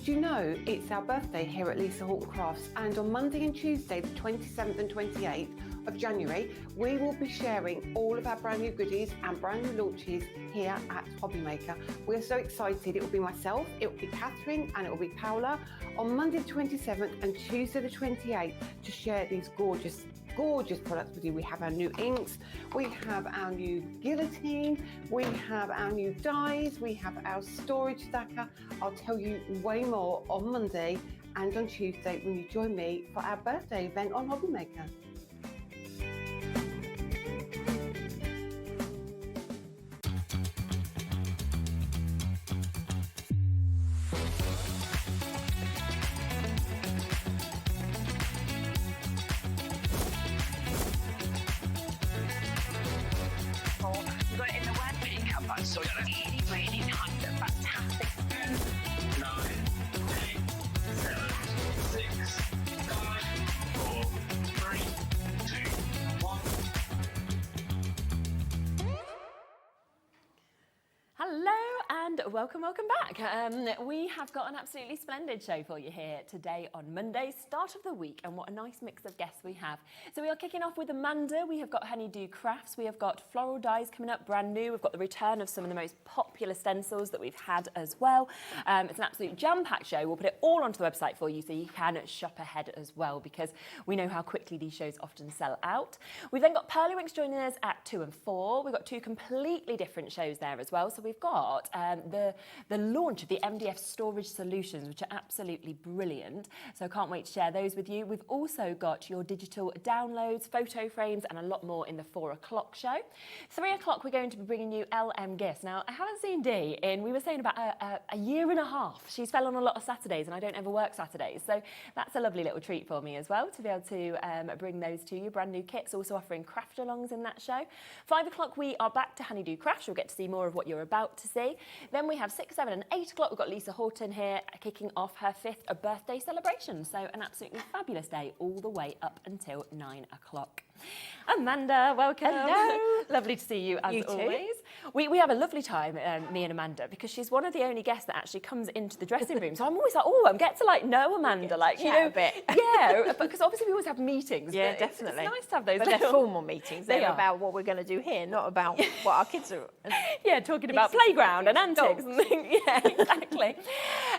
did you know it's our birthday here at Lisa Horton Crafts, and on Monday and Tuesday, the 27th and 28th of January, we will be sharing all of our brand new goodies and brand new launches here at HobbyMaker. We're so excited. It will be myself, it will be Catherine, and it will be Paola on Monday the 27th and Tuesday the 28th to share these gorgeous products with you. We have our new inks, we have our new guillotine, we have our new dies, we have our storage stacker. I'll tell you way more on Monday and on Tuesday when you join me for our birthday event on HobbyMaker. So really, really nice and fantastic. 9, 8, 7, 6, 5, 4, 3, 2, 1. Hello and welcome back. We have got an absolutely splendid show for you here today on Monday, start of the week, and what a nice mix of guests we have. So we are kicking off with Amanda. We have got Honeydew Crafts. We have got floral dies coming up brand new. We've got the return of some of the most popular stencils that we've had as well. It's an absolute jam-packed show. We'll put it all onto the website for you so you can shop ahead as well, because we know how quickly these shows often sell out. We've then got Pearlywinks joining us at 2 and 4. We've got two completely different shows there as well. So we've got the launch of the MDF storage solutions, which are absolutely brilliant. So I can't wait to share those with you. We've also got your digital downloads, photo frames, and a lot more in the 4 o'clock show. 3 o'clock, we're going to be bringing you LMGifts. Now, I haven't seen Dee in, we were saying about a year and a half. She's fell on a lot of Saturdays, and I don't ever work Saturdays. So that's a lovely little treat for me as well, to be able to bring those to you. Brand new kits, also offering craft-alongs in that show. 5 o'clock, we are back to Honeydew Crafts. You'll get to see more of what you're about to see. Then we have 6, 7 and 8 o'clock. We've got Lisa Horton here kicking off her 5th birthday celebration. So an absolutely fabulous day all the way up until 9 o'clock. Amanda, welcome. Hello. Lovely to see you as always. We have a lovely time, me and Amanda, because she's one of the only guests that actually comes into the dressing room. So I'm always like, oh, I get to know Amanda, like, you know, a bit. Yeah, because obviously we always have meetings. Yeah, but definitely. It's nice to have those. But they're formal meetings. They They're are about what we're going to do here, not about what our kids are. Yeah, talking about playground and antics and things. Yeah, exactly.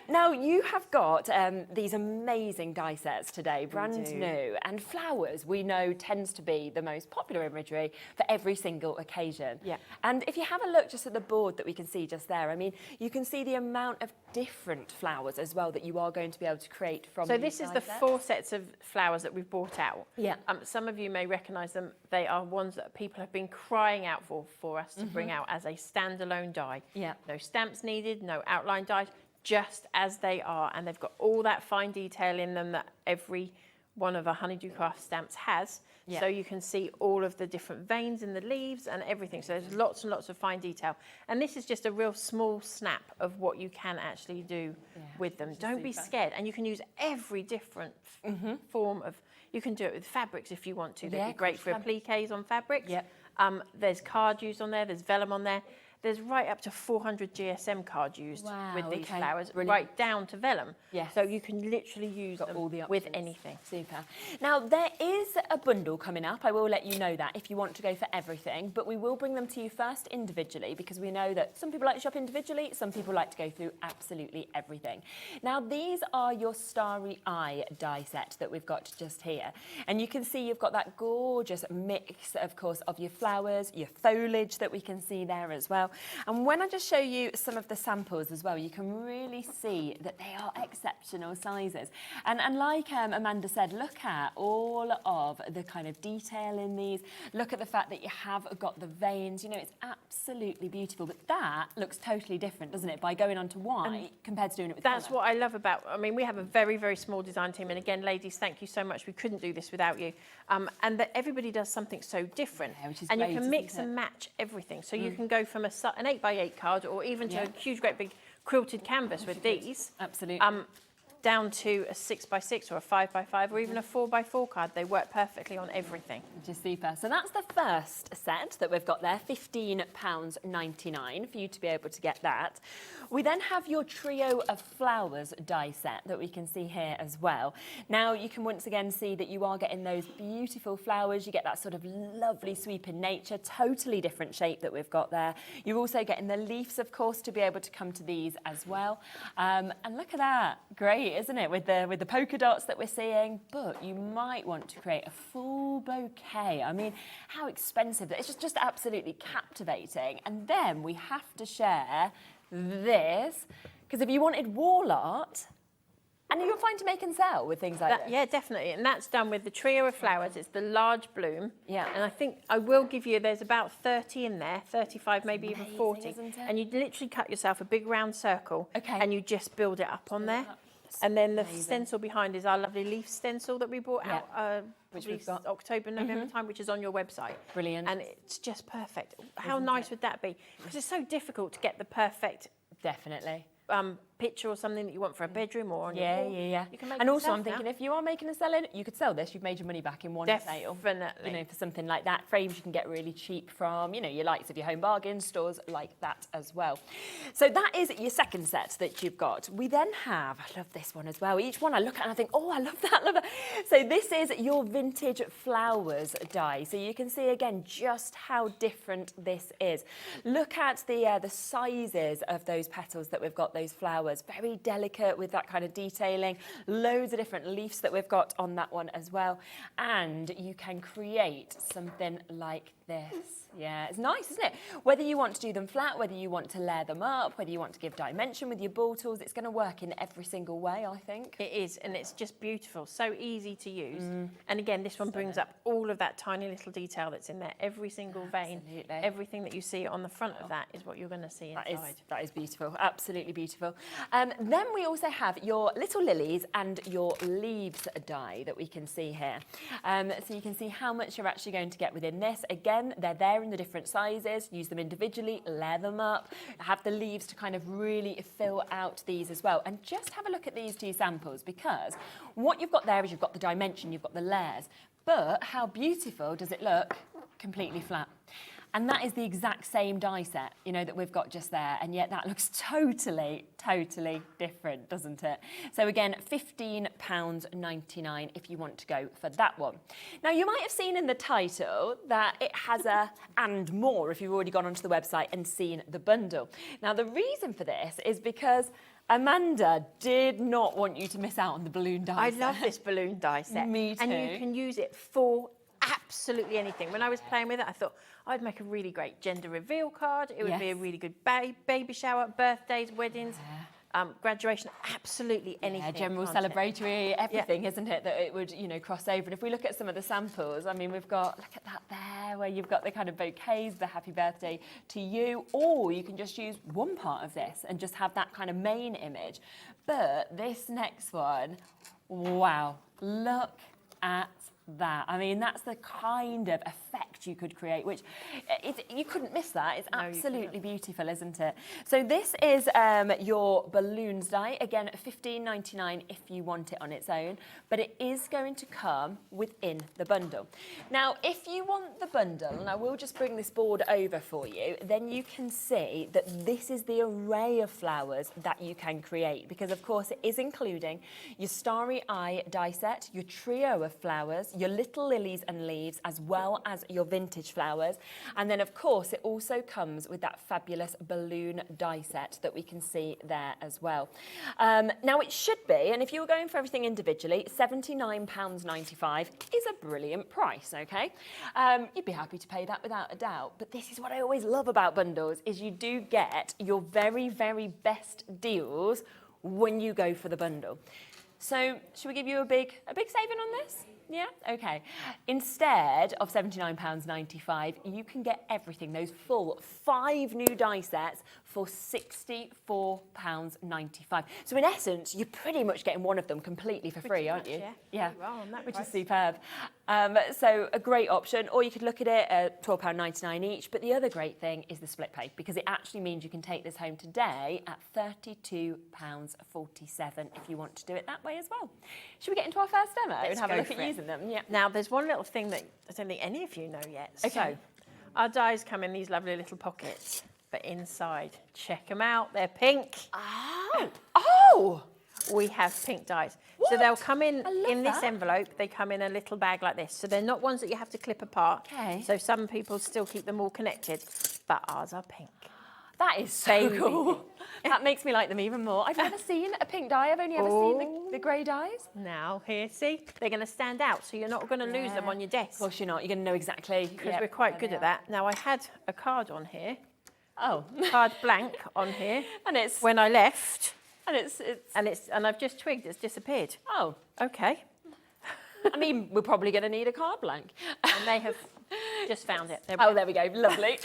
Now, you have got these amazing die sets today, brand new. And flowers, we know, tends to be the most popular imagery for every single occasion. Yeah. And if you have a look just at the board that we can see just there, I mean, you can see the amount of different flowers as well that you are going to be able to create from So this is the 4 sets of flowers that we've brought out. Yeah. Some of you may recognise them. They are ones that people have been crying out for us to bring out as a standalone die. Yeah. No stamps needed, no outline dies, just as they are. And they've got all that fine detail in them that every one of our Honeydew Craft stamps has. Yeah. So you can see all of the different veins in the leaves and everything. So there's lots and lots of fine detail. And this is just a real small snap of what you can actually do with them. Don't be scared. And you can use every different form of, you can do it with fabrics if you want to. They'd be great for appliques on fabrics. Yep. There's card used on there, there's vellum on there. There's right up to 400 GSM cards used with these flowers, right down to vellum. Yes. So you can literally use them all with anything. Super. Now, there is a bundle coming up. I will let you know that if you want to go for everything, but we will bring them to you first individually, because we know that some people like to shop individually, some people like to go through absolutely everything. Now, these are your Starry Eye die set that we've got just here. And you can see you've got that gorgeous mix, of course, of your flowers, your foliage that we can see there as well. And when I just show you some of the samples as well, you can really see that they are exceptional sizes. And like Amanda said, look at all of the kind of detail in these. Look at the fact that you have got the veins. You know, it's absolutely beautiful. But that looks totally different, doesn't it, by going on to white compared to doing it with That's colour. what I love about, I mean, we have a very, very small design team. And again, ladies, thank you so much. We couldn't do this without you. And that everybody does something so different. Yeah, which is great, you can mix and match everything. So you can go from an 8x8 card or even to a huge, great big quilted canvas with these. Absolutely. down to a 6x6 or a 5x5 or even a 4x4 card. They work perfectly on everything. Which is super. So that's the first set that we've got there, £15.99 for you to be able to get that. We then have your trio of flowers die set that we can see here as well. Now you can once again see that you are getting those beautiful flowers. You get that sort of lovely sweep in nature, totally different shape that we've got there. You're also getting the leaves, of course, to be able to come to these as well. And look at that, great, isn't it? With the polka dots that we're seeing, but you might want to create a full bouquet. I mean, how expensive that is. It's just absolutely captivating. And then we have to share this, because if you wanted wall art, and you're fine to make and sell with things like that. Yeah, definitely. And that's done with the trio of flowers. It's the large bloom. Yeah. And I think I will give you, there's about 30 in there, 35, maybe even 40. Isn't it? And you literally cut yourself a big round circle. Okay. And you just build it up on there. And then the stencil behind is our lovely leaf stencil that we brought out, which we've got October, November time, which is on your website. Brilliant. And it's just perfect. How nice would that be? Because it's so difficult to get the perfect Definitely. picture or something that you want for a bedroom or on your wall. You can make and it also I'm yourself thinking now. if you are making a selling, you could sell this, you've made your money back in one sale. Definitely. You know, for something like that. Frames you can get really cheap from, you know, your likes of your Home Bargain stores like that as well. So that is your second set that you've got. We then have, I love this one as well. Each one I look at and I think, oh, I love that, love that. So this is your vintage flowers die. So you can see again just how different this is. Look at the sizes of those petals that we've got, those flowers. Very delicate with that kind of detailing. Loads of different leaves that we've got on that one as well. And you can create something like this. Yeah, it's nice, isn't it? Whether you want to do them flat, whether you want to layer them up, whether you want to give dimension with your ball tools, it's going to work in every single way, I think. It is, and it's just beautiful, so easy to use. And again, this one brings up all of that tiny little detail that's in there. Every single vein, everything that you see on the front of that is what you're going to see inside. That is beautiful, absolutely beautiful. Then we also have your little lilies and your leaves die that we can see here. So you can see how much you're actually going to get within this. Again, they're there in the different sizes. Use them individually, layer them up, have the leaves to kind of really fill out these as well. And just have a look at these two samples, because what you've got there is you've got the dimension, you've got the layers, but how beautiful does it look completely flat? And that is the exact same die set, you know, that we've got just there. And yet that looks totally, totally different, doesn't it? So again, £15.99 if you want to go for that one. Now, you might have seen in the title that it has a and more if you've already gone onto the website and seen the bundle. Now, the reason for this is because Amanda did not want you to miss out on the balloon die set. I love this balloon die set. Me too. And you can use it for absolutely anything. When I was playing with it, I thought I'd make a really great gender reveal card. It would be a really good baby shower, birthdays, weddings, graduation, absolutely anything. General celebratory, everything, isn't it, that it would, you know, cross over. And if we look at some of the samples, I mean, we've got, look at that there, where you've got the kind of bouquets, the happy birthday to you, or you can just use one part of this and just have that kind of main image. But this next one, wow, look at that. I mean, that's the kind of effect you could create, which you couldn't miss that. It's absolutely beautiful, isn't it? So this is your balloons die. Again, £15.99 if you want it on its own, but it is going to come within the bundle. Now, if you want the bundle, and I will just bring this board over for you, then you can see that this is the array of flowers that you can create, because of course it is including your starry eye die set, your trio of flowers, your little lilies and leaves, as well as your vintage flowers. And then of course it also comes with that fabulous balloon die set that we can see there as well. Now it should be, and if you were going for everything individually, £79.95 is a brilliant price, okay? You'd be happy to pay that without a doubt. But this is what I always love about bundles, is you do get your very, very best deals when you go for the bundle. So should we give you a big saving on this? Yeah, okay. Instead of £79.95, you can get everything, those full 5 new die sets, for £64.95. So in essence, you're pretty much getting one of them completely for free, aren't you? Yeah. Which is superb. So a great option, or you could look at it at £12.99 each. But the other great thing is the split pay, because it actually means you can take this home today at £32.47 if you want to do it that way as well. Should we get into our first demo and have a look at using them? Yeah. Now, there's one little thing that I don't think any of you know yet. Okay. So, our dies come in these lovely little pockets, but inside, check them out, they're pink. Oh! Oh! We have pink dies. What? So they'll come in this that. envelope. They come in a little bag like this. So they're not ones that you have to clip apart. Okay. So some people still keep them all connected, but ours are pink. That is so Baby cool. pink. That makes me like them even more. I've never seen a pink die. I've only ever seen the grey dies. Now, here, see? They're going to stand out, so you're not going to lose them on your desk. Of course you're not. You're going to know exactly. Because we're quite good at that. Now, I had a card on here, Oh. card blank on here, And it's... when I left, And and I've just twigged it's disappeared. Oh. Okay. I mean, we're probably going to need a card blank. And they have just found it. Oh, there we go. Lovely.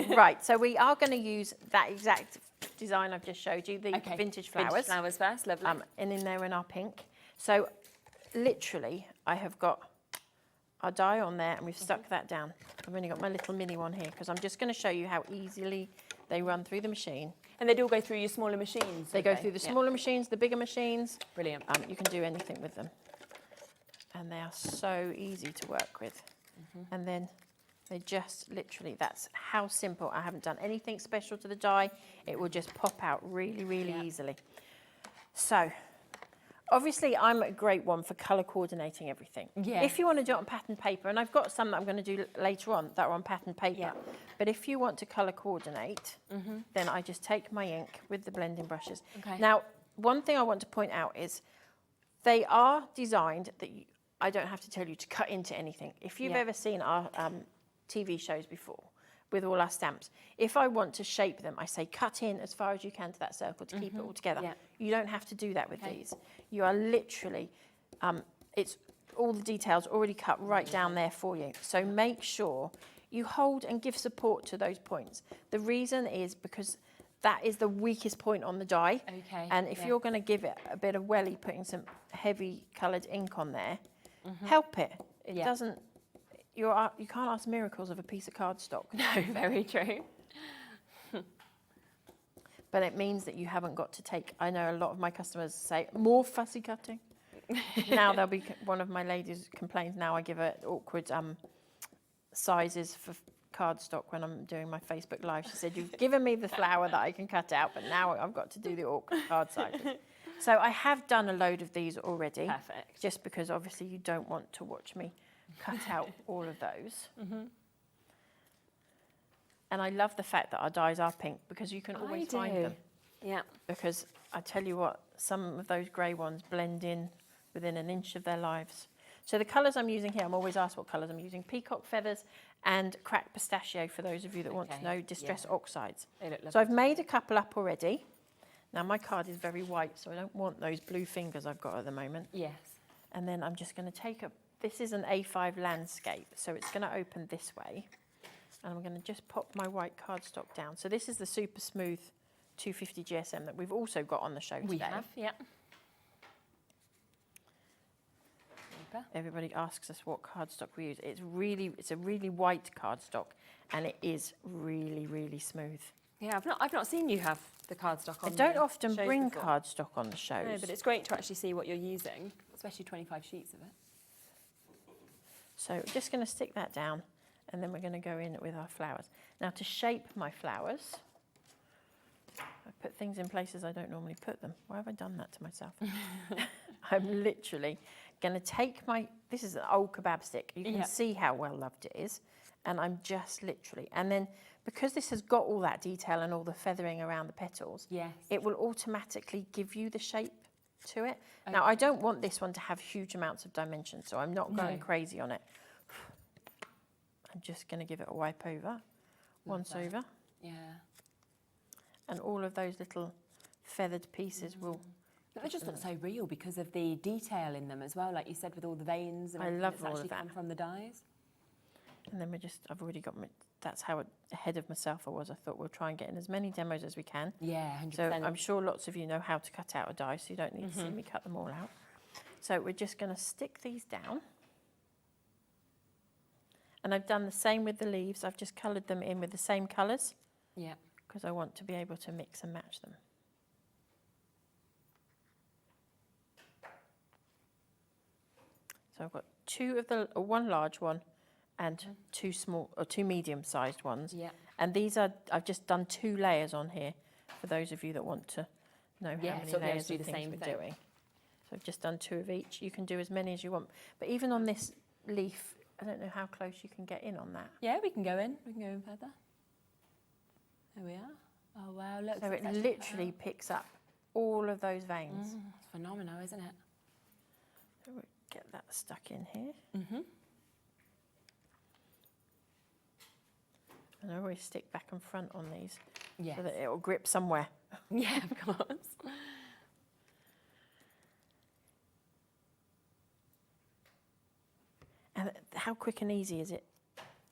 Right, so we are going to use that exact design I've just showed you, the vintage flowers. Vintage flowers first, lovely. And in there in our pink. So literally, I have got our die on there and we've stuck that down. I've only got my little mini one here because I'm just going to show you how easily they run through the machine. And they do go through your smaller machines. They go through the smaller machines, the bigger machines. Brilliant. You can do anything with them. And they are so easy to work with. And then they just literally, that's how simple. I haven't done anything special to the die. It will just pop out really, really easily. So, obviously, I'm a great one for colour coordinating everything. Yeah. If you want to do it on pattern paper, and I've got some that I'm going to do later on that are on pattern paper, Yeah. but if you want to colour coordinate, then I just take my ink with the blending brushes. Okay. Now, one thing I want to point out is they are designed that I don't have to tell you to cut into anything. If you've ever seen our TV shows before, with all our stamps, if I want to shape them, I say cut in as far as you can to that circle to keep it all together. Yeah. You don't have to do that with these. You are literally, it's all the details already cut right down there for you. So make sure you hold and give support to those points. The reason is because that is the weakest point on the die. Okay, And if you're going to give it a bit of welly, putting some heavy coloured ink on there, help it. It doesn't, you can't ask miracles of a piece of cardstock. No, very true. But it means that you haven't got to take, I know a lot of my customers say, more fussy cutting. Now there'll be, one of my ladies complains now I give her awkward sizes for cardstock when I'm doing my Facebook Live. She said, you've given me the flower that I can cut out, but now I've got to do the awkward card sizes. So I have done a load of these already. Perfect. Just because obviously you don't want to watch me cut out all of those. And I love the fact that our dies are pink because you can always find them. Yeah. Because I tell you what, some of those grey ones blend in within an inch of their lives. So the colours I'm using here, I'm always asked what colours I'm using. Peacock feathers and cracked pistachio for those of you that want to know, distress oxides. They look lovely. So I've made a couple up already. Now my card is very white, so I don't want those blue fingers I've got at the moment. Yes. And then I'm just going to take this is an A5 landscape, so it's going to open this way. And I'm going to just pop my white cardstock down. So this is the super smooth 250 GSM that we've also got on the show today. We have, yeah. Everybody asks us what cardstock we use. It's a really white cardstock, and it is really, really smooth. Yeah, I've not seen you have the cardstock on. I don't the often shows bring before. cardstock on the shows. No, but it's great to actually see what you're using, especially 25 sheets of it. So we're just going to stick that down, and then we're going to go in with our flowers. Now to shape my flowers, I put things in places I don't normally put them. Why have I done that to myself? I'm literally going to take this is an old kebab stick. You can see how well loved it is. And I'm just literally, and then because this has got all that detail and all the feathering around the petals, it will automatically give you the shape to it. Okay. Now, I don't want this one to have huge amounts of dimension, so I'm not going crazy on it. I'm just going to give it a wipe over, once over. Yeah. And all of those little feathered pieces will... But they just look so real because of the detail in them as well, like you said, with all the veins and everything that's actually come from the dies. And then I've already got that's how ahead of myself I was. I thought we'll try and get in as many demos as we can. Yeah, 100%. So I'm sure lots of you know how to cut out a die, so you don't need to see me cut them all out. So we're just going to stick these down. And I've done the same with the leaves. I've just coloured them in with the same colours. Yeah. Because I want to be able to mix and match them. So I've got one large one and two small or two medium-sized ones. Yeah. And these are, I've just done 2 layers on here for those of you that want to know how many so layers do of the things same we're thing. doing. So I've just done 2 of each. You can do as many as you want. But even on this leaf, I don't know how close you can get in on that. Yeah, we can go in. We can go in further. There we are. Oh, wow, look. So it literally picks up all of those veins. It's phenomenal, isn't it? So we'll get that stuck in here. Mm-hmm. And I always stick back and front on these Yes. so that it will grip somewhere. Yeah, of course. And how quick and easy is it?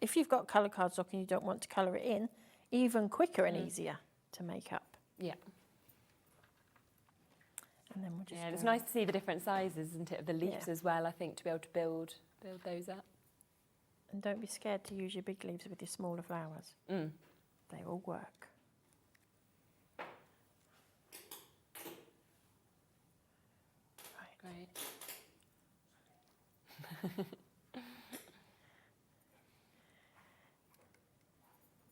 If you've got colour cardstock and you don't want to colour it in, even quicker and easier to make up. Yeah. And then we'll just Yeah, and it's go- nice to see the different sizes, isn't it, of the leaves Yeah. as well, I think, to be able to build those up. And don't be scared to use your big leaves with your smaller flowers. Mm. They all work. Right. Great.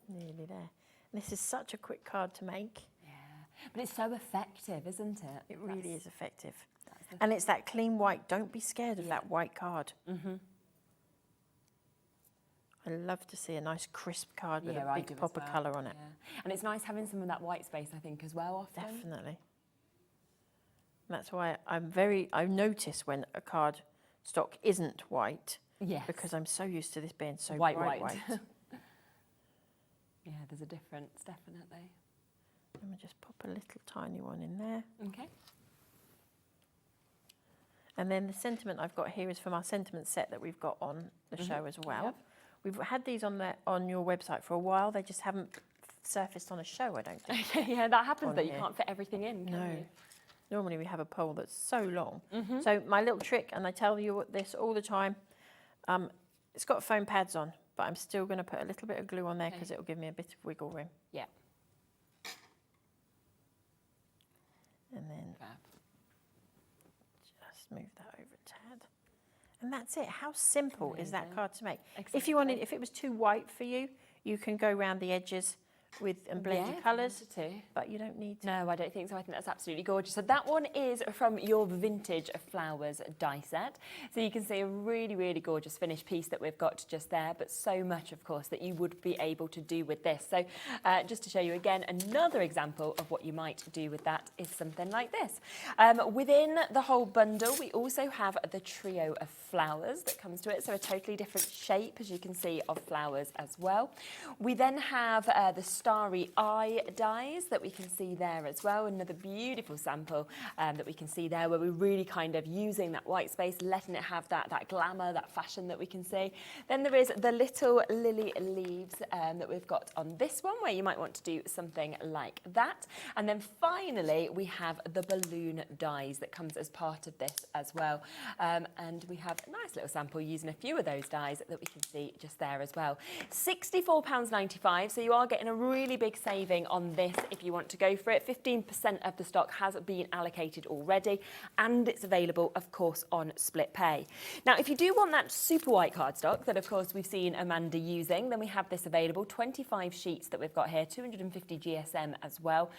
Nearly there. This is such a quick card to make. Yeah. But it's so effective, isn't it? It really is effective. That's the And it's that clean white. Don't be scared of that white card. Mm-hmm. I love to see a nice crisp card with Yeah, a I big do as pop of well. colour on it. Yeah. And it's nice having some of that white space, I think, as well, often. Definitely. That's why I notice when a card stock isn't white, Yes. because I'm so used to this being so White. bright Yeah, there's a difference, definitely. Let me just pop a little tiny one in there. Okay. And then the sentiment I've got here is from our sentiment set that we've got on the show as well. Yep. We've had these on your website for a while. They just haven't surfaced on a show, I don't think. Yeah, that happens On though. You here. can't fit everything in, can No. you? Normally we have a poll that's so long. So my little trick, and I tell you this all the time, it's got foam pads on, but I'm still going to put a little bit of glue on there because it'll give me a bit of wiggle room. Yeah. And then Fab. just move that over a tad. And that's it. How simple is that Amazing. card to make? If you wanted, if it was too white for you, you can go around the edges and blend your colours, but you don't need to. No, I don't think so. I think that's absolutely gorgeous. So that one is from your Vintage Flowers die set. So you can see a really, really gorgeous finished piece that we've got just there, but so much, of course, that you would be able to do with this. So just to show you again, another example of what you might do with that is something like this. Within the whole bundle, we also have the trio of flowers that comes to it. So a totally different shape, as you can see, of flowers as well. We then have the starry eye dies that we can see there as well. Another beautiful sample that we can see there, where we're really kind of using that white space, letting it have that glamour, that fashion that we can see. Then there is the little lily leaves that we've got on this one, where you might want to do something like that. And then finally, we have the balloon dies that comes as part of this as well. And we have a nice little sample using a few of those dies that we can see just there as well. £64.95, so you are getting a really big saving on this if you want to go for it. 15% of the stock has been allocated already, and it's available, of course, on split pay. Now, if you do want that super white cardstock that, of course, we've seen Amanda using, then we have this available. 25 sheets that we've got here, 250 GSM as well.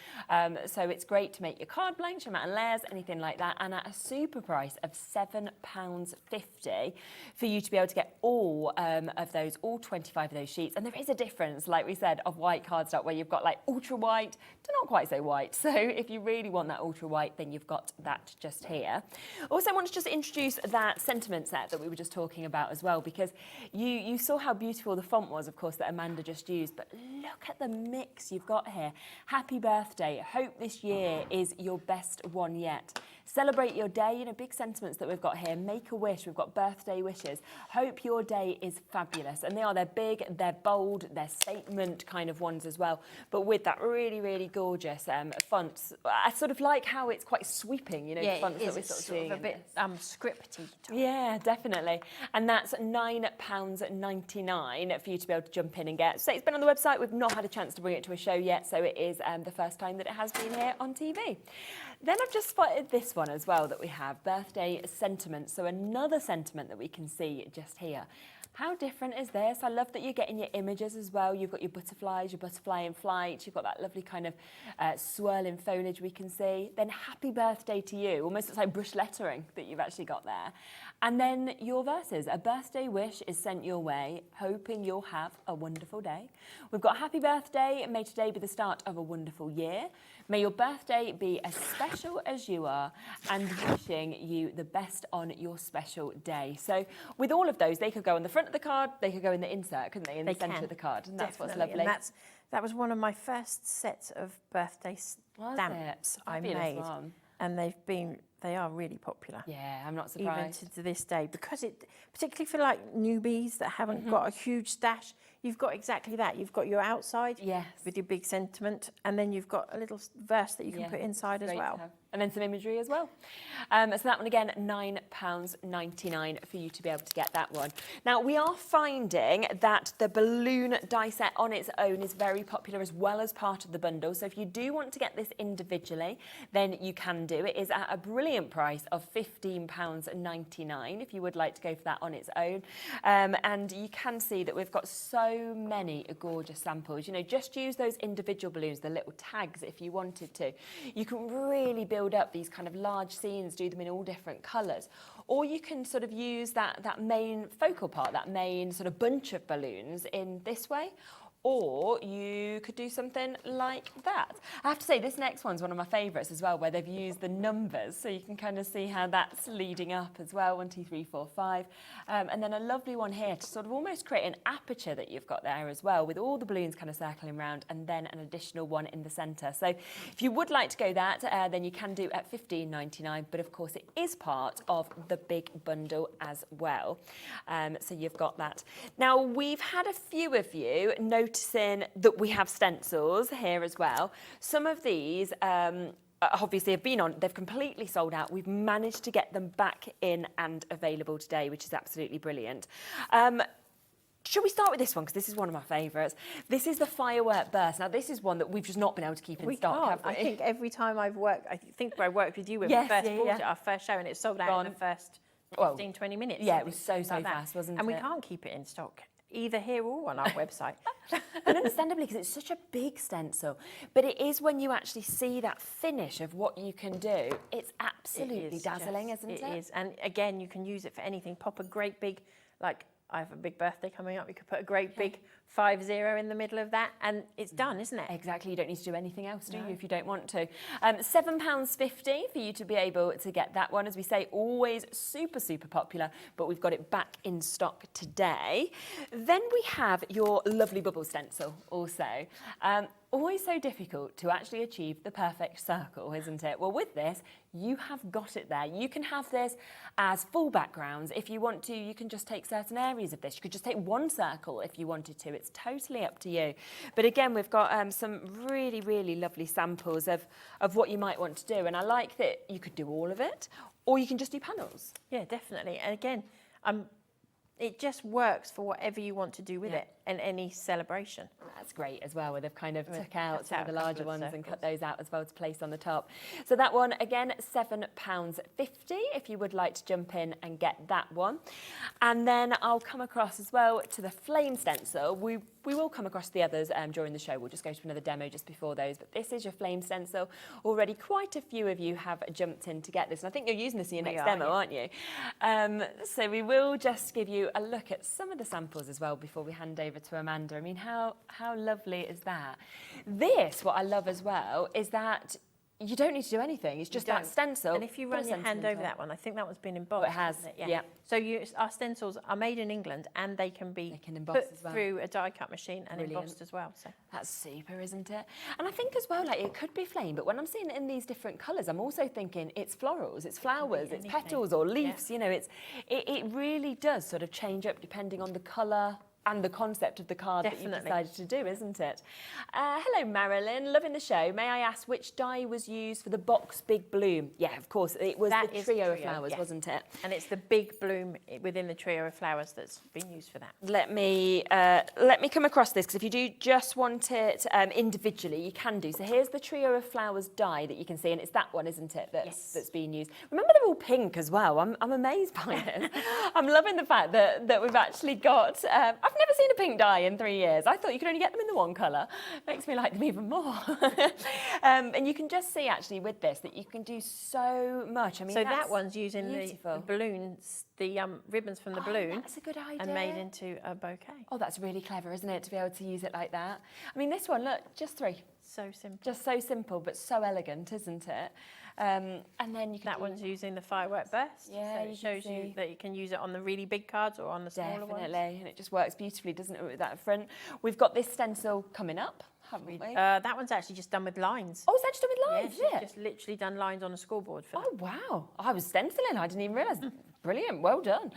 So it's great to make your card blanks, your matte and layers, anything like that, and at a super price of £7.50 for you to be able to get all of those, all 25 of those sheets. And there is a difference, like we said, of white cardstock, where you've got like ultra white to not quite so white. So if you really want that ultra white, then you've got that just here. Also, I want to just introduce that sentiment set that we were just talking about as well, because you saw how beautiful the font was, of course, that Amanda just used, but look at the mix you've got here. Happy birthday. Hope this year is your best one yet. Celebrate your day, you know, big sentiments that we've got here. Make a wish, we've got birthday wishes. Hope your day is fabulous. And they're big, they're bold, they're statement kind of ones as well, but with that really, really gorgeous fonts. I sort of like how it's quite sweeping, you know, yeah, the fonts it that we're is sort of sort seeing. of a bit scripty. Yeah, definitely. And that's £9.99 for you to be able to jump in and get. So it's been on the website. We've not had a chance to bring it to a show yet, so it is the first time that it has been here on TV. Then I've just spotted this one as well that we have, birthday sentiment. So another sentiment that we can see just here. How different is this? I love that you're getting your images as well. You've got your butterflies, your butterfly in flight. You've got that lovely kind of swirling foliage we can see. Then happy birthday to you. Almost looks like brush lettering that you've actually got there. And then your verses. A birthday wish is sent your way, hoping you'll have a wonderful day. We've got happy birthday. May today be the start of a wonderful year. May your birthday be as special as you are, and wishing you the best on your special day. So with all of those, they could go on the front of the card, they could go in the insert, couldn't they, in the centre of the card. And that's what's lovely. And that was one of my first sets of birthday stamps I made. And they are really popular. Yeah, I'm not surprised. Even to this day, because particularly for like newbies that haven't got a huge stash, you've got exactly that. You've got your outside with your big sentiment, and then you've got a little verse that you can put inside as well. And then some imagery as well. So that one again, £9.99 for you to be able to get that one. Now we are finding that the balloon die set on its own is very popular as well as part of the bundle. So if you do want to get this individually, then you can do. It is at a brilliant price of £15.99 if you would like to go for that on its own. And you can see that we've got so many gorgeous samples. You know, just use those individual balloons, the little tags if you wanted to. You can really build up these kind of large scenes, do them in all different colours. Or you can sort of use that main focal part, that main sort of bunch of balloons in this way. Or you could do something like that. I have to say, this next one's one of my favourites as well, where they've used the numbers, so you can kind of see how that's leading up as well, 1, 2, 3, 4, 5. And then a lovely one here to sort of almost create an aperture that you've got there as well, with all the balloons kind of circling around, and then an additional one in the centre. So if you would like to go that, then you can do at £15.99, but of course it is part of the big bundle as well. So you've got that. Now, we've had a few of you noticing that we have stencils here as well. Some of these obviously have been on, they've completely sold out. We've managed to get them back in and available today, which is absolutely brilliant. Should we start with this one? Because this is one of my favourites. This is the firework burst. Now, this is one that we've just not been able to keep in stock, have we? I think every time I've worked, I think I worked with you when we first bought it, our first show, and it sold out in the first 15, 20 minutes. Yeah, it was so fast, wasn't it? And we can't keep it in stock, either here or on our website. And understandably, because it's such a big stencil. But it is when you actually see that finish of what you can do, it's absolutely dazzling, isn't it? It is. And again, you can use it for anything. Pop a great big, like, I have a big birthday coming up. You could put a great big 50 in the middle of that, and it's done, isn't it? Exactly. You don't need to do anything else, do you, if you don't want to? £7.50 for you to be able to get that one. As we say, always super, super popular, but we've got it back in stock today. Then we have your lovely bubble stencil also. Always so difficult to actually achieve the perfect circle, isn't it? Well, with this, you have got it there. You can have this as full backgrounds. If you want to, you can just take certain areas of this. You could just take one circle if you wanted to. It's totally up to you. But again, we've got some really, really lovely samples of what you might want to do. And I like that you could do all of it, or you can just do panels. Yeah, definitely. And again, it just works for whatever you want to do with it and any celebration. That's great as well, where they've kind of took out some of the larger ones and cut those out as well to place on the top. So that one, again, £7.50 if you would like to jump in and get that one. And then I'll come across as well to the flame stencil. We will come across the others during the show. We'll just go to another demo just before those. But this is your flame stencil. Already quite a few of you have jumped in to get this. And I think you're using this in your next demo, aren't you? So we will just give you a look at some of the samples as well before we hand over to Amanda. I mean, how lovely is that? This, what I love as well, is that you don't need to do anything. It's just that stencil. And if you run your hand over that one, I think that one's been embossed. Oh, it has, yeah. So our stencils are made in England, and they can be put through a die cut machine and embossed as well. So that's super, isn't it? And I think as well, like, it could be flame, but when I'm seeing it in these different colours, I'm also thinking it's florals, it's flowers, it's petals or leaves. You know, it really does sort of change up depending on the colour and the concept of the card that Definitely. you've decided to do, isn't it? Hello, Marilyn. Loving the show. May I ask which die was used for the box big bloom? Yeah, of course. It was That the is trio the of flowers, yeah. wasn't it? And it's the big bloom within the trio of flowers that's been used for that. Let me come across this, because if you do just want it individually, you can do. So here's the trio of flowers die that you can see, and it's that one, isn't it, that's being used. Remember, they're all pink as well. I'm amazed by this. I'm loving the fact that we've actually got. I've never seen a pink die in 3 years. I thought you could only get them in the one colour. Makes me like them even more. And you can just see actually with this that you can do so much. I mean, so that one's using the beautiful. balloons, the ribbons from the balloon. That's a good idea. And made into a bouquet. Oh, that's really clever, isn't it, to be able to use it like that? I mean, this one, look, just 3. So simple. Just so simple, but so elegant, isn't it? And then you can That one's using the firework burst. Yeah, so you it can shows you see. that you can use it on the really big cards or on the smaller ones. Definitely, and it just works beautifully, doesn't it, with that front? We've got this stencil coming up, haven't we? That one's actually just done with lines. Oh, it's actually done with lines, Yeah, is she's it? just literally done lines on a scoreboard for that. Oh, wow. I was stenciling. I didn't even realise. Brilliant. Well done.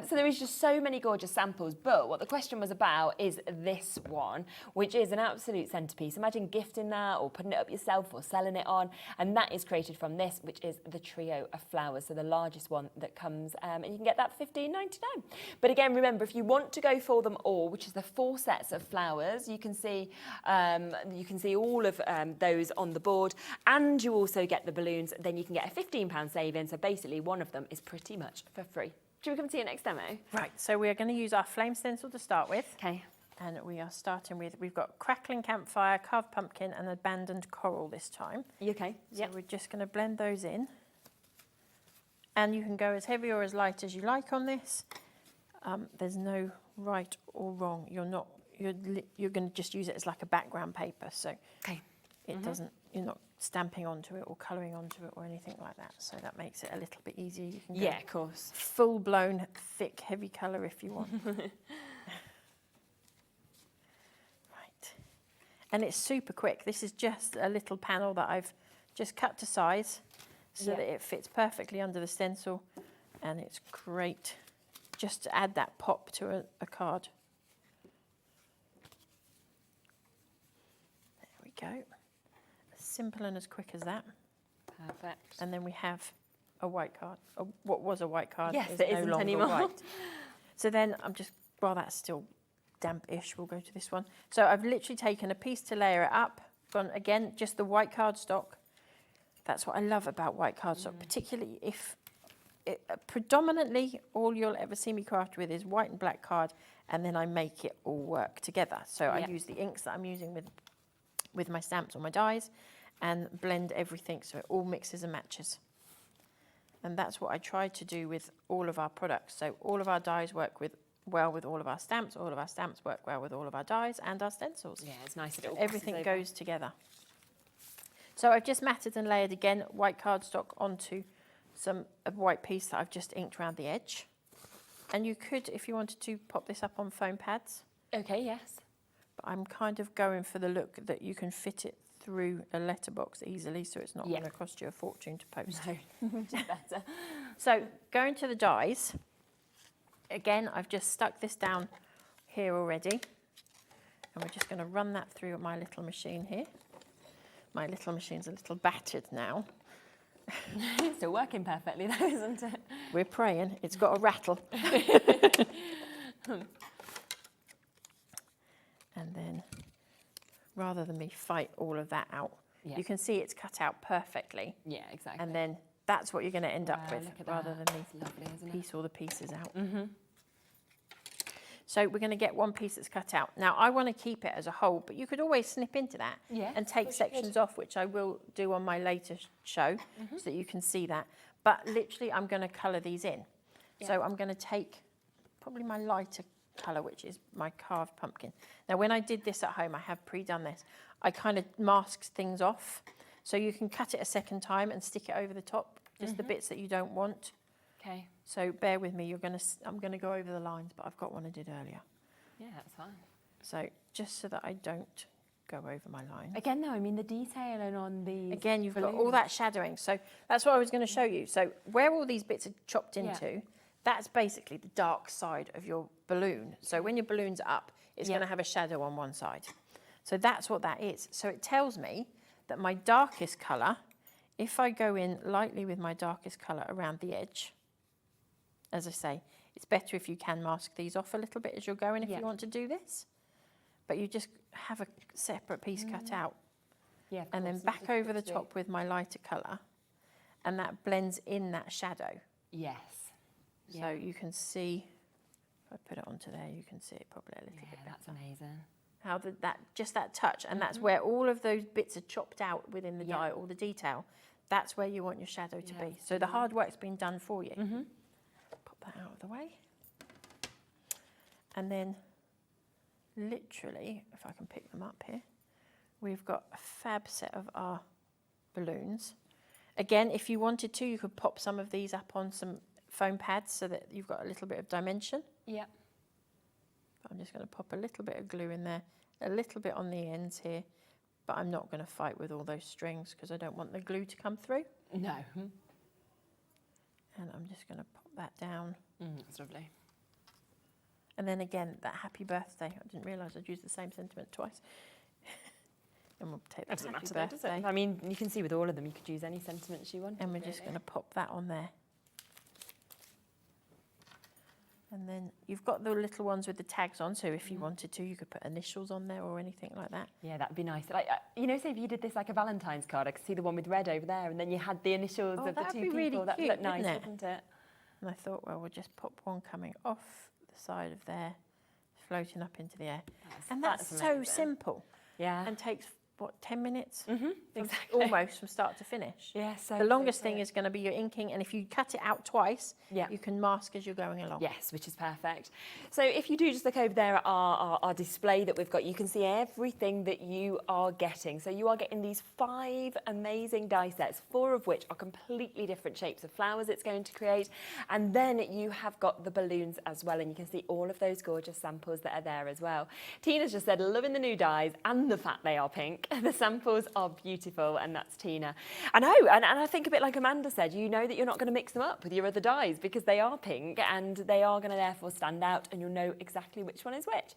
So there is just so many gorgeous samples. But what the question was about is this one, which is an absolute centrepiece. Imagine gifting that or putting it up yourself or selling it on. And that is created from this, which is the trio of flowers. So the largest one that comes. And you can get that for $15.99. But again, remember, if you want to go for them all, which is the 4 sets of flowers, you can see all of those on the board. And you also get the balloons. Then you can get a £15 saving. So basically, one of them is pretty much for free. Should we come to your next demo? Right, so we're going to use our flame stencil to start with. Okay. And we are starting with, we've got crackling campfire, carved pumpkin and abandoned coral this time. You okay? So we're just going to blend those in. And you can go as heavy or as light as you like on this. There's no right or wrong. You're going to just use it as like a background paper. So it doesn't, you're not stamping onto it or colouring onto it or anything like that. So that makes it a little bit easier. You can go of course. full-blown, thick, heavy colour if you want. Right. And it's super quick. This is just a little panel that I've just cut to size so that it fits perfectly under the stencil, and it's great just to add that pop to a card. There we go. Simple and as quick as that. Perfect. And then we have a white card. What was a white card Yes, is it no isn't longer anymore. white. So then I'm just, while that's still damp-ish, we'll go to this one. So I've literally taken a piece to layer it up, gone again, just the white cardstock. That's what I love about white cardstock, particularly if predominantly all you'll ever see me craft with is white and black card, and then I make it all work together. So I use the inks that I'm using with my stamps or my dies, and blend everything so it all mixes and matches. And that's what I try to do with all of our products. So all of our dies work well with all of our stamps, all of our stamps work well with all of our dies and our stencils. Yeah, it's nice that it all Everything crosses over. goes together. So I've just matted and layered again white cardstock onto a white piece that I've just inked around the edge. And you could, if you wanted to, pop this up on foam pads. Okay, yes. But I'm kind of going for the look that you can fit it through a letterbox easily, so it's not going to cost you a fortune to post. No, much better. So going to the dies, again, I've just stuck this down here already, and we're just going to run that through my little machine here. My little machine's a little battered now. It's still working perfectly though, isn't it? We're praying. It's got a rattle. And then, rather than me fight all of that out, you can see it's cut out perfectly. Yeah, exactly. And then that's what you're going to end up with, look at rather that. than me It's lovely, isn't it? piece all the pieces out. So we're going to get one piece that's cut out. Now, I want to keep it as a whole, but you could always snip into that and take sections off, which I will do on my later show, so that you can see that. But literally, I'm going to colour these in. So I'm going to take probably my lighter colour, which is my carved pumpkin. Now, when I did this at home, I have pre-done this. I kind of masked things off. So you can cut it a second time and stick it over the top, just the bits that you don't want. Okay. So bear with me, I'm going to go over the lines, but I've got one I did earlier. Yeah, that's fine. So just so that I don't go over my line. Again, though, I mean, the detailing on these Again, you've got all that shadowing. So that's what I was going to show you. So where all these bits are chopped into, that's basically the dark side of your balloon. So when your balloon's up, it's going to have a shadow on one side. So that's what that is. So it tells me that my darkest colour, if I go in lightly with my darkest colour around the edge, as I say, it's better if you can mask these off a little bit as you're going if you want to do this. But you just have a separate piece cut out. Yeah, and then back over the top with my lighter colour. And that blends in that shadow. Yes. So you can see, if I put it onto there, you can see it probably a little bit better. That's amazing. How just that touch, and that's where all of those bits are chopped out within the die, all the detail. That's where you want your shadow to be. So the hard work's been done for you. Pop that out of the way. And then literally, if I can pick them up here, we've got a fab set of our balloons. Again, if you wanted to, you could pop some of these up on some foam pads so that you've got a little bit of dimension. Yeah. I'm just going to pop a little bit of glue in there, a little bit on the ends here, but I'm not going to fight with all those strings because I don't want the glue to come through. No. And I'm just going to pop that down. That's lovely. And then again, that happy birthday. I didn't realise I'd used the same sentiment twice. And we'll take that happy birthday. I mean, you can see with all of them, you could use any sentiments you want. And we're just going to pop that on there. And then you've got the little ones with the tags on, so if you wanted to, you could put initials on there or anything like that. Yeah, that'd be nice. Like, you know, say if you did this like a Valentine's card, I could see the one with red over there, and then you had the initials of the two people. Really that'd cute, look nice, wouldn't it? And I thought, well, we'll just pop one coming off the side of there, floating up into the air. And that's so simple. Yeah. And takes, what, 10 minutes? Exactly. Almost from start to finish. Yeah, so the longest thing is going to be your inking, and if you cut it out twice, you can mask as you're going along. Yes, which is perfect. So if you do just look over there at our display that we've got, you can see everything that you are getting. So you are getting these 5 amazing die sets, 4 of which are completely different shapes of flowers it's going to create. And then you have got the balloons as well, and you can see all of those gorgeous samples that are there as well. Tina's just said, loving the new dies and the fact they are pink. The samples are beautiful, and that's Tina. I know, and I think a bit like Amanda said, you know that you're not going to mix them up with your other dies because they are pink and they are going to therefore stand out, and you'll know exactly which one is which.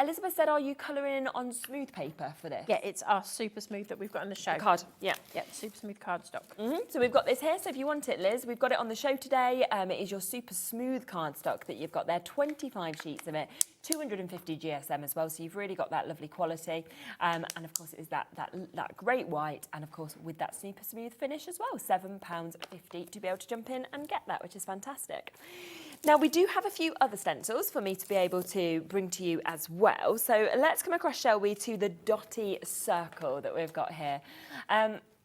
Elizabeth said, are you colouring on smooth paper for this? Yeah, it's our super smooth that we've got on the show. The card, yeah. Yeah, super smooth cardstock. So we've got this here, so if you want it, Liz, we've got it on the show today. It is your super smooth cardstock that you've got there, 25 sheets of it. 250 GSM as well, so you've really got that lovely quality. And of course it is that great white, and of course with that super smooth finish as well, £7.50 to be able to jump in and get that, which is fantastic. Now we do have a few other stencils for me to be able to bring to you as well. So let's come across, shall we, to the dotty circle that we've got here.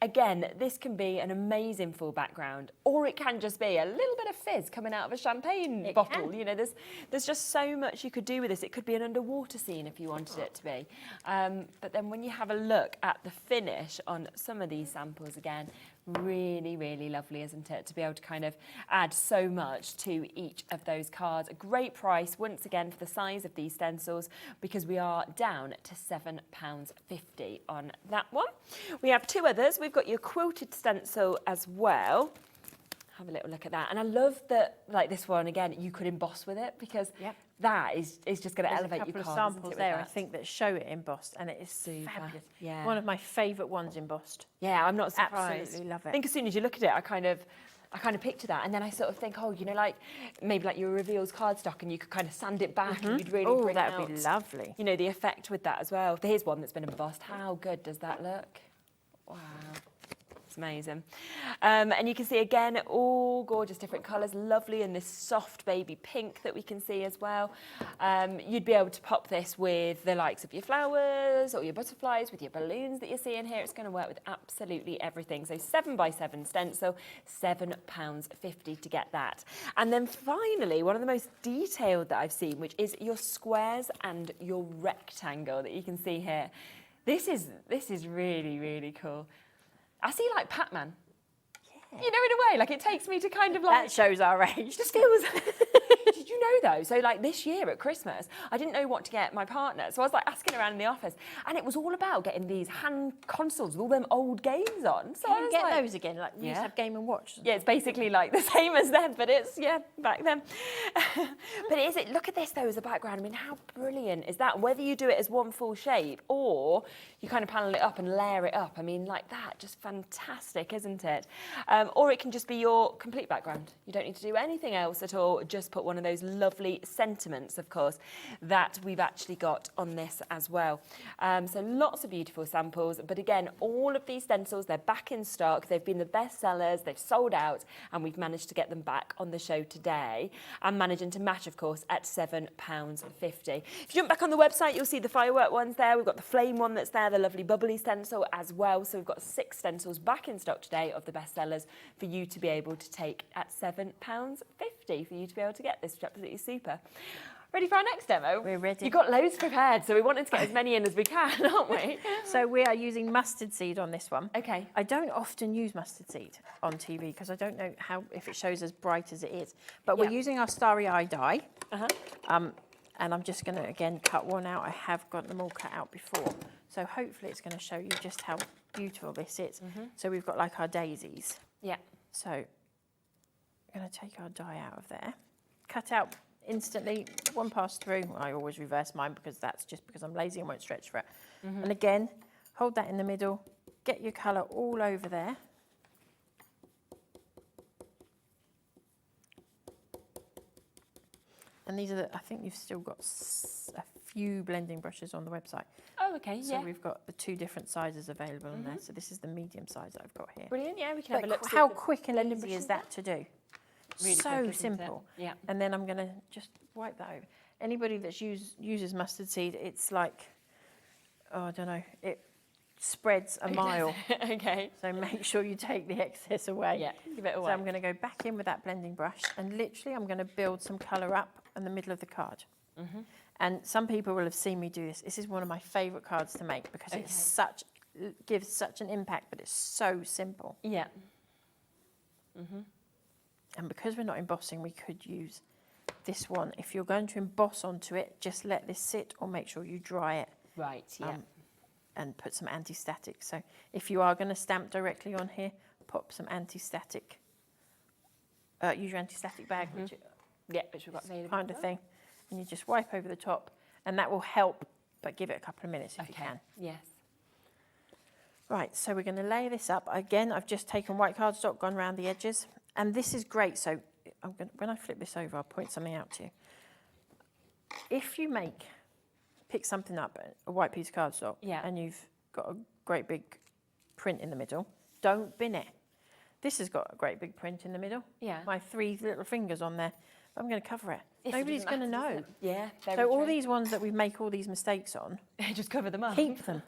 Again, this can be an amazing full background, or it can just be a little bit of fizz coming out of a champagne bottle. You know, there's just so much you could do with this. It could be an underwater scene if you wanted it to be. But then when you have a look at the finish on some of these samples, again, really, really lovely, isn't it? To be able to kind of add so much to each of those cards. A great price, once again, for the size of these stencils, because we are down to £7.50 on that one. We have 2 others. We've got your quilted stencil as well. Have a little look at that. And I love that, like this one, again, you could emboss with it, because that is just going to elevate your card. There's a couple of samples there, I think, that show it embossed, and it is fabulous. Yeah. One of my favourite ones embossed. Yeah, I'm not surprised. Absolutely love it. I think as soon as you look at it, I kind of picture that, and then I sort of think, oh, you know, like maybe like your reveals cardstock, and you could kind of sand it back, and you'd really bring out, that would be lovely. You know, the effect with that as well. Here's one that's been embossed. How good does that look? Wow. It's amazing. And you can see again all gorgeous different colours, lovely, in this soft baby pink that we can see as well. You'd be able to pop this with the likes of your flowers or your butterflies, with your balloons that you're seeing here. It's going to work with absolutely everything. So 7x7 stencil, £7.50 to get that. And then finally, one of the most detailed that I've seen, which is your squares and your rectangle that you can see here. This is really, really cool. I see like Pac-Man. Yeah. You know, in a way, like it takes me to kind of like... That shows our age. Just feels... Did you you know though, so like this year at Christmas, I didn't know what to get my partner. So I was like asking around in the office and it was all about getting these hand consoles with all them old games on. So Can you get those again? Like we used to Yeah. have Game & Watch. Yeah, it's basically like the same as then, but it's, yeah, back then. But look at this though as a background. I mean, how brilliant is that? Whether you do it as one full shape or you kind of panel it up and layer it up. I mean, like that, just fantastic, isn't it? Or it can just be your complete background. You don't need to do anything else at all. Just put one of those lovely sentiments, of course, that we've actually got on this as well. So lots of beautiful samples. But again, all of these stencils, they're back in stock. They've been the best sellers. They've sold out. And we've managed to get them back on the show today. And managing to match, of course, at £7.50. If you jump back on the website, you'll see the firework ones there. We've got the flame one that's there, the lovely bubbly stencil as well. So we've got 6 stencils back in stock today of the best sellers for you to be able to take at £7.50 for you to be able to get this, which is absolutely super. Ready for our next demo? We're ready. You've got loads prepared, so we wanted to get as many in as we can, aren't we? So we are using mustard seed on this one. Okay. I don't often use mustard seed on TV because I don't know if it shows as bright as it is. But we're using our Starry Eye die. And I'm just going to, again, cut one out. I have got them all cut out before. So hopefully it's going to show you just how beautiful this is. So we've got like our daisies. Yeah. So I'm going to take our die out of there. Cut out instantly, one pass through. I always reverse mine because that's just because I'm lazy and won't stretch for it. And again, hold that in the middle. Get your colour all over there. And these are I think you've still got a few blending brushes on the website. Oh, okay, So we've got the 2 different sizes available in there. So this is the medium size that I've got here. Brilliant, yeah, we can But have a look. how quick and easy is that to do? Really so quick, isn't simple. it? Yeah. And then I'm going to just wipe that over. Anybody that uses mustard seed, it's like, oh, I don't know, it spreads a mile. Okay. So make sure you take the excess away. Yeah, give it So away. I'm going to go back in with that blending brush and literally I'm going to build some colour up in the middle of the card. And some people will have seen me do this. This is one of my favourite cards to make because it gives such an impact, but it's so simple. Yeah. And because we're not embossing, we could use this one. If you're going to emboss onto it, just let this sit or make sure you dry it. Right, yeah. And put some anti-static. So if you are going to stamp directly on here, pop some anti-static. Use your anti-static bag, which we've got available. kind of thing. And you just wipe over the top, and that will help, but give it a couple of minutes if you can. Yes. Right, so we're going to lay this up. Again, I've just taken white cardstock, gone around the edges, and this is great. So when I flip this over, I'll point something out to you. If you pick something up, a white piece of cardstock, and you've got a great big print in the middle, don't bin it. This has got a great big print in the middle. Yeah. My 3 little fingers on there. I'm going to cover it. Yes, Nobody's going to know. Yeah. So all these ones that we make all these mistakes on, just cover them up. keep them.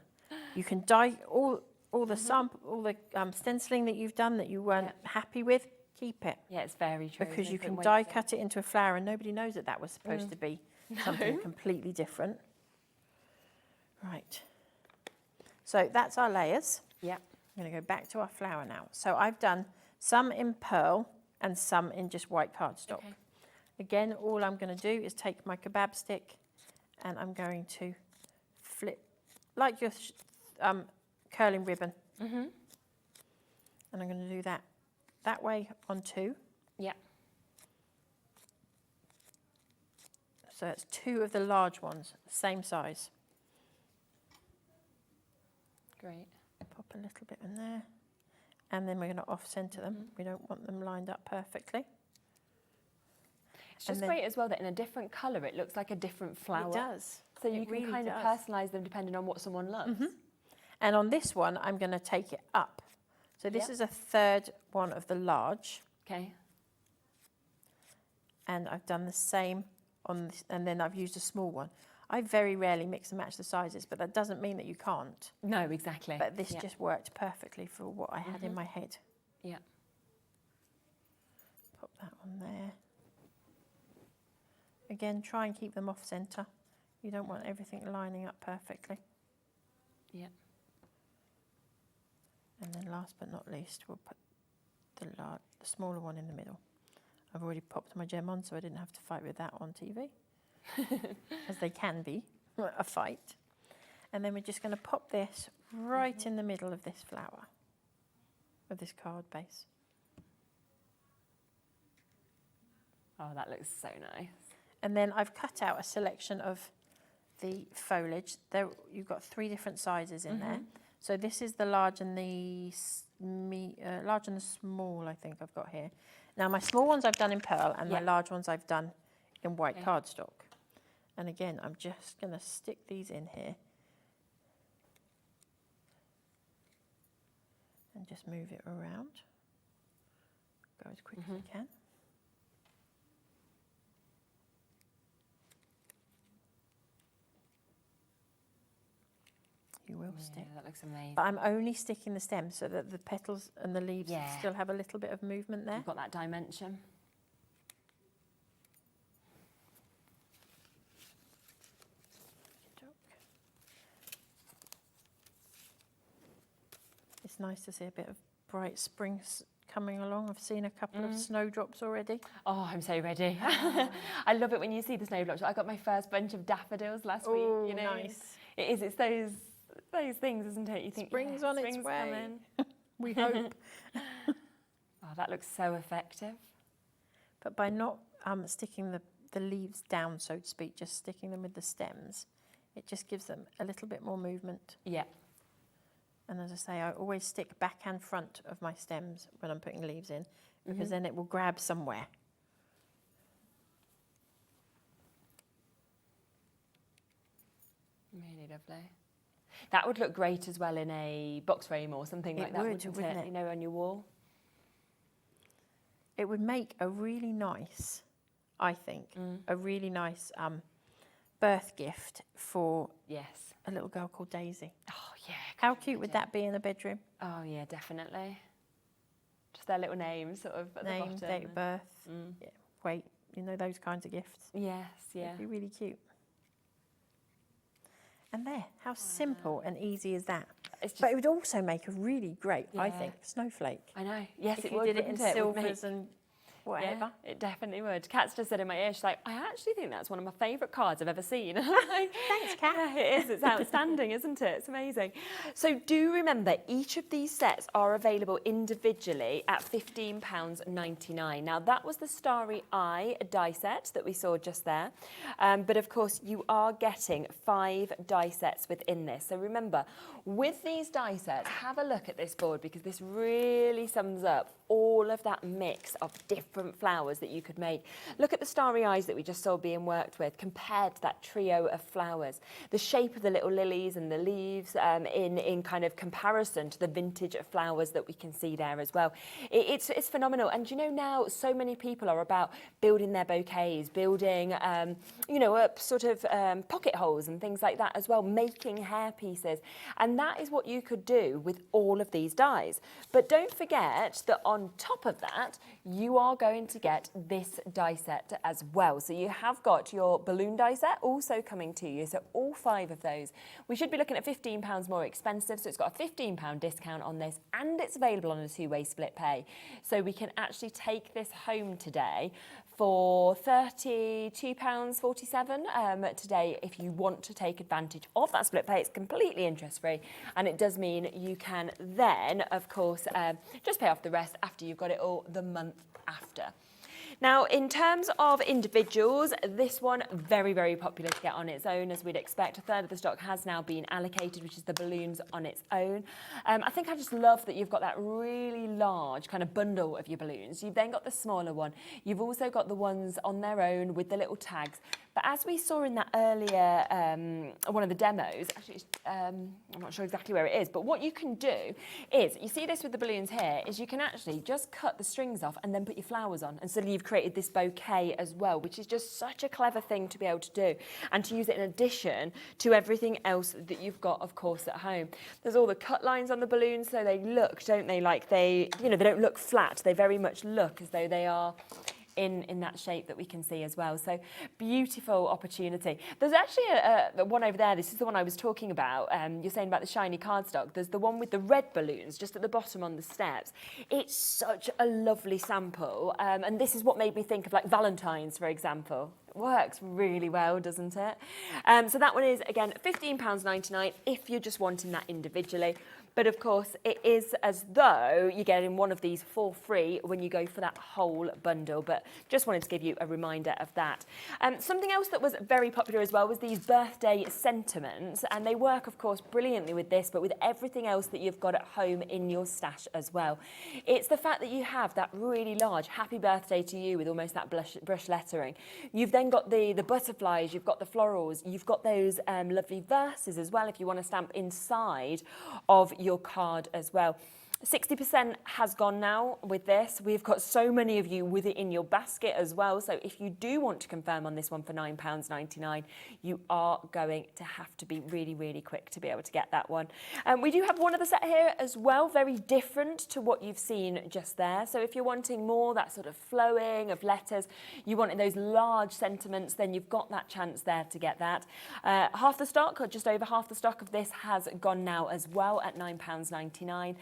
You can dye all the sample, all the stenciling that you've done that you weren't happy with. Keep it. Yeah, it's very true. Because you can die cut it into a flower and nobody knows that was supposed to be something completely different. Right. So that's our layers. Yeah. I'm going to go back to our flower now. So I've done some in pearl and some in just white cardstock. Okay. Again, all I'm going to do is take my kebab stick and I'm going to flip, like your curling ribbon. And I'm going to do that way on 2. Yeah. So that's 2 of the large ones, same size. Great. Pop a little bit in there. And then we're going to off-centre them. We don't want them lined up perfectly. It's just great as well that in a different colour it looks like a different flower. It does. So you It can really kind of does. personalise them depending on what someone loves. And on this one, I'm going to take it up. So this is a 3rd one of the large. Okay. And I've done the same on this, and then I've used a small one. I very rarely mix and match the sizes, but that doesn't mean that you can't. No, exactly. But this just worked perfectly for what I had in my head. Yeah. Pop that on there. Again, try and keep them off centre. You don't want everything lining up perfectly. Yeah. And then last but not least, we'll put the smaller one in the middle. I've already popped my gem on, so I didn't have to fight with that on TV, as they can be, a fight. And then we're just going to pop this right in the middle of this flower, of this card base. Oh, that looks so nice. And then I've cut out a selection of the foliage. There, you've got 3 different sizes in there. So this is the large and the small, I think I've got here. Now my small ones I've done in pearl, and my large ones I've done in white cardstock. And again, I'm just going to stick these in here. And just move it around. Go as quick as I can. You will stick. That looks amazing. But I'm only sticking the stems so that the petals and the leaves still have a little bit of movement there. You've got that dimension. It's nice to see a bit of bright spring coming along. I've seen a couple of snowdrops already. Oh, I'm so ready. I love it when you see the snowdrops. I got my first bunch of daffodils last week. You know, nice. It is. It's those things, isn't it? You think spring's on its way. Coming. We hope. Oh, that looks so effective. But by not sticking the leaves down, so to speak, just sticking them with the stems, it just gives them a little bit more movement. Yeah. And as I say, I always stick back and front of my stems when I'm putting leaves in, because then it will grab somewhere. Really lovely. That would look great as well in a box frame or something like that, wouldn't it? You know, on your wall. It would make a really nice, I think, a really nice birth gift for a little girl called Daisy. Oh, yeah. How cute would that be in the bedroom? Oh, yeah, definitely. Just their little names sort of at the bottom. Name, date of birth, weight, you know, those kinds of gifts. Yes, yeah. It'd be really cute. And there, how simple and easy is that? But it would also make a really great, I think, snowflake. I know. Yes, if it you would. did it in silvers and whatever. Yeah, it definitely would. Kat's just said in my ear, she's like, I actually think that's one of my favourite cards I've ever seen. Thanks, Kat. Yeah, it is. It's outstanding, isn't it? It's amazing. So do remember, each of these sets are available individually at £15.99. Now, that was the Starry Eye die set that we saw just there. But of course, you are getting 5 die sets within this. So remember, with these die sets, have a look at this board, because this really sums up all of that mix of different flowers that you could make. Look at the starry eyes that we just saw being worked with compared to that trio of flowers. The shape of the little lilies and the leaves in kind of comparison to the vintage flowers that we can see there as well. It's phenomenal. And you know, now so many people are about building their bouquets, building, you know, up sort of pocket holes and things like that as well, making hair pieces. And that is what you could do with all of these dies. But don't forget that on top of that, you are going to get this die set as well. So you have got your balloon die set also coming to you. So all 5 of those. We should be looking at £15 more expensive. So it's got a £15 discount on this, and it's available on a 2-way split pay. So we can actually take this home today for £32.47 today if you want to take advantage of that split pay. It's completely interest-free, and it does mean you can then, of course, just pay off the rest after you've got it all the month after. Now, in terms of individuals, this one, very, very popular to get on its own, as we'd expect. A third of the stock has now been allocated, which is the balloons on its own. I think I just love that you've got that really large kind of bundle of your balloons. You've then got the smaller one. You've also got the ones on their own with the little tags. But as we saw in that earlier, one of the demos, actually, I'm not sure exactly where it is, but what you can do is, you see this with the balloons here, is you can actually just cut the strings off and then put your flowers on. And suddenly you've created this bouquet as well, which is just such a clever thing to be able to do, and to use it in addition to everything else that you've got, of course, at home. There's all the cut lines on the balloons, so they look, don't they, like they, you know, they don't look flat. They very much look as though they are, in that shape that we can see as well. So beautiful opportunity. There's actually a one over there. This is the one I was talking about. You're saying about the shiny cardstock. There's the one with the red balloons just at the bottom on the steps. It's such a lovely sample. And this is what made me think of like Valentine's, for example. It works really well, doesn't it? So that one is, again, £15.99 if you're just wanting that individually. But of course, it is as though you're getting one of these for free when you go for that whole bundle. But just wanted to give you a reminder of that. Something else that was very popular as well was these birthday sentiments. And they work, of course, brilliantly with this, but with everything else that you've got at home in your stash as well. It's the fact that you have that really large happy birthday to you with almost that brush lettering. You've then got the butterflies, you've got the florals, you've got those lovely verses as well if you want to stamp inside of your card as well. 60% has gone now with this. We've got so many of you with it in your basket as well. So if you do want to confirm on this one for £9.99, you are going to have to be really, really quick to be able to get that one. We do have one other set here as well, very different to what you've seen just there. So if you're wanting more that sort of flowing of letters, you want those large sentiments, then you've got that chance there to get that. Half the stock, or just over half the stock of this, has gone now as well at £9.99.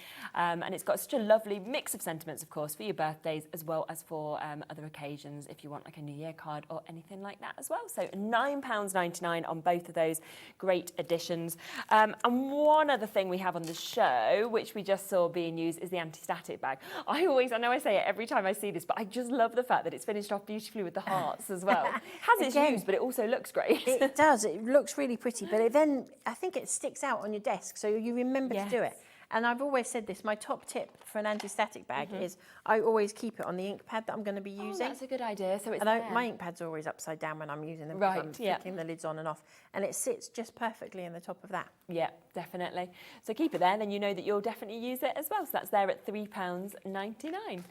And it's got such a lovely mix of sentiments, of course, for your birthdays as well as for other occasions if you want like a New Year card or anything like that as well. So £9.99 on both of those great additions. And one other thing we have on the show, which we just saw being used, is the anti-static bag. I know I say it every time I see this, but I just love the fact that it's finished off beautifully with the hearts as well. It has its use, but it also looks great. It does. It looks really pretty, but then I think it sticks out on your desk, so you remember to do it. And I've always said this, my top tip for an anti-static bag is I always keep it on the ink pad that I'm going to be using. That's a good idea. So it's my ink pads are always upside down when I'm using them, because I'm flicking the lids on and off. And it sits just perfectly in the top of that. Yeah, definitely. So keep it there, then you know that you'll definitely use it as well. So that's there at £3.99.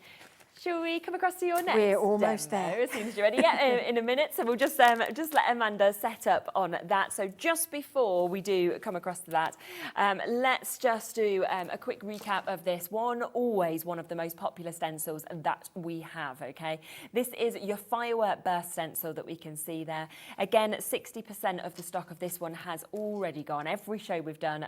Shall we come across to your next? We're almost there. As soon as you're ready. Yeah, in a minute. So we'll just let Amanda set up on that. So just before we do come across to that, let's just do a quick recap of this one. Always one of the most popular stencils that we have, okay? This is your firework burst stencil that we can see there. Again, 60% of the stock of this one has already gone. Every show we've done,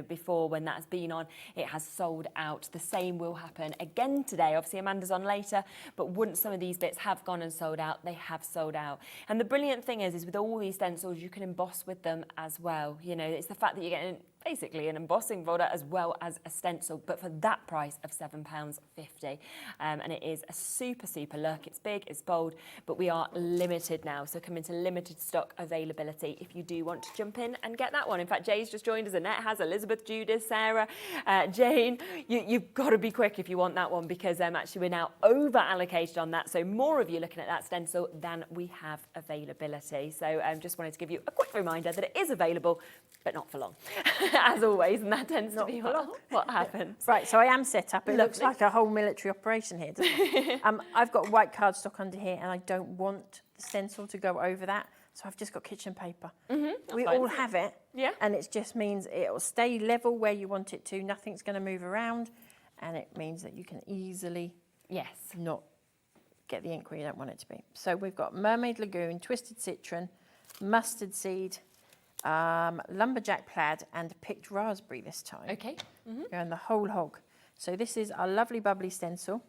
before when that's been on, it has sold out. The same will happen again today. Obviously, Amanda's on later, but once some of these bits have gone and sold out, they have sold out. And the brilliant thing is with all these stencils, you can emboss with them as well. You know, it's the fact that you're getting basically an embossing folder as well as a stencil, but for that price of £7.50. And it is a super, super look. It's big, it's bold, but we are limited now. So come into limited stock availability if you do want to jump in and get that one. In fact, Jay's just joined us. Annette has, Elizabeth, Judith, Sarah, Jane. You've got to be quick if you want that one, because actually we're now over allocated on that. So more of you looking at that stencil than we have availability. So just wanted to give you a quick reminder that it is available, but not for long. As always, and that tends to be what happens. Right, so I am set up. It looks like a whole military operation here, doesn't it? I've got white cardstock under here, and I don't want the stencil to go over that, so I've just got kitchen paper. We all have it, and it just means it'll stay level where you want it to. Nothing's going to move around, and it means that you can easily not get the ink where you don't want it to be. So we've got Mermaid Lagoon, Twisted Citron, Mustard Seed, lumberjack plaid, and picked raspberry this time. Okay. Going the whole hog. So this is our lovely bubbly stencil,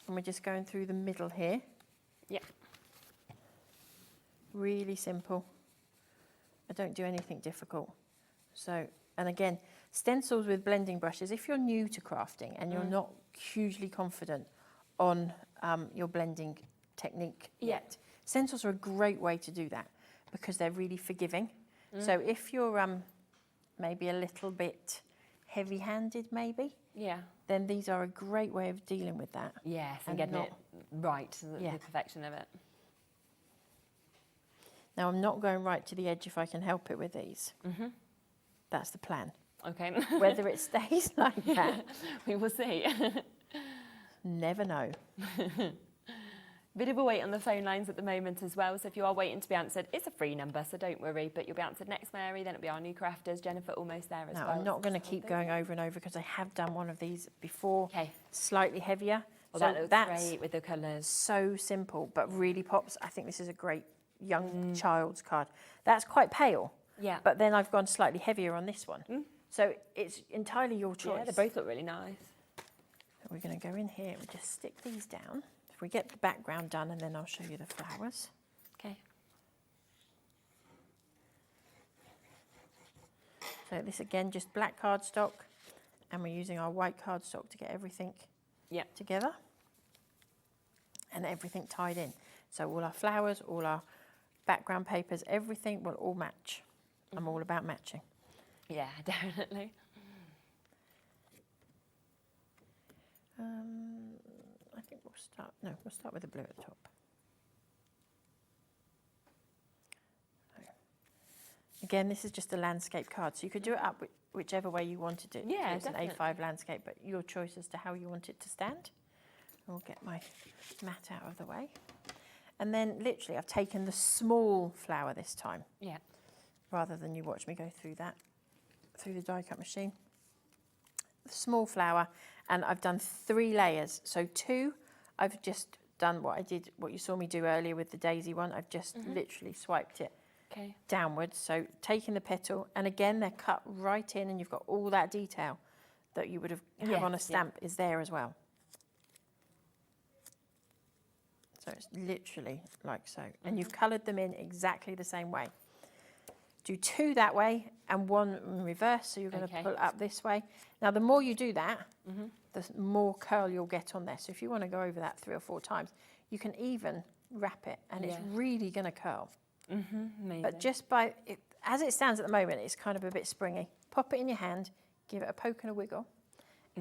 and we're just going through the middle here. Yeah. Really simple. I don't do anything difficult. So, and again, stencils with blending brushes, if you're new to crafting and you're not hugely confident on your blending technique yet, stencils are a great way to do that because they're really forgiving. So if you're maybe a little bit heavy-handed, then these are a great way of dealing with that. Yes, and getting it right, the perfection of it. Now, I'm not going right to the edge if I can help it with these. That's the plan. Okay. Whether it stays like that, we will see. Never know. Bit of a wait on the phone lines at the moment as well, so if you are waiting to be answered, it's a free number, so don't worry, but you'll be answered next, Mary, then it'll be our new crafters, Jennifer almost there as well. I'm not going to keep going over and over because I have done one of these before, slightly heavier. Well, So that looks that's great with the colours. so simple, but really pops. I think this is a great young child's card. That's quite pale. Yeah. But then I've gone slightly heavier on this one. So it's entirely your choice. Yeah, they both look really nice. So we're going to go in here and just stick these down. If we get the background done, and then I'll show you the flowers. Okay. So this again, just black cardstock, and we're using our white cardstock to get everything together and everything tied in. So all our flowers, all our background papers, everything will all match. I'm all about matching. Yeah, definitely. I think we'll start with the blue at the top. Again, this is just a landscape card, so you could do it up whichever way you wanted it. Yeah, it's definitely. an A5 landscape, but your choice as to how you want it to stand. I'll get my mat out of the way. And then literally I've taken the small flower this time, Yeah. rather than you watch me go through that, through the die cut machine. The small flower, and I've done 3 layers. So 2, I've just done what you saw me do earlier with the daisy one. I've just literally swiped it downwards. So taking the petal, and again, they're cut right in, and you've got all that detail that you would have on a stamp is there as well. So it's literally like so. And you've coloured them in exactly the same way. Do 2 that way and 1 in reverse, so you're going to pull up this way. Now, the more you do that, the more curl you'll get on there. So if you want to go over that 3 or 4 times, you can even wrap it, and it's really going to curl. Amazing. But just by, as it stands at the moment, it's kind of a bit springy. Pop it in your hand, give it a poke and a wiggle,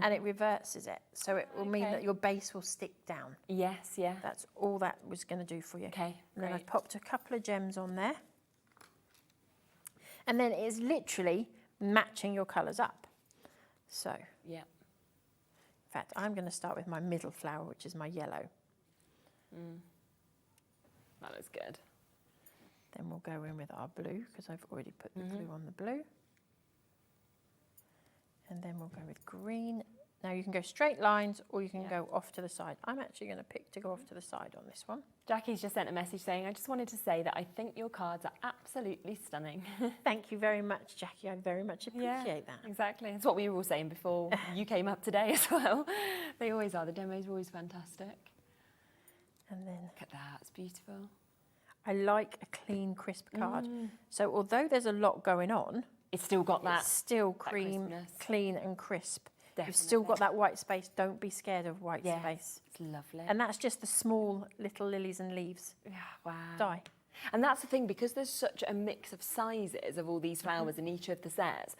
and it reverses it. So it will mean that your base will stick down. Yes, yeah. That's all that was going to do for you. Okay, And then great. I've popped a couple of gems on there. And then it is literally matching your colours up. So, Yeah. in fact, I'm going to start with my middle flower, which is my yellow. That looks good. Then we'll go in with our blue, because I've already put the glue on the blue. And then we'll go with green. Now you can go straight lines, or you can go off to the side. I'm actually going to pick to go off to the side on this one. Jackie's just sent a message saying, I just wanted to say that I think your cards are absolutely stunning. Thank you very much, Jackie. I very much appreciate that. Exactly. It's what we were all saying before you came up today as well. They always are. The demos are always fantastic. And then Look at that. It's beautiful. I like a clean, crisp card. So although there's a lot going on, It's still got that. it's still cream, crispness. clean and crisp. Definitely. You've still got that white space. Don't be scared of white Yes, space. It's lovely. And that's just the small little lilies and leaves yeah, wow. die. And that's the thing, because there's such a mix of sizes of all these flowers in each of the sets,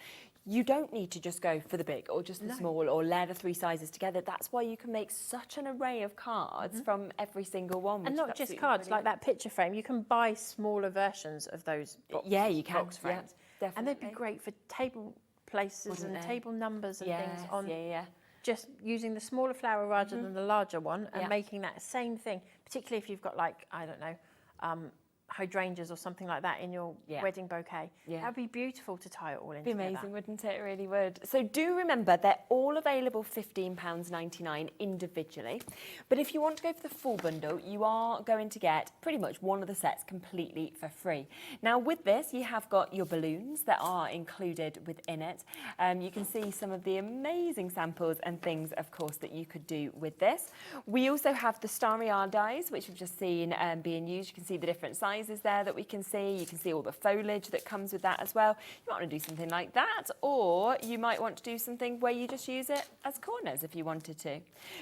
you don't need to just go for the big or just the small or layer the 3 sizes together. That's why you can make such an array of cards from every single one. And which not is just absolutely cards, brilliant. like that picture frame. You can buy smaller versions of those box, Yeah, you can. box frames. Yeah, and they'd be definitely. great for table places Wouldn't and they? table numbers and Yes, things on yeah. just using the smaller flower rather than the larger one, and Yeah. making that same thing, particularly if you've got, like, I don't know, hydrangeas or something like that in your wedding bouquet. Yeah. That'd be beautiful to tie it all in It'd be together. amazing, wouldn't it? It really would. So do remember, they're all available £15.99 individually. But if you want to go for the full bundle, you are going to get pretty much one of the sets completely for free. Now, with this, you have got your balloons that are included within it. You can see some of the amazing samples and things, of course, that you could do with this. We also have the starry eye dies, which we've just seen being used. You can see the different sizes there that we can see. You can see all the foliage that comes with that as well. You might want to do something like that, or you might want to do something where you just use it as corners if you wanted to.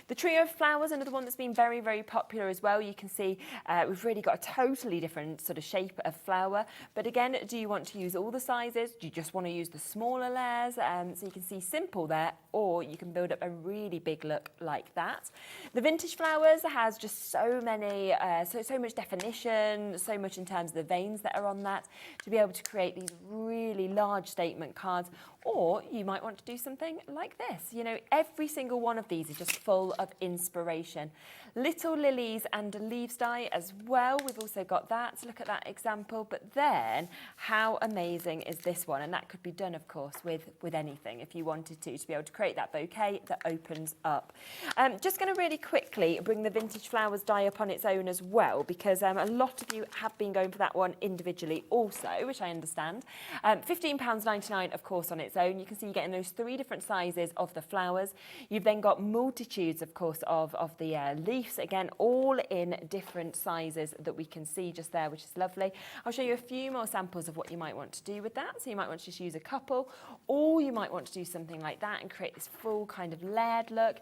The trio of flowers, another one that's been very, very popular as well. You can see we've really got a totally different sort of shape of flower. But again, do you want to use all the sizes? Do you just want to use the smaller layers? So you can see simple there, or you can build up a really big look like that. The vintage flowers has just so many, so much definition, so much much in terms of the veins that are on that, to be able to create these really large statement cards. Or you might want to do something like this. You know, every single one of these is just full of inspiration. Little lilies and leaves die as well. We've also got that. So look at that example. But then how amazing is this one? And that could be done, of course, with anything if you wanted to be able to create that bouquet that opens up. Just going to really quickly bring the vintage flowers die up on its own as well, because a lot of you have been going for that one individually also, which I understand. £15.99, of course, on its own. You can see you're getting those 3 different sizes of the flowers. You've then got multitudes, of course, of the leaves, again, all in different sizes that we can see just there, which is lovely. I'll show you a few more samples of what you might want to do with that. So you might want to just use a couple, or you might want to do something like that and create this full kind of layered look,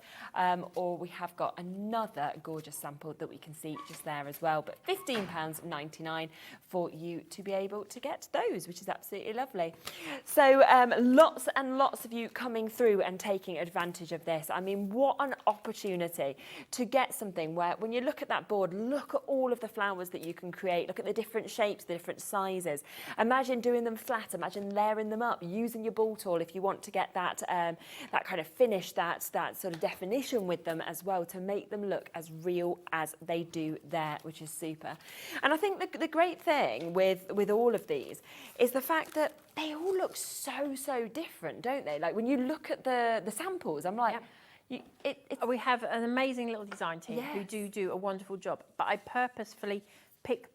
or we have got another gorgeous sample that we can see just there as well. But £15.99 for you to be able to get those, which is absolutely lovely. So lots and lots of you coming through and taking advantage of this. I mean, what an opportunity to get something where when you look at that board, look at all of the flowers that you can create, look at the different shapes, the different sizes. Imagine doing them flat, imagine layering them up, using your ball tool if you want to get that that kind of finish, that sort of definition with them as well, to make them look as real as they do there, which is super. And I think the great thing with all of these is the fact that they all look so different, don't they? Like when you look at the samples, I'm like, we have an amazing little design team who do a wonderful job. But I purposefully pick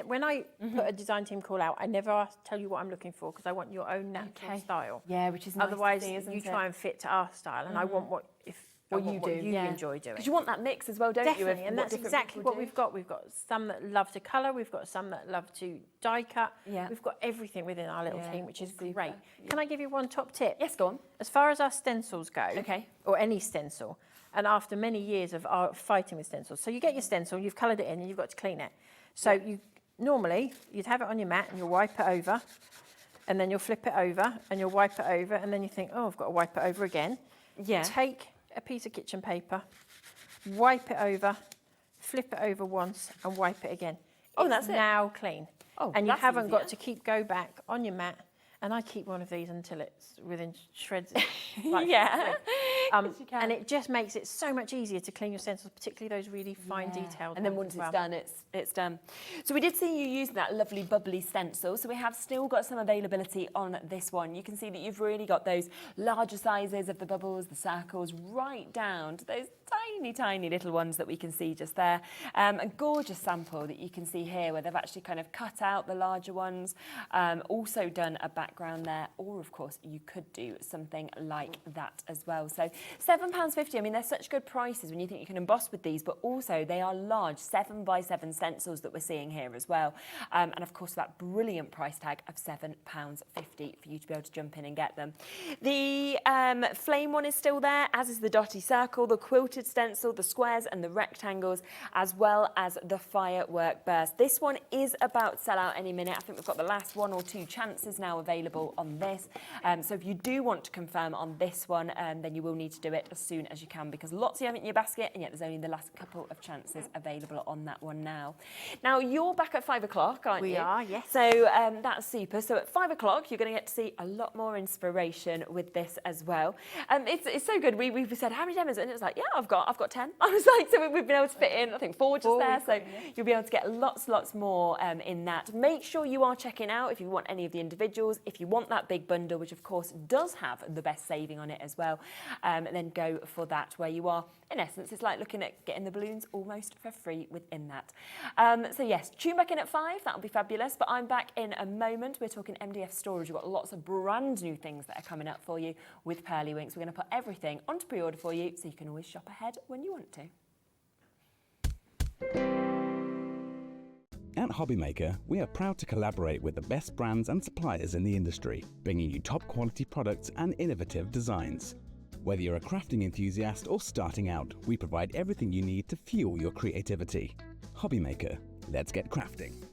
when I put a design team call out, I never tell you what I'm looking for, because I want your own natural style. Yeah, which is nice. Otherwise, to see, isn't you it? try and fit to our style, and I want what you enjoy doing. Because you want that mix as well, don't you? Definitely, and that's exactly what we've got. We've got some that love to colour, we've got some that love to die cut. Yeah. We've got everything within our little team, which is great. Can I give you one top tip? Yes, go on. As far as our stencils go, or any stencil, and after many years of fighting with stencils, so you get your stencil, you've coloured it in, and you've got to clean it. So normally you'd have it on your mat and you'll wipe it over, and then you'll flip it over and you'll wipe it over, and then you think, oh, I've got to wipe it over again. Yeah. Take a piece of kitchen paper, wipe it over, flip it over once and wipe it again. Oh, that's it. Now clean. Oh, and you haven't got to go back on your mat. And I keep one of these until it's within shreds. And it just makes it so much easier to clean your stencils, particularly those really fine detailed. And then once it's done, it's done. So we did see you using that lovely bubbly stencil. So we have still got some availability on this one. You can see that you've really got those larger sizes of the bubbles, the circles, right down to those tiny little ones that we can see just there. A gorgeous sample that you can see here where they've actually kind of cut out the larger ones, also done a background there, or of course you could do something like that as well. So £7.50, I mean, they're such good prices when you think you can emboss with these, but also they are large 7x7 stencils that we're seeing here as well. And of course that brilliant price tag of £7.50 for you to be able to jump in and get them. The flame one is still there, as is the dotty circle, the quilted stencil, the squares and the rectangles, as well as the firework burst. This one is about to sell out any minute. I think we've got the last 1 or 2 chances now available on this. So if you do want to confirm on this one, then you will need to do it as soon as you can, because lots you have in your basket, and yet there's only the last couple of chances available on that one now. Now you're back at 5 o'clock, aren't you? We are, yes. So that's super. So at 5 o'clock, you're going to get to see a lot more inspiration with this as well. It's so good. We said, how many demos? And it was like, yeah, I've got 10. I was like, so we've been able to fit in, I think, 4 just there. So you'll be able to get lots more in that. Make sure you are checking out if you want any of the individuals. If you want that big bundle, which of course does have the best saving on it as well, then go for that, where you are, in essence, it's like looking at getting the balloons almost for free within that. So yes, tune back in at 5, that'll be fabulous, but I'm back in a moment. We're talking MDF storage. We've got lots of brand new things that are coming up for you with Pearlywinks. We're going to put everything onto pre-order for you, so you can always shop ahead when you want to. At HobbyMaker, we are proud to collaborate with the best brands and suppliers in the industry, bringing you top quality products and innovative designs. Whether you're a crafting enthusiast or starting out, we provide everything you need to fuel your creativity. HobbyMaker, let's get crafting.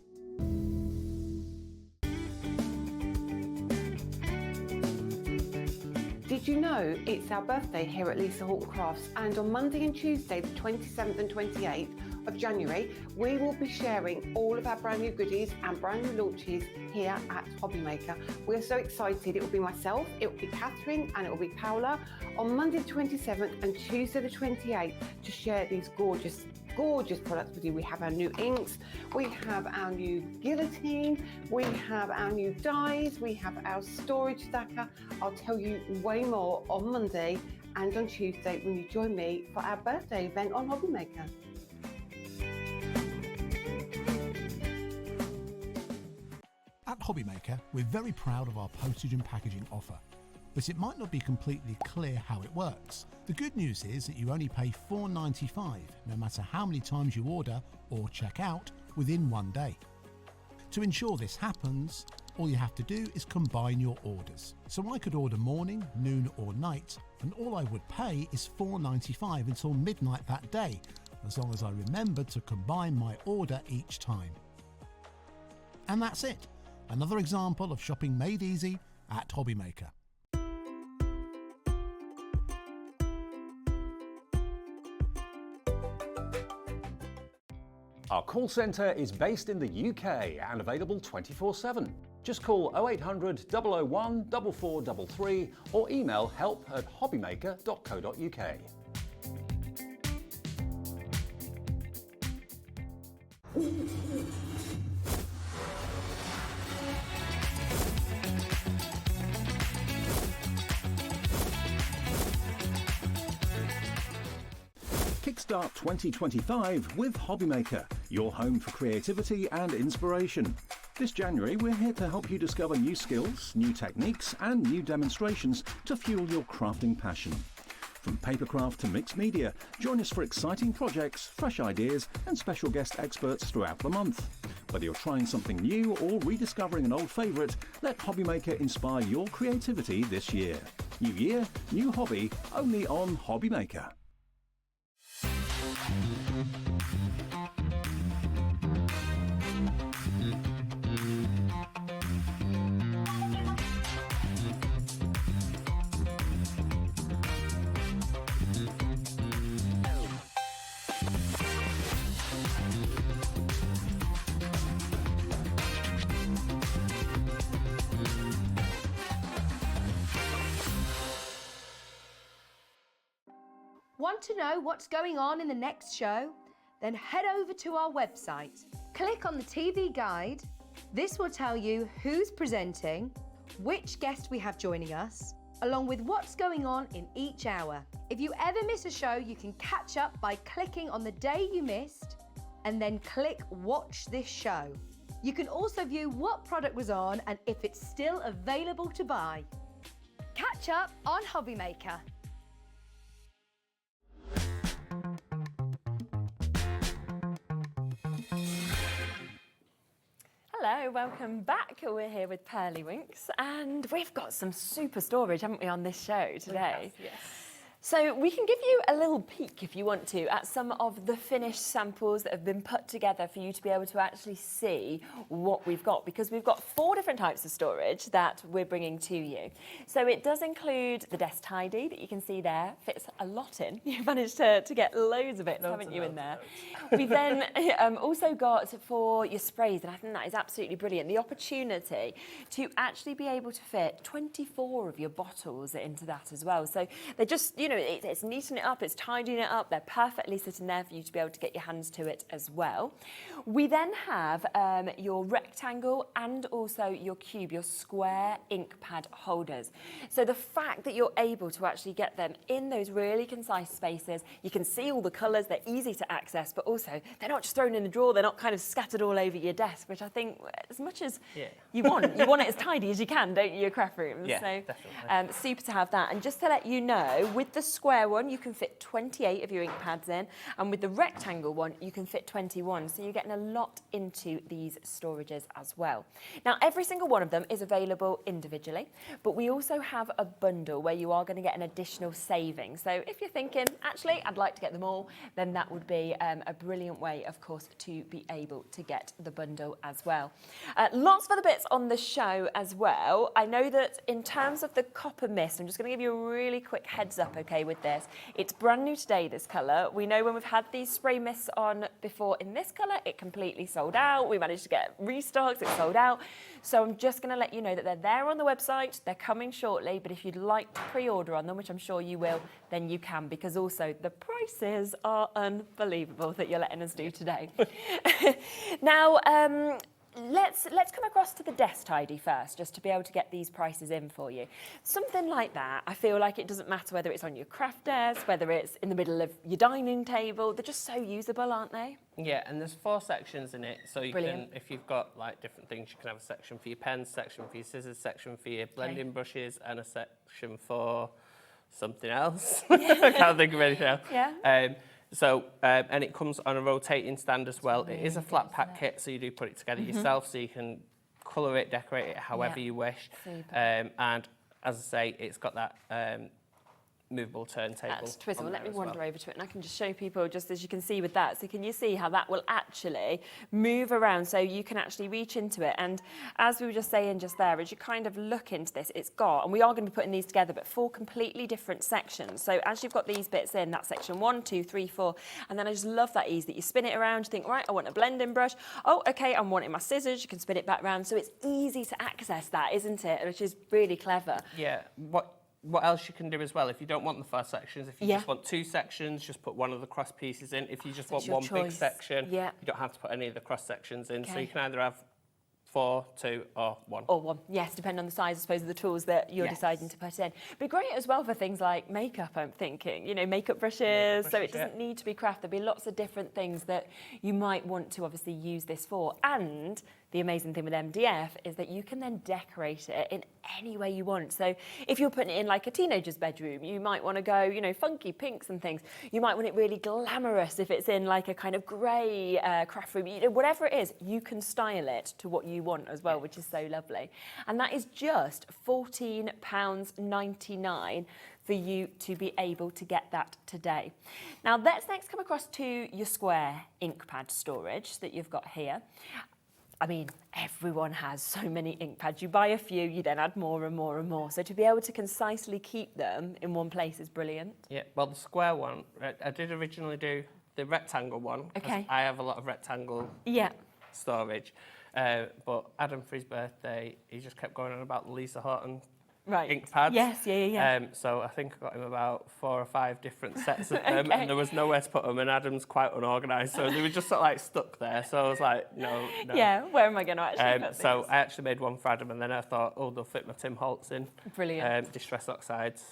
Did you know it's our birthday here at Lisa Horton Crafts, and on Monday and Tuesday, the 27th and 28th of January, we will be sharing all of our brand new goodies and brand new launches here at HobbyMaker. We're so excited. It will be myself, it will be Catherine, and it will be Paola on Monday the 27th and Tuesday the 28th to share these gorgeous products with you. We have our new inks, we have our new guillotine, we have our new dies, we have our storage stacker. I'll tell you way more on Monday and on Tuesday when you join me for our birthday event on HobbyMaker. At HobbyMaker, we're very proud of our postage and packaging offer, but it might not be completely clear how it works. The good news is that you only pay $4.95 no matter how many times you order or check out within one day. To ensure this happens, all you have to do is combine your orders. So I could order morning, noon or night, and all I would pay is $4.95 until midnight that day, as long as I remembered to combine my order each time. And that's it. Another example of shopping made easy at HobbyMaker. Our call centre is based in the UK and available 24/7. Just call 0800 001 4433 or email help@hobbymaker.co.uk. Kickstart 2025 with HobbyMaker, your home for creativity and inspiration. This January, we're here to help you discover new skills, new techniques, and new demonstrations to fuel your crafting passion. From papercraft to mixed media, join us for exciting projects, fresh ideas, and special guest experts throughout the month. Whether you're trying something new or rediscovering an old favourite, let HobbyMaker inspire your creativity this year. New year, new hobby, only on HobbyMaker. Want to know what's going on in the next show? Then head over to our website. Click on the TV guide. This will tell you who's presenting, which guest we have joining us, along with what's going on in each hour. If you ever miss a show, you can catch up by clicking on the day you missed and then click Watch This Show. You can also view what product was on and if it's still available to buy. Catch up on HobbyMaker. Hello, welcome back. We're here with Pearlywinks and we've got some super storage, haven't we, on this show today? Yes. So we can give you a little peek, if you want to, at some of the finished samples that have been put together for you to be able to actually see what we've got, because we've got 4 different types of storage that we're bringing to you. So it does include the desk tidy that you can see there, fits a lot in. You've managed to get loads of it, haven't you, in there? We've then also got for your sprays, and I think that is absolutely brilliant, the opportunity to actually be able to fit 24 of your bottles into that as well. So they're just, you know, it's neatening it up, it's tidying it up, they're perfectly sitting there for you to be able to get your hands to it as well. We then have your rectangle and also your cube, your square ink pad holders. So the fact that you're able to actually get them in those really concise spaces, you can see all the colours, they're easy to access, but also they're not just thrown in a drawer, they're not kind of scattered all over your desk, which I think as much as you want it as tidy as you can, don't you, your craft rooms? Yeah, so definitely. super to have that. And just to let you know, with the square one, you can fit 28 of your ink pads in, and with the rectangle one, you can fit 21. So you're getting a lot into these storages as well. Now, every single one of them is available individually, but we also have a bundle where you are going to get an additional saving. So if you're thinking, actually, I'd like to get them all, then that would be a brilliant way, of course, to be able to get the bundle as well. Lots of other bits on the show as well. I know that in terms of the copper mist, I'm just going to give you a really quick heads up, okay with this. It's brand new today, this colour. We know when we've had these spray mists on before in this colour, it completely sold out. We managed to get restocks, it sold out. So I'm just going to let you know that they're there on the website, they're coming shortly, but if you'd like to pre-order on them, which I'm sure you will, then you can, because also the prices are unbelievable that you're letting us do today. Now, let's come across to the desk tidy first, just to be able to get these prices in for you. Something like that, I feel like it doesn't matter whether it's on your craft desk, whether it's in the middle of your dining table. They're just so usable, aren't they? Yeah, and there's 4 sections in it, so you Brilliant. can, if you've got like different things, you can have a section for your pens, section for your scissors, section for your blending brushes, and a section for something else. I can't think of anything else. Yeah. And it comes on a rotating stand as well. It is a flat pack kit, so you do put it together yourself, so you can colour it, decorate it however you wish. And as I say, it's got that movable turntable. That's twizzle. Let me wander over to it and I can just show people, just as you can see with that. So can you see how that will actually move around, so you can actually reach into it? And as we were just saying just there, as you kind of look into this, it's got, and we are going to be putting these together, but 4 completely different sections. So as you've got these bits in, that's section 1, 2, 3, 4, and then I just love that ease that you spin it around, you think, right, I want a blending brush. Oh, okay, I'm wanting my scissors. You can spin it back around. So it's easy to access that, isn't it? Which is really clever. Yeah. What else you can do as well, if you don't want the 4 sections, if you just want 2 sections, just put one of the cross pieces in. If you just want one big section, you don't have to put any of the cross sections in. So you can either have 4, 2 or 1. Or 1, yes, depending on the size, I suppose, of the tools that you're deciding to put in. But great as well for things like makeup, I'm thinking, you know, makeup brushes, so it doesn't need to be craft. There'll be lots of different things that you might want to obviously use this for. And the amazing thing with MDF is that you can then decorate it in any way you want. So if you're putting it in like a teenager's bedroom, you might want to go, you know, funky pinks and things. You might want it really glamorous if it's in like a kind of grey craft room. You know, whatever it is, you can style it to what you want as well, which is so lovely. And that is just £14.99 for you to be able to get that today. Now let's next come across to your square ink pad storage that you've got here. I mean, everyone has so many ink pads. You buy a few, you then add more and more and more. So to be able to concisely keep them in one place is brilliant. Yeah, well, the square one, I did originally do the rectangle one. Okay. I have a lot of rectangle storage. But Adam, for his birthday, he just kept going on about the Lisa Horton ink pads. Yes, yeah. So I think I got him about 4 or 5 different sets of them, and there was nowhere to put them, and Adam's quite unorganised, so they were just sort of like stuck there. So I was like, no. Yeah, where am I going to actually put So these? I actually made one for Adam, and then I thought, oh, they'll fit my Tim Holtz in. Brilliant. Distress oxides.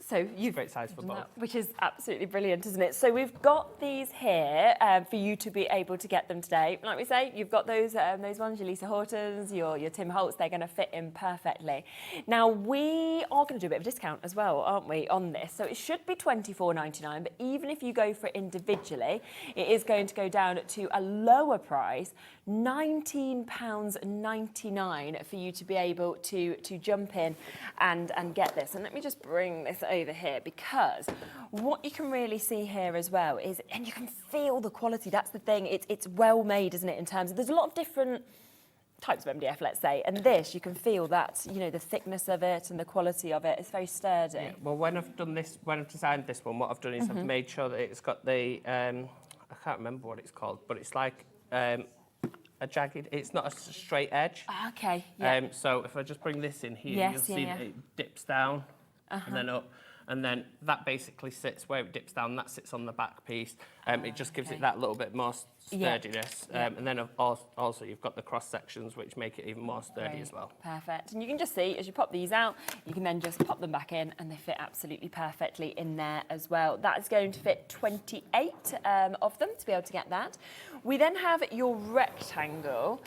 So you've great size for both. Which is absolutely brilliant, isn't it? So we've got these here for you to be able to get them today. Like we say, you've got those ones, your Lisa Hortons, your Tim Holtz. They're going to fit in perfectly. Now we are going to do a bit of a discount as well, aren't we, on this? So it should be £24.99, but even if you go for it individually, it is going to go down to a lower price, £19.99, for you to be able to jump in and get this. And let me just bring this over here, because what you can really see here as well is, and you can feel the quality, that's the thing, it's well made, isn't it, in terms of, there's a lot of different types of MDF, let's say, and this, you can feel that, you know, the thickness of it and the quality of it. It's very sturdy. Yeah, well, when I've designed this one, what I've done is I've made sure that it's got the, I can't remember what it's called, but it's like a jagged, it's not a straight edge. Okay, yeah. So if I just bring this in here, you'll see that it dips down and then up. And then that basically sits where it dips down, that sits on the back piece. It just gives it that little bit more sturdiness. And then also you've got the cross sections, which make it even more sturdy as well. Perfect. And you can just see, as you pop these out, you can then just pop them back in and they fit absolutely perfectly in there as well. That is going to fit 28 of them to be able to get that. We then have your rectangle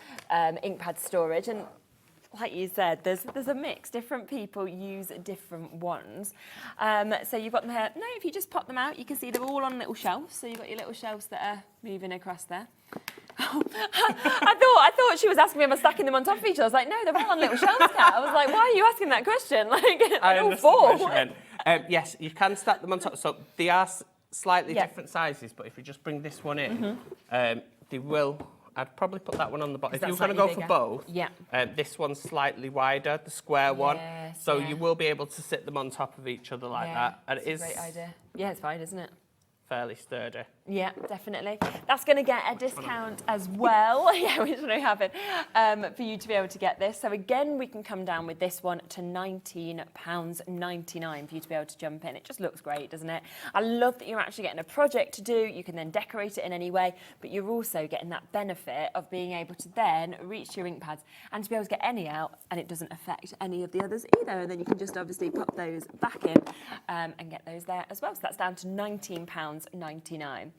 ink pad storage, and like you said, there's a mix. Different people use different ones. So you've got them here. No, if you just pop them out, you can see they're all on little shelves. So you've got your little shelves that are moving across there. Oh, I thought she was asking me, am I stacking them on top of each other? I was like, no, they're all on little shelves, Kat. I was like, why are you asking that question? Like, I understand what you meant. Yes, you can stack them on top. So they are slightly different sizes, but if you just bring this one in, they will I'd probably put that one on the bottom. If that you're going to slightly go bigger? for both, Yeah. this one's slightly wider, the square one. Yes, So yeah. you will be able to sit them on top of each other like that. And it is a great idea. Yeah, it's fine, isn't it? fairly sturdy. Yeah, definitely. That's going to get a discount as well. Yeah, which we have it for you to be able to get this. So again, we can come down with this one to £19.99 for you to be able to jump in. It just looks great, doesn't it? I love that you're actually getting a project to do. You can then decorate it in any way, but you're also getting that benefit of being able to then reach your ink pads and to be able to get any out, and it doesn't affect any of the others either. And then you can just obviously pop those back in and get those there as well. So that's down to £19.99.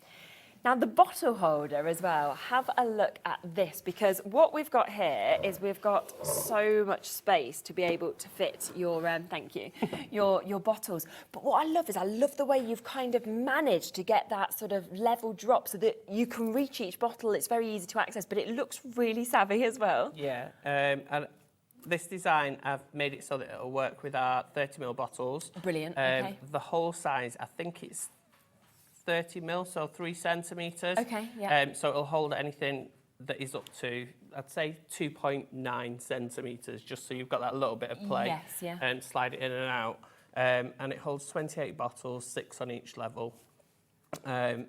Now the bottle holder as well, have a look at this, because what we've got here is we've got so much space to be able to fit your, thank you, your bottles. But what I love is I love the way you've kind of managed to get that sort of level drop so that you can reach each bottle. It's very easy to access, but it looks really savvy as well. Yeah, and this design, I've made it so that it'll work with our 30ml bottles. Brilliant, okay. The whole size, I think it's 30ml, so 3 centimetres. Okay, yeah. So it'll hold anything that is up to, I'd say, 2.9 centimetres, just so you've got that little bit of play. Yes, yeah. And slide it in and out. And it holds 28 bottles, 6 on each level. And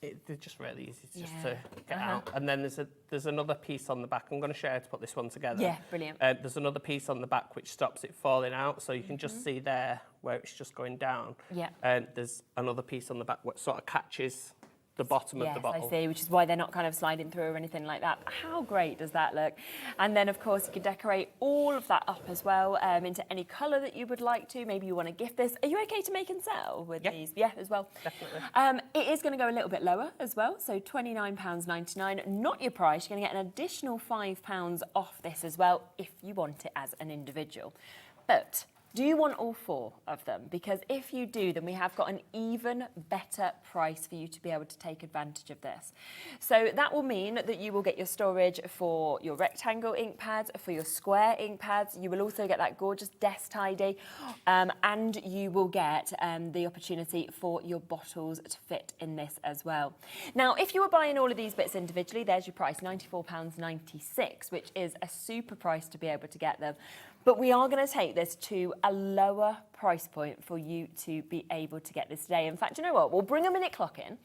they're just really easy just to get out. And then there's another piece on the back. I'm going to share to put this one together. Yeah, brilliant. There's another piece on the back which stops it falling out, so you can just see there where it's just going down. Yeah. And there's another piece on the back which sort of catches the bottom of the bottle. Yes, I see, which is why they're not kind of sliding through or anything like that. How great does that look? And then, of course, you can decorate all of that up as well into any colour that you would like to. Maybe you want to gift this. Are you okay to make and sell with these? Yeah, as well. Definitely. It is going to go a little bit lower as well, so £29.99, not your price. You're going to get an additional £5 off this as well if you want it as an individual. But do you want all 4 of them? Because if you do, then we have got an even better price for you to be able to take advantage of this. So that will mean that you will get your storage for your rectangle ink pads, for your square ink pads. You will also get that gorgeous desk tidy, and you will get the opportunity for your bottles to fit in this as well. Now, if you were buying all of these bits individually, there's your price, £94.96, which is a super price to be able to get them. But we are going to take this to a lower price point for you to be able to get this today. In fact, you know what? We'll bring a minute clock in,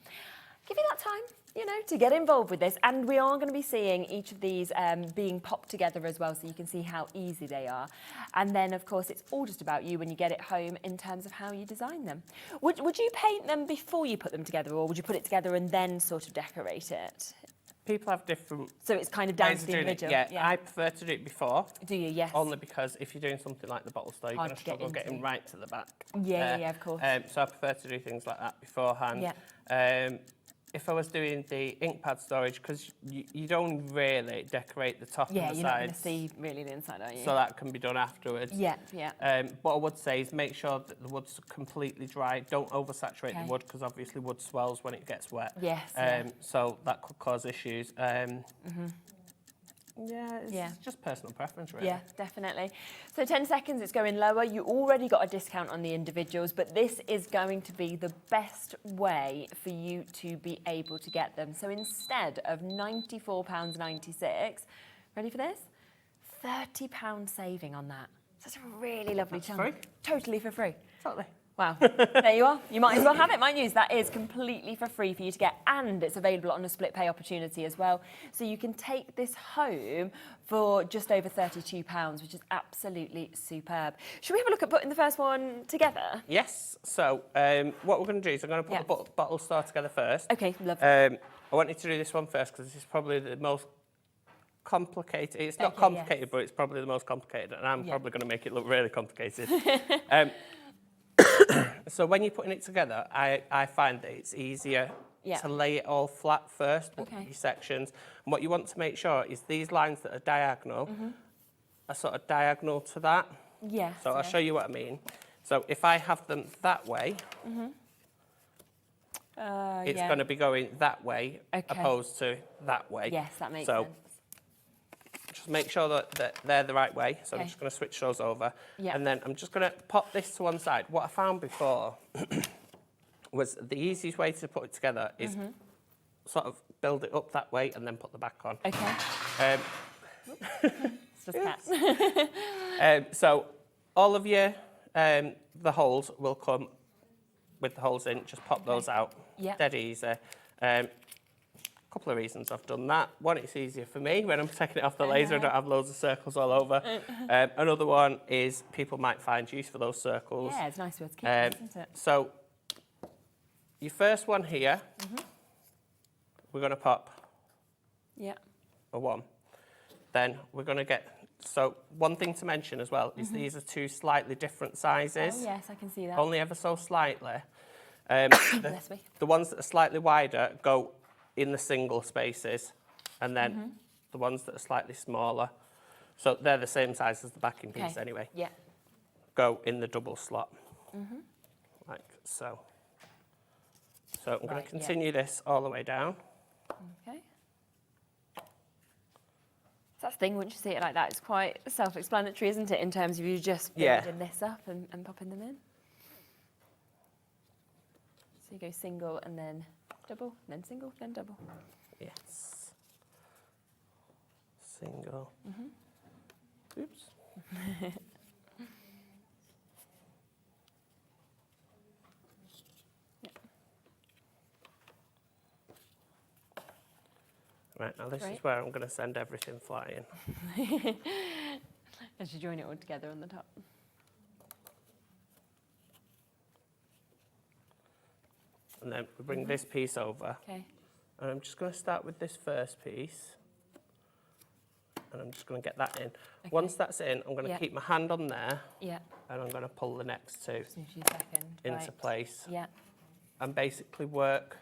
give you that time, you know, to get involved with this. And we are going to be seeing each of these being popped together as well, so you can see how easy they are. And then, of course, it's all just about you when you get it home in terms of how you design them. Would you paint them before you put them together, or would you put it together and then sort of decorate it? People have different... So it's kind of down to the individual. Yeah, I prefer to do it before. Do you? Yes. Only because if you're doing something like the bottle store, you're going to struggle getting right to the back. Yeah, of course. So I prefer to do things like that beforehand. Yeah. If I was doing the ink pad storage, because you don't really decorate the top and the sides. Yeah, you're not going to see really the inside, are you? So that can be done afterwards. Yeah. What I would say is make sure that the wood's completely dry. Don't oversaturate the wood, because obviously wood swells when it gets wet. Yes. So that could cause issues. Yeah, it's just personal preference, really. Yeah, definitely. So 10 seconds, it's going lower. You already got a discount on the individuals, but this is going to be the best way for you to be able to get them. So instead of £94.96, ready for this? £30 saving on that. So it's a really lovely chunk. Free? Totally for free. Totally. Wow, there you are. You might as well have it, mightn't you? That is completely for free for you to get, and it's available on a split pay opportunity as well. So you can take this home for just over £32, which is absolutely superb. Should we have a look at putting the first one together? Yes. So what we're going to do is I'm going to put the bottle store together first. Okay, lovely. I want you to do this one first, because this is probably the most complicated. It's not complicated, but it's probably the most complicated, and I'm probably going to make it look really complicated. So when you're putting it together, I find that it's easier to lay it all flat first, your sections. And what you want to make sure is these lines that are diagonal are sort of diagonal to that. Yes. So I'll show you what I mean. So if I have them that way, it's going to be going that way opposed to that way. Yes, that makes sense. Just make sure that they're the right way. So I'm just going to switch those over. And then I'm just going to pop this to one side. What I found before was the easiest way to put it together is sort of build it up that way and then put the back on. Okay. It's just cats. So all of your, the holes will come with the holes in, just pop those out. Yep. Dead easy. Couple of reasons I've done that. One, it's easier for me when I'm taking it off the laser. I don't have loads of circles all over. Another one is people might find use for those circles. Yeah, it's nice to be able to keep it, isn't it? So your first one here, we're going to pop a 1. Then we're going to get, so one thing to mention as well is these are 2 slightly different sizes. Oh yes, I can see that. Only ever so slightly. The ones that are slightly wider go in the single spaces, and then the ones that are slightly smaller, so they're the same size as the backing piece anyway, go in the double slot, like so. So I'm going to continue this all the way down. Okay. That's the thing, once you see it like that, it's quite self-explanatory, isn't it, in terms of you just building this up and popping them in. So you go single and then double, then single, then double. Yes. Single. Oops. Right, now this is where I'm going to send everything flying. As you join it all together on the top. And then we bring this piece over. Okay. And I'm just going to start with this first piece. And I'm just going to get that in. Okay. Once that's in, I'm going to keep my hand on there. Yeah. And I'm going to pull the next 2 second. into place. Yeah. And basically work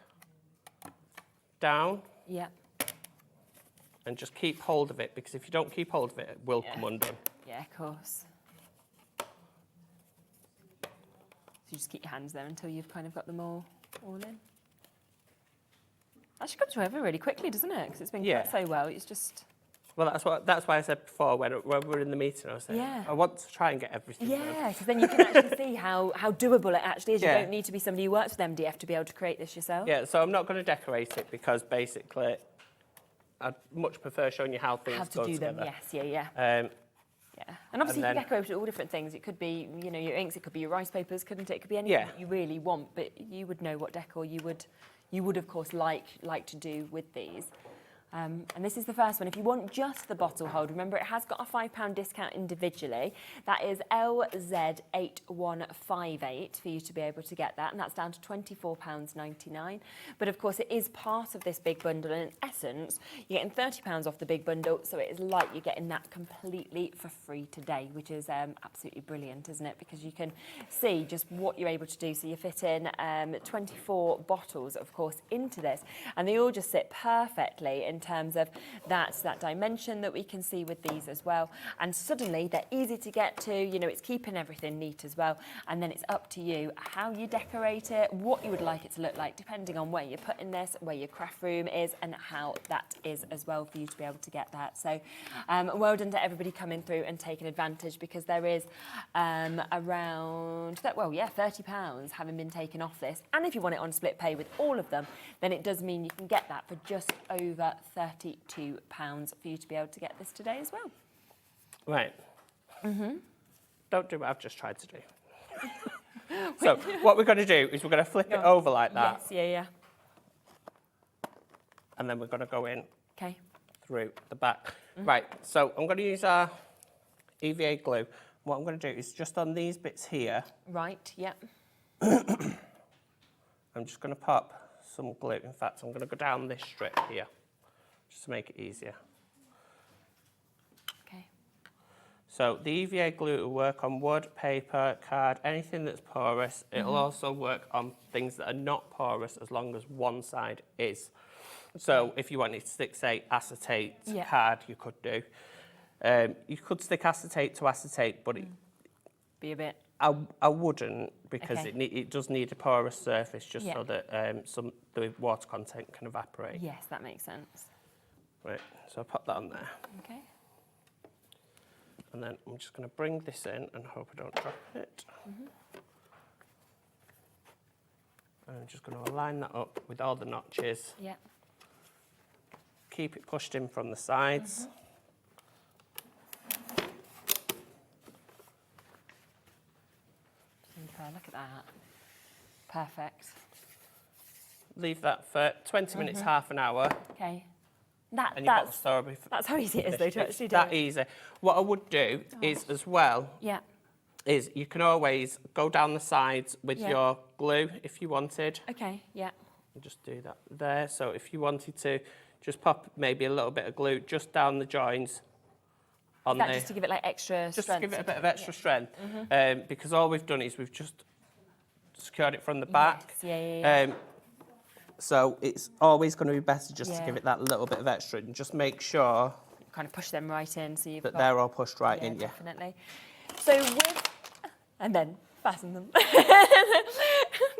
down. Yeah. And just keep hold of it, because if you don't keep hold of it, it will come undone. Yeah, of course. So you just keep your hands there until you've kind of got them all in. That should come together really quickly, doesn't it? Because it's been cut so well. It's just... Well, that's why I said before, when we were in the meeting, I was saying, I want to try and get everything done. Yeah, because then you can actually see how doable it actually is. You don't need to be somebody who works with MDF to be able to create this yourself. Yeah, so I'm not going to decorate it, because basically I'd much prefer showing you how things go together. Yes, yeah. And obviously you can decorate it all different things. It could be, you know, your inks, it could be your rice papers, couldn't it? It could be anything that you really want, but you would know what decor you would of course like to do with these. And this is the first one. If you want just the bottle hold, remember it has got a £5 discount individually. That is LZ8158 for you to be able to get that, and that's down to £24.99. But of course, it is part of this big bundle, and in essence, you're getting £30 off the big bundle, so it is like you're getting that completely for free today, which is absolutely brilliant, isn't it? Because you can see just what you're able to do. So you fit in 24 bottles, of course, into this, and they all just sit perfectly in terms of that dimension that we can see with these as well. And suddenly they're easy to get to, you know, it's keeping everything neat as well. And then it's up to you how you decorate it, what you would like it to look like, depending on where you're putting this, where your craft room is, and how that is as well for you to be able to get that. So well done to everybody coming through and taking advantage, because there is around, £30 having been taken off this. And if you want it on split pay with all of them, then it does mean you can get that for just over £32 for you to be able to get this today as well. Right. Don't do what I've just tried to do. So what we're going to do is we're going to flip it over like that. Yes, And then we're going to go in okay. through the back. Right, so I'm going to use our EVA glue. What I'm going to do is just on these bits here. Right, yep. I'm just going to pop some glue. In fact, I'm going to go down this strip here, just to make it easier. Okay. So the EVA glue will work on wood, paper, card, anything that's porous. It'll also work on things that are not porous as long as one side is. So if you wanted to stick, say, acetate card, you could do. You could stick acetate to acetate, but it... Be a bit... I wouldn't, because it does need a porous surface just so that the water content can evaporate. Yes, that makes sense. Right, so I'll pop that on there. Okay. And then I'm just going to bring this in and hope I don't drop it. And I'm just going to align that up with all the notches. Yeah. keep it pushed in from the sides. Look at that. Perfect. Leave that for 20 minutes, half an hour. Okay. And you've got the strawberry. That's how easy it is, though, to actually do. That easy. What I would do is, as well, is you can always go down the sides with your glue if you wanted. Okay, yeah. And just do that there. So if you wanted to, just pop maybe a little bit of glue just down the joins. On that just to give it like extra strength? Just to give it a bit of extra strength. Because all we've done is we've just secured it from the back. So it's always going to be better just to give it that little bit of extra and just make sure kind of push them right in so you've that they're all pushed right in. Definitely. So and then fasten them.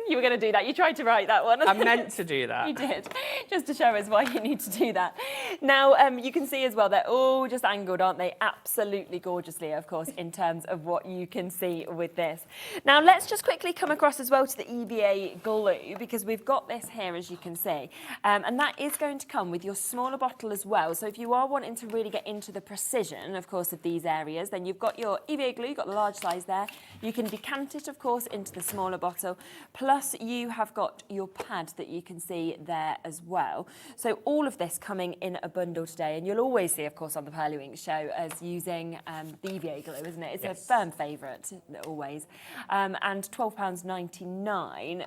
You were going to do that. You tried to write that one. I meant to do that. You did, just to show us why you need to do that. Now, you can see as well, they're all just angled, aren't they? Absolutely gorgeously, of course, in terms of what you can see with this. Now, let's just quickly come across as well to the EVA glue, because we've got this here, as you can see. And that is going to come with your smaller bottle as well. So if you are wanting to really get into the precision, of course, of these areas, then you've got your EVA glue, you've got the large size there. You can decant it, of course, into the smaller bottle. Plus, you have got your pad that you can see there as well. So all of this coming in a bundle today, and you'll always see, of course, on the Pearlywinks show as using the EVA glue, isn't it? It's a firm favourite, always. And £12.99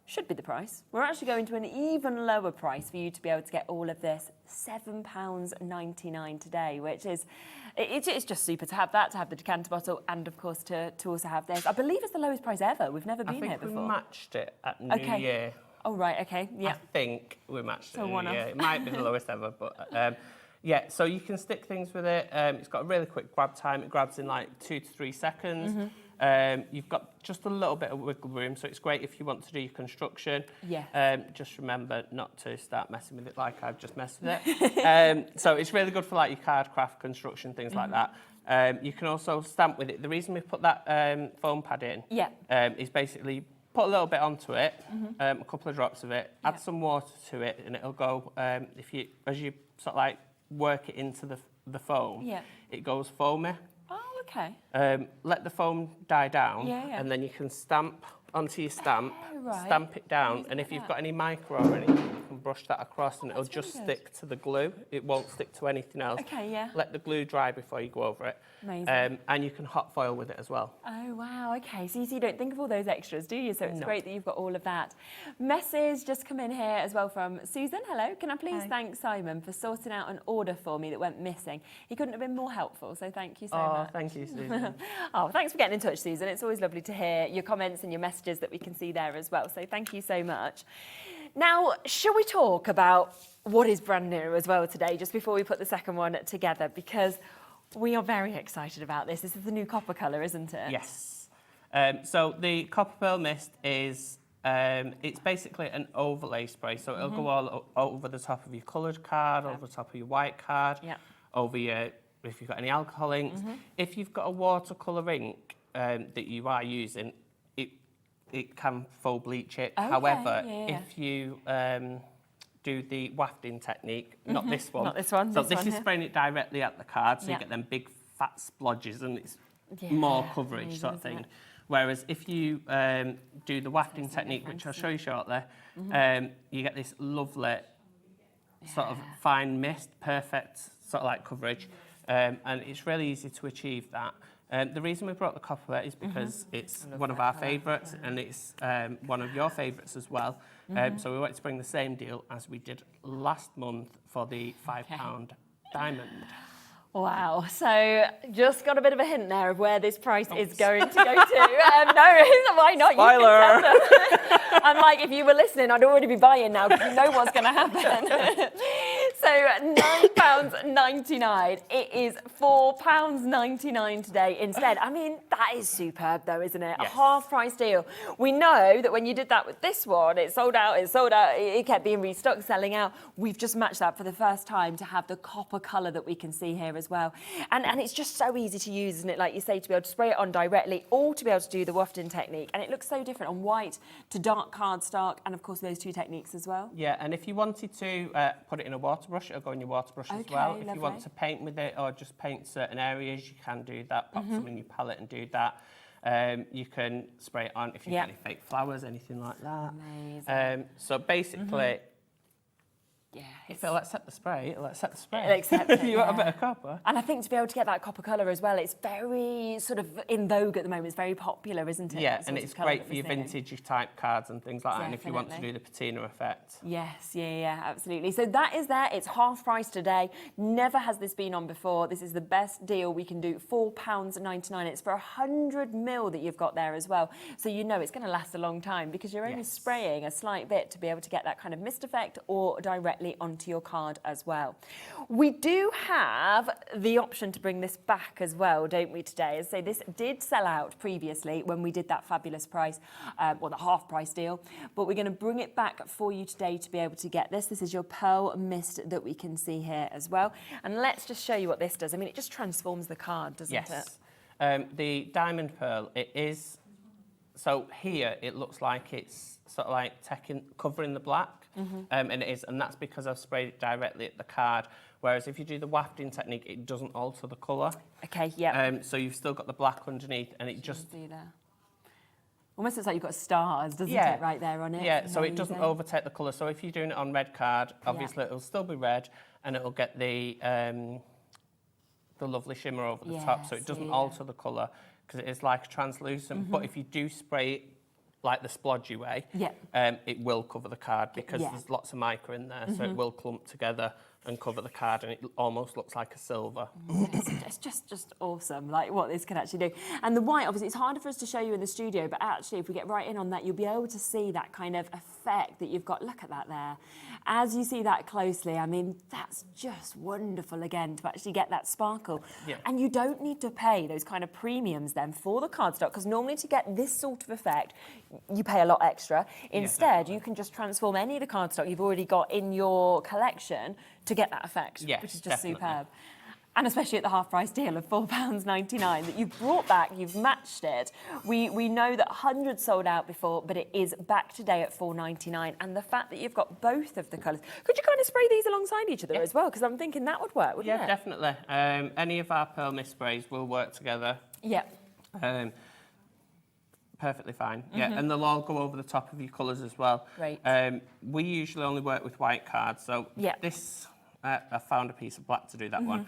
should be the price. We're actually going to an even lower price for you to be able to get all of this, £7.99 today, which is, it's just super to have that, to have the decanter bottle, and of course to also have this. I believe it's the lowest price ever. We've never been here before. I think we matched it at New Year. Oh, right, okay, yeah. I think we matched it at one New Year. It might be the lowest ever, but yeah, so you can stick things with it. It's got a really quick grab time. It grabs in like 2 to 3 seconds. You've got just a little bit of wiggle room, so it's great if you want to do your construction. Just remember not to start messing with it like I've just messed with it. So it's really good for like your card craft construction, things like that. You can also stamp with it. The reason we put that foam pad in is basically put a little bit onto it, a couple of drops of it, add some water to it, and it'll go, as you sort of like work it into the foam, it goes foamy. Okay. Let the foam die down, and then you can stamp onto your stamp, stamp it down, and if you've got any micro or anything, you can brush that across, and it'll just stick to the glue. It won't stick to anything else. Let the glue dry before you go over it. Amazing. And you can hot foil with it as well. Oh, wow, okay. So you don't think of all those extras, do you? So it's great that you've got all of that. Message just come in here as well from Susan. Hello, can I please thank Simon for sorting out an order for me that went missing? He couldn't have been more helpful, so thank you so much. Oh, thank you, Susan. Oh, thanks for getting in touch, Susan. It's always lovely to hear your comments and your messages that we can see there as well, so thank you so much. Now, shall we talk about what is brand new as well today, just before we put the second one together, because we are very excited about this. This is the new copper colour, isn't it? Yes. So the Copper Pearl Mist is, it's basically an overlay spray. So it'll go all over the top of your coloured card, over the top of your white card, over your, if you've got any alcohol inks. If you've got a watercolour ink that you are using, it can faux bleach it. Okay, however, if you do the wafting technique, not this one. Not this one. So this is spraying it directly at the card, so you get them big fat splodges, and it's more coverage sort of thing. Whereas if you do the wafting technique, which I'll show you shortly, you get this lovely sort of fine mist, perfect sort of like coverage, and it's really easy to achieve that. The reason we brought the copper is because it's one of our favourites, and it's one of your favourites as well. So we wanted to bring the same deal as we did last month for the £5 diamond. Wow, so just got a bit of a hint there of where this price is going to go to. No, why not? Spoiler! You can tell them. I'm like, if you were listening, I'd already be buying now because you know what's going to happen. So £9.99. It is £4.99 today instead. I mean, that is superb though, isn't it? Yes. A half price deal. We know that when you did that with this one, it sold out, it kept being restocked, selling out. We've just matched that for the first time to have the copper colour that we can see here as well. And it's just so easy to use, isn't it? Like you say, to be able to spray it on directly or to be able to do the wafting technique. And it looks so different on white to dark cardstock, and of course those two techniques as well. Yeah, and if you wanted to put it in a water brush, brush, it'll go in your water brush as well. If you want to paint with it or just paint certain areas, you can do that. Pop some in your palette and do that. You can spray it on if you've got any fake flowers, anything like that. Amazing. So basically, yeah, if it'll accept the spray, it'll accept the spray. It'll accept it, You want a bit of copper. And I think to be able to get that copper colour as well, it's very sort of in vogue at the moment. It's very popular, isn't it? Yeah, and it's great for your vintage type cards and things like that, and if you want to do the patina effect. Yes, yeah, absolutely. So that is there. It's half price today. Never has this been on before. This is the best deal we can do. £4.99. It's for 100 ml that you've got there as well. So you know it's going to last a long time because you're only spraying a slight bit to be able to get that kind of mist effect or directly onto your card as well. We do have the option to bring this back as well, don't we, today? As I say, this did sell out previously when we did that fabulous price, or the half price deal, but we're going to bring it back for you today to be able to get this. This is your pearl mist that we can see here as well. And let's just show you what this does. I mean, it just transforms the card, doesn't it? Yes. The diamond pearl, it is, so here it looks like it's sort of like covering the black. And it is, and that's because I've sprayed it directly at the card. Whereas if you do the wafting technique, it doesn't alter the colour. Okay, yeah. So you've still got the black underneath, and it just almost looks like you've got stars, doesn't it, right there on it? Yeah, so it doesn't overtake the colour. So if you're doing it on red card, obviously it'll still be red, and it'll get the lovely shimmer over the top. So it doesn't alter the colour because it is like translucent. But if you do spray it like the splodgy way, it will cover the card because there's lots of mica in there, so it will clump together and cover the card, and it almost looks like a silver. It's just awesome, like what this can actually do. And the white, obviously, it's harder for us to show you in the studio, but actually, if we get right in on that, you'll be able to see that kind of effect that you've got. Look at that there. As you see that closely, I mean, that's just wonderful again to actually get that sparkle. And you don't need to pay those kind of premiums then for the cardstock, because normally to get this sort of effect, you pay a lot extra. Instead, you can just transform any of the cardstock you've already got in your collection to get that effect, which is just superb. And especially at the half-price deal of £4.99 that you've brought back, you've matched it. We know that hundreds sold out before, but it is back today at £4.99. And the fact that you've got both of the colours, could you kind of spray these alongside each other as well? Because I'm thinking that would work, wouldn't it? Yeah, definitely. Any of our pearl mist sprays will work together. Yeah. Perfectly fine. Yeah, and they'll all go over the top of your colours as well. Great. We usually only work with white cards, so this, I found a piece of black to do that one.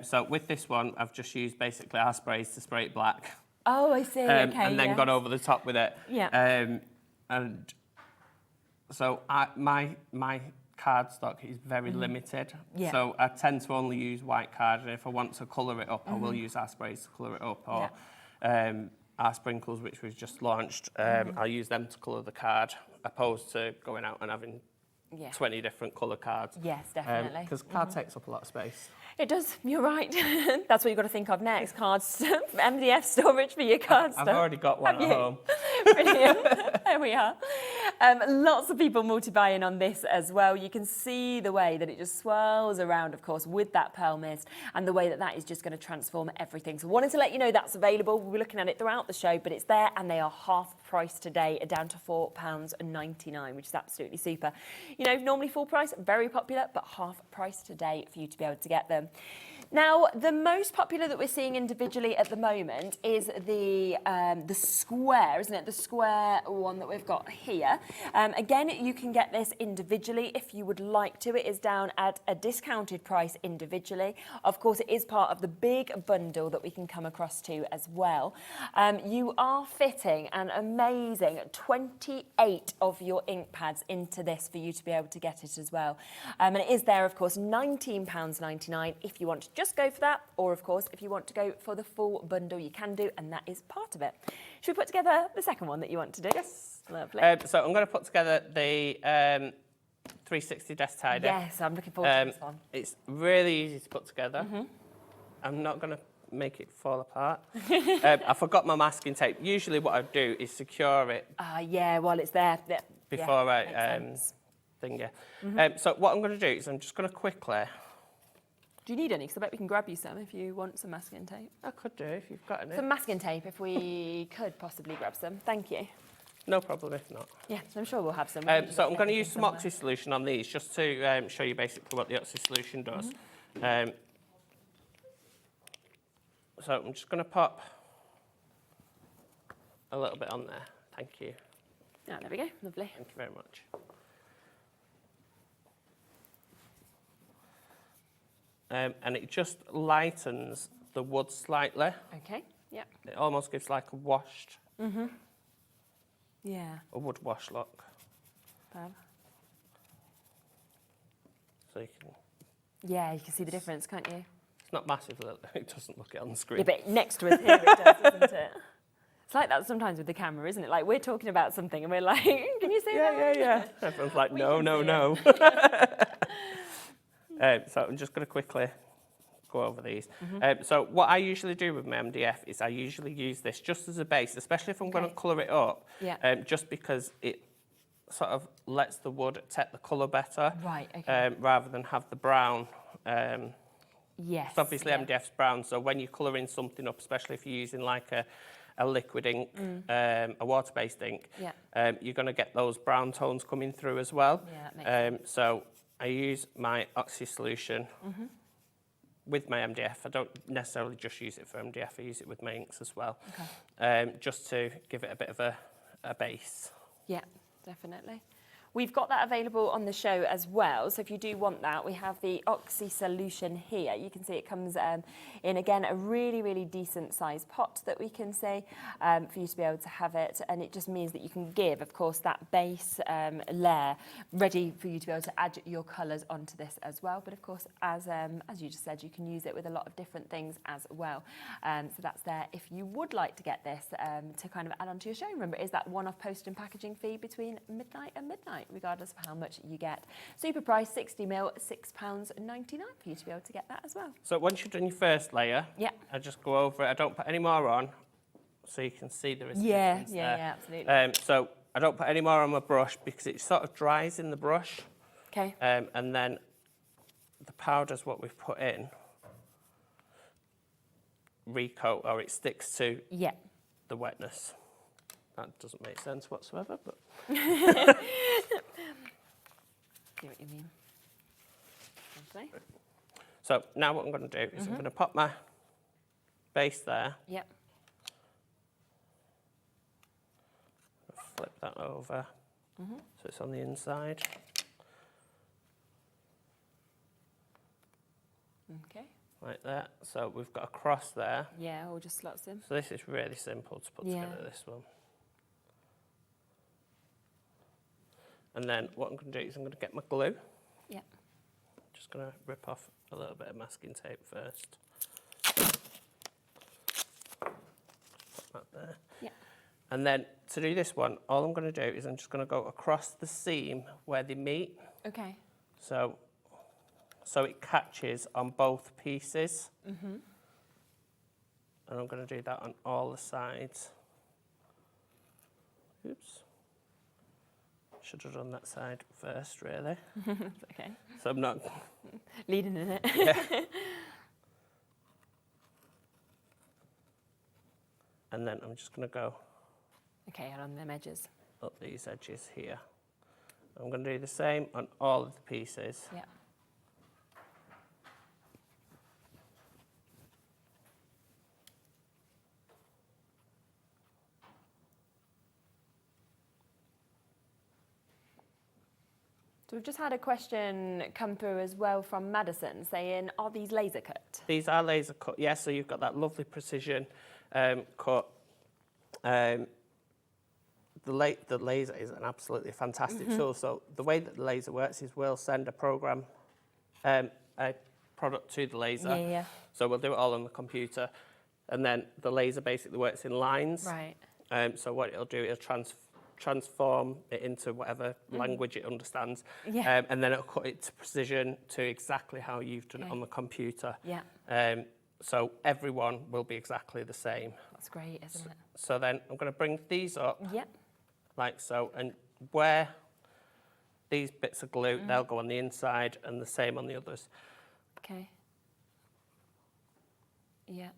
So with this one, I've just used basically our sprays to spray it black. Oh, I see, okay, and then gone over the top with it. Yeah. And so my cardstock is very limited. Yeah. So I tend to only use white card, and if I want to colour it up, I will use our sprays to colour it up, or our sprinkles, which we've just launched, I'll use them to colour the card, opposed to going out and having 20 different colour cards. Yes, definitely. Because card takes up a lot of space. It does, you're right. That's what you've got to think of next, cards, MDF storage for your cards. I've already got one at home. Brilliant. There we are. Lots of people multi-buying on this as well. You can see the way that it just swirls around, of course, with that pearl mist, and the way that that is just going to transform everything. So wanted to let you know that's available. We'll be looking at it throughout the show, but it's there, and they are half price today, down to £4.99, which is absolutely super. You know, normally full price, very popular, but half price today for you to be able to get them. Now, the most popular that we're seeing individually at the moment is the square, isn't it? The square one that we've got here. Again, you can get this individually if you would like to. It is down at a discounted price individually. Of course, it is part of the big bundle that we can come across to as well. You are fitting an amazing 28 of your ink pads into this for you to be able to get it as well. And it is there, of course, £19.99 if you want to just go for that, or of course if you want to go for the full bundle, you can do, and that is part of it. Should we put together the second one that you want to do? Yes. Lovely. So I'm going to put together the 360 desk tidy. Yes, I'm looking forward to this one. It's really easy to put together. I'm not going to make it fall apart. I forgot my masking tape. Usually what I do is secure it. Yeah, while it's there. Before I thing it. So what I'm going to do is I'm just going to quickly... Do you need any? Because I bet we can grab you some if you want some masking tape. I could do if you've got any. Some masking tape, if we could possibly grab some. Thank you. No problem if not. Yeah, I'm sure we'll have some. So I'm going to use some Oxy solution on these just to show you basically what the Oxy solution does. So I'm just going to pop a little bit on there. Thank you. Oh, there we go. Lovely. Thank you very much. And it just lightens the wood slightly. Okay, yeah. It almost gives like a washed, Yeah. a wood wash look. Fab. So you can, Yeah, you can see the difference, can't you? it's not massive, it doesn't look it on the screen. Yeah, but next to us here it does, doesn't it? It's like that sometimes with the camera, isn't it? Like we're talking about something and we're like, can you see that? Yeah. Everyone's like, no. So I'm just going to quickly go over these. So what I usually do with my MDF is I usually use this just as a base, especially if I'm going to colour it up, just because it sort of lets the wood take the colour better, Right, okay. rather than have the brown. Yes. It's obviously MDF's brown, so when you're colouring something up, especially if you're using like a liquid ink, a water-based ink, you're going to get those brown tones coming through as well. Yeah, that makes sense. So I use my Oxy solution with my MDF. I don't necessarily just use it for MDF, I use it with my inks as well, just to give it a bit of a base. Yeah, definitely. We've got that available on the show as well, so if you do want that, we have the Oxy solution here. You can see it comes in, again, a really, really decent sized pot that we can see for you to be able to have it, and it just means that you can give, of course, that base layer ready for you to be able to add your colours onto this as well. But of course, as you just said, you can use it with a lot of different things as well. So that's there if you would like to get this to kind of add onto your show. Remember, it is that one-off postage and packaging fee between midnight and midnight, regardless of how much you get. Super price, 60ml, £6.99 for you to be able to get that as well. So once you've done your first layer, I just go over it. I don't put any more on, so you can see there is a difference there. Yeah, absolutely. So I don't put any more on my brush because it sort of dries in the brush. Okay. And then the powder's what we've put in recoat, or it sticks to the wetness. That doesn't make sense whatsoever, but... See what you mean. Okay. So now what I'm going to do is I'm going to pop my base there. Yep. Flip that over so it's on the inside. Okay. Like that. So we've got a cross there. Yeah, or just slots in. So this is really simple to put together, this one. And then what I'm going to do is I'm going to get my glue. Yeah. Just going to rip off a little bit of masking tape first. Put that there. Yeah. And then to do this one, all I'm going to do is I'm just going to go across the seam where they meet. Okay. So it catches on both pieces. And I'm going to do that on all the sides. Oops. Should have done that side first, really. Okay. So I'm not... Leading in it. Yeah. And then I'm just going to go... Okay, and on them edges. Up these edges here. I'm going to do the same on all of the pieces. Yeah. So we've just had a question come through as well from Madison saying, are these laser cut? These are laser cut, yes. So you've got that lovely precision cut. The laser is an absolutely fantastic tool. So the way that the laser works is we'll send a program, a product to the laser. So we'll do it all on the computer. And then the laser basically works in lines. Right. So what it'll do, it'll transform it into whatever language it understands. And then it'll cut it to precision to exactly how you've done it on the computer. So everyone will be exactly the same. That's great, isn't it? So then I'm going to bring these up. Yep. Like so. And where these bits of glue, they'll go on the inside and the same on the others. Okay. Yeah.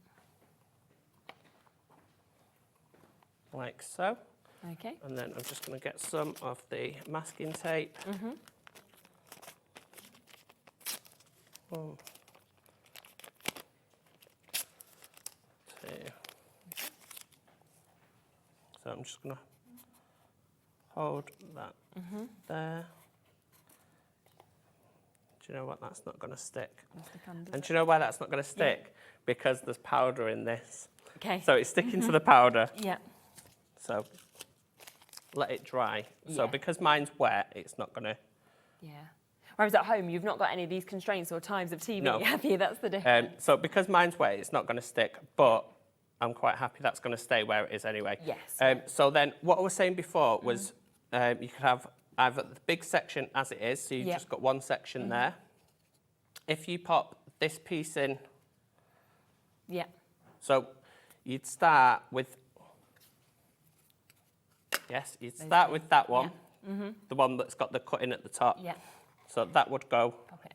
Like so. Okay. And then I'm just going to get some of the masking tape. One, two. So I'm just going to hold that there. Do you know what? That's not going to stick. And do you know why that's not going to stick? Yeah. Because there's powder in this. Okay. So it's sticking to the powder. Yeah. So let it dry. Yeah. So because mine's wet, it's not going to... Yeah. Whereas at home, you've not got any of these constraints or times of TV, no. have you? That's the difference. So because mine's wet, it's not going to stick, but I'm quite happy that's going to stay where it is anyway. Yes. So then what I was saying before was you could have either the big section as it is, so you've just got one section there. If you pop this piece in, so you'd start with, you'd start with that one, the one that's got the cutting at the top. Yeah. So that would go pop it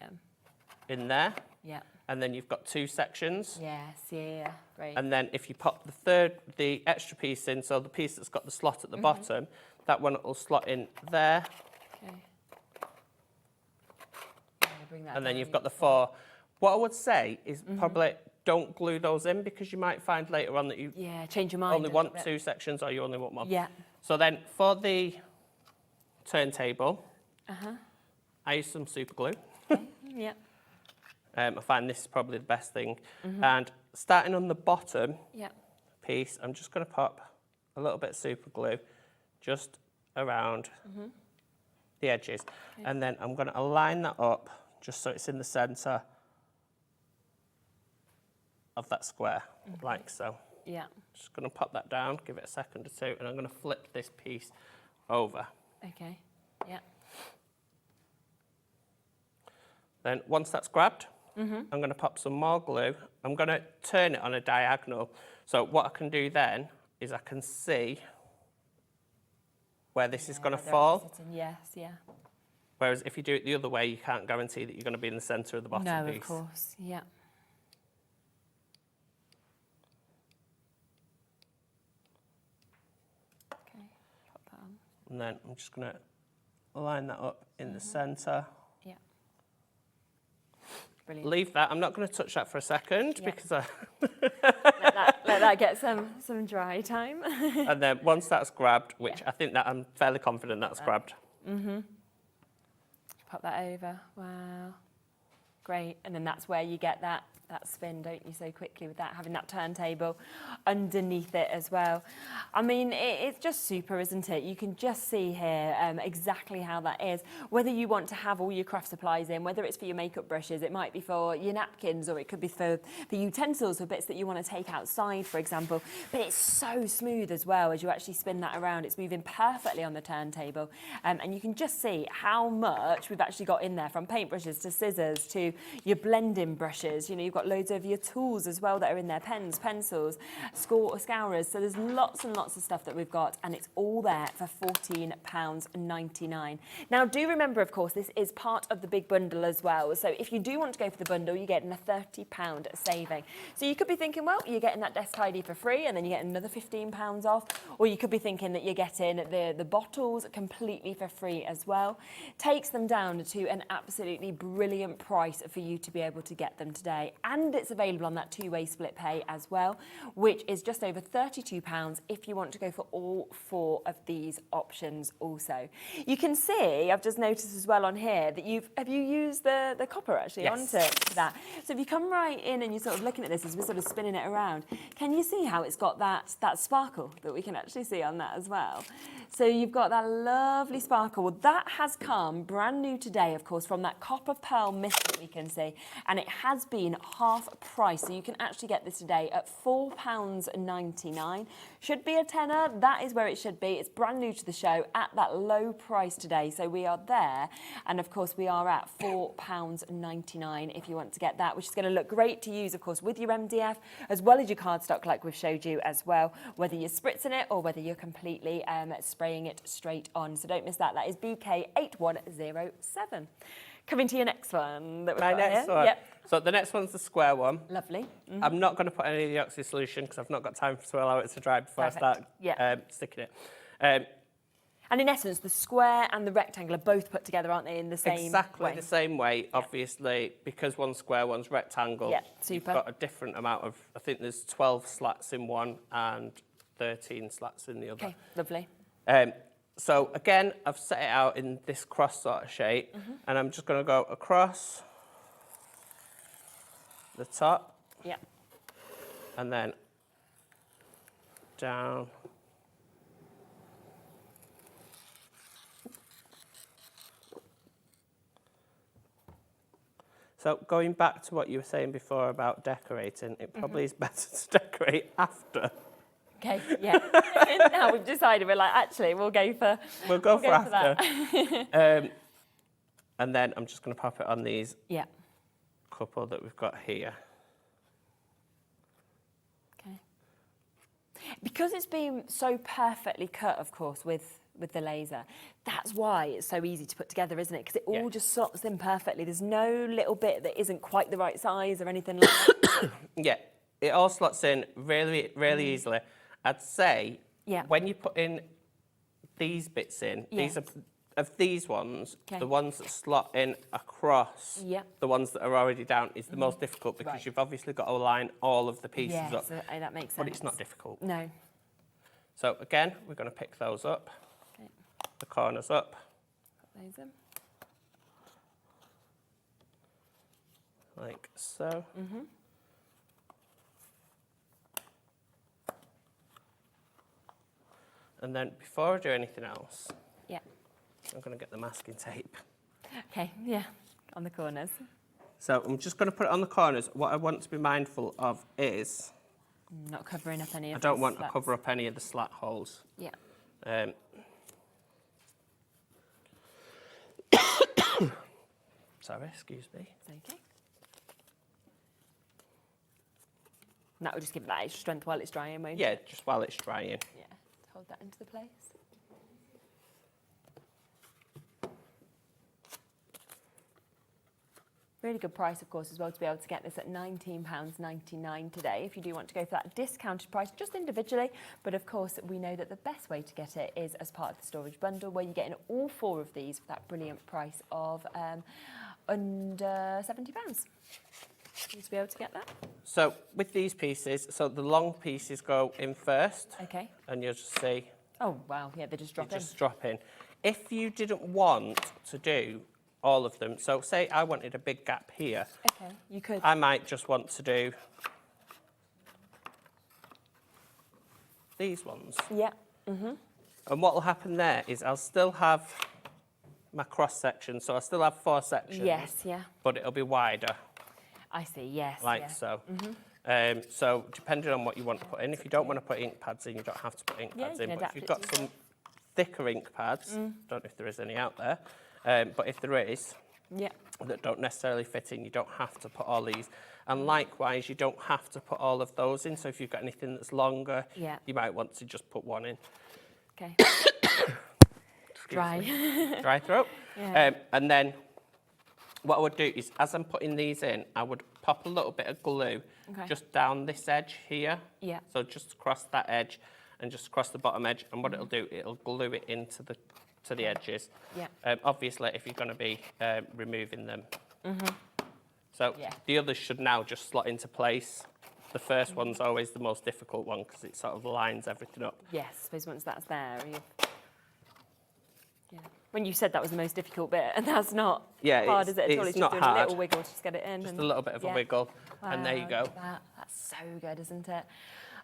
in there. Yeah. And then you've got two sections. Yes, yeah, great. And then if you pop the extra piece in, so the piece that's got the slot at the bottom, that one will slot in there. Okay. Bring that and then you've got the four. What I would say is probably don't glue those in, because you might find later on that you change your mind. Only want two sections, or you only want one. Yeah. So then for the turntable, I use some super glue. Okay. Yeah. I find this is probably the best thing. And starting on the bottom piece, I'm just going to pop a little bit of super glue just around the edges. Okay. And then I'm going to align that up just so it's in the centre of that square, like so. Yeah. Just going to pop that down, give it a second or two, and I'm going to flip this piece over. Okay. Yeah. Then once that's grabbed, I'm going to pop some more glue. I'm going to turn it on a diagonal. So what I can do then is I can see where this is going to fall. Yes, yeah. Whereas if you do it the other way, you can't guarantee that you're going to be in the centre of the bottom piece. No, of course, yeah. Okay, pop that on. And then I'm just going to line that up in the centre. Yeah. Brilliant. Leave that. I'm not going to touch that for a second because I... let that get some dry time. And then once that's grabbed, which I think that I'm fairly confident that's grabbed. Pop that over. Wow. Great. And then that's where you get that spin, don't you, so quickly with that, having that turntable underneath it as well. I mean, it's just super, isn't it? You can just see here exactly how that is. Whether you want to have all your craft supplies in, whether it's for your makeup brushes, it might be for your napkins, or it could be for utensils or bits that you want to take outside, for example. But it's so smooth as well as you actually spin that around. It's moving perfectly on the turntable. And you can just see how much we've actually got in there, from paintbrushes to scissors to your blending brushes. You know, you've got loads of your tools as well that are in there, pens, pencils, scourers. So there's lots and lots of stuff that we've got, and it's all there for £14.99. Now, do remember, of course, this is part of the big bundle as well. So if you do want to go for the bundle, you're getting a £30 saving. So you could be thinking, well, you're getting that desk tidy for free, and then you get another £15 off. Or you could be thinking that you're getting the bottles completely for free as well. Takes them down to an absolutely brilliant price for you to be able to get them today. And it's available on that two-way split pay as well, which is just over £32 if you want to go for all four of these options also. You can see, I've just noticed as well on here, that have you used the copper actually onto that? So if you come right in and you're sort of looking at this as we're sort of spinning it around, can you see how it's got that sparkle that we can actually see on that as well? So you've got that lovely sparkle. Well, that has come brand new today, of course, from that copper pearl mist that we can see, and it has been half price, so you can actually get this today at £4.99. Should be a tenner. That is where it should be. It's brand new to the show at that low price today, so we are there, and of course we are at £4.99 if you want to get that, which is going to look great to use, of course, with your MDF as well as your cardstock, like we've showed you as well, whether you're spritzing it or whether you're completely spraying it straight on. So don't miss that. That is BK8107. Coming to your next one. My next one. Yep. So the next one's the square one. Lovely. I'm not going to put any of the oxy solution because I've not got time to allow it to dry before I start sticking it. And in essence, the square and the rectangle are both put together, aren't they, in the same way? Exactly the same way, obviously, because one's square, one's rectangle. Yeah, super. You've got a different amount of, I think there's 12 slats in one and 13 slats in the other. Okay, lovely. So again, I've set it out in this cross sort of shape, and I'm just going to go across the top. Yeah. And then down. So going back to what you were saying before about decorating, it probably is better to decorate after. Okay, yeah. Now we've decided, we're like, actually, we'll go for after. That. And then I'm just going to pop it on these couple that we've got here. Okay. Because it's been so perfectly cut, of course, with the laser, that's why it's so easy to put together, isn't it? Because it all just slots in perfectly. There's no little bit that isn't quite the right size or anything like that. Yeah, it all slots in really, really easily. I'd say when you put in these bits in, these are of these ones, the ones that slot in across the ones that are already down is the most difficult because you've obviously got to line all of the pieces up. So that makes sense. But it's not difficult. No. So again, we're going to pick those up. Okay. The corners up. Put those in. Like so. And then before I do anything else, I'm going to get the masking tape. Okay, yeah, on the corners. So I'm just going to put it on the corners. What I want to be mindful of is... not covering up any of I don't want slats. to cover up any of the slat holes. Yeah. Sorry, excuse me. It's okay. And that will just give it that extra strength while it's drying, won't it? Yeah, just while it's drying. Yeah, hold that into the place. Really good price, of course, as well, to be able to get this at £19.99 today. If you do want to go for that discounted price, just individually. But of course, we know that the best way to get it is as part of the storage bundle, where you're getting all 4 of these for that brilliant price of under £70. To be able to get that. So with these pieces, so the long pieces go in first. Okay. And you'll just see. Oh wow, yeah, they just drop in. Just drop in. If you didn't want to do all of them, so say I wanted a big gap here. Okay, you could. I might just want to do these ones. Yeah. And what will happen there is I'll still have my cross section, so I'll still have 4 sections. Yes, yeah. But it'll be wider. I see, yes. Like so. So depending on what you want to put in, if you don't want to put ink pads in, you don't have to put ink pads in. But if you've got some thicker ink pads, don't know if there is any out there, but if there is, that don't necessarily fit in, you don't have to put all these. And likewise, you don't have to put all of those in. So if you've got anything that's longer, you might want to just put one in. Okay. Dry. Dry throat. Yeah. And then what I would do is, as I'm putting these in, I would pop a little bit of glue just down this edge here. Yeah. So just across that edge and just across the bottom edge. And what it'll do, it'll glue it into the edges. Yeah. Obviously, if you're going to be removing them. So the others should now just slot into place. The first one's always the most difficult one because it sort of lines everything up. Yes, I suppose once that's there, when you said that was the most difficult bit, and that's not hard, is it at all? It's not just hard. A little wiggle to just get it in. Just a little bit of a wiggle, and there you go. That's so good, isn't it?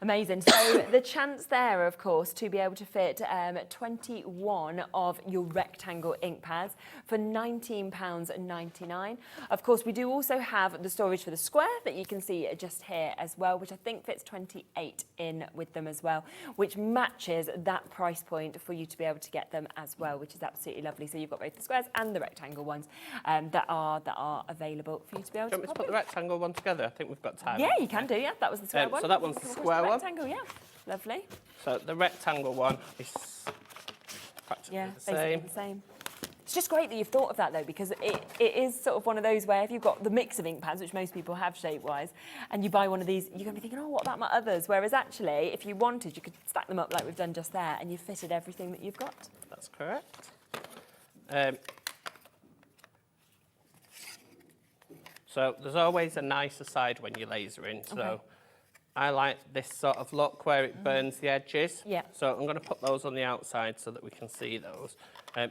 Amazing. So the chance there, of course, to be able to fit 21 of your rectangle ink pads for £19.99. Of course, we do also have the storage for the square that you can see just here as well, which I think fits 28 in with them as well, which matches that price point for you to be able to get them as well, which is absolutely lovely. So you've got both the squares and the rectangle ones that are available for you to be able to. Do you want me to put the rectangle one together? I think we've got time. Yeah, you can do. Yeah, that was the square one. So that one's the square one. Rectangle, yeah, lovely. So the rectangle one is practically the same. The same. just great that you've thought of that though, because it is sort of one of those where if you've got the mix of ink pads, which most people have shape-wise, and you buy one of these, you're going to be thinking, oh, what about my others? Whereas actually, if you wanted, you could stack them up like we've done just there, and you've fitted everything that you've got. That's correct. So there's always a nicer side when you're lasering. So I like this sort of look where it burns the edges. Yeah. So I'm going to put those on the outside so that we can see those,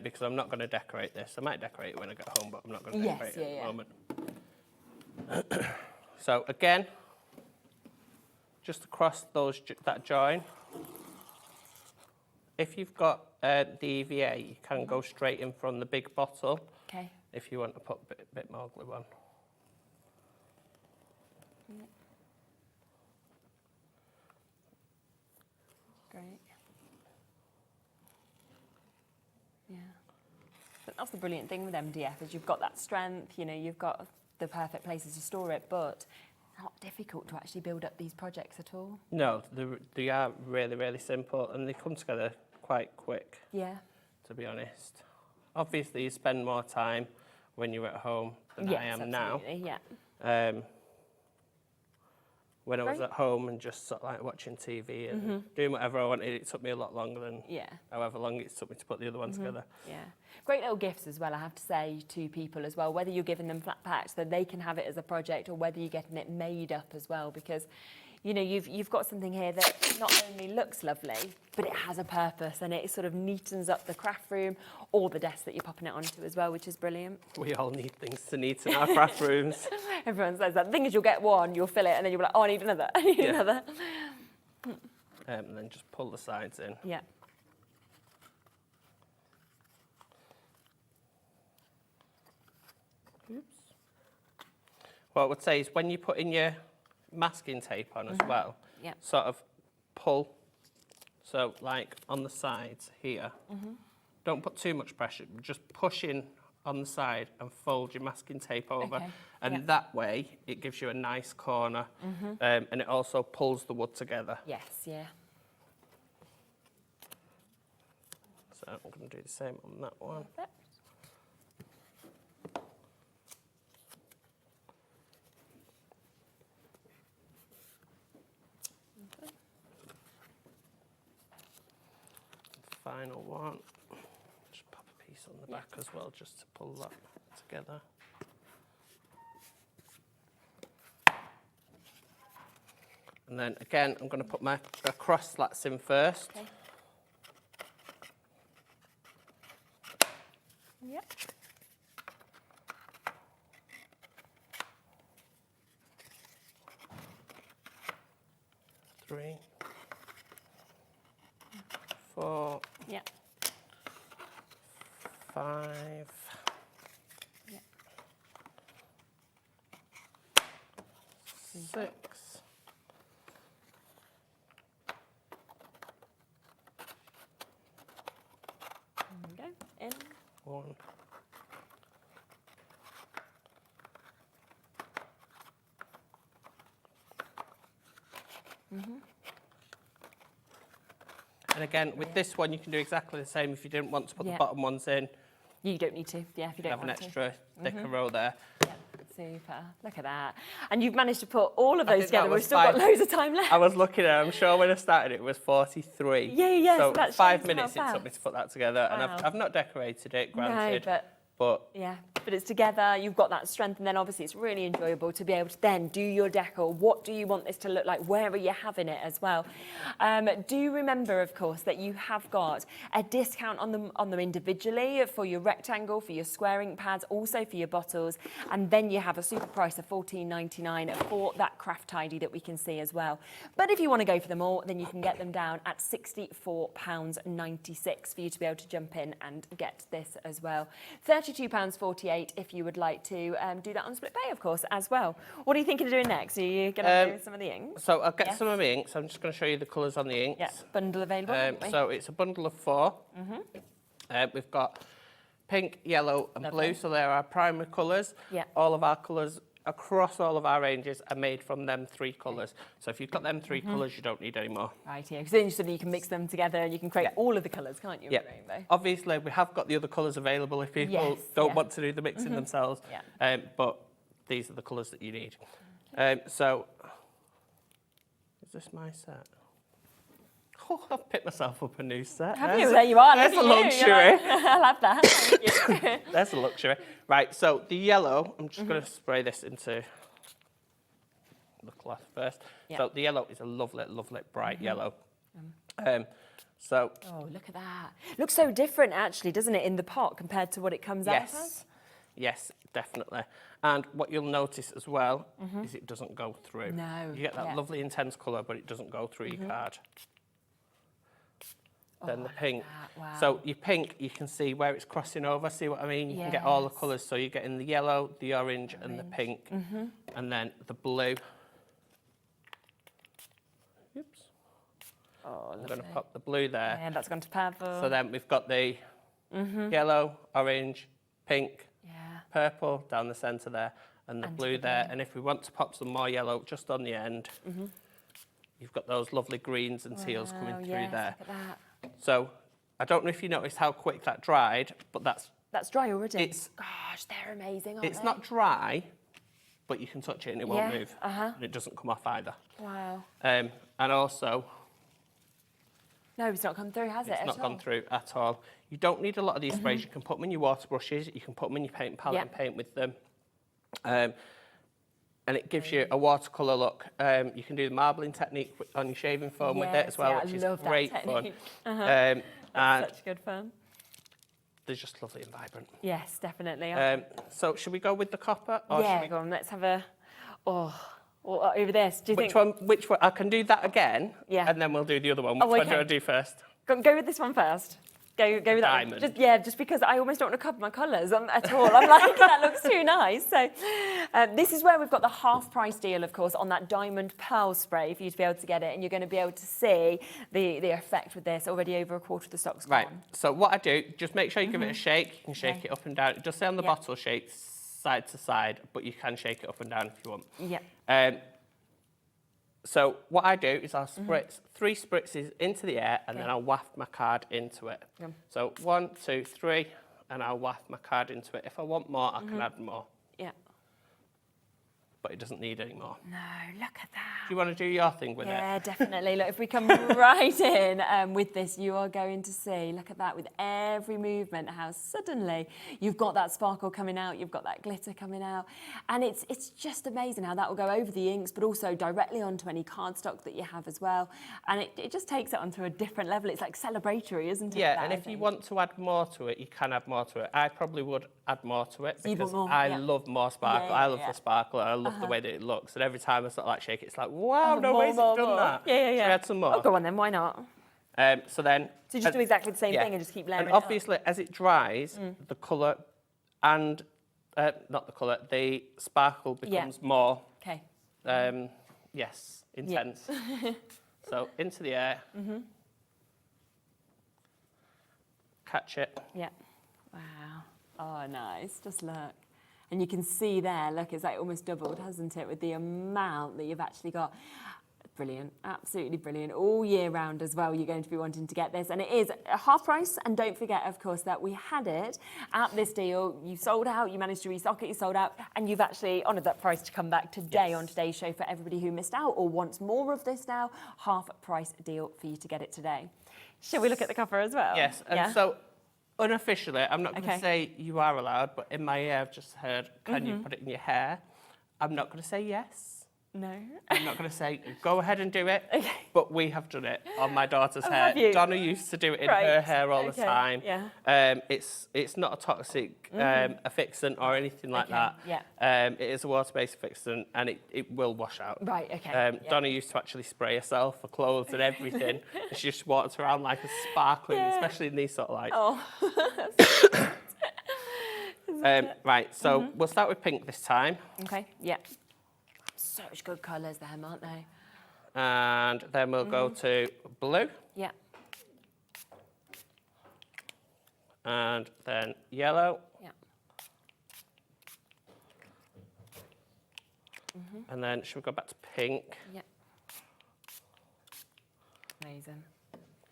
because I'm not going to decorate this. I might decorate it when I get home, but I'm not going to decorate it at the moment. So again, just across that join. If you've got the EVA, you can go straight in from the big bottle. Okay. If you want to put a bit more glue on. Great. Yeah. But that's the brilliant thing with MDF is you've got that strength, you know, you've got the perfect places to store it, but not difficult to actually build up these projects at all. No, they are really, really simple and they come together quite quick. Yeah. To be honest. Obviously, you spend more time when you're at home than I am now. Yeah. When I was at home and just sort of like watching TV and doing whatever I wanted, it took me a lot longer than however long it took me to put the other one together. Yeah. Great little gifts as well, I have to say, to people as well, whether you're giving them flat packs so they can have it as a project or whether you're getting it made up as well, because you know, you've got something here that not only looks lovely, but it has a purpose and it sort of neatens up the craft room or the desk that you're popping it onto as well, which is brilliant. We all need things to neaten our craft rooms. Everyone says that. The thing is, you'll get one, you'll fill it, and then you'll be like, oh, I need another, I need another. And then just pull the sides in. Yeah. Oops. What I would say is when you put in your masking tape on as well, sort of pull, so like on the sides here, don't put too much pressure, just push in on the side and fold your masking tape over, and that way it gives you a nice corner, and it also pulls the wood together. Yes, yeah. So I'm going to do the same on that one. Perfect. Final one, just pop a piece on the back as well, just to pull that together. And then again, I'm going to put my cross slats in first. Okay. Yep. Three. 4. Yeah. 5. Yeah. 6. There we go. In. 1. Mm-hmm. And again, with this one, you can do exactly the same if you didn't want to put the bottom ones in. You don't need to, if you don't have want an extra thicker row there. Yeah, super. Look at that. And you've managed to put all of those together. We've still got loads of time left. I was looking at it, I'm sure when I started it was 43. Yeah, so that's 5 minutes it took me to put that together. Wow. And I've not decorated it, granted. No, but yeah, but it's together, you've got that strength, and then obviously it's really enjoyable to be able to then do your decor. What do you want this to look like? Where are you having it as well? Do remember, of course, that you have got a discount on them individually for your rectangle, for your square ink pads, also for your bottles, and then you have a super price of $14.99 for that craft tidy that we can see as well. But if you want to go for them all, then you can get them down at £64.96 for you to be able to jump in and get this as well. £32.48 if you would like to do that on split pay, of course, as well. What are you thinking of doing next? Are you going to do some of the inks? So I'll get some of the inks. I'm just going to show you the colours on the inks. Yeah, bundle available. So it's a bundle of 4. We've got pink, yellow and blue, so they're our primary colours. Yeah. All of our colours across all of our ranges are made from them 3 colours. So if you've got them 3 colours, you don't need any more. Right, yeah, because then you can mix them together and you can create all of the colours, can't you? Yeah. With rainbow. Obviously, we have got the other colours available if people don't want to do the mixing themselves. Yeah. But these are the colours that you need. So, is this my set? Oh, I've picked myself up a new set. Have you? There you are. There's a Look at you. luxury. Like, I'll have that. Thank you. There's a luxury. Right, so the yellow, I'm just going to spray this into the cloth first. Yeah. So the yellow is a lovely, lovely bright yellow. So oh, look at that. Looks so different, actually, doesn't it, in the pot compared to what it comes out as? Yes, definitely. And what you'll notice as well is it doesn't go through. No. You get that lovely intense colour, but it doesn't go through your card. Then the pink. Wow. So your pink, you can see where it's crossing over. See what I mean? You can get all the colours. So you're getting the yellow, the orange, and the pink. And then the blue. Oops. Oh, I'm going to pop the blue there. And that's gone to purple. So then we've got the yellow, orange, pink, purple down the centre there, and the blue there. And if we want to pop some more yellow just on the end, you've got those lovely greens and teals coming through there. Look at that. So I don't know if you noticed how quick that dried, but that's dry already. It's, gosh, they're amazing, aren't it's they? not dry, but you can touch it and it won't move. Uh-huh. And it doesn't come off either. Wow. And also, No, it's not come through, has it? it's not gone through at all. You don't need a lot of these sprays. You can put them in your water brushes. You can put them in your paint palette and paint with them. And it gives you a watercolour look. You can do the marbling technique on your shaving foam with it as well, which is great fun. That's such good fun. They're just lovely and vibrant. Yes, definitely. So should we go with the copper? Or yeah, should we... go on, let's have a... over this. Do you which think... Which one? I can do that again, and then we'll do the other one. Which one do I do first? Go with this one first. Go with that diamond. one. Just because I almost don't want to cover my colours at all. I'm like, that looks too nice. So this is where we've got the half price deal, of course, on that diamond pearl spray for you to be able to get it. And you're going to be able to see the effect with this. Already over a quarter of the stock's gone. Right. So what I do, just make sure you give it a shake. You can shake it up and down. It does say on the bottle shake side to side, but you can shake it up and down if you want. Yeah. So what I do is I'll spritz 3 spritzes into the air and then I'll waft my card into it. So 1, 2, 3, and I'll waft my card into it. If I want more, I can add more. Yeah. But it doesn't need any more. No, look at that. Do you want to do your thing with it? Yeah, definitely. Look, if we come right in with this, you are going to see, look at that, with every movement, how suddenly you've got that sparkle coming out, you've got that glitter coming out. And it's just amazing how that will go over the inks, but also directly onto any cardstock that you have as well. And it just takes it onto a different level. It's like celebratory, isn't it? Yeah, and if you want to add more to it, you can add more to it. I probably would add more to it because I love more sparkle. I love the sparkle and I love the way that it looks. And every time I sort of like shake it, it's like, wow, nobody's done that. Yeah. Should we add some more? Oh, go on then, why not? So then... So just do exactly the same thing and just keep layering and it up. obviously, as it dries, the colour and... not the colour, the sparkle becomes more... Okay. Yes, intense. So into the air. Catch it. Yeah. Wow. Oh, nice. Just look. And you can see there, look, it's like almost doubled, hasn't it, with the amount that you've actually got. Brilliant. Absolutely brilliant. All year round as well, you're going to be wanting to get this. And it is a half price. And don't forget, of course, that we had it at this deal. You sold out, you managed to restock it, you sold out, and you've actually honoured that price to come back today on today's show for everybody who missed out or wants more of this now. Half price deal for you to get it today. Shall we look at the cover as well? Yes. And so... unofficially, I'm not going to say you are allowed, but in my ear I've just heard, can you put it in your hair? I'm not going to say yes. No. I'm not going to say, go ahead and do it, but we have done it on my daughter's hair. Have you? Donna used to do it in her hair all the time. Yeah. It's not a toxic affixant or anything like that. Yeah. It is a water-based affixant and it will wash out. Right, okay. Donna used to actually spray herself for clothes and everything. And she just walked around like a sparkling, especially in these sort of lights. Oh. Right, so we'll start with pink this time. Okay, yeah. Such good colours them, aren't they? And then we'll go to blue. Yeah. And then yellow. Yeah. And then should we go back to pink? Yep. Amazing.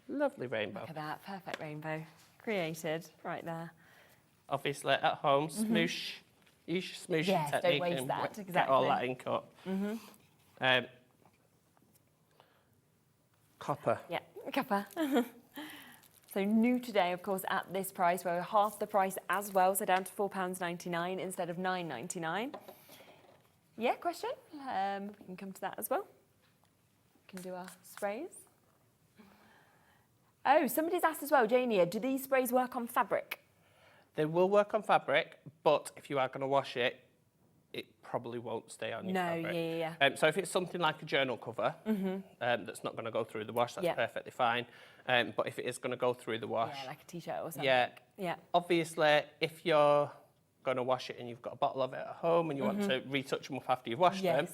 Lovely rainbow. Look at that, perfect rainbow created right there. Obviously at home, smoosh. Use your smooshing Yes, technique don't waste and that, get all that exactly. ink up. Copper. Yeah, copper. So new today, of course, at this price, we're half the price as well, so down to £4.99 instead of £9.99. Yeah, question? We can come to that as well. We can do our sprays. Oh, somebody's asked as well, Jania, do these sprays work on fabric? They will work on fabric, but if you are going to wash it, it probably won't stay on your fabric. Yeah. So if it's something like a journal cover that's not going to go through the wash, that's perfectly fine. But if it is going to go through the wash... Yeah, like a T-shirt or something. Yeah. Obviously, if you're going to wash it and you've got a bottle of it at home and you want to retouch them up after you've washed them,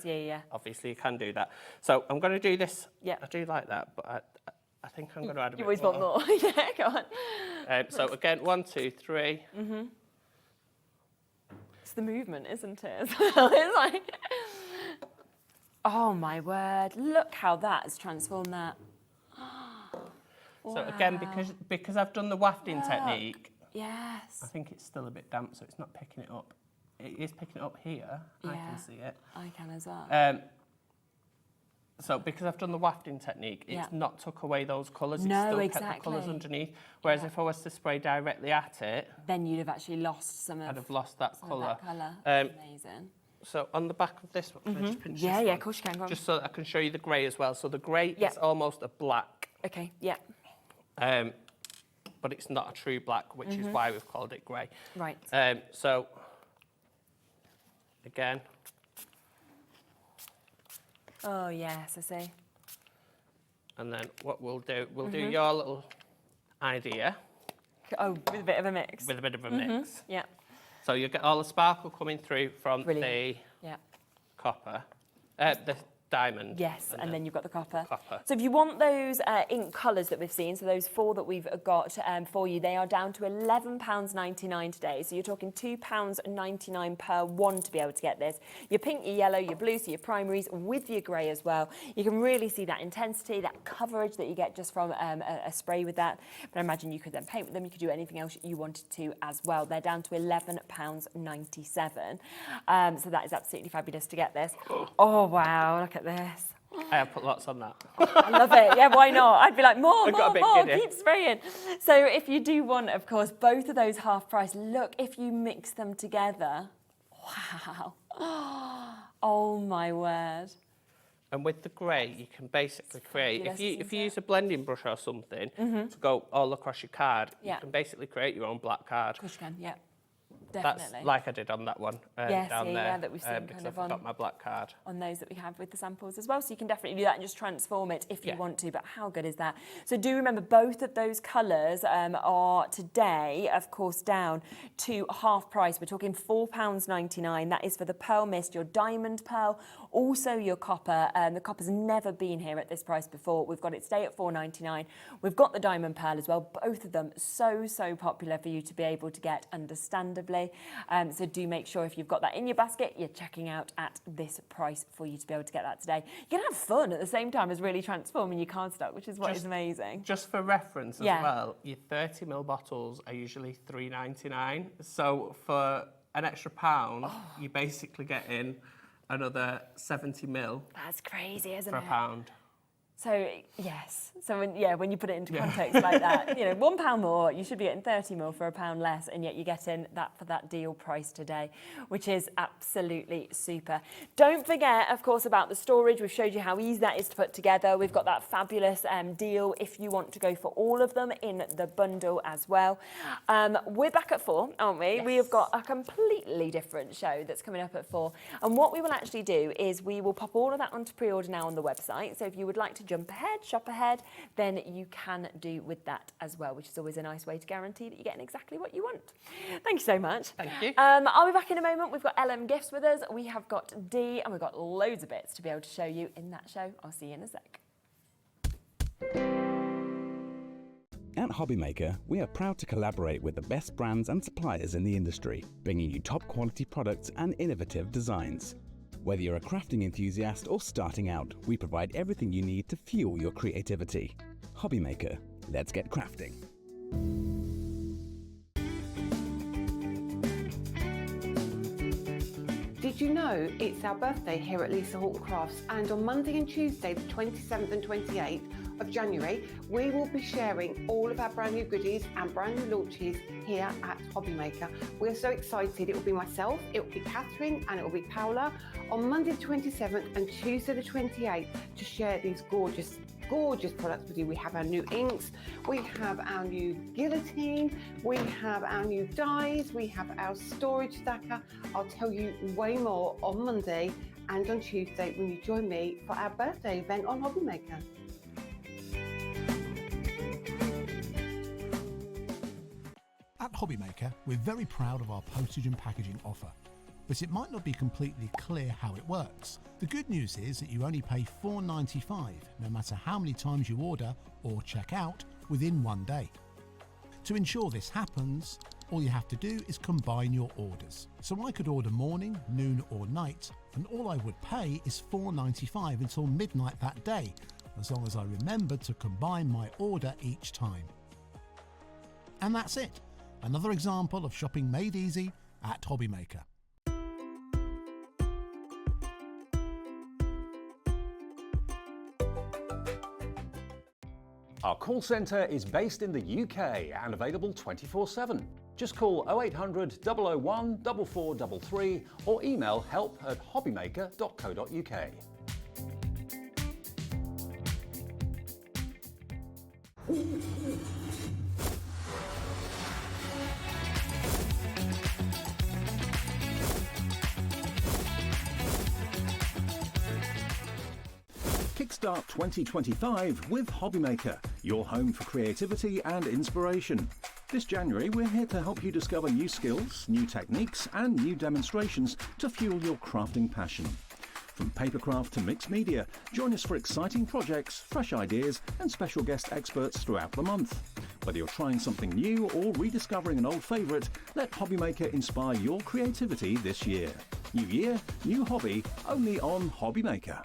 obviously you can do that. So I'm going to do this. I do like that, but I think I'm going to add a bit more. You always want more. Yeah, go on. So again, 1, 2, 3. It's the movement, isn't it? As well? It's like, oh my word! Look how that has transformed that. So again, because I've done the wafting technique, yes, I think it's still a bit damp, so it's not picking it up. It is picking it up here. I can see it. I can as well. So because I've done the wafting technique, it's not took away those colours. It's No, still exactly. kept the colours underneath. Whereas if I was to spray directly at it, then you'd have actually lost some of. I'd have lost that colour. Amazing. So on the back of this one, can I just pinch this Yeah, one? of course you can. Go on. Just so that I can show you the grey as well. So the grey is almost a black. Okay. Yeah. But it's not a true black, which is why we've called it grey. Right. So again. Oh yes, I see. And then what we'll do your little idea. Oh, with a bit of a mix. With a bit of a mix. Yeah. So you get all the sparkle coming through from the copper, the diamond. Yes, and then you've got the copper. Copper. So if you want those ink colours that we've seen, so those 4 that we've got for you, they are down to £11.99 today. So you're talking £2.99 per one to be able to get this. Your pink, your yellow, your blue, so your primaries with your grey as well. You can really see that intensity, that coverage that you get just from a spray with that. But I imagine you could then paint with them. You could do anything else you wanted to as well. They're down to £11.97. So that is absolutely fabulous to get this. Oh Wow, look at this. I have put lots on that. I love it. Yeah, why not? I'd be like, more, giddy. keep spraying. So if you do want, of course, both of those half price, look, if you mix them together, wow. Oh my word. And with the grey, you can basically create, if you use a blending brush or something to go all across your card, you can basically create your own black card. Of course you can, yeah. Definitely. That's like I did on that one down there. That we've seen because kind of I've got my black card. on those that we have with the samples as well. So you can definitely do that and just transform it if you want to, but how good is that? So do remember both of those colours are today, of course, down to half price. We're talking £4.99. That is for the Pearl Mist, your diamond pearl, also your copper. The copper's never been here at this price before. We've got it today at £4.99. We've got the diamond pearl as well. Both of them so popular for you to be able to get, understandably. So do make sure if you've got that in your basket, you're checking out at this price for you to be able to get that today. You can have fun at the same time as really transforming your cardstock, which is what is amazing. Just for reference as well, your 30ml bottles are usually £3.99. So for an extra £1, you're basically getting another 70ml. That's crazy, isn't it? For £1. So, yes. So, when you put it into context like that, you know, £1 more, you should be getting 30ml for £1 less, and yet you're getting that for that deal price today, which is absolutely super. Don't forget, of course, about the storage. We've showed you how easy that is to put together. We've got that fabulous deal if you want to go for all of them in the bundle as well. We're back at 4, aren't we? Yes. We have got a completely different show that's coming up at 4. And what we will actually do is we will pop all of that onto pre-order now on the website. So if you would like to jump ahead, shop ahead, then you can do with that as well, which is always a nice way to guarantee that you're getting exactly what you want. Thank you so much. Thank you. I'll be back in a moment. We've got LMGifts with us. We have got D, and we've got loads of bits to be able to show you in that show. I'll see you in a sec. At HobbyMaker, we are proud to collaborate with the best brands and suppliers in the industry, bringing you top quality products and innovative designs. Whether you're a crafting enthusiast or starting out, we provide everything you need to fuel your creativity. HobbyMaker, let's get crafting. Did you know it's our birthday here at Lisa Horton Crafts, and on Monday and Tuesday the 27th and 28th of January we will be sharing all of our brand new goodies and brand new launches here at HobbyMaker. We're so excited. It will be myself, it will be Catherine and it will be Paola on Monday the 27th and Tuesday the 28th to share these gorgeous products with you. We have our new inks, we have our new guillotine, we have our new dies, we have our storage stacker. I'll tell you way more on Monday and on Tuesday when you join me for our birthday event on HobbyMaker. At HobbyMaker, we're very proud of our postage and packaging offer, but it might not be completely clear how it works. The good news is that you only pay $4.95 no matter how many times you order or check out within one day. To ensure this happens, all you have to do is combine your orders. So I could order morning, noon or night, and all I would pay is $4.95 until midnight that day, as long as I remembered to combine my order each time. And that's it. Another example of shopping made easy at HobbyMaker. Our call centre is based in the UK and available 24/7. Just call 0800 001 4433 or email help@hobbymaker.co.uk. Kickstart 2025 with HobbyMaker, your home for creativity and inspiration. This January, we're here to help you discover new skills, new techniques, and new demonstrations to fuel your crafting passion. From papercraft to mixed media, join us for exciting projects, fresh ideas, and special guest experts throughout the month. Whether you're trying something new or rediscovering an old favourite, let HobbyMaker inspire your creativity this year. New year, new hobby, only on HobbyMaker.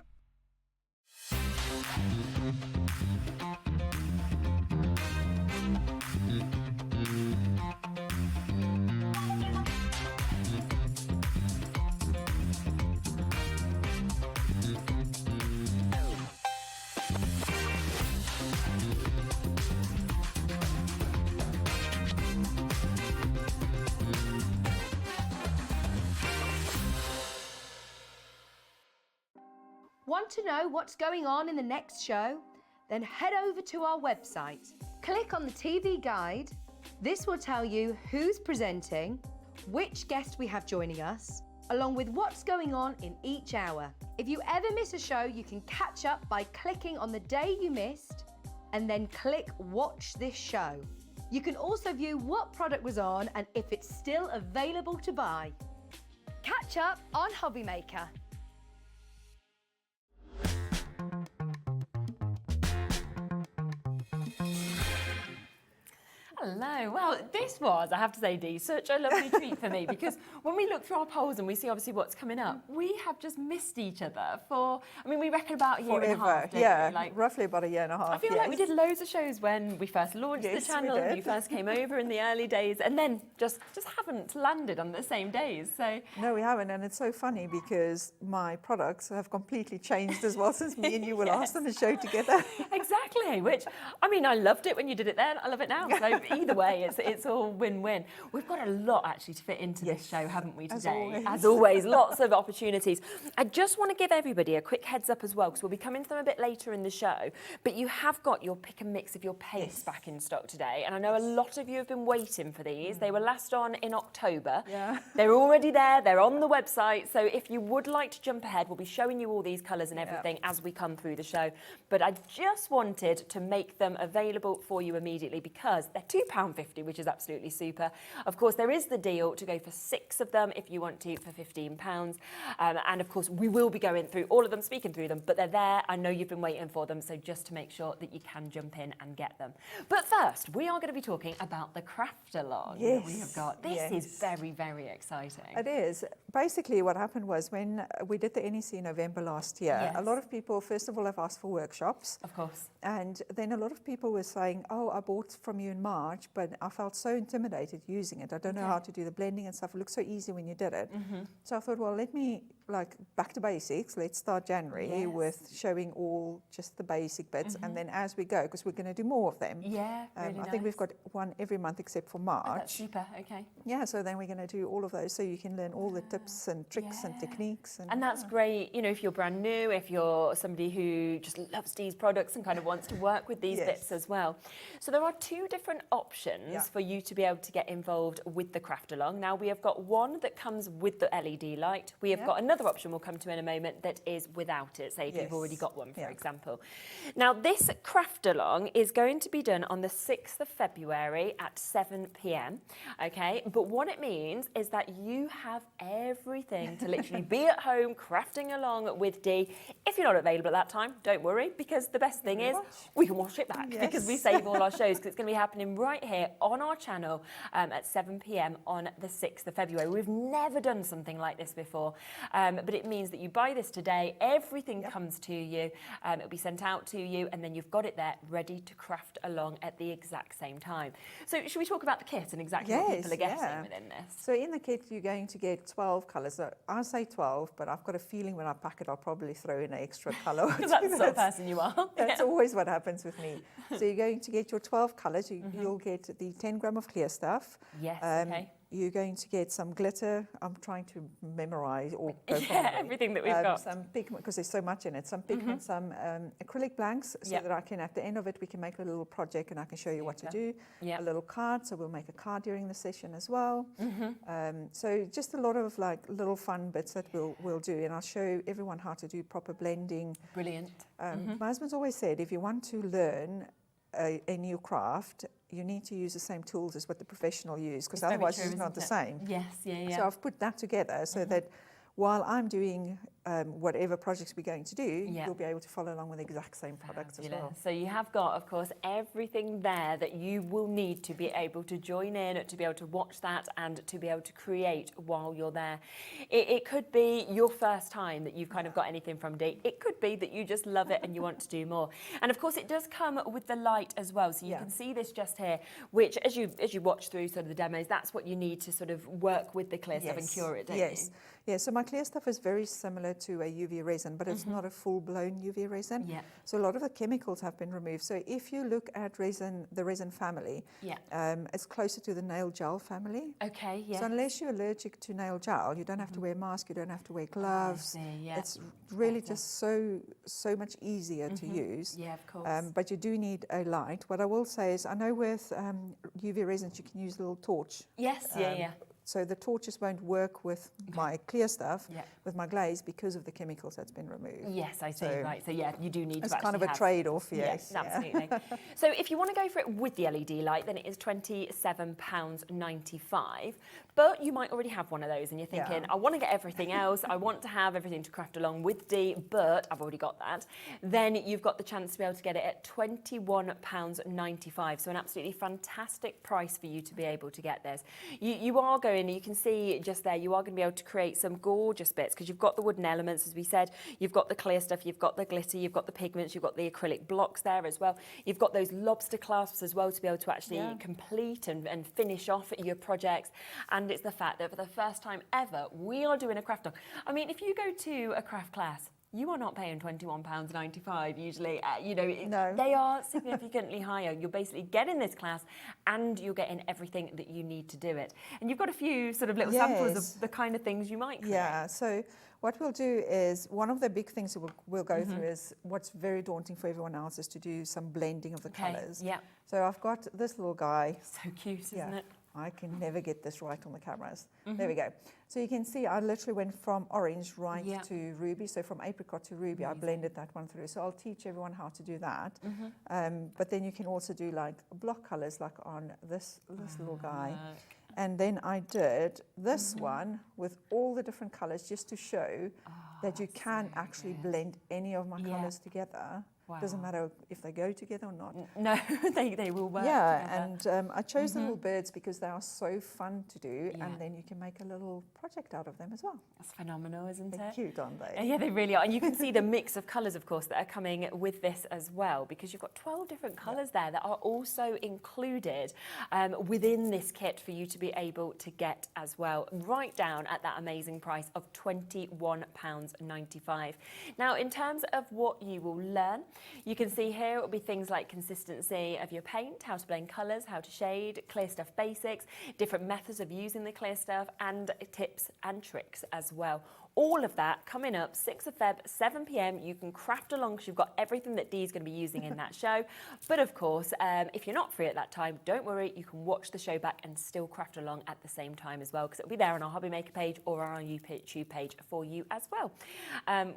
Want to know what's going on in the next show? Then head over to our website. Click on the TV guide. This will tell you who's presenting, which guest we have joining us, along with what's going on in each hour. If you ever miss a show, you can catch up by clicking on the day you missed and then click Watch This Show. You can also view what product was on and if it's still available to buy. Catch up on HobbyMaker. Hello. Well, this was, I have to say, Dee, such a lovely treat for me because when we look through our polls and we see obviously what's coming up, we have just missed each other for, I mean, we reckon about a year and a half. Yeah, like, roughly about a year and a half. I feel like we did loads of shows when we first launched the channel and you first came over in the early days, and then just haven't landed on the same days. So no, we haven't, and it's so funny because my products have completely changed as well since me and you were last on the show together. Exactly, which, I mean, I loved it when you did it then, I love it now. So either way, it's all win-win. We've got a lot actually to fit into this show, haven't we, today? As always, lots of opportunities. I just want to give everybody a quick heads up as well, because we'll be coming to them a bit later in the show, but you have got your pick and mix of your paints back in stock today, and I know a lot of you have been waiting for these. They were last on in October. Yeah. They're already there, they're on the website, so if you would like to jump ahead, we'll be showing you all these colours and everything as we come through the show, but I just wanted to make them available for you immediately because they're £2.50, which is absolutely super. Of course, there is the deal to go for 6 of them if you want to for £15. And of course, we will be going through all of them, speaking through them, but they're there. I know you've been waiting for them, so just to make sure that you can jump in and get them. But first, we are going to be talking about the craft along that we have got. This is very, very exciting. It is. Basically, what happened was when we did the NEC in November last year, a lot of people, first of all, have asked for workshops. Of course. And then a lot of people were saying, oh, I bought from you in March, but I felt so intimidated using it. I don't know how to do the blending and stuff. It looked so easy when you did it. So I thought, well, let me, like, back to basics. Let's start January with showing all just the basic bits. And then as we go, because we're going to do more of them. Yeah, really I think we've got one every month except for March. Oh, that's super, okay. Yeah, so then we're going to do all of those so you can learn all the tips and tricks and techniques. And that's great, you know, if you're brand new, if you're somebody who just loves these products and kind of wants to work with these bits as well. So there are 2 different options for you to be able to get involved with the craft along. Now we have got one that comes with the LED light. We have got another option we'll come to in a moment that is without it, say if you've already got one, for example. Now this craft along is going to be done on the 6th of February at 7 p.m. Okay, but what it means is that you have everything to literally be at home crafting along with Dee. If you're not available at that time, don't worry, because the best thing is we can watch it back because we save all our shows, because it's going to be happening right here on our channel at 7 p.m. on the 6th of February. We've never done something like this before, but it means that you buy this today, everything comes to you, it'll be sent out to you, and then you've got it there ready to craft along at the exact same time. So should we talk about the kit and exactly what people are getting within this? So in the kit you're going to get 12 colours. I say 12, but I've got a feeling when I pack it I'll probably throw in an extra colour. Because that's the sort of person you are. That's always what happens with me. So you're going to get your 12 colours. You'll get the 10 gram of clear stuff. Yes, okay. You're going to get some glitter. I'm trying to memorise or go everything that we've got. Some pigment, because there's so much in it. Some pigment, some acrylic blanks, so that I can, at the end of it, we can make a little project and I can show you what to do. A little card, so we'll make a card during the session as well. So just a lot of like little fun bits that we'll do, and I'll show everyone how to do proper blending. Brilliant. My husband's always said, if you want to learn a new craft, you need to use the same tools as what the professional use, because otherwise it's not the same. Yes, So I've put that together so that while I'm doing whatever projects we're going to do, you'll be able to follow along with the exact same products as well. So you have got, of course, everything there that you will need to be able to join in, to be able to watch that and to be able to create while you're there. It could be your first time that you've kind of got anything from Dee. It could be that you just love it and you want to do more. And of course, it does come with the light as well. So you can see this just here, which as you watch through sort of the demos, that's what you need to sort of work with the clear stuff and cure it, don't you? Yeah, so my clear stuff is very similar to a UV resin, but it's not a full-blown UV resin. So a lot of the chemicals have been removed. So if you look at the resin family, it's closer to the nail gel family. Okay, So unless you're allergic to nail gel, you don't have to wear a mask, you don't have to wear gloves. It's really just so much easier to use. Yeah, of course. But you do need a light. What I will say is, I know with UV resins you can use a little torch. Yes, So the torches won't work with my clear stuff, with my glaze, because of the chemicals that's been removed. Yes, I see, right. So yeah, you do need to It's kind of a trade-off, yes. Absolutely. So if you want to go for it with the LED light, then it is £27.95. But you might already have one of those and you're thinking, I want to get everything else. I want to have everything to craft along with Dee, but I've already got that. Then you've got the chance to be able to get it at £21.95. So an absolutely fantastic price for you to be able to get this. You are going, you can see just there, you are going to be able to create some gorgeous bits, because you've got the wooden elements, as we said, you've got the clear stuff, you've got the glitter, you've got the pigments, you've got the acrylic blocks there as well. You've got those lobster clasps as well to be able to actually complete and finish off your projects. And it's the fact that for the first time ever, we are doing a craft along. I mean, if you go to a craft class, you are not paying £21.95 usually. They are significantly higher. You're basically getting this class and you're getting everything that you need to do it. And you've got a few sort of little samples of the kind of things you might create. Yeah, so what we'll do is, one of the big things that we'll go through is, what's very daunting for everyone else is to do some blending of the colours. Yeah. So I've got this little guy. So cute, isn't it? I can never get this right on the cameras. There we go. So you can see I literally went from orange right to ruby. So from apricot to ruby, I blended that one through. So I'll teach everyone how to do that. But then you can also do like block colors, like on this little guy. And then I did this one with all the different colors just to show that you can actually blend any of my colors together. Wow. Doesn't matter if they go together or not. No, they will work together. And I chose the little birds because they are so fun to do, and then you can make a little project out of them as well. That's phenomenal, isn't They're it? cute, aren't they? Yeah, they really are. And you can see the mix of colours, of course, that are coming with this as well, because you've got 12 different colours there that are also included within this kit for you to be able to get as well, right down at that amazing price of £21.95. Now, in terms of what you will learn, you can see here it will be things like consistency of your paint, how to blend colours, how to shade, clear stuff basics, different methods of using the clear stuff, and tips and tricks as well. All of that coming up 6th of Feb, 7 p.m. You can craft along because you've got everything that Dee's going to be using in that show. But of course, if you're not free at that time, don't worry. You can watch the show back and still craft along at the same time as well, because it'll be there on our HobbyMaker page or on our YouTube page for you as well,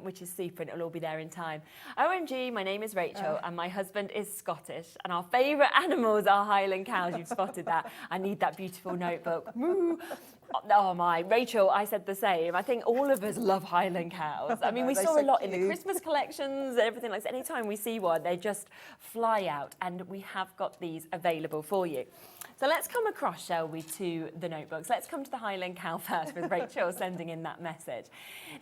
which is super, and it'll all be there in time. OMG, my name is Rachel and my husband is Scottish, and our favourite animals are Highland cows. You've spotted that. I need that beautiful notebook. Moo. Oh my, Rachel, I said the same. I think all of us love Highland cows. I mean, we saw a lot in the Christmas collections, everything like that. Anytime we see one, they just fly out, and we have got these available for you. So let's come across, shall we, to the notebooks. Let's come to the Highland Cow first, with Rachel sending in that message.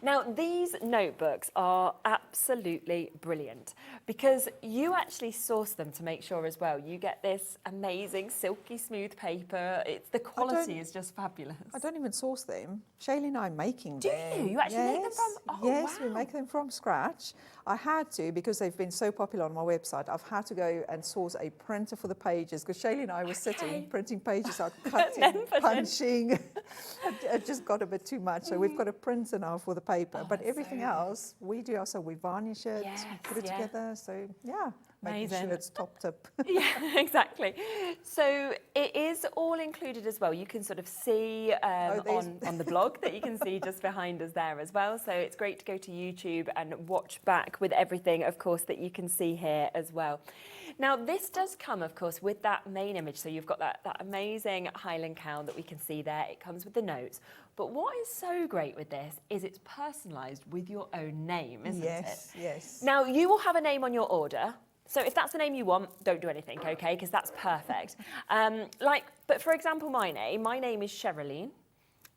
Now, these notebooks are absolutely brilliant because you actually source them to make sure as well. You get this amazing silky smooth paper. The quality is just fabulous. I don't even source them. Cheralene and I are making them. Do you? You actually make them from? Oh, yes, wow. We make them from scratch. I had to, because they've been so popular on my website, I've had to go and source a printer for the pages, because Cheralene and I were sitting printing pages out, cutting, punching. It just got a bit too much. So we've got a printer now for the paper, but everything else we do ourselves. We varnish it, put it together. So yeah. Making sure it's topped up. Yeah, exactly. So it is all included as well. You can sort of see on the blog that you can see just behind us there as well. So it's great to go to YouTube and watch back with everything, of course, that you can see here as well. Now, this does come, of course, with that main image. So you've got that amazing Highland cow that we can see there. It comes with the notes. But what is so great with this is it's personalised with your own name, isn't it? Yes, yes. Now, you will have a name on your order. So if that's the name you want, don't do anything, okay? Because that's perfect. But for example, my name is Cheralene.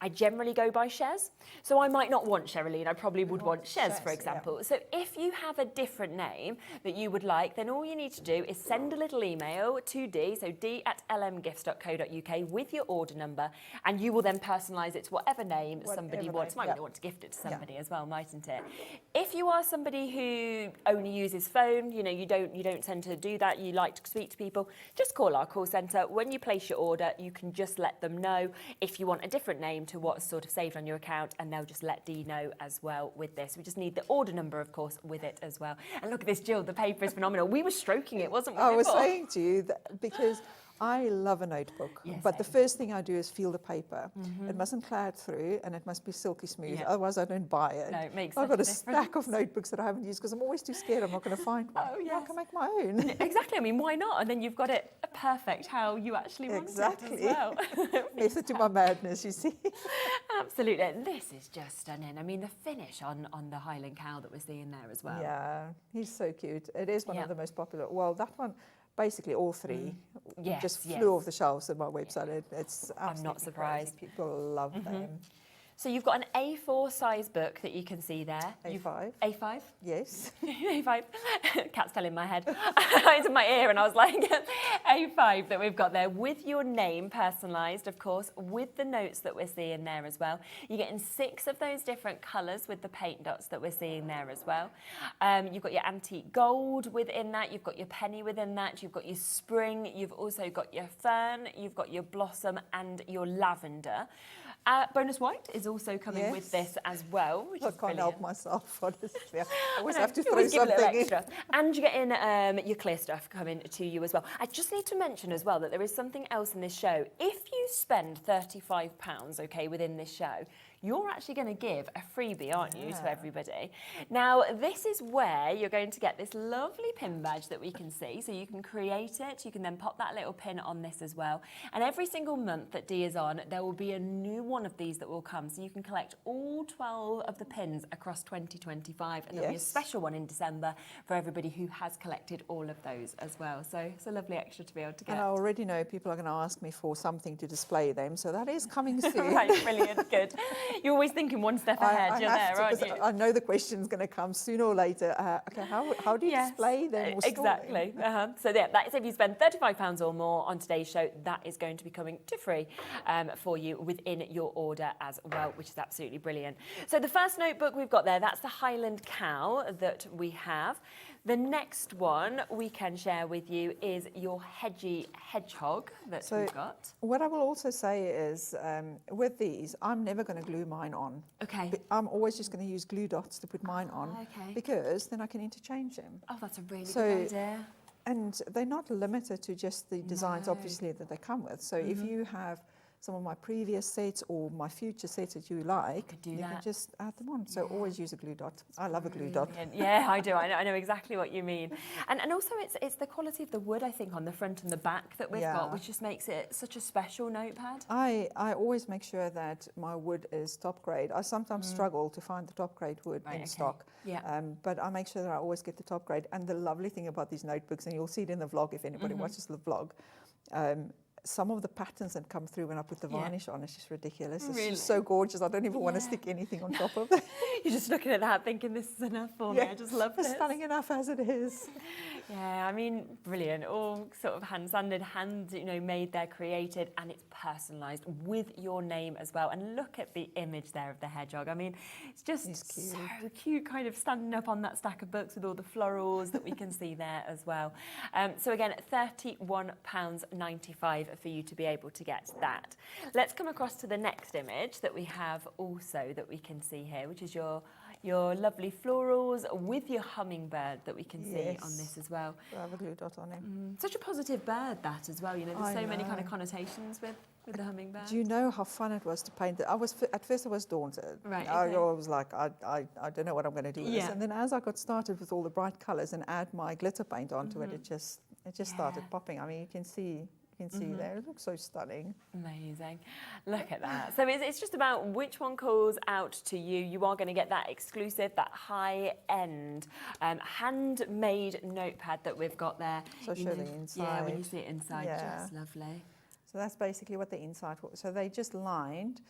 I generally go by Shez, so I might not want Cheralene. I probably would want Shez, for example. Yeah. So if you have a different name that you would like, then all you need to do is send a little email to Dee, so dee@lmgifts.co.uk with your order number, and you will then personalise it to whatever name somebody wants. Might want to gift it to somebody as well, mightn't it? If you are somebody who only uses phone, you don't tend to do that, you like to speak to people, just call our call centre. When you place your order, you can just let them know if you want a different name to what's sort of saved on your account, and they'll just let Dee know as well with this. We just need the order number, of course, with it as well. And look at this, Jill, the paper is phenomenal. We were stroking it, wasn't we? I was saying to you that because I love a notebook, but the first thing I do is feel the paper. It mustn't cloud through, and it must be silky smooth, otherwise I don't buy it. No, it makes I've got a stack of notebooks that I haven't used because I'm always too scared I'm not going to find one. Oh, yes. I can make my own. Exactly, I mean, why not? And then you've got it perfect how you actually want it as well. Method to my madness, you see. Absolutely, this is just stunning. I mean, the finish on the Highland cow that we're seeing there as well. Yeah, he's so cute. It is one of the most popular. Well, that one, basically all three just flew off the shelves on my website. It's I'm not surprised. Crazy. People love them. So you've got an A4 size book that you can see there. A5. A5? Yes. A5. Cat's still in my head. It's in my ear, and I was like, A5 that we've got there with your name personalised, of course, with the notes that we're seeing there as well. You're getting 6 of those different colours with the paint dots that we're seeing there as well. You've got your antique gold within that. You've got your penny within that. You've got your spring. You've also got your fern. You've got your blossom and your lavender. Bonus white is also coming with this as well, which I is can't brilliant. help myself, honestly. I always I know, have to you throw always give a little something in. extra. And you're getting your clear stuff coming to you as well. I just need to mention as well that there is something else in this show. If you spend £35, okay, within this show, you're actually going to give a freebie, aren't you, to everybody? Now, this is where you're going to get this lovely pin badge that we can see. So you can create it. You can then pop that little pin on this as well. And every single month that Dee is on, there will be a new one of these that will come. So you can collect all 12 of the pins across 2025. And there'll be a special one in December for everybody who has collected all of those as well. So it's a lovely extra to be able to get. And I already know people are going to ask me for something to display them. So that is coming soon. Right, brilliant, good. You're always thinking one step ahead. You're there, aren't you? I know the question's going to come sooner or later. Okay, how do you display them or store exactly. them? So yeah, that is if you spend £35 or more on today's show, that is going to be coming to free for you within your order as well, which is absolutely brilliant. So the first notebook we've got there, that's the Highland Cow that we have. The next one we can share with you is your Hedgy Hedgehog that we've got. What I will also say is, with these, I'm never going to glue mine on. Okay. I'm always just going to use glue dots to put mine on, because then I can interchange them. Oh, that's a really good idea. And they're not limited to just the designs, obviously, that they come with. So if you have some of my previous sets or my future sets that you like, you can just add them on. So always use a glue dot. I love a glue dot. Yeah, I do. I know exactly what you mean. And also it's the quality of the wood, I think, on the front and the back that we've got, which just makes it such a special notepad. I always make sure that my wood is top grade. I sometimes struggle to find the top grade wood in stock. Yeah. But I make sure that I always get the top grade. And the lovely thing about these notebooks, and you'll see it in the vlog if anybody watches the vlog, some of the patterns that come through when I put the varnish on, it's just ridiculous. It's just so gorgeous. I don't even want to stick anything on top of it. You're just looking at that thinking, this is enough for me. I just love this. It's stunning enough as it is. Yeah, I mean, brilliant. All sort of hand-sanded, made there, created, and it's personalised with your name as well. And look at the image there of the hedgehog. I mean, it's just so cute, kind of standing up on that stack of books with all the florals that we can see there as well. So again, £31.95 for you to be able to get that. Let's come across to the next image that we have also that we can see here, which is your lovely florals with your hummingbird that we can see on this as well. I have a glue dot on him. Such a positive bird, that as well. You know, there's so many kind of connotations with the hummingbird. Do you know how fun it was to paint it? At first I was daunted. Right. I was like, I don't know what I'm going to do with this. And then as I got started with all the bright colours and add my glitter paint onto it, it just started popping. I mean, you can see there. It looks so stunning. Amazing. Look at that. So it's just about which one calls out to you. You are going to get that exclusive, that high-end, handmade notepad that we've got there. So show the inside. Yeah, when you see it inside, just lovely. So that's basically what the inside was. So they just lined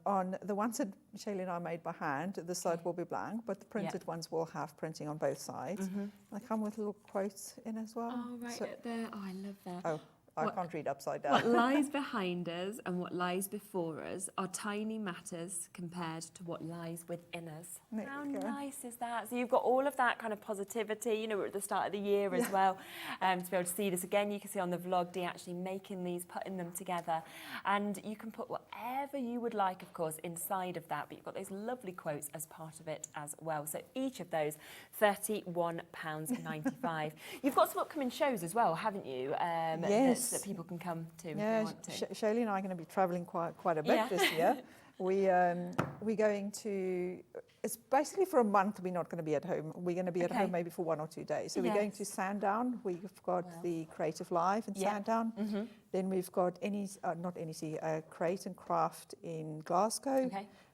on the ones that Cheralene and I made by hand. The side will be blank, but the printed ones will have printing on both sides. They come with little quotes in as well. Oh, right there. Oh, I love that. Oh. I can't read upside down. What lies behind us and what lies before us are tiny matters compared to what lies within us. How nice is that? So you've got all of that kind of positivity. You know, we're at the start of the year as well. To be able to see this again, you can see on the vlog, Dee actually making these, putting them together. And you can put whatever you would like, of course, inside of that. But you've got those lovely quotes as part of it as well. So each of those, £31.95. You've got some upcoming shows as well, haven't you? Yes. That people can come to if yeah, they want to. Cheralene and I are going to be travelling quite a bit this year. We're going to, it's basically for a month we're not going to be at home. We're going to be at home maybe for 1 or 2 days. So we're going to Sandown. We've got the Creative Live in Sandown. Then we've got Create and Craft in Glasgow.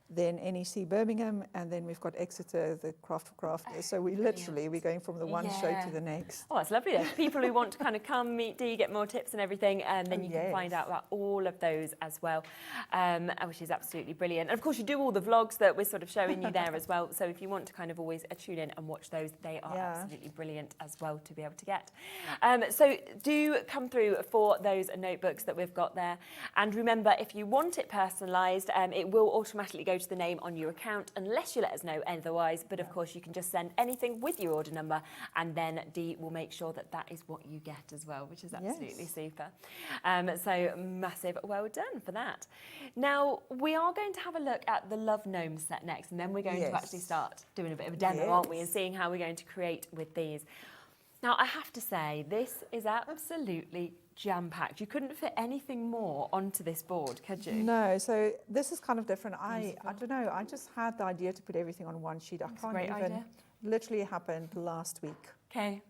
Then NEC Birmingham, and then we've got Exeter, the Craft for Crafters. So we're going from the one show to the next. Oh, that's lovely. People who want to kind of come, meet Dee, get more tips and everything, and then you can find out about all of those as well, which is absolutely brilliant. And of course, you do all the vlogs that we're sort of showing you there as well. So if you want to kind of always tune in and watch those, they are absolutely brilliant as well to be able to get. So do come through for those notebooks that we've got there. And remember, if you want it personalised, it will automatically go to to the name on your account unless you let us know otherwise. But of course, you can just send anything with your order number, and then Dee will make sure that that is what you get as well, which is absolutely super. So massive well done for that. Now, we are going to have a look at the Love Gnome set next, and then we're going to actually start doing a bit of a demo, aren't we, and seeing how we're going to create with these. Now, I have to say, this is absolutely jam-packed. You couldn't fit anything more onto this board, could you? No, so this is kind of different. I don't know, I just had the idea to put everything on one sheet. I can't even, idea. Literally happened last week. Okay.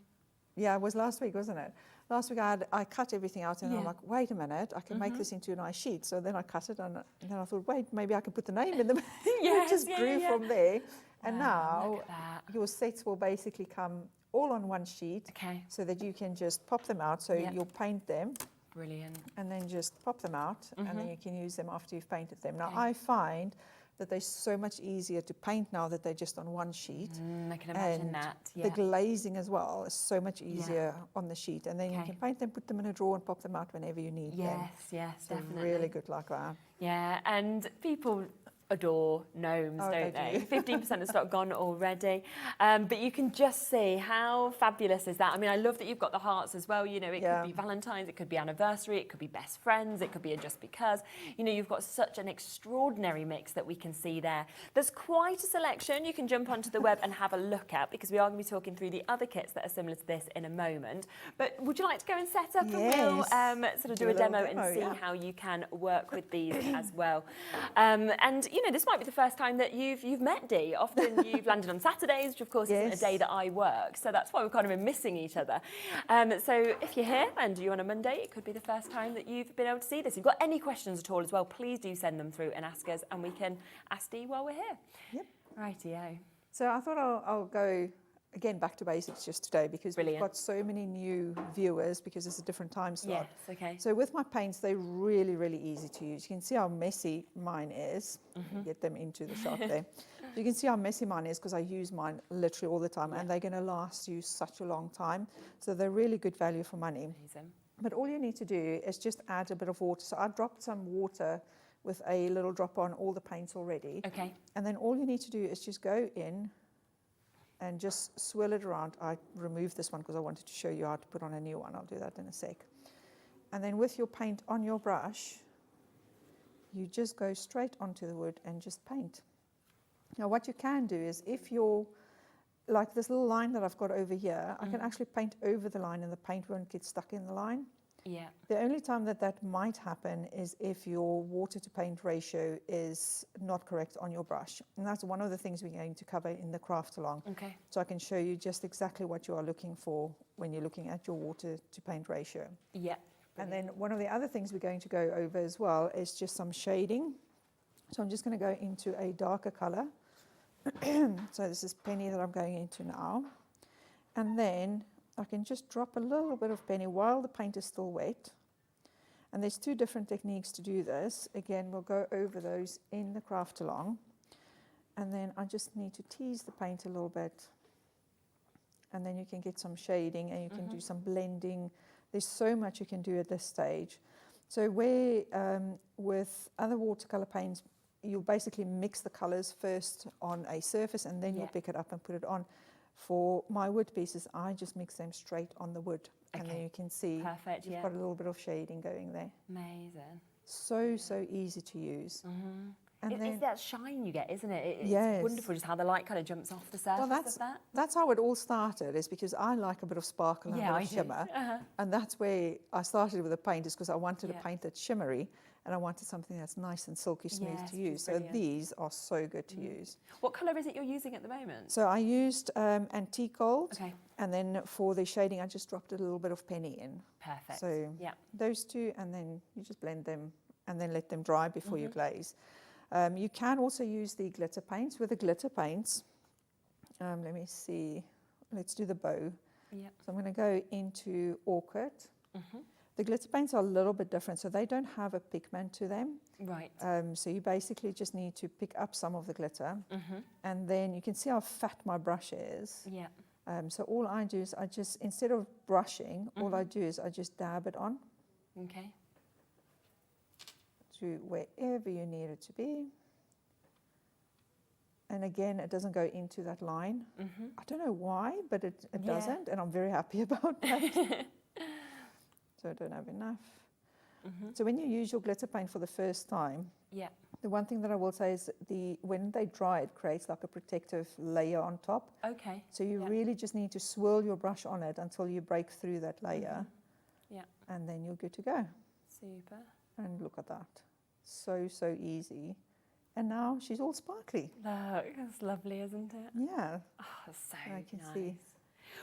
Yeah, it was last week, wasn't it? Last week I cut everything out, and I'm like, wait a minute, I can make this into a nice sheet. So then I cut it, and then I thought, wait, maybe I can put the name in the it just grew from there. And now your sets will basically come all on one sheet, so that you can just pop them out. So you'll paint them. Brilliant. And then just pop them out, and then you can use them after you've painted them. Now, I find that they're so much easier to paint now that they're just on one sheet. I can imagine that. The glazing as well is so much easier on the sheet. And then you can paint them, put them in a drawer, and pop them out whenever you need them. Yes, so definitely. Really good like that. Yeah, and people adore gnomes, don't they? 15% of stock gone already. But you can just see how fabulous is that. I mean, I love that you've got the hearts as well. You know, it could be Valentine's, it could be anniversary, it could be best friends, it could be a just because. You know, you've got such an extraordinary mix that we can see there. There's quite a selection you can jump onto the web and have a look at, because we are going to be talking through the other kits that are similar to this in a moment. But would you like to go and set up, and we'll sort of do a demo and see how you can work with these as well. And, you know, this might be the first time that you've met Dee. Often you've landed on Saturdays, which of course isn't a day that I work, so that's why we've kind of been missing each other. So if you're here and you're on a Monday, it could be the first time that you've been able to see this. If you've got any questions at all as well, please do send them through and ask us, and we can ask Dee while we're here. Yep. Rightio. So I thought I'll go again back to basics just today, because we've got so many new viewers because it's a different time slot. Yes, okay. So with my paints, they're really, really easy to use. You can see how messy mine is. Get them into the shot there. You can see how messy mine is because I use mine literally all the time, and they're going to last you such a long time. So they're really good value for money. Amazing. But all you need to do is just add a bit of water. So I dropped some water with a little drop on all the paints already. Okay. And then all you need to do is just go in and just swirl it around. I removed this one because I wanted to show you how to put on a new one. I'll do that in a sec. And then with your paint on your brush, you just go straight onto the wood and just paint. Now what you can do is, if you're, like this little line that I've got over here, I can actually paint over the line and the paint won't get stuck in the line. Yeah. The only time that might happen is if your water to paint ratio is not correct on your brush. And that's one of the things we're going to cover in the craft along. Okay. So I can show you just exactly what you are looking for when you're looking at your water to paint ratio. Yeah. And then one of the other things we're going to go over as well is just some shading. So I'm just going to go into a darker color. So this is Penny that I'm going into now. And then I can just drop a little bit of Penny while the paint is still wet. And there's two different techniques to do this. Again, we'll go over those in the craft along. And then I just need to tease the paint a little bit. And then you can get some shading, and you can do some blending. There's so much you can do at this stage. So where with other watercolor paints, you'll basically mix the colors first on a surface, and then you'll pick it up and put it on. For my wood pieces, I just mix them straight on the wood. And then you can see you've got a little bit of shading going there. Amazing. So easy to use. And it's that shine you get, isn't it? It's wonderful just how the light kind of jumps off the surface of that. That's how it all started, is because I like a bit of sparkle and a bit of shimmer. And that's where I started with the paint, is because I wanted a paint that's shimmery, and I wanted something that's nice and silky smooth to use. So these are so good to use. What colour is it you're using at the moment? So I used antique gold, and then for the shading I just dropped a little bit of Penny in. Perfect. So those two, and then you just blend them and then let them dry before you glaze. You can also use the glitter paints. With the glitter paints, let me see, let's do the bow. So I'm going to go into Orchid. The glitter paints are a little bit different, so they don't have a pigment to them. Right. So you basically just need to pick up some of the glitter, and then you can see how fat my brush is. Yeah. So all I do is I just, instead of brushing, all I do is I just dab it on. Okay. To wherever you need it to be. And again, it doesn't go into that line. I don't know why, but it doesn't, and I'm very happy about that. So I don't have enough. So when you use your glitter paint for the first time, the one thing that I will say is when they dry, it creates like a protective layer on top. Okay. So you really just need to swirl your brush on it until you break through that layer. And then you're good to go. Super. And look at that. So, so easy. And now she's all sparkly. Look, that's lovely, isn't it? Yeah. Oh, so I can nice. see.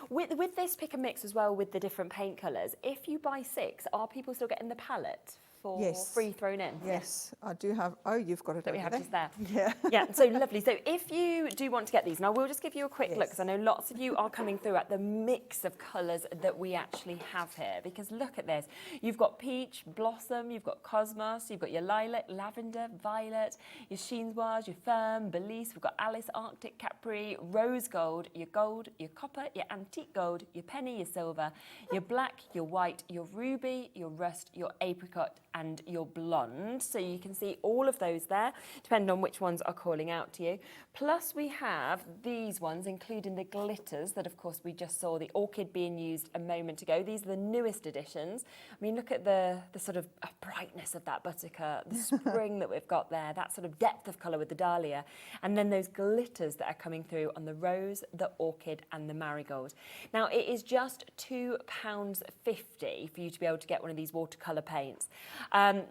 With this pick and mix as well, with the different paint colours, if you buy 6, are people still getting the palette for free thrown in? Yes, I do have. Oh, you've got it that we over have there. just there. Yeah. Yeah, so lovely. So if you do want to get these, and I will just give you a quick look, because I know lots of you are coming through at the mix of colours that we actually have here, because look at this. You've got peach, blossom, you've got cosmos, you've got your lilac, lavender, violet, your chinoise, your fern, Belize, we've got Alice, Arctic, Capri, rose gold, your copper, your antique gold, your penny, your silver, your black, your white, your ruby, your rust, your apricot, and your blonde. So you can see all of those there, depending on which ones are calling out to you. Plus we have these ones, including the glitters that of course we just saw the orchid being used a moment ago. These are the newest additions. I mean, look at the sort of brightness of that buttercup, the spring that we've got there, that sort of depth of colour with the dahlia, and then those glitters that are coming through on the rose, the orchid and the marigold. Now it is just £2.50 for you to be able to get one of these watercolour paints.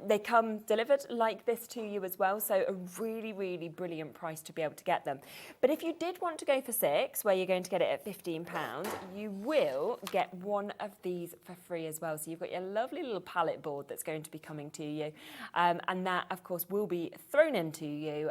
They come delivered like this to you as well, so a really, really brilliant price to be able to get them. But if you did want to go for 6, where you're going to get it at £15, you will get one of these for free as well. So you've got your lovely little palette board that's going to be coming to you, and that of course will be thrown into you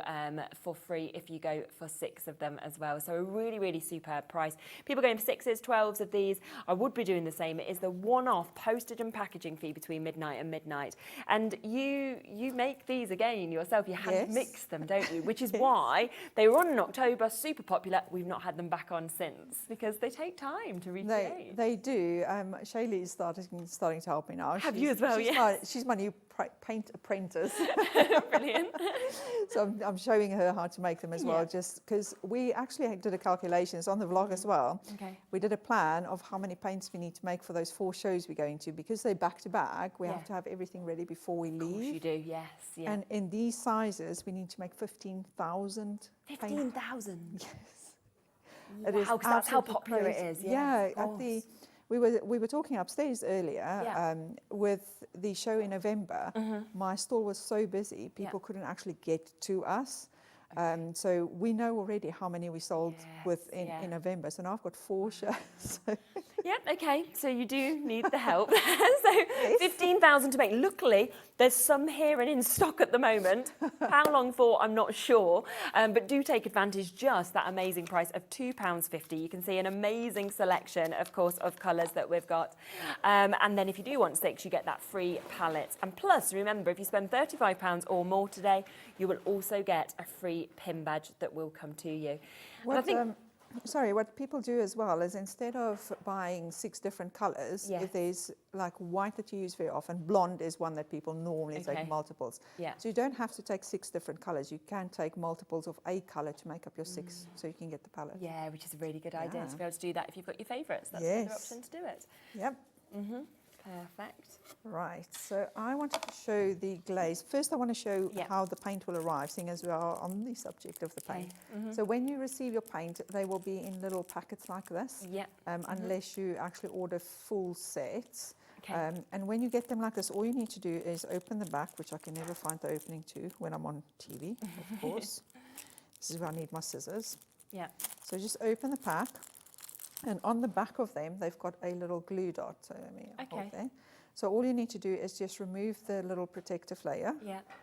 for free if you go for 6 of them as well. So a really, really superb price. People going for 6s, 12s of these. I would be doing the same. It is the one-off postage and packaging fee between midnight and midnight. And you make these again yourself. You hand mix them, don't you? Which is why they were on in October, super popular. We've not had them back on since because they take time to recreate. They do. Shaylee is starting to help me now. Have you as well? She's my new paint apprentice. Brilliant. So I'm showing her how to make them as well, just because we actually did a calculations on the vlog as well. Okay. We did a plan of how many paints we need to make for those 4 shows we're going to, because they're back to back. We have to have everything ready before we leave. Of course you do, yes. Yeah. And in these sizes, we need to make 15,000. 15,000? Yes. Wow, because that's how popular crazy. it is. Yeah, we were talking upstairs earlier with the show in November. My stall was so busy, people couldn't actually get to us. So we know already how many we sold in November. So now I've got 4 shows. Yep, okay, so you do need the help. So 15,000 to make. Luckily, there's some here and in stock at the moment. How long for, I'm not sure. But do take advantage, just that amazing price of £2.50. You can see an amazing selection, of course, of colours that we've got. And then if you do want 6, you get that free palette. And plus, remember, if you spend £35 or more today, you will also get a free pin badge that will come to you. What people do as well is, instead of buying 6 different colours, if there's like white that you use very often, blonde is one that people normally take multiples. So you don't have to take 6 different colours. You can take multiples of a colour to make up your 6, so you can get the palette. Yeah, which is a really good idea to be able to do that if you've got your favourites. That's another option to do it. Yep. Perfect. Right, so I wanted to show the glaze. First I want to show how the paint will arrive, seeing as we are on the subject of the paint. So when you receive your paint, they will be in little packets like this, unless you actually order full sets. And when you get them like this, all you need to do is open the back, which I can never find the opening to when I'm on TV, of course. This is where I need my scissors. So just open the pack. And on the back of them, they've got a little glue dot. So let me hold there. So all you need to do is just remove the little protective layer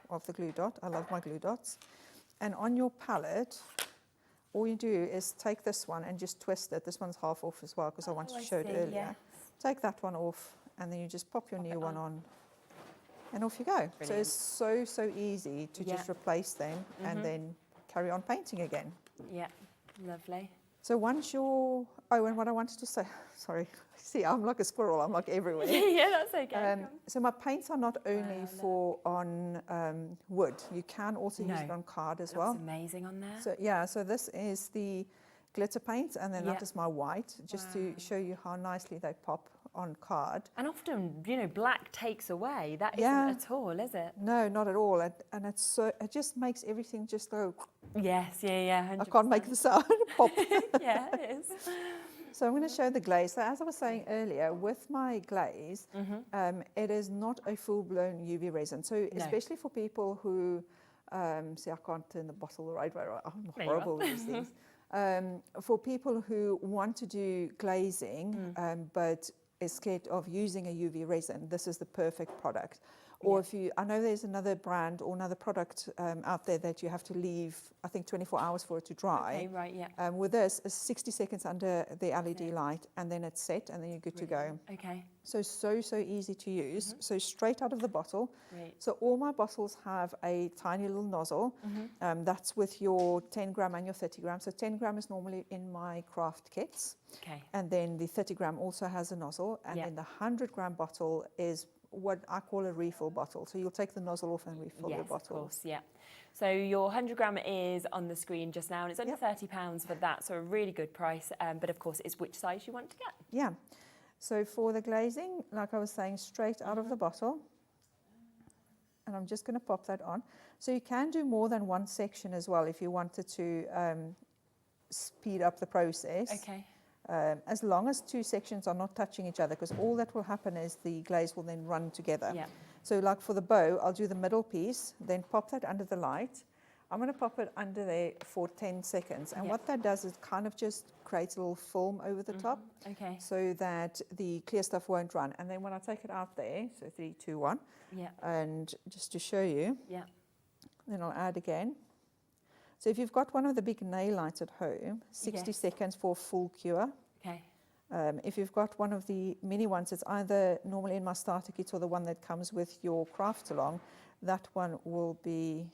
of the glue dot. I love my glue dots. And on your palette, all you do is take this one and just twist it. This one's half off as well, because I wanted to show it earlier. Take that one off, and then you just pop your new one on. And off you go. Brilliant. So it's so easy to just replace them and then carry on painting again. Yeah, lovely. So once you're, and what I wanted to say, sorry, see, I'm like a squirrel, I'm like everywhere. Yeah, that's okay. So my paints are not only on wood, you can also use it on card as well. That's amazing on there. So yeah, so this is the glitter paint, and then that is my white, just to show you how nicely they pop on card. And often, you know, black takes away. That isn't at all, is it? No, not at all. And it's so, it just makes everything just go. Yes, yeah, 100%. I can't make the sound pop. Yeah, it is. So I'm going to show the glaze. So as I was saying earlier, with my glaze, it is not a full-blown UV resin. So especially for people who, see, I can't turn the bottle the right way around. I'm horrible with these things. For people who want to do glazing, but is scared of using a UV resin, this is the perfect product. Or if you, I know there's another brand or another product out there that you have to leave, I think 24 hours for it to dry. Okay, right, yeah. With this, it's 60 seconds under the LED light, and then it's set, and then you're good to go. Okay. So easy to use. So straight out of the bottle. Great. So all my bottles have a tiny little nozzle. That's with your 10 gram and your 30 gram. So 10 gram is normally in my craft kits. Okay. And then the 30 gram also has a nozzle. And then the 100 gram bottle is what I call a refill bottle. So you'll take the nozzle off and refill your bottle. Of course, yeah. So your 100 gram is on the screen just now, and it's under £30 for that, so a really good price. But of course, it's which size you want to get. Yeah. So for the glazing, like I was saying, straight out of the bottle. And I'm just going to pop that on. So you can do more than one section as well if you wanted to speed up the process. Okay. As long as two sections are not touching each other, because all that will happen is the glaze will then run together. Yeah. So like for the bow, I'll do the middle piece, then pop that under the light. I'm going to pop it under there for 10 seconds. And what that does is kind of just creates a little film over the top. Okay. So that the clear stuff won't run. And then when I take it out there, so 3, 2, 1. Yeah. And just to show you. Yeah. Then I'll add again. So if you've got one of the big nail lights at home, 60 seconds for full cure. Okay. If you've got one of the mini ones, it's either normally in my starter kit or the one that comes with your craft along. That one will be...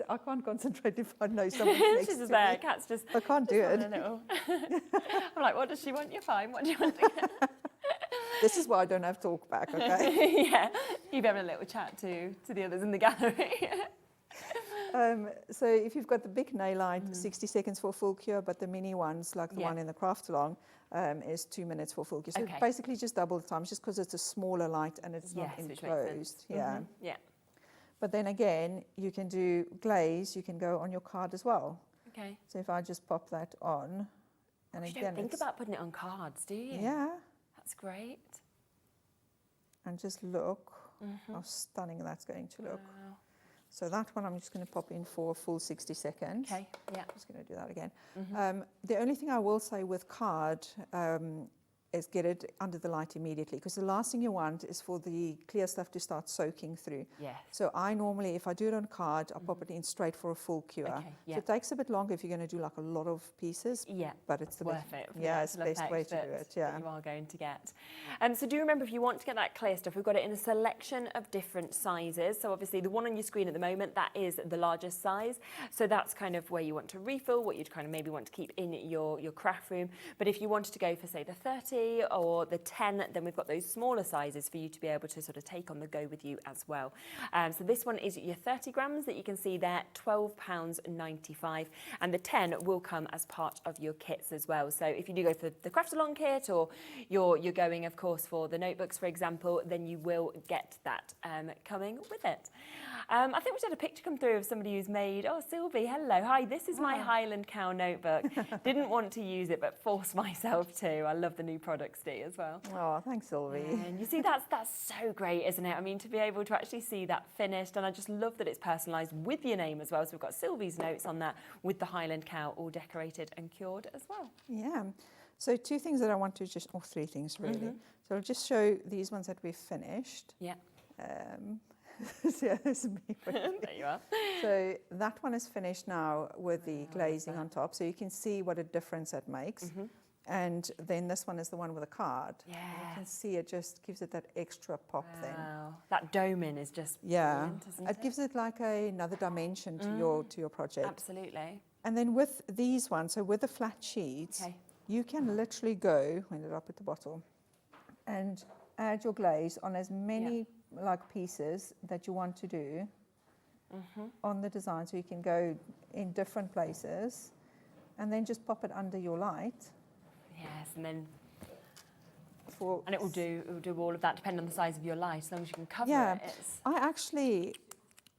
I can't concentrate if I know something next She's to there, me. Kat's just... I can't do it. I'm like, what does she want? You're fine. What do you want to get? This is why I don't have talk back, okay? Yeah, you've having a little chat to the others in the gallery. So if you've got the big nail light, 60 seconds for full cure, but the mini ones, like the one in the craft along, is 2 minutes for full cure. So basically just double the time, just because it's a smaller light and it's not enclosed. Yeah. Yeah. But then again, you can do glaze, you can go on your card as well. Okay. So if I just pop that on, and you again, don't think about putting it on cards, do you? Yeah. That's great. And just look how stunning that's going to look. Wow. So that one I'm just going to pop in for a full 60 seconds. Okay, yeah. I'm just going to do that again. The only thing I will say with card is get it under the light immediately, because the last thing you want is for the clear stuff to start soaking through. Yes. So I normally, if I do it on card, I pop it in straight for a full cure. Okay, yeah. So it takes a bit longer if you're going to do like a lot of pieces. Yeah. But it's the worth best, it. yeah, it's the best way to do it. Yeah. That you are going to get. So do remember, if you want to get that clear stuff, we've got it in a selection of different sizes. So obviously the one on your screen at the moment, that is the largest size. So that's kind of where you want to refill, what you'd kind of maybe want to keep in your craft room. But if you wanted to go for, say, the 30 or the 10, then we've got those smaller sizes for you to be able to sort of take on the go with you as well. So this one is your 30 grams that you can see there, £12.95, and the 10 will come as part of your kits as well. So if you do go for the craft along kit, or you're going, of course, for the notebooks, for example, then you will get that coming with it. I think we just had a picture come through of somebody who's made, oh, Sylvie, hello, hi, this is my Highland Cow notebook. Didn't want to use it, but forced myself to. I love the new products, Dee, as well. Oh, thanks, Sylvie. And you see, that's so great, isn't it? I mean, to be able to actually see that finished, and I just love that it's personalised with your name as well. So we've got Sylvie's notes on that with the Highland Cow all decorated and cured as well. Yeah. So two things that I want to just, or three things really. So I'll just show these ones that we've finished. Yeah. Yeah, this is me. There you are. So that one is finished now with the glazing on top. So you can see what a difference that makes. And then this one is the one with a card. Yeah. You can see it just gives it that extra pop then. That doming is just yeah. brilliant, isn't It gives it like another dimension to your project. Absolutely. And then with these ones, so with the flat sheets, you can literally go, when did I put the bottle, and add your glaze on as many like pieces that you want to do on the design. So you can go in different places and then just pop it under your light. Yes, and then and it will do all of that depending on the size of your light, as long as you can cover it.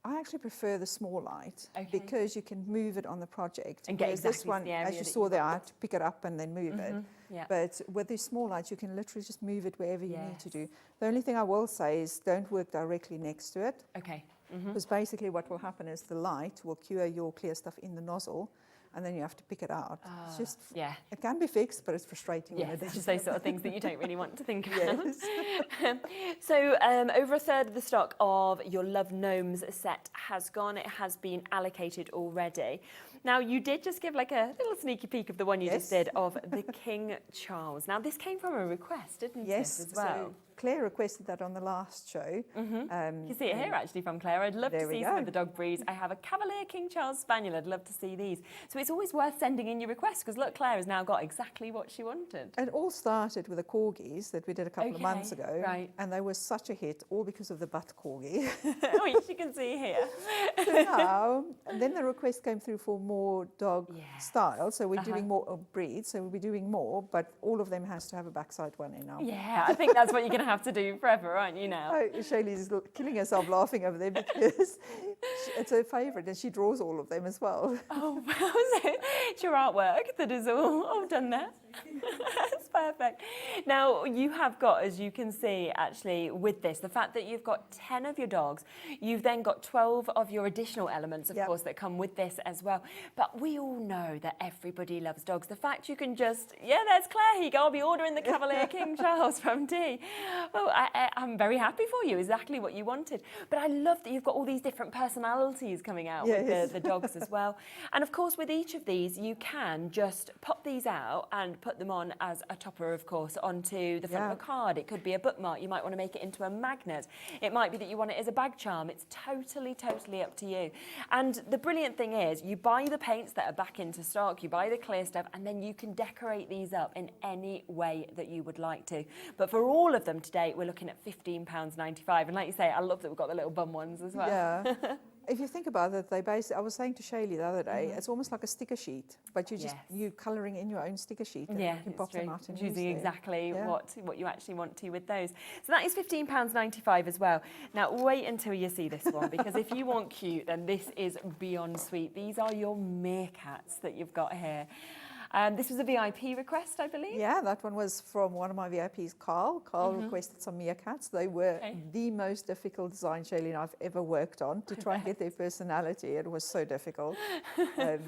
I actually prefer the small light because you can move it on the project. And get exactly this one, the area as you that saw you there, I had to pick it up and then move it. Yeah. But with these small lights, you can literally just move it wherever you need to do. The only thing I will say is don't work directly next to it. Okay. Because basically what will happen is the light will cure your clear stuff in the nozzle, and then you have to pick it out. It's just, it can be fixed, but it's frustrating when it it's is. just those sort of things that you don't really want to think about. So over a third of the stock of your Love Gnomes set has gone. It has been allocated already. Now, you did just give like a little sneaky peek of the one you just did of the King Charles. Now, this came from a request, didn't it, as well? So Claire requested that on the last show. You can see it here actually from Claire. I'd love to see some of the dog breeds. I have a Cavalier King Charles Spaniel. I'd love to see these. So it's always worth sending in your requests because look, Claire has now got exactly what she wanted. It all started with the corgis that we did a couple of months ago. Right. And they were such a hit, all because of the butt corgi. Which you can see here. So now, and then the request came through for more dog style. So we're doing more breeds. So we'll be doing more, but all of them has to have a backside one in now. Yeah, I think that's what you're going to have to do forever, aren't you now? Oh, Shaylee's killing herself laughing over there because it's her favourite and she draws all of them as well. Oh, wow. So it's your artwork that is all done there. That's perfect. Now, you have got, as you can see, actually, with this, the fact that you've got 10 of your dogs, you've then got 12 of your additional elements, of course, that come with this as well. But we all know that everybody loves dogs. The fact you can just, there's Claire, here you go, I'll be ordering the Cavalier King Charles from Dee. Well, I'm very happy for you, exactly what you wanted. But I love that you've got all these different personalities coming out with the dogs as well. And of course, with each of these, you can just pop these out and put them on as a topper, of course, onto the front of a card. It could be a bookmark. You might want to make it into a magnet. It might be that you want it as a bag charm. It's totally, totally up to you. And the brilliant thing is you buy the paints that are back into stock, you buy the clear stuff, and then you can decorate these up in any way that you would like to. But for all of them today, we're looking at £15.95. And like you say, I love that we've got the little bum ones as well. Yeah. If you think about it, I was saying to Shaylee the other day, it's almost like a sticker sheet, but you're colouring in your own sticker sheet. And you can pop them out and choosing use exactly what you actually want to with those. So that is £15.95 as well. Now wait until you see this one, because if you want cute, then this is beyond sweet. These are your meerkats that you've got here. This was a VIP request, I believe. Yeah, that one was from one of my VIPs, Carl. Carl requested some meerkats. They were the most difficult design, Cheralene, I've ever worked on to try and get their personality. It was so difficult.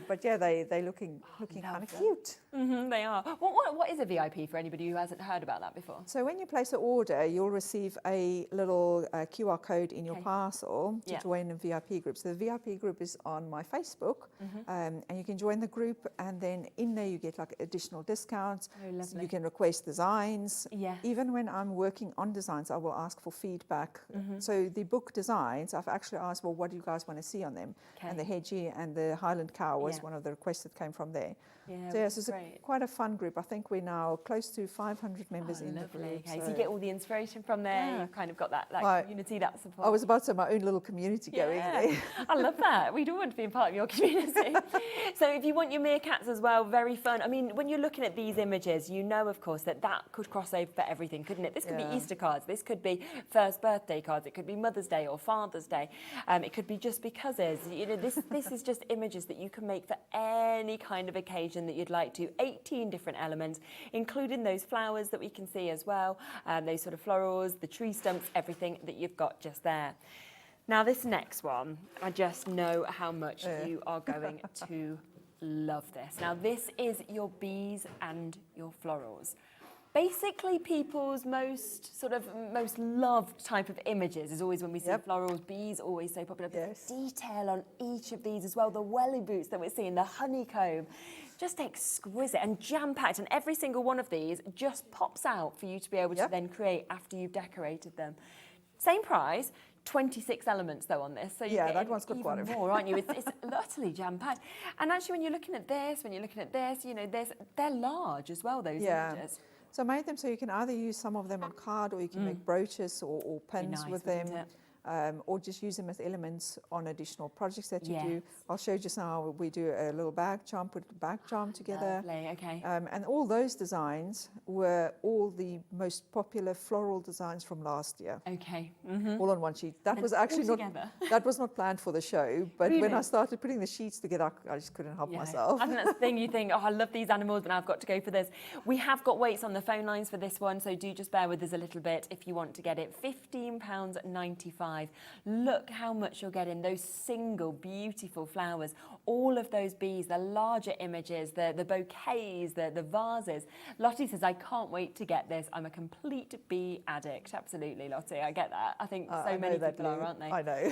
But yeah, they're looking kind of cute. They are. What is a VIP for anybody who hasn't heard about that before? So when you place an order, you'll receive a little QR code in your parcel to join a VIP group. So the VIP group is on my Facebook, and you can join the group, and then in there you get like additional discounts. Oh, lovely. You can request designs. Yeah. Even when I'm working on designs, I will ask for feedback. So the book designs, I've actually asked, well, what do you guys want to see on them? And the Hedgie and the Highland Cow was one of the requests that came from there. Yeah, so it's quite a fun group. I think we're now close to 500 members in the group. Okay, so you get all the inspiration from there. You've kind of got that community, that support. I was about to say my own little community going there. I love that. We'd all want to be a part of your community. So if you want your meerkats as well, very fun. I mean, when you're looking at these images, you know, of course, that could cross over for everything, couldn't it? This could be Easter cards. This could be first birthday cards. It could be Mother's Day or Father's Day. It could be just becauses. You know, this is just images that you can make for any kind of occasion that you'd like to. 18 different elements, including those flowers that we can see as well, those sort of florals, the tree stumps, everything that you've got just there. Now this next one, I just know how much you are going to love this. Now this is your bees and your florals. Basically, people's most loved type of images is always when we see florals, bees always so popular. But the detail on each of these as well, the welly boots that we're seeing, the honeycomb, just exquisite and jam-packed. And every single one of these just pops out for you to be able to then create after you've decorated them. Same price, 26 elements though on this, so you Yeah, get that one's got even quite a bit. more, aren't you? It's utterly jam-packed. And actually, when you're looking at this, you know, they're large as well, those images. So I made them so you can either use some of them on card, or you can make brooches or pins with them. Or just use them as elements on additional projects that you do. I'll show you just now we do a little bag charm, put a bag charm together. Lovely, okay. And all those designs were all the most popular floral designs from last year. Okay. All on one sheet. That was actually that was not planned for the show, but when I started putting the sheets together, I just couldn't help myself. I think that's the thing, you think, oh, I love these animals, but I've got to go for this. We have got weights on the phone lines for this one, so do just bear with us a little bit if you want to get it. £15.95. Look how much you're getting, those single beautiful flowers, all of those bees, the larger images, the bouquets, the vases. Lottie says, I can't wait to get this. I'm a complete bee addict. Absolutely, Lottie, I get that. I think so many people are, aren't they? I know.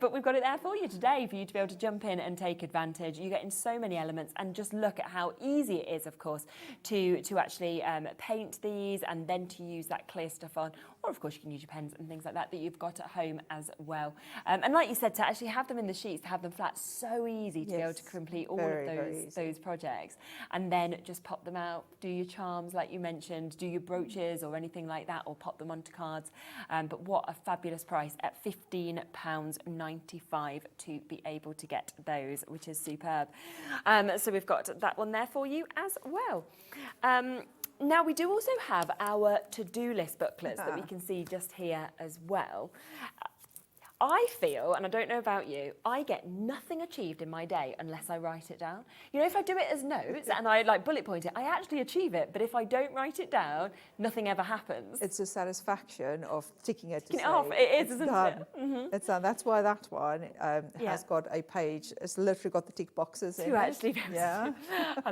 But we've got it there for you today for you to be able to jump in and take advantage. You're getting so many elements, and just look at how easy it is, of course, to actually paint these and then to use that clear stuff on. Or, of course, you can use your pens and things like that you've got at home as well. And like you said, to actually have them in the sheets, to have them flat, so easy to be able to complete all of those projects. And then just pop them out, do your charms like you mentioned, do your brooches or anything like that, or pop them onto cards. But what a fabulous price at £15.95 to be able to get those, which is superb. So we've got that one there for you as well. Now, we do also have our to-do list booklets that we can see just here as well. I feel, and I don't know about you, I get nothing achieved in my day unless I write it down. You know, if I do it as notes and I like bullet point it, I actually achieve it. But if I don't write it down, nothing ever happens. It's the satisfaction of ticking it. Ticking it off. It is, isn't it? It's done. That's why that one has got a page. It's literally got the tick boxes in it. Actually, I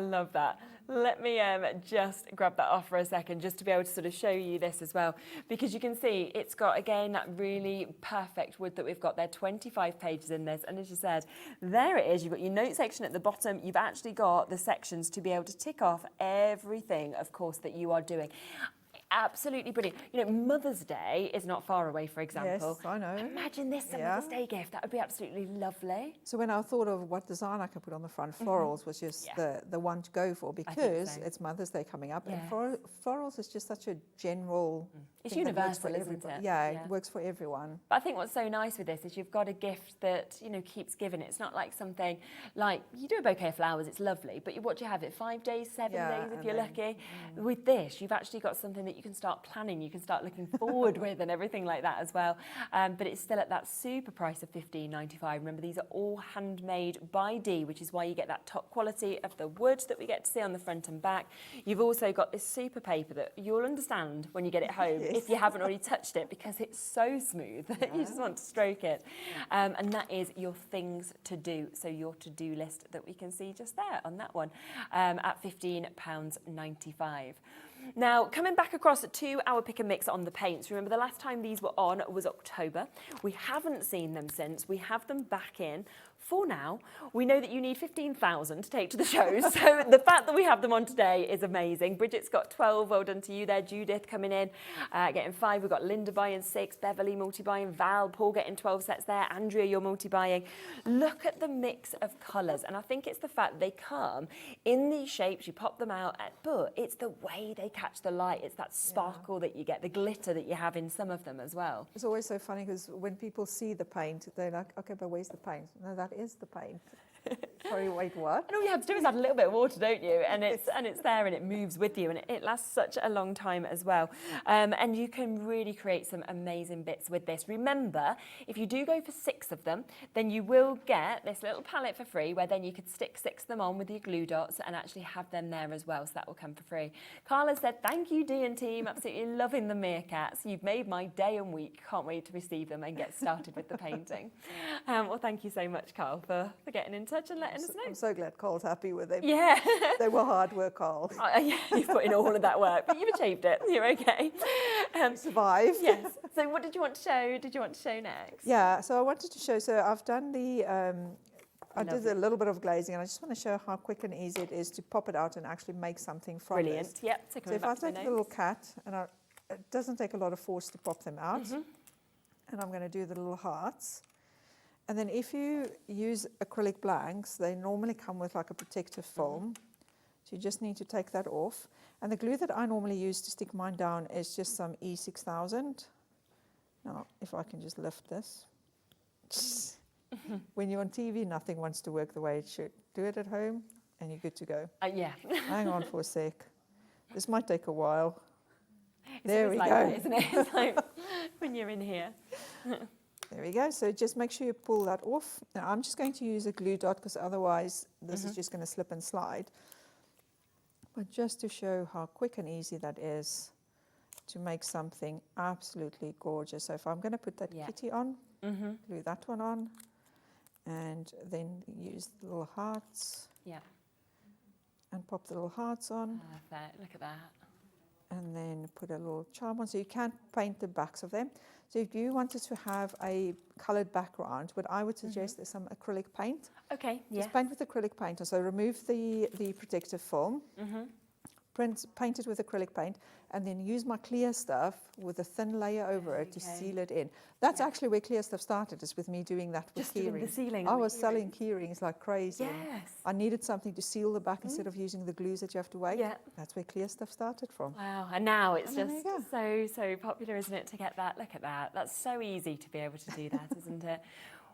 love that. Let me just grab that off for a second, just to be able to sort of show you this as well, because you can see it's got, again, that really perfect wood that we've got there, 25 pages in this. And as you said, there it is. You've got your note section at the bottom. You've actually got the sections to be able to tick off everything, of course, that you are doing. Absolutely brilliant. You know, Mother's Day is not far away, for example. Yes, I know. Imagine this a Mother's Day gift. That would be absolutely lovely. So when I thought of what design I could put on the front, florals was just the one to go for, because it's Mother's Day coming up, and florals is just such a general... It's universal, isn't it? Yeah, it works for everyone. But I think what's so nice with this is you've got a gift that, you know, keeps giving. It's not like something like, you do a bouquet of flowers, it's lovely, but what do you have it, 5 days, 7 days if you're lucky? With this, you've actually got something that you can start planning, you can start looking forward with, and everything like that as well. But it's still at that super price of £15.95. Remember, these are all handmade by Dee, which is why you get that top quality of the wood that we get to see on the front and back. You've also got this super paper that you'll understand when you get it home, if you haven't already touched it, because it's so smooth that you just want to stroke it. And that is your things to do, so your to-do list that we can see just there on that one, at £15.95. Now, coming back across to our pick and mix on the paints, remember the last time these were on was October. We haven't seen them since. We have them back in for now. We know that you need 15,000 to take to the shows, so the fact that we have them on today is amazing. Bridget's got 12, well done to you there. Judith coming in, getting 5. We've got Linda buying 6, Beverly multi-buying, Val, Paul getting 12 sets there, Andrea, you're multi-buying. Look at the mix of colours, and I think it's the fact they come in these shapes, you pop them out, but it's the way they catch the light. It's that sparkle that you get, the glitter that you have in some of them as well. It's always so funny because when people see the paint, they're like, okay, but where's the paint? No, that is the paint. Sorry, wait, what? And all you have to do is add a little bit of water, don't you? And it's there and it moves with you, and it lasts such a long time as well. And you can really create some amazing bits with this. Remember, if you do go for 6 of them, then you will get this little palette for free, where then you could stick 6 of them on with your glue dots and actually have them there as well. So that will come for free. Carla said, thank you, Dee and team. Absolutely loving the meerkats. You've made my day and week. Can't wait to receive them and get started with the painting. Well, thank you so much, Carl, for getting in touch and letting us know. I'm so glad Carl's happy with them. Yeah. They were hard work, Carl. Yeah, you've put in all of that work, but you've achieved it. You're okay. Survived. Yes. So what did you want to show? Did you want to show next? Yeah, so I wanted to show, so I've done the, I did a little bit of glazing, and I just want to show how quick and easy it is to pop it out and actually make something from Brilliant. this. Yep. So if I take a little cat, and it doesn't take a lot of force to pop them out. and I'm going to do the little hearts. And then if you use acrylic blanks, they normally come with like a protective film. So you just need to take that off. And the glue that I normally use to stick mine down is just some E6000. Now, if I can just lift this. When you're on TV, nothing wants to work the way it should. Do it at home and you're good to go. Yeah. Hang on for a sec. This might take a while. It's there we like go. That, isn't it? It's like when you're in here. There we go. So just make sure you pull that off. Now I'm just going to use a glue dot because otherwise this is just going to slip and slide. But just to show how quick and easy that is to make something absolutely gorgeous. So if I'm going to put that kitty on, glue that one on, and then use the little hearts. Yeah. And pop the little hearts on. Perfect. Look at that. And then put a little charm on, so you can't paint the backs of them. So if you wanted to have a coloured background, what I would suggest is some acrylic paint. Okay, yeah. Just paint with acrylic paint. So remove the protective film, paint it with acrylic paint, and then use my clear stuff with a thin layer over it to seal it in. That's actually where clear stuff started, is with me doing that with keyrings. The sealing. I was selling keyrings like crazy. Yes. I needed something to seal the back instead of using the glues that you have to wait. Yeah. That's where clear stuff started from. Wow, and now it's just so popular, isn't it, to get that? Look at that. That's so easy to be able to do that, isn't it?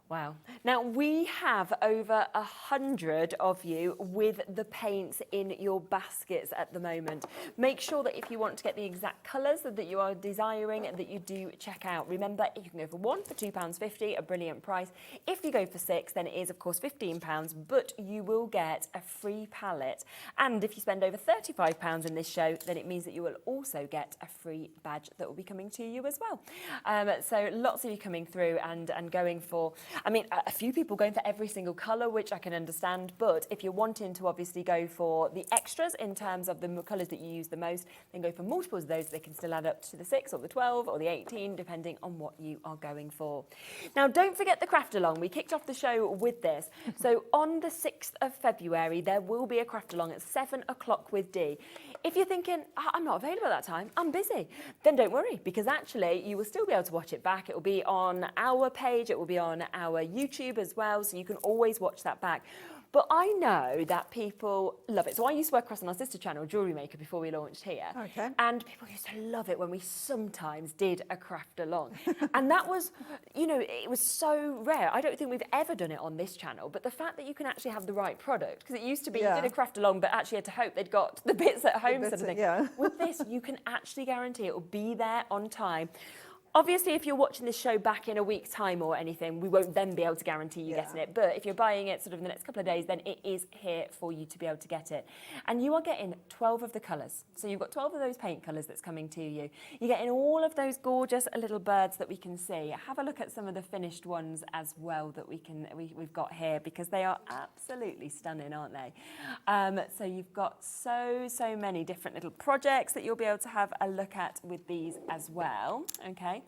Wow. Now, we have over 100 of you with the paints in your baskets at the moment. Make sure that if you want to get the exact colours that you are desiring, that you do check out. Remember, you can go for one for £2.50, a brilliant price. If you go for six, then it is, of course, £15, but you will get a free palette. And if you spend over £35 in this show, then it means that you will also get a free badge that will be coming to you as well. So lots of you coming through and going for... I mean, a few people going for every single colour, which I can understand, but if you're wanting to obviously go for the extras in terms of the colours that you use the most, then go for multiples of those. They can still add up to the 6 or the 12 or the 18, depending on what you are going for. Now, don't forget the craft along. We kicked off the show with this. So on the 6th of February, there will be a craft along at 7 o'clock with Dee. If you're thinking, I'm not available at that time, I'm busy, then don't worry, because actually you will still be able to watch it back. It will be on our page, it will be on our YouTube as well, so you can always watch that back. But I know that people love it. So I used to work across on our sister channel, Jewellery Maker, before we launched here. Okay. And people used to love it when we sometimes did a craft along. And that was, you know, it was so rare. I don't think we've ever done it on this channel, but the fact that you can actually have the right product, because it used to be you did a craft along, but actually had to hope they'd got the bits at home sort of thing. Yeah. With this, you can actually guarantee it will be there on time. Obviously, if you're watching this show back in a week's time or anything, we won't then be able to guarantee you getting it. But if you're buying it sort of in the next couple of days, then it is here for you to be able to get it. And you are getting 12 of the colours. So you've got 12 of those paint colours that's coming to you. You're getting all of those gorgeous little birds that we can see. Have a look at some of the finished ones as well that we've got here, because they are absolutely stunning, aren't they? So you've got so many different little projects that you'll be able to have a look at with these as well. Okay.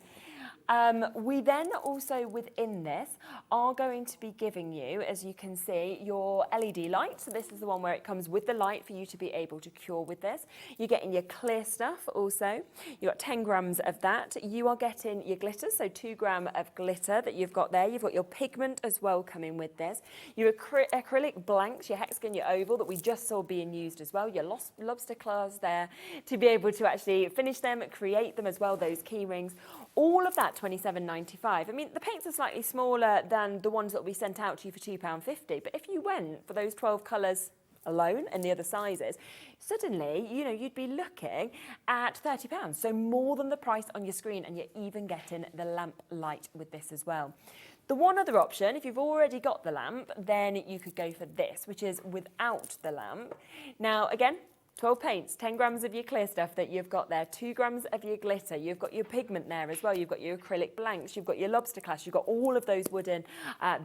We then also within this are going to be giving you, as you can see, your LED light. So this is the one where it comes with the light for you to be able to cure with this. You're getting your clear stuff also. You've got 10 grams of that. You are getting your glitter, so 2 grams of glitter that you've got there. You've got your pigment as well coming with this. Your acrylic blanks, your hexagon, your oval that we just saw being used as well. Your lobster claws there to be able to actually finish them, create them as well, those key rings. All of that £27.95. I mean, the paints are slightly smaller than the ones that we sent out to you for £2.50, but if you went for those 12 colours alone and the other sizes, suddenly, you know, you'd be looking at £30, so more than the price on your screen, and you're even getting the lamp light with this as well. The one other option, if you've already got the lamp, then you could go for this, which is without the lamp. Now, again, 12 paints, 10 grams of your clear stuff that you've got there, 2 grams of your glitter, you've got your pigment there as well, you've got your acrylic blanks, you've got your lobster class, you've got all of those wooden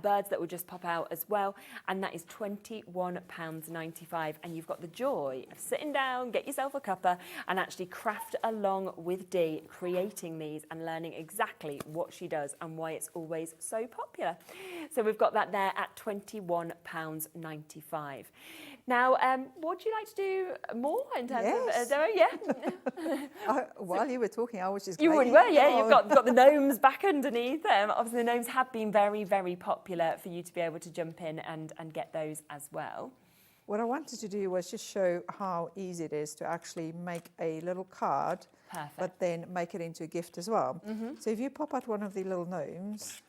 birds that will just pop out as well, and that is £21.95, and you've got the joy of sitting down, get yourself a cuppa, and actually craft along with Dee, creating these and learning exactly what she does and why it's always so popular. So we've got that there at £21.95. Now, what would you like to do more in terms of demo? Yeah. While you were talking, I was just You already were, yeah. You've got the gnomes back underneath. Obviously, the gnomes have been very, very popular for you to be able to jump in and get those as well. What I wanted to do was just show how easy it is to actually make a little card, but then make it into a gift as well. So if you pop out one of the little gnomes,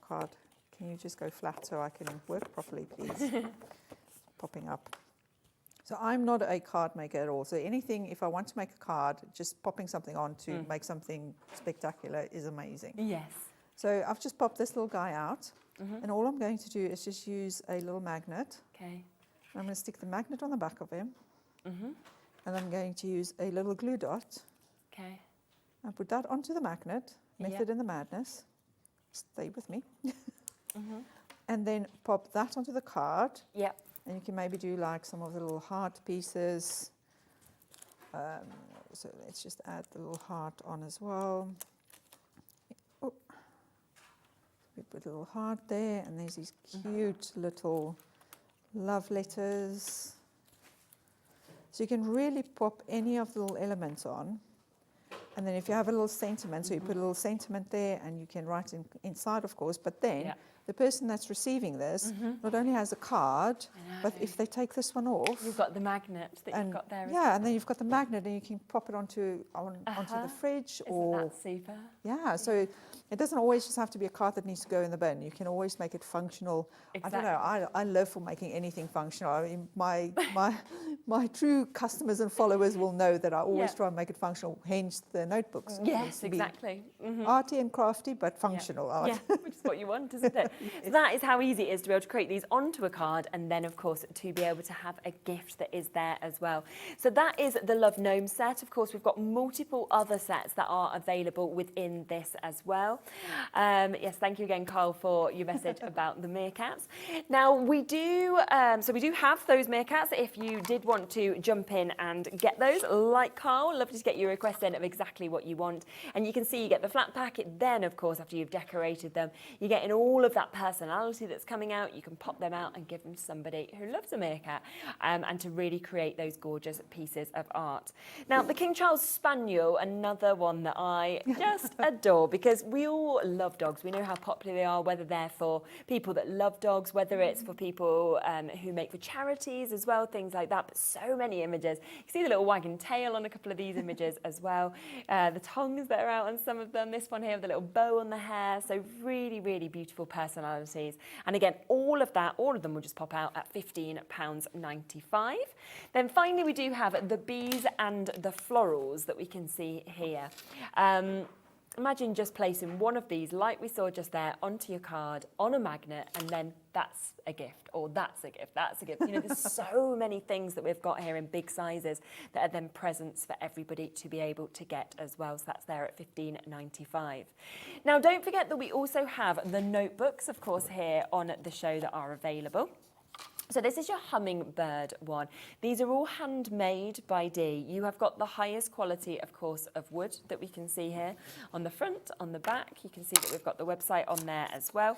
card, can you just go flat so I can work properly, please? Popping up. So I'm not a card maker at all. So anything, if I want to make a card, just popping something on to make something spectacular is amazing. Yes. So I've just popped this little guy out, and all I'm going to do is just use a little magnet. Okay. I'm going to stick the magnet on the back of him, and I'm going to use a little glue dot. Okay. And put that onto the magnet. Method in the madness. Stay with me. And then pop that onto the card. Yep. And you can maybe do like some of the little heart pieces. So let's just add the little heart on as well. Oh. We put a little heart there, and there's these cute little love letters. So you can really pop any of the little elements on. And then if you have a little sentiment, so you put a little sentiment there, and you can write inside, of course, but then the person that's receiving this not only has a card, but if they take this one off, you've got the magnet that you've got there. And then you've got the magnet, and you can pop it onto the fridge. Isn't that super? Yeah, so it doesn't always just have to be a card that needs to go in the bin. You can always make it functional. Exactly. I don't know. I live for making anything functional. I mean, my true customers and followers will know that I always try and make it functional. Hence the notebooks. Yes, exactly. Arty and crafty, but functional art. Yeah, which is what you want, isn't it? So that is how easy it is to be able to create these onto a card, and then, of course, to be able to have a gift that is there as well. So that is the Love Gnome set. Of course, we've got multiple other sets that are available within this as well. Yes, thank you again, Carl, for your message about the meerkats. Now, we do have those meerkats if you did want to jump in and get those, like Carl. Lovely to get your request in of exactly what you want. And you can see you get the flat packet. Then, of course, after you've decorated them, you get in all of that personality that's coming out. You can pop them out and give them to somebody who loves a meerkat, and to really create those gorgeous pieces of art. Now, the King Charles Spaniel, another one that I just adore, because we all love dogs. We know how popular they are, whether they're for people that love dogs, whether it's for people who make for charities as well, things like that. But so many images. You can see the little wagging tail on a couple of these images as well. The tongues that are out on some of them. This one here with the little bow on the hair. So really, really beautiful personalities. And again, all of them will just pop out at £15.95. Then finally, we do have the bees and the florals that we can see here. Imagine just placing one of these, like we saw just there, onto your card, on a magnet, and then that's a gift, or that's a gift, that's a gift. You know, there's so many things that we've got here in big sizes that are then presents for everybody to be able to get as well. So that's there at £15.95. Now, don't forget that we also have the notebooks, of course, here on the show that are available. So this is your Hummingbird one. These are all handmade by Dee. You have got the highest quality, of course, of wood that we can see here on the front, on the back. You can see that we've got the website on there as well.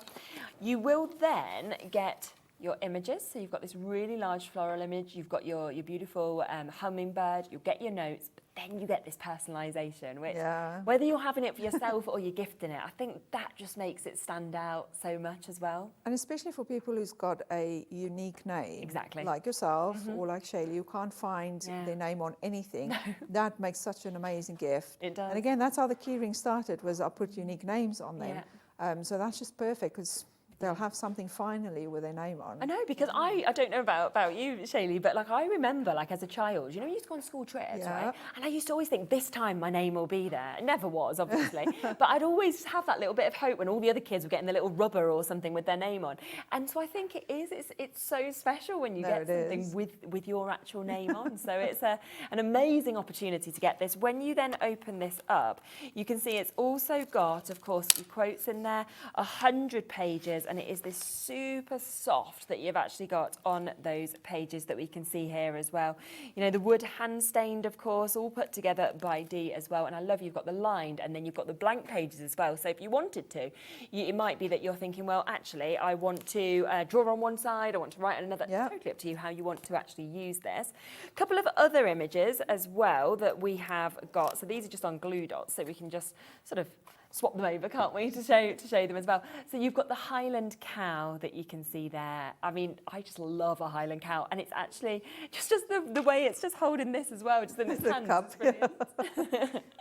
You will then get your images. So you've got this really large floral image. You've got your beautiful hummingbird. You'll get your notes. Then you get this personalisation, which, whether you're having it for yourself or you're gifting it, I think that just makes it stand out so much as well. And especially for people who's got a unique name. Exactly. Like yourself or like Shaylee, who can't find their name on anything. No. That makes such an amazing gift. It does. And again, that's how the keyring started, was I put unique names on them. Yeah. So that's just perfect, because they'll have something finally with their name on. I know, because I don't know about you, Shaylee, but like I remember, like as a child, you know, you used to go on school trips, right? And I used to always think, this time my name will be there. It never was, obviously. But I'd always have that little bit of hope when all the other kids were getting the little rubber or something with their name on. And so I think it's so special when you get something with your actual name on. So it's an amazing opportunity to get this. When you then open this up, you can see it's also got, of course, your quotes in there, 100 pages is, and it is this super soft that you've actually got on those pages that we can see here as well. You know, the wood hand stained, of course, all put together by Dee as well. And I love you've got the lined, and then you've got the blank pages as well. So if you wanted to, it might be that you're thinking, well, actually, I want to draw on one side, I want to write on another. Yeah. Totally up to you how you want to actually use this. A couple of other images as well that we have got. So these are just on glue dots, so we can just sort of swap them over, can't we, to show them as well. So you've got the Highland Cow that you can see there. I mean, I just love a Highland Cow, and it's actually just the way it's just holding this as well, just in its hands. Cup.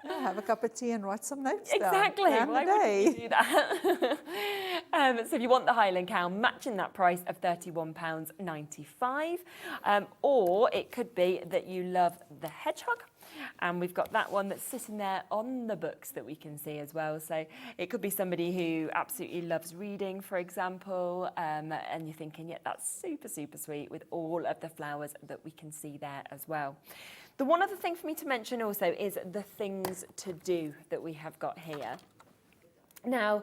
Have a cup of tea and write some notes Exactly. down. Why wouldn't you do that? So if you want the Highland Cow, matching that price of £31.95, or it could be that you love the Hedgehog. And we've got that one that's sitting there on the books that we can see as well. So it could be somebody who absolutely loves reading, for example, and you're thinking, yeah, that's super, super sweet with all of the flowers that we can see there as well. The one other thing for me to mention also is the things to do that we have got here. Now,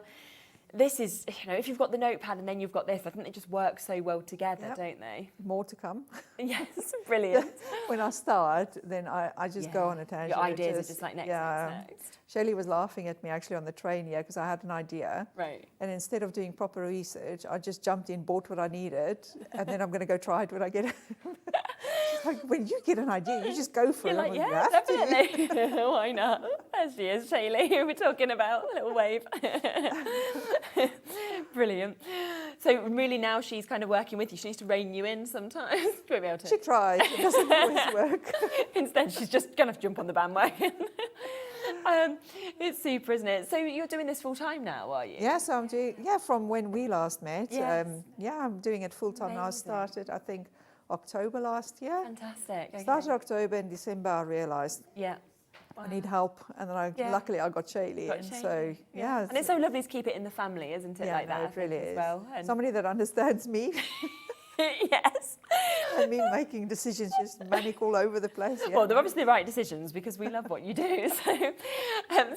this is, you know, if you've got the notepad and then you've got this, I think they just work so well together, don't they? More to come. Yes, brilliant. When I start, then I just go on a tangent. Your ideas are just like next. Shelley was laughing at me actually on the train here because I had an idea. Right. And instead of doing proper research, I just jumped in, bought what I needed, and then I'm going to go try it when I get it. Like, when you get an idea, you just go for it. Like, yeah, definitely. Why not? There she is, Shaylee, who we're talking about. A little wave. Brilliant. So really now she's kind of working with you. She needs to rein you in sometimes. She won't be able to. She tries. It doesn't always work. Instead, she's just going to jump on the bandwagon. It's super, isn't it? So you're doing this full time now, are you? Yeah, so I'm doing, from when we last met. Yes. I'm doing it full time now. I started, I think, October last year. Fantastic. Okay. Started October, in December I realised I need help, and then luckily I got Cheralene in. So and it's so lovely to keep it in the family, isn't it? Like that, it really is. As well. And somebody that understands me. Yes. I mean, making decisions just manic all over the place. Yeah. Well, they're obviously the right decisions because we love what you do.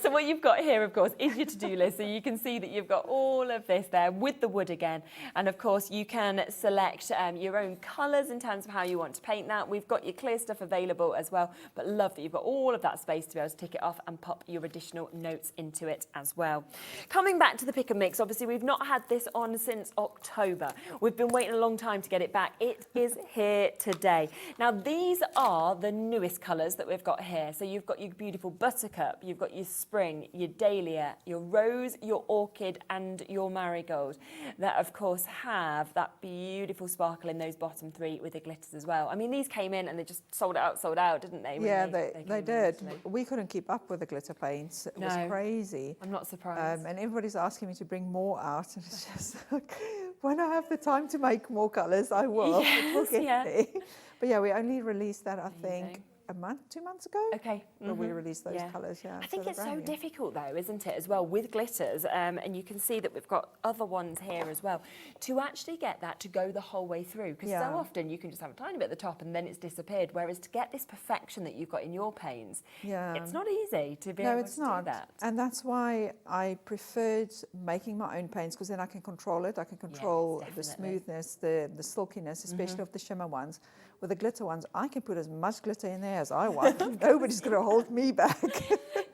So what you've got here, of course, is your to-do list. So you can see that you've got all of this there with the wood again. And of course, you can select your own colours in terms of how you want to paint that. We've got your clear stuff available as well. But love that you've got all of that space to be able to tick it off and pop your additional notes into it as well. Coming back to the pick and mix, obviously, we've not had this on since October. We've been waiting a long time to get it back. It is here today. Now, these are the newest colours that we've got here. So you've got your beautiful buttercup, you've got your spring, your dahlia, your rose, your orchid and your marigold that, of course, have that beautiful sparkle in those bottom three with the glitters as well. I mean, these came in and they just sold out, didn't they? Yeah, they did. We couldn't keep up with the glitter paints. It was crazy. I'm not surprised. And everybody's asking me to bring more out. And it's just like, when I have the time to make more colours, I will. Yes, it will get there. But yeah, we only released that, I think, a month, 2 months ago. Okay. When we released those colours, I think it's so difficult though, isn't it, as well, with glitters, and you can see that we've got other ones here as well, to actually get that to go the whole way through, because so often you can just have a tiny bit at the top and then it's disappeared, whereas to get this perfection that you've got in your paints, it's not easy to be able to do that. And that's why I preferred making my own paints, because then I can control it. I can control the smoothness, the silkiness, especially of the shimmer ones. With the glitter ones, I can put as much glitter in there as I want. Nobody's going to hold me back.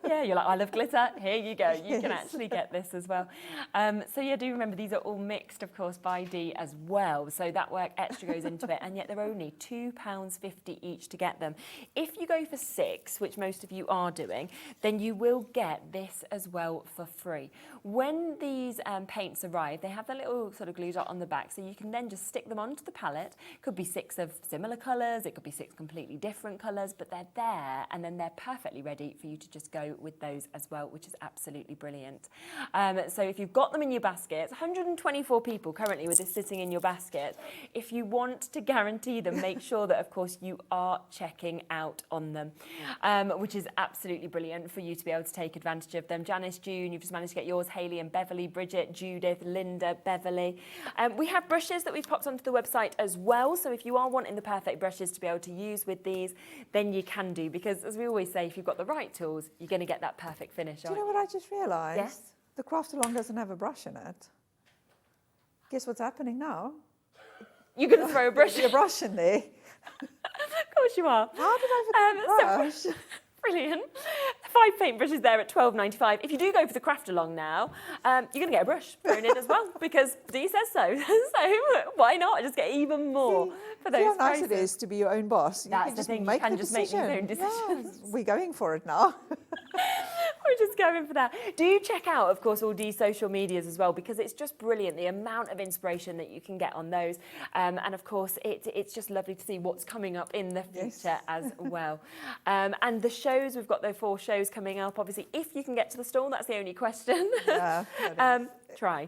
Yeah, you're like, I love glitter. Here you go. You can actually get this as well. So yeah, do remember these are all mixed, of course, by Dee as well. So that work extra goes into it, and yet they're only £2.50 each to get them. If you go for 6, which most of you are doing, then you will get this as well for free. When these paints arrive, they have their little sort of glue dot on the back, so you can then just stick them onto the palette. Could be 6 of similar colours, it could be 6 completely different colours, but they're there, and then they're perfectly ready for you to just go with those as well, which is absolutely brilliant. So if you've got them in your basket, 124 people currently with this sitting in your basket. If you want to guarantee them, make sure that, of course, you are checking out on them, which is absolutely brilliant for you to be able to take advantage of them. Janice, June, you've just managed to get yours. Hayley and Beverly, Bridget, Judith, Linda, Beverly. We have brushes that we've popped onto the website as well, so if you are wanting the perfect brushes to be able to use with these, then you can do, because as we always say, if you've got the right tools, you're going to get that perfect finish. Do you know what I just realised? Yes. The craft along doesn't have a brush in it. Guess what's happening now? You're going to throw a brush. A brush in there. Of course you are. How did I forget the brush? Brilliant. 5 paintbrushes there at £12.95. If you do go for the craft along now, you're going to get a brush thrown in as well because Dee says so. So why not just get even more for those how nice prices? it is to be your own boss. That's the thing. You can just make your own decisions. Yeah, we're going for it now. We're just going for that. Do check out, of course, all Dee's social medias as well because it's just brilliant, the amount of inspiration that you can get on those. And of course, it's just lovely to see what's coming up in the future as well. And the shows, we've got those 4 shows coming up. Obviously, if you can get to the stall, that's the only question. Yeah, try.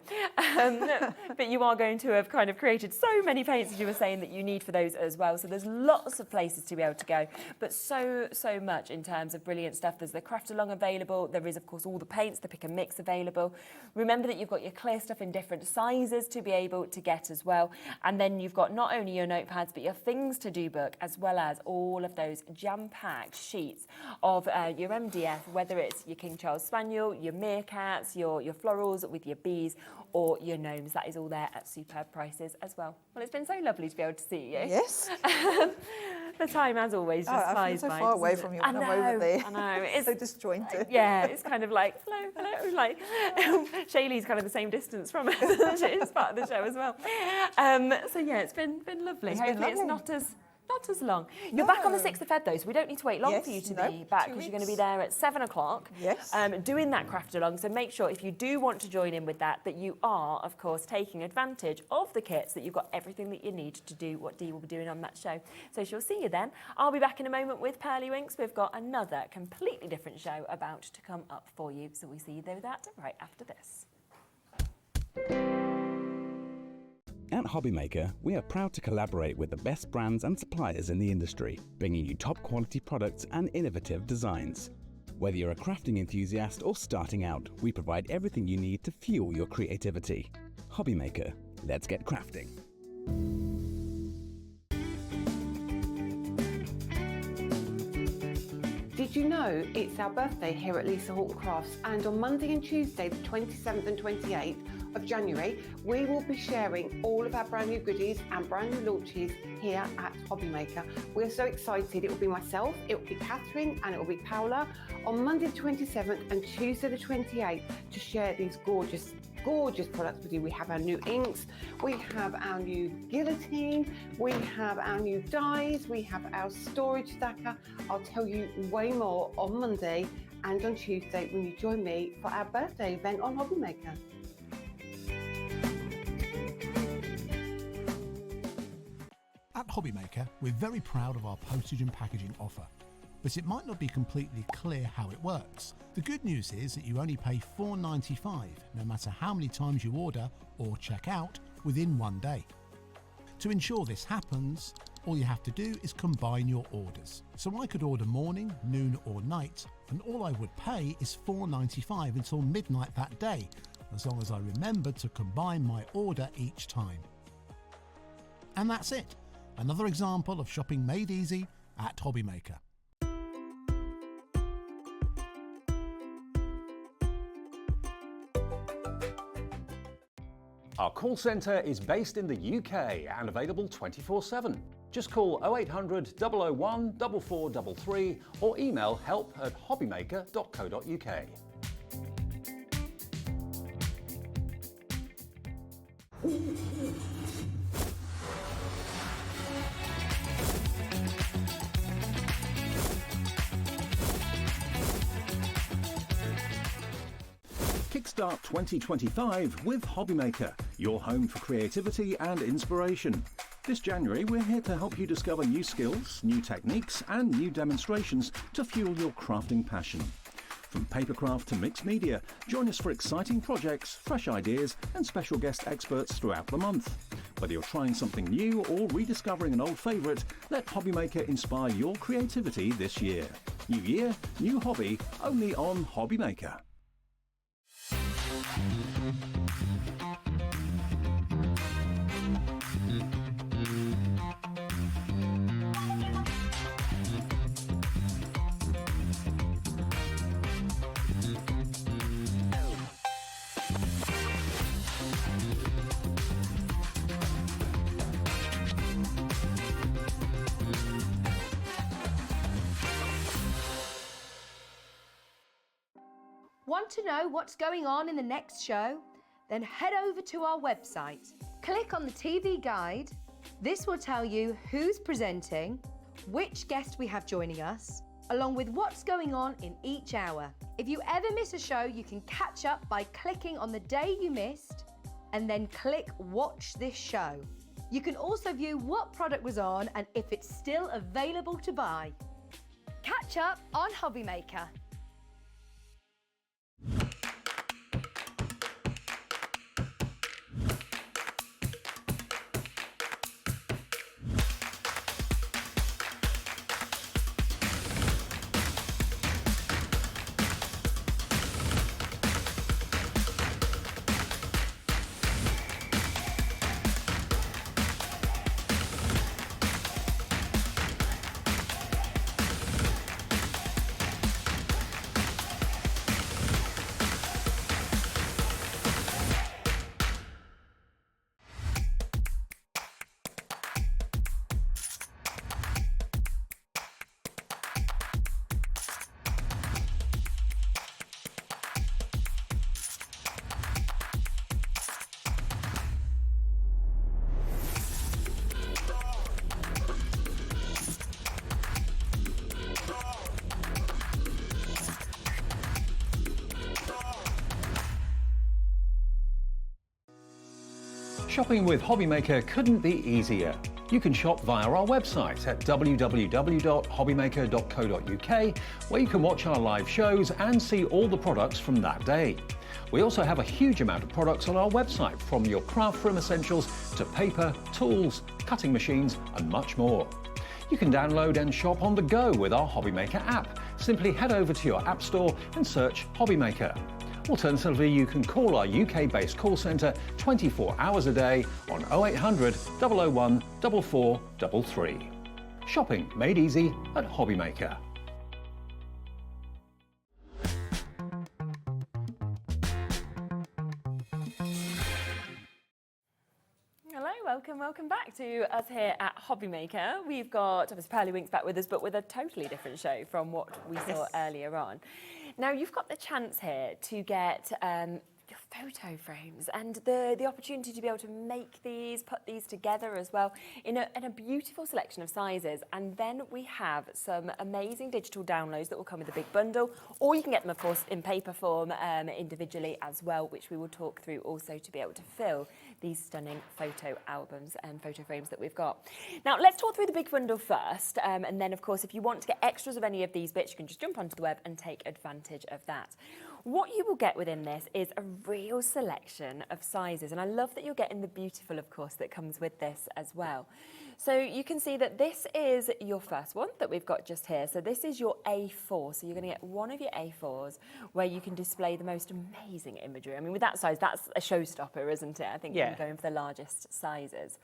But you are going to have kind of created so many paints, as you were saying, that you need for those as well. So there's lots of places to be able to go, but so much in terms of brilliant stuff. There's the craft along available. There is, of course, all the paints, the pick and mix available. Remember that you've got your clear stuff in different sizes to be able to get as well. And then you've got not only your notepads, but your things to do book, as well as all of those jam-packed sheets of your MDF, whether it's your King Charles Spaniel, your meerkats, your florals with your bees, or your gnomes. That is all there at superb prices as well. Well, it's been so lovely to be able to see you. Yes. The time, as always, just flies by. I feel so far away from you when I'm over there. I know. It's so disjointed. Yeah, it's kind of like, hello. Like, Shaylee's kind of the same distance from us. She's part of the show as well. So, yeah, it's been lovely. Hopefully it's not as long. You're back on the 6th of Feb though, so we don't need to wait long for you to be back because you're going to be there at 7 o'clock doing that craft along. So make sure if you do want to join in with that you are, of course, taking advantage of the kits, that you've got everything that you need to do what Dee will be doing on that show. So she'll see you then. I'll be back in a moment with Pearlywinks. We've got another completely different show about to come up for you. So we'll see you there with that right after this. At HobbyMaker, we are proud to collaborate with the best brands and suppliers in the industry, bringing you top quality products and innovative designs. Whether you're a crafting enthusiast or starting out, we provide everything you need to fuel your creativity. HobbyMaker, let's get crafting. Did you know it's our birthday here at Lisa Horton Crafts, and on Monday and Tuesday the 27th and 28th of January we will be sharing all of our brand new goodies and brand new launches here at HobbyMaker. We're so excited. It will be myself, it will be Catherine and it will be Paola on Monday the 27th and Tuesday the 28th to share these gorgeous products with you. We have our new inks, we have our new guillotine, we have our new dies, we have our storage stacker. I'll tell you way more on Monday and on Tuesday when you join me for our birthday event on HobbyMaker. At HobbyMaker, we're very proud of our postage and packaging offer, but it might not be completely clear how it works. The good news is that you only pay $4.95 no matter how many times you order or check out within 1 day. To ensure this happens, all you have to do is combine your orders. So I could order morning, noon or night, and all I would pay is $4.95 until midnight that day, as long as I remembered to combine my order each time. And that's it. Another example of shopping made easy at HobbyMaker. Our call centre is based in the UK and available 24/7. Just call 0800 001 4433 or email help@hobbymaker.co.uk. Kickstart 2025 with HobbyMaker, your home for creativity and inspiration. This January, we're here to help you discover new skills, new techniques, and new demonstrations to fuel your crafting passion. From papercraft to mixed media, join us for exciting projects, fresh ideas, and special guest experts throughout the month. Whether you're trying something new or rediscovering an old favourite, let HobbyMaker inspire your creativity this year. New year, new hobby, only on HobbyMaker. Want to know what's going on in the next show? Then head over to our website. Click on the TV guide. This will tell you who's presenting, which guest we have joining us, along with what's going on in each hour. If you ever miss a show, you can catch up by clicking on the day you missed and then click Watch This Show. You can also view what product was on and if it's still available to buy. Catch up on HobbyMaker. Shopping with HobbyMaker couldn't be easier. You can shop via our website at www.hobbymaker.co.uk, where you can watch our live shows and see all the products from that day. We also have a huge amount of products on our website, from your craft room essentials to paper, tools, cutting machines and much more. You can download and shop on the go with our HobbyMaker app. Simply head over to your app store and search HobbyMaker. Alternatively, you can call our UK-based call centre 24 hours a day on 0800 001 4433. Shopping made easy at HobbyMaker. Welcome back to us here at HobbyMaker. We've got obviously Pearlywinks back with us, but with a totally different show from what we saw earlier on. Now you've got the chance here to get your photo frames and the opportunity to be able to make these, put these together as well in a beautiful selection of sizes. And then we have some amazing digital downloads that will come with a big bundle, or you can get them of course in paper form individually as well, which we will talk through also to be able to fill these stunning photo albums and photo frames that we've got. Now let's talk through the big bundle first, and then of course if you want to get extras of any of these bits, you can just jump onto the web and take advantage of that. What you will get within this is a real selection of sizes, and I love that you're getting the beautiful, of course, that comes with this as well. So you can see that this is your first one that we've got just here. So this is your A4. So you're going to get one of your A4s where you can display the most amazing imagery. I mean, with that size, that's a showstopper, isn't it? I think you're going for the largest sizes.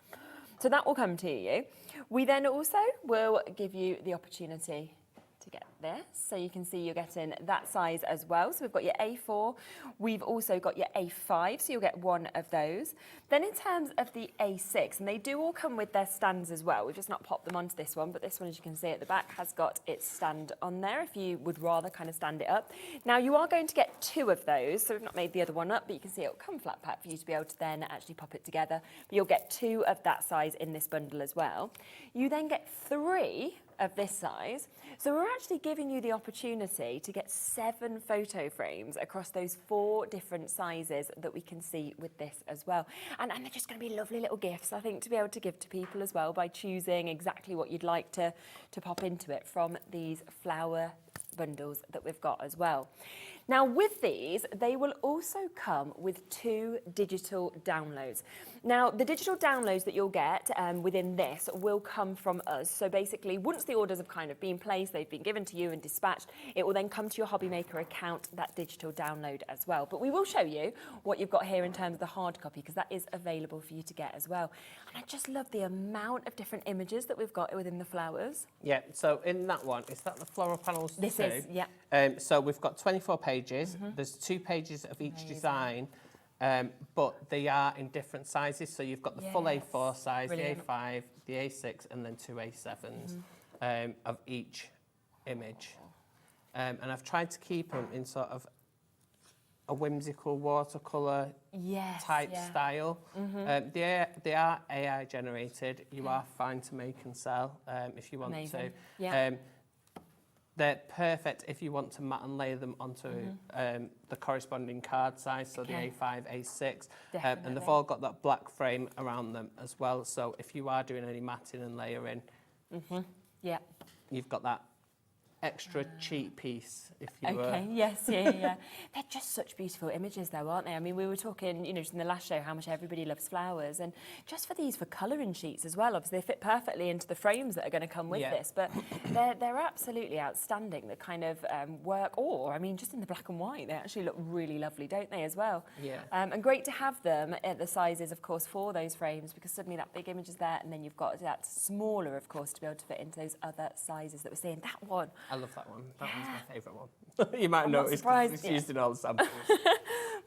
So that will come to you. We then also will give you the opportunity to get this, so you can see you're getting that size as well. So we've got your A4, we've also got your A5, so you'll get one of those. Then in terms of the A6, and they do all come with their stands as well, we've just not popped them onto this one, but this one, as you can see at the back, has got its stand on there if you would rather kind of stand it up. Now you are going to get two of those, so we've not made the other one up, but you can see it'll come flat pack for you to be able to then actually pop it together. But you'll get two of that size in this bundle as well. You then get three of this size. So we're actually giving you the opportunity to get 7 photo frames across those 4 different sizes that we can see with this as well. And they're just going to be lovely little gifts, I think, to be able to give to people as well by choosing exactly what you'd like to pop into it from these flower bundles that we've got as well. Now with these, they will also come with 2 digital downloads. Now the digital downloads that you'll get within this will come from us. So basically, once the orders have kind of been placed, they've been given to you and dispatched, it will then come to your HobbyMaker account, that digital download as well. But we will show you what you've got here in terms of the hard copy, because that is available for you to get as well. And I just love the amount of different images that we've got within the flowers. Yeah, so in that one, is that the Floral Panels This 2? is, yeah. So we've got 24 pages. There's 2 pages of each design, but they are in different sizes. So you've got the full A4 size, brilliant, the A5, the A6, and then 2 A7s of each image. And I've tried to keep them in sort of a whimsical watercolour type style. They are AI generated. You are fine to make and sell if you want to. Yeah. They're perfect if you want to mat and layer them onto the corresponding card size, so the A5, A6. And they've all got that black frame around them as well. So if you are doing any matting and layering, you've got that extra cheap piece, if you were. Okay, yes, yeah. They're just such beautiful images though, aren't they? I mean, we were talking, you know, just in the last show how much everybody loves flowers, and just for these for colouring sheets as well, obviously they fit perfectly into the frames that are going to come with this, but they're absolutely outstanding, the kind of work, or, I mean, just in the black and white, they actually look really lovely, don't they, as well? Yeah. And great to have them at the sizes, of course, for those frames, because suddenly that big image is there, and then you've got that smaller, of course, to be able to fit into those other sizes that we're seeing. That one, I love that one. That one's my favourite one. You might have noticed because it's used in all the samples. Well,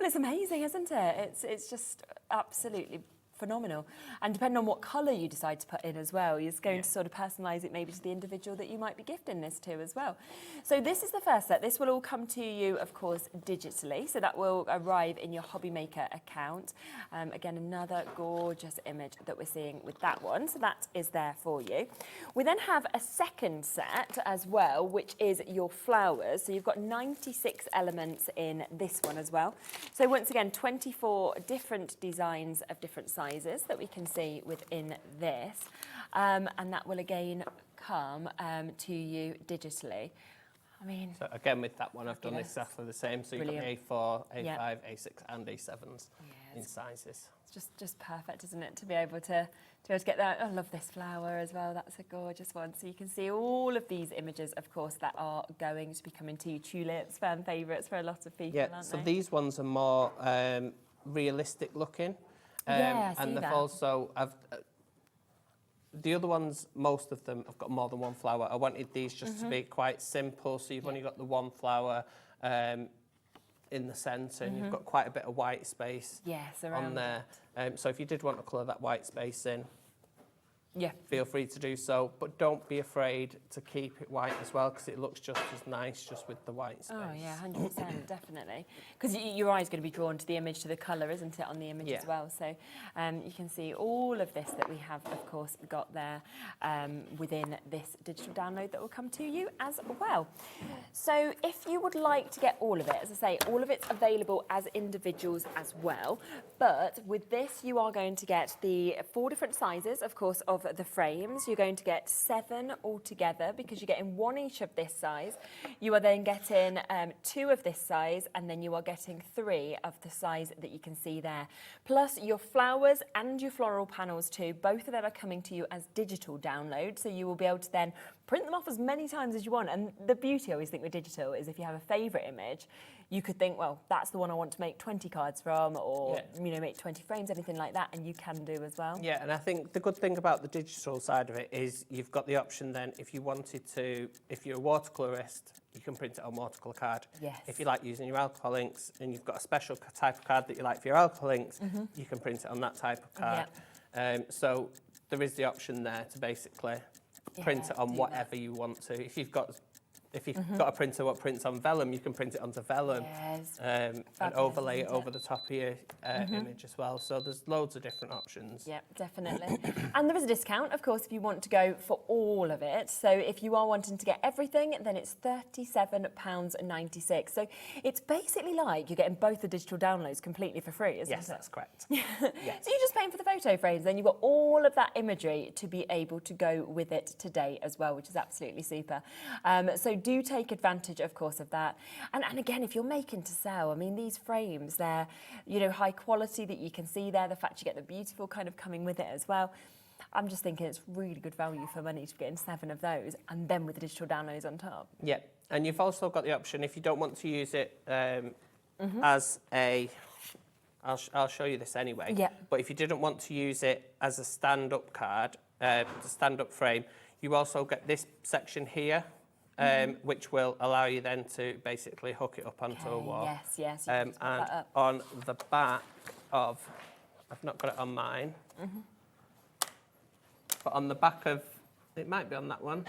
it's amazing, isn't it? It's just absolutely phenomenal. And depending on what colour you decide to put in as well, you're going to sort of personalise it maybe to the individual that you might be gifting this to as well. So this is the first set. This will all come to you, of course, digitally. So that will arrive in your HobbyMaker account. Again, another gorgeous image that we're seeing with that one. So that is there for you. We then have a second set as well, which is your flowers. So you've got 96 elements in this one as well. So once again, 24 different designs of different sizes that we can see within this, and that will again come to you digitally. I mean, so again with that one I've done exactly the same, so you've got A4, A5, A6 and A7s in sizes. It's just perfect, isn't it, to be able to get that. I love this flower as well, that's a gorgeous one. So you can see all of these images, of course, that are going to be coming to you. Tulips, fan favourites for a lot of people, aren't so they? these ones are more realistic looking. And they've also, the other ones, most of them have got more than one flower. I wanted these just to be quite simple, so you've only got the one flower in the centre, and you've got quite a bit of white space on there. So if you did want to colour that white space in, feel free to do so, but don't be afraid to keep it white as well, because it looks just as nice just with the white space. Oh yeah, 100%, definitely. Because your eye's going to be drawn to the image, to the colour, isn't it, on the image as well? So you can see all of this that we have, of course, got there within this digital download that will come to you as well. So if you would like to get all of it, as I say, all of it's available as individuals as well. But with this, you are going to get the 4 different sizes, of course, of the frames. You're going to get 7 altogether, because you're getting 1 each of this size. You are then getting 2 of this size, and then you are getting 3 of the size that you can see there. Plus your flowers and your floral panels too, both of them are coming to you as digital download, so you will be able to then print them off as many times as you want. And the beauty I always think with digital is if you have a favourite image, you could think, well, that's the one I want to make 20 cards from, or you know, make 20 frames, anything like that, and you can do as well. Yeah, and I think the good thing about the digital side of it is you've got the option then, if you wanted to, if you're a watercolourist, you can print it on watercolour card. Yes. If you like using your alcohol inks and you've got a special type of card that you like for your alcohol inks, you can print it on that type of card. So there is the option there to basically print it on whatever you want to. If you've got a printer what prints on vellum, you can print it onto vellum and overlay it over the top of your image as well. So there's loads of different options. Yeah, definitely. And there is a discount, of course, if you want to go for all of it. So if you are wanting to get everything, then it's £37.96. So it's basically like you're getting both the digital downloads completely for free, isn't it? Yes, that's correct. So you're just paying for the photo frames, then you've got all of that imagery to be able to go with it today as well, which is absolutely super. So do take advantage, of course, of that. And again, if you're making to sell, I mean, these frames, they're, you know, high quality that you can see there, the fact you get the beautiful kind of coming with it as well. I'm just thinking it's really good value for money to be getting 7 of those, and then with the digital downloads on top. Yeah, and you've also got the option, if you don't want to use it as a, I'll show you this anyway, but if you didn't want to use it as a stand-up card, stand-up frame, you also get this section here, which will allow you then to basically hook it up onto a wall. Yes. And on the back of, I've not got it on mine, but on the back of, it might be on that one.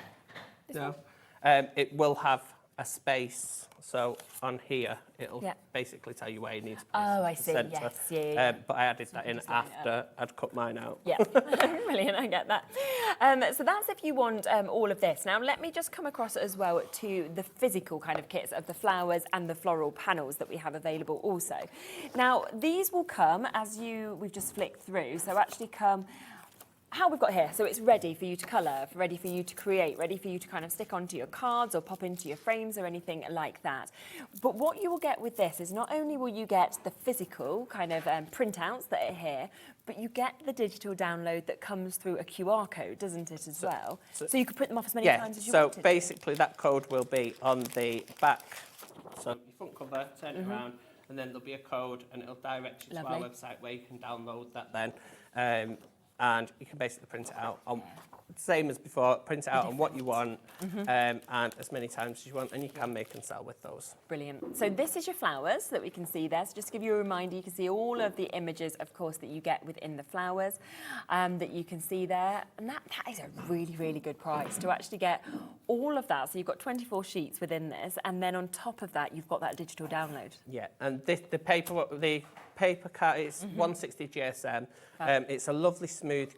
No, it will have a space. So on here, it'll basically tell you where you need to place Oh, I see. the centre. Yes, yeah. But I added that in after I'd cut mine out. Yeah, brilliant, I get that. So that's if you want all of this. Now, let me just come across as well to the physical kind of kits of the flowers and the floral panels that we have available also. Now, these will come as we've just flicked through, so actually come how we've got here. So it's ready for you to colour, ready for you to create, ready for you to kind of stick onto your cards or pop into your frames or anything like that. But what you will get with this is not only will you get the physical kind of printouts that are here, but you get the digital download that comes through a QR code, doesn't it, as well? So you can print them off as many times as you want. So basically that code will be on the back. So your front cover, turn it around, and then there'll be a code, and it'll direct you to our website where you can download that then. And you can basically print it out on, same as before, print it out on what you want and as many times as you want, and you can make and sell with those. Brilliant. So this is your flowers that we can see there. So just to give you a reminder, you can see all of the images, of course, that you get within the flowers that you can see there. And that is a really, really good price to actually get all of that. So you've got 24 sheets within this, and then on top of that, you've got that digital download. Yeah, and the paper card is 160 GSM. It's a lovely smooth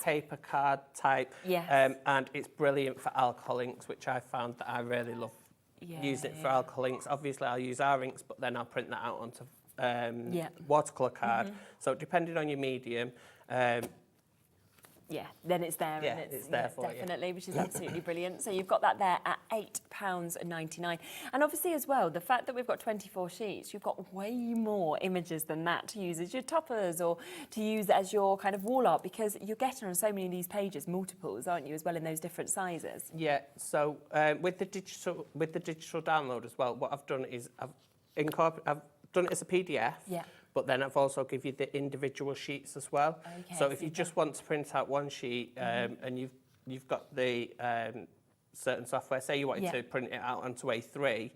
paper card type, and it's brilliant for alcohol inks, which I found that I really love using it for alcohol inks. Obviously, I'll use our inks, but then I'll print that out onto watercolour card. So depending on your medium, then it's there. Yeah, and it's there for definitely, you. which is absolutely brilliant. So you've got that there at £8.99. And obviously as well, the fact that we've got 24 sheets, you've got way more images than that to use as your toppers or to use as your kind of wall art, because you're getting on so many of these pages, multiples, aren't you, as well, in those different sizes? Yeah, so with the digital download as well, what I've done is I've done it as a PDF. Yeah. But then I've also give you the individual sheets as well. Okay, so if you just want to print out one sheet and you've got the certain software, say you wanted to print it out onto A3,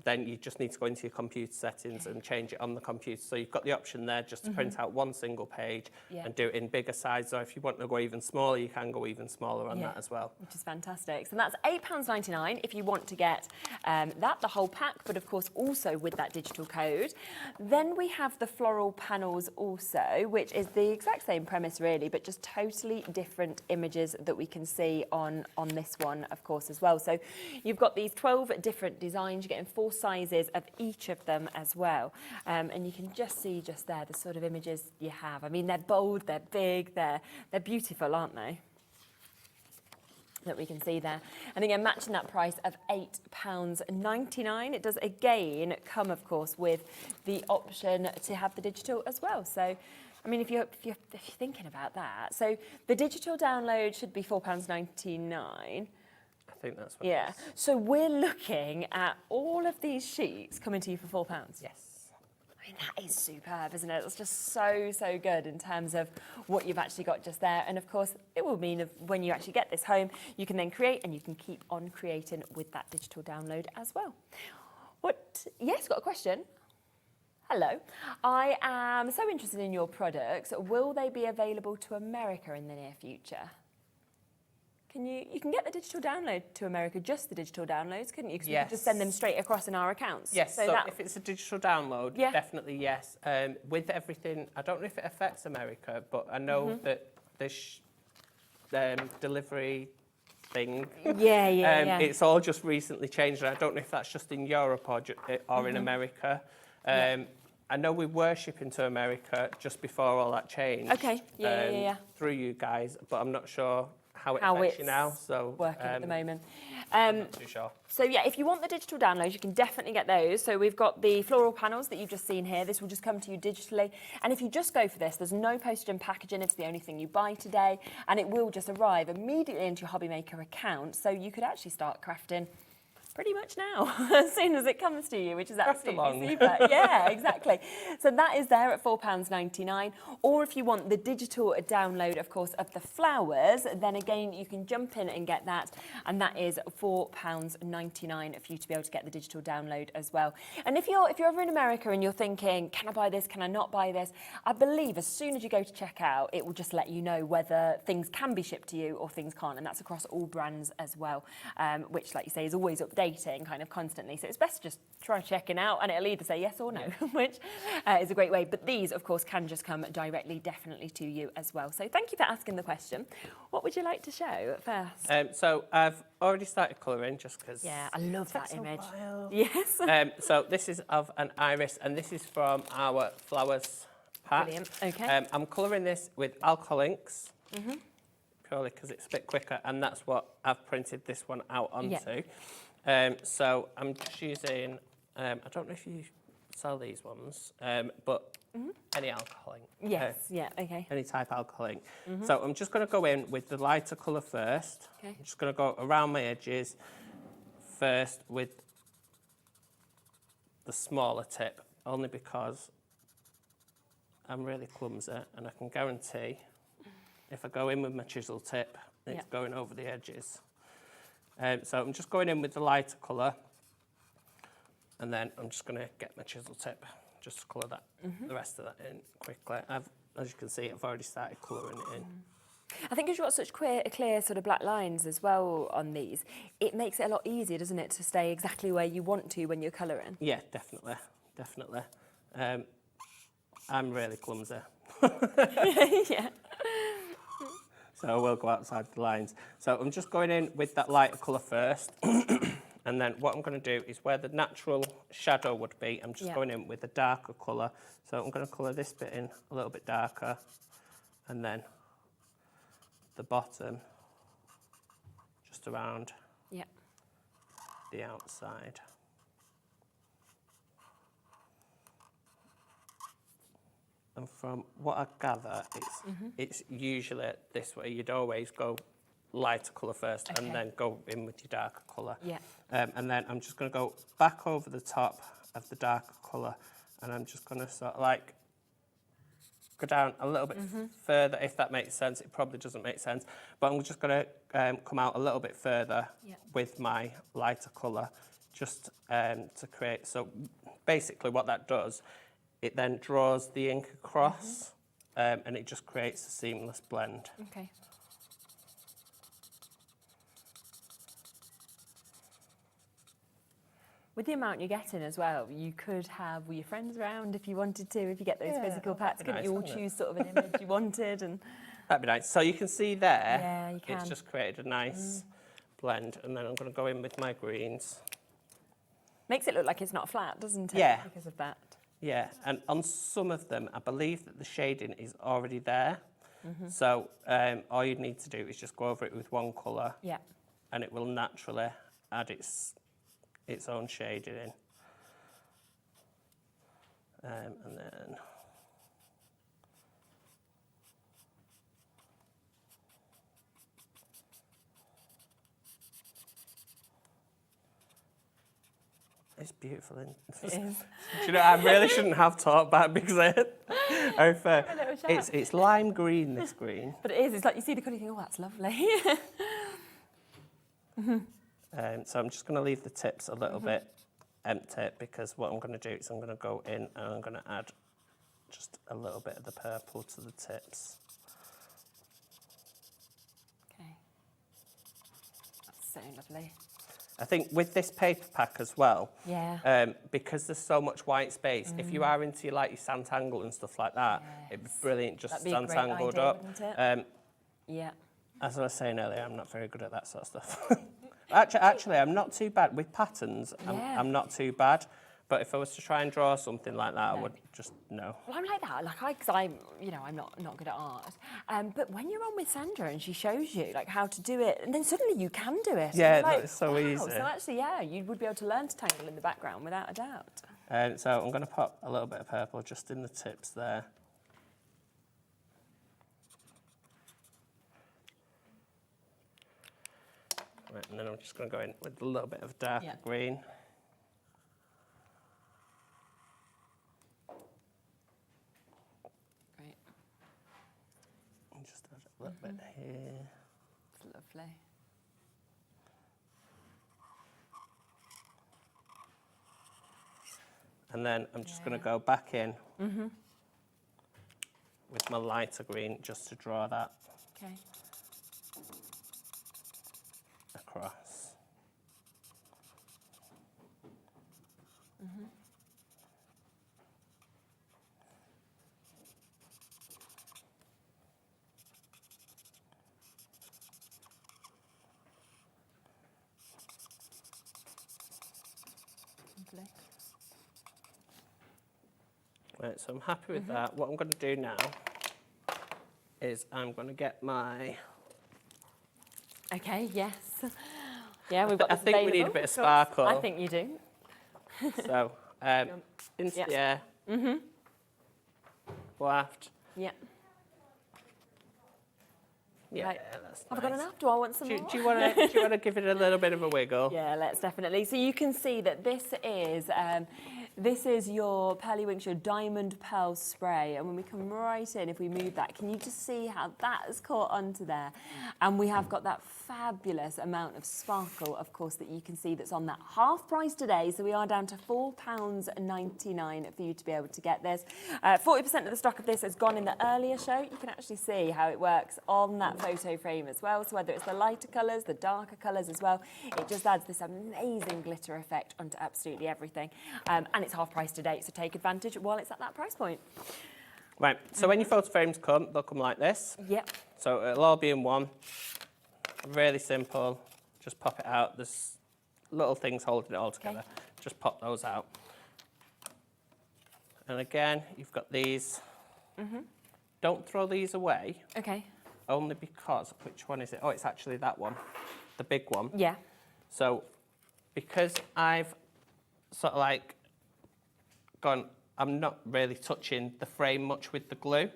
then you just need to go into your computer settings and change it on the computer. So you've got the option there just to print out one single page and do it in bigger size. Or if you want to go even smaller, you can go even smaller on that as well. Which is fantastic. So that's £8.99 if you want to get the whole pack, but of course also with that digital code. Then we have the floral panels also, which is the exact same premise really, but just totally different images that we can see on this one, of course, as well. So you've got these 12 different designs. You're getting 4 sizes of each of them as well. And you can just see just there the sort of images you have. I mean, they're bold, they're big, they're beautiful, aren't they? That we can see there. And again, matching that price of £8.99. It does again come, of course, with the option to have the digital as well. So, I mean, if you're thinking about that, so the digital download should be £4.99. I think that's what it is. So we're looking at all of these sheets coming to you for £4. Yes. I mean, that is superb, isn't it? It's just so good in terms of what you've actually got just there. And of course, it will mean when you actually get this home, you can then create and you can keep on creating with that digital download as well. Yes, got a question? Hello. I am so interested in your products. Will they be available to America in the near future? You can get the digital download to America, just the digital downloads, couldn't you? Because you could just send them straight across in our accounts. Yes, so if it's a digital download, definitely yes. With everything, I don't know if it affects America, but I know that this delivery thing, it's all just recently changed, and I don't know if that's just in Europe or in America. I know we were shipping to America just before all that changed. Okay, through you guys, but I'm not sure how it affects you now. So working at the moment. I'm not too sure. So yeah, if you want the digital downloads, you can definitely get those. So we've got the floral panels that you've just seen here. This will just come to you digitally. And if you just go for this, there's no postage and packaging. It's the only thing you buy today. And it will just arrive immediately into your HobbyMaker account. So you could actually start crafting pretty much now, as soon as it comes to you, which is absolutely super. Yeah, exactly. So that is there at £4.99. Or if you want the digital download, of course, of the flowers, then again, you can jump in and get that. And that is £4.99 for you to be able to get the digital download as well. And if you're over in America and you're thinking, can I buy this? Can I not buy this? I believe as soon as you go to checkout, it will just let you know whether things can be shipped to you or things can't. And that's across all brands as well, which, like you say, is always updated updating kind of constantly. So it's best to just try checking out, and it'll either say yes or no, which is a great way. But these, of course, can just come directly, definitely to you as well. So thank you for asking the question. What would you like to show first? So I've already started colouring just because. Yeah, I love that image. Yes. So this is of an iris, and this is from our flowers pack. Brilliant. Okay. I'm colouring this with alcohol inks. Purely because it's a bit quicker, and that's what I've printed this one out onto. So I'm just using, I don't know if you sell these ones, but any alcohol ink. Yes, okay. Any type of alcohol ink. So I'm just going to go in with the lighter colour first. Okay. I'm just going to go around my edges first with the smaller tip, only because I'm really clumsy, and I can guarantee if I go in with my chisel tip, it's going over the edges. So I'm just going in with the lighter colour, and then I'm just going to get my chisel tip, just to colour that, the rest of that in quickly. As you can see, I've already started colouring it in. I think because you've got such clear sort of black lines as well on these, it makes it a lot easier, doesn't it, to stay exactly where you want to when you're colouring? Yeah, definitely. I'm really clumsy. Yeah. So we'll go outside the lines. So I'm just going in with that lighter colour first. And then what I'm going to do is where the natural shadow would be, I'm just going in with a darker colour. So I'm going to colour this bit in a little bit darker. And then the bottom, just around the outside. And from what I gather, it's usually this way. You'd always go lighter colour first and then go in with your darker colour. Yeah. And then I'm just going to go back over the top of the darker colour, and I'm just going to sort of like go down a little bit further, if that makes sense. It probably doesn't make sense, but I'm just going to come out a little bit further with my lighter colour, just to create. So basically what that does, it then draws the ink across, and it just creates a seamless blend. Okay. With the amount you're getting as well, you could have your friends around if you wanted to, if you get those physical packs, couldn't nice, you all choose sort of an image you wanted? And that'd be nice. So you can see there, you can. It's just created a nice blend, and then I'm going to go in with my greens. Makes it look like it's not flat, doesn't it? Yeah. Because of that. Yeah, and on some of them, I believe that the shading is already there. So all you need to do is just go over it with one colour, and it will naturally add its own shading in. And then it's beautiful. It is. Do you know, I really shouldn't have talked about it because it's lime green, this green. But it is. It's like you see the colour, you think, oh, that's lovely. So I'm just going to leave the tips a little bit empty, because what I'm going to do is I'm going to go in and I'm going to add just a little bit of the purple to the tips. Okay. That's so lovely. I think with this paper pack as well, Yeah. because there's so much white space, if you are into like your Santangle and stuff like that, it'd be brilliant just That'd be a great Santangled idea, up. wouldn't it? Yeah. As I was saying earlier, I'm not very good at that sort of stuff. Actually, I'm not too bad with patterns. I'm not too bad. But if I was to try and draw something like that, I would just no. Well, I'm like that, because I'm not good at art. But when you're on with Sandra and she shows you like how to do it, and then suddenly you can do it. Yeah, it's like, that's so wow. easy. So actually, you would be able to learn to tangle in the background without a doubt. So I'm going to pop a little bit of purple just in the tips there. Right, and then I'm just going to go in with a little bit of darker green. Great. And just add a little bit here. It's lovely. And then I'm just going to go back in with my lighter green just to draw that across. Lovely. Right, so I'm happy with that. What I'm going to do now is I'm going to get my... Okay, yes. Yeah, we've got I this think we need a available, bit of course. sparkle. I think you do. So, into the air. Waft. Yeah. Yeah, Right. that's Have nice. I got enough? Do I want some more? Do you want to give it a little bit of a wiggle? Yeah, let's definitely. So you can see that this is your Pearlywinks, your Diamond Pearl Spray. And when we come right in, if we move that, can you just see how that has caught onto there? And we have got that fabulous amount of sparkle, of course, that you can see that's on that half price today. So we are down to £4.99 for you to be able to get this. 40% of the stock of this has gone in the earlier show. You can actually see how it works on that photo frame as well. So whether it's the lighter colours, the darker colours as well, it just adds this amazing glitter effect onto absolutely everything. And it's half price today, so take advantage while it's at that price point. Right, so when your photo frames come, they'll come like this. Yep. So it'll all be in one. Really simple. Just pop it out. There's little things holding it all together. Okay. Just pop those out. And again, you've got these. Don't throw these away. Okay. Only because, which one is it? Oh, it's actually that one, the big one. Yeah. So because I've sort of like gone, I'm not really touching the frame much with the glue.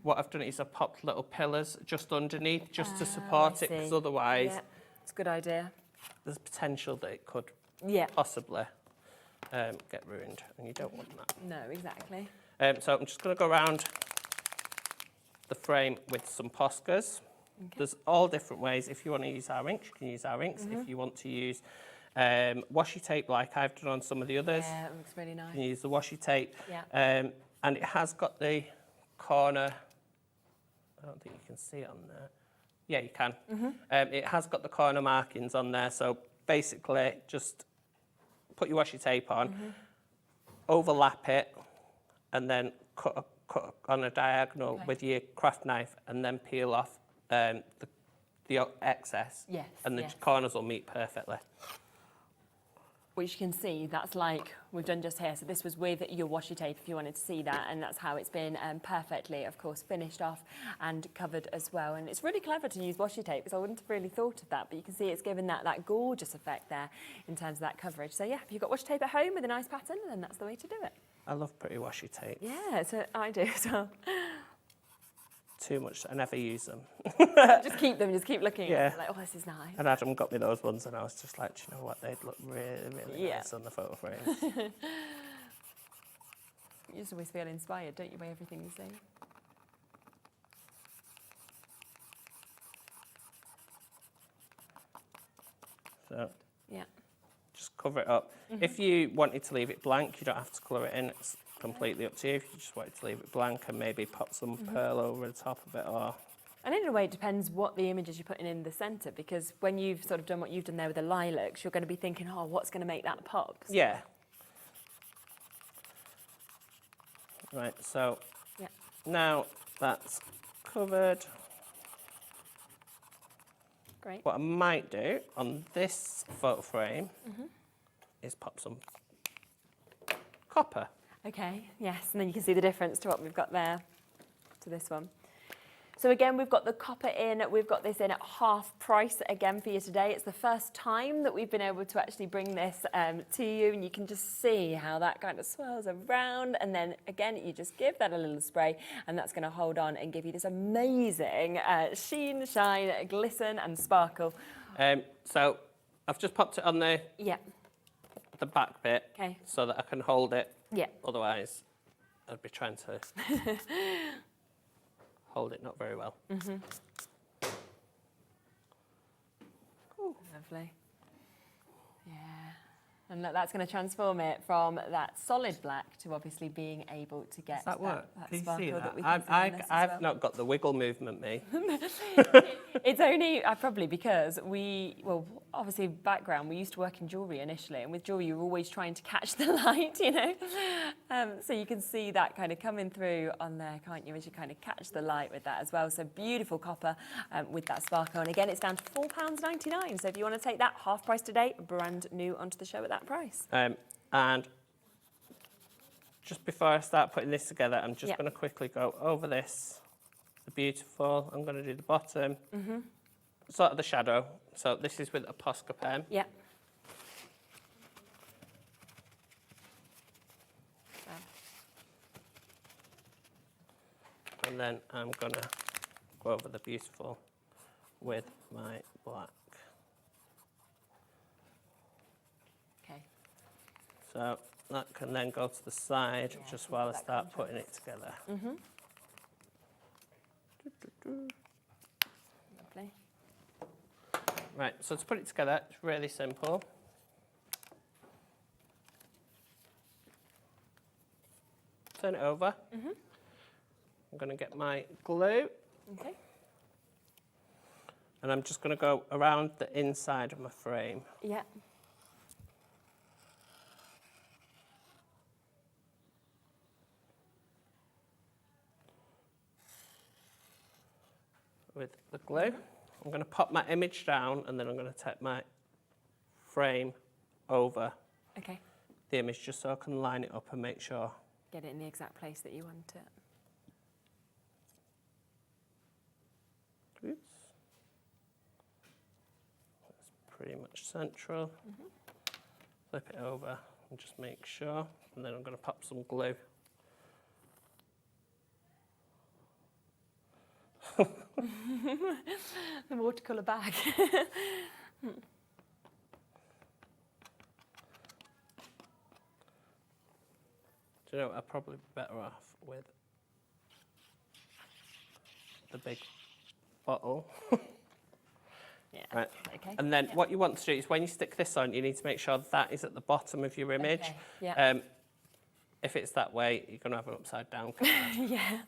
What I've done is I've popped little pillars just underneath just to support it, because otherwise it's a good idea. there's potential that it could possibly get ruined, and you don't want that. No, exactly. So I'm just going to go around the frame with some Poscas. There's all different ways. If you want to use our inks, you can use our inks. If you want to use washi tape like I've done on some of the others, Yeah, it looks really nice. you can use the washi tape. Yeah. And it has got the corner, I don't think you can see it on there. Yeah, you can. It has got the corner markings on there. So basically, just put your washi tape on, overlap it, and then cut on a diagonal with your craft knife, and then peel off the excess. Yes, And the yes. corners will meet perfectly. Which you can see, that's like we've done just here. So this was with your washi tape, if you wanted to see that, and that's how it's been perfectly, of course, finished off and covered as well. And it's really clever to use washi tape, because I wouldn't have really thought of that, but you can see it's given that gorgeous effect there in terms of that coverage. So yeah, if you've got washi tape at home with a nice pattern, then that's the way to do it. I love pretty washi tape. Yeah, so I do as well. Too much, I never use them. Just keep them, just keep looking at them, like, oh, this is nice. And Adam got me those ones, and I was just like, do you know what, they'd look really, really nice on the photo frames. You just always feel inspired, don't you, by everything you see? So Yeah. just cover it up. If you wanted to leave it blank, you don't have to colour it in. It's completely up to you. If you just wanted to leave it blank and maybe pop some pearl over the top of it, or... And in a way, it depends what the images you're putting in the centre, because when you've sort of done what you've done there with the lilacs, you're going to be thinking, oh, what's going to make that pop? Yeah. Right, so now that's covered. Great. What I might do on this photo frame is pop some copper. Okay, yes, and then you can see the difference to what we've got there to this one. So again, we've got the copper in, we've got this in at half price again for you today. It's the first time that we've been able to actually bring this to you, and you can just see how that kind of swirls around, and then again, you just give that a little spray, and that's going to hold on and give you this amazing sheen, shine, glisten and sparkle. So I've just popped it on the back bit so that I can hold it. Yeah. Otherwise, I'd be trying to hold it not very well. Lovely. Yeah. And look, that's going to transform it from that solid black to obviously being able to get Does that work? that Can you sparkle see that? that we can see on this as I've well. not got the wiggle movement, me. It's only probably because obviously background, we used to work in jewellery initially, and with jewellery you're always trying to catch the light, you know. So you can see that kind of coming through on there, can't you, as you kind of catch the light with that as well. So beautiful copper with that sparkle. And again, it's down to £4.99. So if you want to take that half price today, brand new onto the show at that price. And just before I start putting this together, I'm just going to quickly go over this, the beautiful. I'm going to do the bottom, sort of the shadow. So this is with a Posca pen. Yep. And then I'm going to go over the beautiful with my black. Okay. So that can then go to the side just while I start putting it together. Lovely. Right, so to put it together, it's really simple. Turn it over. I'm going to get my glue. Okay. And I'm just going to go around the inside of my frame. Yeah. With the glue. I'm going to pop my image down and then I'm going to take my frame over the image just so I can line it up and make sure. Get it in the exact place that you want it. Oops. That's pretty much central. Flip it over and just make sure. And then I'm going to pop some glue. The watercolour bag. Do you know what, I'd probably be better off with the big bottle. Yeah. Right. Okay. And then what you want to do is when you stick this on, you need to make sure that is at the bottom of your image. Okay. Yeah. If it's that way, you're going to have an upside down card. Yeah.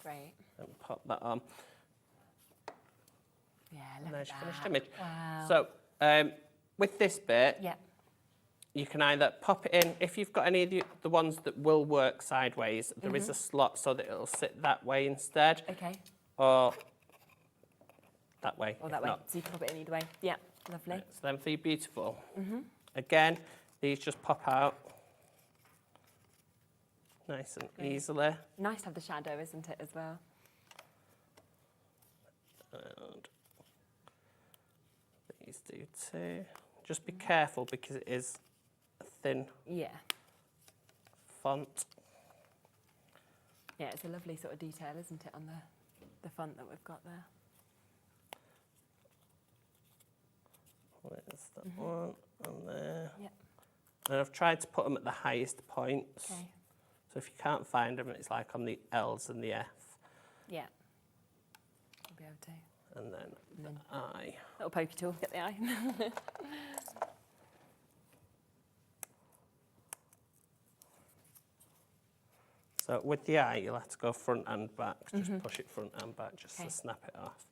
Great. And pop that on. Yeah, And look there's at your finished that. image. Wow. So with this bit, Yeah. you can either pop it in, if you've got any of the ones that will work sideways, there is a slot so that it'll sit that way instead. Okay. Or that way. Or if that way. not. So you can pop it in either way. Yeah. Lovely. Right, so then for your beautiful. Again, these just pop out nice and easily. Nice to have the shadow, isn't it, as well? And these do too. Just be careful because it is a thin font. Yeah, it's a lovely sort of detail, isn't it, on the font that we've got there. Where's that one? On there. Yeah. And I've tried to put them at the highest points. Okay. So if you can't find them, it's like on the L's and the F. Yeah. I'll be able to. And then the I. Little pokey tool, get the eye. So with the eye, you'll have to go front and back. Just push it front and back just to snap it off.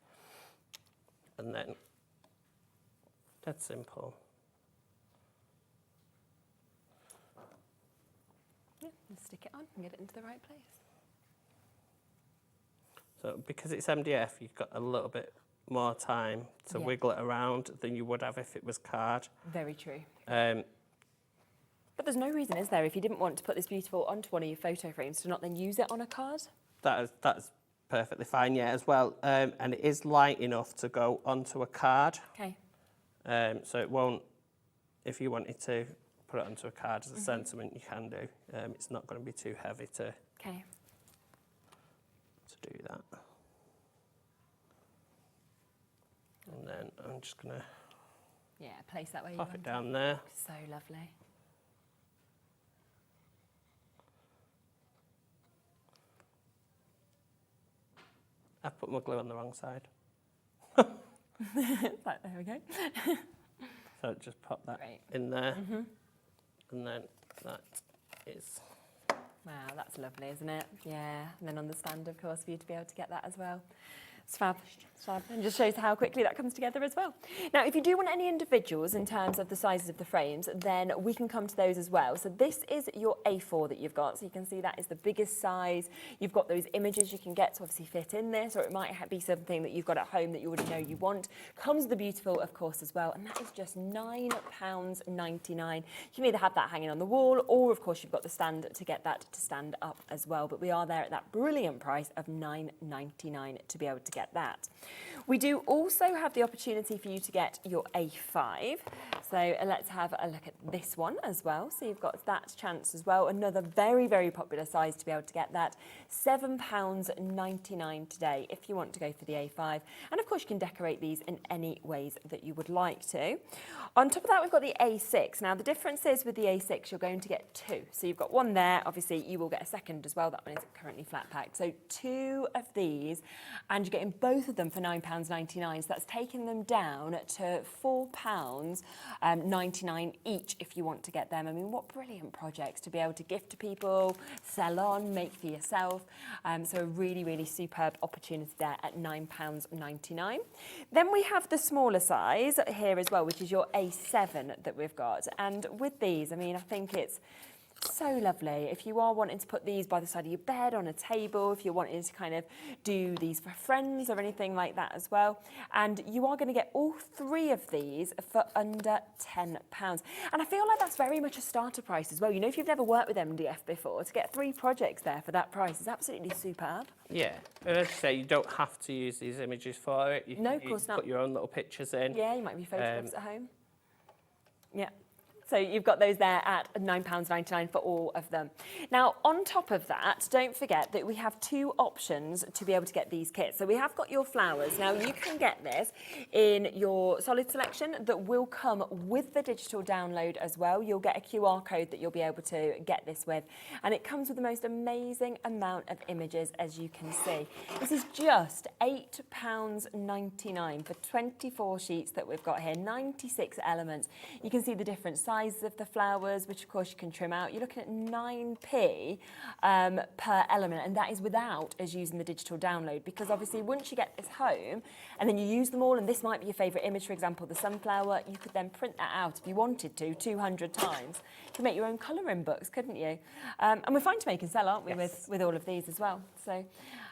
And then, dead simple. Yeah, and stick it on and get it into the right place. So because it's MDF, you've got a little bit more time to wiggle it around than you would have if it was card. Very true. But there's no reason, is there, if you didn't want to put this beautiful onto one of your photo frames, to not then use it on a card? That's perfectly fine, yeah, as well. And it is light enough to go onto a card. Okay. So it won't, if you wanted to put it onto a card as a sentiment, you can do. It's not going to be too heavy to do that. And then I'm just going to place that way you pop want it down there. So lovely. I've put my glue on the wrong side. There we go. So just pop that in there. And then that is... Wow, that's lovely, isn't it? Yeah, and then on the stand, of course, for you to be able to get that as well. It's fab. And just shows how quickly that comes together as well. Now, if you do want any individuals in terms of the sizes of the frames, then we can come to those as well. So this is your A4 that you've got. So you can see that is the biggest size. You've got those images you can get to obviously fit in this, or it might be something that you've got at home that you already know you want. Comes with the beautiful, of course, as well. And that is just £9.99. You can either have that hanging on the wall, or of course you've got the stand to get that to stand up as well. But we are there at that brilliant price of £9.99 to be able to get that. We do also have the opportunity for you to get your A5. So let's have a look at this one as well. So you've got that chance as well. Another very, very popular size to be able to get that. £7.99 today if you want to go for the A5. And of course you can decorate these in any ways that you would like to. On top of that, we've got the A6. Now the difference is with the A6, you're going to get two. So you've got one there. Obviously you will get a second as well. That one is currently flat packed. So two of these, and you're getting both of them for £9.99, so that's taking them down to £4.99 each if you want to get them. I mean, what brilliant projects to be able to gift to people, sell on, make for yourself. So a really, really superb opportunity there at £9.99. Then we have the smaller size here as well, which is your A7 that we've got. And with these, I mean, I think it's so lovely. If you are wanting to put these by the side of your bed on a table, if you're wanting to kind of do these for friends or anything like that as well. And you are going to get all three of these for under £10. And I feel like that's very much a starter price as well. You know, if you've never worked with MDF before, to get 3 projects there for that price is absolutely superb. Yeah, and as I say, you don't have to use these images for it. No, of course not. Put your own little pictures in. Yeah, you might be photographs at home. Yeah. So you've got those there at £9.99 for all of them. Now, on top of that, don't forget that we have 2 options to be able to get these kits. So we have got your flowers. Now, you can get this in your solid selection that will come with the digital download as well. You'll get a QR code that you'll be able to get this with. And it comes with the most amazing amount of images, as you can see. This is just £8.99 for 24 sheets that we've got here, 96 elements. You can see the different sizes of the flowers, which of course you can trim out. You're looking at 9p per element, and that is without us using the digital download, because obviously once you get this home and then you use them all, and this might be your favourite image, for example the sunflower, you could then print that out if you wanted to 200 times. You could make your own colouring books, couldn't you? And we're fine to make and sell, aren't we? Yes. with all of these as well. So you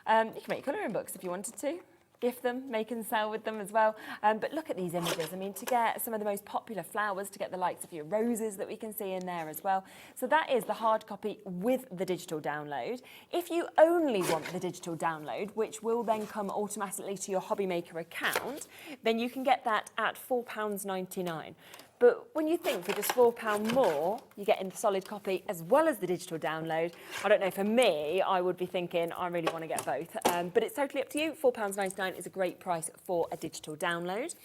can make colouring books if you wanted to. Gift them, make and sell with them as well. But look at these images. I mean, to get some of the most popular flowers, to get the likes of your roses that we can see in there as well. So that is the hard copy with the digital download. If you only want the digital download, which will then come automatically to your HobbyMaker account, then you can get that at £4.99. But when you think for just £4 more, you're getting the solid copy as well as the digital download. I don't know, for me, I would be thinking I really want to get both. But it's totally up to you. £4.99 is a great price for a digital download.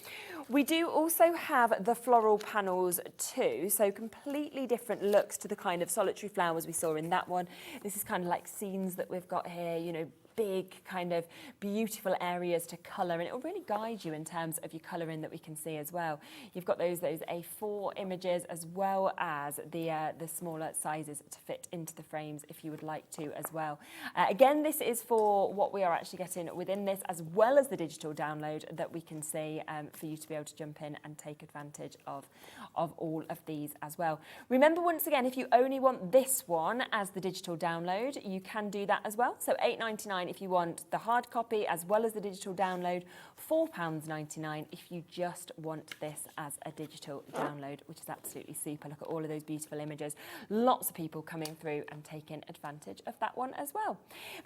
We do also have the floral panels too, so completely different looks to the kind of solitary flowers we saw in that one. This is kind of like scenes that we've got here, you know, big kind of beautiful areas to colour, and it will really guide you in terms of your colouring that we can see as well. You've got those A4 images as well as the smaller sizes to fit into the frames if you would like to as well. Again, this is for what we are actually getting within this, as well as the digital download that we can see, for you to be able to jump in and take advantage of all of these as well. Remember, once again, if you only want this one as the digital download, you can do that as well. So £8.99 if you want the hard copy as well as the digital download, £4.99 if you just want this as a digital download, which is absolutely super. Look at all of those beautiful images. Lots of people coming through and taking advantage of that one as well.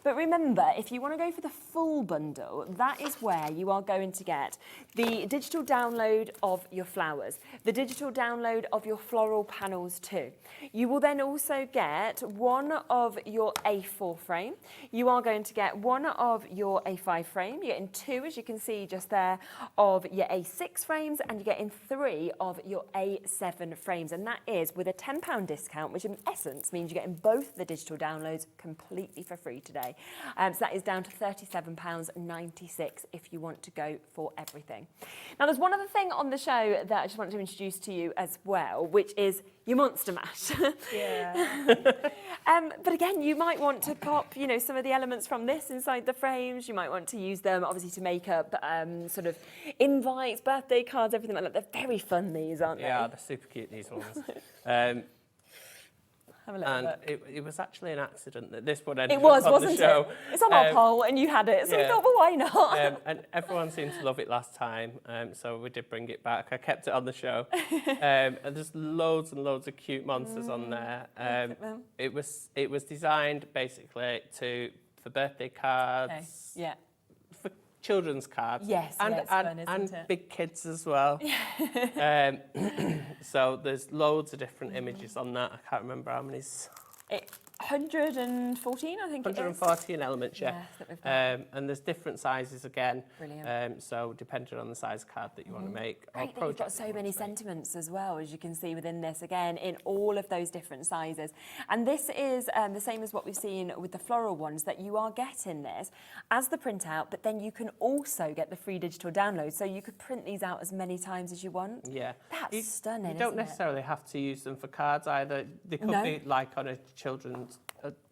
But remember, if you want to go for the full bundle, that is where you are going to get the digital download of your flowers, the digital download of your floral panels too. You will then also get one of your A4 frame. You are going to get one of your A5 frame. You're getting 2, as you can see just there, of your A6 frames, and you're getting 3 of your A7 frames. And that is with a £10 discount, which in essence means you're getting both the digital downloads completely for free today. So that is down to £37.96 if you want to go for everything. Now, there's one other thing on the show that I just want to introduce to you as well, which is your Monster Mash. Yeah. But again, you might want to pop, you know, some of the elements from this this inside the frames. You might want to use them, obviously, to make up sort of invites, birthday cards, everything like that. They're very fun, these, aren't they? Yeah, they're super cute, these ones. Have a little and look. it was actually an accident that this one ended It was, up on wasn't the show. it? It's on our poll, and you had it, so we thought, well, why not? And everyone seemed to love it last time, so we did bring it back. I kept it on the show. And there's loads and loads of cute monsters on there. It was designed basically for birthday cards. Okay. Yeah. For children's cards. Yes, and it's fun, isn't it? big kids as well. So there's loads of different images on that. I can't remember how many. 114, I think 114 elements, yeah. that we've got. And there's different sizes again. Brilliant. So depending on the size card that you want to make. Great that you've got so many sentiments as well, as you can see within this, again, in all of those different sizes. And this is the same as what we've seen with the floral ones, that you are getting this as the printout, but then you can also get the free digital download. So you could print these out as many times as you want. Yeah. That's stunning, You don't isn't necessarily have to use them for cards either. They could be like on a children's,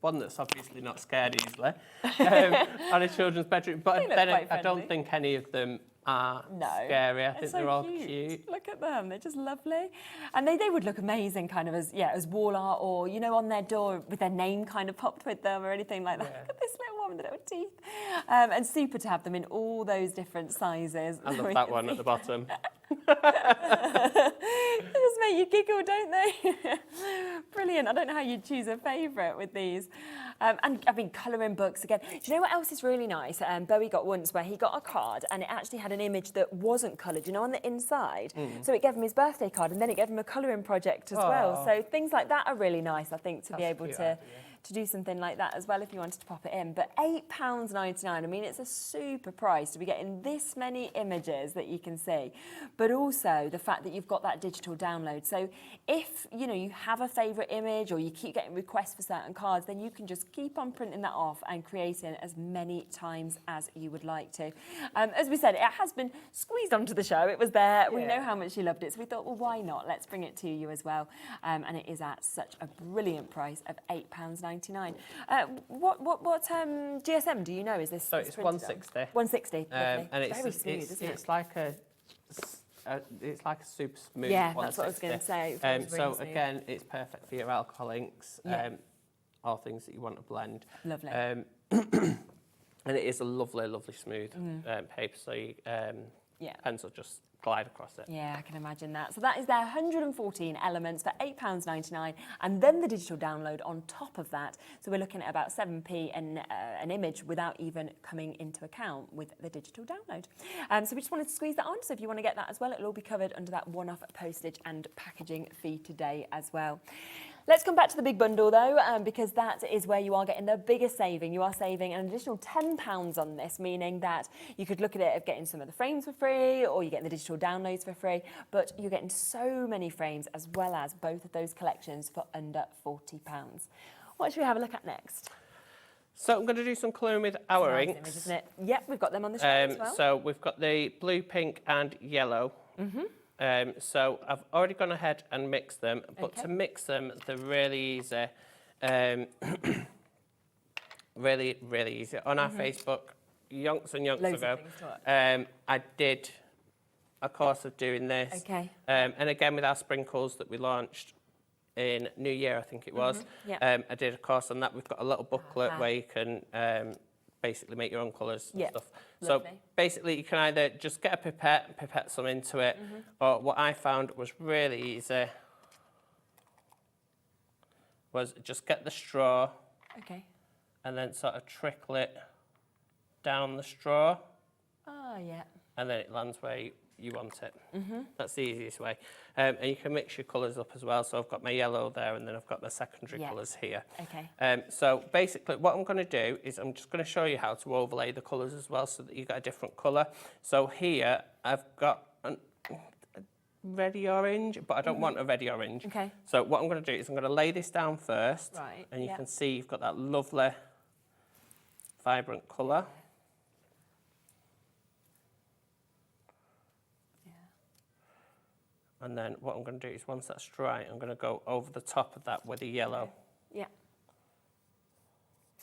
one that's obviously not scared easily, on a children's bedroom. But then I don't think any of them are scary. I think they're all cute. Look at them, they're just lovely. And they would look amazing kind of as wall art, or, you know, on their door with their name kind of popped with them or anything like that. Look at this little one with the little teeth. And super to have them in all those different sizes. I love that one at the bottom. They just make you giggle, don't they? Brilliant. I don't know how you'd choose a favourite with these. And I mean, colouring books again. Do you know what else is really nice? Bowie got once where he got a card and it actually had an image that wasn't coloured, you know, on the inside. So it gave him his birthday card and then it gave him a colouring project as well. So things like that are really nice, I think, to be able to do something like that as well if you wanted to pop it in. But £8.99, I mean, it's a super price to be getting this many images that you can see, but also the fact that you've got that digital download. So if, you know, you have a favourite image or you keep getting requests for certain cards, then you can just keep on printing that off and creating as many times as you would like to. As we said, it has been squeezed onto the show. It was there. We know how much you loved it. So we thought, well, why not? Let's bring it to you as well. And it is at such a brilliant price of £8.99. What GSM do you know? Is this? So it's 160. 160. And it's very smooth, isn't it? It's like a super smooth. Yeah, that's what I was going to say. So again, it's perfect for your alcohol inks, all things that you want to blend. Lovely. And it is a lovely, lovely smooth paper. So you, pencil just glide across it. Yeah, I can imagine that. So that is their 114 elements for £8.99, and then the digital download on top of that. So we're looking at about 7p an image without even coming into account with the digital download. So we just wanted to squeeze that on. So if you want to get that as well, it'll all be covered under that one-off postage and packaging fee today as well. Let's come back to the big bundle though, because that is where you are getting the biggest saving. You are saving an additional £10 on this, meaning that you could look at it of getting some of the frames for free, or you're getting the digital downloads for free, but you're getting so many frames as well as both of those collections for under £40. What should we have a look at next? So I'm going to do some colouring with our inks. Image, isn't it? Yep, we've got them on the show as well. So we've got the blue, pink and yellow. So I've already gone ahead and mixed them, but to mix them, they're really easy. Really, really easy. On our Facebook, yonks and yonks ago, I did a course of doing this. And again, with our sprinkles that we launched in New Year, I think it was, I did a course on that. We've got a little booklet where you can basically make your own colours and stuff. So basically you can either just get a pipette some into it, or what I found was really easy was just get the straw and then sort of trickle it down the straw. And then it lands where you want it. That's the easiest way. And you can mix your colours up as well. So I've got my yellow there and then I've got my secondary colours here. So basically what I'm going to do is I'm just going to show you how to overlay the colours as well so that you get a different colour. So here I've got a ready orange, but I don't want a ready orange. So what I'm going to do is I'm going to lay this down first. And you can see you've got that lovely vibrant colour. And then what I'm going to do is once that's dry, I'm going to go over the top of that with the yellow.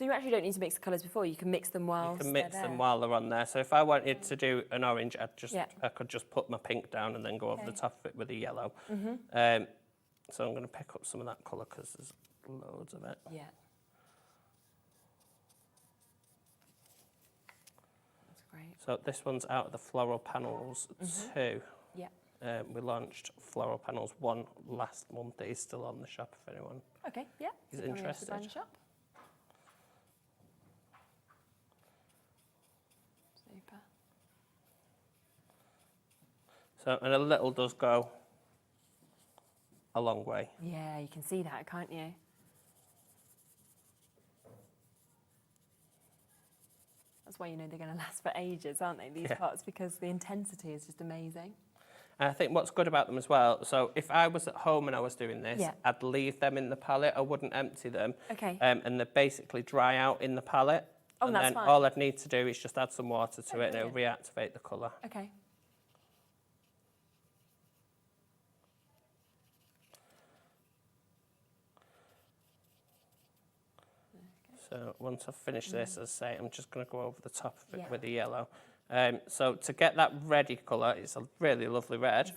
So you actually don't need to mix the colours before, you can mix them while you can mix them while they're on there. So if I wanted to do an orange, I could just put my pink down and then go over the top of it with a yellow. So I'm going to pick up some of that colour because there's loads of it. Yeah. That's great. So this one's out of the Floral Panels 2. Yeah. We launched Floral Panels 1 last month. It is still on the shop if anyone is interested. Super. So, and a little does go a long way. Yeah, you can see that, can't you? That's why you know they're going to last for ages, aren't they, these pots, because the intensity is just amazing. And I think what's good about them as well, so if I was at home and I was doing this, I'd leave them in the palette. I wouldn't empty them. Okay. And they basically dry out in the palette. Oh, and that's then fine. all I'd need to do is just add some water to it and it'll reactivate the colour. Okay. So once I've finished this, as I say, I'm just going to go over the top of it with the yellow. So to get that reddy colour, it's a really lovely red,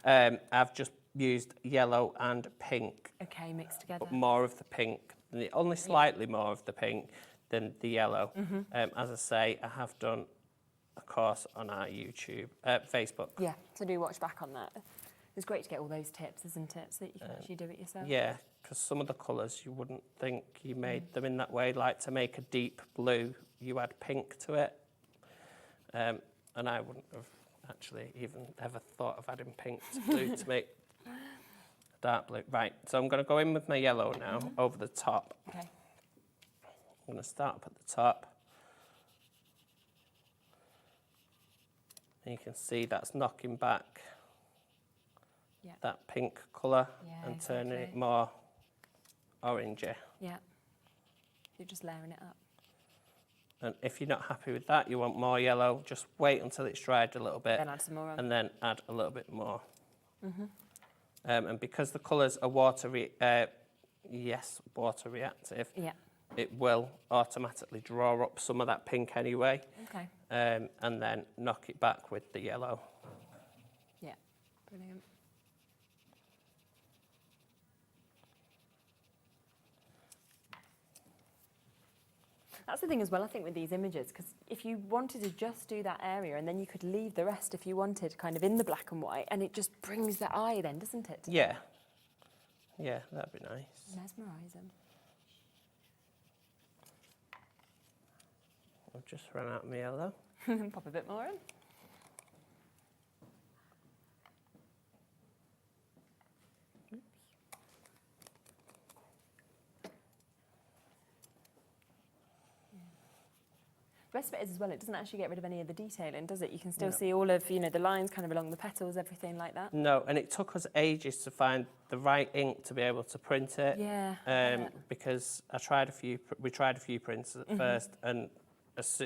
I've just used yellow and pink. Okay, mixed together. But more of the pink, only slightly more of the pink than the yellow. As I say, I have done a course on our YouTube, Facebook. Yeah, so do watch back on that. It's great to get all those tips, isn't it, so that you can actually do it yourself. Yeah, because some of the colours you wouldn't think you made them in that way. Like to make a deep blue, you add pink to it. And I wouldn't have actually even ever thought of adding pink to blue to make dark blue. Right, so I'm going to go in with my yellow now over the top. Okay. I'm going to start up at the top. And you can see that's knocking back that pink colour and turning it more orangey. Yeah. You're just layering it up. And if you're not happy with that, you want more yellow, just wait until it's dried a little bit. Then add some more on. And then add a little bit more. And because the colours are water reactive, it will automatically draw up some of that pink anyway. Okay. And then knock it back with the yellow. Yeah, brilliant. That's the thing as well, I think, with these images, because if you wanted to just do that area and then you could leave the rest if you wanted kind of in the black and white, and it just brings the eye then, doesn't it? Yeah. Yeah, that'd be nice. Mesmerise them. I've just run out of my yellow. Pop a bit more in. The best bit is as well, it doesn't actually get rid of any of the detailing, does it? You can still see all of, the lines kind of along the petals, everything like that. No, and it took us ages to find the right ink to be able to print it. Yeah. Because we tried a few printers at first, and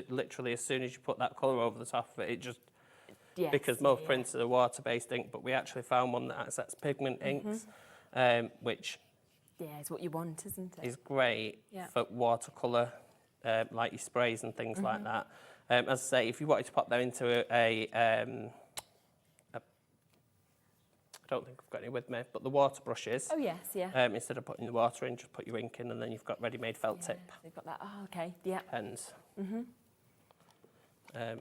literally as soon as you put that colour over the top of it, it just, because most printers are water-based ink, but we actually found one that accepts pigment inks, which is what you want, isn't it? is great for watercolour. Like your sprays and things like that. As I say, if you wanted to pop them into I don't think I've got any with me, but the water brushes. Oh, yes, yeah. Instead of putting the water in, just put your ink in and then you've got ready-made felt tip. They've got that, okay, pens. Yeah.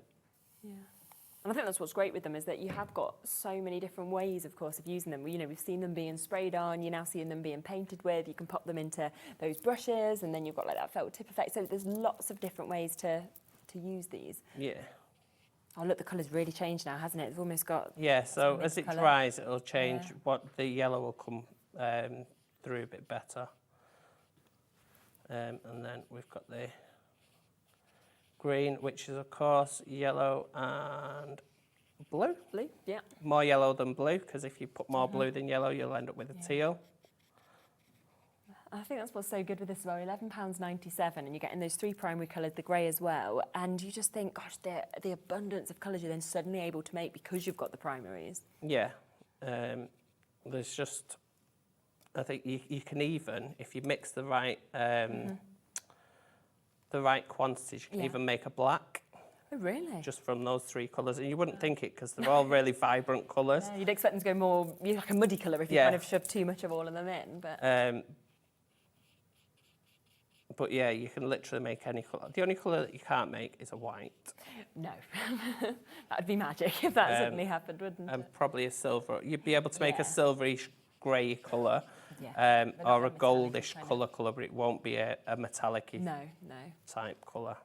And I think that's what's great with them, is that you have got so many different ways, of course, of using them. We've seen them being sprayed on, you're now seeing them being painted with, you can pop them into those brushes, and then you've got like that felt tip effect. So there's lots of different ways to use these. Yeah. Oh, look, the colour's really changed now, hasn't it? It's almost got... Yeah, so as it dries, it'll change. What the yellow will come through a bit better. And then we've got the green, which is, of course, yellow and blue. Blue, yeah. More yellow than blue, because if you put more blue than yellow, you'll end up with a teal. I think that's what's so good with this as well, £11.97, and you're getting those three primary colours, the grey as well, and you just think, gosh, the abundance of colours you're then suddenly able to make because you've got the primaries. Yeah. There's just, I think you can even, if you mix the right the right quantities, you can even make a black. Oh, really? Just from those 3 colours. And you wouldn't think it because they're all really vibrant colours. Yeah, you'd expect them to go more like a muddy colour if you kind of shove too much of all of them in. But yeah, you can literally make any colour. The only colour that you can't make is a white. No, that would be magic if that suddenly happened, wouldn't it? And probably a silver. You'd be able to make a silverish grey colour, Yeah. or a goldish colour, but it won't be a metallic-y type colour.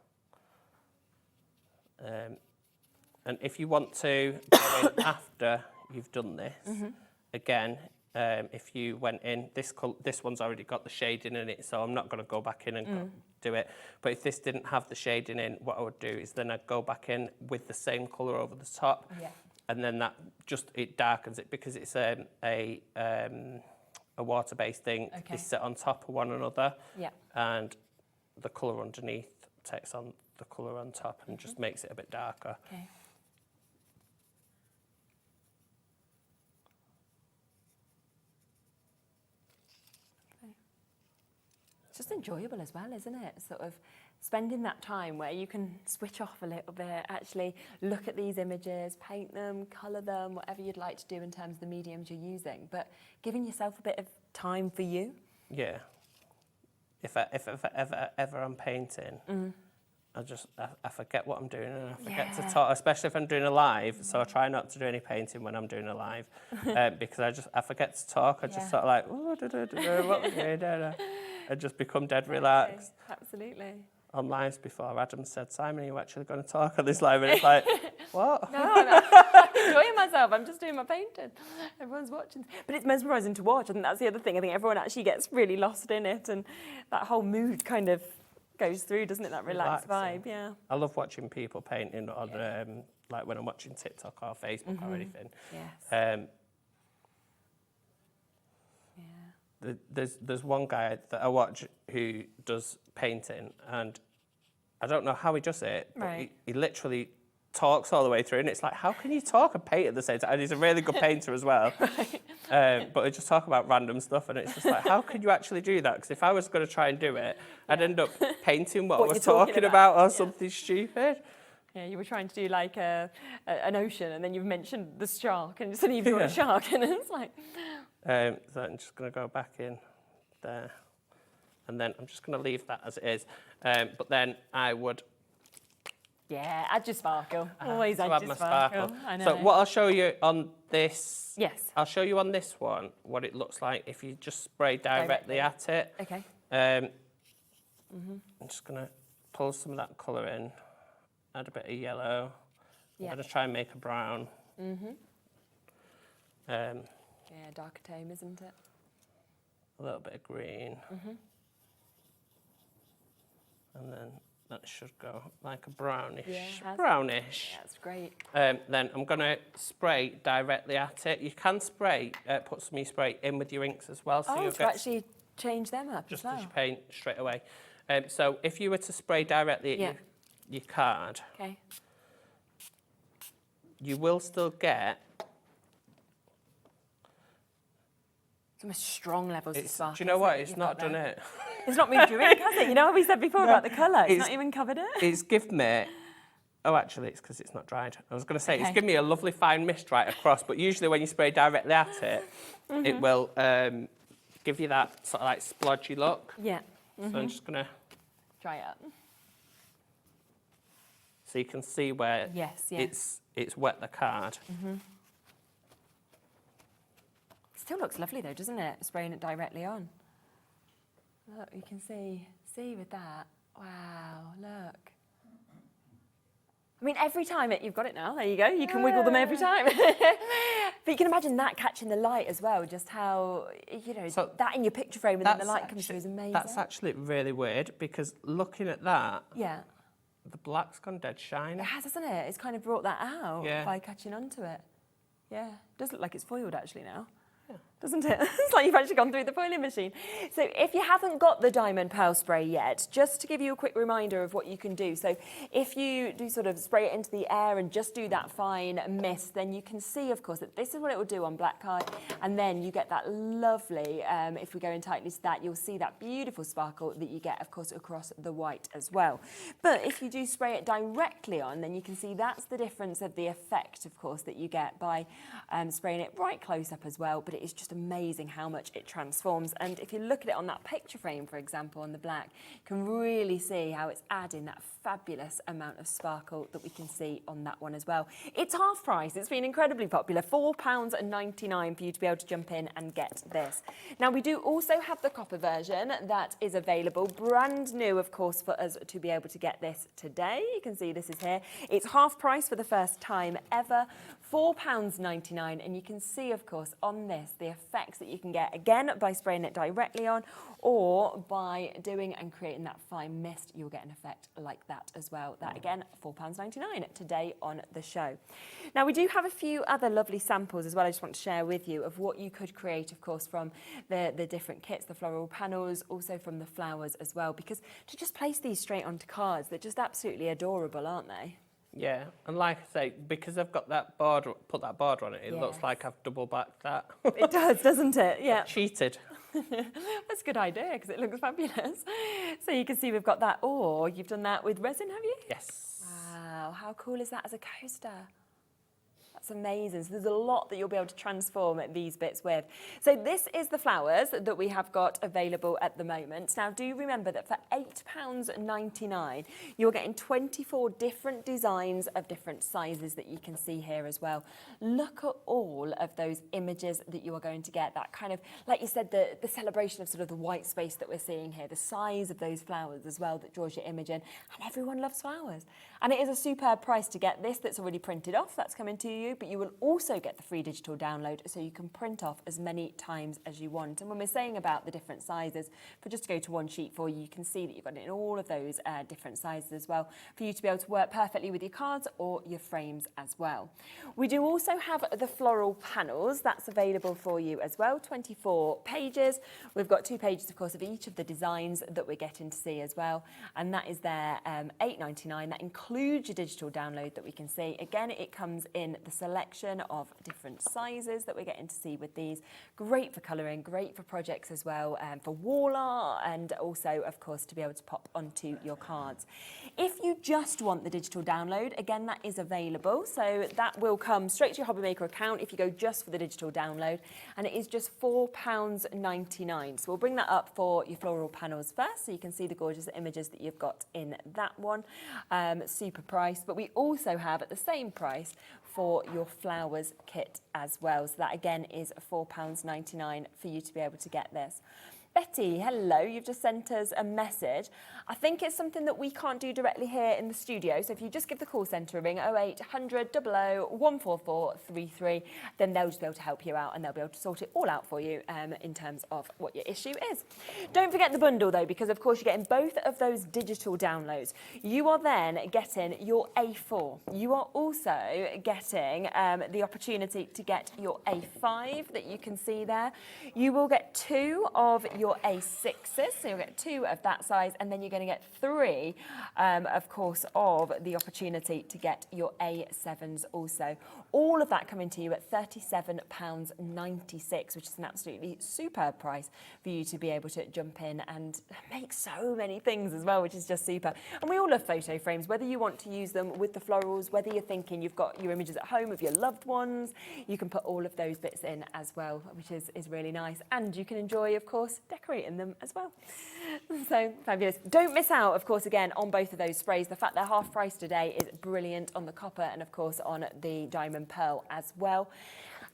And if you want to go in after you've done this, again, if you went in, this one's already got the shading in it, so I'm not going to go back in and do it. But if this didn't have the shading in, what I would do is then I'd go back in with the same colour over the top, and then that it darkens it because it's a water-based thing. They sit on top of one another, and the colour underneath takes on the colour on top and just makes it a bit darker. Okay. It's just enjoyable as well, isn't it? Sort of spending that time where you can switch off a little bit, actually look at these images, paint them, colour them, whatever you'd like to do in terms of the mediums you're using, but giving yourself a bit of time for you. Yeah. If ever I'm painting, I forget what I'm doing and I forget to talk, especially if I'm doing a live. So I try not to do any painting when I'm doing a live because I forget to talk. I just sort of like, what was it? I just become dead relaxed. Absolutely. On lives before, Adam said, Simon, are you actually going to talk on this live? And it's like, what? No, I'm enjoying myself. I'm just doing my painting. Everyone's watching. But it's mesmerising to watch. I think that's the other thing. I think everyone actually gets really lost in it and that whole mood kind of goes through, doesn't it? That relaxed vibe, yeah. I love watching people painting on, like when I'm watching TikTok or Facebook or anything. Yes. There's one guy that I watch who does painting, and I don't know how he does it, but he literally talks all the way through, and it's like, how can you talk and paint at the same time? And he's a really good painter as well. But he just talk about random stuff, and it's just like, how can you actually do that? Because if I was going to try and do it, I'd end up painting what I was talking about or something stupid. Yeah, you were trying to do like an ocean, and then you've mentioned the shark, and suddenly you've drawn a shark, and it's like... So I'm just going to go back in there, and then I'm just going to leave that as it is. But then I would... Yeah, add your sparkle. Always add your sparkle. I know. So what I'll show you on this... Yes. I'll show you on this one what it looks like if you just spray directly at it. Okay. I'm just going to pull some of that colour in, add a bit of yellow. I'm going to try and make a brown. Yeah, darker tone, isn't it? A little bit of green. And then that should go like a brownish. Brownish. Yeah, that's great. Then I'm going to spray directly at it. You can spray, put some spray in with your inks as well. So you'll get actually change them up just as well. as you paint straight away. So if you were to spray directly at your card, you will still get... Some strong levels of sparkle. Do you know what? It's not done it. It's not moved your ink, has it? You know what we said before about the colour? It's not even covered it. It's given me... Oh, actually, it's because it's not dried. I was going to say, it's given me a lovely fine mist right across, but usually when you spray directly at it, it will give you that sort of like splodgy look. Yeah. So I'm just going to... Dry it up. So you can see where it's wet the card. Still looks lovely though, doesn't it? Spraying it directly on. Look, you can see with that. Wow, look. I mean, every time you've got it now. There you go. You can wiggle them every time. But you can imagine that catching the light as well. Just how so that in your picture frame and then the light comes through is amazing. That's actually really weird because looking at that, the black's gone dead shiny. It has, hasn't it? It's kind of brought that out by catching onto it. Yeah, it does look like it's foiled actually now. doesn't it? It's like you've actually gone through the foiling machine. So if you haven't got the diamond pearl spray yet, just to give you a quick reminder of what you can do. So if you do sort of spray it into the air and just do that fine mist, then you can see, of course, that this is what it will do on black card. And then you get that lovely, if we go in tightly to that, you'll see that beautiful sparkle that you get, of course, across the white as well. But if you do spray it directly on, then you can see that's the difference of the effect, of course, that you get by spraying it right close up as well. But it is just amazing how much it transforms. And if you look at it on that picture frame, for example, on the black, you can really see how it's adding that fabulous amount of sparkle that we can see on that one as well. It's half price. It's been incredibly popular, £4.99 for you to be able to jump in and get this. Now, we do also have the copper version that is available, brand new, of course, for us to be able to get this today. You can see this is here. It's half price for the first time ever, £4.99, and you can see, of course, on this the effects that you can get, again, by spraying it directly on, or by doing and creating that fine mist, you'll get an effect like that as well. That, again, £4.99 today on the show. Now, we do have a few other lovely samples as well I just want to share with you of what you could create, of course, from the different kits, the floral panels, also from the flowers as well, because to just place these straight onto cards, they're just absolutely adorable, aren't they? Yeah, and like I say, because I've got that border, put that border on it, it looks like I've double backed that. It does, doesn't it? Yeah. I've cheated. That's a good idea because it looks fabulous. So you can see we've got that, or you've done that with resin, have you? Yes. Wow, how cool is that as a coaster? That's amazing. So there's a lot that you'll be able to transform these bits with. So this is the flowers that we have got available at the moment. Now, do remember that for £8.99, you're getting 24 different designs of different sizes that you can see here as well. Look at all of those images that you are going to get. That kind of, like you said, the celebration of sort of the white space that we're seeing here, the size of those flowers as well that draws your image in. And everyone loves flowers. And it is a superb price to get this that's already printed off. That's coming to you. But you will also get the free digital download, so you can print off as many times as you want. And when we're saying about the different sizes, for just to go to one sheet for you, you can see that you've got it in all of those different sizes as well, for you to be able to work perfectly with your cards or your frames as well. We do also have the floral panels. That's available for you as well, 24 pages. We've got 2 pages, of course, of each of the designs that we're getting to see as well. And that is there, £8.99. That includes your digital download that we can see. Again, it comes in the selection of different sizes that we're getting to see with these. Great for colouring, great for projects as well, for wall art, and also, of course, to be able to pop onto your cards. If you just want the digital download, again, that is available. So that will come straight to your HobbyMaker account if you go just for the digital download, and it is just £4.99. So we'll bring that up for your floral panels first, so you can see the gorgeous images that you've got in that one. Super price, but we also have at the same price for your flowers kit as well. So that again is £4.99 for you to be able to get this. Betty, hello, you've just sent us a message. I think it's something that we can't do directly here in the studio, so if you just give the call centre a ring, 0800 00 14433, then they'll just be able to help you out and they'll be able to sort it all out for you in terms of what your issue is. Don't forget the bundle though, because of course you're getting both of those digital downloads. You are then getting your A4. You are also getting the opportunity to get your A5 that you can see there. You will get 2 of your A6s, so you'll get 2 of that size, and then you're going to get 3, of course, of the opportunity to get your A7s also. All of that coming to you at £37.96, which is an absolutely superb price for you to be able to jump in and make so many things as well, which is just super. And we all love photo frames, whether you want to use them with the florals, whether you're thinking you've got your images at home of your loved ones, you can put all of those bits in as well, which is really nice. And you can enjoy, of course, decorating them as well. So fabulous. Don't miss out, of course, again, on both of those sprays. The fact they're half price today is brilliant on the copper and, of course, on the diamond pearl as well.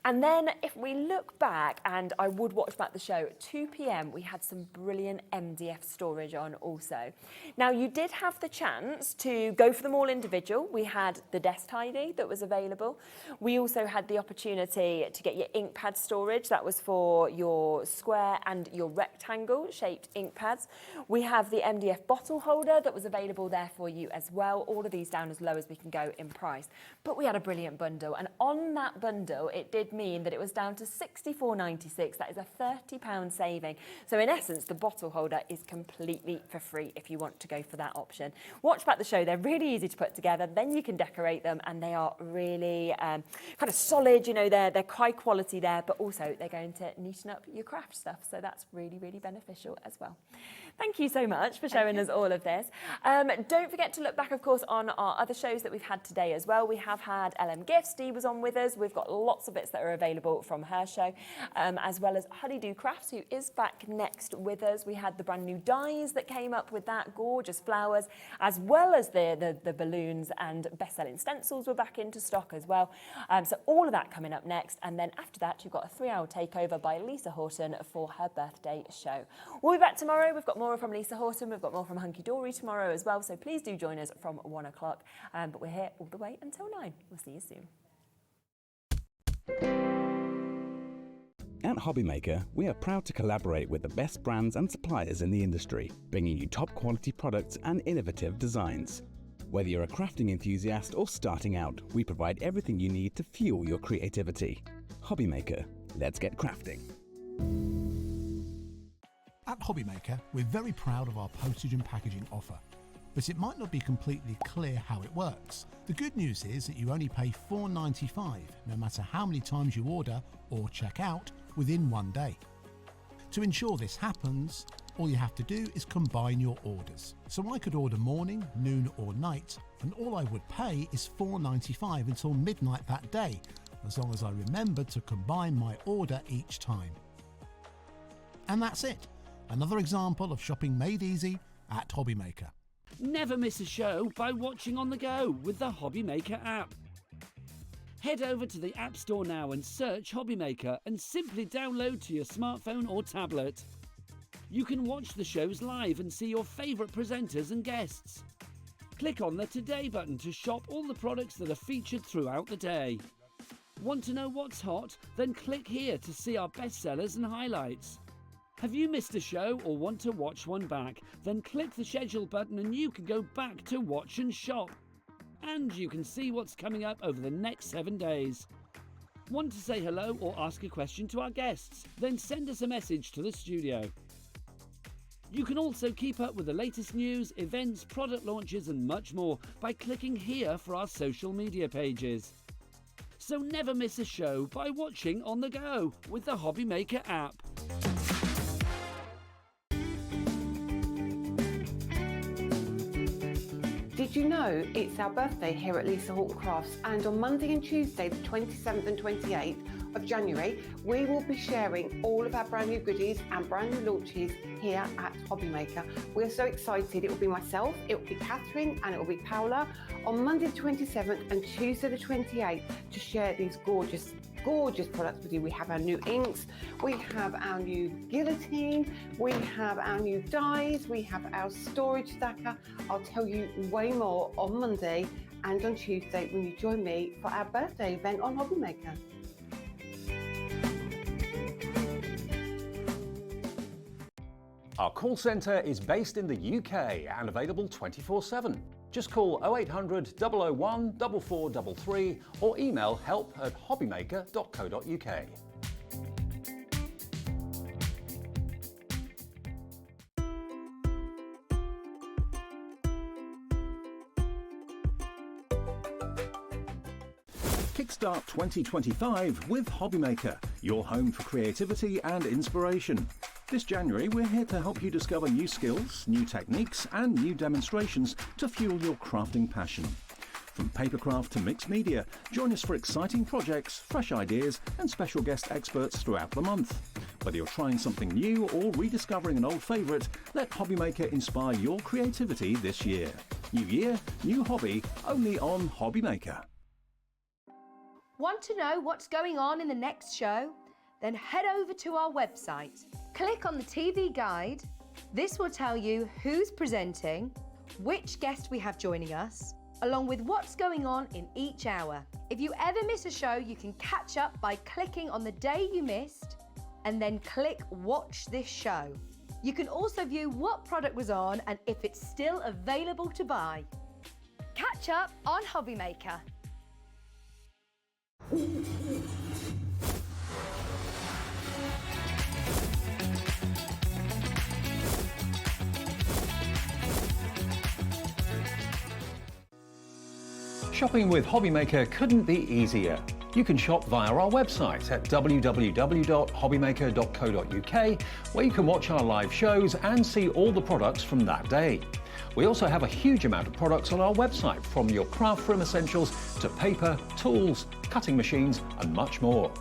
And then if we look back, and I would watch back the show, at 2 p.m, we had some brilliant MDF storage on also. Now, you did have the chance to go for them all individual. We had the desk tidy that was available. We also had the opportunity to get your ink pad storage. That was for your square and your rectangle shaped ink pads. We have the MDF bottle holder that was available there for you as well. All of these down as low as we can go in price. But we had a brilliant bundle, and on that bundle, it did did mean that it was down to £64.96. That is a £30 saving. So in essence, the bottle holder is completely for free if you want to go for that option. Watch back the show. They're really easy to put together. Then you can decorate them, and they are really kind of solid. You know, they're high quality there, but also they're going to neaten up your craft stuff. So that's really, really beneficial as well. Thank you so much for showing us all of this. Don't forget to look back, of course, on our other shows that we've had today as well. We have had LMGifts. Dee was on with us. We've got lots of bits that are available from her show, as well as Honeydew Crafts, who is back next with us. We had the brand new dies that came up with that, gorgeous flowers, as well as the balloons, and best-selling stencils were back into stock as well. So all of that coming up next. And then after that, you've got a 3-hour takeover by Lisa Horton for her birthday show. We'll be back tomorrow. We've got more from Lisa Horton. We've got more from Hunky Dory tomorrow as well. So please do join us from 1 o'clock. But we're here all the way until 9. We'll see you soon. At HobbyMaker, we are proud to collaborate with the best brands and suppliers in the industry, bringing you top quality products and innovative designs. Whether you're a crafting enthusiast or starting out, we provide everything you need to fuel your creativity. HobbyMaker, let's get crafting. At HobbyMaker, we're very proud of our postage and packaging offer, but it might not be completely clear how it works. The good news is that you only pay $4.95 no matter how many times you order or check out within 1 day. To ensure this happens, all you have to do is combine your orders. So I could order morning, noon or night, and all I would pay is $4.95 until midnight that day, as long as I remembered to combine my order each time. And that's it. Another example of shopping made easy at HobbyMaker. Never miss a show by watching on the go with the HobbyMaker app. Head over to the App Store now and search HobbyMaker and simply download to your smartphone or tablet. You can watch the shows live and see your favourite presenters and guests. Click on the Today button to shop all the products that are featured throughout the day. Want to know what's hot? Then click here to see our bestsellers and highlights. Have you missed a show or want to watch one back? Then click the schedule button and you can go back to watch and shop. And you can see what's coming up over the next 7 days. Want to say hello or ask a question to our guests? Then send us a message to the studio. You can also keep up with the latest news, events, product launches and much more by clicking here for our social media pages. So never miss a show by watching on the go with the HobbyMaker app. Did you know it's our birthday here at Lisa Horton Crafts, and on Monday and Tuesday, the 27th and 28th of January, we will be sharing all of our brand new goodies and brand new launches here at HobbyMaker. We're so excited. It will be myself, it will be Catherine, and it will be Paola on Monday the 27th and Tuesday the 28th to share these gorgeous products with you. We have our new inks, we have our new guillotine, we have our new dies, we have our storage stacker. I'll tell you way more on Monday and on Tuesday when you join me for our birthday event on HobbyMaker. Our call centre is based in the UK and available 24/7. Just call 0800 001 4433 or email help@hobbymaker.co.uk. Kickstart 2025 with HobbyMaker, your home for creativity and inspiration. This January, we're here to help you discover new skills, new techniques, and new demonstrations to fuel your crafting passion. From papercraft to mixed media, join us for exciting projects, fresh ideas, and special guest experts throughout the month. Whether you're trying something new or rediscovering an old favourite, let HobbyMaker inspire your creativity this year. New year, new hobby, only on HobbyMaker. Want to know what's going on in the next show? Then head over to our website. Click on the TV guide. This will tell you who's presenting, which guest we have joining us, along with what's going on in each hour. If you ever miss a show, you can catch up by clicking on the day you missed and then click Watch This Show. You can also view what product was on and if it's still available to buy. Catch up on HobbyMaker. Shopping with HobbyMaker couldn't be easier. You can shop via our website at www.hobbymaker.co.uk, where you can watch our live shows and see all the products from that day. We also have a huge amount of products on our website, from your craft room essentials to paper, tools, cutting machines and much more.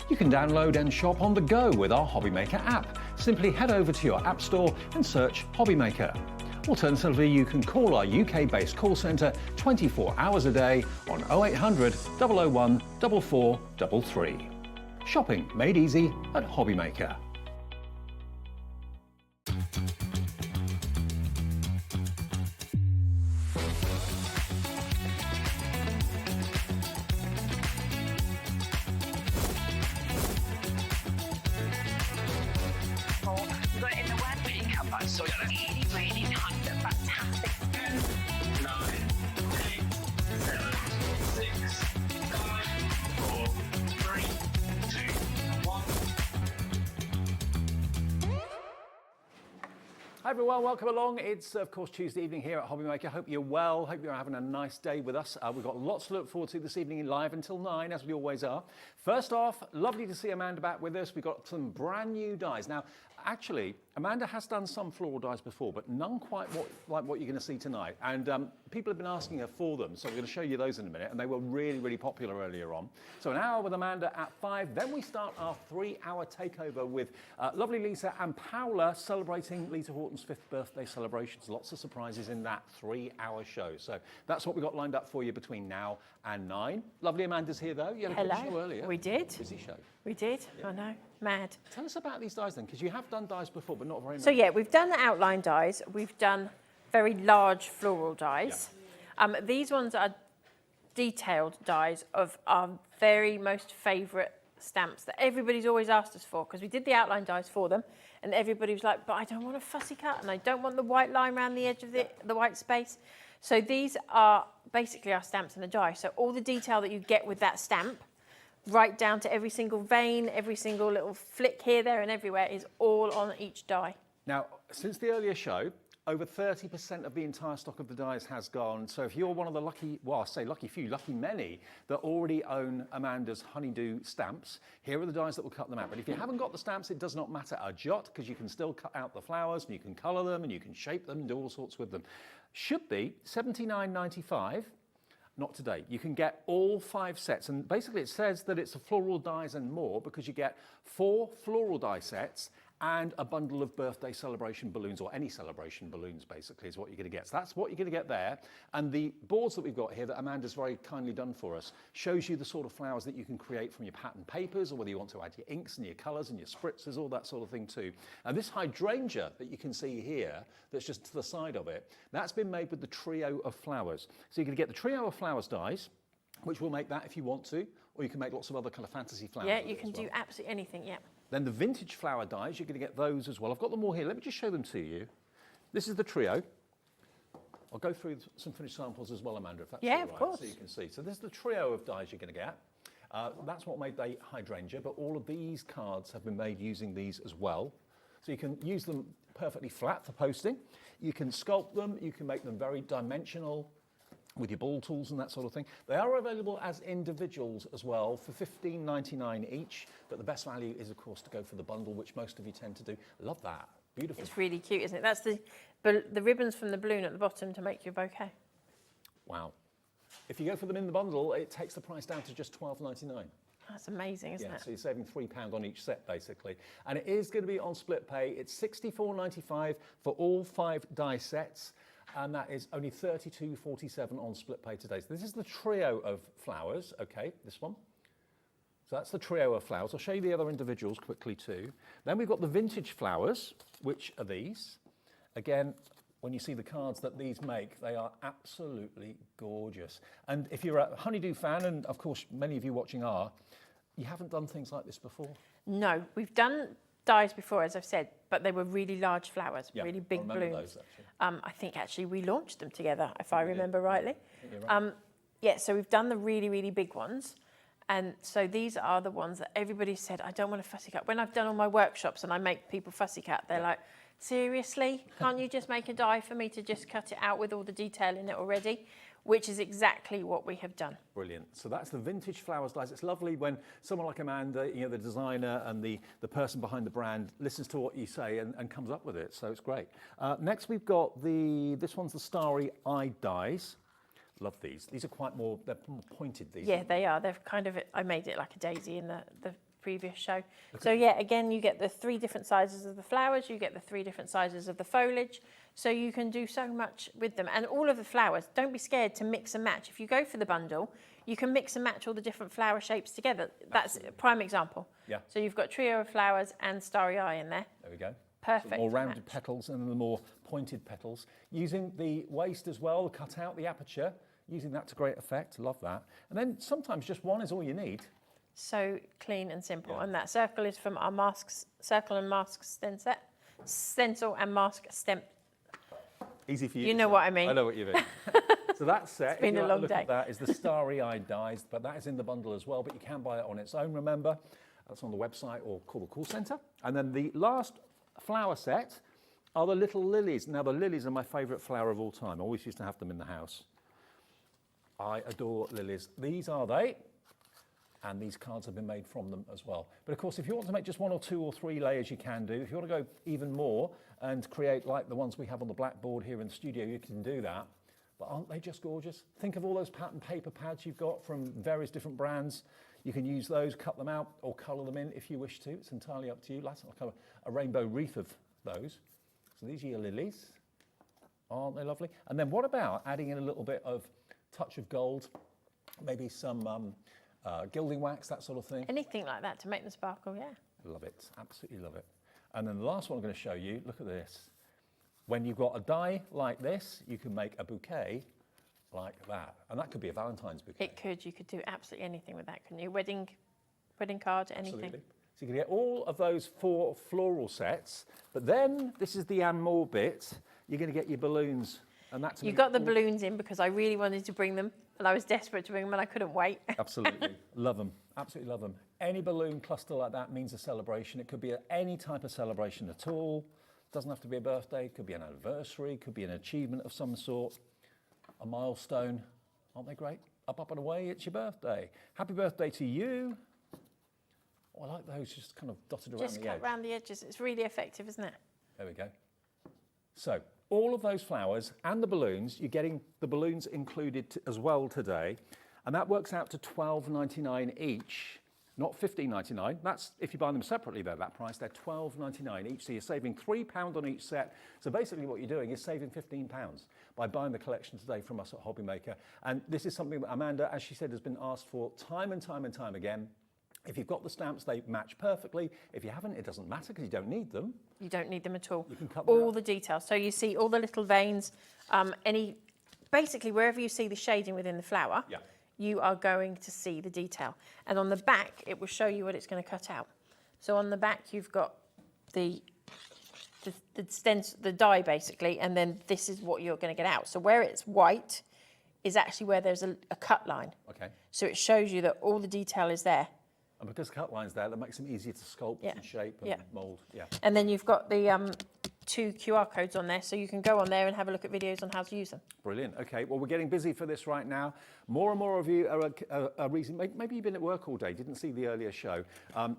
You can download and shop on the go with our HobbyMaker app. Simply head over to your app store and search HobbyMaker. Alternatively, you can call our UK-based call centre 24 hours a day on 0800 001 4433. Shopping made easy at HobbyMaker. But in the word winning cover, so you're really, really fantastic. 10, 9, 8, 7, 6, 5, 4, 3, 2, 1. Hi everyone, welcome along. It's of course Tuesday evening here at HobbyMaker. Hope you're well, hope you're having a nice day with us. We've got lots to look forward to this evening live until 9, as we always are. First off, lovely to see Amanda back with us. We've got some brand new dies. Now, actually, Amanda has done some floral dies before, but none quite like what you're going to see tonight. And people have been asking her for them, so we're going to show you those in a minute. And they were really, really popular earlier on. So an hour with Amanda at 5. Then we start our 3-hour takeover with lovely Lisa and Paola celebrating Lisa Horton's 5th birthday celebrations. Lots of surprises in that 3-hour show. So that's what we got lined up for you between now and 9. Lovely Amanda's here, though. You had a good show earlier. We did. Busy show. We did. Yeah. I know. Mad. Tell us about these dies then, because you have done dies before, but not very many. So yeah, we've done the outline dies. We've done very large floral dies. Yeah. These ones are detailed dies of our very most favourite stamps that everybody's always asked us for, because we did the outline dies for them, and everybody was like, but I don't want a fussy cut, and I don't want the white line around the edge of the white space. So these are basically our stamps in a die. So all the detail that you get with that stamp, right down to every single vein, every single little flick here, there and everywhere, is all on each die. Now, since the earlier show, over 30% of the entire stock of the dies has gone. So if you're one of the lucky, well, I say lucky few, lucky many, that already own Amanda's Honeydew stamps, here are the dies that will cut them out. But if you haven't got the stamps, it does not matter a jot, because you can still cut out the flowers, and you can colour them, and you can shape them, and do all sorts with them. Should be $79.95. Not today. You can get all 5 sets, and basically it says that it's a floral dies and more, because you get 4 floral die sets and a bundle of birthday celebration balloons, or any celebration balloons basically is what you're going to get. So that's what you're going to get there. And the boards that we've got here that Amanda's very kindly done for us shows you the sort of flowers that you can create from your pattern papers, or whether you want to add your inks and your colours and your spritzers, all that sort of thing too. And this hydrangea that you can see here, that's just to the side of it, that's been made with the trio of flowers. So you're going to get the trio of flowers dies, which will make that if you want to, or you can make lots of other kind of fantasy flowers. Yeah, you can do absolutely anything, yeah. Then the vintage flower dies, you're going to get those as well. I've got them all here. Let me just show them to you. This is the trio. I'll go through some finished samples as well, Amanda, if that's all right. Of course. So you can see. So this is the trio of dies you're going to get. That's what made the hydrangea, but all of these cards have been made using these as well. So you can use them perfectly flat for posting. You can sculpt them. You can make them very dimensional with your ball tools and that sort of thing. They are available as individuals as well for $15.99 each, but the best value is, of course, to go for the bundle, which most of you tend to do. Love that. Beautiful. It's really cute, isn't it? That's the ribbons from the balloon at the bottom to make your bouquet. Wow. If you go for them in the bundle, it takes the price down to just $12.99. That's amazing, isn't it? So you're saving £3 on each set, basically. And it is going to be on split pay. It's $64.95 for all 5 die sets. And that is only $32.47 on split pay today. So this is the trio of flowers, okay, this one. So that's the trio of flowers. I'll show you the other individuals quickly too. Then we've got the vintage flowers, which are these. Again, when you see the cards that these make, they are absolutely gorgeous. And if you're a Honeydew fan, and of course many of you watching are, you haven't done things like this before. No, we've done dies before, as I've said, but they were really large flowers, Yeah, really big I remember balloons. those, actually. I think actually we launched them together, if I remember rightly. I think you're right. Yeah, so we've done the really, really big ones. And so these are the ones that everybody said, I don't want a fussy cut. When I've done all my workshops and I make people fussy cut, they're like, seriously? Can't you just make a die for me to just cut it out with all the detail in it already? which is exactly what we have done. Brilliant. So that's the vintage flowers dies. It's lovely when someone like Amanda, you know, the designer and the person behind the brand, listens to what you say and comes up with it. So it's great. Next we've got this one's the starry-eyed dies. Love these. These are they're more pointed, these. Yeah, they are. They're kind of, I made it like a daisy in the previous show. So yeah, again, you get the 3 different sizes of the flowers, you get the 3 different sizes of the foliage, so you can do so much with them. And all of the flowers, don't be scared to mix and match. If you go for the bundle, you can mix and match all the different flower shapes together. That's a prime example. Yeah. So you've got trio of flowers and starry eye in there. There we go. Perfect. Some more rounded petals and the more pointed petals. Using the waist as well, cut out the aperture, using that to great effect. Love that. And then sometimes just one is all you need. So clean and simple. Yeah. And that circle is from our circle and mask stencil and mask stem. Easy for you. You know what I mean. I know what you mean. So that set, it's been a long day. at that, is the starry-eyed dies, but that is in the bundle as well, but you can buy it on its own, remember. That's on the website or call the call centre. And then the last flower set are the little lilies. Now, the lilies are my favourite flower of all time. I always used to have them in the house. I adore lilies. These are they. And these cards have been made from them as well. But of course, if you want to make just 1 or 2 or 3 layers, you can do. If you want to go even more and create like the ones we have on the blackboard here in the studio, you can do that. But aren't they just gorgeous? Think of all those pattern paper pads you've got from various different brands. You can use those, cut them out or colour them in if you wish to. It's entirely up to you. That's like a rainbow wreath of those. So these are your lilies. Aren't they lovely? And then what about adding in a little bit of touch of gold, maybe some gilding wax, that sort of thing. Anything like that to make them sparkle, yeah. Love it, absolutely love it. And then the last one I'm going to show you, look at this. When you've got a die like this, you can make a bouquet like that. And that could be a Valentine's bouquet. It could, you could do absolutely anything with that, couldn't you? Wedding card, anything. Absolutely. So you can get all of those 4 floral sets, but then, this is the and more bit, you're going to get your balloons. And that's you got the balloons in because I really wanted to bring them and I was desperate to bring them and I couldn't wait. Absolutely. Love them. Absolutely love them. Any balloon cluster like that means a celebration. It could be any type of celebration at all. Doesn't have to be a birthday. It could be an anniversary. It could be an achievement of some sort. A milestone. Aren't they great? Up and away, it's your birthday. Happy birthday to you. Oh, I like those just kind of dotted around the edge. Just cut around the edges. It's really effective, isn't it? There we go. So all of those flowers and the balloons, you're getting the balloons included as well today. And that works out to $12.99 each, not $15.99. That's, if you buy them separately, they're that price. They're $12.99 each, so you're saving £3 on each set. So basically what you're doing is saving £15 by buying the collection today from us at HobbyMaker. And this is something that Amanda, as she said, has been asked for time and time and time again. If you've got the stamps, they match perfectly. If you haven't, it doesn't matter because you don't need them. You don't need them at all. You can cut them all out. The details. So you see all the little veins, basically wherever you see the shading within the flower, yeah. You are going to see the detail. And on the back, it will show you what it's going to cut out. So on the back, you've got the die basically, and then this is what you're going to get out. So where it's white is actually where there's a cut line. Okay. So it shows you that all the detail is there. And because cut lines there, that makes them easier to sculpt and shape and mould. Yeah. And then you've got the 2 QR codes on there, so you can go on there and have a look at videos on how to use them. Brilliant. Okay, well, we're getting busy for this right now. More and more of you are a reason. Maybe you've been at work all day, didn't see the earlier show.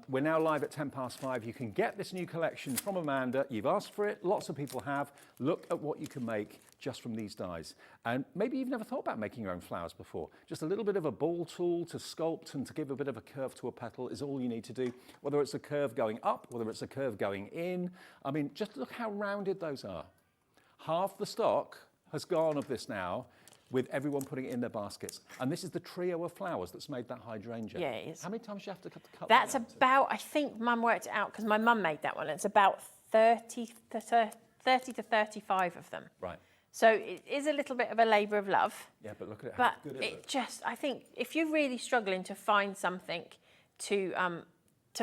We're now live at 5:10. You can get this new collection from Amanda. You've asked for it. Lots of people have. Look at what you can make just from these dies. And maybe you've never thought about making your own flowers before. Just a little bit of a ball tool to sculpt and to give a bit of a curve to a petal is all you need to do. Whether it's a curve going up, whether it's a curve going in. I mean, just look how rounded those are. Half the stock has gone of this now, with everyone putting it in their baskets. And this is the trio of flowers that's made that hydrangea. Yeah, it is. How many times do you have to cut That's that out? about, I think Mum worked it out, because my mum made that one. It's about 30 to 35 of them. Right. So it is a little bit of a labour of love. Yeah, but look at it. But How good it just, I think, if you're really struggling to find something to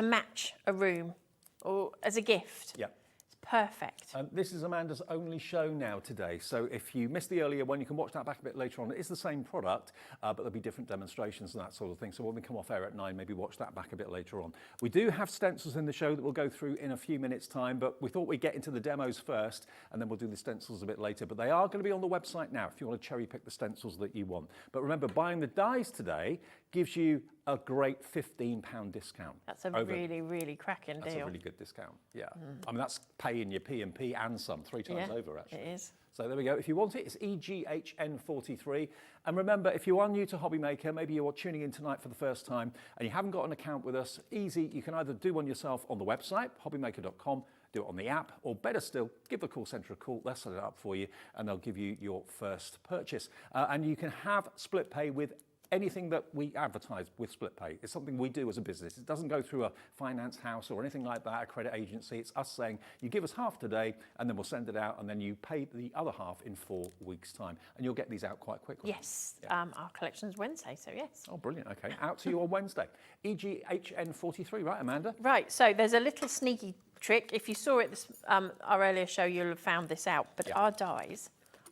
match a room or as a gift, yeah. it's perfect. This is Amanda's only show now today, so if you missed the earlier one, you can watch that back a bit later on. It is the same product, but there'll be different demonstrations and that sort of thing. So when we come off air at 9, maybe watch that back a bit later on. We do have stencils in the show that we'll go through in a few minutes' time, but we thought we'd get into the demos first, and then we'll do the stencils a bit later. But they are going to be on the website now if you want to cherry pick the stencils that you want. But remember, buying the dies today gives you a great £15 discount. That's a really, really cracking deal. That's a really good discount, yeah. I mean, that's paying your P&P and some 3 times over, actually. It is. So there we go. If you want it, it's EGHN43. And remember, if you are new to HobbyMaker, maybe you're tuning in tonight for the first time and you haven't got an account with us, easy. You can either do one yourself on the website, hobbymaker.com, do it on the app, or better still, give the call centre a call. They'll set it up for you and they'll give you your first purchase. And you can have split pay with anything that we advertise with split pay. It's something we do as a business. It doesn't go through a finance house or anything like that, a credit agency. It's us saying, you give us half today and then we'll send it out and then you pay the other half in 4 weeks' time. And you'll get these out quite quickly. Yes, our collection's Wednesday, so yes. Oh, brilliant, okay. Out to you on Wednesday. EGHN43, right, Amanda? Right, so there's a little sneaky trick. If you saw it, our earlier show, you'll have found this out, but our dies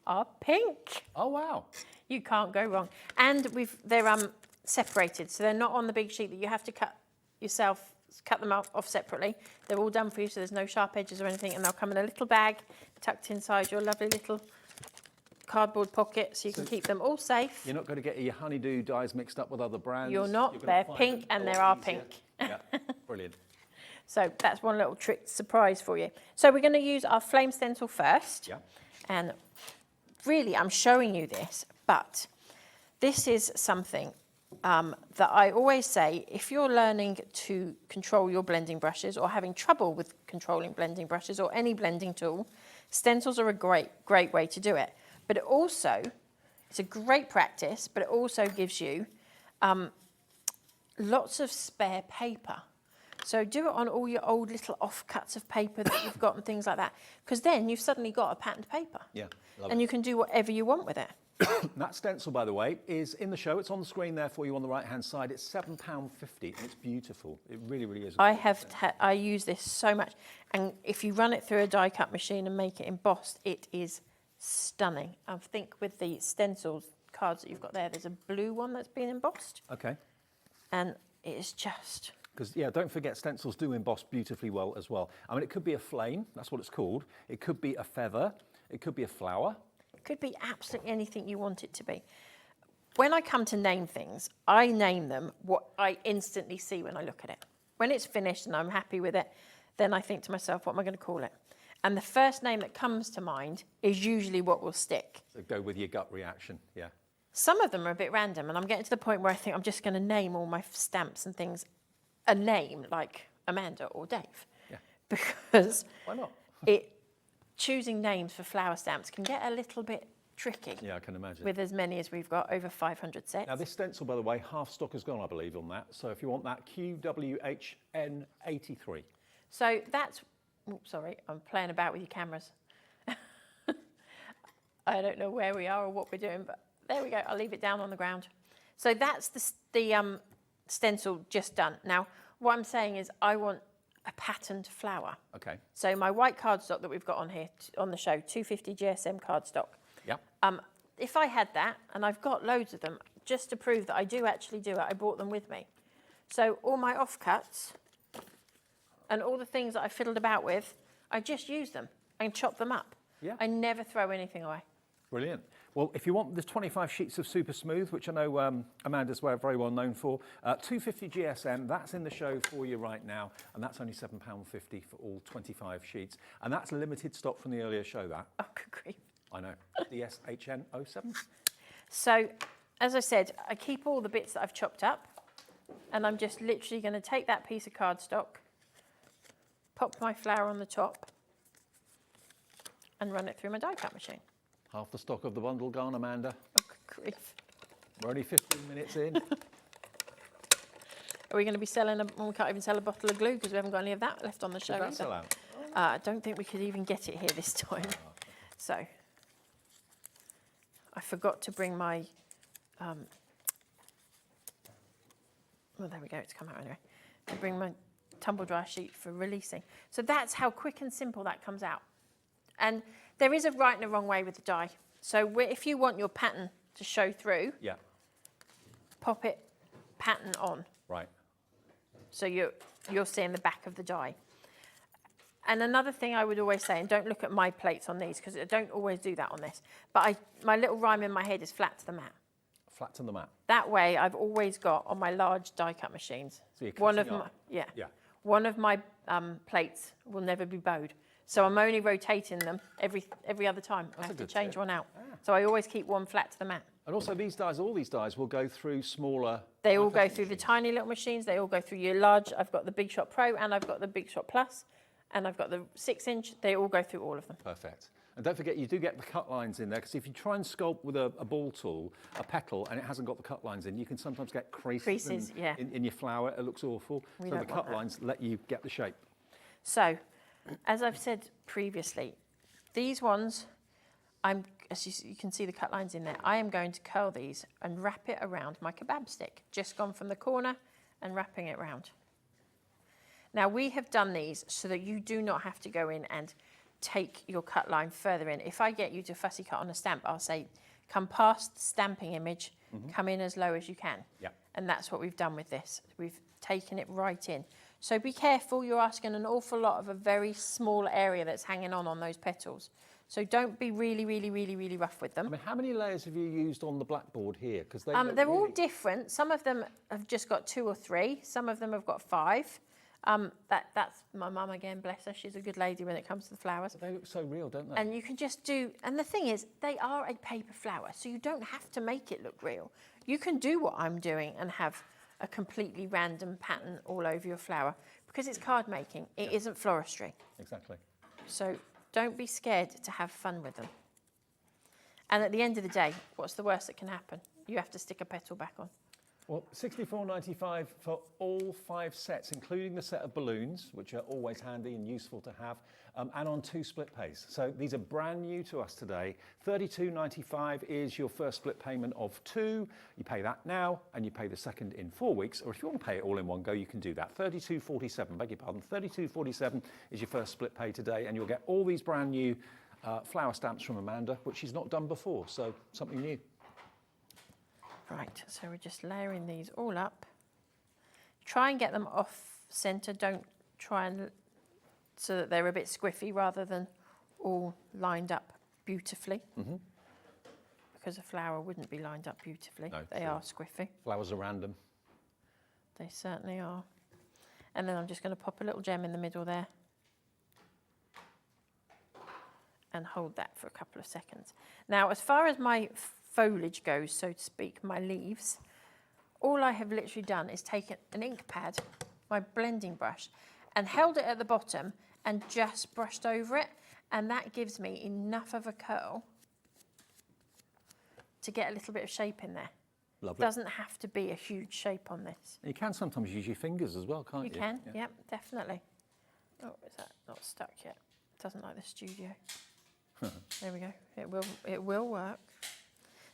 are pink. Oh, wow. You can't go wrong. And they're separated, so they're not on the big sheet that you have to cut yourself, cut them off separately. They're all done for you, so there's no sharp edges or anything, and they'll come in a little bag tucked inside your lovely little cardboard pocket, so you can keep them all safe. You're not going to get your honeydew dyes mixed up with other brands. You're not. They're pink, and they are pink. Yeah, brilliant. So that's one little trick surprise for you. So we're going to use our flame stencil first. Yeah. And really, I'm showing you this, but this is something that I always say, if you're learning to control your blending brushes or having trouble with controlling blending brushes or any blending tool, stencils are a great way to do it. But it also, it's a great practice, but it also gives you lots of spare paper. So do it on all your old little offcuts of paper that you've got and things like that, because then you've suddenly got a patterned paper. Yeah, and you can do whatever you want with it. That stencil, by the way, is in the show. It's on the screen there for you on the right-hand side. It's £7.50, and it's beautiful. It really, really is. I use this so much, and if you run it through a die cut machine and make it embossed, it is stunning. I think with the stencils cards that you've got there, there's a blue one that's been embossed. Okay. And it is just... Because, yeah, don't forget, stencils do emboss beautifully well as well. I mean, it could be a flame. That's what it's called. It could be a feather. It could be a flower. It could be absolutely anything you want it to be. When I come to name things, I name them what I instantly see when I look at it. When it's finished and I'm happy with it, then I think to myself, what am I going to call it? And the first name that comes to mind is usually what will stick. So go with your gut reaction, yeah. Some of them are a bit random, and I'm getting to the point where I think I'm just going to name all my stamps and things a name like Amanda or Dave. Yeah. Because why not? Choosing names for flower stamps can get a little bit tricky. Yeah, I can imagine. With as many as we've got, over 500 sets. Now, this stencil, by the way, half stock has gone, I believe, on that. So if you want that, QWHN83. So that's... Oh, sorry, I'm playing about with your cameras. I don't know where we are or what we're doing, but there we go. I'll leave it down on the ground. So that's the stencil just done. Now, what I'm saying is I want a patterned flower. Okay. So my white cardstock that we've got on here, on the show, 250 GSM cardstock. Yep. If I had that, and I've got loads of them, just to prove that I do actually do it, I brought them with me. So all my offcuts and all the things that I fiddled about with, I just use them and chop them up. Yeah. I never throw anything away. Brilliant. Well, if you want, there's 25 sheets of Super Smooth, which I know Amanda's very well known for. 250 GSM, that's in the show for you right now, and that's only £7.50 for all 25 sheets. And that's limited stock from the earlier show, that. Oh, good grief. I know. DSHN07. So, as I said, I keep all the bits that I've chopped up, and I'm just literally going to take that piece of cardstock, pop my flower on the top, and run it through my die cut machine. Half the stock of the bundle gone, Amanda. Oh, good grief. We're only 15 minutes in. Are we going to be selling we can't even sell a bottle of glue because we haven't got any of that left on the show. Did that sell out? I don't think we could even get it here this time. Oh. So, I forgot to bring my, well, there we go, it's come out anyway. I bring my tumble dryer sheet for releasing. So that's how quick and simple that comes out. And there is a right and a wrong way with the die. So if you want your pattern to show through, pop it pattern on. Right. So you're seeing the back of the die. And another thing I would always say, and don't look at my plates on these because I don't always do that on this, but my little rhyme in my head is flat to the mat. Flat to the mat. That way I've always got on my large die cut machines. So you're one of cutting my up. yeah. Yeah. One of my plates will never be bowed. So I'm only rotating them every other time. I have to change one out. So I always keep one flat to the mat. And also these dies, all these dies will go through smaller... They all go through the tiny little machines. They all go through your large. I've got the Big Shot Pro and I've got the Big Shot Plus and I've got the 6-inch. They all go through all of them. Perfect. And don't forget, you do get the cut lines in there, because if you try and sculpt with a ball tool, a petal, and it hasn't got the cut lines in, you can sometimes get creases in your flower. It looks awful. So the cut lines let you get the shape. So, as I've said previously, these ones, as you can see the cut lines in there, I am going to curl these and wrap it around my kebab stick. Just gone from the corner and wrapping it round. Now we have done these so that you do not have to go in and take your cut line further in. If I get you to fussy cut on a stamp, I'll say, come past the stamping image, come in as low as you can. Yep. And that's what we've done with this. We've taken it right in. So be careful, you're asking an awful lot of a very small area that's hanging on those petals. So don't be really, really, really, really rough with them. I mean, how many layers have you used on the blackboard here? Because they're all different. Some of them have just got 2 or 3. Some of them have got 5. That's my mum again, bless her. She's a good lady when it comes to the flowers. But they look so real, don't they? And you can just do, and the thing is, they are a paper flower, so you don't have to make it look real. You can do what I'm doing and have a completely random pattern all over your flower, because it's card making. It isn't floristry. Exactly. So don't be scared to have fun with them. And at the end of the day, what's the worst that can happen? You have to stick a petal back on. Well, $64.95 for all 5 sets, including the set of balloons, which are always handy and useful to have, and on 2 split pays. So these are brand new to us today. $32.95 is your first split payment of 2. You pay that now, and you pay the second in 4 weeks. Or if you want to pay it all in one go, you can do that. $32.47, beg your pardon. $32.47 is your first split pay today, and you'll get all these brand new flower stamps from Amanda, which she's not done before, so something new. Right, so we're just layering these all up. Try and get them off centre. Don't try and, so that they're a bit squiffy rather than all lined up beautifully. Because a flower wouldn't be lined up beautifully. No, they are squiffy. Flowers are random. They certainly are. And then I'm just going to pop a little gem in the middle there. And hold that for a couple of seconds. Now, as far as my foliage goes, so to speak, my leaves, all I have literally done is taken an ink pad, my blending brush, and held it at the bottom and just brushed over it, and that gives me enough of a curl to get a little bit of shape in there. Lovely. Doesn't have to be a huge shape on this. You can sometimes use your fingers as well, can't you? You can, yep, definitely. Oh, is that not stuck yet? Doesn't like the studio. There we go. It will work.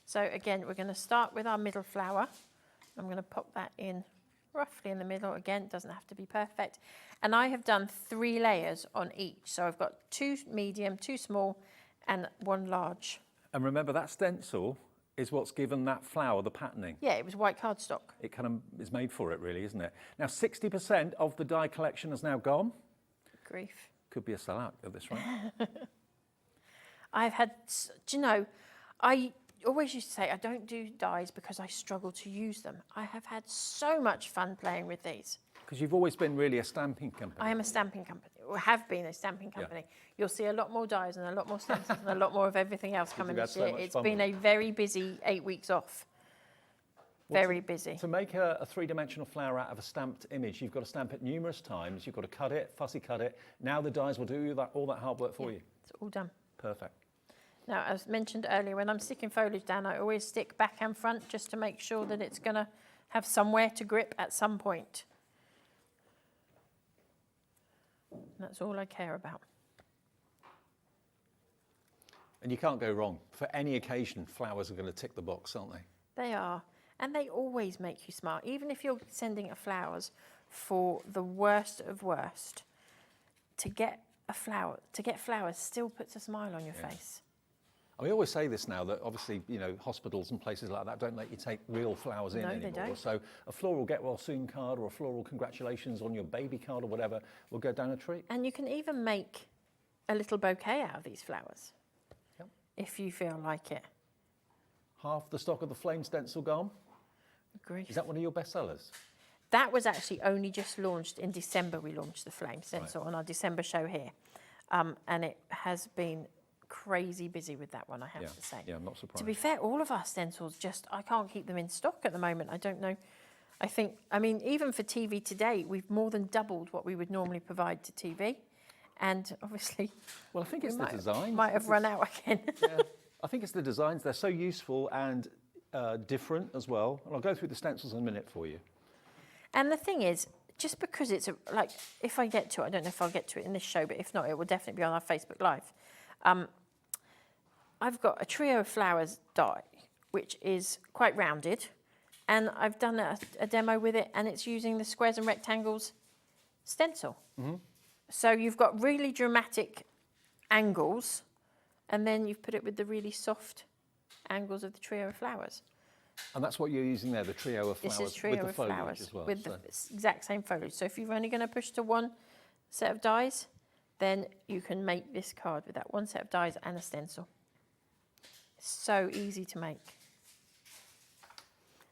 So again, we're going to start with our middle flower. I'm going to pop that in roughly in the middle. Again, it doesn't have to be perfect. And I have done 3 layers on each. So I've got 2 medium, 2 small, and 1 large. And remember, that stencil is what's given that flower the patterning. Yeah, it was white cardstock. It kind of is made for it, really, isn't it? Now, 60% of the die collection has now gone. Grief. Could be a sellout at this rate. I've had, do you know, I always used to say I don't do dies because I struggle to use them. I have had so much fun playing with these. Because you've always been really a stamping company. I am a stamping company, or have been a stamping company. Yeah. You'll see a lot more dies and a lot more stamps and a lot more of everything else coming this year. It's been a very busy 8 weeks off. Very busy. To make a 3-dimensional flower out of a stamped image, you've got to stamp it numerous times. You've got to cut it, fussy cut it. Now the dies will do all that hard work for you. It's all done. Perfect. Now, as mentioned earlier, when I'm sticking foliage down, I always stick back and front just to make sure that it's going to have somewhere to grip at some point. That's all I care about. And you can't go wrong. For any occasion, flowers are going to tick the box, aren't they? They are. And they always make you smile. Even if you're sending flowers for the worst of worst. To get flowers still puts a smile on your face. We always say this now, that obviously, you know, hospitals and places like that don't let you take real flowers in anymore. They don't. So a floral get well soon card or a floral congratulations on your baby card or whatever will go down a treat. And you can even make a little bouquet out of these flowers, if you feel like it. Half the stock of the flame stencil gone. Grief. Is that one of your best sellers? That was actually only just launched in December. We launched the flame stencil on our December show here, and it has been crazy busy with that one, I have to say. Yeah, I'm not surprised. To be fair, all of our stencils, I can't keep them in stock at the moment. I don't know. I mean, even for TV today, we've more than doubled what we would normally provide to TV. And obviously, well, I think it's the design. Might have run out again. Yeah, I think it's the designs. They're so useful and different as well. And I'll go through the stencils in a minute for you. And the thing is, just because it's if I get to it, I don't know if I'll get to it in this show, but if not, it will definitely be on our Facebook Live. I've got a trio of flowers die, which is quite rounded, and I've done a demo with it, and it's using the squares and rectangles stencil. Mm-hmm. So you've got really dramatic angles, and then you've put it with the really soft angles of the trio of flowers. And that's what you're using there, the trio of flowers, this is trio with the of foliage flowers as well. With the exact same foliage. So if you're only going to push to one set of dies, then you can make this card with that one set of dies and a stencil. So easy to make.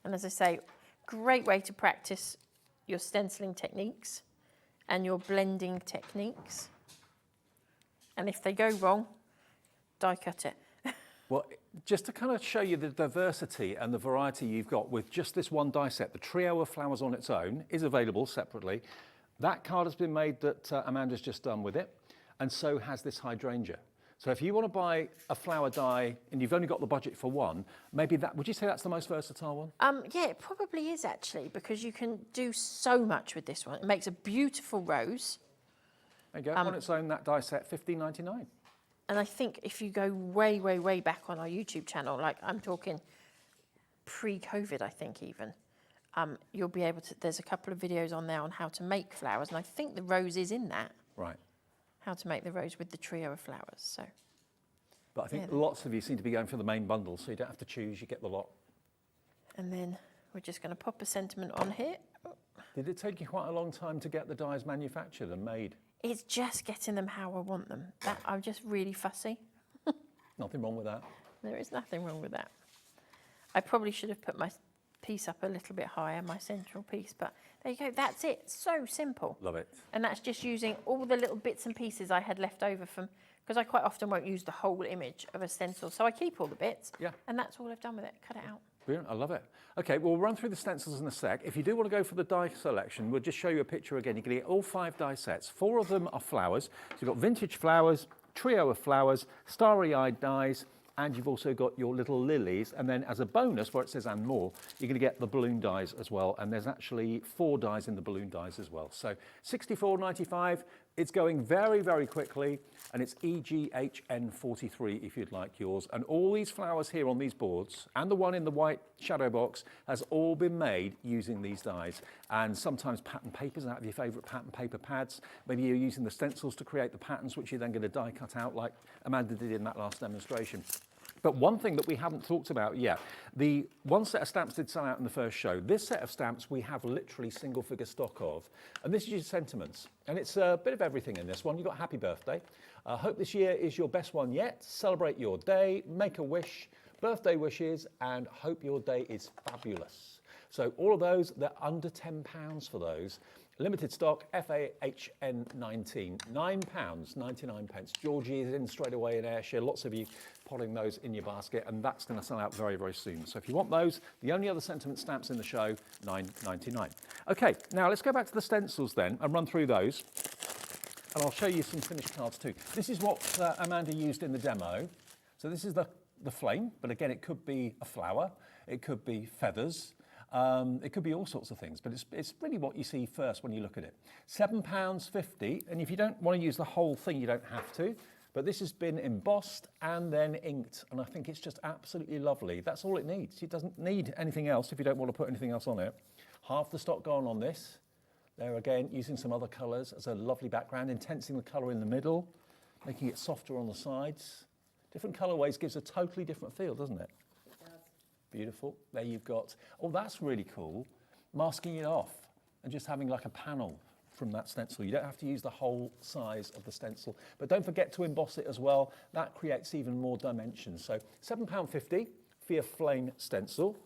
And as I say, great way to practice your stenciling techniques and your blending techniques. And if they go wrong, die cut it. Well, just to kind of show you the diversity and the variety you've got with just this one die set, the trio of flowers on its own is available separately. That card has been made that Amanda's just done with it, and so has this hydrangea. So if you want to buy a flower die and you've only got the budget for one, maybe that, would you say that's the most versatile one? Yeah, it probably is actually, because you can do so much with this one. It makes a beautiful rose. There you go, on its own, that die set, $15.99. And I think if you go way, way, way back on our YouTube channel, like I'm talking pre-COVID, I think even, you'll be able to, there's a couple of videos on there on how to make flowers, and I think the rose is in that. Right. How to make the rose with the trio of flowers, so. But I think lots of you seem to be going for the main bundle, so you don't have to choose, you get the lot. And then we're just going to pop a sentiment on here. Did it take you quite a long time to get the dies manufactured and made? It's just getting them how I want them. I'm just really fussy. Nothing wrong with that. There is nothing wrong with that. I probably should have put my piece up a little bit higher, my central piece, but there you go, that's it. So simple. Love it. And that's just using all the little bits and pieces I had left over from, because I quite often won't use the whole image of a stencil, so I keep all the bits, and that's all I've done with it, cut it out. Brilliant, I love it. Okay, we'll run through the stencils in a sec. If you do want to go for the die selection, we'll just show you a picture again. You can get all 5 die sets. 4 of them are flowers. So you've got vintage flowers, trio of flowers, starry-eyed dies, and you've also got your little lilies. And then as a bonus, where it says and more, you're going to get the balloon dies as well. And there's actually 4 dies in the balloon dies as well. So $64.95. It's going very, very quickly, and it's EGHN43 if you'd like yours. And all these flowers here on these boards, and the one in the white shadow box, has all been made using these dies. And sometimes pattern papers out of your favourite pattern paper pads. Maybe you're using the stencils to create the patterns, which you're then going to die cut out like Amanda did in that last demonstration. But one thing that we haven't talked about yet, the one set of stamps did sell out in the first show. This set of stamps we have literally single figure stock of. And this is your sentiments. And it's a bit of everything in this one. You've got happy birthday. Hope this year is your best one yet. Celebrate your day, make a wish, birthday wishes, and hope your day is fabulous. So all of those, they're under £10 for those. Limited stock, FAHN19, £9.99. Georgie is in straight away in Ayrshire. Lots of you potting those in your basket, and that's going to sell out very, very soon. So if you want those, the only other sentiment stamps in the show, $9.99. Okay, now let's go back to the stencils then and run through those. And I'll show you some finished cards too. This is what Amanda used in the demo. So this is the flame, but again, it could be a flower, it could be feathers. It could be all sorts of things, but it's really what you see first when you look at it. £7.50, and if you don't want to use the whole thing, you don't have to, but this has been embossed and then inked, and I think it's just absolutely lovely. That's all it needs. It doesn't need anything else if you don't want to put anything else on it. Half the stock gone on this. There again, using some other colours as a lovely background, intensing the colour in the middle, making it softer on the sides. Different colourways gives a totally different feel, doesn't it? It does. Beautiful. There you've got, oh, that's really cool, masking it off and just having like a panel from that stencil. You don't have to use the whole size of the stencil, but don't forget to emboss it as well. That creates even more dimensions. So £7.50 for your flame stencil.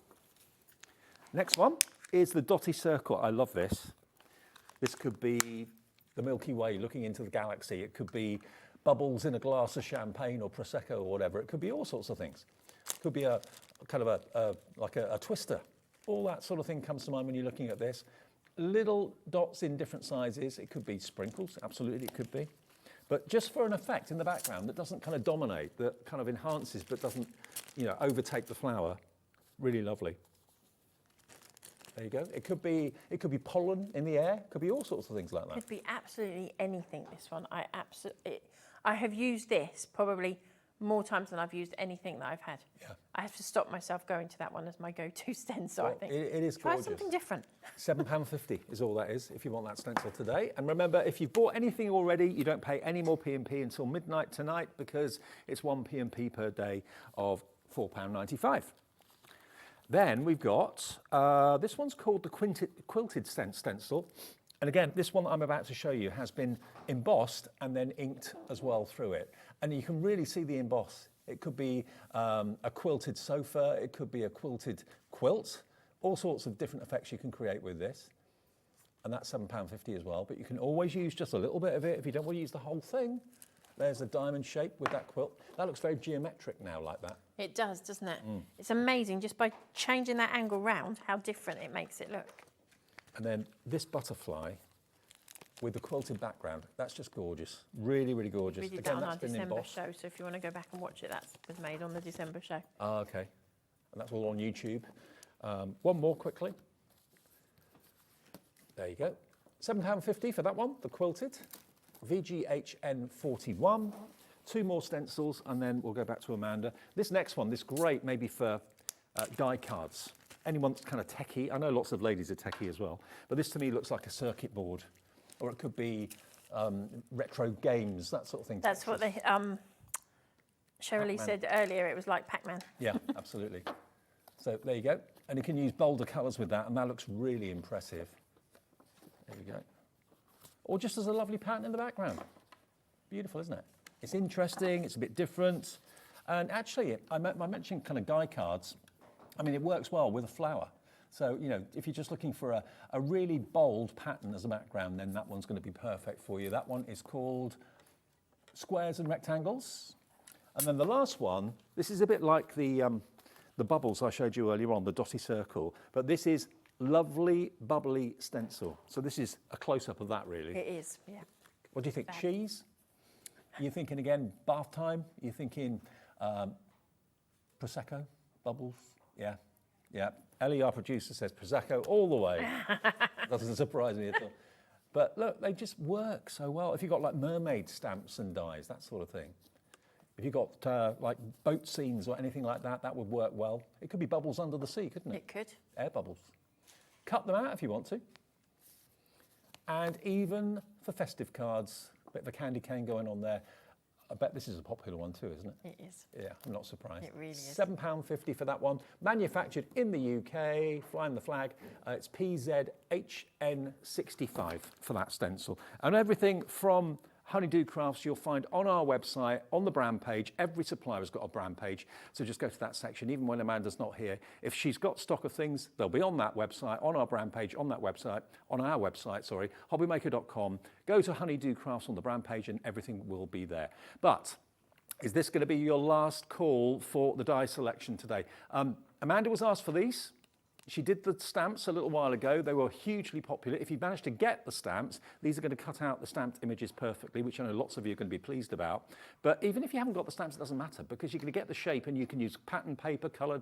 Next one is the dotty circle. I love this. This could be the Milky Way looking into the galaxy. It could be bubbles in a glass of champagne or Prosecco or whatever. It could be all sorts of things. It could be a kind of a twister. All that sort of thing comes to mind when you're looking at this. Little dots in different sizes. It could be sprinkles, absolutely it could be. But just for an effect in the background that doesn't kind of dominate, that kind of enhances but doesn't, you know, overtake the flower. Really lovely. There you go. It could be pollen in the air. It could be all sorts of things like that. Could be absolutely anything, this one. I have used this probably more times than I've used anything that I've had. Yeah. I have to stop myself going to that one as my go-to stencil, Well, I think. it is Try gorgeous. something different. £7.50 is all that is if you want that stencil today. And remember, if you've bought anything already, you don't pay any more P&P until midnight tonight because it's one P&P per day of £4.95. Then we've got, this one's called the quilted stencil. And again, this one that I'm about to show you has been embossed and then inked as well through it. And you can really see the emboss. It could be a quilted sofa, it could be a quilted quilt, all sorts of different effects you can create with this. And that's £7.50 as well, but you can always use just a little bit of it if you don't want to use the whole thing. There's a diamond shape with that quilt. That looks very geometric now like that. It does, doesn't it? It's amazing just by changing that angle round how different it makes it look. And then this butterfly with the quilted background, that's just gorgeous. Really, really gorgeous. We did Again, that on that's our been December embossed. show, so if you want to go back and watch it, that was made on the December show. Ah, okay. And that's all on YouTube. One more quickly. There you go. £7.50 for that one, the quilted. VGHN 41. 2 more stencils, and then we'll go back to Amanda. This next one, this great maybe for die cards. Anyone that's kind of techie. I know lots of ladies are techie as well, but this to me looks like a circuit board, or it could be retro games, that sort of thing. That's what they, Cheralene said earlier, it was like Pac-Man. Yeah, absolutely. So there you go. And you can use bolder colours with that, and that looks really impressive. There you go. Or just as a lovely pattern in the background. Beautiful, isn't it? It's interesting, it's a bit different. And actually, I mentioned kind of die cards. I mean, it works well with a flower. So, you know, if you're just looking for a really bold pattern as a background, then that one's going to be perfect for you. That one is called Squares and Rectangles. And then the last one, this is a bit like the bubbles I showed you earlier on, the dotty circle, but this is lovely, bubbly stencil. So this is a close-up of that, really. It is, yeah. What do you think? Cheese? You're thinking, again, bath time? You're thinking Prosecco? Bubbles? Yeah, yeah. Ellie, our producer, says Prosecco all the way. Doesn't surprise me at all. But look, they just work so well. If you've got like mermaid stamps and dies, that sort of thing. If you've got like boat scenes or anything like that, that would work well. It could be bubbles under the sea, couldn't it? It could. Air bubbles. Cut them out if you want to. And even for festive cards, a bit of a candy cane going on there. I bet this is a popular one too, isn't it? It is. Yeah, I'm not surprised. It really is. £7.50 for that one. Manufactured in the UK, flying the flag. It's PZHN65 for that stencil. And everything from Honeydew Crafts you'll find on our website, on the brand page. Every supplier has got a brand page, so just go to that section, even when Amanda's not here. If she's got stock of things, they'll be on that website, on our brand page, on our website, hobbymaker.com. Go to Honeydew Crafts on the brand page and everything will be there. But is this going to be your last call for the die selection today? Amanda was asked for these. She did the stamps a little while ago. They were hugely popular. If you managed to get the stamps, these are going to cut out the stamped images perfectly, which I know lots of you are going to be pleased about. But even if you haven't got the stamps, it doesn't matter because you're going to get the shape and you can use pattern paper, colour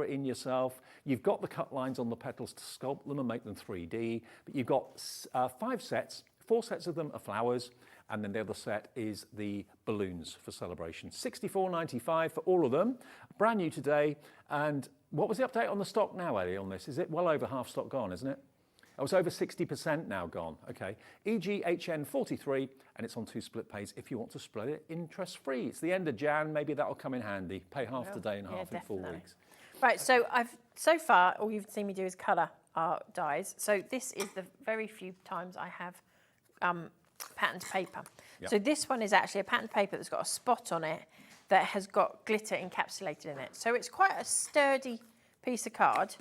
it in yourself. You've got the cut lines on the petals to sculpt them and make them 3D. But you've got 5 sets. 4 sets of them are flowers. And then the other set is the balloons for celebration. $64.95 for all of them. Brand new today. And what was the update on the stock now, Ellie, on this? Is it well over half stock gone, isn't it? It was over 60% now gone. Okay, EGHN43, and it's on 2 split pays if you want to split it interest-free. It's the end of Jan, maybe that'll come in handy. Pay half today and half in 4 weeks. Right, so so far all you've seen me do is colour our dies. So this is the very few times I have patterned paper. Yep. So this one is actually a patterned paper that's got a spot on it that has got glitter encapsulated in it. So it's quite a sturdy piece of card,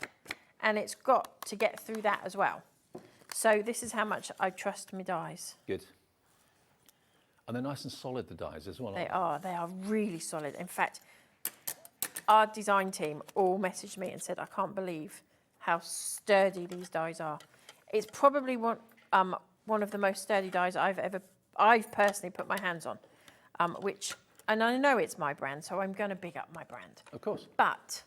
and it's got to get through that as well. So this is how much I trust my dies. Good. And they're nice and solid, the dies as well. They are really solid. In fact, our design team all messaged me and said, I can't believe how sturdy these dies are. It's probably one of the most sturdy dies I've personally put my hands on, and I know it's my brand, so I'm going to big up my brand. Of course. But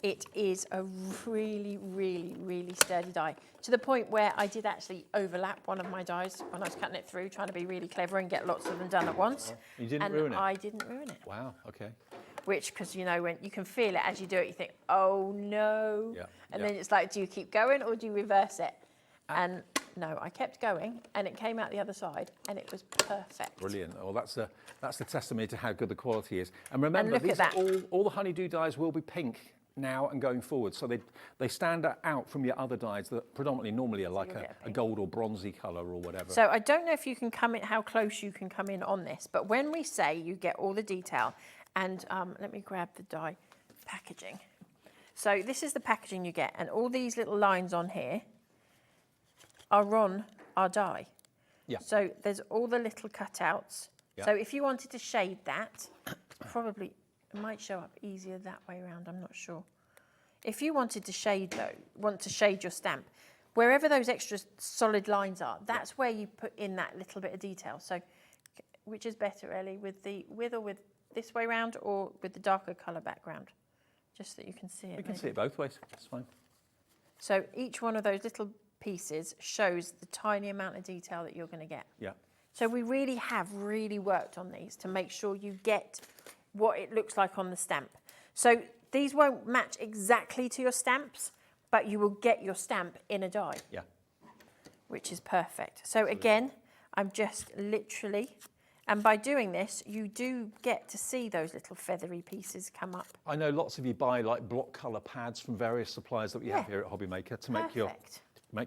it is a really, really, really sturdy die, to the point where I did actually overlap one of my dies when I was cutting it through, trying to be really clever and get lots of them done at once. You didn't ruin it? I didn't ruin it. Wow, okay. Which, because you know, when you can feel it as you do it, you think, oh no. Yeah, and then it's like, do you keep going or do you reverse it? And no, I kept going, and it came out the other side, and it was perfect. Brilliant. Well, that's the testimony to how good the quality is. And remember, all the honeydew dies will be pink now and going forward, so they stand out from your other dyes that predominantly normally are like a gold or bronzy colour or whatever. So I don't know if you can come in, how close you can come in on this, but when we say you get all the detail, and let me grab the die packaging. So this is the packaging you get, and all these little lines on here are on our die. Yeah. So there's all the little cutouts. Yeah. So if you wanted to shade that, probably it might show up easier that way around, I'm not sure. If you wanted to shade your stamp, wherever those extra solid lines are, that's where you put in that little bit of detail. So which is better, Ellie, with this way round or with the darker colour background? Just so that you can see it. We can see it both ways, that's fine. So each one of those little pieces shows the tiny amount of detail that you're going to get. Yeah. So we really have worked on these to make sure you get what it looks like on the stamp. So these won't match exactly to your stamps, but you will get your stamp in a die. Yeah. Which is perfect. So again, I'm just literally, and by doing this, you do get to see those little feathery pieces come up. I know lots of you buy like block colour pads from various suppliers that we have here at HobbyMaker to make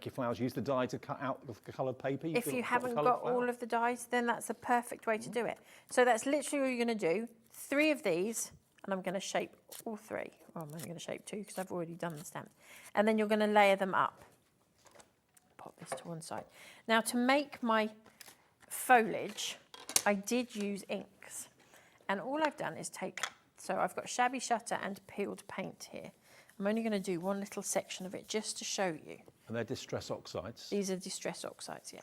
your flowers. Use the die to cut out the coloured paper. If you haven't got all of the dies, then that's a perfect way to do it. So that's literally all you're going to do. 3 of these, and I'm going to shape all 3. Well, I'm only going to shape 2 because I've already done the stamp. And then you're going to layer them up. Pop this to one side. Now, to make my foliage, I did use inks. And all I've done is so I've got shabby shutter and peeled paint here. I'm only going to do one little section of it just to show you. And they're distress oxides? These are distress oxides, yeah.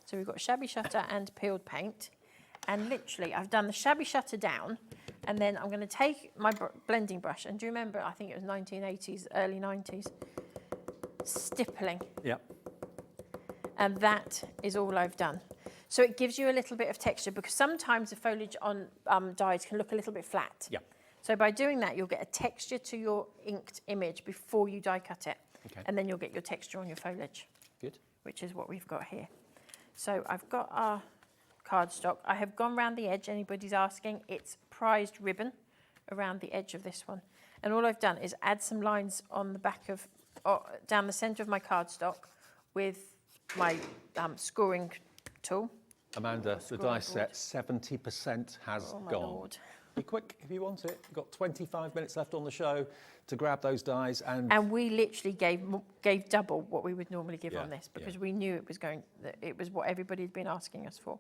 So we've got shabby shutter and peeled paint. And literally, I've done the shabby shutter down, and then I'm going to take my blending brush. And do you remember, I think it was 1980s, early 90s, stippling. Yep. And that is all I've done. So it gives you a little bit of texture, because sometimes the foliage on dies can look a little bit flat. Yep. So by doing that, you'll get a texture to your inked image before you die cut it. Okay. And then you'll get your texture on your foliage. Good. Which is what we've got here. So I've got our cardstock. I have gone round the edge, anybody's asking. It's prized ribbon around the edge of this one. And all I've done is add some lines on the back of, down the centre of my cardstock with my scoring tool. Amanda, the die set, 70% has gone. Lord. Be quick if you want it. You've got 25 minutes left on the show to grab those dies. And we literally gave double what we would normally give on this, because we knew it was what everybody had been asking us for.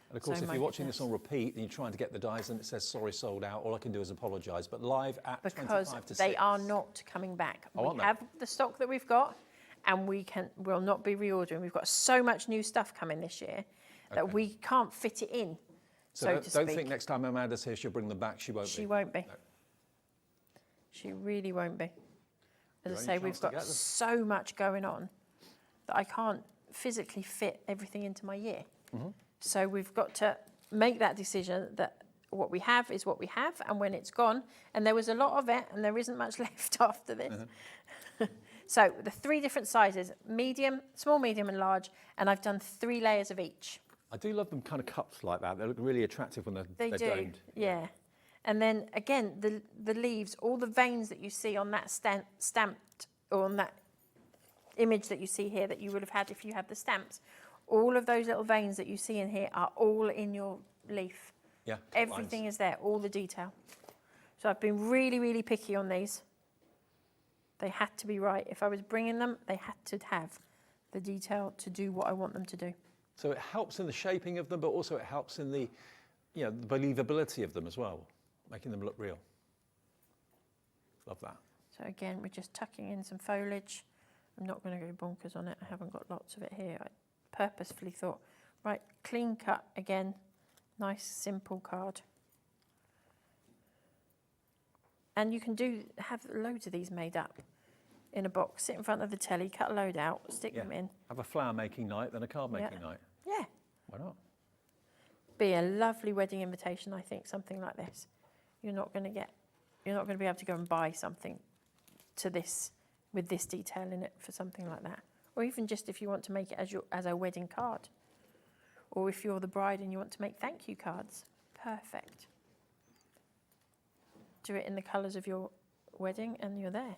And of course, if you're watching this on repeat and you're trying to get the dies and it says, sorry, sold out, all I can do is apologise. But live at 25 to 6. They are not coming back. We have the stock that we've got, and we'll not be reordering. We've got so much new stuff coming this year that we can't fit it in, so to speak. Don't think next time Amanda's here she'll bring them back. She won't be. She won't be. No. She really won't be. As I say, we've got so much going on that I can't physically fit everything into my year. Mm-hmm. So we've got to make that decision that what we have is what we have, and when it's gone, and there was a lot of it, and there isn't much left after this. Mm-hmm. So the 3 different sizes, medium, small, medium and large, and I've done 3 layers of each. I do love them kind of cups like that. They look really attractive when they're domed. Yeah. And then again, the leaves, all the veins that you see on that stamped, or on that image that you see here that you would have had if you had the stamps, all of those little veins that you see in here are all in your leaf. Yeah. Everything is there, all the detail. So I've been really, really picky on these. They had to be right. If I was bringing them, they had to have the detail to do what I want them to do. So it helps in the shaping of them, but also it helps in the, the believability of them as well, making them look real. Love that. So again, we're just tucking in some foliage. I'm not going to go bonkers on it. I haven't got lots of it here. I purposefully thought, right, clean cut again. Nice, simple card. And you can have loads of these made up in a box. Sit in front of the telly, cut a load out, stick them in. Have a flower making night, then a card making night. Yeah. Why not? Be a lovely wedding invitation, I think, something like this. You're not going to be able to go and buy something with this detail in it for something like that. Or even just if you want to make it as a wedding card. Or if you're the bride and you want to make thank you cards. Perfect. Do it in the colours of your wedding and you're there.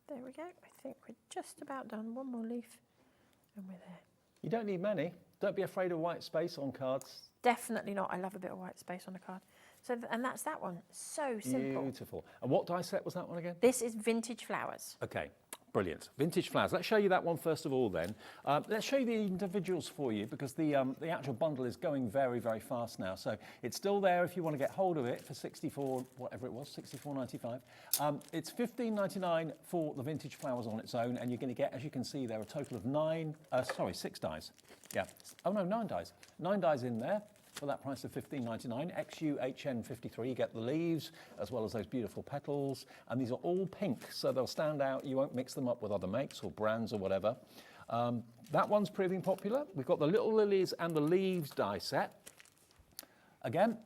There we go. I think we're just about done. One more leaf and we're there. You don't need many. Don't be afraid of white space on cards. Definitely not. I love a bit of white space on a card. So, and that's that one. So simple. Beautiful. And what die set was that one again? This is Vintage Flowers. Okay, brilliant. Vintage Flowers. Let's show you that one first of all then. Let's show you the individuals for you because the actual bundle is going very, very fast now. So it's still there if you want to get hold of it for 64, whatever it was, 64.95. It's 15.99 for the Vintage Flowers on its own, and you're going to get, as you can see, there are a total of 6 dies. Yeah. Oh no, 9 dies. 9 dies in there. For that price of 15.99, XUHN53, you get the leaves as well as those beautiful petals, and these are all pink, so they'll stand out. You won't mix them up with other makes or brands or whatever. That one's proving popular. We've got the little lilies and the leaves die set. Again,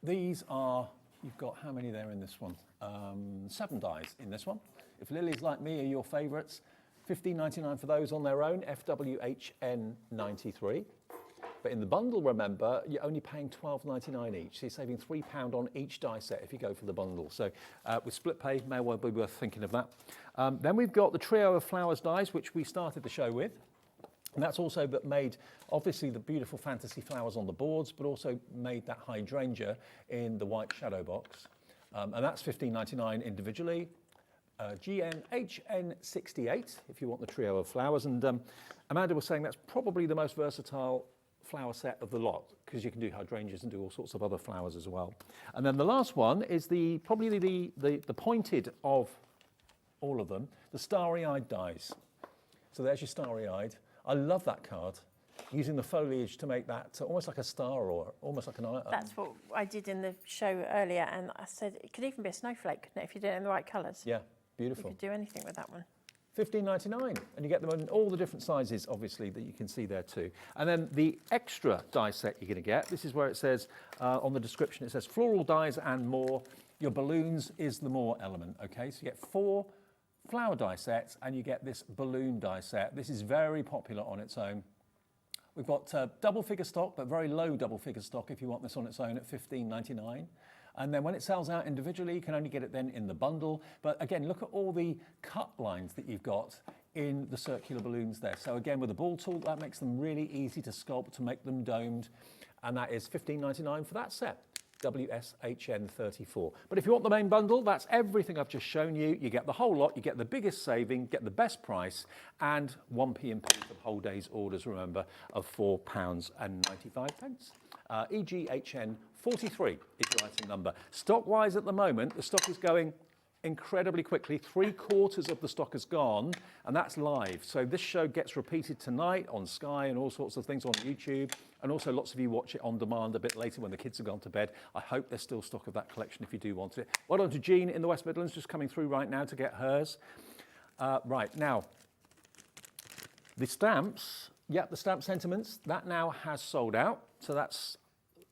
these are, you've got how many there in this one? 7 dies in this one. If lilies like me are your favourites, 15.99 for those on their own, FWHN93. But in the bundle, remember, you're only paying £12.99 each. So you're saving £3 on each die set if you go for the bundle. So with split pay, may well be worth thinking of that. Then we've got the trio of flowers dies, which we started the show with. And that's also made, obviously, the beautiful fantasy flowers on the boards, but also made that hydrangea in the white shadow box. And that's £15.99 individually. GNHN68, if you want the trio of flowers. And Amanda was saying that's probably the most versatile flower set of the lot because you can do hydrangeas and do all sorts of other flowers as well. And then the last one is probably the pointed of all of them, the starry-eyed dies. So there's your starry-eyed. I love that card. Using the foliage to make that almost like a star or almost like an eye. That's what I did in the show earlier, and I said it could even be a snowflake, couldn't it, if you did it in the right colours? Yeah, beautiful. You could do anything with that one. $15.99, and you get them in all the different sizes, obviously, that you can see there too. And then the extra die set you're going to get, this is where it says, on the description, it says floral dies and more. Your balloons is the more element, okay? So you get 4 flower die sets, and you get this balloon die set. This is very popular on its own. We've got double figure stock, but very low double figure stock if you want this on its own at $15.99. And then when it sells out individually, you can only get it then in the bundle. But again, look at all the cut lines that you've got in the circular balloons there. So again, with a ball tool, that makes them really easy to sculpt, to make them domed. And that is $15.99 for that set, WSHN34. But if you want the main bundle, that's everything I've just shown you. You get the whole lot, you get the biggest saving, get the best price, and 1p and p for the whole day's orders, remember, of £4.95. EGHN 43 is your item number. Stock-wise at the moment, the stock is going incredibly quickly. 3/4 of the stock is gone, and that's live. So this show gets repeated tonight on Sky and all sorts of things on YouTube, and also lots of you watch it on demand a bit later when the kids have gone to bed. I hope there's still stock of that collection if you do want it. Well done to Jean in the West Midlands, just coming through right now to get hers. Right, now, the stamps, the stamp sentiments, that now has sold out. So that's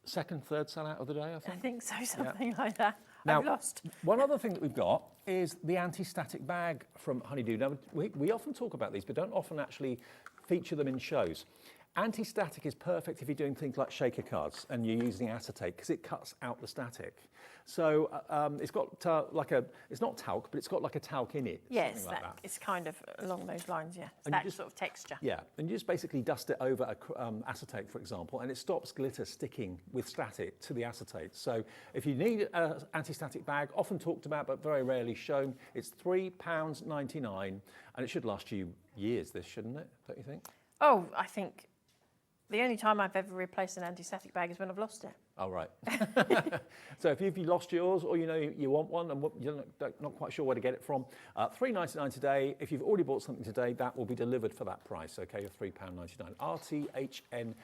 second, third sellout of the day, I think. I think so, something like that. Now, I've lost. One other thing that we've got is the anti-static bag from Honeydew. Now, we often talk about these, but don't often actually feature them in shows. Anti-static is perfect if you're doing things like shaker cards and you're using acetate because it cuts out the static. So it's got it's not talc, but it's got like a talc in it. Yes, like that. it's kind of along those lines, yeah. And That sort of texture. Yeah, and you just basically dust it over acetate, for example, and it stops glitter sticking with static to the acetate. So if you need an anti-static bag, often talked about but very rarely shown, it's £3.99, and it should last you years, this, shouldn't it, don't you think? Oh, I think the only time I've ever replaced an anti-static bag is when I've lost it. Oh, right. So if you lost yours or you know you want one and you're not quite sure where to get it from, £3.99 today. If you've already bought something today, that will be delivered for that price, okay, of £3.99. RTHN06, and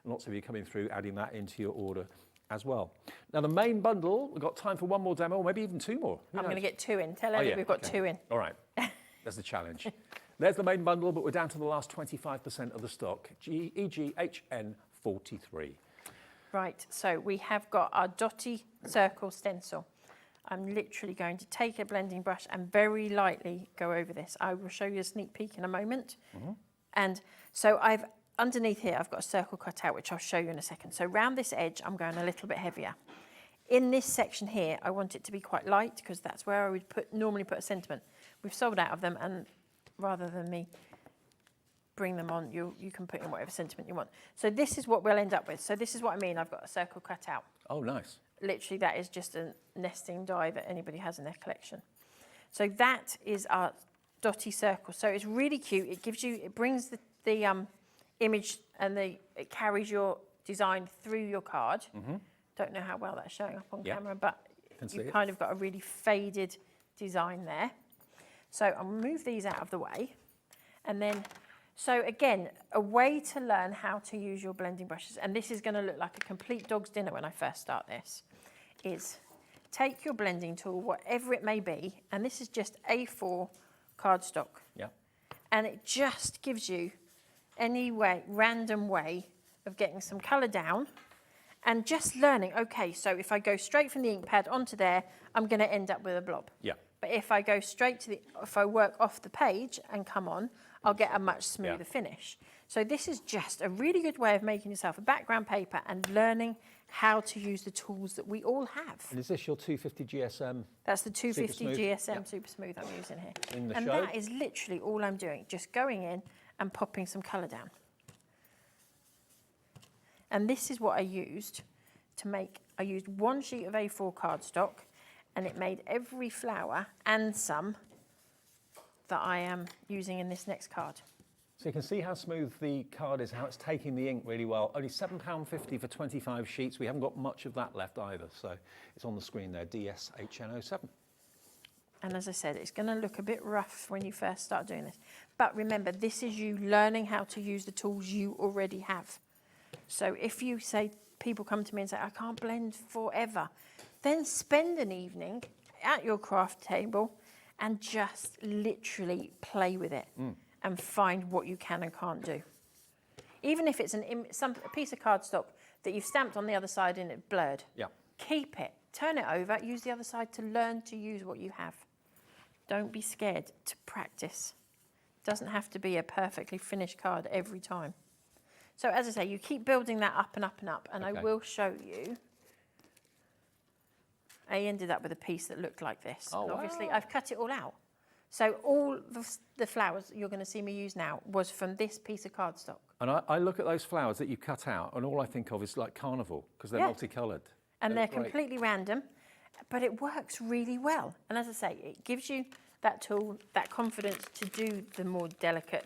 lots of you coming through adding that into your order as well. Now, the main bundle, we've got time for one more demo, or maybe even two more. I'm going to get two in. Tell Ellie we've got two in. All right. That's the challenge. There's the main bundle, but we're down to the last 25% of the stock, e.g. HN43. Right, so we have got our dotty circle stencil. I'm literally going to take a blending brush and very lightly go over this. I will show you a sneak peek in a moment. And so underneath here, I've got a circle cut out, which I'll show you in a second. So round this edge, I'm going a little bit heavier. In this section here, I want it to be quite light because that's where I would normally put a sentiment. We've sold out of them, and rather than me bring them on, you can put in whatever sentiment you want. So this is what we'll end up with. So this is what I mean. I've got a circle cut out. Oh, nice. Literally, that is just a nesting die that anybody has in their collection. So that is our dotty circle. So it's really cute. It brings the image and it carries your design through your card. Don't know how well that's showing up on camera, but you've kind of got a really faded design there. So I'll move these out of the way, and then. So again, a way to learn how to use your blending brushes, and this is going to look like a complete dog's dinner when I first start this, is take your blending tool, whatever it may be, and this is just A4 cardstock. Yeah. And it just gives you any random way of getting some colour down and just learning, okay, so if I go straight from the ink pad onto there, I'm going to end up with a blob. Yeah. But if I go straight to if I work off the page and come on, I'll get a much smoother finish. So this is just a really good way of making yourself a background paper and learning how to use the tools that we all have. And is this your 250 GSM? That's the 250 GSM Super Smooth I'm using here. In the and show? That is literally all I'm doing, just going in and popping some colour down. And this is what I used to make, I used one sheet of A4 cardstock, and it made every flower and some that I am using in this next card. So you can see how smooth the card is, how it's taking the ink really well. Only £7.50 for 25 sheets. We haven't got much of that left either, so it's on the screen there, DSHN07. And as I said, it's going to look a bit rough when you first start doing this. But remember, this is you learning how to use the tools you already have. So if you say, people come to me and say, I can't blend forever, then spend an evening at your craft table and just literally play with it and find what you can and can't do. Even if it's a piece of cardstock that you've stamped on the other side and it blurred, keep it, turn it over, use the other side to learn to use what you have. Don't be scared to practice. Doesn't have to be a perfectly finished card every time. So as I say, you keep building that up and up and up, and I will show you. I ended up with a piece that looked like this. Oh, and obviously, wow. I've cut it all out. So all the flowers you're going to see me use now was from this piece of cardstock. And I look at those flowers that you cut out, and all I think of is like carnival, because they're multicoloured. And they're completely random, but it works really well. And as I say, it gives you that tool, that confidence to do the more delicate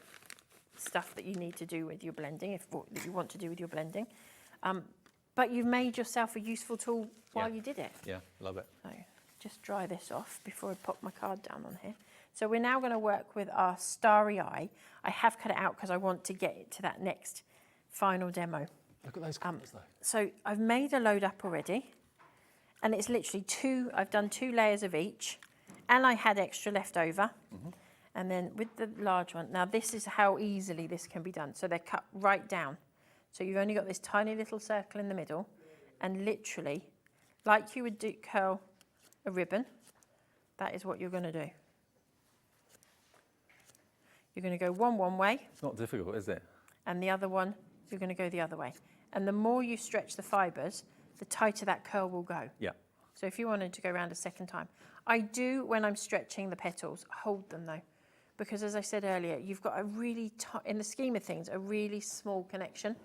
stuff that you need to do with your blending, that you want to do with your blending. But you've made yourself a useful tool while you did it. Yeah, love it. So just dry this off before I pop my card down on here. So we're now going to work with our starry eye. I have cut it out because I want to get it to that next final demo. Look at those colours though. So I've made a load up already, and it's literally I've done 2 layers of each, and I had extra left over. And then with the large one, now this is how easily this can be done. So they're cut right down. So you've only got this tiny little circle in the middle, and literally like you would curl a ribbon, that is what you're going to do. You're going to go one way. It's not difficult, is it? And the other one, you're going to go the other way. And the more you stretch the fibres, the tighter that curl will go. Yeah. So if you wanted to go around a second time. I do, when I'm stretching the petals, hold them though. Because as I said earlier, you've got a really, in the scheme of things, a really small connection.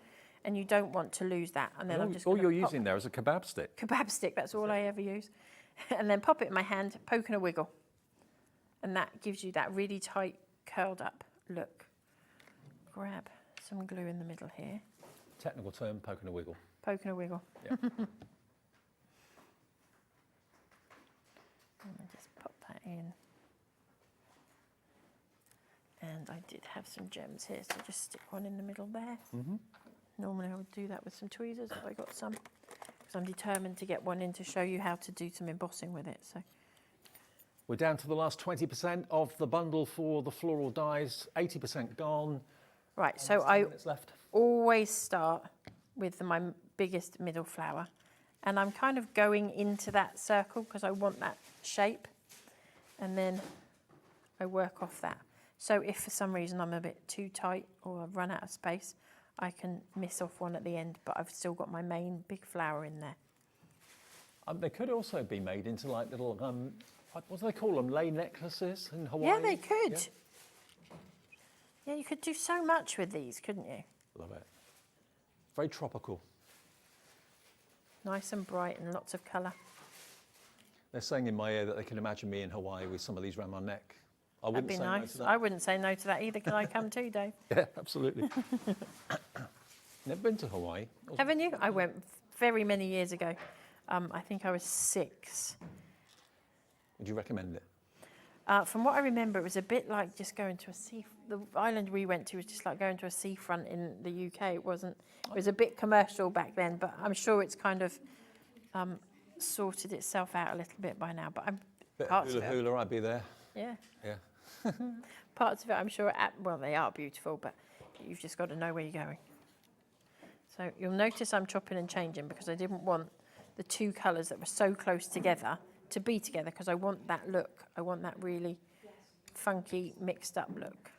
And you don't want to lose that. And then I'm just all you're using there is a kebab stick. Kebab stick, that's all I ever use. And then pop it in my hand, poke and a wiggle. And that gives you that really tight, curled up look. Grab some glue in the middle here. Technical term, poke and a wiggle. Poke and a wiggle. Yeah. And just pop that in. And I did have some gems here, so just stick one in the middle there. Normally I would do that with some tweezers, but I got some. Because I'm determined to get one in to show you how to do some embossing with it. So we're down to the last 20% of the bundle for the floral dies, 80% gone. Right, so I always start with my biggest middle flower. And I'm kind of going into that circle because I want that shape. And then I work off that. So if for some reason I'm a bit too tight or I've run out of space, I can miss off one at the end, but I've still got my main big flower in there. They could also be made into like little, what do they call them, lei necklaces in Hawaii? Yeah, they could. Yeah, you could do so much with these, couldn't you? Love it. Very tropical. Nice and bright and lots of colour. They're saying in my ear that they can imagine me in Hawaii with some of these around my neck. I wouldn't That'd be say nice. no to that. I wouldn't say no to that either. Can I come too, Dave? Yeah, absolutely. Never been to Hawaii. Haven't you? I went very many years ago. I think I was 6. Would you recommend it? From what I remember, it was a bit like just going to a sea. The island we went to was just like going to a seafront in the UK. It wasn't. It was a bit commercial back then, but I'm sure it's kind of sorted itself out a little bit by now. But I'm Bit parts of hula of it. hula, I'd be there. Yeah. Yeah. Parts of it, I'm sure. Well, they are beautiful, but you've just got to know where you're going. So you'll notice I'm chopping and changing because I didn't want the two colours that were so close together to be together because I want that look. I want that really funky, mixed up look.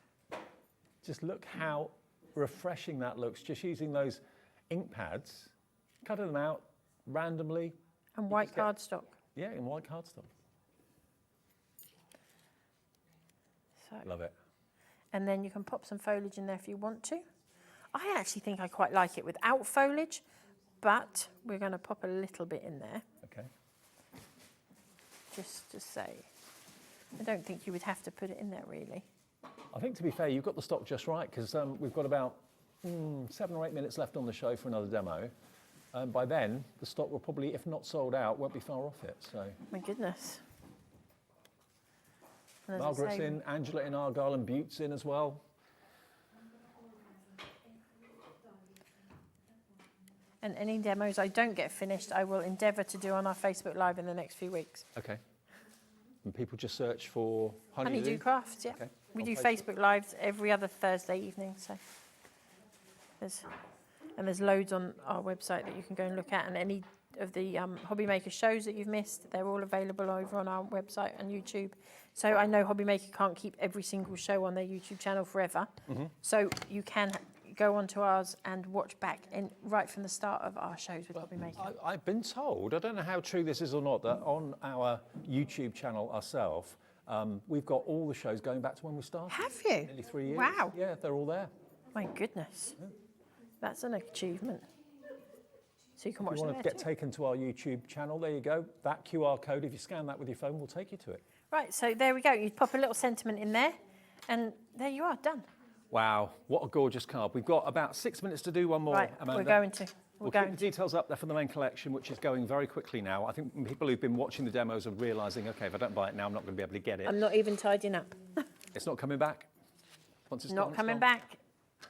Just look how refreshing that looks, just using those ink pads, cutting them out randomly. And white cardstock. Yeah, in white cardstock. So, love it. and then you can pop some foliage in there if you want to. I actually think I quite like it without foliage, but we're going to pop a little bit in there. Okay. Just to say, I don't think you would have to put it in there really. I think, to be fair, you've got the stock just right, because we've got about 7 or 8 minutes left on the show for another demo. By then, the stock will probably, if not sold out, won't be far off it. So My goodness. And as I Margaret's say, in, Angela in, Argyle and Butte's in as well. And any demos I don't get finished, I will endeavour to do on our Facebook Live in the next few weeks. Okay. And people just search for Honeydew Crafts, yeah. Okay. We On do Facebook. Facebook Lives every other Thursday evening, so there's loads on our website that you can go and look at, and any of the HobbyMaker shows that you've missed, they're all available over on our website and YouTube. So I know HobbyMaker can't keep every single show on their YouTube channel forever, so you can go onto ours and watch back right from the start of our shows with HobbyMaker. I've been told, I don't know how true this is or not, that on our YouTube channel ourselves, we've got all the shows going back to when we started. Have you? Nearly 3 years. Wow. Yeah, they're all there. My goodness. That's an achievement. So you can watch If you them want to there get too. taken to our YouTube channel, there you go. That QR code, if you scan that with your phone, will take you to it. Right, so there we go. You pop a little sentiment in there, and there you are, done. Wow, what a gorgeous card. We've got about 6 minutes to do one more, Right, Amanda. we're going to. We'll keep the details up there for the main collection, which is going very quickly now. I think people who've been watching the demos are realising, OK, if I don't buy it now, I'm not going to be able to get it. I'm not even tidying up. It's not coming back? Once it's Not done, it's coming gone? back.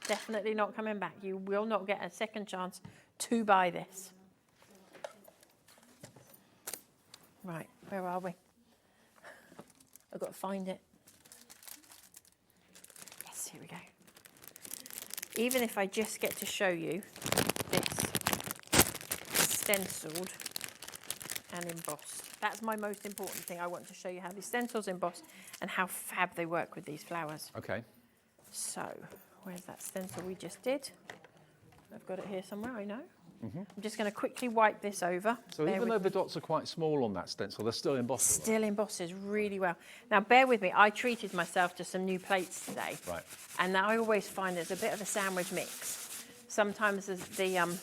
Definitely not coming back. You will not get a second chance to buy this. Right, where are we? I've got to find it. Yes, here we go. Even if I just get to show you this stenciled and embossed. That's my most important thing. I want to show you how these stencils emboss and how fab they work with these flowers. Okay. So, where's that stencil we just did? I've got it here somewhere, I know. I'm just going to quickly wipe this over. So even though the dots are quite small on that stencil, they're still embossed. Still embosses really well. Now, bear with me. I treated myself to some new plates today. Right. And I always find there's a bit of a sandwich mix. Sometimes the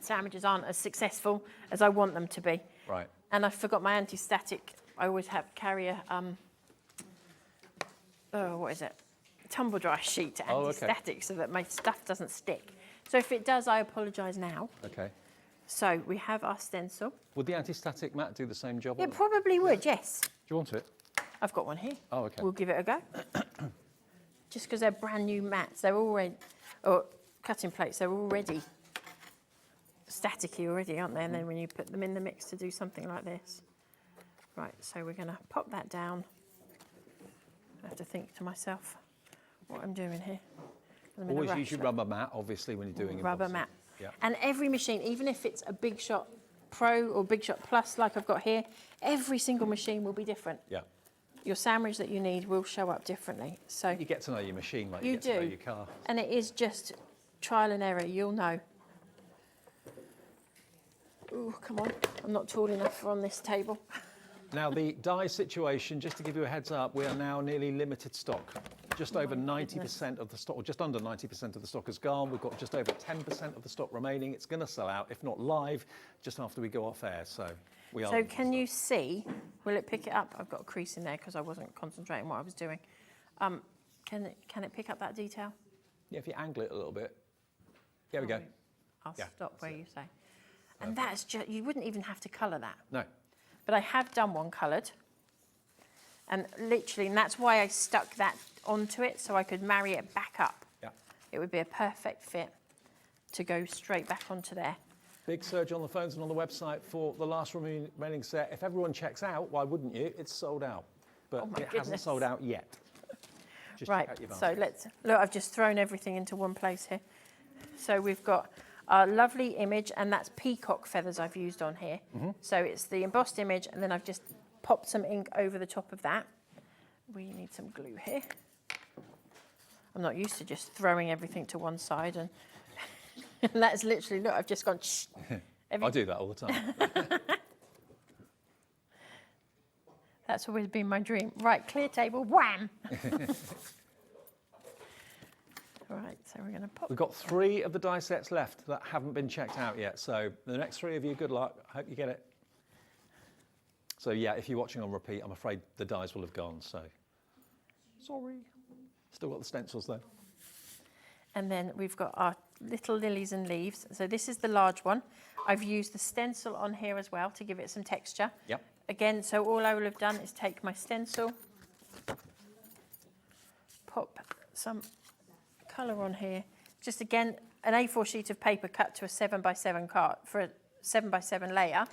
sandwiches aren't as successful as I want them to be. Right. And I forgot my anti-static. I always carry a, what is it? Tumble dry sheet anti-static so that my stuff doesn't stick. So if it does, I apologise now. Okay. So we have our stencil. Would the anti-static mat do the same job? It probably would, yes. Do you want it? I've got one here. Oh, okay. We'll give it a go. Just because they're brand new mats, they're already, or cutting plates, they're already staticky already, aren't they? And then when you put them in the mix to do something like this. Right, so we're going to pop that down. I have to think to myself what I'm doing here. Always use your rubber mat, obviously, when you're doing rubber embossing. mat. Yeah. And every machine, even if it's a Big Shot Pro or Big Shot Plus like I've got here, every single machine will be different. Yeah. Your sandwich that you need will show up differently. So you get to know your machine like you get do. to know your car. And it is just trial and error, you'll know. Oh, come on. I'm not tall enough on this table. Now, the die situation, just to give you a heads up, we are now nearly limited stock. Just over 90% of the stock, or just under 90% of the stock is gone. We've got just over 10% of the stock remaining. It's going to sell out, if not live, just after we go off air. So we are. So can you see, will it pick it up? I've got a crease in there because I wasn't concentrating what I was doing. Can it pick up that detail? Yeah, if you angle it a little bit. There we go. I'll stop where you say. And that's just, you wouldn't even have to colour that. No. But I have done one coloured. And literally, and that's why I stuck that onto it, so I could marry it back up. Yeah. It would be a perfect fit to go straight back onto there. Big surge on the phones and on the website for the last remaining set. If everyone checks out, why wouldn't you? It's sold out. But it hasn't sold out yet. Just right, check out your so let's, look, I've just thrown everything into one place here. So we've got our lovely image, and that's peacock feathers I've used on here. So it's the embossed image, and then I've just popped some ink over the top of that. We need some glue here. I'm not used to just throwing everything to one side, and that's literally, look, I've just gone, shh. I do that all the time. That's always been my dream. Right, clear table, wham! Right, so we're going to pop. We've got 3 of the die sets left that haven't been checked out yet. So the next 3 of you, good luck. I hope you get it. So yeah, if you're watching on repeat, I'm afraid the dies will have gone. So sorry. Still got the stencils though. And then we've got our little lilies and leaves. So this is the large one. I've used the stencil on here as well to give it some texture. Yep. Again, so all I will have done is take my stencil, pop some colour on here. Just again, an A4 sheet of paper cut to a 7x7 card for a 7x7 layer.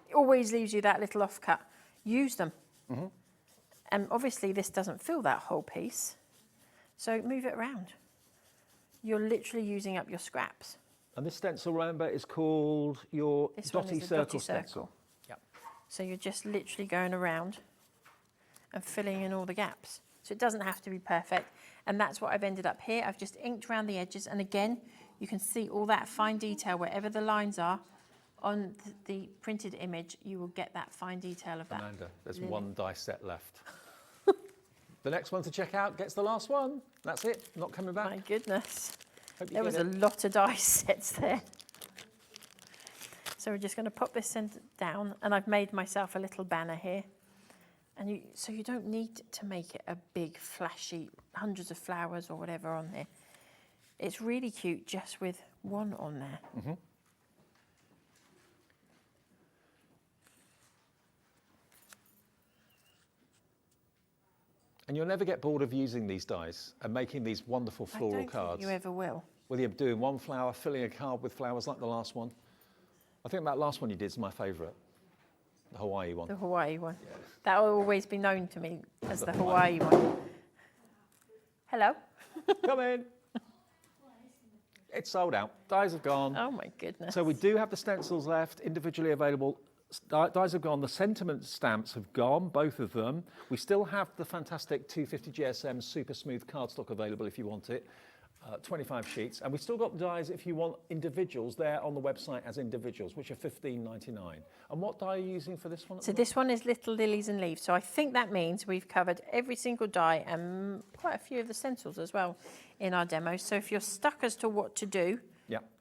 It always leaves you that little offcut. Use them. And obviously this doesn't fill that whole piece. So move it around. You're literally using up your scraps. And this stencil, remember, is called your This one dotty is a circle dotty stencil. circle. Yep. So you're just literally going around and filling in all the gaps. So it doesn't have to be perfect. And that's what I've ended up here. I've just inked around the edges. And again, you can see all that fine detail wherever the lines are on the printed image, you will get that fine detail of that. Amanda, there's one die set left. The next one to check out gets the last one. That's it, not coming back. My goodness. There was a lot of die sets there. So we're just going to pop this down, and I've made myself a little banner here. And so you don't need to make it a big, flashy, hundreds of flowers or whatever on there. It's really cute just with one on there. And you'll never get bored of using these dies and making these wonderful floral cards. I don't think you ever will. Whether you're doing one flower, filling a card with flowers like the last one. I think that last one you did is my favourite, the Hawaii one. The Hawaii one. Yeah. That will always be known to me as the Hawaii one. Hello? Come in. It's sold out. Dies have gone. Oh my goodness. So we do have the stencils left, individually available Dies have gone. The sentiment stamps have gone, both of them. We still have the fantastic 250 GSM super smooth cardstock available if you want it. 25 sheets, and we've still got the dies if you want individuals there on the website as individuals, which are $15.99. And what die are you using for this one? So this one is Little Lilies and Leaves. So I think that means we've covered every single die and quite a few of the stencils as well in our demo. So if you're stuck as to what to do,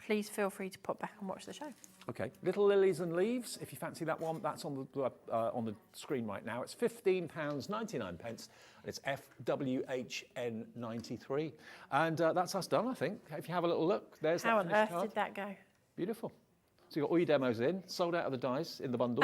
please feel free to pop back and watch the show. Okay, Little Lilies and Leaves, if you fancy that one, that's on the screen right now. It's £15.99, and it's FWHN93. And that's us done, I think. If you have a little look, there's How that on earth card. did that go? Beautiful. So you've got all your demos in, sold out of the dies in the bundle,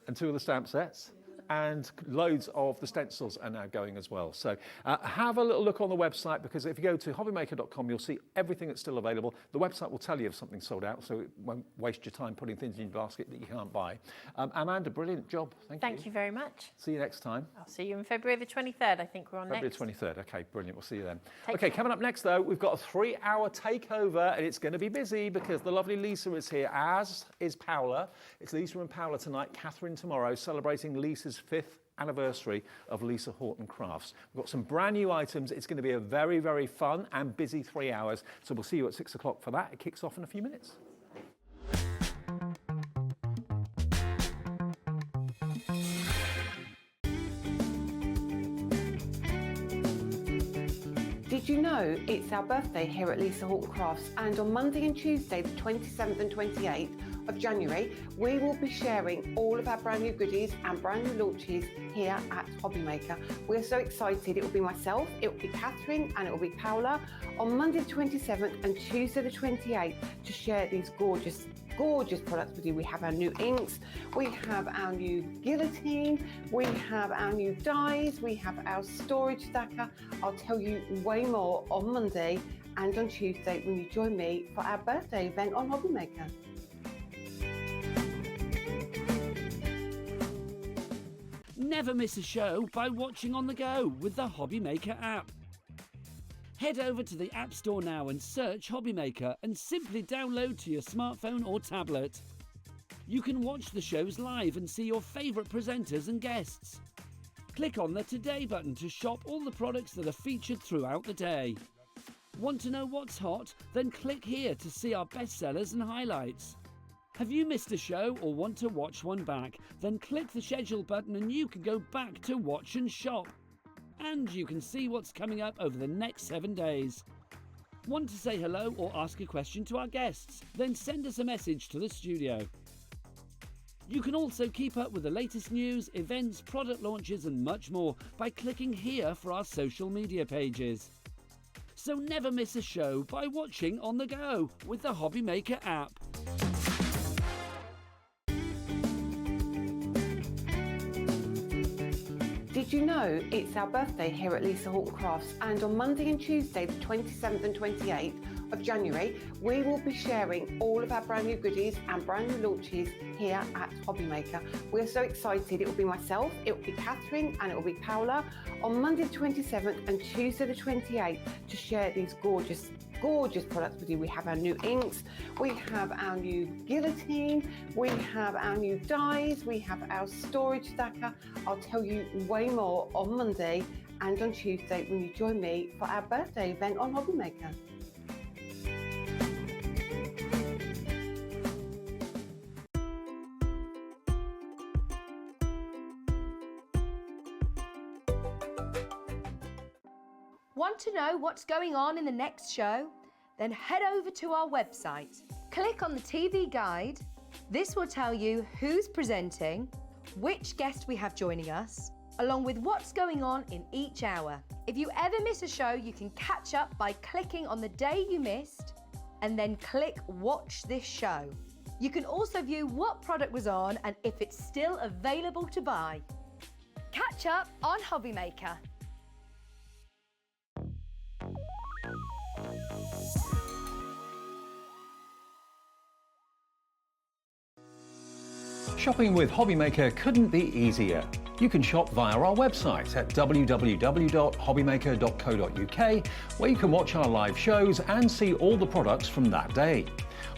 and 2 of the stamp sets. And loads of the stencils are now going as well. So have a little look on the website, because if you go to hobbymaker.com, you'll see everything that's still available. The website will tell you if something's sold out, so it won't waste your time putting things in your basket that you can't buy. Amanda, brilliant job. Thank you. Thank you very much. See you next time. I'll see you on February the 23rd. I think we're on February next. 23rd. Okay, brilliant. We'll see you then. Take Okay, care. coming up next, though, we've got a 3-hour takeover, and it's going to be busy because the lovely Lisa is here, as is Paola. It's Lisa and Paola tonight, Catherine tomorrow, celebrating Lisa's 5th anniversary of Lisa Horton Crafts. We've got some brand new items. It's going to be a very, very fun and busy 3 hours. So we'll see you at 6 o'clock for that. It kicks off in a few minutes. Did you know it's our birthday here at Lisa Horton Crafts, and on Monday and Tuesday, the 27th and 28th of January, we will be sharing all of our brand new goodies and brand new launches here at HobbyMaker. We're so excited. It will be myself, it will be Catherine, and it will be Paola on Monday the 27th and Tuesday the 28th to share these gorgeous products with you. We have our new inks, we have our new guillotine, we have our new dies, we have our storage stacker. I'll tell you way more on Monday and on Tuesday when you join me for our birthday event on HobbyMaker. Never miss a show by watching on the go with the HobbyMaker app. Head over to the App Store now and search HobbyMaker and simply download to your smartphone or tablet. You can watch the shows live and see your favourite presenters and guests. Click on the Today button to shop all the products that are featured throughout the day. Want to know what's hot? Then click here to see our bestsellers and highlights. Have you missed a show or want to watch one back? Then click the schedule button and you can go back to watch and shop. And you can see what's coming up over the next 7 days. Want to say hello or ask a question to our guests? Then send us a message to the studio. You can also keep up with the latest news, events, product launches and much more by clicking here for our social media pages. So never miss a show by watching on the go with the HobbyMaker app. Did you know it's our birthday here at Lisa Horton Crafts, and on Monday and Tuesday, the 27th and 28th of January, we will be sharing all of our brand new goodies and brand new launches here at HobbyMaker. We're so excited. It will be myself, it will be Catherine, and it will be Paola on Monday the 27th and Tuesday the 28th to share these gorgeous products with you. We have our new inks, we have our new guillotine, we have our new dies, we have our storage stacker. I'll tell you way more on Monday and on Tuesday when you join me for our birthday event on HobbyMaker. Want to know what's going on in the next show? Then head over to our website. Click on the TV guide. This will tell you who's presenting, which guest we have joining us, along with what's going on in each hour. If you ever miss a show, you can catch up by clicking on the day you missed and then click Watch This Show. You can also view what product was on and if it's still available to buy. Catch up on HobbyMaker. Shopping with HobbyMaker couldn't be easier. You can shop via our website at www.hobbymaker.co.uk, where you can watch our live shows and see all the products from that day.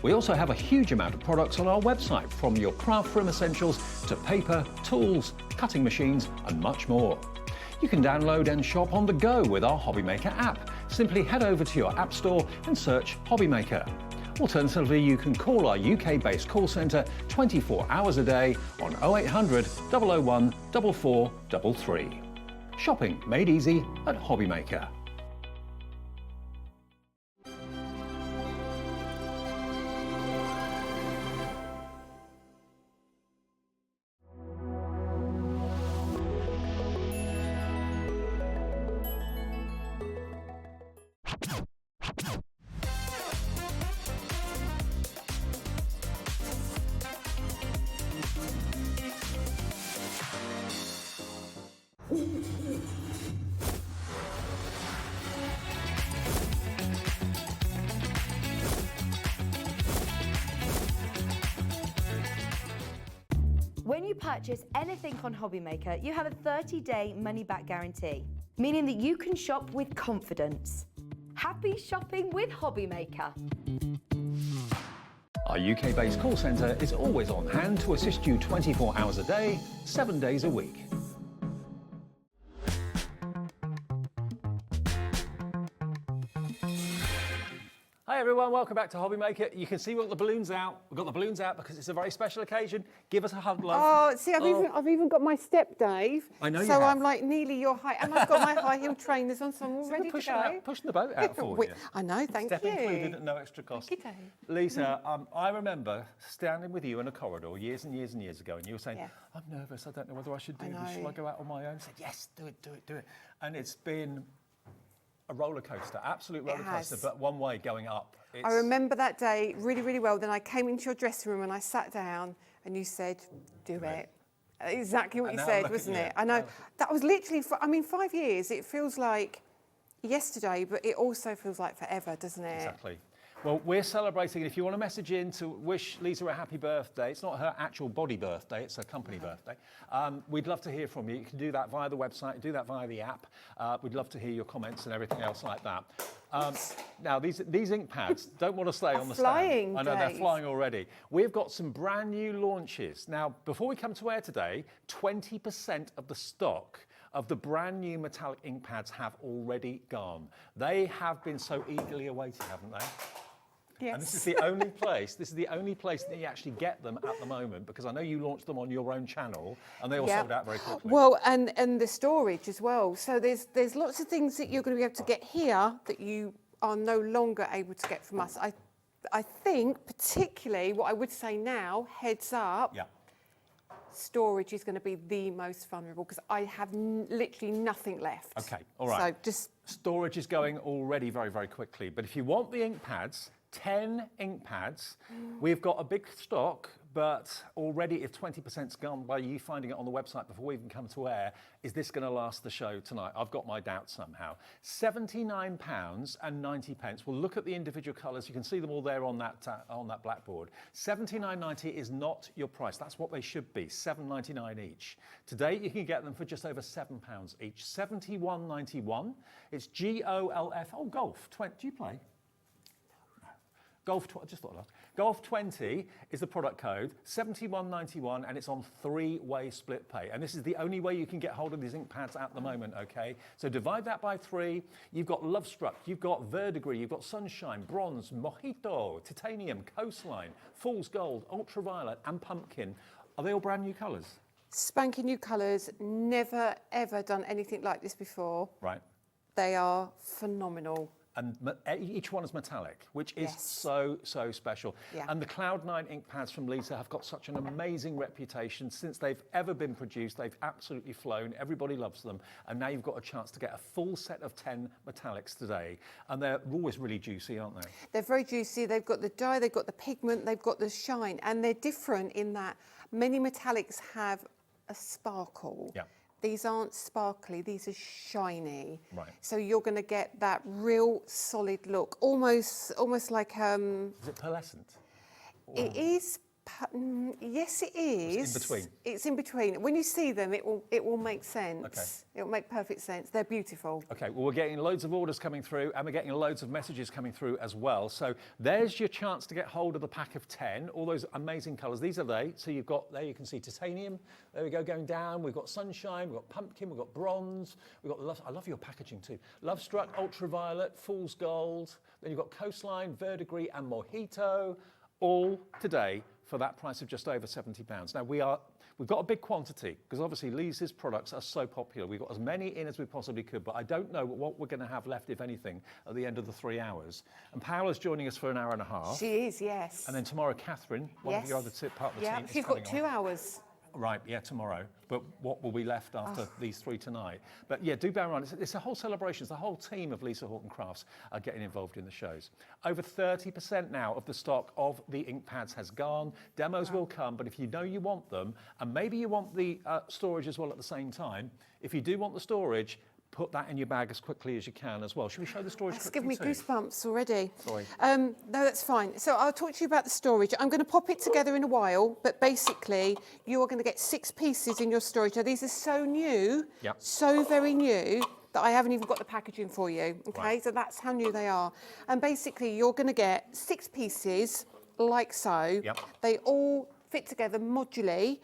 We also have a huge amount of products on our website, from your craft room essentials to paper, tools, cutting machines and much more. You can download and shop on the go with our HobbyMaker app. Simply head over to your app store and search HobbyMaker. Alternatively, you can call our UK-based call centre 24 hours a day on 0800 001 4433. Shopping made easy at HobbyMaker. When you purchase anything on HobbyMaker, you have a 30-day money-back guarantee, meaning that you can shop with confidence. Happy shopping with HobbyMaker. Our UK-based call centre is always on hand to assist you 24 hours a day, 7 days a week. Hi everyone, welcome back to HobbyMaker. You can see we've got the balloons out. We've got the balloons out because it's a very special occasion. Give us a hug, love. Oh, see, I've even got my step, Dave. I know you So have. I'm like nearly your height, and I've got my high heel trainers on, so I'm all ready to go. Pushing the boat out for you. I know, thank Step you. included at no extra cost. Thank you, Dave. Lisa, I remember standing with you in a corridor years and years and years ago, and you were saying, Yeah. I'm nervous, I don't know whether I should do I this, know. shall I go out on my own? I said, yes, do it, do it, do it. And it's been a roller coaster, absolute roller coaster, has. but one way going up. I remember that day really, really well. Then I came into your dressing room and I sat down and you said, do it. Exactly what And you now said, look at wasn't you. it? I know. That was literally, 5 years. It feels like yesterday, but it also feels like forever, doesn't it? Exactly. Well, we're celebrating. If you want to message in to wish Lisa a happy birthday, it's not her actual body birthday, it's her company birthday. We'd love to hear from you. You can do that via the website, do that via the app. We'd love to hear your comments and everything else like that. Now, these ink pads don't want to stay on the flying, stand. I know, they're Dave. flying already. We've got some brand new launches. Now, before we come to air today, 20% of the stock of the brand new metallic ink pads have already gone. They have been so eagerly awaited, haven't they? Yes. And this is the only place. This is the only place that you actually get them at the moment, because I know you launched them on your own channel, and they all sold out very quickly. Well, and the storage as well. So there's lots of things that you're going to be able to get here that you are no longer able to get from us. I think particularly what I would say now, heads up. Yeah. Storage is going to be the most vulnerable because I have literally nothing left. Okay. All right. So just storage is going already very, very quickly. But if you want the ink pads, 10 ink pads, we've got a big stock, but already if 20%'s gone by you finding it on the website before we even come to air, is this going to last the show tonight? I've got my doubts somehow. £79.90. We'll look at the individual colours. You can see them all there on that blackboard. £79.90 is not your price. That's what they should be, £7.99 each. Today you can get them for just over £7 each. £71.91. It's GOLF. Oh, golf. Do you play? Golf 20 is the product code, £71.91, and it's on 3-way split pay. And this is the only way you can get hold of these ink pads at the moment, okay? So divide that by 3. You've got Love Struck, you've got Verdigris, you've got Sunshine, Bronze, Mojito, Titanium, Coastline, Fool's Gold, Ultraviolet, and Pumpkin. Are they all brand new colours? spanking new colours, never ever done anything like this before. Right. They are phenomenal. And each one is metallic, which is Yes. so special. Yeah. And the Cloud9 ink pads from Lisa have got such an amazing reputation. Since they've ever been produced, they've absolutely flown. Everybody loves them. And now you've got a chance to get a full set of 10 metallics today. And they're always really juicy, aren't they? They're very juicy. They've got the dye, they've got the pigment, they've got the shine. And they're different in that many metallics have a sparkle. Yeah. These aren't sparkly, these are shiny. Right. So you're going to get that real solid look, almost like Is it pearlescent? it is Yes, it is. It's in between. It's in between. When you see them, it will make sense. Okay. It will make perfect sense. They're beautiful. Okay, well, we're getting loads of orders coming through and we're getting loads of messages coming through as well. So there's your chance to get hold of the pack of 10, all those amazing colours. These are they. So you've got, there you can see titanium. There we go, going down. We've got sunshine, we've got pumpkin, we've got bronze. We've got, I love your packaging too. Love Struck, ultraviolet, fool's gold. Then you've got coastline, verdigris and mojito. All today for that price of just over £70. Now we've got a big quantity because obviously Lisa's products are so popular. We've got as many in as we possibly could, but I don't know what we're going to have left, if anything, at the end of the 3 hours. And Paola's joining us for an hour and a half. She is, yes. And then tomorrow, Catherine, one of your other part of the team, is she's got 2 hours. Right, yeah, tomorrow. But what will be left after these 3 tonight? But yeah, do bear in mind, it's a whole celebration. It's the whole team of Lisa Horton Crafts are getting involved in the shows. Over 30% now of the stock of the ink pads has gone. Demos will come, but if you know you want them, and maybe you want the storage as well at the same time, if you do want the storage, put that in your bag as quickly as you can as well. Should we show the storage That's quickly giving me goosebumps already. Sorry. No, that's fine. So I'll talk to you about the storage. I'm going to pop it together in a while, but basically you are going to get 6 pieces in your storage. Now these are so new, so very new, that I haven't even got the packaging for you, okay? Right. So that's how new they are. And basically you're going to get 6 pieces like so. Yep. They all fit together modularly.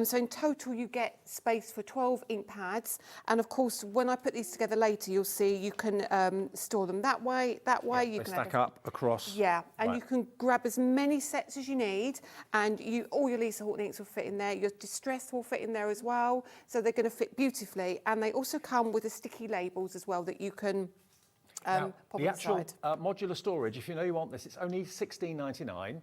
So in total you get space for 12 ink pads. And of course, when I put these together later, you'll see you can store them that way. You can stack up across. Yeah, and you can grab as many sets as you need, and all your Lisa Horton inks will fit in there. Your Distress will fit in there as well. So they're going to fit beautifully. And they also come with the sticky labels as well that you can now, pop the actual inside. modular storage, if you know you want this, it's only $16.99.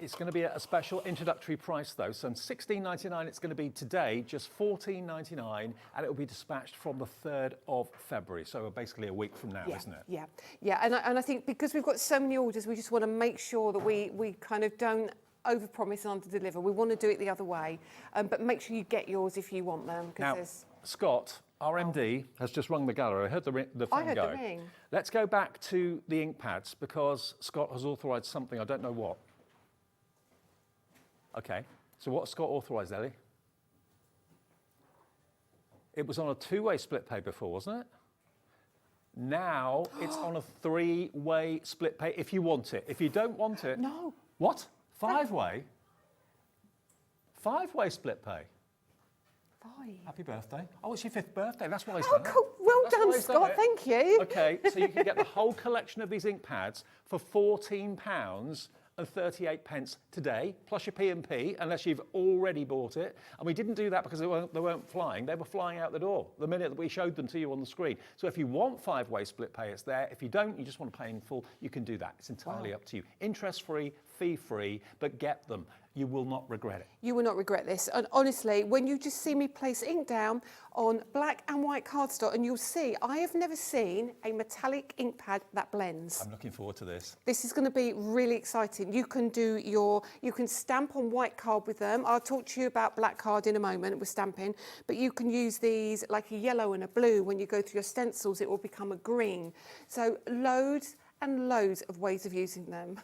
It's going to be at a special introductory price though. So $16.99 it's going to be today, just $14.99, and it will be dispatched from the 3rd of February. So basically a week from now, isn't it? Yeah, yeah. And I think because we've got so many orders, we just want to make sure that we kind of don't overpromise and under-deliver. We want to do it the other way. But make sure you get yours if you want them. Now, Scott, our MD, has just rung the gallery. I heard the phone I heard go. the ring. Let's go back to the ink pads because Scott has authorised something. I don't know what. Okay, so what Scott authorised, Ellie? It was on a 2-way split pay before, wasn't it? Now it's on a 3-way split pay if you want it. If you don't want it... No. What? 5-way? 5-way split pay? 5. Happy birthday. Oh, it's your 5th birthday. That's why he's Oh, done it. cool. Well That's done, why he's Scott. it. Thank you. Okay, so you can get the whole collection of these ink pads for £14 and 38 pence today, plus your P&P, unless you've already bought it. And we didn't do that because they weren't flying. They were flying out the door the minute that we showed them to you on the screen. So if you want 5-way split pay, it's there. If you don't, you just want to pay in full, you can do that. It's entirely up to you. Interest-free, fee-free, but get them. You will not regret it. You will not regret this. And honestly, when you just see me place ink down on black and white cardstock, and you'll see, I have never seen a metallic ink pad that blends. I'm looking forward to this. This is going to be really exciting. You can you can stamp on white card with them. I'll talk to you about black card in a moment with stamping, but you can use these like a yellow and a blue. When you go through your stencils, it will become a green. So loads and loads of ways of using them.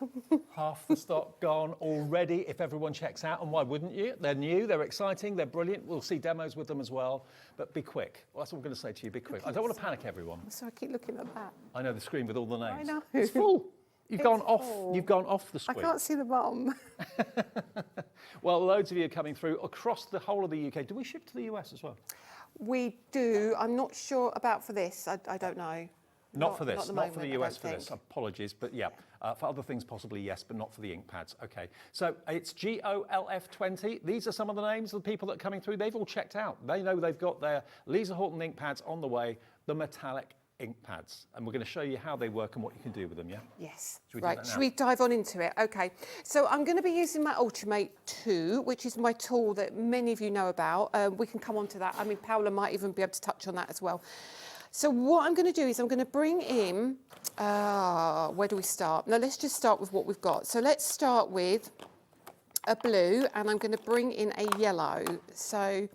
Half the stock gone already if everyone checks out, and why wouldn't you? They're new, they're exciting, they're brilliant. We'll see demos with them as well, but be quick. Well, that's what I'm going to say to you, be quick. I don't want to panic everyone. So I keep looking at that. I know the screen with all the names. I know. It's full. You've gone off the screen. I can't see the bottom. Well, loads of you are coming through across the whole of the UK. Do we ship to the US as well? We do. I'm not sure about for this. I don't know. Not for this, not for the US for think. this, apologies, but yeah, for other things possibly yes, but not for the ink pads. Okay, so it's GOLF20. These are some of the names of the people that are coming through. They've all checked out. They know they've got their Lisa Horton ink pads on the way, the metallic ink pads, and we're going to show you how they work and what you can do with them, yeah? Yes. Right, should we dive on into it? Okay, so I'm going to be using my Ultimate 2, which is my tool that many of you know about. We can come on to that. I mean, Paola might even be able to touch on that as well. So what I'm going to do is I'm going to bring in, where do we start? No, let's just start with what we've got. So let's start with a blue, and I'm going to bring in a yellow. So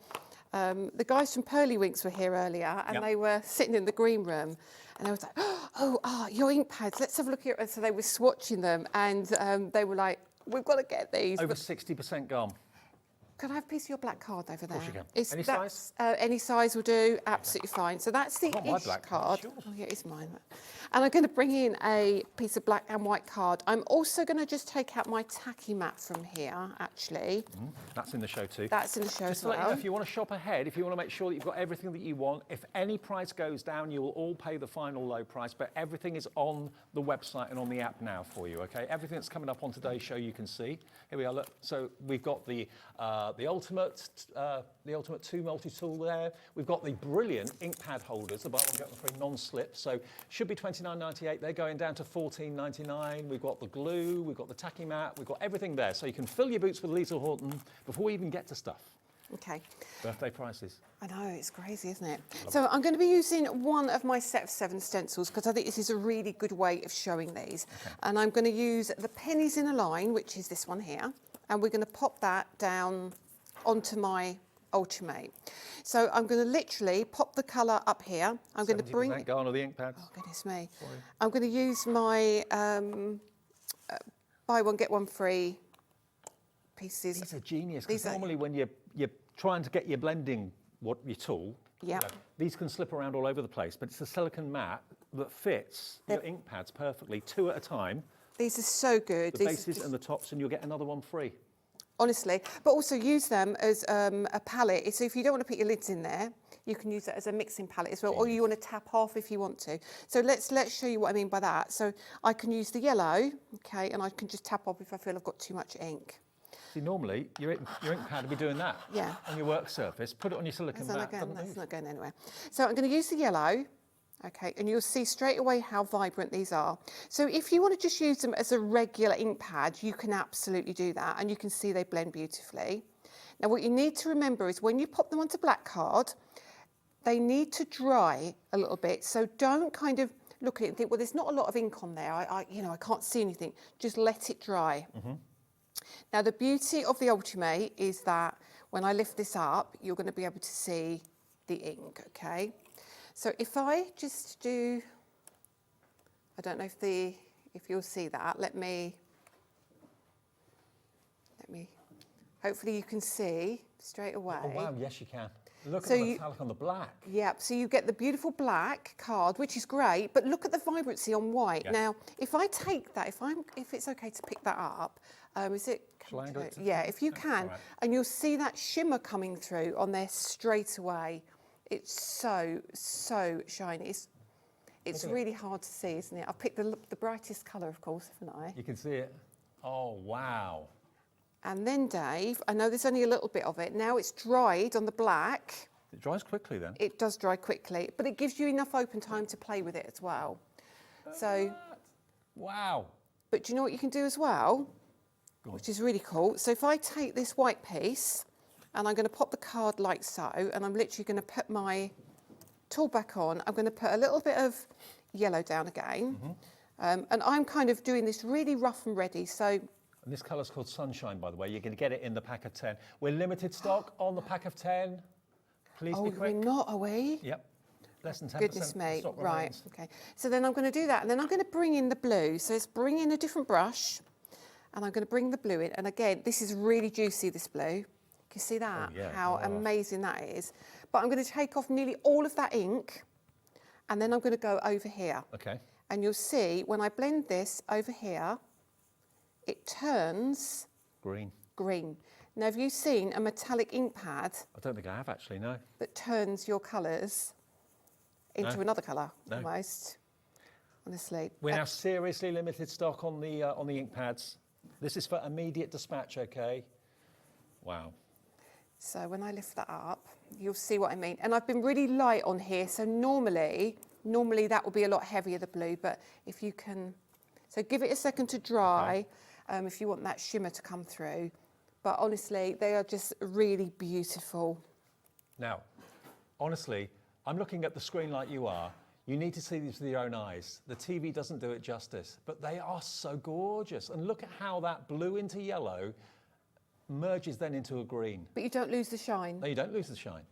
the guys from Pearlywinks were here earlier, and they were sitting in the green room, and they were like, your ink pads, let's have a look here. And so they were swatching them, and they were like, we've got to get these. Over 60% gone. Could I have a piece of your black card over there? Of course you can. It's, Any size? Any size will do, absolutely fine. So that's the my ish black card. card. Oh yeah, it's mine. And I'm going to bring in a piece of black and white card. I'm also going to just take out my tacky mat from here, actually. That's in the show too. That's in the show Just as to let you know, well. if you want to shop ahead, if you want to make sure that you've got everything that you want, if any price goes down, you will all pay the final low price, but everything is on the website and on the app now for you, okay? Everything that's coming up on today's show you can see. Here we are, look. So we've got the Ultimate 2 multi-tool there. We've got the brilliant ink pad holders, the buy one get one free non-slip. So should be $29.98. They're going down to $14.99. We've got the glue, we've got the tacky mat, we've got everything there. So you can fill your boots with Little Horton before we even get to stuff. Okay. Birthday prices. I know, it's crazy, isn't it? So I'm going to be using one of my set of 7 stencils because I think this is a really good way of showing these. Okay. And I'm going to use the pennies in a line, which is this one here. And we're going to pop that down onto my Ultimate. So I'm going to literally pop the colour up here. I'm going to bring... gone on the ink pads. Oh, goodness me. Sorry. I'm going to use my buy one, get one free pieces. These are genius, because normally when you're trying to get your blending, your tool, these can slip around all over the place, but it's a silicone mat that fits your ink pads perfectly, 2 at a time. These are so good. The bases and the tops, and you'll get another one free. Honestly, but also use them as a palette. So if you don't want to put your lids in there, you can use it as a mixing palette as well, or you want to tap off if you want to. So let's show you what I mean by that. So I can use the yellow, okay, and I can just tap off if I feel I've got too much ink. See, normally your ink pad would be doing that on your work surface. Put it on your silicone mat. That's not going anywhere. So I'm going to use the yellow. Okay, and you'll see straight away how vibrant these are. So if you want to just use them as a regular ink pad, you can absolutely do that, and you can see they blend beautifully. Now what you need to remember is when you pop them onto black card, they need to dry a little bit. So don't kind of look at it and think, well, there's not a lot of ink on there. I can't see anything. Just let it dry. Now the beauty of the Ultimate is that when I lift this up, you're going to be able to see the ink, okay? So if I just do, I don't know if you'll see that. Let me. Hopefully you can see straight away. Oh wow, yes you can. Look at the metallic on the black. Yeah, so you get the beautiful black card, which is great, but look at the vibrancy on white. Yes. Now, if I take that, if it's okay to pick that up, is it? Yeah, if you can, right. And you'll see that shimmer coming through on there straight away. It's so shiny. It's really hard to see, isn't it? I've picked the brightest colour, of course, haven't I? You can see it. Oh, wow. And then, Dave, I know there's only a little bit of it. Now it's dried on the black. It dries quickly then? It does dry quickly, but it gives you enough open time to play with it as well. So. Wow. But do you know what you can do as well? Which is really cool. So if I take this white piece, and I'm going to pop the card like so, and I'm literally going to put my tool back on. I'm going to put a little bit of yellow down again. And I'm kind of doing this really rough and ready. So. And this colour's called Sunshine, by the way. You're going to get it in the pack of 10. We're limited stock on the pack of 10. Please be quick. Oh, we're not, are we? Yep. Less than 10%. Goodness me. Right. Okay. So then I'm going to do that, and then I'm going to bring in the blue. So let's bring in a different brush, and I'm going to bring the blue in. And again, this is really juicy, this blue. You see that? Oh, yeah. How amazing that is. But I'm going to take off nearly all of that ink, and then I'm going to go over here. Okay. And you'll see when I blend this over here, it turns green. Now, have you seen a metallic ink pad? I don't think I have actually, no. That turns your colours into another colour, almost. Honestly. We're now seriously limited stock on the ink pads. This is for immediate dispatch, okay? Wow. So when I lift that up, you'll see what I mean. And I've been really light on here, so normally that will be a lot heavier, the blue, but if you can, so give it a second to dry, if you want that shimmer to come through. But honestly, they are just really beautiful. Now, honestly, I'm looking at the screen like you are. You need to see these with your own eyes. The TV doesn't do it justice, but they are so gorgeous. And look at how that blue into yellow merges then into a green. But you don't lose the shine. No, you don't lose the shine.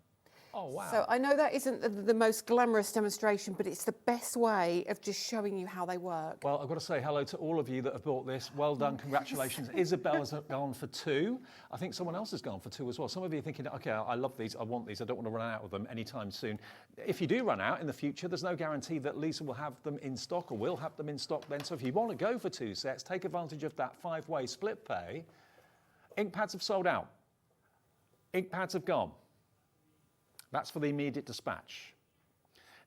Oh, wow. So I know that isn't the most glamorous demonstration, but it's the best way of just showing you how they work. Well, I've got to say hello to all of you that have bought this. Well done, congratulations. Isabella's gone for 2. I think someone else has gone for 2 as well. Some of you are thinking, okay, I love these, I want these, I don't want to run out of them anytime soon. If you do run out in the future, there's no guarantee that Lisa will have them in stock or will have them in stock then. So if you want to go for 2 sets, take advantage of that 5-way split pay. Ink pads have sold out. Ink pads have gone. That's for the immediate dispatch.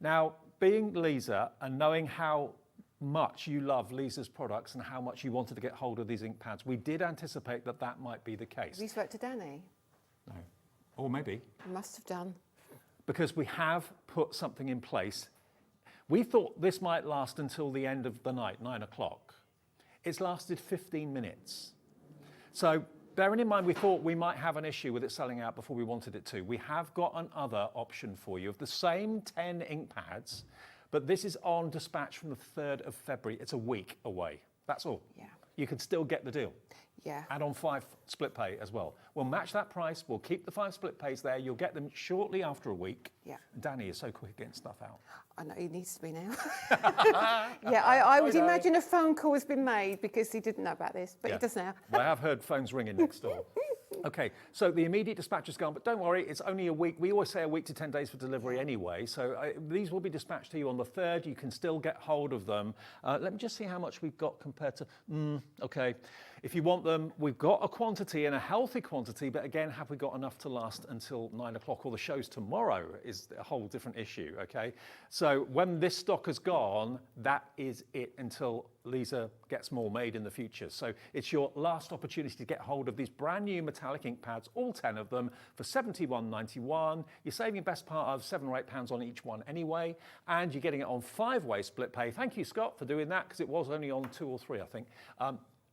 Now, being Lisa and knowing how much you love Lisa's products and how much you wanted to get hold of these ink pads, we did anticipate that that might be the case. Have you spoke to Danny? No. Or maybe. You must have done. Because we have put something in place. We thought this might last until the end of the night, 9 o'clock. It's lasted 15 minutes. So, bearing in mind, we thought we might have an issue with it selling out before we wanted it to. We have got another option for you of the same 10 ink pads, but this is on dispatch from the 3rd of February. It's a week away. That's all. Yeah. You can still get the deal. Yeah. And on 5 split pay as well. We'll match that price. We'll keep the 5 split pays there. You'll get them shortly after a week. Yeah. Danny is so quick at getting stuff out. I know, he needs to be now. Yeah, I would imagine a phone call has been made because he didn't know about this, but he does now. Well, I have heard phones ringing next door. Okay, so the immediate dispatch is gone, but don't worry, it's only a week. We always say a week to 10 days for delivery anyway, so these will be dispatched to you on the 3rd. You can still get hold of them. Let me just see how much we've got compared to... okay, if you want them, we've got a quantity and a healthy quantity, but again, have we got enough to last until 9 o'clock or the show's tomorrow is a whole different issue, okay? So when this stock is gone, that is it until Lisa gets more made in the future. So it's your last opportunity to get hold of these brand new metallic ink pads, all 10 of them, for £71.91. You're saving best part of £7 or £8 on each one anyway, and you're getting it on 5-way split pay. Thank you, Scott, for doing that, because it was only on 2 or 3, I think.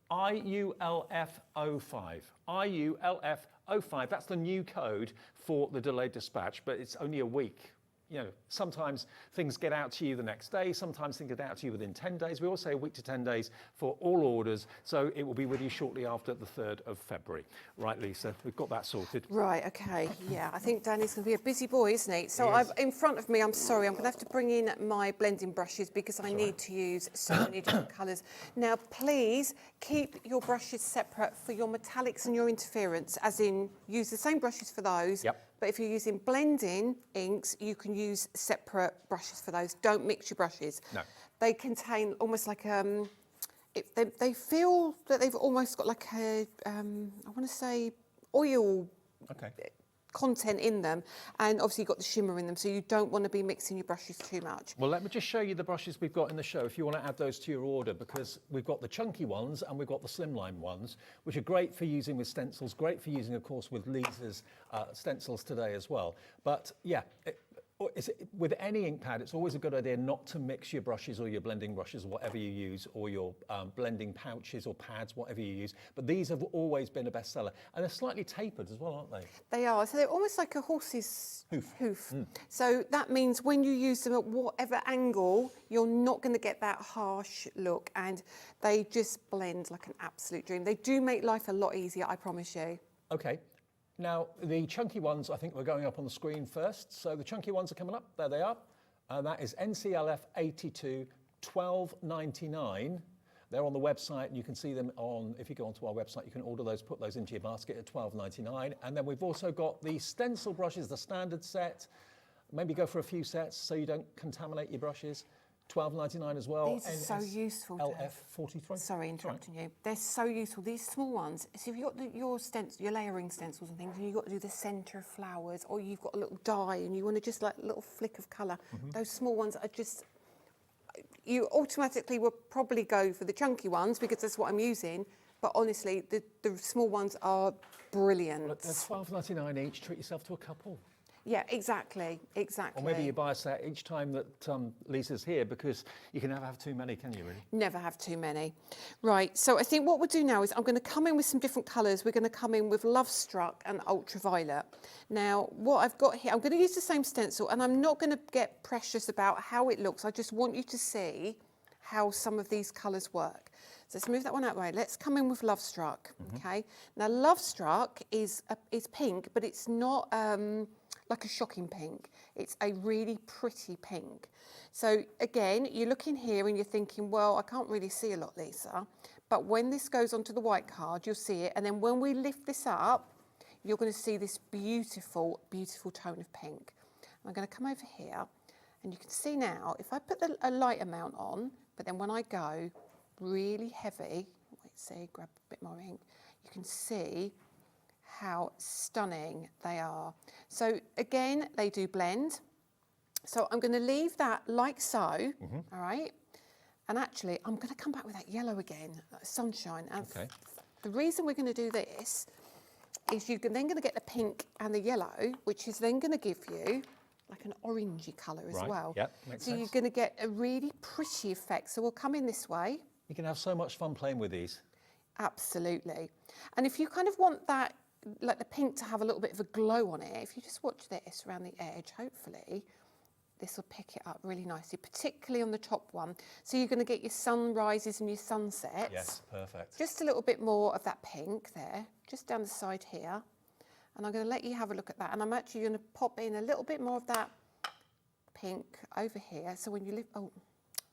IULF05. IULF05. That's the new code for the delayed dispatch, but it's only a week. You know, sometimes things get out to you the next day, sometimes things get out to you within 10 days. We always say a week to 10 days for all orders, so it will be with you shortly after the 3rd of February. Right, Lisa, we've got that sorted. Right, okay, yeah, I think Danny's going to be a busy boy, isn't he? So I've in front of me, I'm sorry, I'm going to have to bring in my blending brushes because I need to use so many different colours. Now, please keep your brushes separate for your metallics and your interference, as in use the same brushes for those. Yep. But if you're using blending inks, you can use separate brushes for those. Don't mix your brushes. No. They contain almost like they feel that they've almost got like a I want to say oil content in them, and obviously you've got the shimmer in them, so you don't want to be mixing your brushes too much. Well, let me just show you the brushes we've got in the show if you want to add those to your order, because we've got the chunky ones and we've got the slimline ones, which are great for using with stencils, great for using, of course, with Lisa's stencils today as well. But yeah, with any ink pad, it's always a good idea not to mix your brushes or your blending brushes, whatever you use, or your blending pouches or pads, whatever you use. But these have always been a bestseller. And they're slightly tapered as well, aren't they? They are. So they're almost like a horse's hoof. So that means when you use them at whatever angle, you're not going to get that harsh look. And they just blend like an absolute dream. They do make life a lot easier, I promise you. Okay. Now, the chunky ones, I think we're going up on the screen first. So the chunky ones are coming up. There they are. And that is NCLF 82 12.99. They're on the website, and you can see them on, if you go onto our website, you can order those, put those into your basket at £12.99. And then we've also got the stencil brushes, the standard set. Maybe go for a few sets so you don't contaminate your brushes. £12.99 as well. These are so useful. LF43. Sorry, interrupting you. They're so useful. These small ones. So if you've got your layering stencils and things, and you've got to do the centre of flowers, or you've got a little die and you want to just like a little flick of colour, those small ones are just. You automatically will probably go for the chunky ones because that's what I'm using. But honestly, the small ones are brilliant. They're £12.99 each. Treat yourself to a couple. Yeah, exactly. Or maybe you buy a set each time that Lisa's here, because you can never have too many, can you, really? Never have too many. Right, so I think what we'll do now is I'm going to come in with some different colours. We're going to come in with Love Struck and Ultraviolet. Now, what I've got here, I'm going to use the same stencil, and I'm not going to get precious about how it looks. I just want you to see how some of these colours work. So let's move that one out of the way. Let's come in with Love Struck, okay? Now, Love Struck is pink, but it's not... like a shocking pink. It's a really pretty pink. So again, you look in here and you're thinking, well, I can't really see a lot, Lisa. But when this goes onto the white card, you'll see it. And then when we lift this up, you're going to see this beautiful, beautiful tone of pink. I'm going to come over here and you can see now, if I put a light amount on, but then when I go really heavy, grab a bit more ink, you can see how stunning they are. So again, they do blend. So I'm going to leave that like so, all right? And actually, I'm going to come back with that yellow again, that sunshine. And the reason we're going to do this is you're then going to get the pink and the yellow, which is then going to give you like an orangey colour as well. Yep, makes so sense. you're going to get a really pretty effect. So we'll come in this way. You can have so much fun playing with these. Absolutely. And if you kind of want that, like the pink to have a little bit of a glow on it, if you just watch this around the edge, hopefully, this will pick it up really nicely, particularly on the top one. So you're going to get your sunrises and your sunsets. Yes, perfect. Just a little bit more of that pink there, just down the side here. And I'm going to let you have a look at that. And I'm actually going to pop in a little bit more of that pink over here. So when you lift, oh,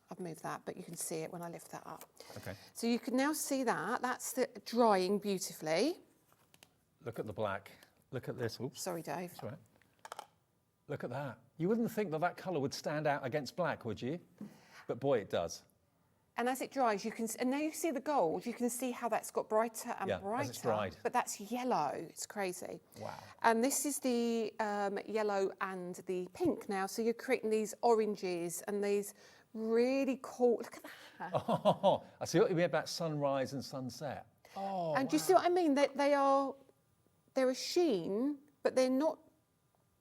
I've moved that, but you can see it when I lift that up. Okay. So you can now see that. That's drying beautifully. Look at the black. Look at this. Oops. Sorry, Dave. That's all right. Look at that. You wouldn't think that that colour would stand out against black, would you? But boy, it does. And as it dries, you can, and now you see the gold, you can see how that's got brighter and brighter. As it's dried. But that's yellow. It's crazy. Wow. And this is the yellow and the pink now. So you're creating these oranges and these really cool. Look at that. Oh, I see what you mean about sunrise and sunset. Oh, and do you see what I mean? They're a sheen, but they're not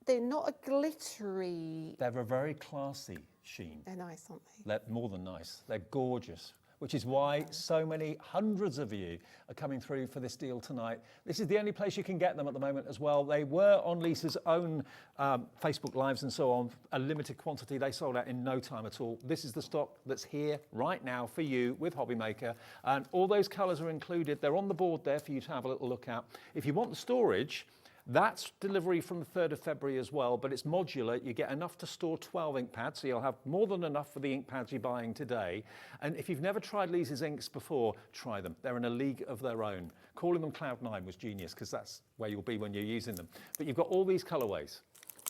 a glittery. They're a very classy sheen. They're nice, aren't they? They're more than nice. They're gorgeous, which is why so many hundreds of you are coming through for this deal tonight. This is the only place you can get them at the moment as well. They were on Lisa's own Facebook Lives and so on, a limited quantity. They sold out in no time at all. This is the stock that's here right now for you with HobbyMaker. And all those colours are included. They're on the board there for you to have a little look at. If you want the storage, that's delivery from the 3rd of February as well, but it's modular. You get enough to store 12 ink pads, so you'll have more than enough for the ink pads you're buying today. And if you've never tried Lisa's inks before, try them. They're in a league of their own. Calling them Cloud9 was genius, because that's where you'll be when you're using them. But you've got all these colourways.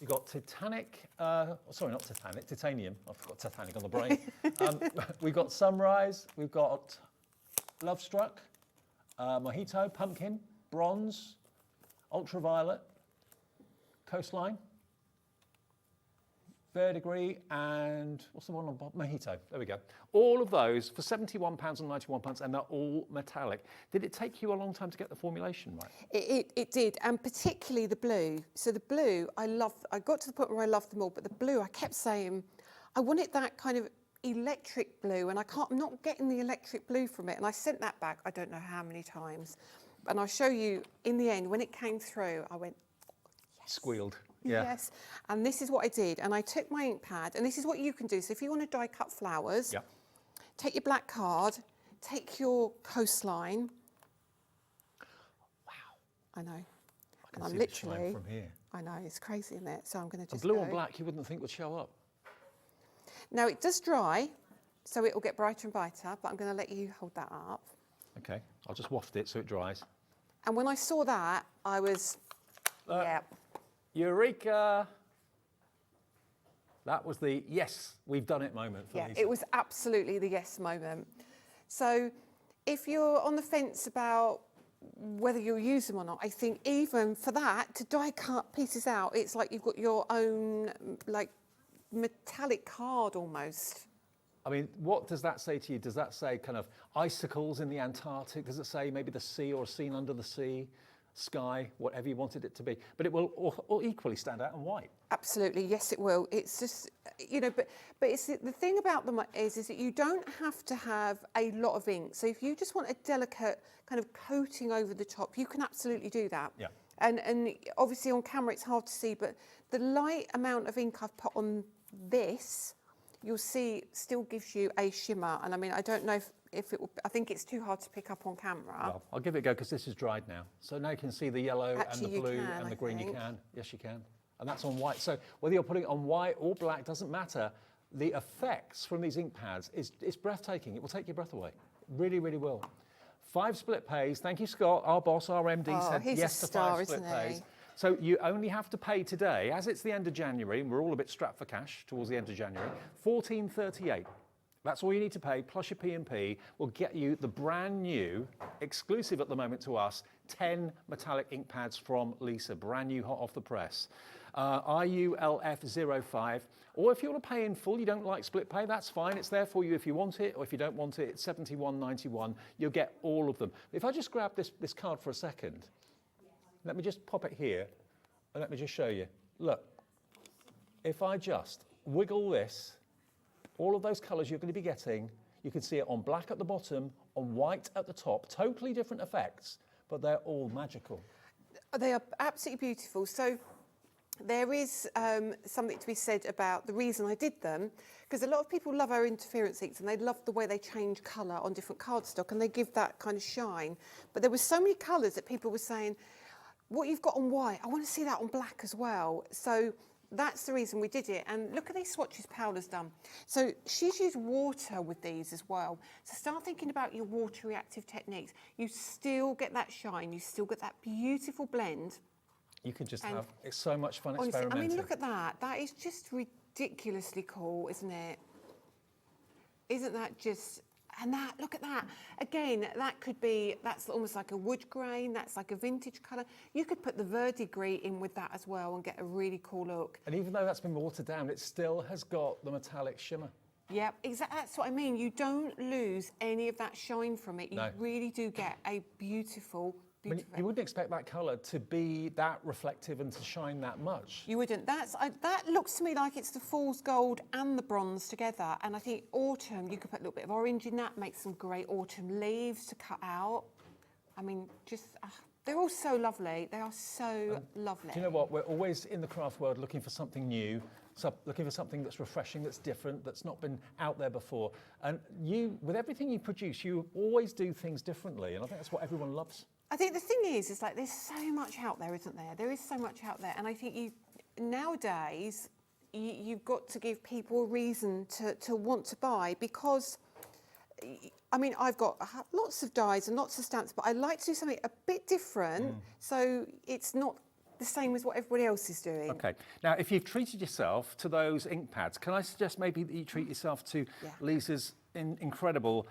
You've got Titanic, sorry, not Titanic, Titanium. I've got Titanic on the brain. We've got Sunrise, we've got Love Struck, Mojito, Pumpkin, Bronze, Ultraviolet, Coastline, Verdigris, and what's the one on bottom? Mojito. There we go. All of those for £71.91, and they're all metallic. Did it take you a long time to get the formulation right? It did, and particularly the blue. So the blue, I got to the point where I loved them all, but the blue, I kept saying, I wanted that kind of electric blue, and I'm not getting the electric blue from it. And I sent that back, I don't know how many times. And I'll show you in the end, when it came through, I went, yes. Squealed. Yeah. Yes. And this is what I did. And I took my ink pad, and this is what you can do. So if you want to die cut flowers, take your black card, take your Coastline. Wow. I know. I can and see I'm the shine literally, from here. I know, it's crazy, isn't it? So I'm going to just blue go. and black you wouldn't think would show up. Now it does dry, so it will get brighter and brighter, but I'm going to let you hold that up. Okay, I'll just waft it so it dries. And when I saw that, I was, yeah. Eureka! That was the yes, we've done it moment for Lisa. It was absolutely the yes moment. So if you're on the fence about whether you'll use them or not, I think even for that, to die cut pieces out, it's like you've got your own like metallic card almost. I mean, what does that say to you? Does that say kind of icicles in the Antarctic? Does it say maybe the sea or a scene under the sea, sky, whatever you wanted it to be? But it will all equally stand out in white. Absolutely, yes, it will. It's just, you know, but it's the thing about them is that you don't have to have a lot of ink. So if you just want a delicate kind of coating over the top, you can absolutely do that. Yeah. And obviously on camera it's hard to see, but the light amount of ink I've put on this, you'll see still gives you a shimmer. And I mean, I don't know if it will, I think it's too hard to pick up on camera. Well, I'll give it a go because this is dried now. So now you can see the yellow Actually, and the blue can, and the green. You can. Yes, you can. and that's on white. So whether you're putting it on white or black, doesn't matter. The effects from these ink pads is breathtaking. It will take your breath away. Really, really will. 5 split pays. Thank you, Scott. Our boss, our MD, said yes to 5 split pays. So you only have to pay today, as it's the end of January, and we're all a bit strapped for cash towards the end of January, $14.38. That's all you need to pay, plus your P&P will get you the brand new, exclusive at the moment to us, 10 metallic ink pads from Lisa, brand new, hot off the press. RULF05, or if you want to pay in full, you don't like split pay, that's fine. It's there for you if you want it, or if you don't want it, it's $71.91. You'll get all of them. If I just grab this card for a second, let me just pop it here, and let me just show you. Look, if I just wiggle this, all of those colours you're going to be getting, you can see it on black at the bottom, on white at the top, totally different effects, but they're all magical. They are absolutely beautiful. So there is something to be said about the reason I did them, because a lot of people love our interference inks and they love the way they change colour on different cardstock and they give that kind of shine. But there were so many colours that people were saying, what you've got on white, I want to see that on black as well. So that's the reason we did it. And look at these swatches Paola's done. So she's used water with these as well. So start thinking about your water reactive techniques. You still get that shine, you still get that beautiful blend. You can just have, it's so much fun Honestly, experimenting. I mean, look at that. That is just ridiculously cool, isn't it? Isn't that just, and that, look at that. Again, that could be, that's almost like a wood grain, that's like a vintage colour. You could put the verdigris in with that as well and get a really cool look. And even though that's been watered down, it still has got the metallic shimmer. Yep, exactly. That's what I mean. You don't lose any of that shine from it. You really do get a beautiful. I mean, you wouldn't expect that colour to be that reflective and to shine that much. You wouldn't. That looks to me like it's the fool's gold and the bronze together. And I think autumn, you could put a little bit of orange in that, make some great autumn leaves to cut out. I mean, just, they're all so lovely. They are so lovely. Do you know what? We're always in the craft world looking for something new, looking for something that's refreshing, that's different, that's not been out there before. And you, with everything you produce, you always do things differently. And I think that's what everyone loves. I think the thing is like there's so much out there, isn't there? There is so much out there. And I think nowadays, you've got to give people a reason to want to buy, because, I mean, I've got lots of dies and lots of stamps, but I like to do something a bit different, so it's not the same as what everybody else is doing. Okay. Now, if you've treated yourself to those ink pads, can I suggest maybe that you treat yourself to Lisa's incredible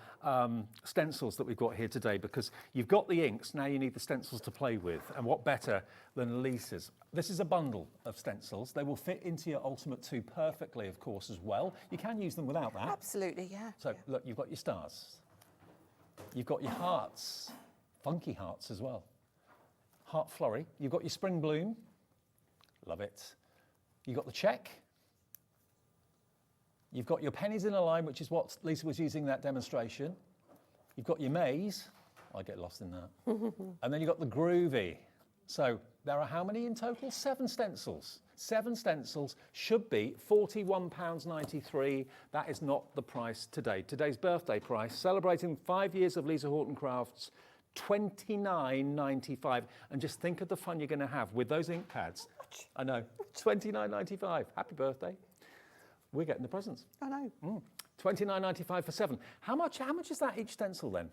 stencils that we've got here today, because you've got the inks, now you need the stencils to play with, and what better than Lisa's. This is a bundle of stencils. They will fit into your Ultimate 2 perfectly, of course, as well. You can use them without that. Absolutely, yeah. So, look, you've got your stars. You've got your hearts, funky hearts as well. Heart flurry. You've got your spring bloom. Love it. You've got the check. You've got your pennies in a line, which is what Lisa was using in that demonstration. You've got your maze. I get lost in that. And then you've got the groovy. So there are how many in total? 7 stencils. 7 stencils should be £41.93. That is not the price today. Today's birthday price, celebrating 5 years of Lisa Horton Crafts, $29.95. And just think of the fun you're going to have with those ink pads. I know, $29.95. Happy birthday. We're getting the presents. I know. $29.95 for 7. How much is that each stencil then?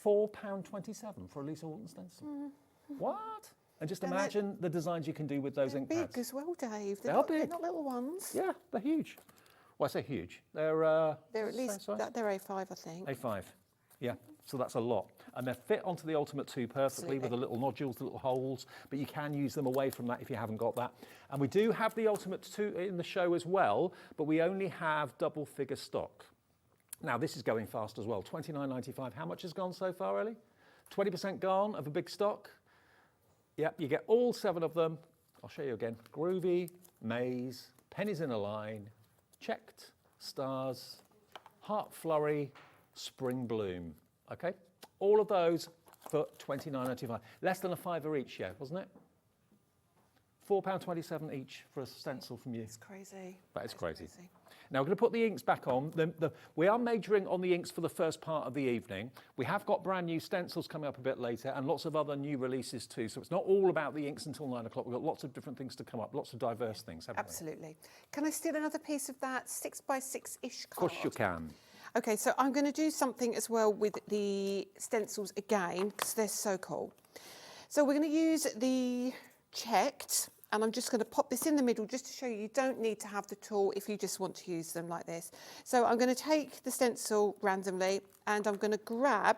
£4.27 for a Lisa Horton stencil. What? And just imagine the designs you can do with those ink pads. They're big as well, Dave. They are big. They're not little ones. Yeah, they're huge. Well, I say huge. They're at least, they're A5, I think. A5, yeah. So that's a lot. And they fit onto the Ultimate 2 perfectly with the little nodules, the little holes, but you can use them away from that if you haven't got that. And we do have the Ultimate 2 in the show as well, but we only have double figure stock. Now, this is going fast as well. $29.95. How much has gone so far, Ellie? 20% gone of a big stock. Yep, you get all 7 of them. I'll show you again. Groovy, maze, pennies in a line, checked, stars, heart flurry, spring bloom. Okay, all of those for $29.95. Less than a £5 each, yeah, wasn't it? £4.27 each for a stencil from you. It's crazy. That is crazy. Now we're going to put the inks back on. We are majoring on the inks for the first part of the evening. We have got brand new stencils coming up a bit later and lots of other new releases too. So it's not all about the inks until 9 o'clock. We've got lots of different things to come up, lots of diverse things, haven't we? Absolutely. Can I steal another piece of that 6x6-ish card? Of course you can. Okay, so I'm going to do something as well with the stencils again because they're so cool. So we're going to use the checked, and I'm just going to pop this in the middle just to show you don't need to have the tool if you just want to use them like this. So I'm going to take the stencil randomly and I'm going to grab...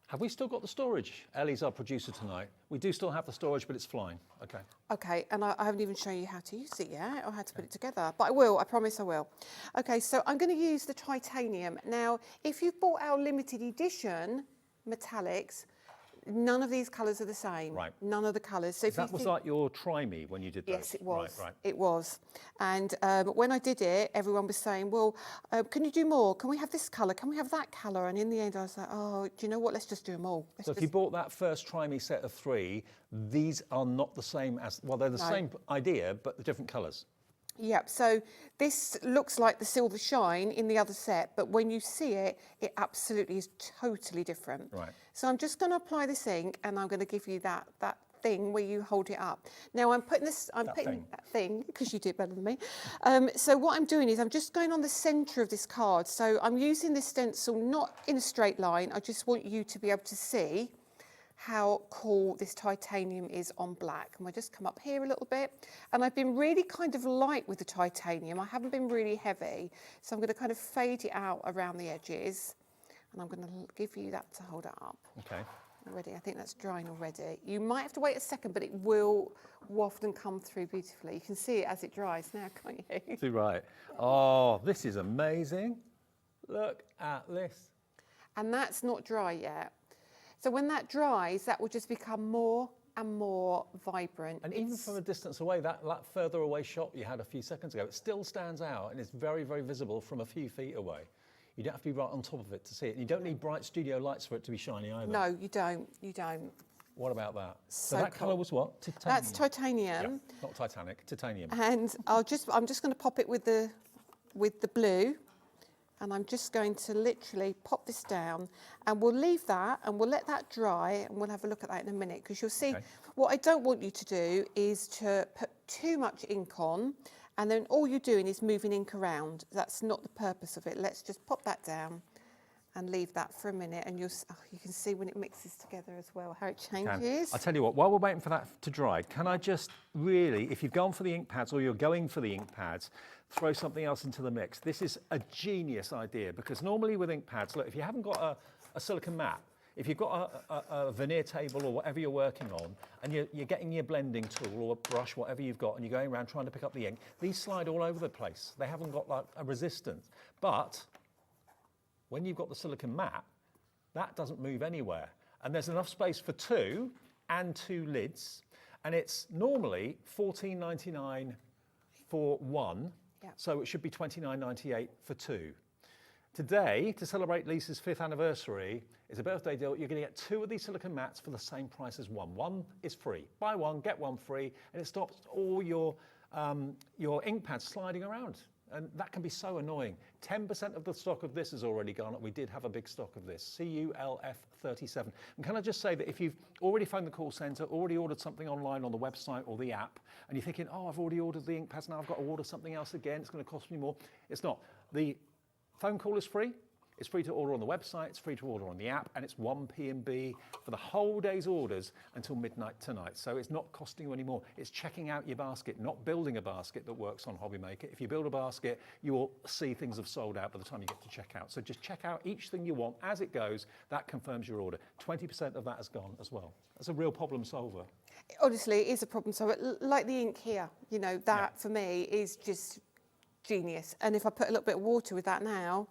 Have we still got the storage? Ellie's our producer tonight. We do still have the storage, but it's flying. Okay. Okay, and I haven't even shown you how to use it yet or how to put it together, but I will, I promise I will. Okay, so I'm going to use the titanium. Now, if you've bought our limited edition metallics, none of these colours are the same. Right. None of the colours. So that was like your try me when you did that? Yes, it was. Right. It was. And when I did it, everyone was saying, well, can you do more? Can we have this colour? Can we have that colour? And in the end, I was like, oh, do you know what? Let's just do them all. So if you bought that first try me set of 3, these are not the same as, well, they're the same idea, but the different colours. Yep, so this looks like the silver shine in the other set, but when you see it, it absolutely is totally different. Right. So I'm just going to apply this ink and I'm going to give you that thing where you hold it up. Now I'm putting that thing, because you do it better than me. So what I'm doing is I'm just going on the centre of this card. So I'm using this stencil not in a straight line. I just want you to be able to see how cool this titanium is on black. And we'll just come up here a little bit. And I've been really kind of light with the titanium. I haven't been really heavy. So I'm going to kind of fade it out around the edges. And I'm going to give you that to hold it up. Okay. Already, I think that's drying already. You might have to wait a second, but it will waft and come through beautifully. You can see it as it dries now, can't you? Too right. Oh, this is amazing. Look at this. And that's not dry yet. So when that dries, that will just become more and more vibrant. And even from a distance away, that further away shot you had a few seconds ago, it still stands out and it's very, very visible from a few feet away. You don't have to be right on top of it to see it. And you don't need bright studio lights for it to be shiny either. No, you don't. You don't. What about that? So that cool. colour was what? Titanium. That's titanium. Yeah, not Titanic, titanium. And I'm just going to pop it with the blue. And I'm just going to literally pop this down and we'll leave that and we'll let that dry and we'll have a look at that in a minute because you'll see what I don't want you to do is to put too much ink on and then all you're doing is moving ink around. That's not the purpose of it. Let's just pop that down and leave that for a minute and you can see when it mixes together as well how it changes. I'll tell you what, while we're waiting for that to dry, can I just really, if you've gone for the ink pads or you're going for the ink pads, throw something else into the mix. This is a genius idea because normally with ink pads, look, if you haven't got a silicone mat, if you've got a veneer table or whatever you're working on and you're getting your blending tool or a brush, whatever you've got, and you're going around trying to pick up the ink, these slide all over the place. They haven't got like a resistance. But when you've got the silicone mat, that doesn't move anywhere. And there's enough space for 2 and 2 lids. And it's normally $14.99 for 1. So it should be $29.98 for 2. Today, to celebrate Lisa's 5th anniversary, is a birthday deal. You're going to get 2 of these silicone mats for the same price as 1. 1 is free. Buy 1, get 1 free, and it stops all your ink pads sliding around. And that can be so annoying. 10% of the stock of this has already gone up. We did have a big stock of this, CULF37. And can I just say that if you've already phoned the call centre, already ordered something online on the website or the app, and you're thinking, oh, I've already ordered the ink pads, now I've got to order something else again, it's going to cost me more. It's not. The phone call is free. It's free to order on the website, it's free to order on the app, and it's 1p&b for the whole day's orders until midnight tonight. So it's not costing you any more. It's checking out your basket, not building a basket that works on HobbyMaker. If you build a basket, you will see things have sold out by the time you get to checkout. So just check out each thing you want as it goes. That confirms your order. 20% of that has gone as well. That's a real problem solver. Honestly, it is a problem solver. Like the ink here, you know, that for me is just genius. And if I put a little bit of water with that now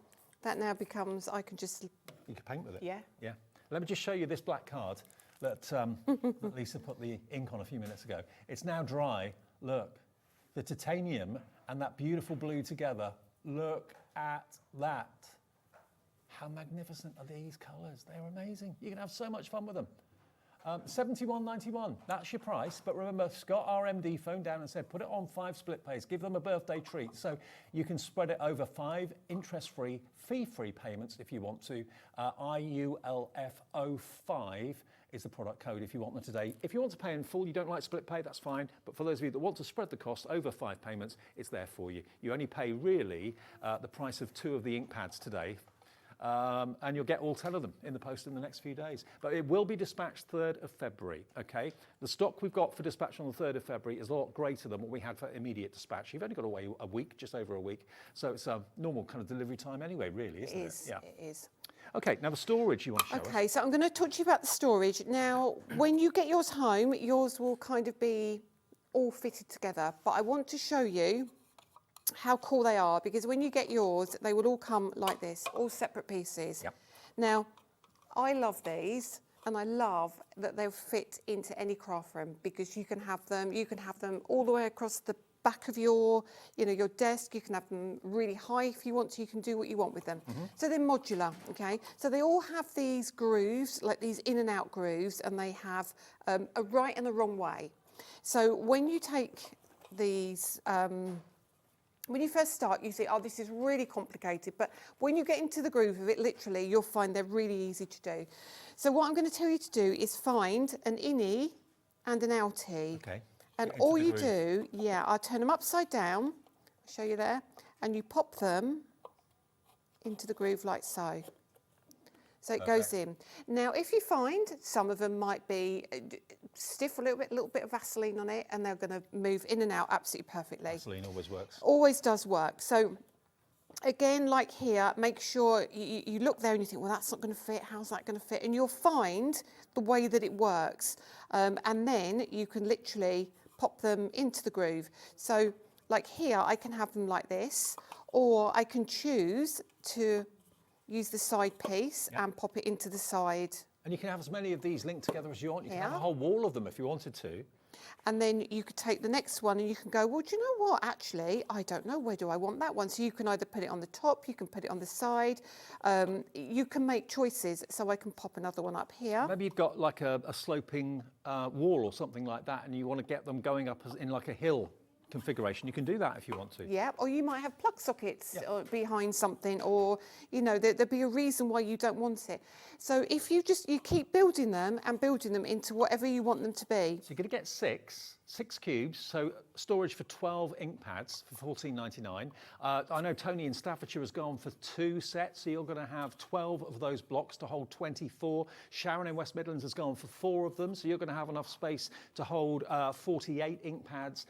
becomes, I can just... You can paint with it. Yeah. Yeah. Let me just show you this black card that, that Lisa put the ink on a few minutes ago. It's now dry. Look, the titanium and that beautiful blue together. Look at that. How magnificent are these colours? They're amazing. You can have so much fun with them. £71.91, that's your price. But remember, Scott, our MD, phoned down and said, put it on 5 split pays, give them a birthday treat. So you can spread it over 5 interest-free, fee-free payments if you want to. IULF05 is the product code if you want them today. If you want to pay in full, you don't like split pay, that's fine. But for those of you that want to spread the cost over 5 payments, it's there for you. You only pay really the price of 2 of the ink pads today. And you'll get all 10 of them in the post in the next few days. But it will be dispatched 3rd of February, okay? The stock we've got for dispatch on the 3rd of February is a lot greater than what we had for immediate dispatch. You've only got away a week, just over a week. So it's a normal kind of delivery time anyway, really, isn't it? Yeah. It is. Okay, now the storage you want to show us. Okay, so I'm going to talk to you about the storage. Now, when you get yours home, yours will kind of be all fitted together. But I want to show you how cool they are, because when you get yours, they will all come like this, all separate pieces. Yep. Now, I love these, and I love that they'll fit into any craft room, because you can have them all the way across the back of your desk. You can have them really high if you want to. You can do what you want with them. So they're modular, okay? So they all have these grooves, like these in and out grooves, and they have a right and a wrong way. So when you take these, when you first start, you think, oh, this is really complicated. But when you get into the groove of it, literally, you'll find they're really easy to do. So what I'm going to tell you to do is find an innie and an outie. Okay. And all you do, I'll turn them upside down, show you there, and you pop them into the groove like so. So it goes in. Now, if you find some of them might be stiff, a little bit of Vaseline on it, and they're going to move in and out absolutely perfectly. Vaseline always works. Always does work. So again, like here, make sure you look there and you think, well, that's not going to fit. How's that going to fit? And you'll find the way that it works. And then you can literally pop them into the groove. So like here, I can have them like this, or I can choose to use the side piece and pop it into the side. And you can have as many of these linked together as you want. You can have a whole wall of them if you wanted to. And then you could take the next one and you can go, well, do you know what? Actually, I don't know, where do I want that one? So you can either put it on the top, you can put it on the side. You can make choices. So I can pop another one up here. Maybe you've got like a sloping wall or something like that, and you want to get them going up in like a hill configuration. You can do that if you want to. Yeah, or you might have plug sockets behind something, or there'd be a reason why you don't want it. So if you keep building them and building them into whatever you want them to be. So you're going to get six cubes, so storage for 12 ink pads for £14.99. I know Tony in Staffordshire has gone for 2 sets, so you're going to have 12 of those blocks to hold 24. Sharon in West Midlands has gone for 4 of them, so you're going to have enough space to hold 48 ink pads.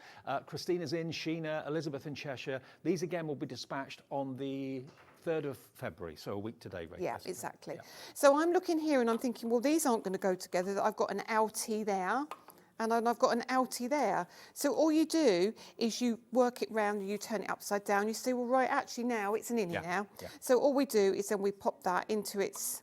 Christina's in, Sheena, Elizabeth in Cheshire. These again will be dispatched on the 3rd of February, so a week today. Right? Yeah, exactly. Yeah. So I'm looking here and I'm thinking, well, these aren't going to go together. I've got an outie there. And then I've got an outie there. So all you do is you work it round and you turn it upside down. You say, well, right, actually now it's an innie now. Yeah. So all we do is then we pop that into its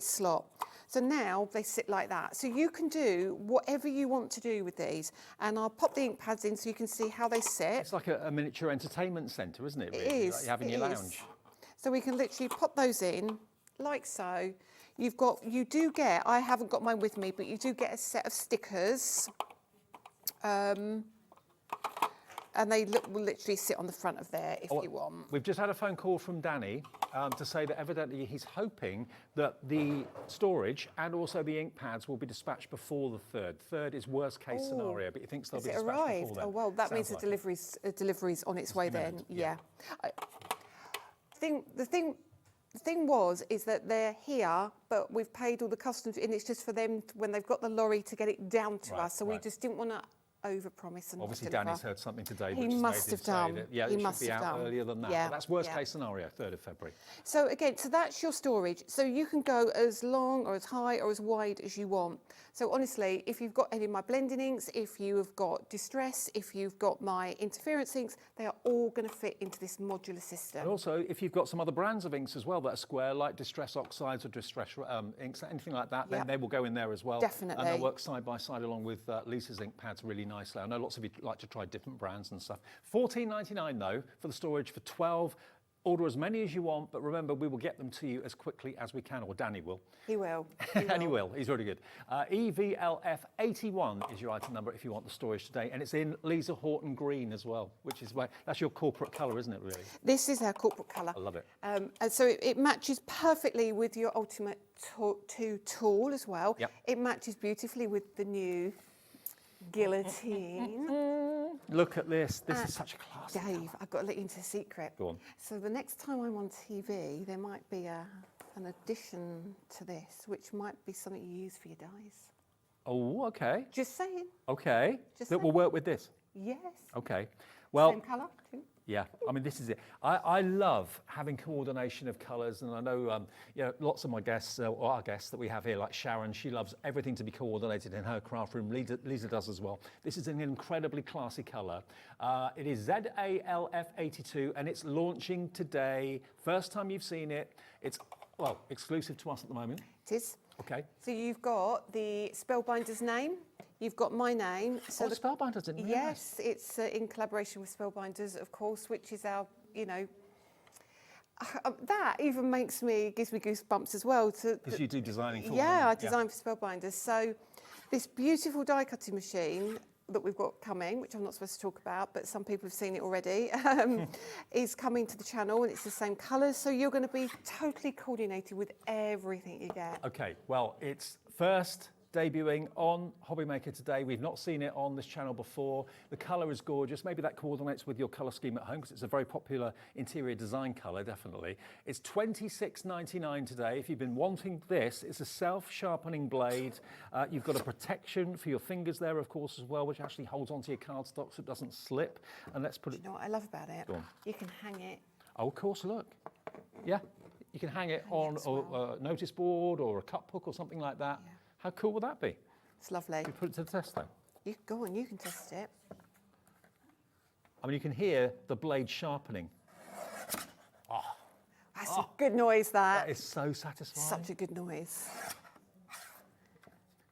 slot. So now they sit like that. So you can do whatever you want to do with these. And I'll pop the ink pads in so you can see how they sit. It's like a miniature entertainment centre, isn't it? Really? It is. Like you have in your lounge. So we can literally pop those in like so. You do get, I haven't got mine with me, but you do get a set of stickers. And they will literally sit on the front of there if you want. We've just had a phone call from Danny to say that evidently he's hoping that the storage and also the ink pads will be dispatched before the 3rd. 3rd is worst case scenario, but he thinks they'll be dispatched before then. Oh, well, that means the delivery's on its way then. Yeah. The thing is that they're here, but we've paid all the customs, and it's just for them when they've got the lorry to get it down to us. So we just didn't want to overpromise and obviously deliver. Danny's heard something today. He must have done. Yeah, it should be out earlier than that. Yeah. But that's worst case scenario, 3rd of February. So again, so that's your storage. So you can go as long or as high or as wide as you want. So honestly, if you've got any of my blending inks, if you've got Distress, if you've got my interference inks, they are all going to fit into this modular system. And also, if you've got some other brands of inks as well that are square, like Distress Oxides or Distress inks, anything like that, then they will go in there as well. Definitely. And they'll work side by side along with Lisa's ink pads really nicely. I know lots of you like to try different brands and stuff. £14.99 though for the storage for 12 Order as many as you want, but remember, we will get them to you as quickly as we can, or Danny will. He will. And he will. He's really good. EVLF81 is your item number if you want the storage today, and it's in Lisa Horton green as well, which is that's your corporate colour, isn't it? Really. This is our corporate colour. I love it. And so it matches perfectly with your Ultimate 2 tool as well. Yep. It matches beautifully with the new guillotine. Look at this. This is such a classic. Dave, I've got to let you into a secret. Go on. So the next time I'm on TV, there might be an addition to this, which might be something you use for your dyes. Oh, okay. Just saying. Okay. Just that will saying. work with this. Yes. Okay. Well. Same colour too. Yeah, I mean, this is it. I love having coordination of colours, and I know lots of my guests, or our guests that we have here, like Sharon, she loves everything to be coordinated in her craft room. Lisa does as well. This is an incredibly classy colour. It is ZALF82, and it's launching today. First time you've seen it. It's, well, exclusive to us at the moment. It is. Okay. So you've got the Spellbinder's name, you've got my name. So the Spellbinders, didn't Yes, it's in collaboration with Spellbinders, of course, which is our, that even gives me goosebumps as well. Because you do designing for them. Yeah, I design for Spellbinders. So this beautiful die cutting machine that we've got coming, which I'm not supposed to talk about, but some people have seen it already, is coming to the channel, and it's the same colours, so you're going to be totally coordinated with everything you get. Okay, well, it's first debuting on HobbyMaker today. We've not seen it on this channel before. The colour is gorgeous. Maybe that coordinates with your colour scheme at home, because it's a very popular interior design colour, definitely. It's $26.99 today. If you've been wanting this, it's a self-sharpening blade. You've got a protection for your fingers there, of course, as well, which actually holds onto your cardstock so it doesn't slip. And let's put it... You know what I love about it? Go on. You can hang it. Oh, of course, look. Yeah, you can hang it on a notice board or a cup hook or something like that. Yeah. How cool would that be? It's lovely. You put it to the test, though. You go on, you can test it. I mean, you can hear the blade sharpening. Oh, that's a good noise, that. That is so satisfying. Such a good noise.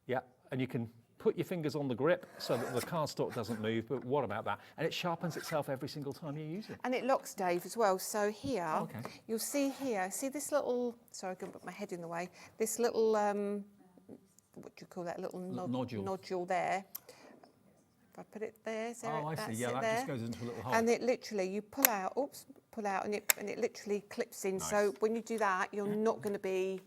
Yeah, and you can put your fingers on the grip so that the cardstock doesn't move, but what about that? And it sharpens itself every single time you use it. And it locks, Dave, as well. So here, you'll see here, see this little, sorry, I'm going to put my head in the way, this little, what do you call that, little nodule there. If I put it there, so I see. Yeah, that just goes into a little hole. And it literally, you pull out, and it literally clips in. Nice. So when you do that, you're not going to be...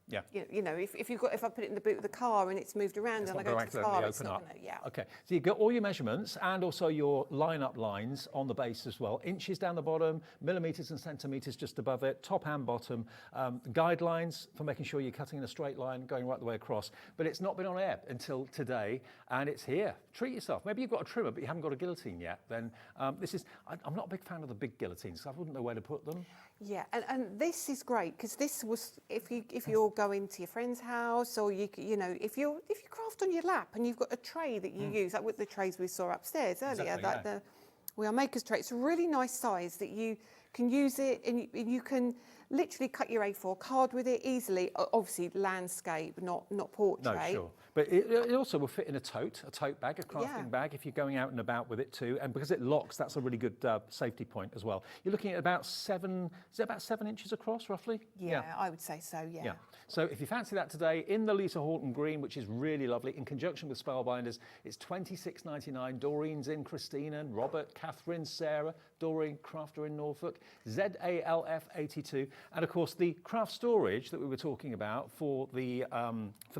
Yeah. If I put it in the boot of the car and it's moved around and I go to the car, it's not going to, yeah. Okay, so you've got all your measurements and also your line-up lines on the base as well. Inches down the bottom, millimetres and centimetres just above it, top and bottom. Guidelines for making sure you're cutting in a straight line, going right the way across. But it's not been on air until today, and it's here. Treat yourself. Maybe you've got a trimmer, but you haven't got a guillotine yet. Then this is... I'm not a big fan of the big guillotines, so I wouldn't know where to put them. Yeah, and this is great, because this was, if you're going to your friend's house, or if you craft on your lap and you've got a tray that you use, like with the trays we saw upstairs earlier, the We Are Makers tray. It's a really nice size that you can use it, and you can literally cut your A4 card with it easily. Obviously landscape, not portrait. No, sure. But it also will fit in a tote bag, a crafting bag, if you're going out and about with it too. And because it locks, that's a really good safety point as well. You're looking at about 7 inches across, roughly? Yeah, I would say so, yeah. So if you fancy that today, in the Lisa Horton green, which is really lovely, in conjunction with Spellbinders, it's $26.99. Doreen's in, Christina, Robert, Catherine, Sarah, Doreen, Crafter in Norfolk, ZALF82, and of course the craft storage that we were talking about for the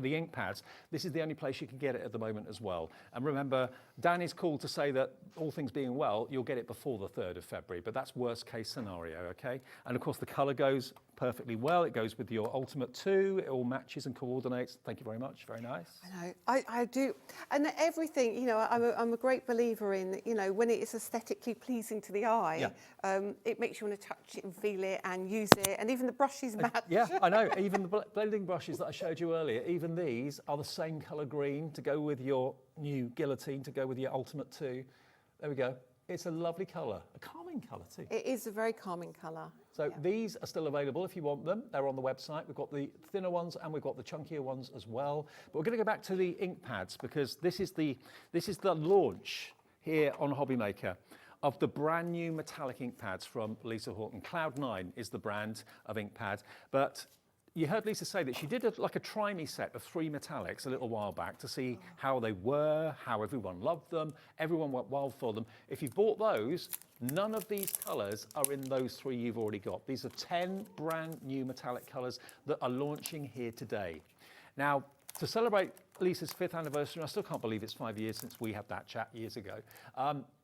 ink pads. This is the only place you can get it at the moment as well. And remember, Dan is called to say that all things being well, you'll get it before the 3rd of February, but that's worst case scenario, okay? And of course the colour goes perfectly well. It goes with your Ultimate 2. It all matches and coordinates. Thank you very much. Very nice. I know. I do. And everything, I'm a great believer in, when it is aesthetically pleasing to the eye, it makes you want to touch it and feel it and use it. And even the brushes match. Yeah, I know. Even the blending brushes that I showed you earlier, even these are the same colour green to go with your new guillotine, to go with your Ultimate 2. There we go. It's a lovely colour, a calming colour too. It is a very calming colour. So these are still available if you want them. They're on the website. We've got the thinner ones and we've got the chunkier ones as well. But we're going to go back to the ink pads, because this is the launch here on HobbyMaker of the brand new metallic ink pads from Lisa Horton. Cloud9 is the brand of ink pad, but you heard Lisa say that she did like a try me set of 3 metallics a little while back to see how they were, how everyone loved them, everyone went wild for them. If you bought those, none of these colours are in those 3 you've already got. These are 10 brand new metallic colours that are launching here today. Now, to celebrate Lisa's 5th anniversary, I still can't believe it's 5 years since we had that chat years ago.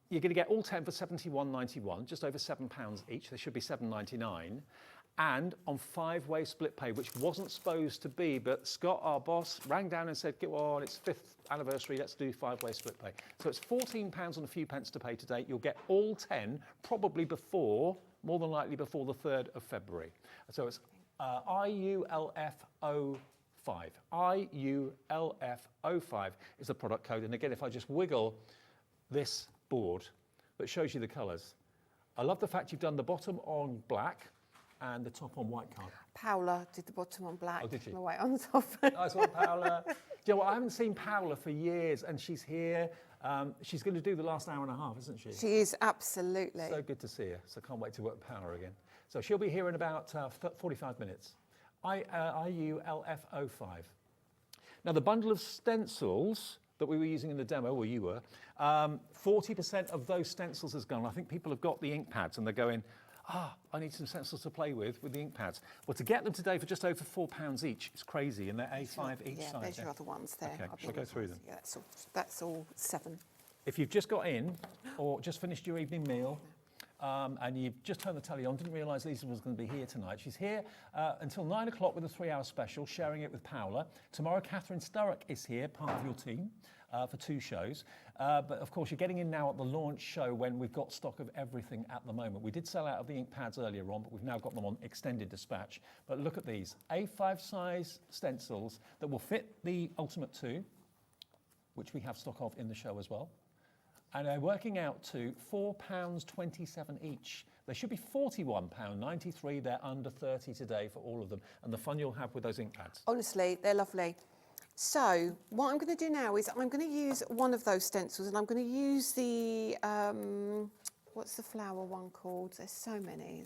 You're going to get all 10 for £71.91, just over £7 each. They should be £7.99. And on 5-way split pay, which wasn't supposed to be, but Scott, our boss, rang down and said, "Get on, it's 5th anniversary, let's do 5-way split pay." So it's £14 and a few pence to pay today. You'll get all 10, probably before, more than likely before the 3rd of February. So it's IULF05. IULF05 is the product code. And again, if I just wiggle this board that shows you the colours, I love the fact you've done the bottom on black and the top on white card. Paola did the bottom on black. Oh, did she? The white on top. Nice one, Paola. Do you know what? I haven't seen Paola for years, and she's here. She's going to do the last hour and a half, isn't she? She is, absolutely. So good to see her. So can't wait to work with Paola again. So she'll be here in about 45 minutes. IULF05. Now, the bundle of stencils that we were using in the demo, or you were, 40% of those stencils has gone. I think people have got the ink pads and they're going, I need some stencils to play with the ink pads. Well, to get them today for just over £4 each, it's crazy, and they're A5 each size. Yeah, there's your other ones there. Okay, shall I go through them? Yeah, that's all 7. If you've just got in, or just finished your evening meal, and you've just turned the telly on, didn't realise Lisa was going to be here tonight. She's here until 9 o'clock with a 3-hour special, sharing it with Paola. Tomorrow, Catherine Sturrock is here, part of your team, for 2 shows. But of course, you're getting in now at the launch show when we've got stock of everything at the moment. We did sell out of the ink pads earlier on, but we've now got them on extended dispatch. But look at these, A5 size stencils that will fit the Ultimate 2, which we have stock of in the show as well. And they're working out to £4.27 each. They should be £41.93. They're under 30 today for all of them. And the fun you'll have with those ink pads. Honestly, they're lovely. So what I'm going to do now is I'm going to use one of those stencils, and I'm going to use the, what's the flower one called? There's so many,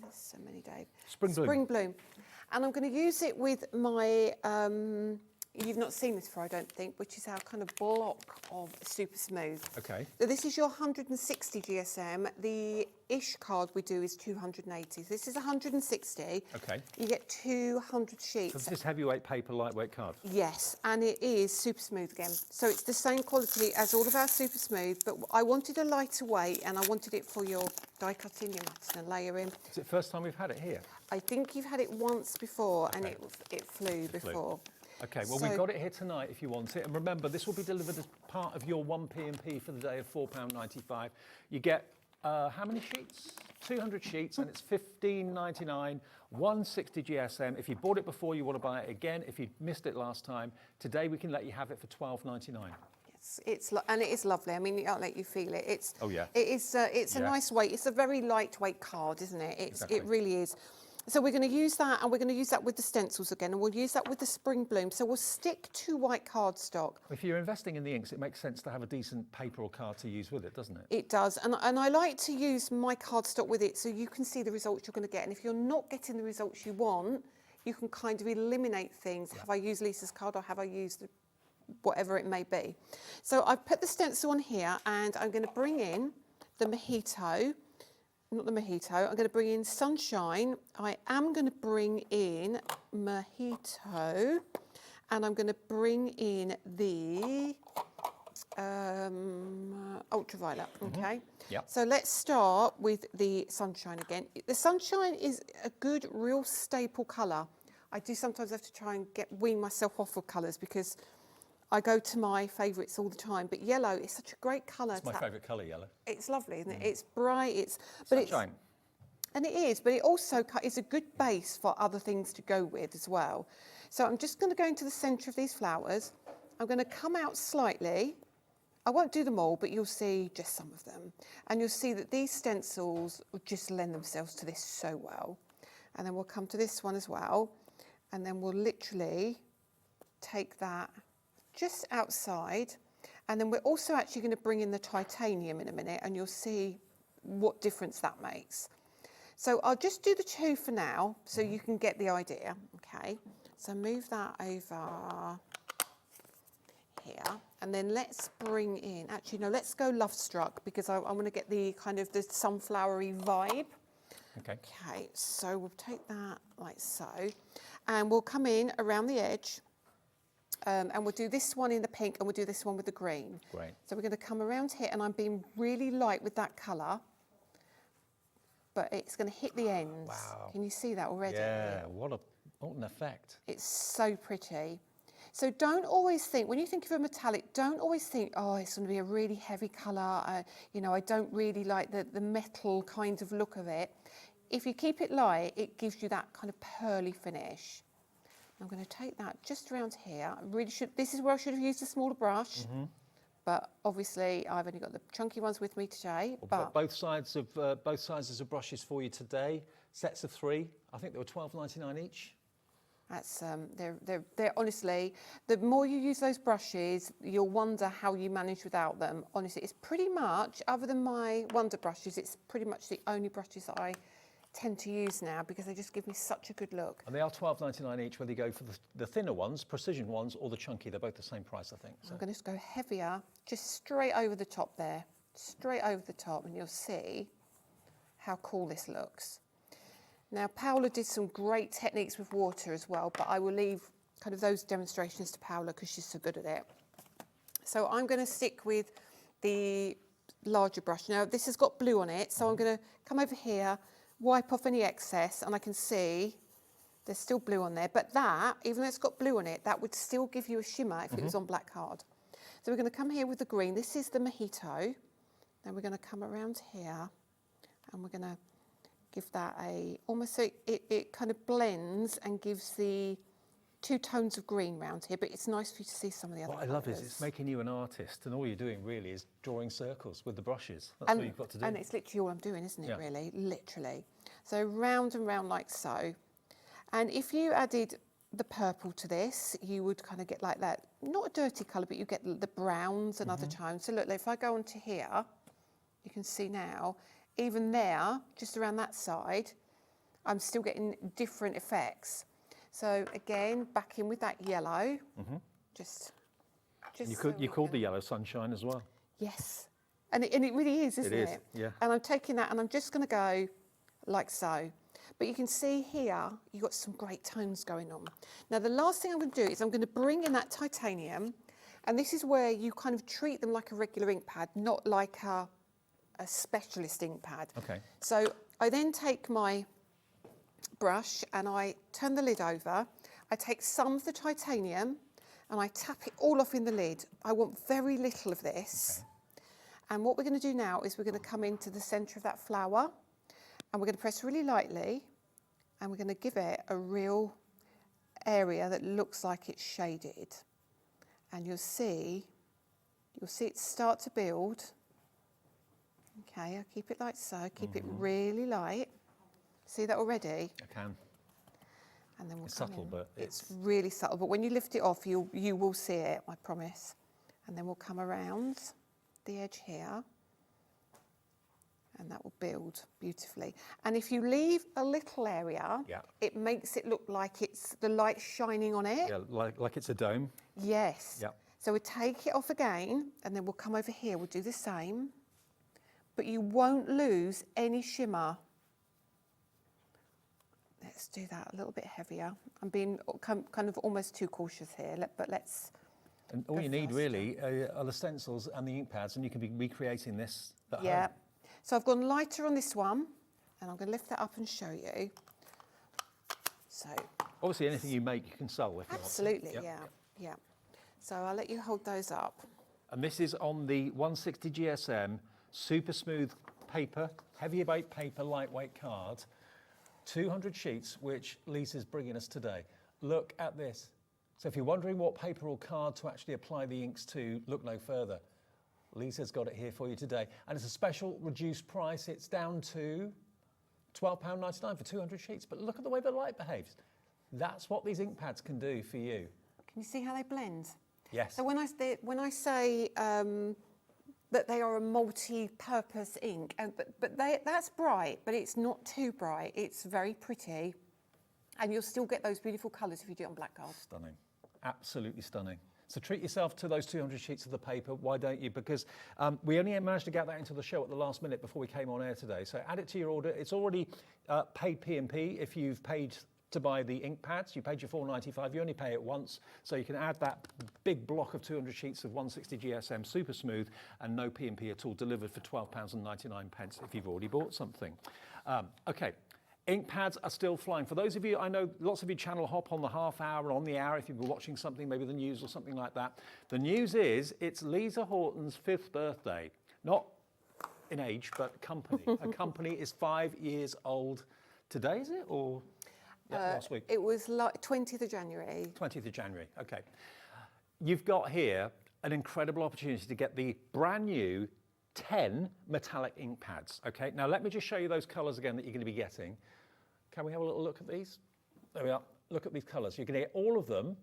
Dave. Spring Bloom. Spring Bloom. And I'm going to use it with my, you've not seen this before, I don't think, which is our kind of block of Super Smooth. Okay. So this is your 160 GSM. The ish card we do is 280. This is 160. Okay. You get 200 sheets. So this is heavyweight paper, lightweight card. Yes, and it is Super Smooth again. So it's the same quality as all of our Super Smooth, but I wanted a lighter weight, and I wanted it for your die cutting, your matting and layering. Is it the first time we've had it here? I think you've had it once before, and it flew before. Okay, well, we've got it here tonight if you want it. And remember, this will be delivered as part of your 1P&P for the day of £4.95. You get how many sheets? 200 sheets, and it's $15.99, 160 GSM. If you bought it before, you want to buy it again. If you missed it last time, today we can let you have it for $12.99. And it is lovely. I mean, I'll let you feel it. It's oh yeah. It is. It's a nice weight. It's a very lightweight card, isn't it? Exactly. It really is. So we're going to use that, and we're going to use that with the stencils again, and we'll use that with the Spring Bloom. So we'll stick to white cardstock. If you're investing in the inks, it makes sense to have a decent paper or card to use with it, doesn't it? It does, and I like to use my cardstock with it so you can see the results you're going to get. And if you're not getting the results you want, you can kind of eliminate things. Yeah. Have I used Lisa's card, or have I used whatever it may be? So I've put the stencil on here, and I'm going to bring in the Mojito. Not the Mojito, I'm going to bring in Sunshine. I am going to bring in Mojito, and I'm going to bring in the Ultraviolet, okay? Yep. So let's start with the Sunshine again. The Sunshine is a good, real staple colour. I do sometimes have to try and wean myself off of colours because I go to my favourites all the time, but yellow is such a great colour. It's my favourite colour, yellow. It's lovely, isn't it? It's bright, Sunshine. And it is, but it also is a good base for other things to go with as well. So I'm just going to go into the centre of these flowers. I'm going to come out slightly. I won't do them all, but you'll see just some of them. And you'll see that these stencils just lend themselves to this so well. And then we'll come to this one as well. And then we'll literally take that just outside, and then we're also actually going to bring in the titanium in a minute, and you'll see what difference that makes. So I'll just do the 2 for now, so you can get the idea, okay? So move that over here, and then let's bring in, actually no, let's go Love Struck, because I want to get the kind of the sunflowery vibe. Okay. Okay, so we'll take that like so, and we'll come in around the edge, and we'll do this one in the pink, and we'll do this one with the green. Great. So we're going to come around here, and I'm being really light with that colour, but it's going to hit the ends. Wow. Can you see that already? Yeah, what an effect. It's so pretty. So don't always think, when you think of a metallic, don't always think, oh, it's going to be a really heavy colour. You know, I don't really like the metal kind of look of it. If you keep it light, it gives you that kind of pearly finish. I'm going to take that just around here. I really should, this is where I should have used a smaller brush. But obviously, I've only got the chunky ones with me today. But both sizes of brushes for you today. Sets of 3. I think they were $12.99 each. that's they're honestly, the more you use those brushes, you'll wonder how you manage without them. Honestly, it's pretty much, other than my Wonder brushes, it's pretty much the only brushes that I tend to use now because they just give me such a good look. And they are $12.99 each, whether you go for the thinner ones, precision ones, or the chunky. They're both the same price, I think. So. I'm going to go heavier, just straight over the top there. Straight over the top, and you'll see how cool this looks. Now, Paola did some great techniques with water as well, but I will leave kind of those demonstrations to Paola because she's so good at it. So I'm going to stick with the larger brush. Now, this has got blue on it, so I'm going to come over here, wipe off any excess, and I can see there's still blue on there. But that, even though it's got blue on it, that would still give you a shimmer if it was on black card. So we're going to come here with the green. This is the mojito. Then we're going to come around here, and we're going to give that a, almost so it kind of blends and gives the two tones of green round here, but it's nice for you to see some of the other What I love is colours. it's making you an artist, and all you're doing really is drawing circles with the brushes. That's what you've got to do. And it's literally all I'm doing, isn't it, Yeah. really? Literally. So round and round like so. And if you added the purple to this, you would kind of get like that, not a dirty colour, but you get the browns and other tones. So look, if I go onto here, you can see now, even there, just around that side, I'm still getting different effects. So again, back in with that yellow, just You called the yellow sunshine as well. Yes, and it really is, isn't it? It is, yeah. And I'm taking that and I'm just going to go like so. But you can see here, you've got some great tones going on. Now, the last thing I'm going to do is I'm going to bring in that titanium, and this is where you kind of treat them like a regular ink pad, not like a specialist ink pad. Okay. So I then take my brush and I turn the lid over. I take some of the titanium and I tap it all off in the lid. I want very little of this. Okay. And what we're going to do now is we're going to come into the centre of that flower and we're going to press really lightly and we're going to give it a real area that looks like it's shaded. And you'll see it start to build. Okay, I'll keep it like so, keep it really light. See that already? I can. And then we'll It's come subtle, in. but it's really subtle, but when you lift it off, you will see it, I promise. And then we'll come around the edge here, and that will build beautifully. And if you leave a little area, it makes it look like it's the light shining on it. Yeah, like it's a dome. Yes. Yeah. So we take it off again, and then we'll come over here, we'll do the same. But you won't lose any shimmer. Let's do that a little bit heavier. I'm being kind of almost too cautious here, but let's... And all you need really are the stencils and the ink pads, and you can be recreating this at home. Yeah. So I've gone lighter on this one, and I'm going to lift that up and show you. So... Obviously, anything you make, you can sell if absolutely, you want. yeah. So I'll let you hold those up. And this is on the 160 GSM, super smooth paper, heavy weight paper, lightweight card. 200 sheets, which Lisa's bringing us today. Look at this. So if you're wondering what paper or card to actually apply the inks to, look no further. Lisa's got it here for you today. And it's a special reduced price. It's down to £12.99 for 200 sheets. But look at the way the light behaves. That's what these ink pads can do for you. Can you see how they blend? Yes. So when I say that they are a multi-purpose ink, but that's bright, but it's not too bright. It's very pretty, and you'll still get those beautiful colours if you do it on black gold. Stunning, absolutely stunning. So treat yourself to those 200 sheets of the paper, why don't you? Because we only managed to get that into the show at the last minute before we came on air today. So add it to your order. It's already paid P&P. If you've paid to buy the ink pads, you paid your $4.95, you only pay it once, so you can add that big block of 200 sheets of 160 GSM super smooth and no P&P at all, delivered for £12.99 if you've already bought something. Okay. Ink pads are still flying. For those of you, I know lots of you channel hop on the half hour or on the hour if you've been watching something, maybe the news or something like that. The news is it's Lisa Horton's 5th birthday. Not in age, but company. Her company is 5 years old today, is it? Or last week? It was like 20th of January. 20th of January, okay. You've got here an incredible opportunity to get the brand new 10 metallic ink pads, okay? Now let me just show you those colours again that you're going to be getting. Can we have a little look at these? There we are. Look at these colours. You're going to get all of them.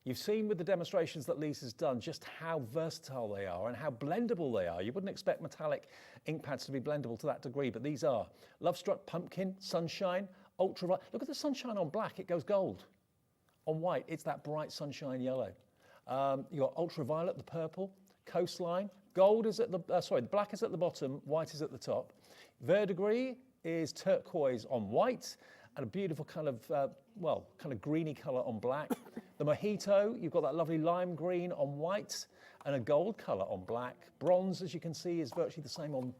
You've seen with the demonstrations that Lisa's done just how versatile they are and how blendable they are. You wouldn't expect metallic ink pads to be blendable to that degree, but these are. Love Struck Pumpkin, Sunshine, Ultraviolet. Look at the sunshine on black, it goes gold. On white, it's that bright sunshine yellow. You've got Ultraviolet, the purple, Coastline. Gold is at the, the black is at the bottom, white is at the top. Verdigris is turquoise on white and a beautiful kind of, kind of greeny colour on black. The Mojito, you've got that lovely lime green on white and a gold colour on black. Bronze, as you can see, is virtually the same on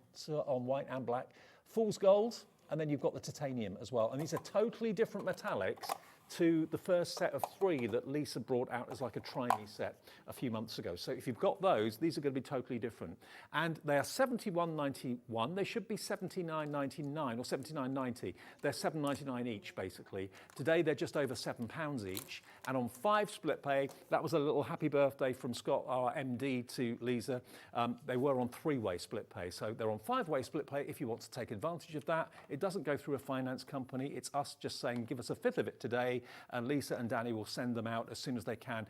white and black. Fool's Gold, and then you've got the titanium as well. And these are totally different metallics to the first set of 3 that Lisa brought out as like a try-me set a few months ago. So if you've got those, these are going to be totally different. And they are $71.91. They should be $79.99 or $79.90. They're $7.99 each, basically. Today, they're just over £7 each. And on 5 split pay, that was a little happy birthday from Scott, our MD, to Lisa. They were on 3-way split pay. So they're on 5-way split pay if you want to take advantage of that. It doesn't go through a finance company. It's us just saying, give us a fifth of it today. And Lisa and Danny will send them out as soon as they can.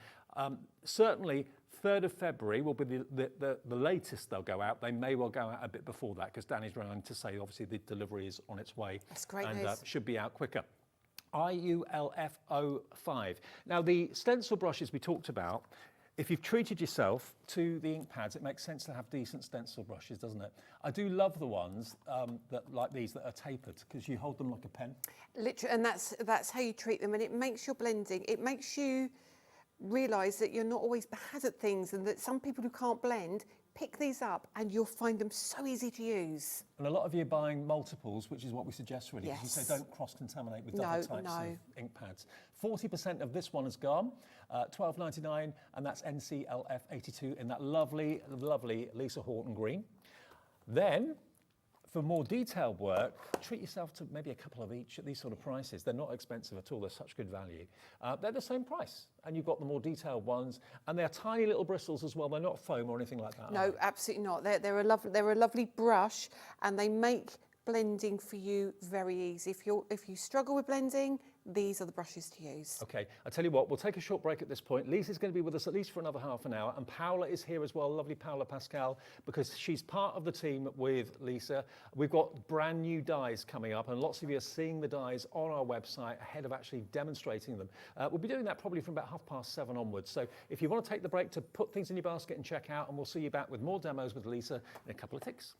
Certainly, 3rd of February will be the latest they'll go out. They may well go out a bit before that because Danny's running to say, obviously, the delivery is on its way. That's great and news. Should be out quicker. IULF05. Now, the stencil brushes we talked about, if you've treated yourself to the ink pads, it makes sense to have decent stencil brushes, doesn't it? I do love the ones that like these that are tapered because you hold them like a pen. Literally, and that's how you treat them, and it makes your blending. It makes you realise that you're not always bad at things, and that some people who can't blend pick these up, and you'll find them so easy to use. And a lot of you are buying multiples, which is what we suggest really. Yes. You say don't cross-contaminate with double types of ink pads. 40% of this one has gone, $12.99, and that's NCLF82 in that lovely, lovely Lisa Horton green. Then, for more detailed work, treat yourself to maybe a couple of each at these sort of prices. They're not expensive at all, they're such good value. They're the same price, and you've got the more detailed ones, and they're tiny little bristles as well. They're not foam or anything like that. No, absolutely not. They're a lovely brush, and they make blending for you very easy. If you struggle with blending, these are the brushes to use. Okay, I'll tell you what, we'll take a short break at this point. Lisa's going to be with us at least for another half an hour, and Paola is here as well, lovely Paola Pascal, because she's part of the team with Lisa. We've got brand new dies coming up, and lots of you are seeing the dies on our website ahead of actually demonstrating them. We'll be doing that probably from about 7:30 onwards. So if you want to take the break to put things in your basket and check out, and we'll see you back with more demos with Lisa in a couple of ticks.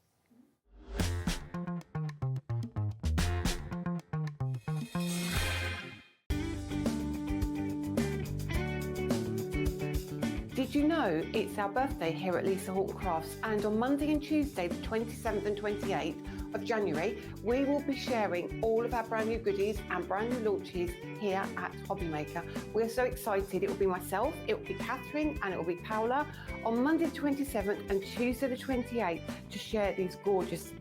Did you know it's our birthday here at Lisa Horton Crafts, and on Monday and Tuesday, the 27th and 28th of January, we will be sharing all of our brand new goodies and brand new launches here at HobbyMaker. We're so excited. It will be myself, it will be Catherine, and it will be Paola on Monday the 27th and Tuesday the 28th to share these gorgeous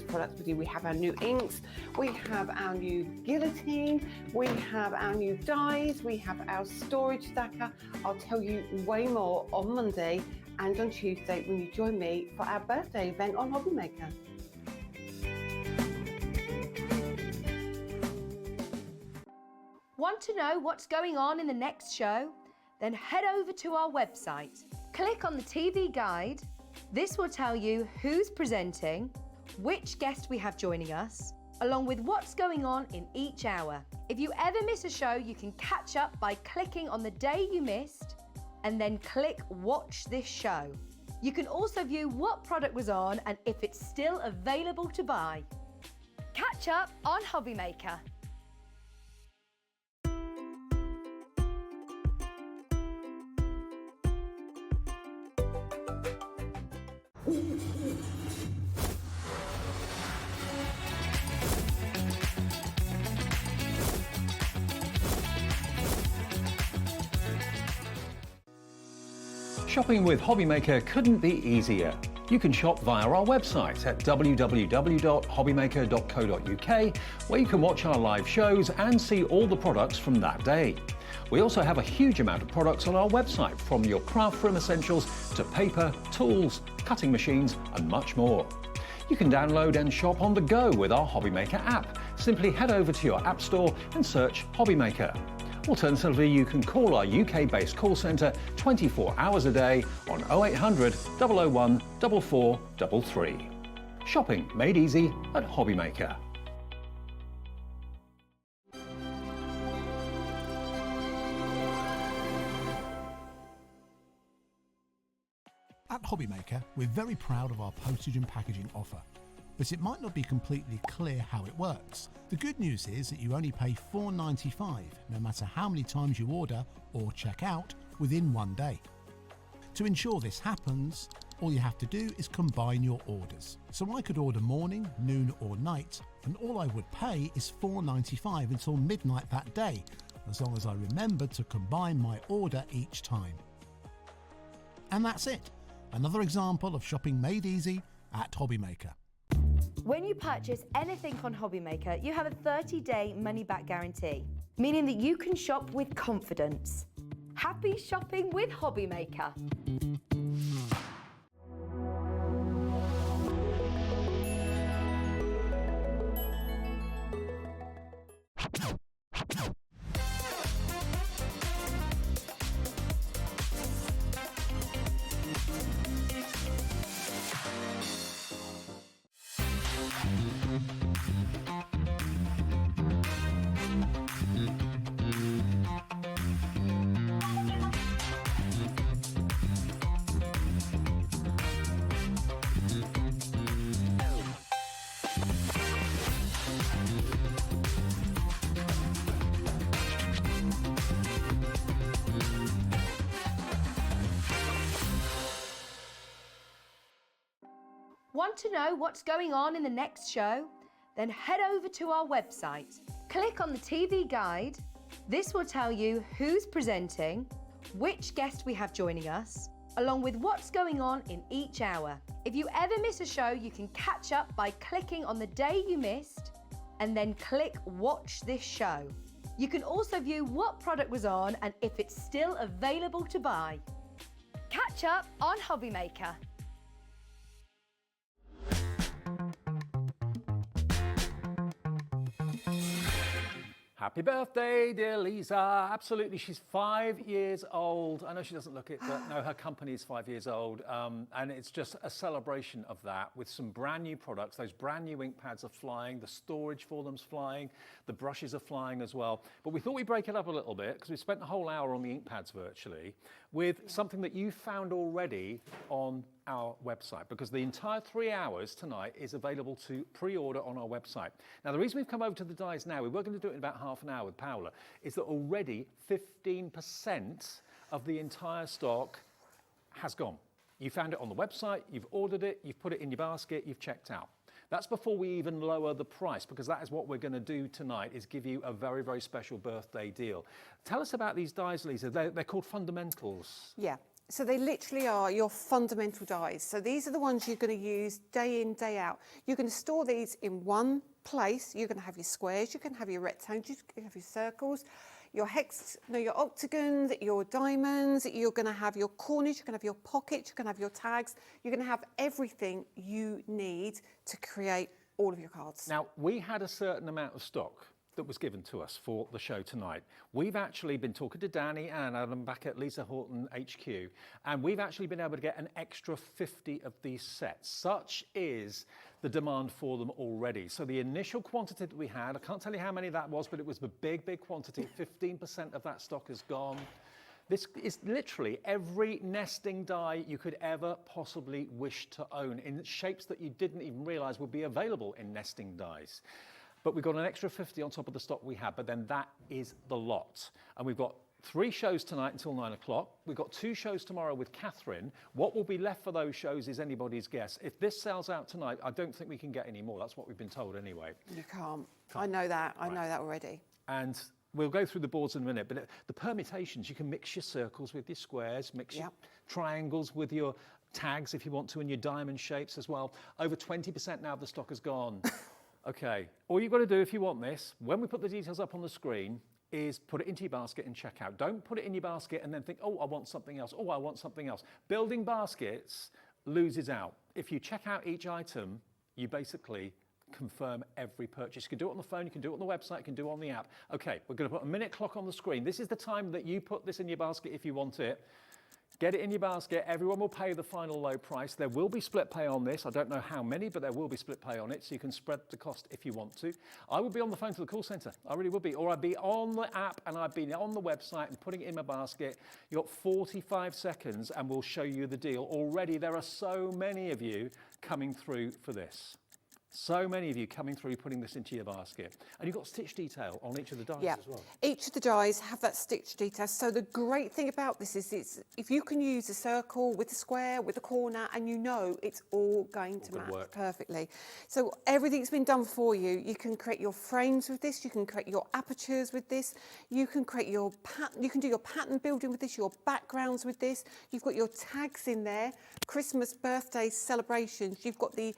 products with you. We have our new inks, we have our new guillotine, we have our new dies, we have our storage stacker. I'll tell you way more on Monday and on Tuesday when you join me for our birthday event on HobbyMaker. Want to know what's going on in the next show? Then head over to our website. Click on the TV guide. This will tell you who's presenting, which guest we have joining us, along with what's going on in each hour. If you ever miss a show, you can catch up by clicking on the day you missed and then click Watch This Show. You can also view what product was on and if it's still available to buy. Catch up on HobbyMaker. Shopping with HobbyMaker couldn't be easier. You can shop via our website at www.hobbymaker.co.uk, where you can watch our live shows and see all the products from that day. We also have a huge amount of products on our website, from your craft room essentials to paper, tools, cutting machines and much more. You can download and shop on the go with our HobbyMaker app. Simply head over to your app store and search HobbyMaker. Alternatively, you can call our UK-based call centre 24 hours a day on 0800 001 4433. Shopping made easy at HobbyMaker. At HobbyMaker, we're very proud of our postage and packaging offer, but it might not be completely clear how it works. The good news is that you only pay $4.95 no matter how many times you order or check out within one day. To ensure this happens, all you have to do is combine your orders. So I could order morning, noon or night, and all I would pay is $4.95 until midnight that day, as long as I remembered to combine my order each time. And that's it. Another example of shopping made easy at HobbyMaker. When you purchase anything on HobbyMaker, you have a 30-day money-back guarantee, meaning that you can shop with confidence. Happy shopping with HobbyMaker. Want to know what's going on in the next show? Then head over to our website. Click on the TV guide. This will tell you who's presenting, which guest we have joining us, along with what's going on in each hour. If you ever miss a show, you can catch up by clicking on the day you missed and then click Watch This Show. You can also view what product was on and if it's still available to buy. Catch up on HobbyMaker. Happy birthday, dear Lisa. Absolutely, she's 5 years old. I know she doesn't look it, but no, her company is 5 years old. And it's just a celebration of that with some brand new products. Those brand new ink pads are flying. The storage for them's flying. The brushes are flying as well. But we thought we'd break it up a little bit because we spent the whole hour on the ink pads virtually with something that you found already on our website, because the entire 3 hours tonight is available to pre-order on our website. Now, the reason we've come over to the dies now, we were going to do it in about half an hour with Paola, is that already 15% of the entire stock has gone. You found it on the website, you've ordered it, you've put it in your basket, you've checked out. That's before we even lower the price, because that is what we're going to do tonight, is give you a very, very special birthday deal. Tell us about these dies, Lisa. They're called fundamentals. Yeah. So they literally are your fundamental dies. So these are the ones you're going to use day in, day out. You're going to store these in one place. You're going to have your squares, you can have your rectangles, you can have your circles, your your octagons, your diamonds, you're going to have your corners, you're going to have your pockets, you're going to have your tags. You're going to have everything you need to create all of your cards. Now, we had a certain amount of stock. that was given to us for the show tonight. We've actually been talking to Danny and Adam back at Lisa Horton HQ, and we've actually been able to get an extra 50 of these sets. Such is the demand for them already. So the initial quantity that we had, I can't tell you how many that was, but it was the big quantity. 15% of that stock is gone. This is literally every nesting die you could ever possibly wish to own in shapes that you didn't even realize would be available in nesting dies. But we've got an extra 50 on top of the stock we had, but then that is the lot. And we've got 3 shows tonight until 9 o'clock. We've got 2 shows tomorrow with Catherine. What will be left for those shows is anybody's guess. If this sells out tonight, I don't think we can get any more. That's what we've been told anyway. You can't. I know that. I know that already. And we'll go through the boards in a minute, but the permutations, you can mix your circles with your squares, mix your triangles with your tags if you want to, and your diamond shapes as well. Over 20% now of the stock has gone. Okay, all you've got to do if you want this, when we put the details up on the screen, is put it into your basket and check out. Don't put it in your basket and then think, oh, I want something else. Oh, I want something else. Building baskets loses out. If you check out each item, you basically confirm every purchase. You can do it on the phone, you can do it on the website, you can do it on the app. Okay, we're going to put a minute clock on the screen. This is the time that you put this in your basket if you want it. Get it in your basket. Everyone will pay the final low price. There will be split pay on this. I don't know how many, but there will be split pay on it, so you can spread the cost if you want to. I will be on the phone to the call centre. I really would be. Or I'd be on the app and I'd be on the website and putting it in my basket. You've got 45 seconds and we'll show you the deal. Already there are so many of you coming through for this. So many of you coming through, putting this into your basket. And you've got stitch detail on each of the dies as well. Each of the dies have that stitch detail. So the great thing about this is if you can use a circle with a square, with a corner, and you know it's all going to match perfectly. So everything's been done for you. You can create your frames with this. You can create your apertures with this. You can create your pattern. You can do your pattern building with this, your backgrounds with this. You've got your tags in there, Christmas, birthdays, celebrations. You've got the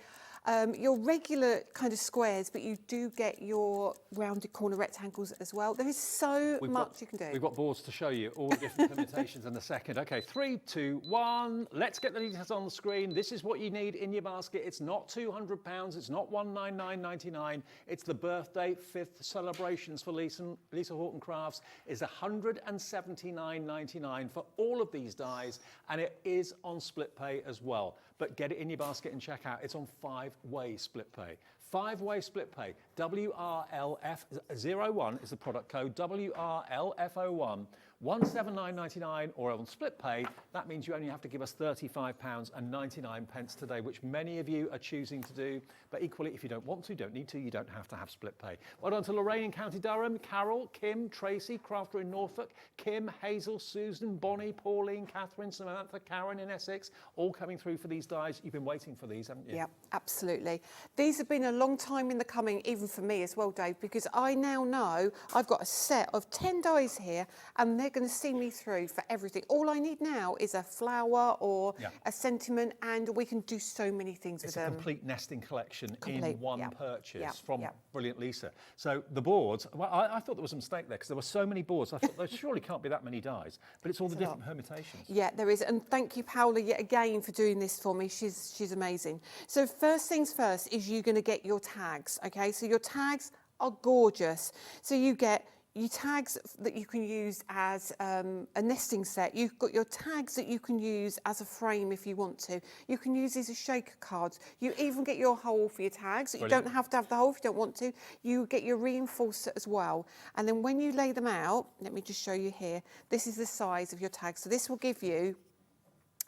your regular kind of squares, but you do get your rounded corner rectangles as well. There is so much you can do. We've got boards to show you all the different permutations in a second. Okay, 3, 2, 1. Let's get the details on the screen. This is what you need in your basket. It's not £200. It's not £199.99. It's the birthday 5th celebrations for Lisa Horton Crafts. Is £179.99 for all of these dies, and it is on split pay as well. But get it in your basket and check out. It's on 5-way split pay. 5-way split pay. WRLF01 is the product code. WRLF01. £179.99 or on split pay. That means you only have to give us £35.99 today, which many of you are choosing to do. But equally, if you don't want to, don't need to, you don't have to have split pay. Well done to Lorraine in County Durham, Carol, Kim, Tracy, Crafter in Norfolk, Kim, Hazel, Susan, Bonnie, Pauline, Catherine, Samantha, Karen in Essex, all coming through for these dies. You've been waiting for these, haven't you? Yeah, absolutely. These have been a long time in the coming, even for me as well, Dave, because I now know I've got a set of 10 dies here and they're going to see me through for everything. All I need now is a flower or a sentiment, and we can do so many things with them. It's a complete nesting collection in one purchase from Brilliant Lisa. So the boards, well, I thought there was a mistake there because there were so many boards. I thought there surely can't be that many dies, but it's all the different permutations. Yeah, there is. And thank you, Paola, yet again for doing this for me. She's amazing. So first things first is you're going to get your tags, okay? So your tags are gorgeous. So you get your tags that you can use as a nesting set. You've got your tags that you can use as a frame if you want to. You can use these as shaker cards. You even get your hole for your tags. You don't have to have the hole if you don't want to. You get your reinforcer as well. And then when you lay them out, let me just show you here. This is the size of your tag. So this will give you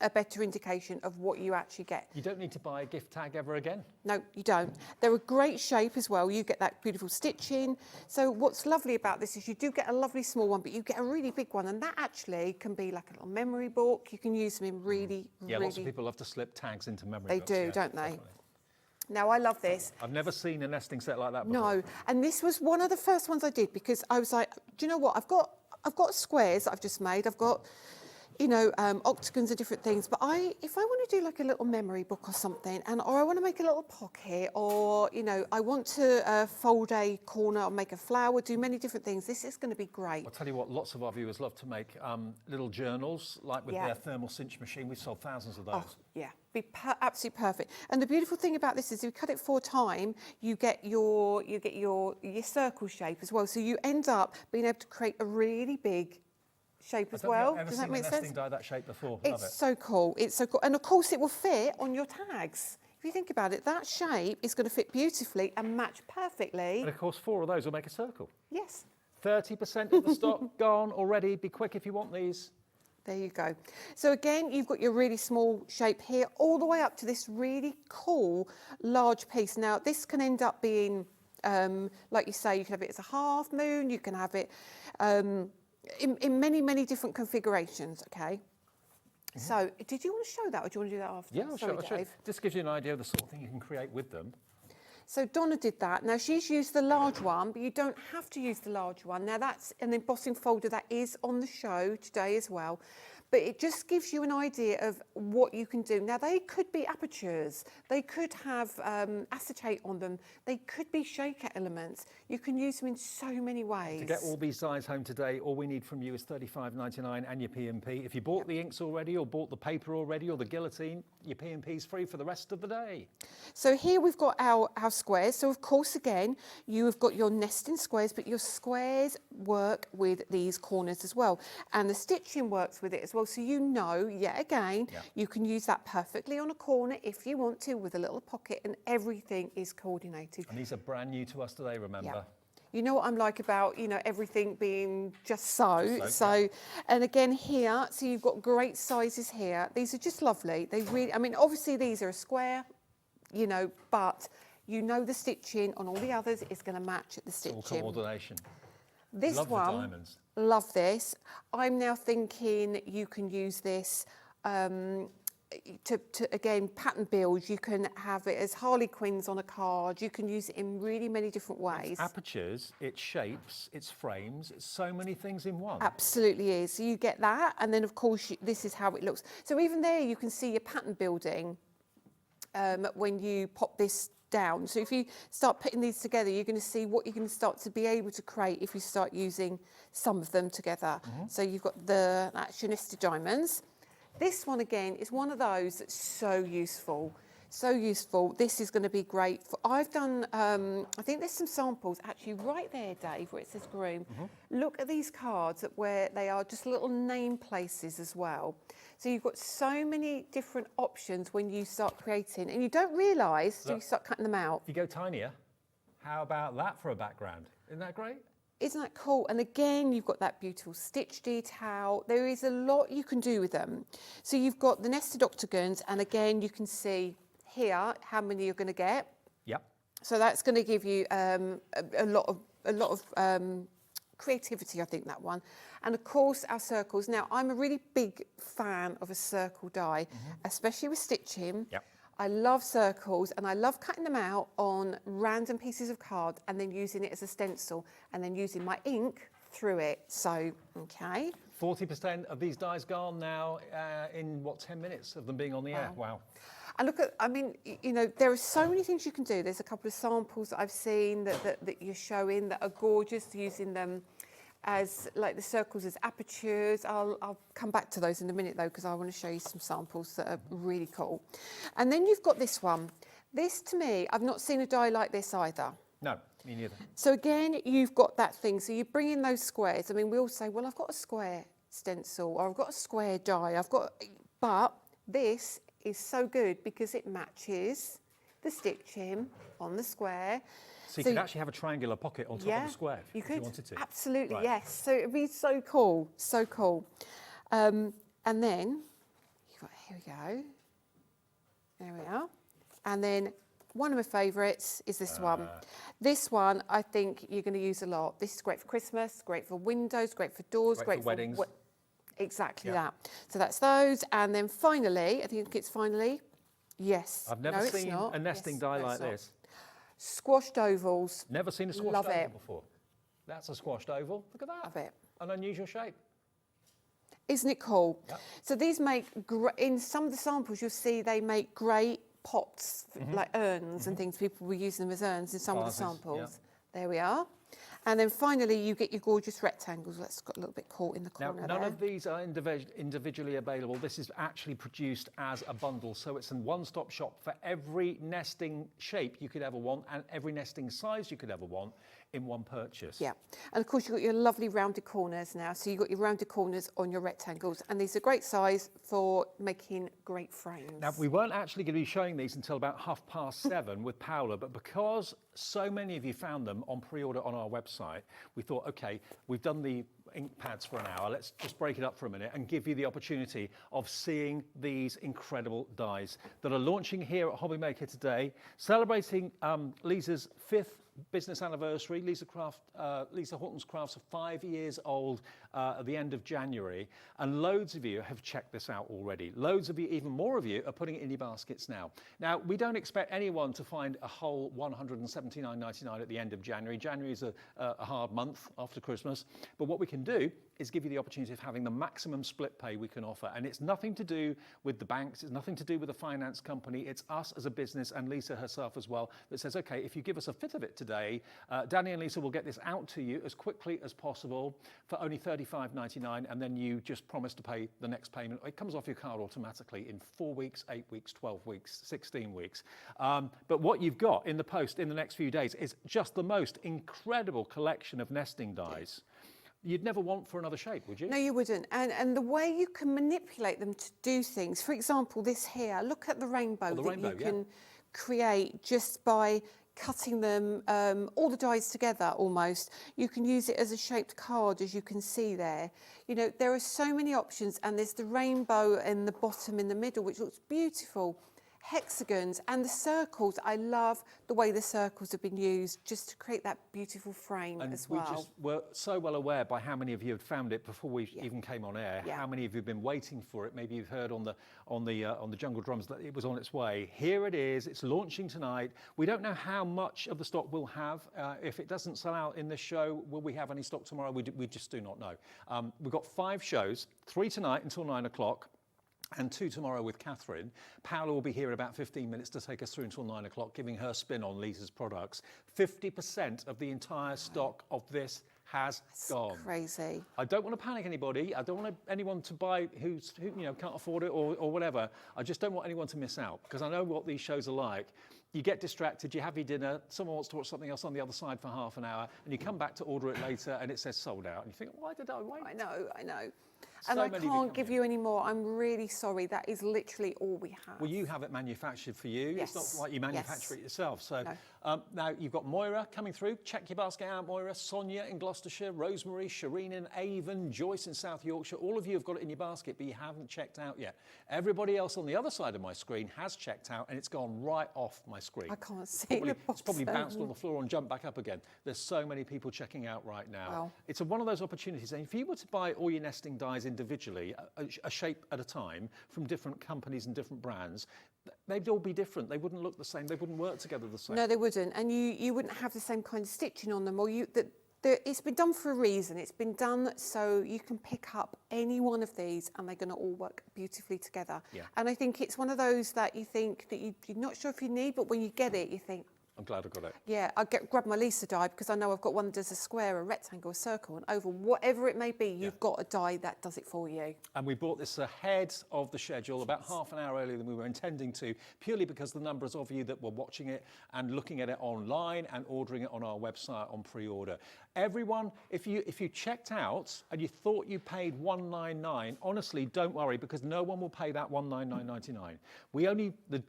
a better indication of what you actually get. You don't need to buy a gift tag ever again. No, you don't. They're a great shape as well. You get that beautiful stitching. So what's lovely about this is you do get a lovely small one, but you get a really big one, and that actually can be like a little memory book. You can use them in really, lots of people love to slip tags into memory books. They do, don't they? Definitely. Now, I love this. I've never seen a nesting set like that before. No, and this was one of the first ones I did because I was like, do you know what? I've got squares that I've just made. I've got, you know, octagons and different things. But if I want to do like a little memory book or something, or I want to make a little pocket, or, you know, I want to fold a corner or make a flower, do many different things, this is going to be great. I'll tell you what, lots of our viewers love to make little journals, like with their thermal cinch machine. We've sold thousands of those. Oh, yeah. be absolutely perfect. And the beautiful thing about this is, if you cut it 4 times, you get your circle shape as well. So you end up being able to create a really big shape as well. I've never Does that seen make a nesting sense? die that shape before. Love it. It's so cool. It's so cool. And of course, it will fit on your tags. If you think about it, that shape is going to fit beautifully and match perfectly. And of course, 4 of those will make a circle. Yes. 30% of the stock gone already. Be quick if you want these. There you go. So again, you've got your really small shape here, all the way up to this really cool large piece. Now, this can end up being, like you say, you can have it as a half moon, you can have it in many, many different configurations, okay? So, did you want to show that, or do you want to do that after? Yeah, I'll Sorry, show. Dave. This gives you an idea of the sort of thing you can create with them. So Donna did that. Now she's used the large one, but you don't have to use the large one. Now that's an embossing folder that is on the show today as well. But it just gives you an idea of what you can do. Now they could be apertures, they could have acetate on them, they could be shaker elements. You can use them in so many ways. To get all these dies home today, all we need from you is $35.99 and your P&P. If you bought the inks already, or bought the paper already, or the guillotine, your P&P is free for the rest of the day. So here we've got our squares. So of course, again, you have got your nesting squares, but your squares work with these corners as well. And the stitching works with it as well. So you know, yet again, you can use that perfectly on a corner if you want to, with a little pocket, and everything is coordinated. And these are brand new to us today, remember? Yeah. You know what I'm like about, you know, everything being just so, and again here, so you've got great sizes here. These are just lovely. They really, I mean, obviously these are a square, you know, but you know the stitching on all the others is going to match the stitching. All coordination. This love one, the diamonds. Love this. I'm now thinking you can use this to again, pattern build. You can have it as harlequins on a card. You can use it in really many different ways. It's apertures, it's shapes, it's frames, it's so many things in one. Absolutely is. So you get that, and then of course this is how it looks. So even there you can see your pattern building when you pop this down. So if you start putting these together, you're going to see what you're going to start to be able to create if you start using some of them together. So you've got that's your nested diamonds. This one again is one of those that's so useful. So useful. This is going to be great. I've done, I think there's some samples actually right there, Dave, where it says groom. Look at these cards where they are just little name places as well. So you've got so many different options when you start creating, and you don't realise till you start cutting them out. If you go tinier, how about that for a background? Isn't that great? Isn't that cool? And again, you've got that beautiful stitch detail. There is a lot you can do with them. So you've got the nested octagons, and again, you can see here how many you're going to get. Yep. So that's going to give you a lot of creativity, I think, that one. And of course, our circles. Now, I'm a really big fan of a circle die, especially with stitching. Yep. I love circles, and I love cutting them out on random pieces of card and then using it as a stencil and then using my ink through it. So, okay. 40% of these dies gone now in, 10 minutes of them being on the air? Wow. And look at, I mean, you know, there are so many things you can do. There's a couple of samples that I've seen that you're showing that are gorgeous, using them as, like the circles as apertures. I'll come back to those in a minute though, because I want to show you some samples that are really cool. And then you've got this one. This, to me, I've not seen a die like this either. No, me neither. So again, you've got that thing. So you bring in those squares. I mean, we all say, well, I've got a square stencil, or I've got a square die. But this is so good because it matches the stitching on the square. So you could actually have a triangular pocket on top of the square if you wanted to. Absolutely, Right. yes. So it'd be so cool, so cool. And then, here we go. There we are. And then one of my favourites is this one. This one, I think you're going to use a lot. This is great for Christmas, great for windows, great for doors, Great for weddings. Exactly that. So that's those. And then finally, I think it's finally, yes. I've never seen a nesting die like this. Squashed ovals. Never seen a squashed Love oval it. before. That's a squashed oval. Look at that. Love it. An unusual shape. Isn't it cool? Yep. So these make, in some of the samples, you'll see they make great pots, like urns and things. People were using them as urns in some of the Vases, samples. yeah. There we are. And then finally, you get your gorgeous rectangles. That's got a little bit caught in the corner. Now, none of these are individually available. This is actually produced as a bundle, so it's a one-stop shop for every nesting shape you could ever want and every nesting size you could ever want in one purchase. Yeah, and of course you've got your lovely rounded corners now. So you've got your rounded corners on your rectangles, and these are great size for making great frames. Now, we weren't actually going to be showing these until about 7:30 with Paola, but because so many of you found them on pre-order on our website, we thought, okay, we've done the ink pads for an hour, let's just break it up for a minute and give you the opportunity of seeing these incredible dies that are launching here at HobbyMaker today, celebrating Lisa's 5th business anniversary. Lisa Horton's crafts are 5 years old at the end of January, and loads of you have checked this out already. Loads of you, even more of you, are putting it in your baskets now. Now, we don't expect anyone to find a whole $179.99 at the end of January. January is a hard month after Christmas, but what we can do is give you the opportunity of having the maximum split pay we can offer. And it's nothing to do with the banks, it's nothing to do with the finance company, it's us as a business and Lisa herself as well that says, okay, if you give us a fifth of it today, Danny and Lisa will get this out to you as quickly as possible for only $35.99, and then you just promise to pay the next payment. It comes off your card automatically in 4 weeks, 8 weeks, 12 weeks, 16 weeks. But what you've got in the post in the next few days is just the most incredible collection of nesting dies. You'd never want for another shape, would you? No, you wouldn't. And the way you can manipulate them to do things, for example, this here, look at the rainbow you can create just by cutting them, all the dies together almost. You can use it as a shaped card, as you can see there. You know, there are so many options, and there's the rainbow in the bottom in the middle, which looks beautiful. Hexagons and the circles. I love the way the circles have been used just to create that beautiful frame as well. We just were so well aware by how many of you had found it before we even came on air. How many of you have been waiting for it? Maybe you've heard on the Jungle Drums that it was on its way. Here it is. It's launching tonight. We don't know how much of the stock we'll have. If it doesn't sell out in this show, will we have any stock tomorrow? We just do not know. We've got 5 shows, 3 tonight until 9 o'clock. And 2 tomorrow with Catherine. Paola will be here in about 15 minutes to take us through until 9 o'clock, giving her spin on Lisa's products. 50% of the entire stock of this has gone. Crazy. I don't want to panic anybody. I don't want anyone to buy who can't afford it or whatever. I just don't want anyone to miss out, because I know what these shows are like. You get distracted, you have your dinner, someone wants to watch something else on the other side for half an hour, and you come back to order it later and it says sold out. And you think, why did I wait? I know. And I can't give you any more. I'm really sorry. That is literally all we have. Well, you have it manufactured for you. Yes. It's not like you manufacture it yourself. So now you've got Moira coming through. Check your basket out, Moira. Sonia in Gloucestershire, Rosemary, Shireen in Avon, Joyce in South Yorkshire. All of you have got it in your basket, but you haven't checked out yet. Everybody else on the other side of my screen has checked out, and it's gone right off my screen. I can't see it. It's probably bounced on the floor and jumped back up again. There's so many people checking out right now. Wow. It's one of those opportunities. And if you were to buy all your nesting dies individually, a shape at a time, from different companies and different brands, they'd all be different. They wouldn't look the same. They wouldn't work together the same. No, they wouldn't. And you wouldn't have the same kind of stitching on them. Or it's been done for a reason. It's been done so you can pick up any one of these and they're going to all work beautifully together. Yeah. And I think it's one of those that you think that you're not sure if you need, but when you get it, you think, I'm glad I got it. yeah, grab my Lisa die, because I know I've got one that does a square, a rectangle, a circle, an oval, whatever it may be, you've got a die that does it for you. And we brought this ahead of the schedule, about half an hour earlier than we were intending to, purely because the numbers of you that were watching it and looking at it online and ordering it on our website on pre-order. Everyone, if you checked out and you thought you paid $199, honestly, don't worry, because no one will pay that $199.99.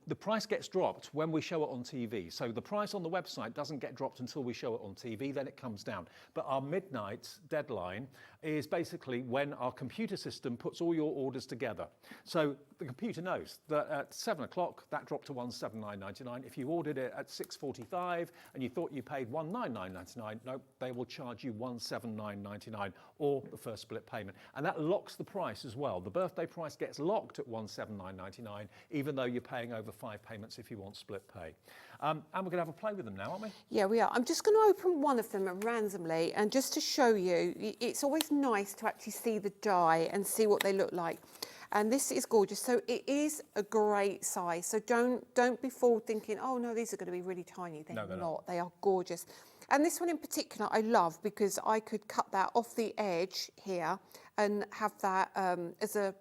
The price gets dropped when we show it on TV. So the price on the website doesn't get dropped until we show it on TV, then it comes down. But our midnight deadline is basically when our computer system puts all your orders together. So the computer knows that at 7 o'clock, that dropped to $179.99. If you ordered it at 6:45 and you thought you paid $199.99, no, they will charge you $179.99 or the first split payment. And that locks the price as well. The birthday price gets locked at $179.99, even though you're paying over 5 payments if you want split pay. And we're going to have a play with them now, aren't we? Yeah, we are. I'm just going to open one of them randomly, and just to show you, it's always nice to actually see the die and see what they look like. And this is gorgeous. So it is a great size. So don't be fooled thinking, oh no, these are going to be really tiny. They're not. They are gorgeous. And this one in particular I love because I could cut that off the edge here and have that as a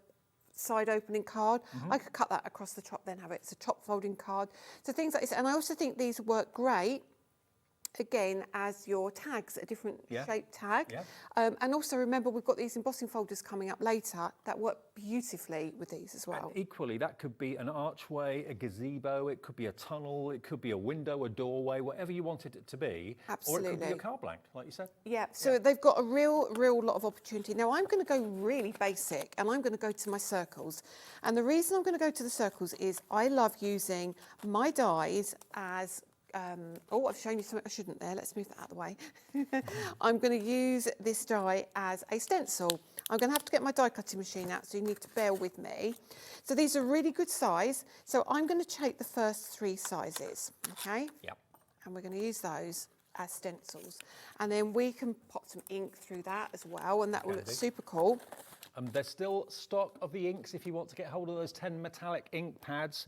side opening card. I could cut that across the top, then have it as a top folding card. So things like this. And I also think these work great again as your tags, a different shaped tag. And also remember, we've got these embossing folders coming up later that work beautifully with these as well. And equally, that could be an archway, a gazebo, it could be a tunnel, it could be a window, a doorway, whatever you wanted it to be. Absolutely. Or it could be a card blank, like you said. Yeah, so they've got a real lot of opportunity. Now I'm going to go really basic and I'm going to go to my circles. And the reason I'm going to go to the circles is I love using my dies as I've shown you something I shouldn't there. Let's move that out of the way. I'm going to use this die as a stencil. I'm going to have to get my die cutting machine out, so you need to bear with me. So these are really good size. So I'm going to take the first 3 sizes, okay? Yep. And we're going to use those as stencils. And then we can pop some ink through that as well, and that will look super cool. There's still stock of the inks if you want to get hold of those 10 metallic ink pads.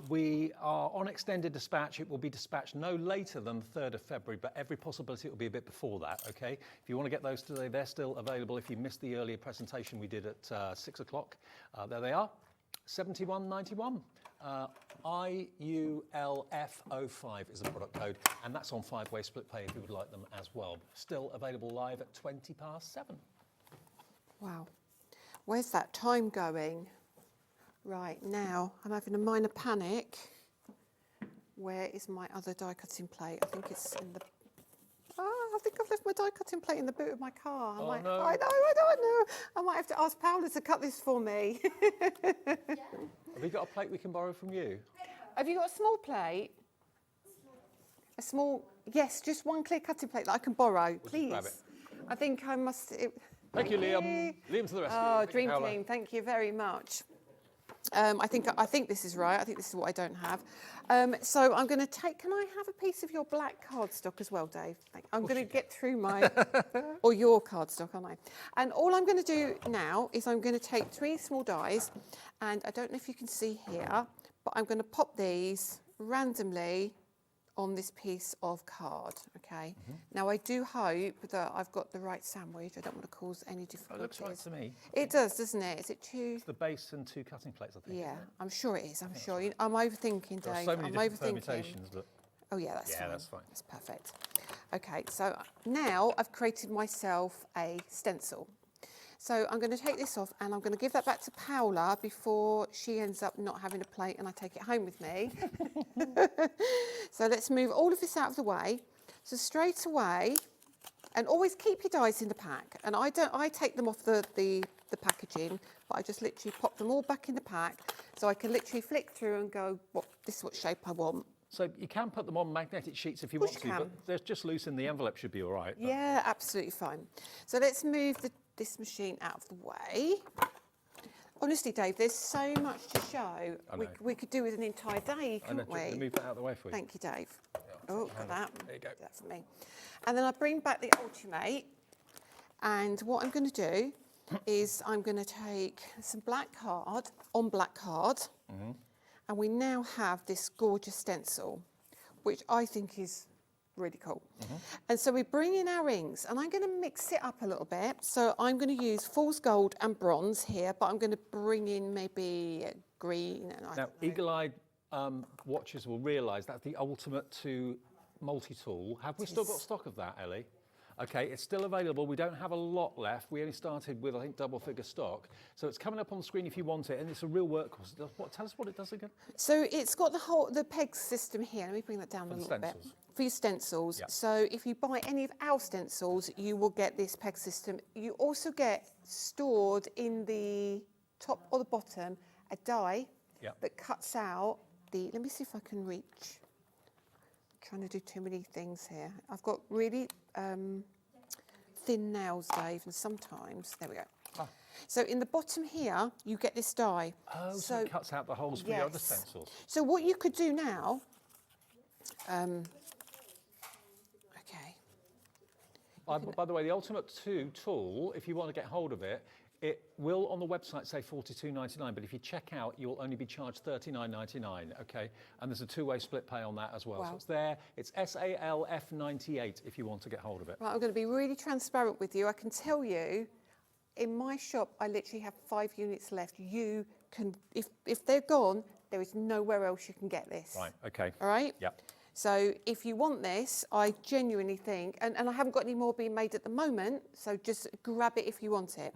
We are on extended dispatch. It will be dispatched no later than the 3rd of February, but every possibility it will be a bit before that, okay? If you want to get those today, they're still available. If you missed the earlier presentation we did at 6 o'clock, there they are, 71.91. IULF05 is the product code, and that's on 5-way split pay if you would like them as well. Still available live at 7:20. Wow. Where's that time going? Right, now I'm having a minor panic. Where is my other die cutting plate? I think it's in the... I think I've left my die cutting plate in the boot of my car. No. I don't know. I might have to ask Paola to cut this for me. Have we got a plate we can borrow from you? Have you got a small plate? A small... Yes, just one clear cutting plate that I can borrow, please. Grab it. I think I must... Thank you, Liam. Liam to the rescue. Oh, dream team, thank you very much. I think this is right. I think this is what I don't have. So I'm going to take, can I have a piece of your black cardstock as well, Dave? I'm going to get through my, or your cardstock, aren't I? And all I'm going to do now is I'm going to take 3 small dies, and I don't know if you can see here, but I'm going to pop these randomly on this piece of card, okay? Now I do hope that I've got the right sandwich. I don't want to cause any difficulties. It looks right to me. It does, doesn't it? Is it 2? It's the base and 2 cutting plates, I think. Yeah, I'm sure it is. I'm sure. I'm overthinking, Dave. There are so many different permutations that... Oh yeah, that's fine. That's fine. That's perfect. Okay, so now I've created myself a stencil. So I'm going to take this off and I'm going to give that back to Paola before she ends up not having a plate and I take it home with me. So let's move all of this out of the way. So straight away, and always keep your dies in the pack. And I take them off the packaging, but I just literally pop them all back in the pack so I can literally flick through and go, this is what shape I want. So you can put them on magnetic sheets if you want to, but they're just loose in the envelope, should be all right. But... Yeah, absolutely fine. So let's move this machine out of the way. Honestly, Dave, there's so much to show. We could do with an entire day, couldn't we? Move that out of the way for you. Thank you, Dave. Oh, got that. There you go. Do that for me. And then I bring back the Ultimate. And what I'm going to do is I'm going to take some black card, on black card. And we now have this gorgeous stencil, which I think is really cool. And so we bring in our inks, and I'm going to mix it up a little bit. So I'm going to use Fool's Gold and Bronze here, but I'm going to bring in maybe green. And now, eagle-eyed watchers will realise that's the ultimate to multi-tool. Have we still got stock of that, Ellie? Okay, it's still available. We don't have a lot left. We only started with, I think, double-figure stock. So it's coming up on the screen if you want it, and it's a real workhorse. Tell us what it does again. So it's got the peg system here. Let me bring that down a little bit. For your stencils. Yep. So if you buy any of our stencils, you will get this peg system. You also get stored in the top or the bottom a die that cuts out the... Let me see if I can reach. I'm trying to do too many things here. I've got really... thin nails, Dave, and sometimes, there we go. So in the bottom here, you get this die. Oh, so it cuts out the holes for the other stencils. So what you could do now, by the way, the Ultimate 2 tool, if you want to get hold of it, It will on the website say $42.99, but if you check out, you'll only be charged $39.99, okay? And there's a two-way split pay on that as well. Wow. So it's there. It's SALF98 if you want to get hold of it. Right, I'm going to be really transparent with you. I can tell you, in my shop, I literally have 5 units left. You can, if they're gone, there is nowhere else you can get this. Right, okay. All right? Yep. So if you want this, I genuinely think, and I haven't got any more being made at the moment, so just grab it if you want it.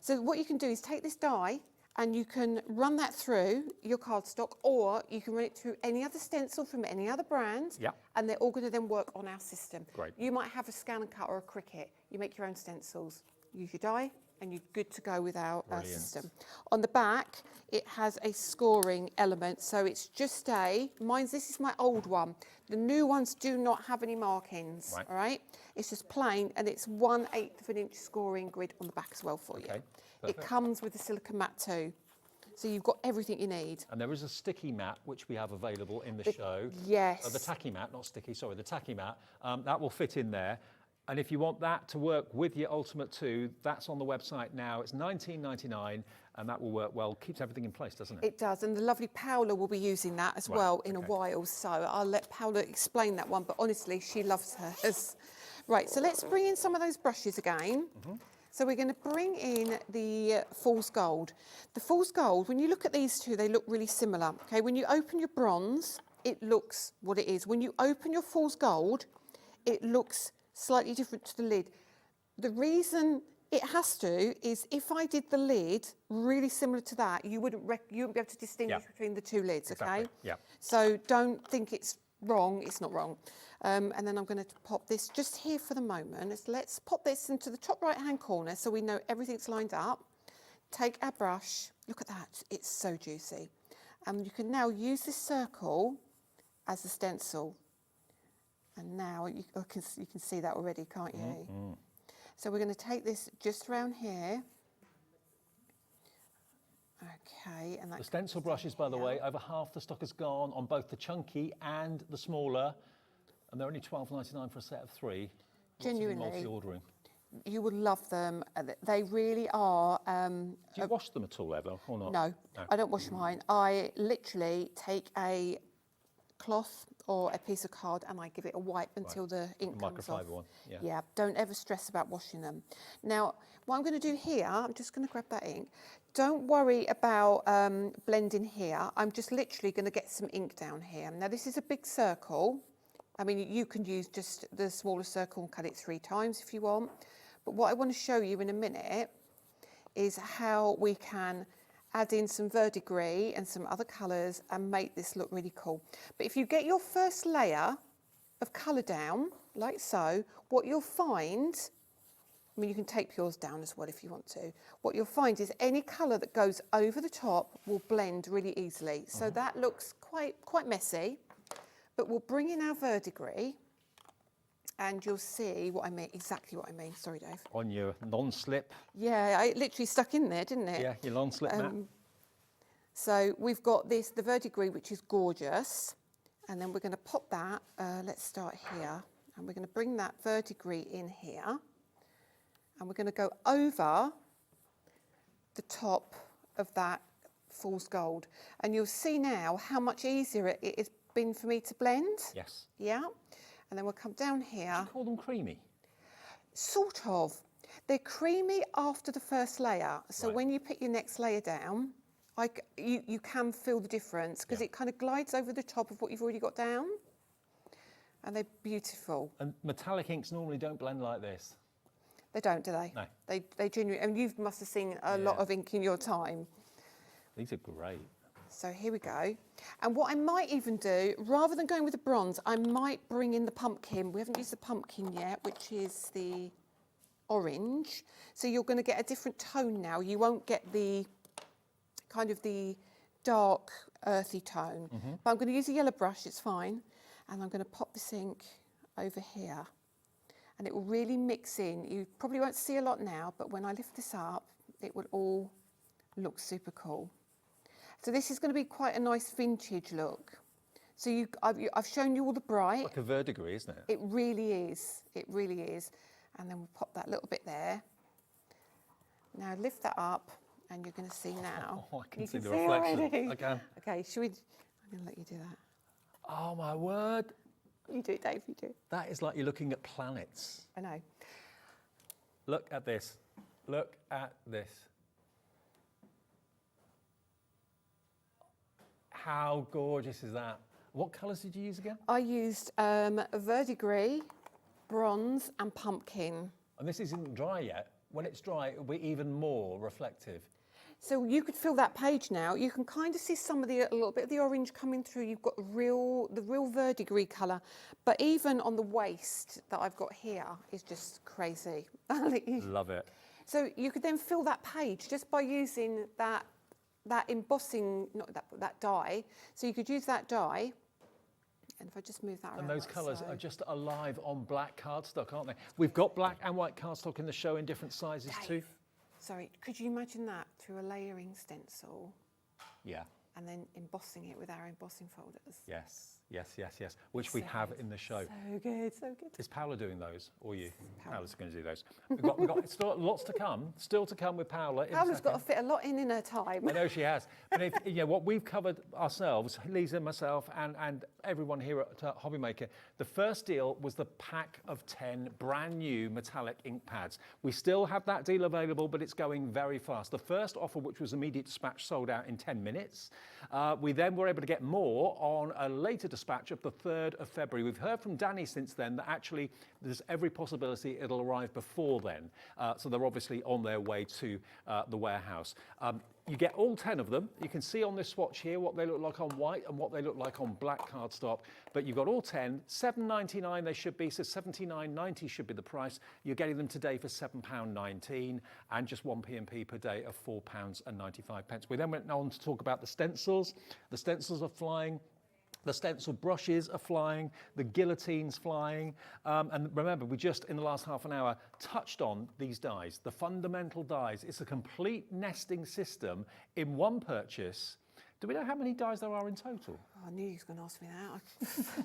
So what you can do is take this die and you can run that through your cardstock, or you can run it through any other stencil from any other brand, and they're all going to then work on our system. Great. You might have a scan and cut or a Cricut. You make your own stencils. Use your die and you're good to go with our system. On the back, it has a scoring element, so it's just this is my old one. The new ones do not have any markings, all right? It's just plain, and it's 1/8 of an inch scoring grid on the back as well for you. It comes with a silicone mat too, so you've got everything you need. And there is a sticky mat, which we have available in the show. Yes. The tacky mat, not sticky, sorry, the tacky mat. That will fit in there. And if you want that to work with your Ultimate 2, that's on the website now. It's $19.99, and that will work well. Keeps everything in place, doesn't it? It does, and the lovely Paola will be using that as well in a while, so I'll let Paola explain that one, but honestly, she loves hers. Right, so let's bring in some of those brushes again. So we're going to bring in the Fool's Gold. The Fool's Gold, when you look at these two, they look really similar. Okay, when you open your bronze, it looks what it is. When you open your Fool's Gold, it looks slightly different to the lid. The reason it has to is if I did the lid really similar to that, you wouldn't be able to distinguish between the two lids, okay? So don't think it's wrong, it's not wrong. And then I'm going to pop this just here for the moment. Let's pop this into the top right hand corner so we know everything's lined up. Take our brush, look at that, it's so juicy. And you can now use this circle as a stencil. And now you can see that already, can't you? So we're going to take this just around here. Okay, and the stencil brushes, by the way, over half the stock is gone on both the chunky and the smaller, and they're only $12.99 for a set of 3. Genuinely, multi-ordering. You would love them. They really are. Do you wash them at all ever, or not? No, I don't wash mine. I literally take a cloth or a piece of card and I give it a wipe until the ink comes off. Microfiber one, yeah, don't ever stress about washing them. Now, what I'm going to do here, I'm just going to grab that ink. Don't worry about blending here. I'm just literally going to get some ink down here. Now, this is a big circle. I mean, you can use just the smaller circle and cut it 3 times if you want. But what I want to show you in a minute is how we can add in some verdigris and some other colours and make this look really cool. But if you get your first layer of colour down, like so, what you'll find, I mean, you can tape yours down as well if you want to. What you'll find is any colour that goes over the top will blend really easily. So that looks quite messy, but we'll bring in our verdigris and you'll see what I mean, exactly what I mean. Sorry, Dave. On your non-slip. Yeah, it literally stuck in there, didn't it? Yeah, your non-slip mat. So we've got this, the verdigris, which is gorgeous. And then we're going to pop that, let's start here. And we're going to bring that verdigris in here. And we're going to go over the top of that Fool's Gold. And you'll see now how much easier it has been for me to blend. Yes. Yeah. And then we'll come down here. Do you call them creamy? Sort of. They're creamy after the first layer. So when you put your next layer down, you can feel the difference because it kind of glides over the top of what you've already got down. And they're beautiful. And metallic inks normally don't blend like this. They don't, do they? No. They genuinely, and you must have seen a lot of ink in your time. These are great. So here we go. And what I might even do, rather than going with the bronze, I might bring in the pumpkin. We haven't used the pumpkin yet, which is the orange. So you're going to get a different tone now. You won't get the kind of the dark, earthy tone. But I'm going to use a yellow brush, it's fine. And I'm going to pop this ink over here. And it will really mix in. You probably won't see a lot now, but when I lift this up, it will all look super cool. So this is going to be quite a nice vintage look. So I've shown you all the bright. Like a verdigris, isn't it? It really is. It really is. And then we'll pop that little bit there. Now lift that up and you're going to see now. Oh, I can You see the already. reflection. I can. Okay, should we, I'm going to let you do that. Oh my word. You do it, Dave, you do it. That is like you're looking at planets. I know. Look at this. Look at this. How gorgeous is that? What colours did you use again? I used verdigris, bronze and pumpkin. And this isn't dry yet. When it's dry, it'll be even more reflective. So you could fill that page now. You can kind of see some of a little bit of the orange coming through. You've got the real verdigris colour. But even on the waist that I've got here is just crazy. Love it. So you could then fill that page just by using that embossing, not that dye. So you could use that dye. And if I just move that around. And those colours are just alive on black cardstock, aren't they? We've got black and white cardstock in the show in different sizes too. Sorry, could you imagine that through a layering stencil? Yeah. And then embossing it with our embossing folders? Yes, yes, yes, yes. Which we have in the show. So good, so good. Is Paola doing those, or you? Paola's going to do those. We've got still lots to come. Still to come with Paola. Paola's got to fit a lot in her time. I know she has. But if, what we've covered ourselves, Lisa, myself, and everyone here at HobbyMaker, the first deal was the pack of 10 brand new metallic ink pads. We still have that deal available, but it's going very fast. The first offer, which was immediate dispatch, sold out in 10 minutes. We then were able to get more on a later dispatch of the 3rd of February. We've heard from Danny since then that actually there's every possibility it'll arrive before then. So they're obviously on their way to the warehouse. You get all 10 of them. You can see on this swatch here what they look like on white and what they look like on black cardstock. But you've got all 10. $7.99 they should be, so $79.90 should be the price. You're getting them today for £7.19 and just 1 P&P per day of £4.95. We then went on to talk about the stencils. The stencils are flying. The stencil brushes are flying, the guillotine's flying. And remember, we just, in the last half an hour, touched on these dies, the fundamental dies. It's a complete nesting system in one purchase. Do we know how many dies there are in total? Oh, I knew you were going to ask me that.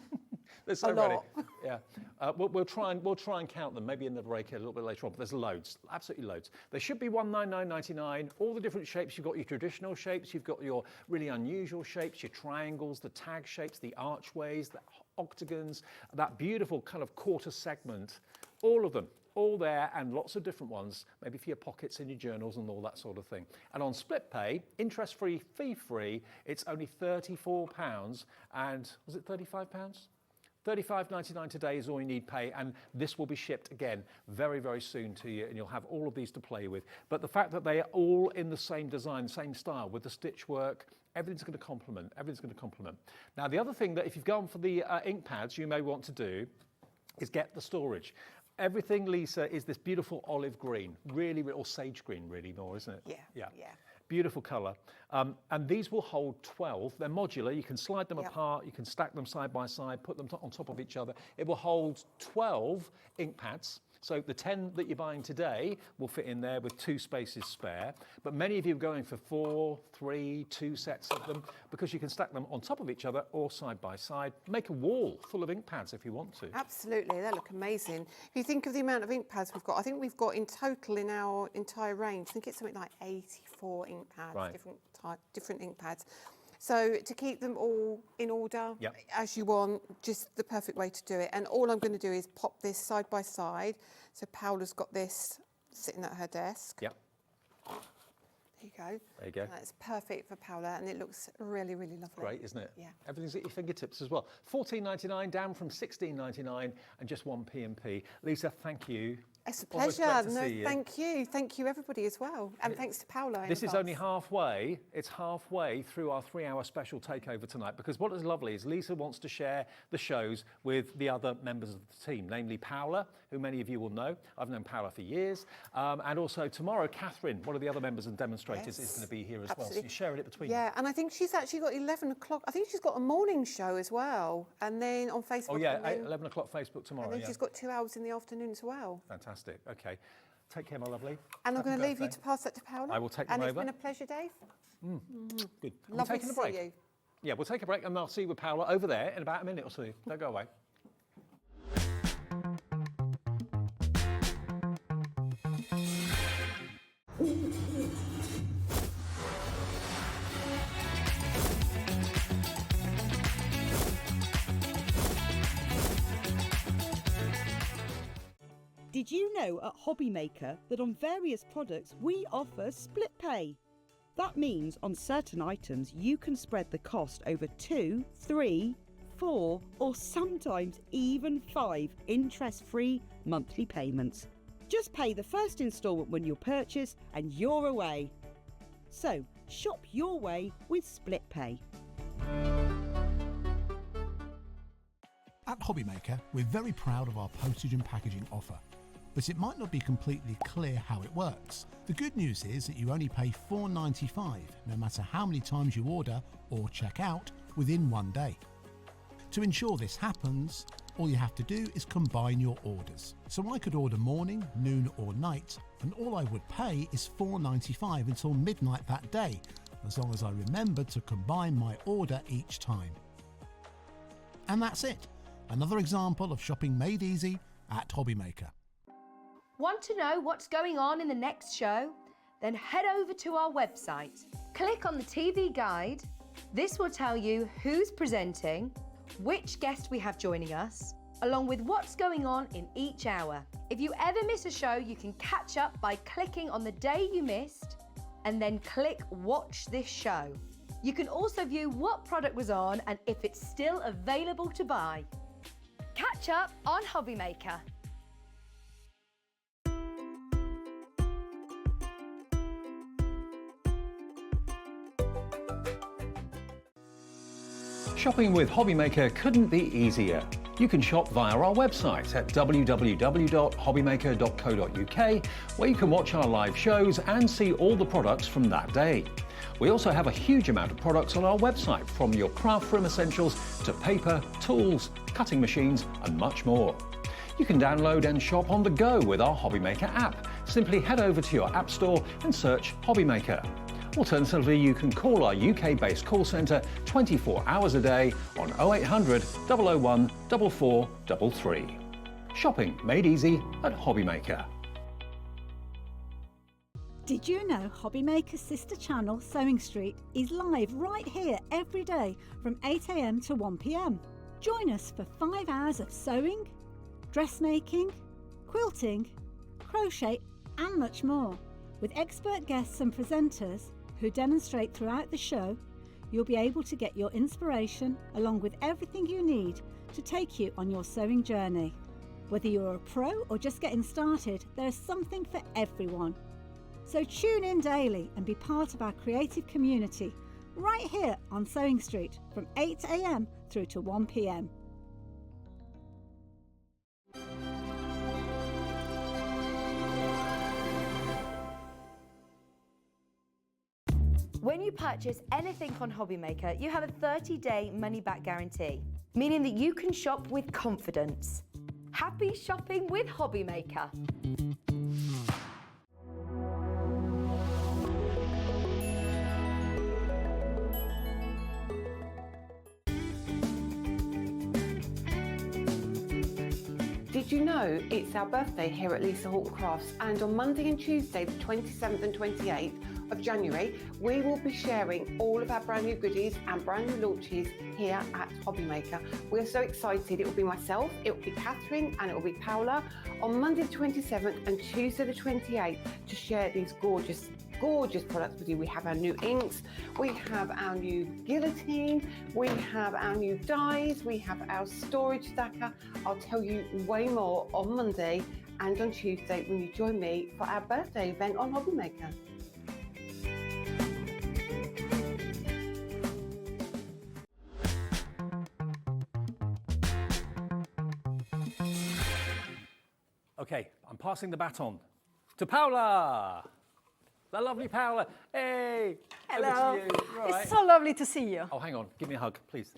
There's so many. Yeah, we'll try and count them. Maybe in the break a little bit later on. But there's loads, absolutely loads. There should be $199.99. All the different shapes. You've got your traditional shapes. You've got your really unusual shapes. Your triangles, the tag shapes, the archways, the octagons. That beautiful kind of quarter segment. All of them. All there, and lots of different ones, maybe for your pockets and your journals and all that sort of thing. And on split pay, interest-free, fee-free, it's only £34, and was it £35? $35.99 today is all you need pay, and this will be shipped again very, very soon to you, and you'll have all of these to play with. But the fact that they are all in the same design, same style, with the stitch work, everything's going to complement. Everything's going to complement. Now, the other thing that if you've gone for the ink pads, you may want to do is get the storage. Everything, Lisa, is this beautiful olive green, really, or sage green, really more, isn't it? Yeah. Beautiful colour. And these will hold 12. They're modular. You can slide them apart. You can stack them side by side, put them on top of each other. It will hold 12 ink pads. So the 10 that you're buying today will fit in there with 2 spaces spare. But many of you are going for 4, 3, 2 sets of them because you can stack them on top of each other or side by side. Make a wall full of ink pads if you want to. Absolutely, they look amazing. If you think of the amount of ink pads we've got, I think we've got in total in our entire range, I think it's something like 84 ink pads, different ink pads. So to keep them all in order as you want, just the perfect way to do it. And all I'm going to do is pop this side by side. So Paola's got this sitting at her desk. Yep. There you go. There you go. That's perfect for Paola, and it looks really, really lovely. Great, isn't it? Yeah. Everything's at your fingertips as well. $14.99 down from $16.99 and just 1 P&P. Lisa, thank you. It's a pleasure. Thank you. Thank you, everybody, as well. And thanks to Paola. This is only halfway. It's halfway through our 3-hour special takeover tonight, because what is lovely is Lisa wants to share the shows with the other members of the team, namely Paola, who many of you will know. I've known Paola for years. And also tomorrow, Catherine, one of the other members and demonstrators, is going to be here as well. So you're sharing it between you. Yeah, and I think she's actually got 11 o'clock. I think she's got a morning show as well. And then on Facebook. Oh, yeah, 11 o'clock Facebook tomorrow. And then she's got 2 hours in the afternoon as well. Fantastic. Okay. Take care, my lovely. And I'm going to leave you to pass that to Paola. I will take them over. And it's been a pleasure, Dave. Good. Lovely to see you. Yeah, we'll take a break and I'll see you with Paola over there in about a minute or so. Don't go away. Did you know at HobbyMaker that on various products we offer split pay? That means on certain items you can spread the cost over 2, 3, 4 or sometimes even 5 interest-free monthly payments. Just pay the first instalment when you purchase and you're away. So shop your way with split pay. At HobbyMaker, we're very proud of our postage and packaging offer, but it might not be completely clear how it works. The good news is that you only pay $4.95 no matter how many times you order or check out within one day. To ensure this happens, all you have to do is combine your orders. So I could order morning, noon or night, and all I would pay is $4.95 until midnight that day, as long as I remembered to combine my order each time. And that's it. Another example of shopping made easy at HobbyMaker. Want to know what's going on in the next show? Then head over to our website. Click on the TV guide. This will tell you who's presenting, which guest we have joining us, along with what's going on in each hour. If you ever miss a show, you can catch up by clicking on the day you missed and then click Watch This Show. You can also view what product was on and if it's still available to buy. Catch up on HobbyMaker. Shopping with HobbyMaker couldn't be easier. You can shop via our website at www.hobbymaker.co.uk, where you can watch our live shows and see all the products from that day. We also have a huge amount of products on our website, from your craft room essentials to paper, tools, cutting machines and much more. You can download and shop on the go with our HobbyMaker app. Simply head over to your app store and search HobbyMaker. Alternatively, you can call our UK-based call centre 24 hours a day on 0800 001 4433. Shopping made easy at HobbyMaker. Did you know HobbyMaker's sister channel, Sewing Street, is live right here every day from 8 AM to 1 PM? Join us for 5 hours of sewing, dressmaking, quilting, crochet and much more. With expert guests and presenters who demonstrate throughout the show, you'll be able to get your inspiration along with everything you need to take you on your sewing journey. Whether you're a pro or just getting started, there is something for everyone. So tune in daily and be part of our creative community right here on Sewing Street from 8 AM through to 1 PM. When you purchase anything on HobbyMaker, you have a 30-day money-back guarantee, meaning that you can shop with confidence. Happy shopping with HobbyMaker. Did you know it's our birthday here at Lisa Horton Crafts, and on Monday and Tuesday, the 27th and 28th of January, we will be sharing all of our brand new goodies and brand new launches here at HobbyMaker. We're so excited. It will be myself, it will be Catherine and it will be Paola on Monday the 27th and Tuesday the 28th to share these gorgeous products with you. We have our new inks, we have our new guillotine, we have our new dies, we have our storage stacker. I'll tell you way more on Monday and on Tuesday when you join me for our birthday event on HobbyMaker. Okay, I'm passing the baton to Paola. The lovely Paola. Hey. Hello. Over to you. You're all right. It's so lovely to see you. Oh, hang on. Give me a hug, please.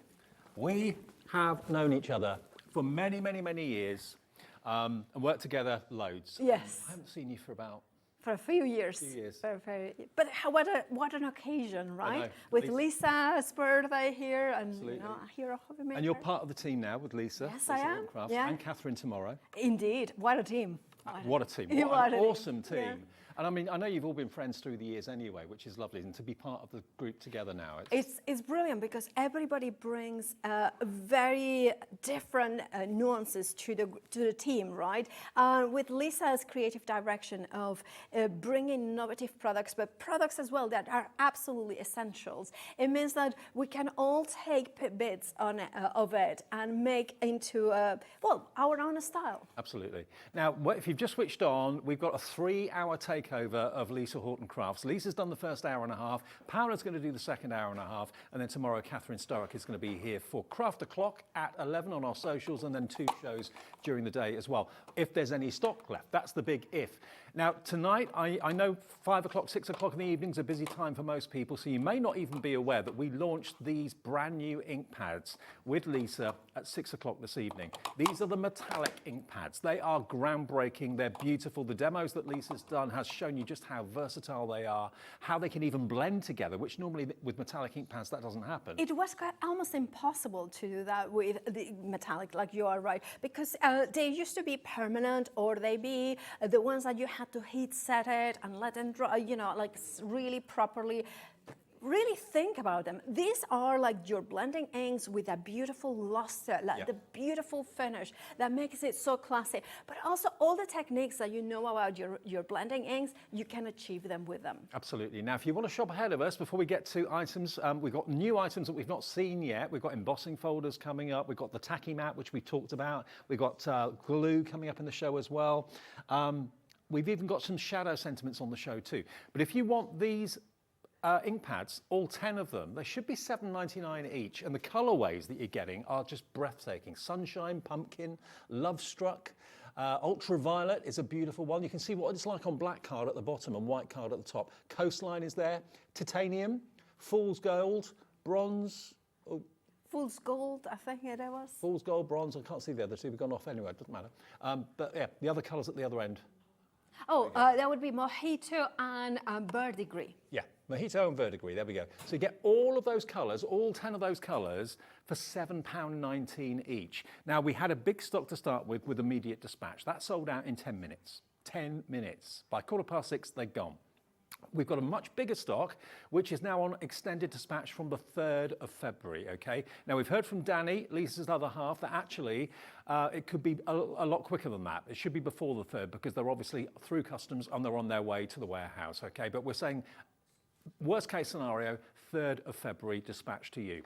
We have known each other for many, many, many years and worked together loads. Yes. I haven't seen you for about... For a few years. But what an occasion, right? I know. With Lisa's birthday here and here at HobbyMaker. And you're part of the team now with Lisa. Yes, I am. Crafts, yeah. and Catherine tomorrow. Indeed. What a team. What a team. What What an a awesome team. Yeah. And I mean, I know you've all been friends through the years anyway, which is lovely, and to be part of the group together now. It's brilliant because everybody brings very different nuances to the team, right? With Lisa's creative direction of bringing innovative products, but products as well that are absolutely essentials, it means that we can all take bits of it and make into, well, our own style. Absolutely. Now, if you've just switched on, we've got a 3-hour takeover of Lisa Horton Crafts. Lisa's done the first hour and a half. Paola's going to do the second hour and a half. And then tomorrow, Catherine Sturrock is going to be here for Craft O'Clock at 11 on our socials, and then 2 shows during the day as well. If there's any stock left, that's the big if. Now, tonight, I know 5 o'clock, 6 o'clock in the evening is a busy time for most people, so you may not even be aware that we launched these brand new ink pads with Lisa at 6 o'clock this evening. These are the metallic ink pads. They are groundbreaking. They're beautiful. The demos that Lisa's done has shown you just how versatile they are, how they can even blend together, which normally with metallic ink pads, that doesn't happen. It was almost impossible to do that with the metallic, like you are right, because they used to be permanent, or they be the ones that you had to heat set it and let them dry, you know, like really properly. Really think about them. These are like your blending inks with a beautiful luster, like the beautiful finish that makes it so classy. But also all the techniques that you know about your blending inks, you can achieve them with them. Absolutely. Now, if you want to shop ahead of us, before we get to items, we've got new items that we've not seen yet. We've got embossing folders coming up. We've got the tacky mat, which we talked about. We've got glue coming up in the show as well. We've even got some shadow sentiments on the show too. But if you want these ink pads, all 10 of them, they should be $7.99 each, and the colorways that you're getting are just breathtaking. Sunshine, Pumpkin, Love Struck, Ultraviolet is a beautiful one. You can see what it's like on black card at the bottom and white card at the top. Coastline is there, Titanium, Fool's Gold, Bronze. Oh. Fool's Gold, I think it was. Fool's Gold, Bronze, I can't see the other two, we've gone off anyway, it doesn't matter. But yeah, the other colours at the other end. Oh, that would be Mojito and Verdigris. Yeah, Mojito and Verdigris, there we go. So you get all of those colours, all 10 of those colours for £7.19 each. Now, we had a big stock to start with immediate dispatch. That sold out in 10 minutes. 10 minutes. By 6:15, they're gone. We've got a much bigger stock, which is now on extended dispatch from the 3rd of February, okay? Now, we've heard from Danny, Lisa's other half, that actually it could be a lot quicker than that. It should be before the 3rd, because they're obviously through customs and they're on their way to the warehouse, okay? But we're saying, worst case scenario, 3rd of February dispatch to you.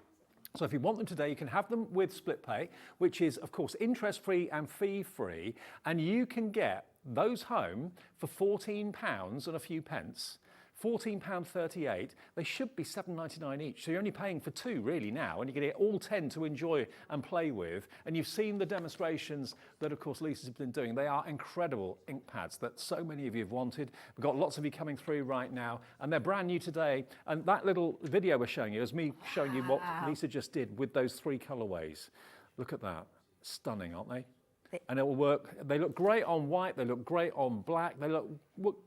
So if you want them today, you can have them with split pay, which is, of course, interest-free and fee-free, and you can get those home for £14 and a few pence. £14.38, they should be £7.99 each. So you're only paying for 2 really now, and you get all 10 to enjoy and play with. And you've seen the demonstrations that, of course, Lisa's been doing. They are incredible ink pads that so many of you have wanted. We've got lots of you coming through right now, and they're brand new today. And that little video we're showing you is me showing you what Lisa just did with those 3 colorways. Look at that. Stunning, aren't they? And it will work. They look great on white, they look great on black, they look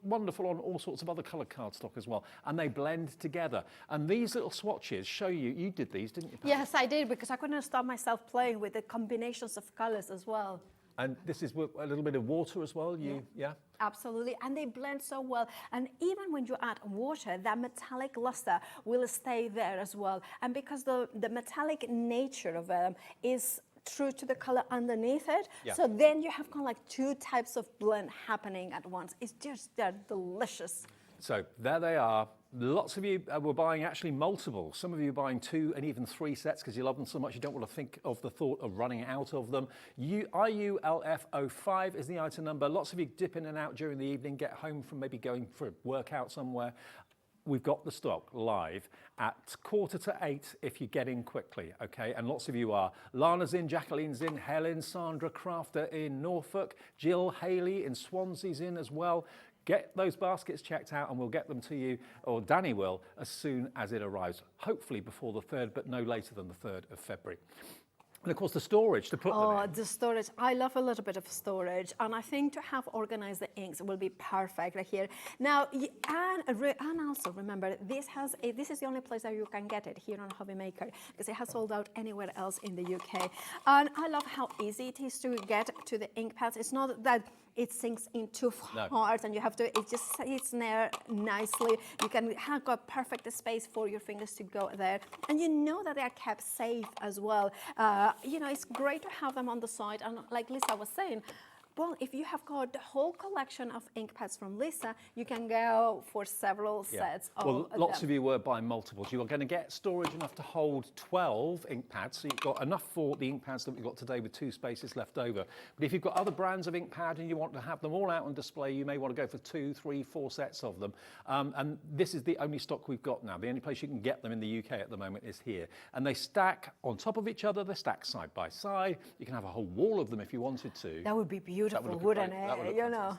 wonderful on all sorts of other coloured cardstock as well. And they blend together. And these little swatches show you did these, didn't you, Pam? Yes, I did, because I couldn't stop myself playing with the combinations of colours as well. And this is with a little bit of water as well, yeah? Absolutely, and they blend so well. And even when you add water, that metallic luster will stay there as well. And because the metallic nature of them is true to the color underneath it. Yeah. So then you have kind of like 2 types of blend happening at once. It's just, they're delicious. So there they are. Lots of you were buying actually multiple. Some of you are buying 2 and even 3 sets because you love them so much you don't want to think of the thought of running out of them. IULF05 is the item number. Lots of you dip in and out during the evening, get home from maybe going for a workout somewhere. We've got the stock live at 7:45 if you get in quickly, okay? And lots of you are. Lana's in, Jacqueline's in, Helen, Sandra Crafter in Norfolk, Jill Haley in Swansea's in as well. Get those baskets checked out and we'll get them to you, or Danny will, as soon as it arrives. Hopefully before the 3rd, but no later than the 3rd of February. And of course the storage to put them in. Oh, the storage. I love a little bit of storage, and I think to have organized the inks will be perfect right here. Now, and also remember, this is the only place that you can get it here on HobbyMaker, because it has sold out anywhere else in the UK. And I love how easy it is to get to the ink pads. It's not that it sinks in too hard and you have to, it just sits there nicely. You can have got perfect space for your fingers to go there. And you know that they are kept safe as well. You know, it's great to have them on the side. And like Lisa was saying, well, if you have got the whole collection of ink pads from Lisa, you can go for several sets of Well, lots them. of you were buying multiples. You are going to get storage enough to hold 12 ink pads, so you've got enough for the ink pads that we've got today with 2 spaces left over. But if you've got other brands of ink pad and you want to have them all out on display, you may want to go for 2, 3, 4 sets of them. And this is the only stock we've got now. The only place you can get them in the UK at the moment is here. And they stack on top of each other. They stack side by side. You can have a whole wall of them if you wanted to. That would be beautiful, wouldn't it? You know.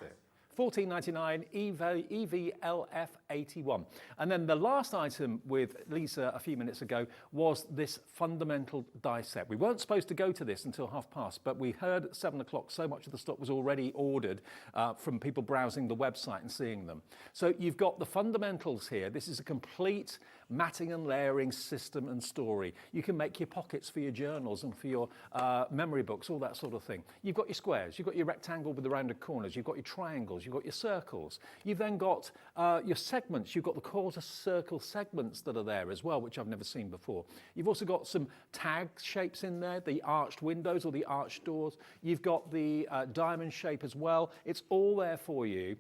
$14.99 EVLF81. And then the last item with Lisa a few minutes ago was this fundamental die set. We weren't supposed to go to this until past, but we heard at 7 o'clock so much of the stock was already ordered from people browsing the website and seeing them. So you've got the fundamentals here. This is a complete matting and layering system and story. You can make your pockets for your journals and for your memory books, all that sort of thing. You've got your squares, you've got your rectangle with the rounded corners, you've got your triangles, you've got your circles. You've then got your segments. You've got the quarter circle segments that are there as well, which I've never seen before. You've also got some tag shapes in there, the arched windows or the arched doors. You've got the diamond shape as well. It's all there for you.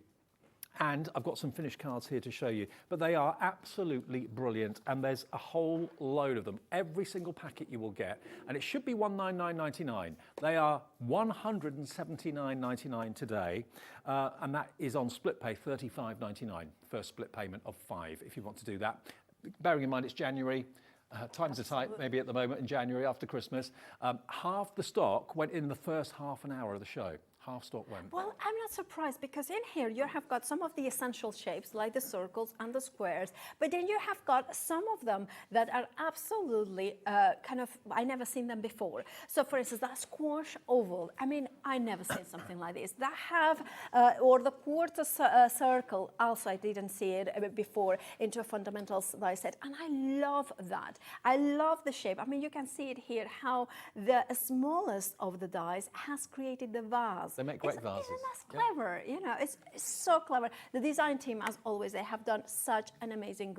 And I've got some finished cards here to show you, but they are absolutely brilliant, and there's a whole load of them. Every single packet you will get, and it should be $199.99. They are $179.99 today, and that is on split pay, $35.99, first split payment of 5 if you want to do that. Bearing in mind it's January, times are tight maybe at the moment in January after Christmas. Half the stock went in the first half an hour of the show. Half stock went. Well, I'm not surprised, because in here you have got some of the essential shapes like the circles and the squares, but then you have got some of them that are absolutely kind of, I never seen them before. So for instance, that squash oval, I mean, I never seen something like this. That have, or the quarter circle, also I didn't see it before, into a fundamentals die set, and I love that. I love the shape. I mean, you can see it here, how the smallest of the dies has created the vase. They make great vases. Isn't that clever? You know, it's so clever. The design team, as always, they have done such an amazing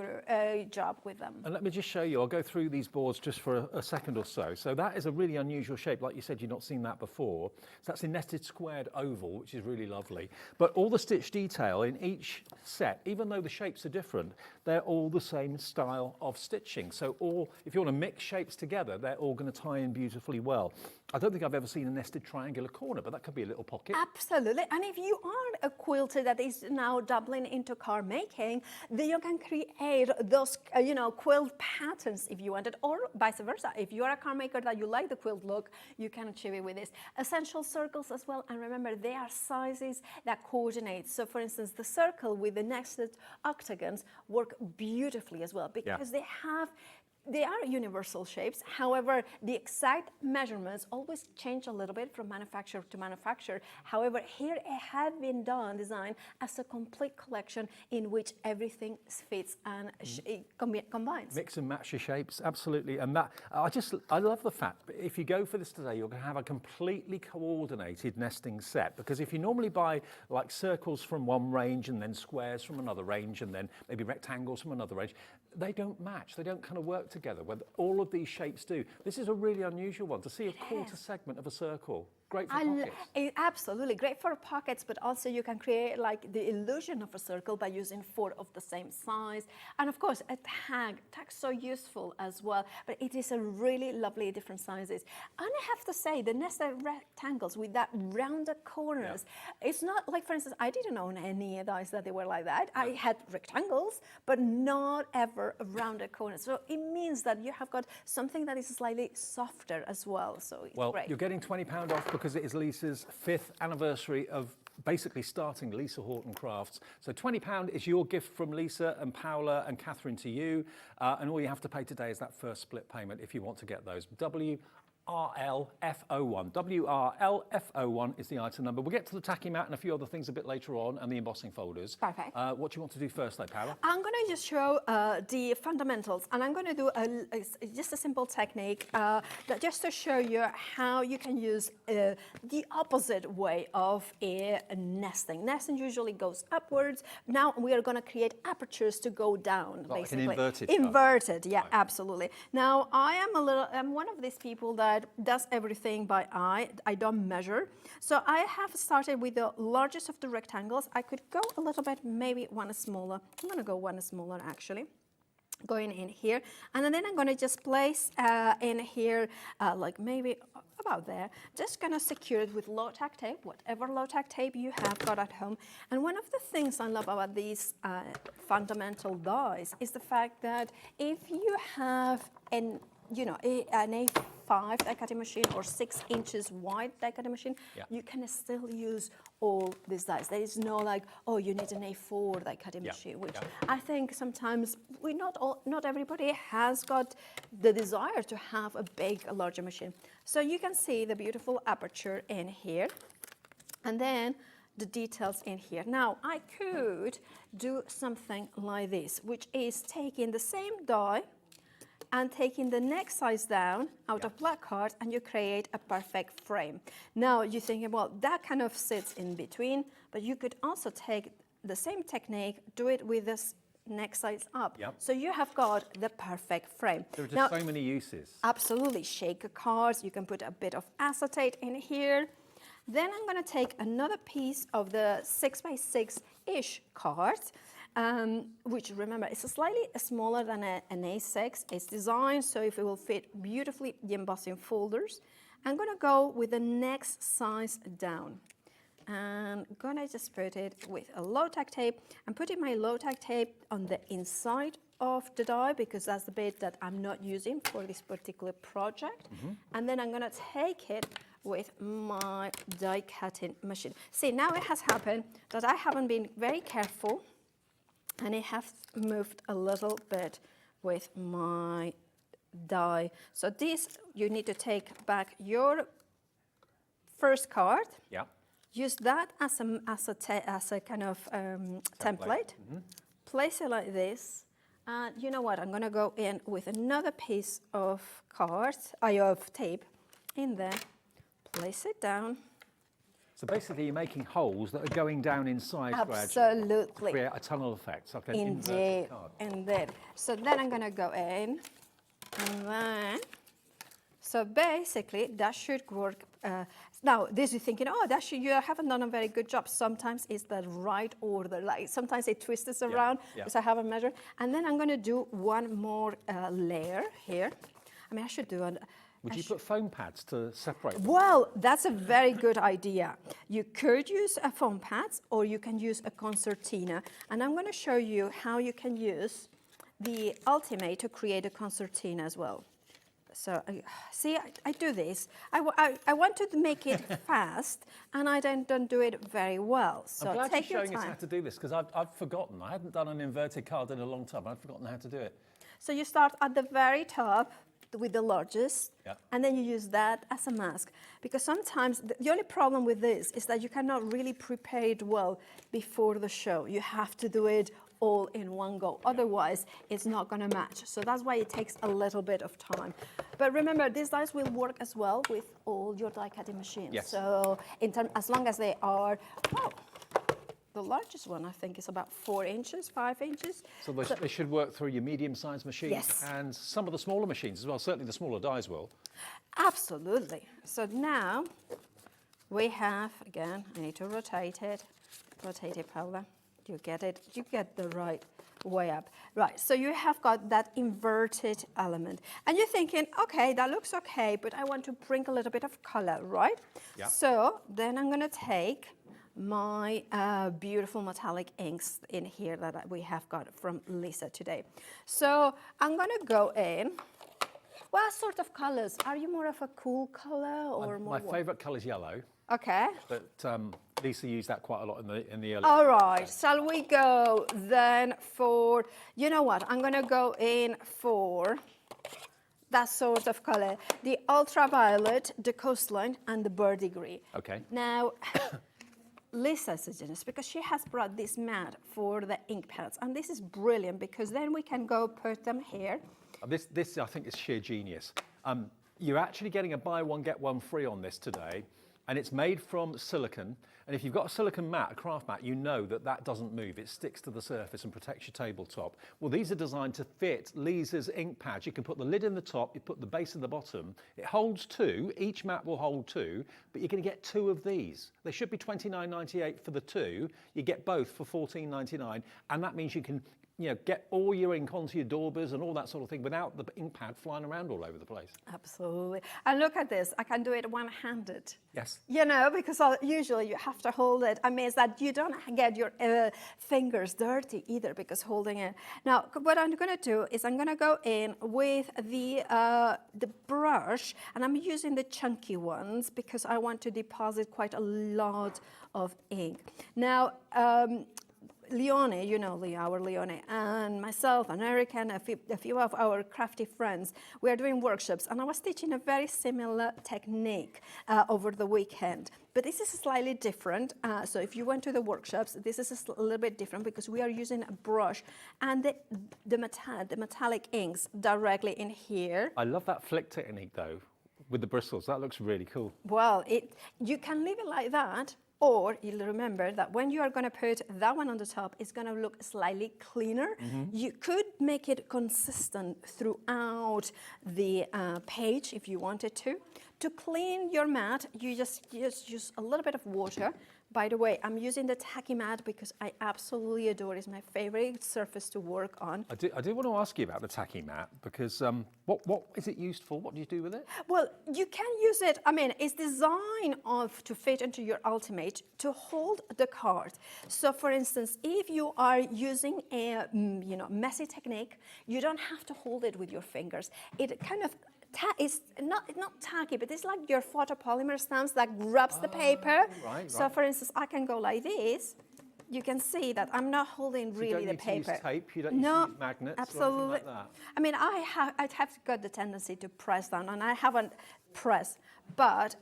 job with them. And let me just show you. I'll go through these boards just for a second or so. So that is a really unusual shape. Like you said, you've not seen that before. So that's a nested squared oval, which is really lovely. But all the stitch detail in each set, even though the shapes are different, they're all the same style of stitching. So if you want to mix shapes together, they're all going to tie in beautifully well. I don't think I've ever seen a nested triangular corner, but that could be a little pocket. Absolutely. And if you are a quilter that is now doubling into card making, then you can create those, quilt patterns if you want it, or vice versa. If you are a card maker that you like the quilt look, you can achieve it with this. Essential circles as well. And remember, they are sizes that coordinate. So for instance, the circle with the nested octagons work beautifully as well, because they are universal shapes. However, the exact measurements always change a little bit from manufacturer to manufacturer. However, here it has been designed as a complete collection in which everything fits and combines. Mix and match your shapes, absolutely. And that, I love the fact that if you go for this today, you're going to have a completely coordinated nesting set. Because if you normally buy like circles from one range and then squares from another range and then maybe rectangles from another range, they don't match. They don't kind of work together, where all of these shapes do. This is a really unusual one, to see a quarter segment of a circle. Great for pockets. Absolutely, great for pockets, but also you can create like the illusion of a circle by using 4 of the same size. And of course, a tag's so useful as well, but it is a really lovely different sizes. And I have to say, the nested rectangles with that rounded corners, it's not like, for instance, I didn't own any dies that they were like that. I had rectangles, but not ever rounded corners. So it means that you have got something that is slightly softer as well. So it's great. You're getting £20 off because it is Lisa's 5th anniversary of basically starting Lisa Horton Crafts. So £20 is your gift from Lisa and Paola and Catherine to you. And all you have to pay today is that first split payment if you want to get those. WRLF01. WRLF01 is the item number. We'll get to the tacky mat and a few other things a bit later on, and the embossing folders. Perfect. What do you want to do first, though, Paola? I'm going to just show the fundamentals, and I'm going to do just a simple technique just to show you how you can use the opposite way of a nesting. Nesting usually goes upwards. Now we are going to create apertures to go down, like basically. An inverted. Inverted, yeah, right. Absolutely. Now I'm one of these people that does everything by eye. I don't measure. So I have started with the largest of the rectangles. I could go a little bit, maybe one smaller. I'm going to go one smaller actually. Going in here, and then I'm going to just place in here, like maybe about there. Just going to secure it with low-tack tape, whatever low-tack tape you have got at home. And one of the things I love about these fundamental dies is the fact that if you have an A5 die cutting machine or 6 inches wide die cutting machine, you can still use all these dies. There is no like, oh, you need an A4 die cutting machine, which I think sometimes not everybody has got the desire to have a larger machine. So you can see the beautiful aperture in here, and then the details in here. Now I could do something like this, which is taking the same die and taking the next size down out of black card, and you create a perfect frame. Now you're thinking, well, that kind of sits in between, but you could also take the same technique, do it with this next size up. So you have got the perfect frame. There are just so many uses. Absolutely, shaker cards, you can put a bit of acetate in here. Then I'm gonna take another piece of the 6x6-ish card, which remember is slightly smaller than an A6. It's designed so if it will fit beautifully the embossing folders. I'm gonna go with the next size down. I'm gonna just put it with a low-tack tape. I'm putting my low-tack tape on the inside of the die because that's the bit that I'm not using for this particular project. And then I'm gonna take it with my die cutting machine. See, now it has happened that I haven't been very careful, and it has moved a little bit with my die. So this, you need to take back your first card. Use that as a kind of template. Place it like this. And you know what? I'm going to go in with another piece of tape in there. Place it down. So basically, you're making holes that are going down inside Absolutely. To create a tunnel effect. So like an Indeed. inverted card. Indeed. So then I'm going to go in, and then, so basically that should work. Now, this is thinking, oh, you haven't done a very good job. Sometimes it's the right order. Like sometimes it twists around because I haven't measured. And then I'm going to do one more layer here. I mean, I should do an. Would you put foam pads to separate them? Well, that's a very good idea. You could use a foam pads or you can use a concertina. And I'm going to show you how you can use the Ultimate to create a concertina as well. So, see, I do this. I want to make it fast, and I don't do it very well. So I'm glad take you're your showing us time. how to do this, because I've forgotten. I hadn't done an inverted card in a long time. I've forgotten how to do it. So you start at the very top with the largest, and then you use that as a mask. Because sometimes the only problem with this is that you cannot really prepare it well before the show. You have to do it all in one go. Otherwise, it's not going to match. So that's why it takes a little bit of time. But remember, these dies will work as well with all your die cutting machines. Yes. So as long as they are, the largest one I think is about 4 inches, 5 inches. So they should work through your medium-sized machines and some of the smaller machines as well. Certainly the smaller dies will. Absolutely. So now we have, again, I need to rotate it, Paula. You get it, you get the right way up. Right, so you have got that inverted element. And you're thinking, okay, that looks okay, but I want to bring a little bit of color, right? Yeah. So then I'm gonna take my beautiful metallic inks in here that we have got from Lisa today. So I'm gonna go in. What sort of colors? Are you more of a cool color or more? My favourite colour is yellow. Okay. But Lisa used that quite a lot in the early. All right, shall we go then for, you know what, I'm gonna go in for that sort of color. The ultraviolet, the coastline, and the verdigris. Okay. Now, Lisa's a genius because she has brought this mat for the ink pads, and this is brilliant because then we can go put them here. This I think is sheer genius. You're actually getting a buy one get one free on this today, and it's made from silicone. And if you've got a silicone mat, a craft mat, you know that that doesn't move. It sticks to the surface and protects your tabletop. Well, these are designed to fit Lisa's ink pads. You can put the lid in the top, you put the base in the bottom. It holds two. Each mat will hold two, but you're going to get two of these. They should be $29.98 for the two. You get both for $14.99, and that means you can get all your ink onto your daubers and all that sort of thing without the ink pad flying around all over the place. Absolutely. And look at this. I can do it one-handed. Yes. Because usually you have to hold it. I mean, it's that you don't get your fingers dirty either because holding it. Now, what I'm going to do is I'm going to go in with the brush, and I'm using the chunky ones because I want to deposit quite a lot of ink. Now, Leone, our Leone, and myself, and Eric, and a few of our crafty friends, we are doing workshops, and I was teaching a very similar technique over the weekend. But this is slightly different. So if you went to the workshops, this is a little bit different because we are using a brush and the metallic inks directly in here. I love that flick technique, though, with the bristles. That looks really cool. Well, you can leave it like that. Or you'll remember that when you are going to put that one on the top, it's going to look slightly cleaner. You could make it consistent throughout the page if you wanted to. To clean your mat, you just use a little bit of water. By the way, I'm using the tacky mat because I absolutely adore it. It's my favorite surface to work on. I do want to ask you about the tacky mat because what is it used for? What do you do with it? Well, you can use it. I mean, it's designed to fit into your Ultimate to hold the card. So, for instance, if you are using a messy technique, you don't have to hold it with your fingers. It kind of it's not tacky, but it's like your photopolymer stamps that grabs the paper. So, for instance, I can go like this. You can see that I'm not holding really the paper. You don't need to use tape. You don't need to use magnets. Absolutely. Or anything like that. I mean, I have got the tendency to press down, and I haven't pressed, but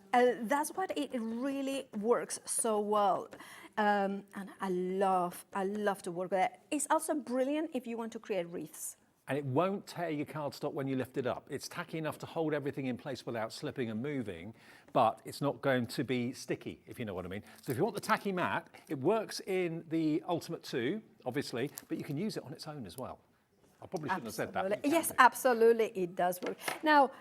that's what it really works so well. And I love to work with it. It's also brilliant if you want to create wreaths. And it won't tear your cardstock when you lift it up. It's tacky enough to hold everything in place without slipping and moving, but it's not going to be sticky, if you know what I mean. So if you want the tacky mat, it works in the Ultimate 2, obviously, but you can use it on its own as well. I probably shouldn't have said that. Yes, absolutely, it does work. Now,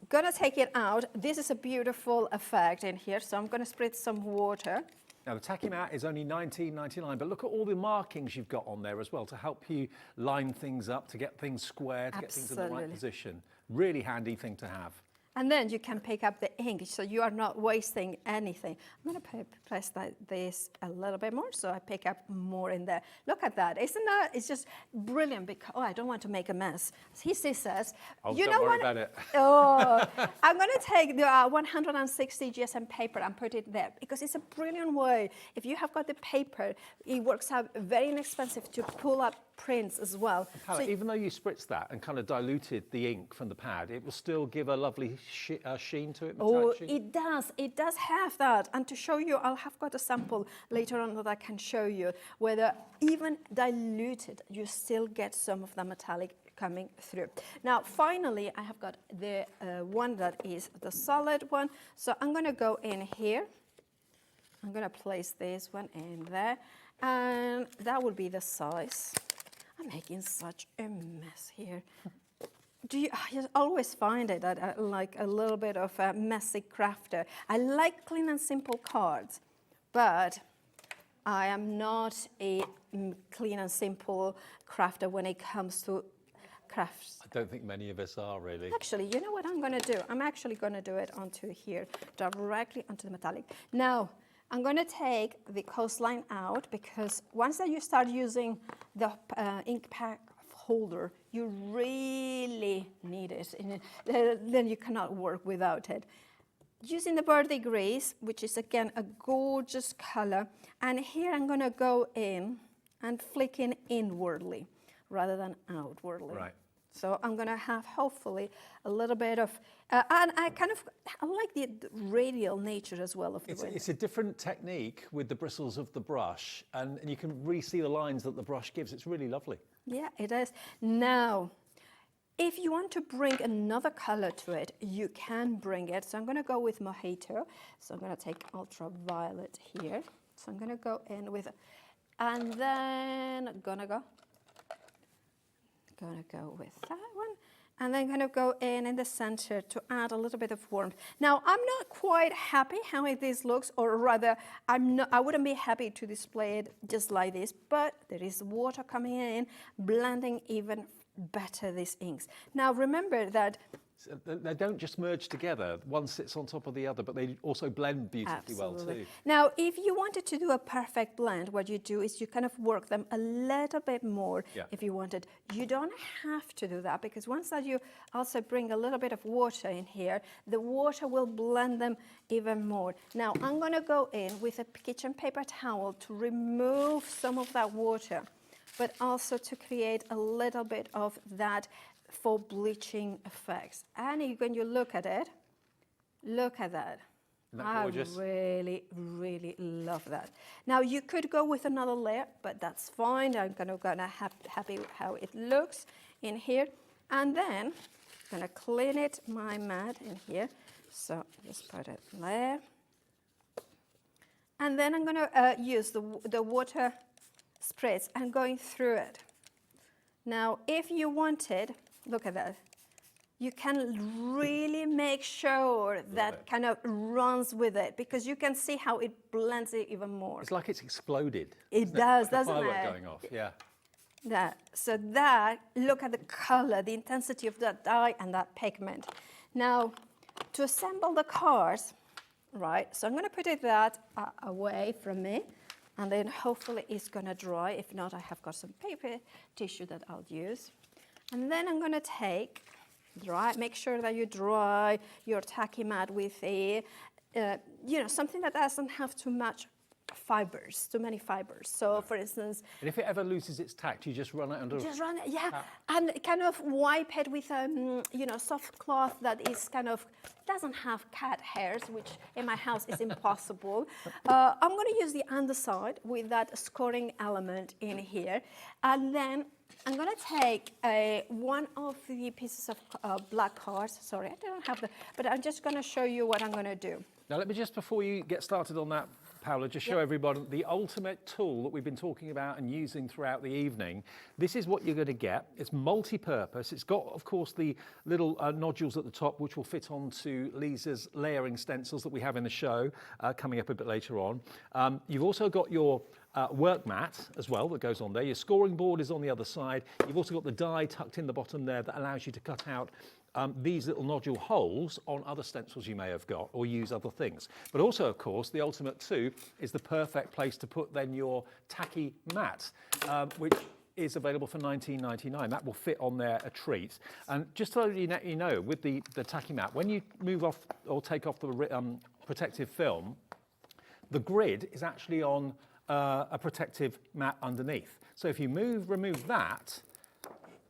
gonna take it out. This is a beautiful effect in here, so I'm gonna spritz some water. Now, the tacky mat is only $19.99, but look at all the markings you've got on there as well to help you line things up, to get things square, to get things in the right position. Really handy thing to have. And then you can pick up the ink, so you are not wasting anything. I'm going to press this a little bit more, so I pick up more in there. Look at that. Isn't that? It's just brilliant because, I don't want to make a mess. He says, don't worry about it. I'm going to take the 160 GSM paper and put it there because it's a brilliant way. If you have got the paper, it works out very inexpensive to pull up prints as well. So even though you spritzed that and kind of diluted the ink from the pad, it will still give a lovely sheen to it. It does. It does have that. And to show you, I'll have got a sample later on that I can show you whether even diluted, you still get some of the metallic coming through. Now, finally, I have got the one that is the solid one. So I'm going to go in here. I'm going to place this one in there. And that will be the size. I'm making such a mess here. I just always find it that I like a little bit of a messy crafter. I like clean and simple cards, but I am not a clean and simple crafter when it comes to crafts. I don't think many of us are really. Actually, you know what I'm going to do? I'm actually going to do it onto here, directly onto the metallic. Now, I'm going to take the coastline out because once that you start using the ink pack holder, you really need it. Then you cannot work without it. Using the verdigris, which is again a gorgeous color, and here I'm going to go in and flick in inwardly rather than outwardly. Right. So I'm going to have hopefully a little bit of, and I like the radial nature as well of the wind. It's a different technique with the bristles of the brush, and you can really see the lines that the brush gives. It's really lovely. Yeah, it is. Now, if you want to bring another color to it, you can bring it. So I'm going to go with Mojito. So I'm going to take ultraviolet here. So I'm going to go in with, and then gonna go with that one, and then kind of go in the center to add a little bit of warmth. Now, I'm not quite happy how this looks, or rather, I wouldn't be happy to display it just like this, but there is water coming in, blending even better these inks. Now, remember that they don't just merge together. One sits on top of the other, but they also blend beautifully well too. Now, if you wanted to do a perfect blend, what you do is you kind of work them a little bit more if you wanted. You don't have to do that, because once that you also bring a little bit of water in here, the water will blend them even more. Now, I'm going to go in with a kitchen paper towel to remove some of that water, but also to create a little bit of that for bleaching effects. And when you look at it, look at that. Isn't that gorgeous? I really, really love that. Now, you could go with another layer, but that's fine. I'm gonna happy with how it looks in here. And then I'm gonna clean it, my mat in here. So just put it there. And then I'm gonna use the water sprays and going through it. Now, if you wanted, look at that. You can really make sure that kind of runs with it, because you can see how it blends it even more. It's like it's exploded. It does, doesn't it? Firework going off, yeah. So that, look at the color, the intensity of that dye and that pigment. Now, to assemble the cards, right, so I'm going to put it away from me, and then hopefully it's going to dry. If not, I have got some paper tissue that I'll use. And then I'm going to take, make sure that you dry your tacky mat with something that doesn't have too many fibers. So, for instance, and if it ever loses its tact, you just run it under. Just run it, and kind of wipe it with soft cloth that is doesn't have cat hairs, which in my house is impossible. I'm going to use the underside with that scoring element in here, and then I'm going to take one of the pieces of black cards. Sorry, I don't have but I'm just going to show you what I'm going to do. Now, let me just, before you get started on that, Paola, just show everybody the ultimate tool that we've been talking about and using throughout the evening. This is what you're going to get. It's multi-purpose. It's got, of course, the little nodules at the top, which will fit onto Lisa's layering stencils that we have in the show coming up a bit later on. You've also got your work mat as well that goes on there. Your scoring board is on the other side. You've also got the die tucked in the bottom there that allows you to cut out these little nodule holes on other stencils you may have got, or use other things. But also, of course, the Ultimate 2 is the perfect place to put then your tacky mat, which is available for $19.99. That will fit on there a treat. And just to let you know, with the tacky mat, when you move off or take off the protective film, the grid is actually on a protective mat underneath. So if you remove that,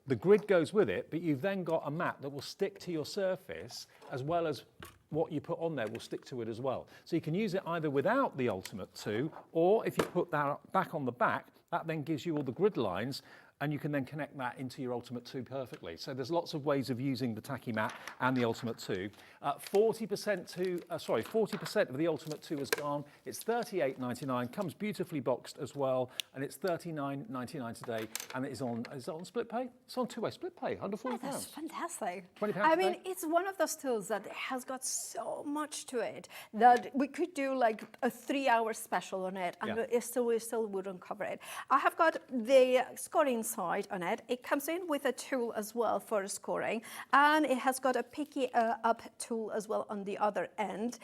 the grid goes with it, but you've then got a mat that will stick to your surface, as well as what you put on there will stick to it as well. So you can use it either without the Ultimate 2, or if you put that back on the back, that then gives you all the grid lines, and you can then connect that into your Ultimate 2 perfectly. So there's lots of ways of using the tacky mat and the Ultimate 2. 40% of the Ultimate 2 is gone. It's $38.99, comes beautifully boxed as well, and it's $39.99 today, and is it on split pay? It's on two-way split pay, under £40. That's fantastic. £20 I mean, it's one of those tools that has got so much to it that we could do like a 3-hour special on it, and we still wouldn't cover it. I have got the scoring side on it. It comes in with a tool as well for scoring, and it has got a picky up tool as well on the other end.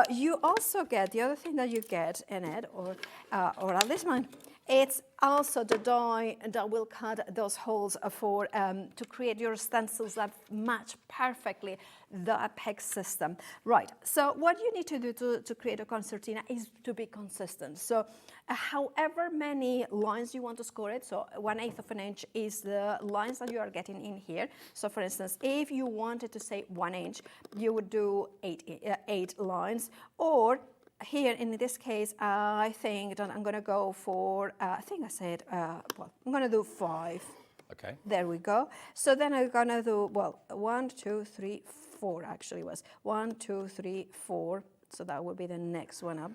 You also get, the other thing that you get in it, or at least mine, it's also the die that will cut those holes for to create your stencils that match perfectly the peg system. Right, so what you need to do to create a concertina is to be consistent. So however many lines you want to score it, so 1/8 of an inch is the lines that you are getting in here. So for instance, if you wanted to say 1 inch, you would do eight lines, or here in this case, I think that I'm going to go for, I think I said, well, I'm going to do 5. Okay. There we go. So then I'm going to do, well, 1, 2, 3, 4 actually was. 1, 2, 3, 4. So that would be the next one up.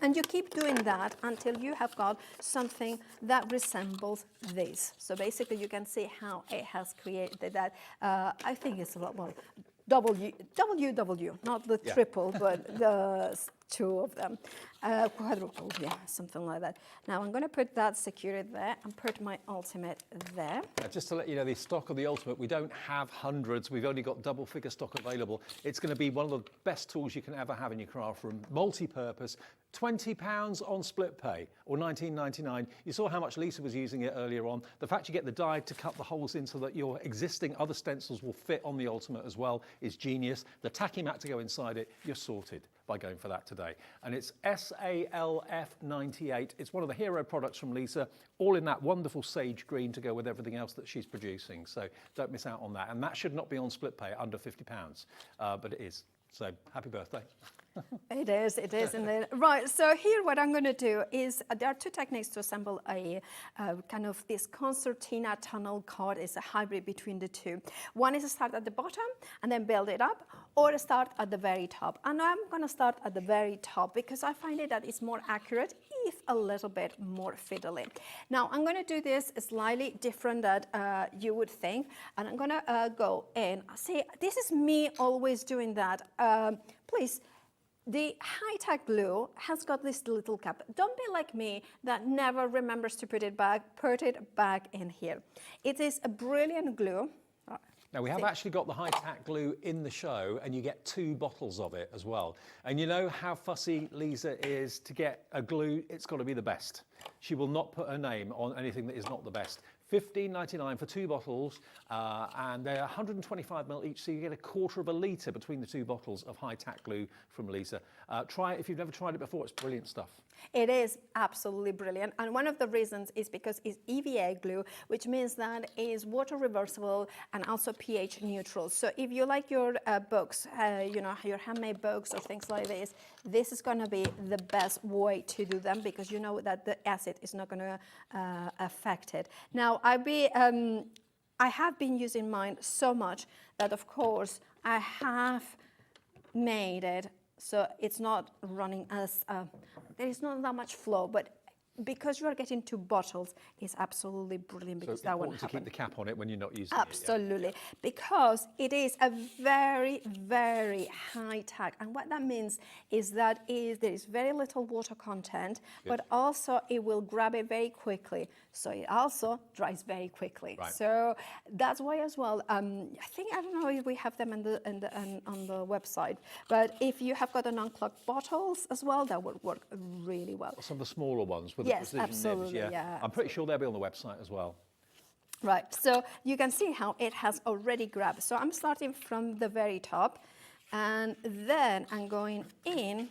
And you keep doing that until you have got something that resembles this. So basically you can see how it has created that. I think it's a lot more. WW, not the triple, but the 2 of them. Quadruple, yeah, something like that. Now I'm going to put that secured there and put my ultimate there. Just to let you know, the stock of the ultimate, we don't have hundreds. We've only got double figure stock available. It's going to be one of the best tools you can ever have in your craft room. Multi-purpose. £20 on split pay, or $19.99. You saw how much Lisa was using it earlier on. The fact you get the die to cut the holes in so that your existing other stencils will fit on the Ultimate as well is genius. The tacky mat to go inside it, you're sorted by going for that today. And it's SALF98. It's one of the hero products from Lisa, all in that wonderful sage green to go with everything else that she's producing. So don't miss out on that. And that should not be on split pay under £50, but it is. So happy birthday. It is. And then, right, so here what I'm going to do is, there are 2 techniques to assemble a kind of this concertina tunnel card. It's a hybrid between the 2. One is to start at the bottom and then build it up, or start at the very top. And I'm going to start at the very top because I find it that it's more accurate, if a little bit more fiddly. Now I'm going to do this slightly different that you would think, and I'm going to go in. See, this is me always doing that. Please. The high-tech glue has got this little cap. Don't be like me that never remembers to put it back in here. It is a brilliant glue. Now, we have actually got the high-tack glue in the show, and you get 2 bottles of it as well. And you know how fussy Lisa is to get a glue. It's got to be the best. She will not put her name on anything that is not the best. $15.99 for 2 bottles, and they're 125 ml each, so you get a 1/4 of a litre between the 2 bottles of high-tack glue from Lisa. Try it if you've never tried it before. It's brilliant stuff. It is absolutely brilliant, and one of the reasons is because it's EVA glue, which means that it is water reversible and also pH neutral. So if you like your books, you know, your handmade books or things like this is going to be the best way to do them, because you know that the acid is not going to affect it. Now, I have been using mine so much that, of course, I have made it so it's not running as, there is not that much flow, but because you are getting 2 bottles, it's absolutely brilliant, because so that won't happen. To keep the cap on it when you're not using absolutely, it. Yeah. Because it is a very, very high tack, and what that means is that there is very little water content, but also it will grab it very quickly, so it also dries very quickly. Right. So that's why as well. I don't know if we have them on the website, but if you have got an unclogged bottles as well, that would work really well. Some of the smaller ones with yes, the precision absolutely, nibs, yeah. I'm pretty sure they'll be on the website as well. Right, so you can see how it has already grabbed. So I'm starting from the very top, and then I'm going in,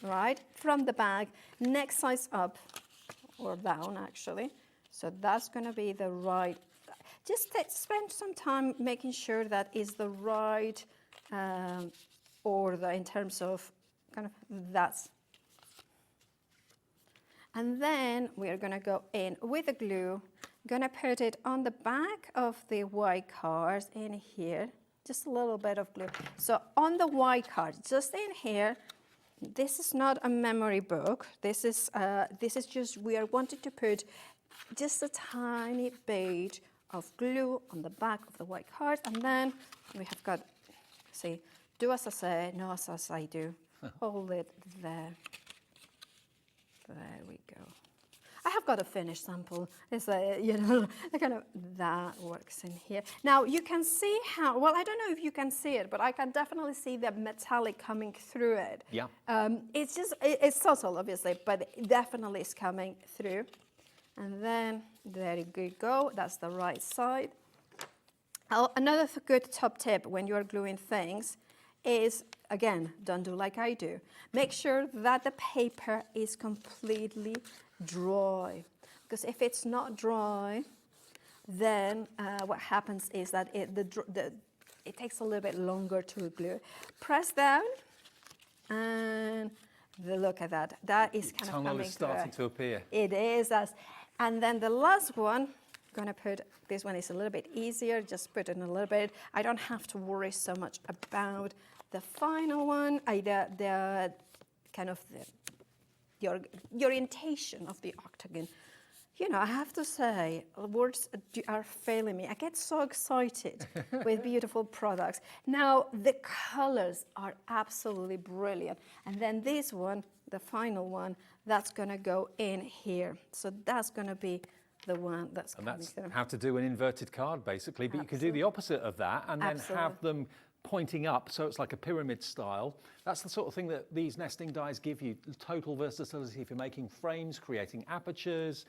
right, from the bag, next size up, or down actually. So that's going to be the right, just spend some time making sure that is the right order in terms of kind of that's. And then we are going to go in with the glue, going to put it on the back of the white cards in here, just a little bit of glue. So on the white card, just in here, this is not a memory book. This is just, we are wanting to put just a tiny bit of glue on the back of the white card, and then we have got, see, do as I say, no as I do. Hold it there. There we go. I have got a finished sample. It's like, you know, kind of that works in here. Now you can see how, well, I don't know if you can see it, but I can definitely see the metallic coming through it. Yeah. It's just, it's subtle, obviously, but it definitely is coming through. And then there you go, that's the right side. Another good top tip when you are gluing things is, again, don't do like I do. Make sure that the paper is completely dry. Because if it's not dry, then what happens is that it takes a little bit longer to glue. Press down, and look at that. That is kind of coming Tunnel is starting to appear. It is. And then the last one, I'm gonna put, this one is a little bit easier, just put in a little bit. I don't have to worry so much about the final one, the kind of the orientation of the octagon. You know, I have to say, words are failing me. I get so excited with beautiful products. Now, the colors are absolutely brilliant. And then this one, the final one, that's gonna go in here. So that's gonna be the one that's coming through. And that's how to do an inverted card, basically. But you could do the opposite of that and then have them pointing up, so it's like a pyramid style. That's the sort of thing that these nesting dies give you, total versatility for making frames, creating apertures,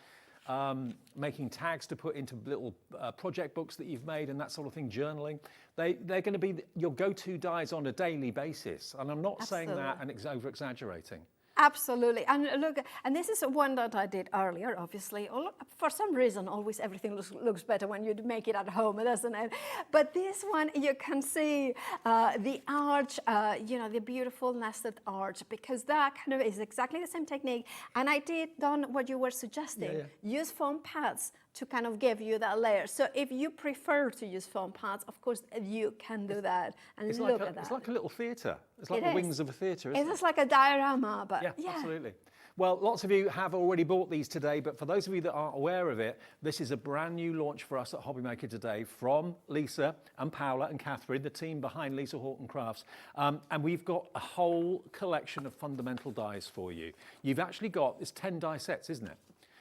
making tags to put into little project books that you've made and that sort of thing, journaling. They're going to be your go-to dies on a daily basis. And I'm not saying that and over-exaggerating. Absolutely. And look, and this is one that I did earlier, obviously. For some reason, always everything looks better when you make it at home, doesn't it? But this one, you can see the arch, you know, the beautiful nested arch, because that kind of is exactly the same technique. And I done what you were suggesting. Use foam pads to kind of give you that layer. So if you prefer to use foam pads, of course, you can do that. And look at that. It's like a little theatre. It's like the wings of a theatre, isn't it? It's like a diorama, but yeah, absolutely. Well, lots of you have already bought these today, but for those of you that aren't aware of it, this is a brand new launch for us at HobbyMaker today from Lisa and Paola and Catherine, the team behind Lisa Horton Crafts. And we've got a whole collection of fundamental dies for you. You've actually got, it's 10 die sets, isn't it?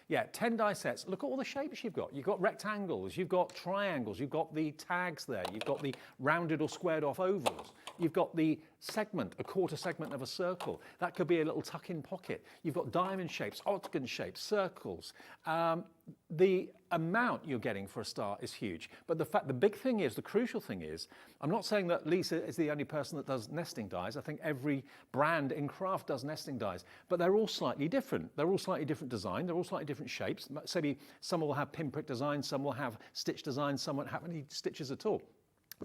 Yeah, 10 die sets. Look at all the shapes you've got. You've got rectangles, you've got triangles, you've got the tags there, you've got the rounded or squared off ovals, you've got the segment, a quarter segment of a circle. That could be a little tuck-in pocket. You've got diamond shapes, octagon shapes, circles. The amount you're getting for a start is huge. But the big thing is, the crucial thing is, I'm not saying that Lisa is the only person that does nesting dies. I think every brand in craft does nesting dies, but they're all slightly different. They're all slightly different design. They're all slightly different shapes. Maybe some will have pinprick design, some will have stitch design, some won't have any stitches at all.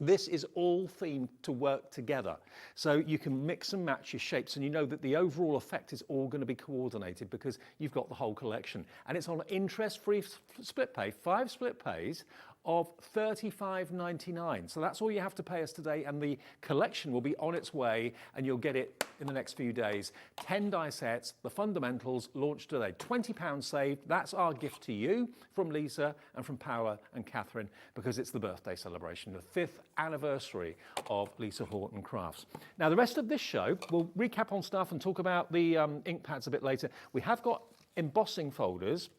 This is all themed to work together. So you can mix and match your shapes, and you know that the overall effect is all going to be coordinated because you've got the whole collection. And it's on interest-free split pay, 5 split pays of $35.99. So that's all you have to pay us today, and the collection will be on its way, and you'll get it in the next few days. 10 die sets, the fundamentals, launched today. £20 saved. That's our gift to you from Lisa and from Paola and Catherine, because it's the birthday celebration, the 5th anniversary of Lisa Horton Crafts. Now, the rest of this show, we'll recap on stuff and talk about the ink pads a bit later. We have got embossing folders,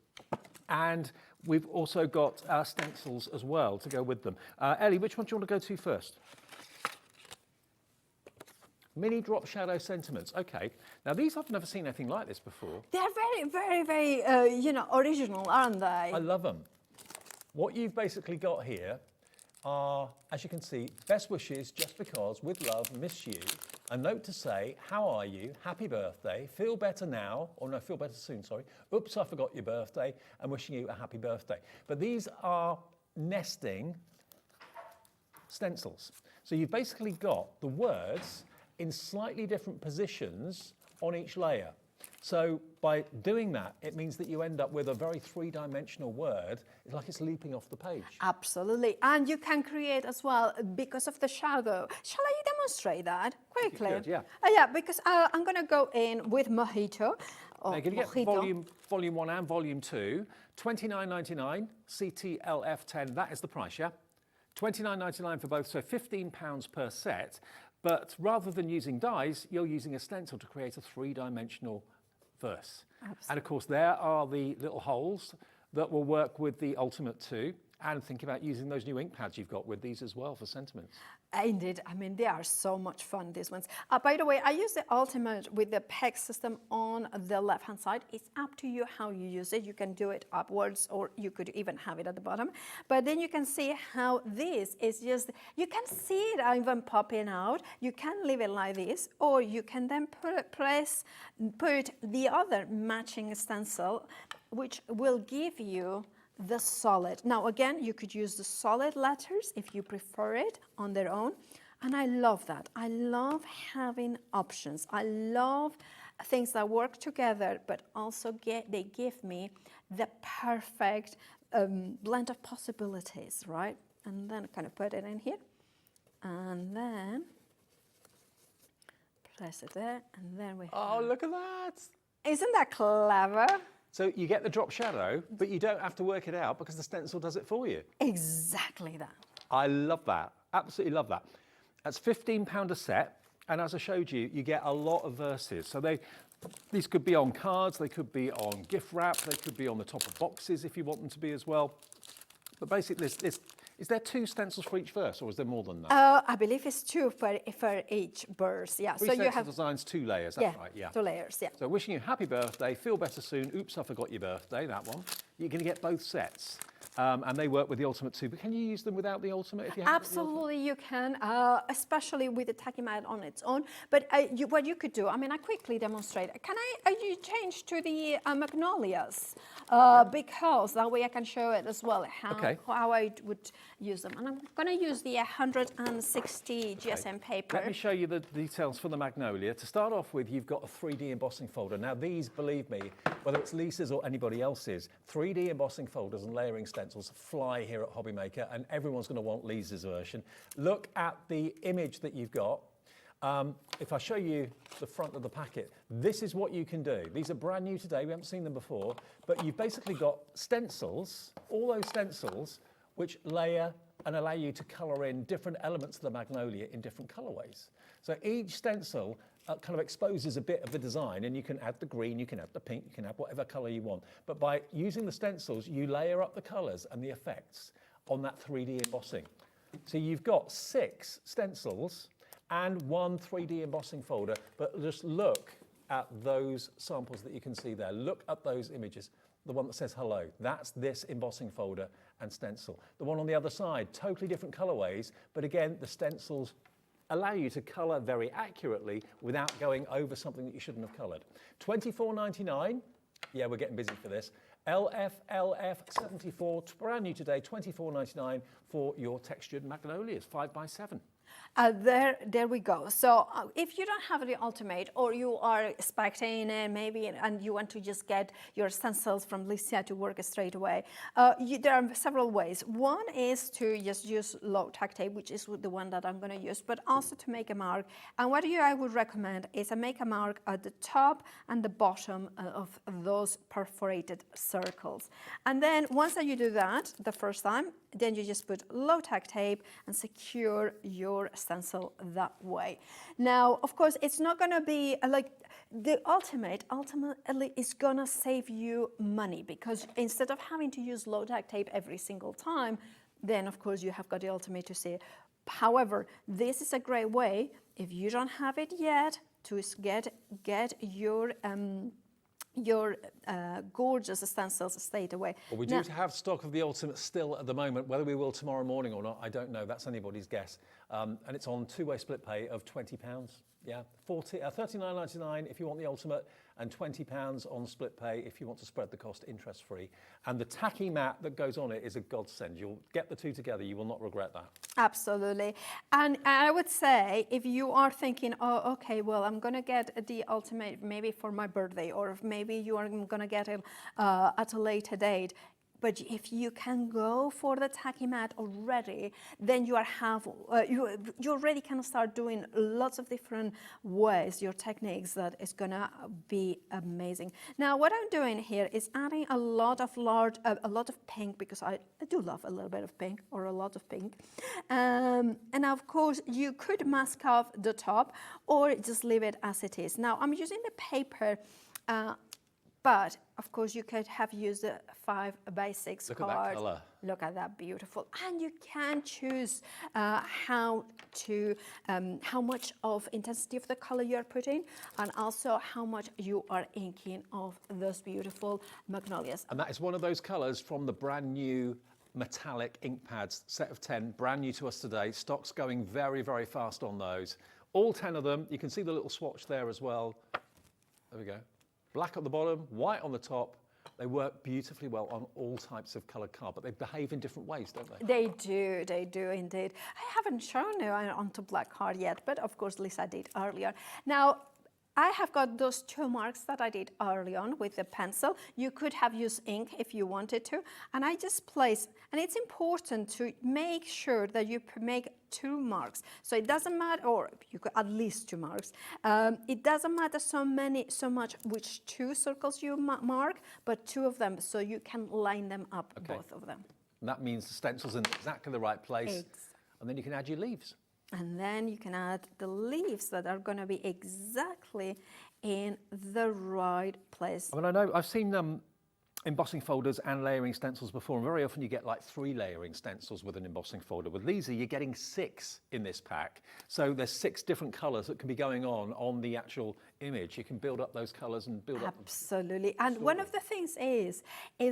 and we've also got stencils as well to go with them. Ellie, which one do you want to go to first? Mini drop shadow sentiments. Okay. Now, these, I've never seen anything like this before. They're very, very, you know, original, aren't they? I love them. What you've basically got here are, as you can see, best wishes just because, with love, miss you. A note to say, how are you? Happy birthday. Feel better now. Or no, feel better soon, sorry. Oops, I forgot your birthday. And wishing you a happy birthday. But these are nesting stencils. So you've basically got the words in slightly different positions on each layer. So by doing that, it means that you end up with a very three-dimensional word. It's like it's leaping off the page. Absolutely. And you can create as well because of the shadow. Shall I demonstrate that quickly? Good, yeah. Yeah, because I'm going to go in with Mojito. Now, you're going to get volume 1 and volume 2. $29.99, CTLF10, that is the price, yeah? $29.99 for both, so £15 per set. But rather than using dies, you're using a stencil to create a three-dimensional verse. Absolutely. And of course, there are the little holes that will work with the Ultimate 2. and think about using those new ink pads you've got with these as well for sentiments. Indeed, I mean, they are so much fun, these ones. By the way, I use the Ultimate with the peg system on the left-hand side. It's up to you how you use it. You can do it upwards, or you could even have it at the bottom. But then you can see how this is just, you can see it even popping out. You can leave it like this, or you can then put the other matching stencil, which will give you the solid. Now again, you could use the solid letters if you prefer it on their own, and I love that. I love having options. I love things that work together, but also they give me the perfect blend of possibilities, right? And then kind of put it in here, and then press it there, and then we Oh, look at that! Isn't that clever? So you get the drop shadow, but you don't have to work it out because the stencil does it for you. Exactly that. I love that. Absolutely love that. That's £15 a set, and as I showed you, you get a lot of verses. So these could be on cards, they could be on gift wrap, they could be on the top of boxes if you want them to be as well. But basically, is there 2 stencils for each verse, or is there more than that? I believe it's 2 for each verse, yeah. Three so stencil you have designs, 2 layers, that's right, yeah. 2 layers, yeah. So wishing you happy birthday, feel better soon, oops, I forgot your birthday, that one. You're going to get both sets. And they work with the Ultimate too, but can you use them without the Ultimate if you have Absolutely, you can, especially with the tacky mat on its own. But what you could do, I mean, I quickly demonstrate. Can you change to the magnolias? Because that way I can show it as well, how I would use them. And I'm going to use the 160 GSM paper. Let me show you the details for the magnolia. To start off with, you've got a 3D embossing folder. Now these, believe me, whether it's Lisa's or anybody else's, 3D embossing folders and layering stencils fly here at HobbyMaker, and everyone's going to want Lisa's version. Look at the image that you've got. If I show you the front of the packet, this is what you can do. These are brand new today, we haven't seen them before, but you've basically got stencils, all those stencils, which layer and allow you to colour in different elements of the magnolia in different colourways. So each stencil kind of exposes a bit of the design, and you can add the green, you can add the pink, you can add whatever colour you want. But by using the stencils, you layer up the colours and the effects on that 3D embossing. So you've got 6 stencils and 1 3D embossing folder, but just look at those samples that you can see there. Look at those images. The one that says hello, that's this embossing folder and stencil. The one on the other side, totally different colorways, but again, the stencils allow you to color very accurately without going over something that you shouldn't have colored. $24.99, yeah, we're getting busy for this. LF74, brand new today, $24.99 for your textured magnolias, 5x7. There we go. So if you don't have the Ultimate, or you are expecting maybe, and you want to just get your stencils from Lisa to work straight away, there are several ways. One is to just use low tack tape, which is the one that I'm going to use, but also to make a mark. And what I would recommend is to make a mark at the top and the bottom of those perforated circles. And then once that you do that the first time, then you just put low tack tape and secure your stencil that way. Now, of course, it's not going to be like the ultimately is going to save you money, because instead of having to use low tack tape every single time, then of course you have got the Ultimate to see. However, this is a great way, if you don't have it yet, to get your gorgeous stencils straight away. Well, we do have stock of the Ultimate still at the moment. Whether we will tomorrow morning or not, I don't know. That's anybody's guess. And it's on 2-way split pay of £20. Yeah, $39.99 if you want the Ultimate, and £20 on split pay if you want to spread the cost interest-free. And the tacky mat that goes on it is a godsend. You'll get the two together. You will not regret that. Absolutely. And I would say, if you are thinking, oh, okay, well, I'm going to get the Ultimate maybe for my birthday, or maybe you are going to get it at a later date, but if you can go for the tacky mat already, then you already can start doing lots of different ways, your techniques, that is gonna be amazing. Now, what I'm doing here is adding a lot of pink, because I do love a little bit of pink, or a lot of pink. And of course, you could mask off the top, or just leave it as it is. Now, I'm using the paper But of course, you could have used a 5x6 Look card. at that colour. Look at that, beautiful. And you can choose how much of intensity of the color you're putting, and also how much you are inking of those beautiful magnolias. And that is one of those colours from the brand new metallic ink pads, set of 10, brand new to us today. Stock's going very, very fast on those. All 10 of them. You can see the little swatch there as well. There we go. Black at the bottom, white on the top. They work beautifully well on all types of coloured card, but they behave in different ways, don't they? They do indeed. I haven't shown you onto black card yet, but of course Lisa did earlier. Now, I have got those 2 marks that I did early on with the pencil. You could have used ink if you wanted to. And I just place, and it's important to make sure that you make 2 marks. So it doesn't matter, or you could at least 2 marks. It doesn't matter so much which 2 circles you mark, but 2 of them, so you can line them up, both of them. And that means the stencil's in exactly the right place. And then you can add your leaves. And then you can add the leaves that are going to be exactly in the right place. I mean, I know I've seen embossing folders and layering stencils before, and very often you get like 3 layering stencils with an embossing folder. With Lisa, you're getting 6 in this pack. So there's 6 different colours that can be going on the actual image. You can build up those colours and build up. Absolutely. And one of the things is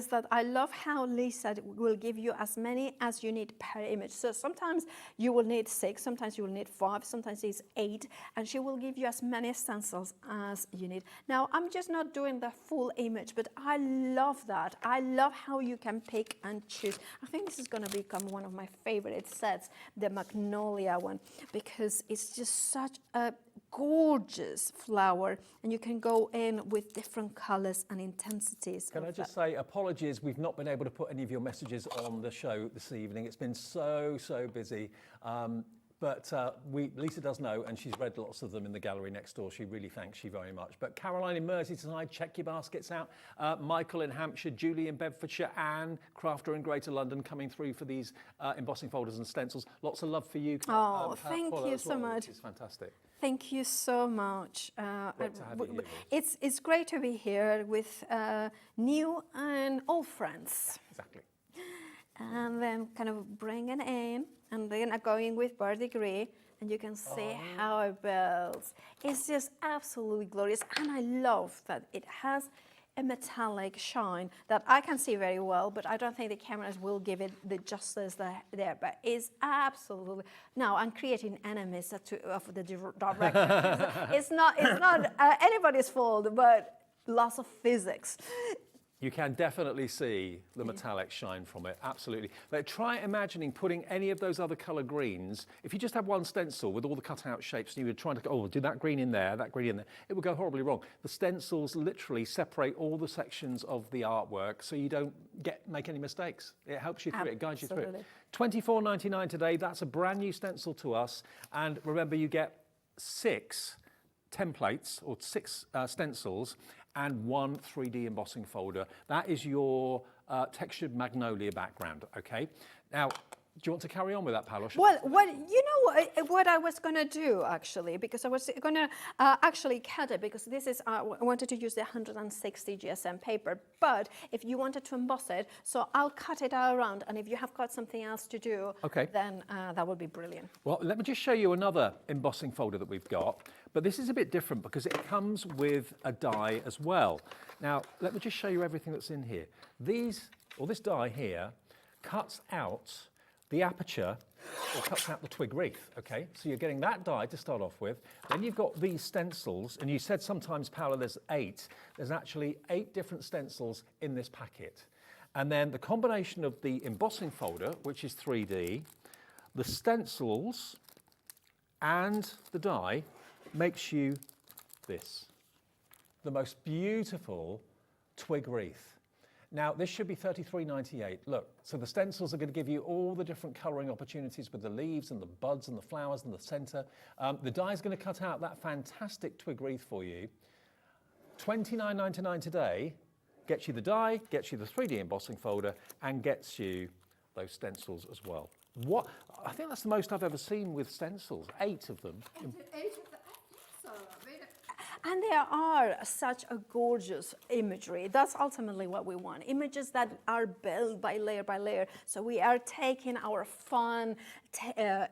that I love how Lisa will give you as many as you need per image. So sometimes you will need 6, sometimes you will need 5, sometimes it's 8, and she will give you as many stencils as you need. Now, I'm just not doing the full image, but I love that. I love how you can pick and choose. I think this is going to become one of my favorite sets, the Magnolia one, because it's just such a gorgeous flower, and you can go in with different colors and intensities. Can I just say apologies, we've not been able to put any of your messages on the show this evening. It's been so busy. But Lisa does know, and she's read lots of them in the gallery next door. She really thanks you very much. But Caroline in Merseyside, check your baskets out. Michael in Hampshire, Julie in Bedfordshire, Anne, Crafter in Greater London coming through for these embossing folders and stencils. Lots of love for you. Thank you so much. It's fantastic. Thank you so much. Great to have you here. It's great to be here with new and old friends. Exactly. And then kind of bringing in, and then going with verdigris, and you can see how it builds. It's just absolutely glorious, and I love that it has a metallic shine that I can see very well, but I don't think the cameras will give it the justice there. But it's absolutely, now I'm creating enemies of the director. It's not anybody's fault, but lots of physics. You can definitely see the metallic shine from it, absolutely. But try imagining putting any of those other colour greens. If you just have one stencil with all the cut-out shapes and you were trying to go, do that green in there, that green in there, it would go horribly wrong. The stencils literally separate all the sections of the artwork so you don't make any mistakes. It helps you through it, guides you through it. $24.99 today, that's a brand new stencil to us. And remember, you get 6 templates or 6 stencils and 1 3D embossing folder. That is your textured magnolia background, okay? Now, do you want to carry on with that, Paolo? Well, you know what I was going to do, actually, because I was going to actually cut it, because this is, I wanted to use the 160 GSM paper, but if you wanted to emboss it, so I'll cut it around, and if you have got something else to do, then that would be brilliant. Well, let me just show you another embossing folder that we've got, but this is a bit different because it comes with a die as well. Now, let me just show you everything that's in here. This die here cuts out the aperture, or cuts out the twig wreath, okay? So you're getting that die to start off with. Then you've got these stencils, and you said sometimes, Paola, there's 8. There's actually 8 different stencils in this packet. And then the combination of the embossing folder, which is 3D, the stencils, and the die makes you this. The most beautiful twig wreath. Now, this should be $33.98. Look, so the stencils are going to give you all the different colouring opportunities with the leaves and the buds and the flowers in the centre. The die is going to cut out that fantastic twig wreath for you. $29.99 today gets you the die, gets you the 3D embossing folder, and gets you those stencils as well. I think that's the most I've ever seen with stencils, 8 of them. 8 of them, so And there are such a gorgeous imagery. That's ultimately what we want. Images that are built by layer. So we are taking our fun,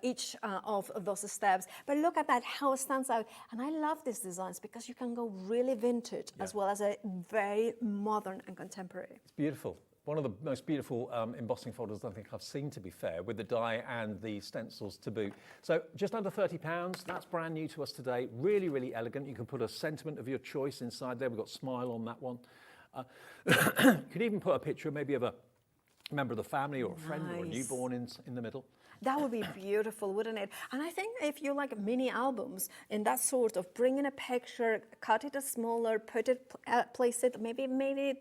each of those steps. But look at that, how it stands out. And I love these designs because you can go really vintage as well as a very modern and contemporary. It's beautiful. One of the most beautiful embossing folders I think I've seen, to be fair, with the die and the stencils to boot. So just under £30, that's brand new to us today. Really, really elegant. You can put a sentiment of your choice inside there. We've got Smile on that one. You could even put a picture maybe of a member of the family or a friend or a newborn in the middle. That would be beautiful, wouldn't it? And I think if you like mini albums in that sort of bring in a picture, cut it smaller, put it, place it, maybe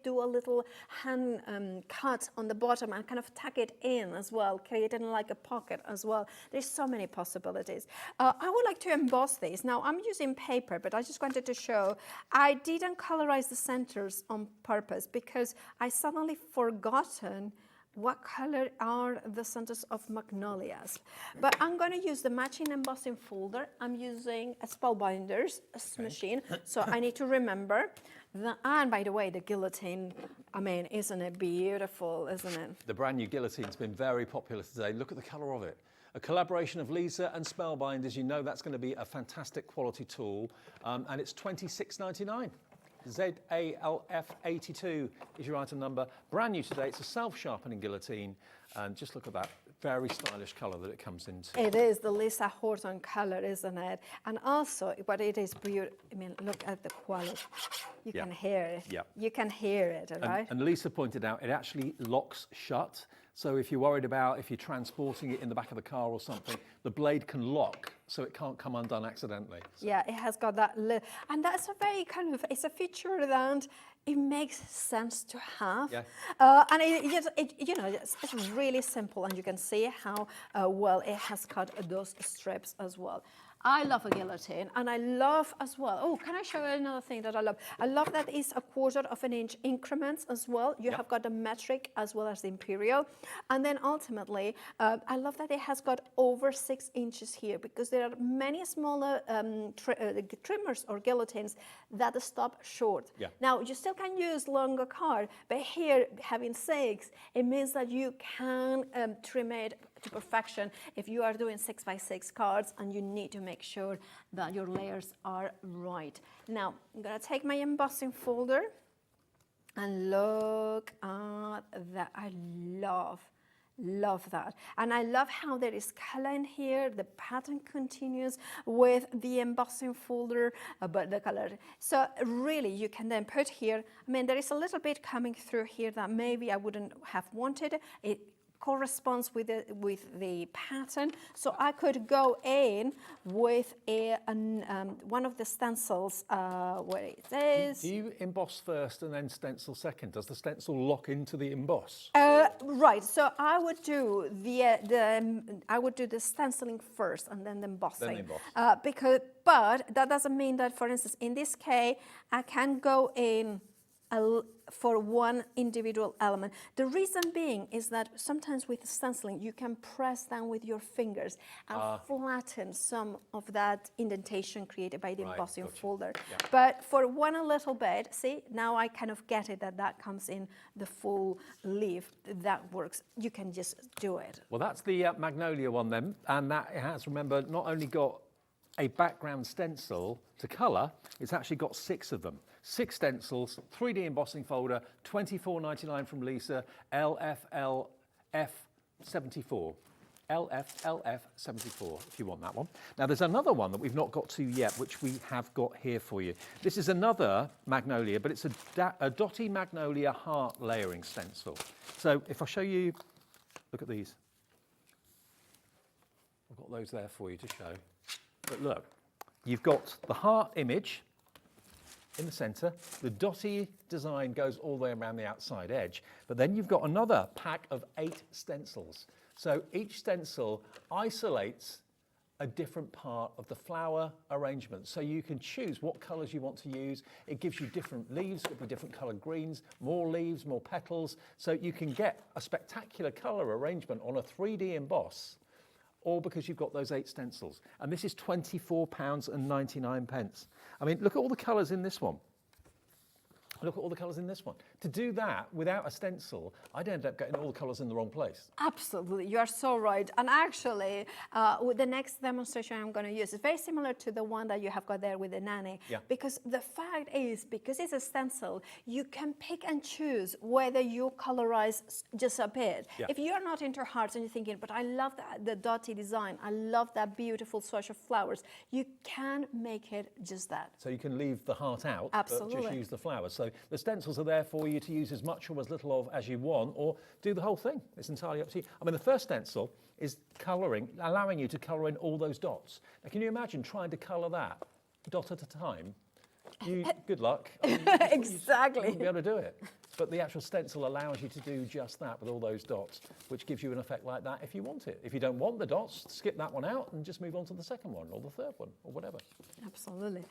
do a little hand cut on the bottom and kind of tuck it in as well, creating like a pocket as well. There's so many possibilities. I would like to emboss these. Now I'm using paper, but I just wanted to show, I didn't colorize the centers on purpose because I suddenly forgotten what color are the centers of magnolias. But I'm going to use the matching embossing folder. I'm using a Spellbinders machine, so I need to remember. And by the way, the guillotine, I mean, isn't it beautiful, isn't it? The brand new guillotine's been very popular today. Look at the colour of it. A collaboration of Lisa and Spellbinders. You know that's going to be a fantastic quality tool, and it's £26.99. ZALF82 is your item number. Brand new today. It's a self-sharpening guillotine, and just look at that very stylish colour that it comes into. It is the Lisa Horton colour, isn't it? And also, what it is beautiful. I mean, look at the quality. You can hear it. Yeah. You can hear it, right? And Lisa pointed out it actually locks shut. So if you're worried about if you're transporting it in the back of the car or something, the blade can lock so it can't come undone accidentally. So. Yeah, it has got that, and that's a very kind of, it's a feature that it makes sense to have. Yeah. And it's really simple, and you can see how well it has cut those strips as well. I love a guillotine, and I love as well. Oh, can I show you another thing that I love? I love that it's 1/4 of an inch increments as well. You have got the metric as well as the imperial. And then ultimately, I love that it has got over 6 inches here, because there are many smaller trimmers or guillotines that stop short. Yeah. Now, you still can use longer card, but here, having 6, it means that you can trim it to perfection if you are doing 6x6 cards and you need to make sure that your layers are right. Now, I'm gonna take my embossing folder and look at that. I love that. And I love how there is color in here. The pattern continues with the embossing folder, but the color. So really you can then put here, I mean, there is a little bit coming through here that maybe I wouldn't have wanted. It corresponds with the pattern, so I could go in with one of the stencils where it says. Do you emboss first and then stencil second? Does the stencil lock into the emboss? Right. So I would do the stenciling first and then the embossing. Then the emboss. But that doesn't mean that, for instance, in this case, I can go in for one individual element. The reason being is that sometimes with stenciling, you can press down with your fingers and flatten some of that indentation created by the embossing folder. Yeah. But for one a little bit, see, now I kind of get it that comes in the full leaf. That works. You can just do it. Well, that's the Magnolia one then, and that has, remember, not only got a background stencil to colour, it's actually got 6 of them. 6 stencils, 3D embossing folder, £24.99 from Lisa, LFLF74. LFLF74, if you want that one. Now, there's another one that we've not got to yet, which we have got here for you. This is another Magnolia, but it's a Dotty Magnolia heart layering stencil. So if I show you, look at these. I've got those there for you to show. But look, you've got the heart image in the centre. The dotty design goes all the way around the outside edge. But then you've got another pack of 8 stencils. So each stencil isolates a different part of the flower arrangement. So you can choose what colours you want to use. It gives you different leaves, it could be different coloured greens, more leaves, more petals. So you can get a spectacular colour arrangement on a 3D emboss or because you've got those 8 stencils. And this is £24.99. I mean, look at all the colours in this one. Look at all the colours in this one. To do that without a stencil, I'd end up getting all the colours in the wrong place. Absolutely, you are so right. And actually, with the next demonstration I'm going to use, it's very similar to the one that you have got there with the nanny. Yeah. Because the fact is, because it's a stencil, you can pick and choose whether you colorize just a bit. Yeah. If you're not into hearts and you're thinking, but I love the dotty design, I love that beautiful swatch of flowers, you can make it just that. So you can leave the heart out, Absolutely. but just use the flowers. So the stencils are there for you to use as much or as little of as you want, or do the whole thing. It's entirely up to you. I mean, the first stencil is colouring, allowing you to colour in all those dots. Now, can you imagine trying to colour that dot at a time? Good luck. I mean, Exactly. You wouldn't be able to do it. But the actual stencil allows you to do just that with all those dots, which gives you an effect like that if you want it. If you don't want the dots, skip that one out and just move on to the second one or the third one or whatever. Absolutely.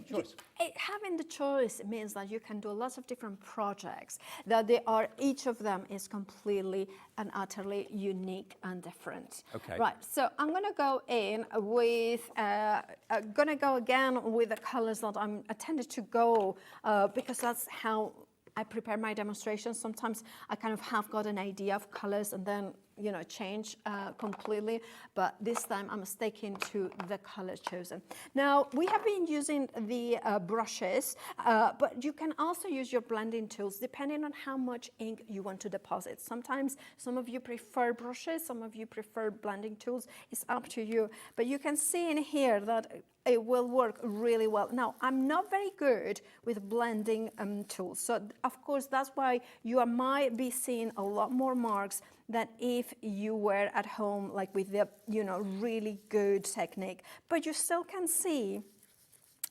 Choice. Having the choice means that you can do lots of different projects, that each of them is completely and utterly unique and different. Okay. Right, so I'm going to go in with, again with the colors that I tended to go, because that's how I prepare my demonstrations. Sometimes I kind of have got an idea of colors and then, change completely. But this time I'm sticking to the color chosen. Now, we have been using the brushes, but you can also use your blending tools depending on how much ink you want to deposit. Sometimes some of you prefer brushes, some of you prefer blending tools. It's up to you. But you can see in here that it will work really well. Now, I'm not very good with blending tools. So, of course, that's why you might be seeing a lot more marks than if you were at home, like with the, really good technique. But you still can see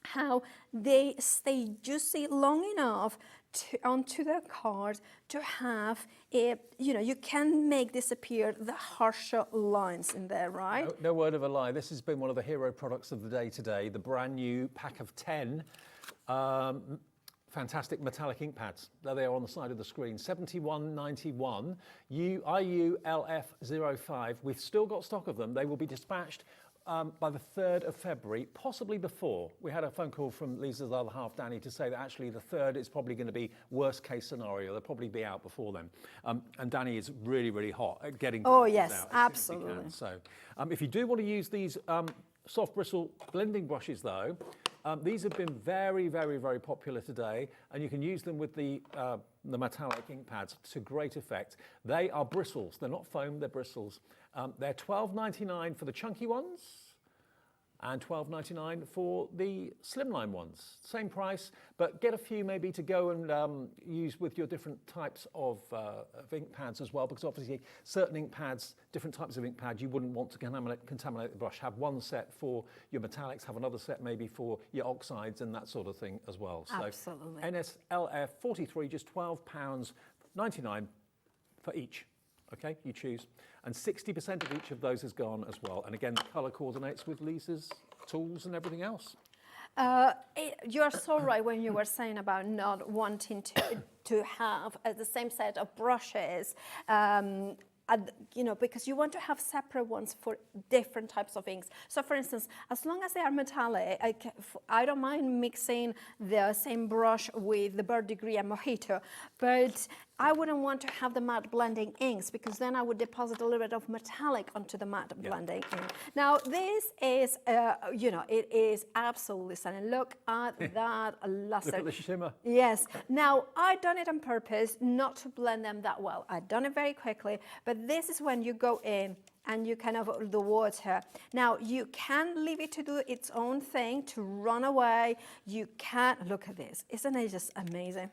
how they stay juicy long enough onto the card to have you can make disappear the harsher lines in there, right? No word of a lie. This has been one of the hero products of the day today, the brand new pack of 10 fantastic metallic ink pads. There they are on the side of the screen. 71.91 IULF05. We've still got stock of them. They will be dispatched by the 3rd of February, possibly before. We had a phone call from Lisa's other half, Danny, to say that actually the 3rd is probably going to be worst case scenario. They'll probably be out before then. And Danny is really, really hot at getting yes, out as soon as absolutely. he can. So if you do want to use these soft bristle blending brushes though, these have been very, very, very popular today, and you can use them with the metallic ink pads to great effect. They are bristles. They're not foam, they're bristles. They're $12.99 for the chunky ones and $12.99 for the slimline ones. Same price, but get a few maybe to go and use with your different types of ink pads as well, because obviously certain ink pads, different types of ink pads, you wouldn't want to contaminate the brush. Have one set for your metallics, have another set maybe for your oxides and that sort of thing as well. Absolutely. So NSLF 43, just £12.99 for each. Okay, you choose. And 60% of each of those has gone as well. And again, the colour coordinates with Lisa's tools and everything else. You're so right when you were saying about not wanting to have the same set of brushes. Because you want to have separate ones for different types of inks. So for instance, as long as they are metallic, I don't mind mixing the same brush with the Bird Degree and Mojito, but I wouldn't want to have the matte blending inks because then I would deposit a little bit of metallic onto the matte blending ink. Now this is, it is absolutely stunning. Look at that luster. Look at the shimmer. Yes. Now I've done it on purpose not to blend them that well. I've done it very quickly, but this is when you go in and you kind of the water. Now you can leave it to do its own thing, to run away. You can, look at this. Isn't it just amazing?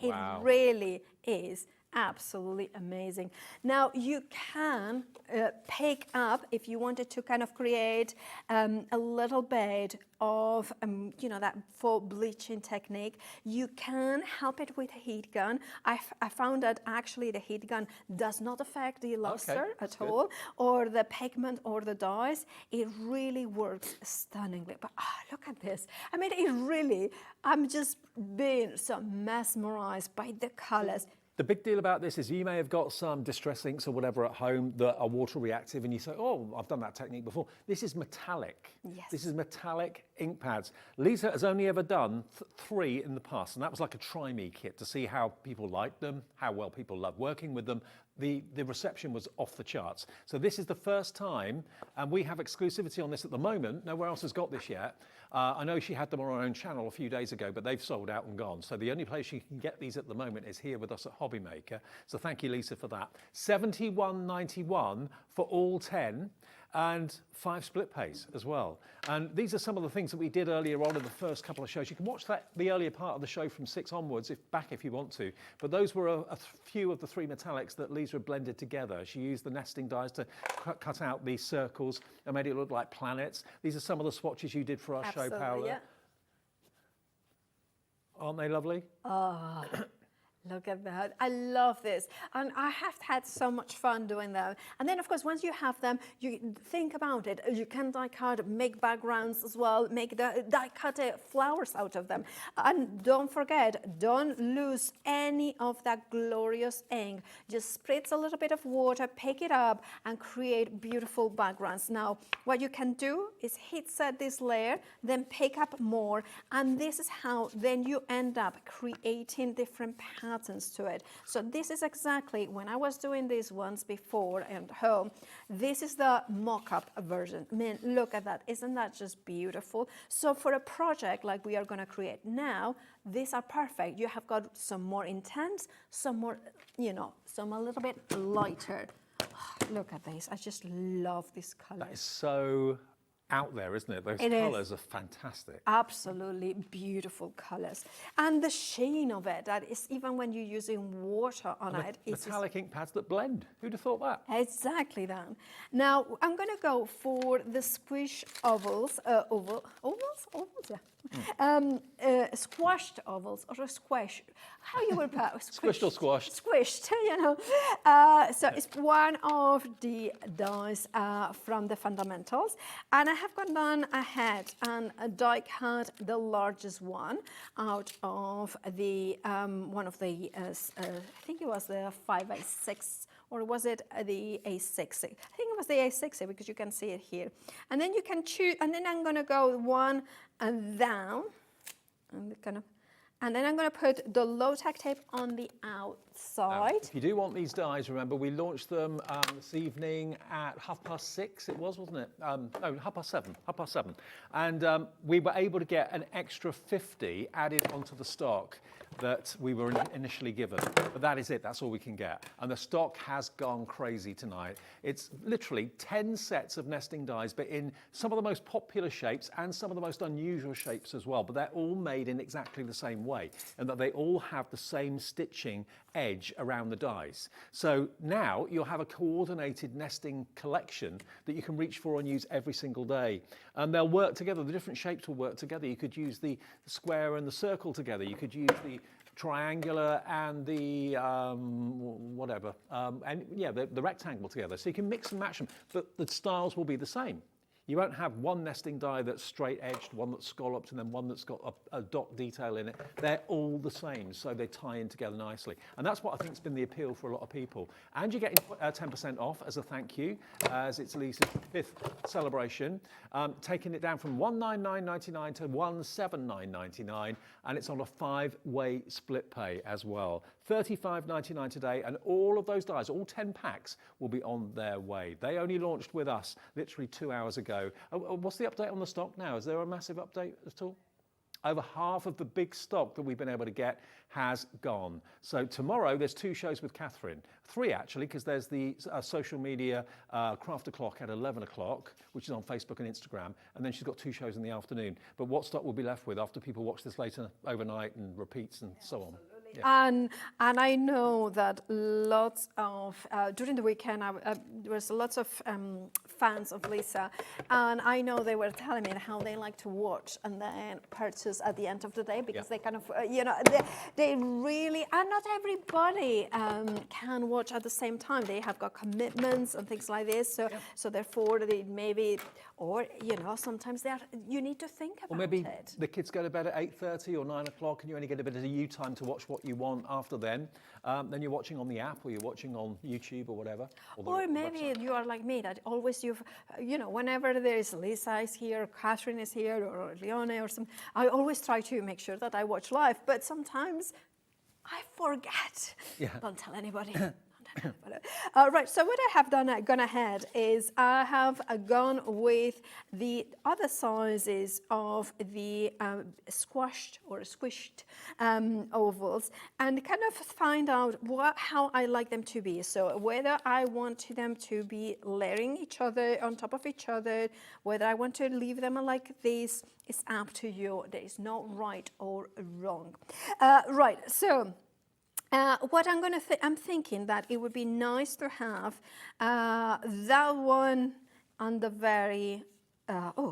Wow. It really is absolutely amazing. Now you can pick up, if you wanted to kind of create a little bit of, that full bleaching technique, you can help it with a heat gun. I found that actually the heat gun does not affect the luster at all, or the pigment or the dyes. It really works stunningly. But look at this. I mean, I'm just being so mesmerized by the colors. The big deal about this is you may have got some distress inks or whatever at home that are water reactive and you say, oh, I've done that technique before. This is metallic. Yes. This is metallic ink pads. Lisa has only ever done 3 in the past, and that was like a try me kit to see how people liked them, how well people love working with them. The reception was off the charts. So this is the first time, and we have exclusivity on this at the moment. Nowhere else has got this yet. I know she had them on her own channel a few days ago, but they've sold out and gone. So the only place you can get these at the moment is here with us at HobbyMaker. So thank you, Lisa, for that. £71.91 for all 10. And 5 split pays as well. And these are some of the things that we did earlier on in the first couple of shows. You can watch the earlier part of the show from 6 onwards, if you want to. But those were a few of the 3 metallics that Lisa had blended together. She used the nesting dies to cut out these circles and made it look like planets. These are some of the swatches you did for our show, Paola. Yeah. Aren't they lovely? Oh. Look at that. I love this. And I have had so much fun doing them. And then, of course, once you have them, you think about it. You can die cut, make backgrounds as well, make the die cut flowers out of them. And don't forget, don't lose any of that glorious ink. Just spritz a little bit of water, pick it up, and create beautiful backgrounds. Now, what you can do is heat set this layer, then pick up more. And this is how then you end up creating different patterns to it. So this is exactly, when I was doing these ones before at home, this is the mock-up version. I mean, look at that. Isn't that just beautiful? So for a project like we are going to create now, these are perfect. You have got some more intense, some more, some a little bit lighter. Look at this. I just love this color. That is so out there, isn't it? Those colours are fantastic. Absolutely beautiful colours. And the sheen of it, that is, even when you're using water on it. Metallic ink pads that blend. Who'd have thought that? Exactly that. Now, I'm going to go for the squish ovals, ovals, yeah. Squashed ovals, or a squish. How you would put Squished or squashed? Squished, So it's one of the dies from the fundamentals. And I have gone down ahead and die cut the largest one out of the, one of the, I think it was the 5A6, or was it the A60? I think it was the A60 because you can see it here. And then you can choose, and then I'm going to go one and down, and then I'm going to put the low-tack tape on the outside. If you do want these dies, remember we launched them this evening at 6:30. It was, wasn't it? No, 7:30. And we were able to get an extra 50 added onto the stock that we were initially given. But that is it. That's all we can get. And the stock has gone crazy tonight. It's literally 10 sets of nesting dies, but in some of the most popular shapes and some of the most unusual shapes as well. But they're all made in exactly the same way, and that they all have the same stitching edge around the dies. So now you'll have a coordinated nesting collection that you can reach for and use every single day. And they'll work together. The different shapes will work together. You could use the square and the circle together. You could use the triangular and the the rectangle together. So you can mix and match them, but the styles will be the same. You won't have one nesting die that's straight edged, one that's scalloped, and then one that's got a dot detail in it. They're all the same, so they tie in together nicely. And that's what I think has been the appeal for a lot of people. And you're getting 10% off as a thank you, as it's Lisa's 5th celebration, taking it down from $199.99 to $179.99, and it's on a 5-way split pay as well. $35.99 today, and all of those dies, all 10 packs, will be on their way. They only launched with us literally 2 hours ago. What's the update on the stock now? Is there a massive update at all? Over half of the big stock that we've been able to get has gone. So tomorrow there's 2 shows with Catherine. 3 actually, because there's the social media craft o'clock at 11 o'clock, which is on Facebook and Instagram, and then she's got 2 shows in the afternoon. But what stock we'll be left with after people watch this later overnight and repeats and so on. Yeah. And I know that lots of, during the weekend, there was lots of fans of Lisa, and I know they were telling me how they like to watch and then purchase at the end of the day, because they kind of, they really, and not everybody can watch at the same time. They have got commitments and things like this, so therefore they maybe, or sometimes you need to think about it. Or maybe the kids go to bed at 8:30 or 9 o'clock, and you only get a bit of you time to watch what you want after then you're watching on the app or you're watching on YouTube or whatever. Or maybe you are like me, that always whenever there is Lisa is here, or Catherine is here, or Leone or something, I always try to make sure that I watch live, but sometimes I forget. Yeah. Don't tell anybody. Right, so what I have gone ahead is I have gone with the other sizes of the squished ovals and kind of find out how I like them to be. So whether I want them to be layering each other on top of each other, whether I want to leave them like this, it's up to you. There is no right or wrong. Right, so what I'm thinking that it would be nice to have that one on the very,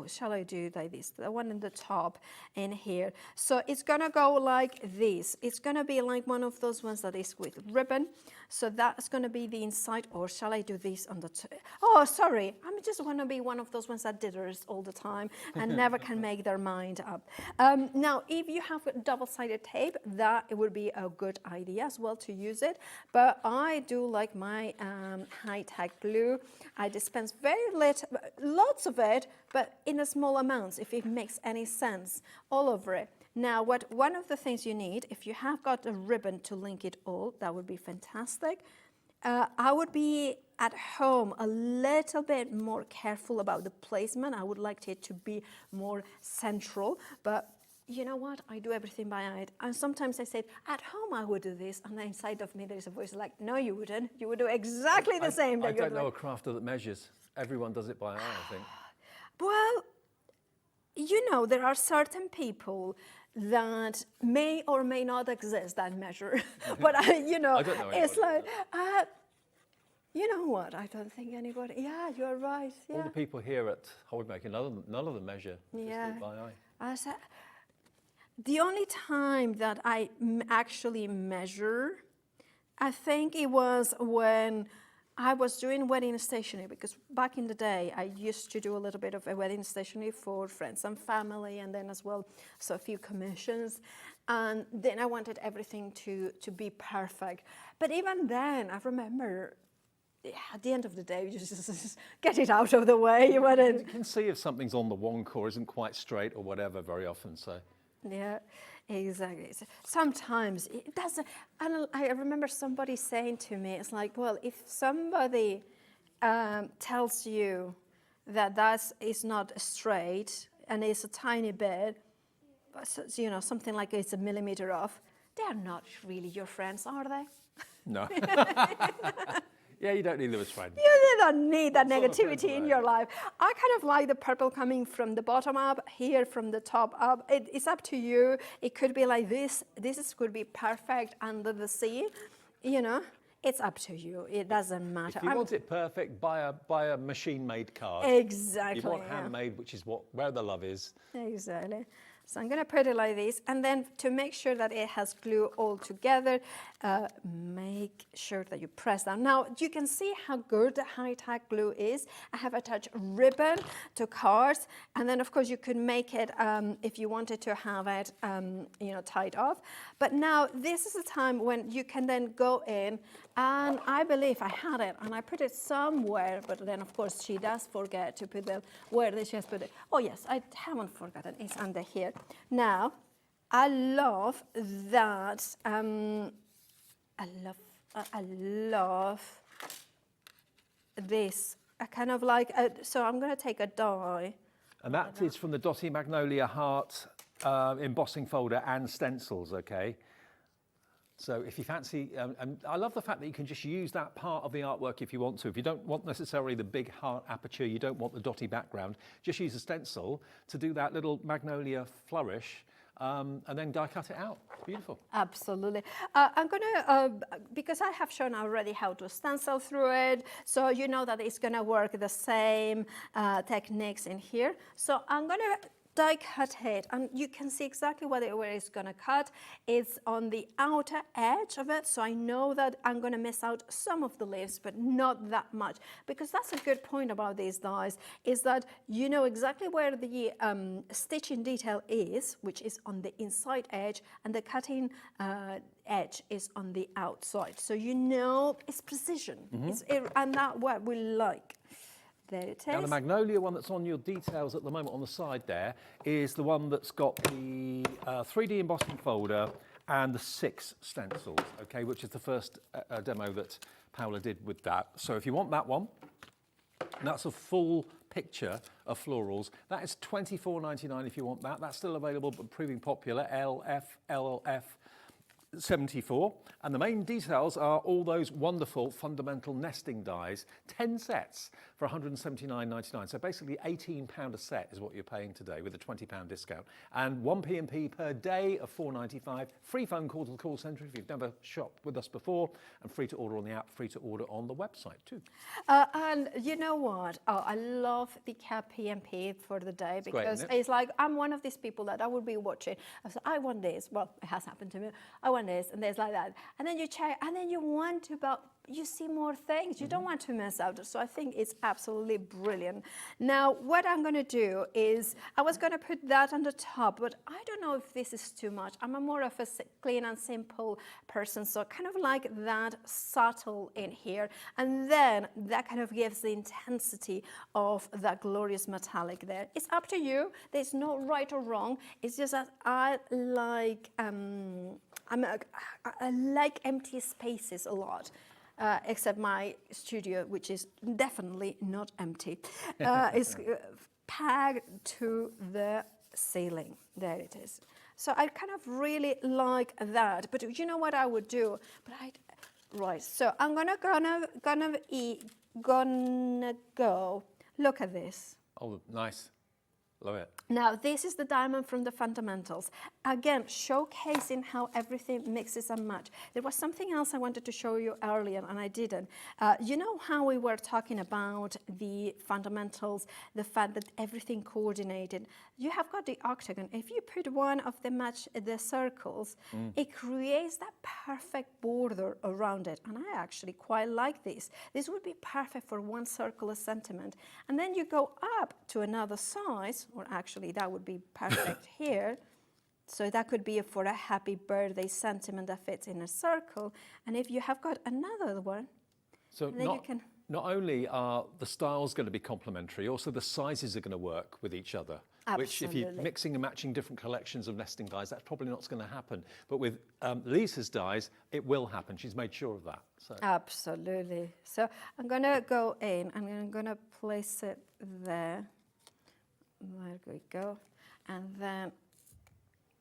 shall I do like this? The one in the top in here. So it's gonna go like this. It's gonna be like one of those ones that is with ribbon. So that's gonna be the inside, or shall I do this on the top? Oh, sorry, I'm just gonna be one of those ones that didders all the time and never can make their mind up. Now, if you have double-sided tape, that it would be a good idea as well to use it. But I do like my high-tech glue. I dispense lots of it, but in a small amounts, if it makes any sense, all over it. Now, one of the things you need, if you have got a ribbon to link it all, that would be fantastic. I would be at home a little bit more careful about the placement. I would like it to be more central, but you know what? I do everything by eye. And sometimes I say, at home I would do this, and inside of me there's a voice like, no, you wouldn't. You would do exactly the same. I don't know a crafter that measures. Everyone does it by eye, I think. Well, you know, there are certain people that may or may not exist that measure. But, you know, I don't know it's like, you know what? I don't think anybody, yeah, you're right. Yeah. All the people here at HobbyMaker, none of them measure. Yeah. Just do it by eye. The only time that I actually measure, I think it was when I was doing wedding stationery, because back in the day, I used to do a little bit of a wedding stationery for friends and family, and then as well, so a few commissions. And then I wanted everything to be perfect. But even then, I remember, at the end of the day, you just get it out of the way. You can see if something's on the wonk or isn't quite straight or whatever very often, so. Yeah, exactly. Sometimes it doesn't. I remember somebody saying to me, it's like, well, if somebody tells you that is not straight and it's a tiny bit, you know, something like it's a millimeter off, they're not really your friends, are they? No. Yeah, you don't need them as friends. You don't need that negativity in your life. I kind of like the purple coming from the bottom up, here from the top up. It's up to you. It could be like this. Could be perfect under the sea. You know, it's up to you. It doesn't matter. If you want it perfect, buy a machine-made card. Exactly. You want handmade, which is where the love is. Exactly. So I'm going to put it like this, and then to make sure that it has glue all together, make sure that you press down. Now, you can see how good the high-tack glue is. I have attached ribbon to cards, and then, of course, you could make it, if you wanted to have it, you know, tied off. But now, this is the time when you can then go in, and I believe I had it, and I put it somewhere, but then, of course, she does forget to put them where she has put it. Oh, yes, I haven't forgotten. It's under here. Now, I love that. I love this. I kind of like. So I'm going to take a die. And that is from the Dotty Magnolia Heart embossing folder and stencils. Okay. So if you fancy, and I love the fact that you can just use that part of the artwork if you want to. If you don't want necessarily the big heart aperture, you don't want the dotty background, just use a stencil to do that little magnolia flourish, and then die cut it out. Beautiful. Absolutely. I'm going to, because I have shown already how to stencil through it, so you know that it's going to work the same techniques in here. So I'm going to die cut it, and you can see exactly where it's going to cut. It's on the outer edge of it, so I know that I'm going to miss out some of the leaves, but not that much, because that's a good point about these dies, is that you know exactly where the stitching detail is, which is on the inside edge, and the cutting edge is on the outside. So you know it's precision, and that's what we like. There it is. Now the magnolia one that's on your details at the moment on the side there is the one that's got the 3D embossing folder and the 6 stencils, okay, which is the first demo that Paola did with that. So if you want that one, that's a full picture of florals. That is $24.99 if you want that. That's still available but proving popular, LF 74, and the main details are all those wonderful fundamental nesting dies, 10 sets for $179.99. So basically £18 a set is what you're paying today with a £20 discount, and 1 P&P per day of $4.95. Free phone call to the call centre if you've never shopped with us before, and free to order on the app, free to order on the website too. And you know what? Oh, I love the P&P for the day, because it's like I'm one of these people that I would be watching. I said, I want this. Well, it has happened to me. I want this, and there's like that, and then you check, and then you want to you see more things. You don't want to miss out. So I think it's absolutely brilliant. Now, what I'm going to do is, I was going to put that on the top, but I don't know if this is too much. I'm a more of a clean and simple person, so kind of like that subtle in here, and then that kind of gives the intensity of that glorious metallic there. It's up to you. There's no right or wrong. It's just that I like I like empty spaces a lot. Except my studio, which is definitely not empty. It's packed to the ceiling. There it is. So I kind of really like that. But you know what I would do? Right. So I'm gonna go. Look at this. Oh, nice. Love it. Now, this is the diamond from the fundamentals. Again, showcasing how everything mixes and matches. There was something else I wanted to show you earlier, and I didn't. You know how we were talking about the fundamentals, the fact that everything coordinated. You have got the octagon. If you put one of the circles, it creates that perfect border around it. And I actually quite like this. This would be perfect for one circular sentiment. And then you go up to another size, or actually that would be perfect here. So that could be for a happy birthday sentiment that fits in a circle. And if you have got another one, so then you can... Not only are the styles going to be complementary, also the sizes are going to work with each other. Absolutely. Which, if you're mixing and matching different collections of nesting dies, that's probably not going to happen. But with Lisa's dies, it will happen. She's made sure of that. So. Absolutely. So I'm going to go in, and I'm going to place it there. There we go. And then,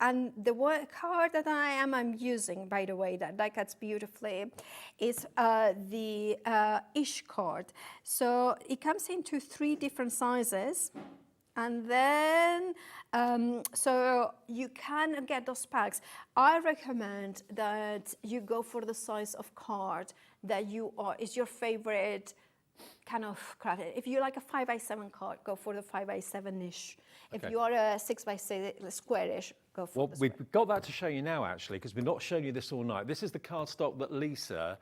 and the card that I'm using, by the way, that cuts beautifully, is the Ish card. So it comes into 3 different sizes. And then, so you can get those packs. I recommend that you go for the size of card that is your favorite kind of craft. If you like a 5x7 card, go for the 5x7-ish. If you are a 6x6 squarish, go for the square. We've got that to show you now, actually, because we've not shown you this all night. This is the cardstock that Lisa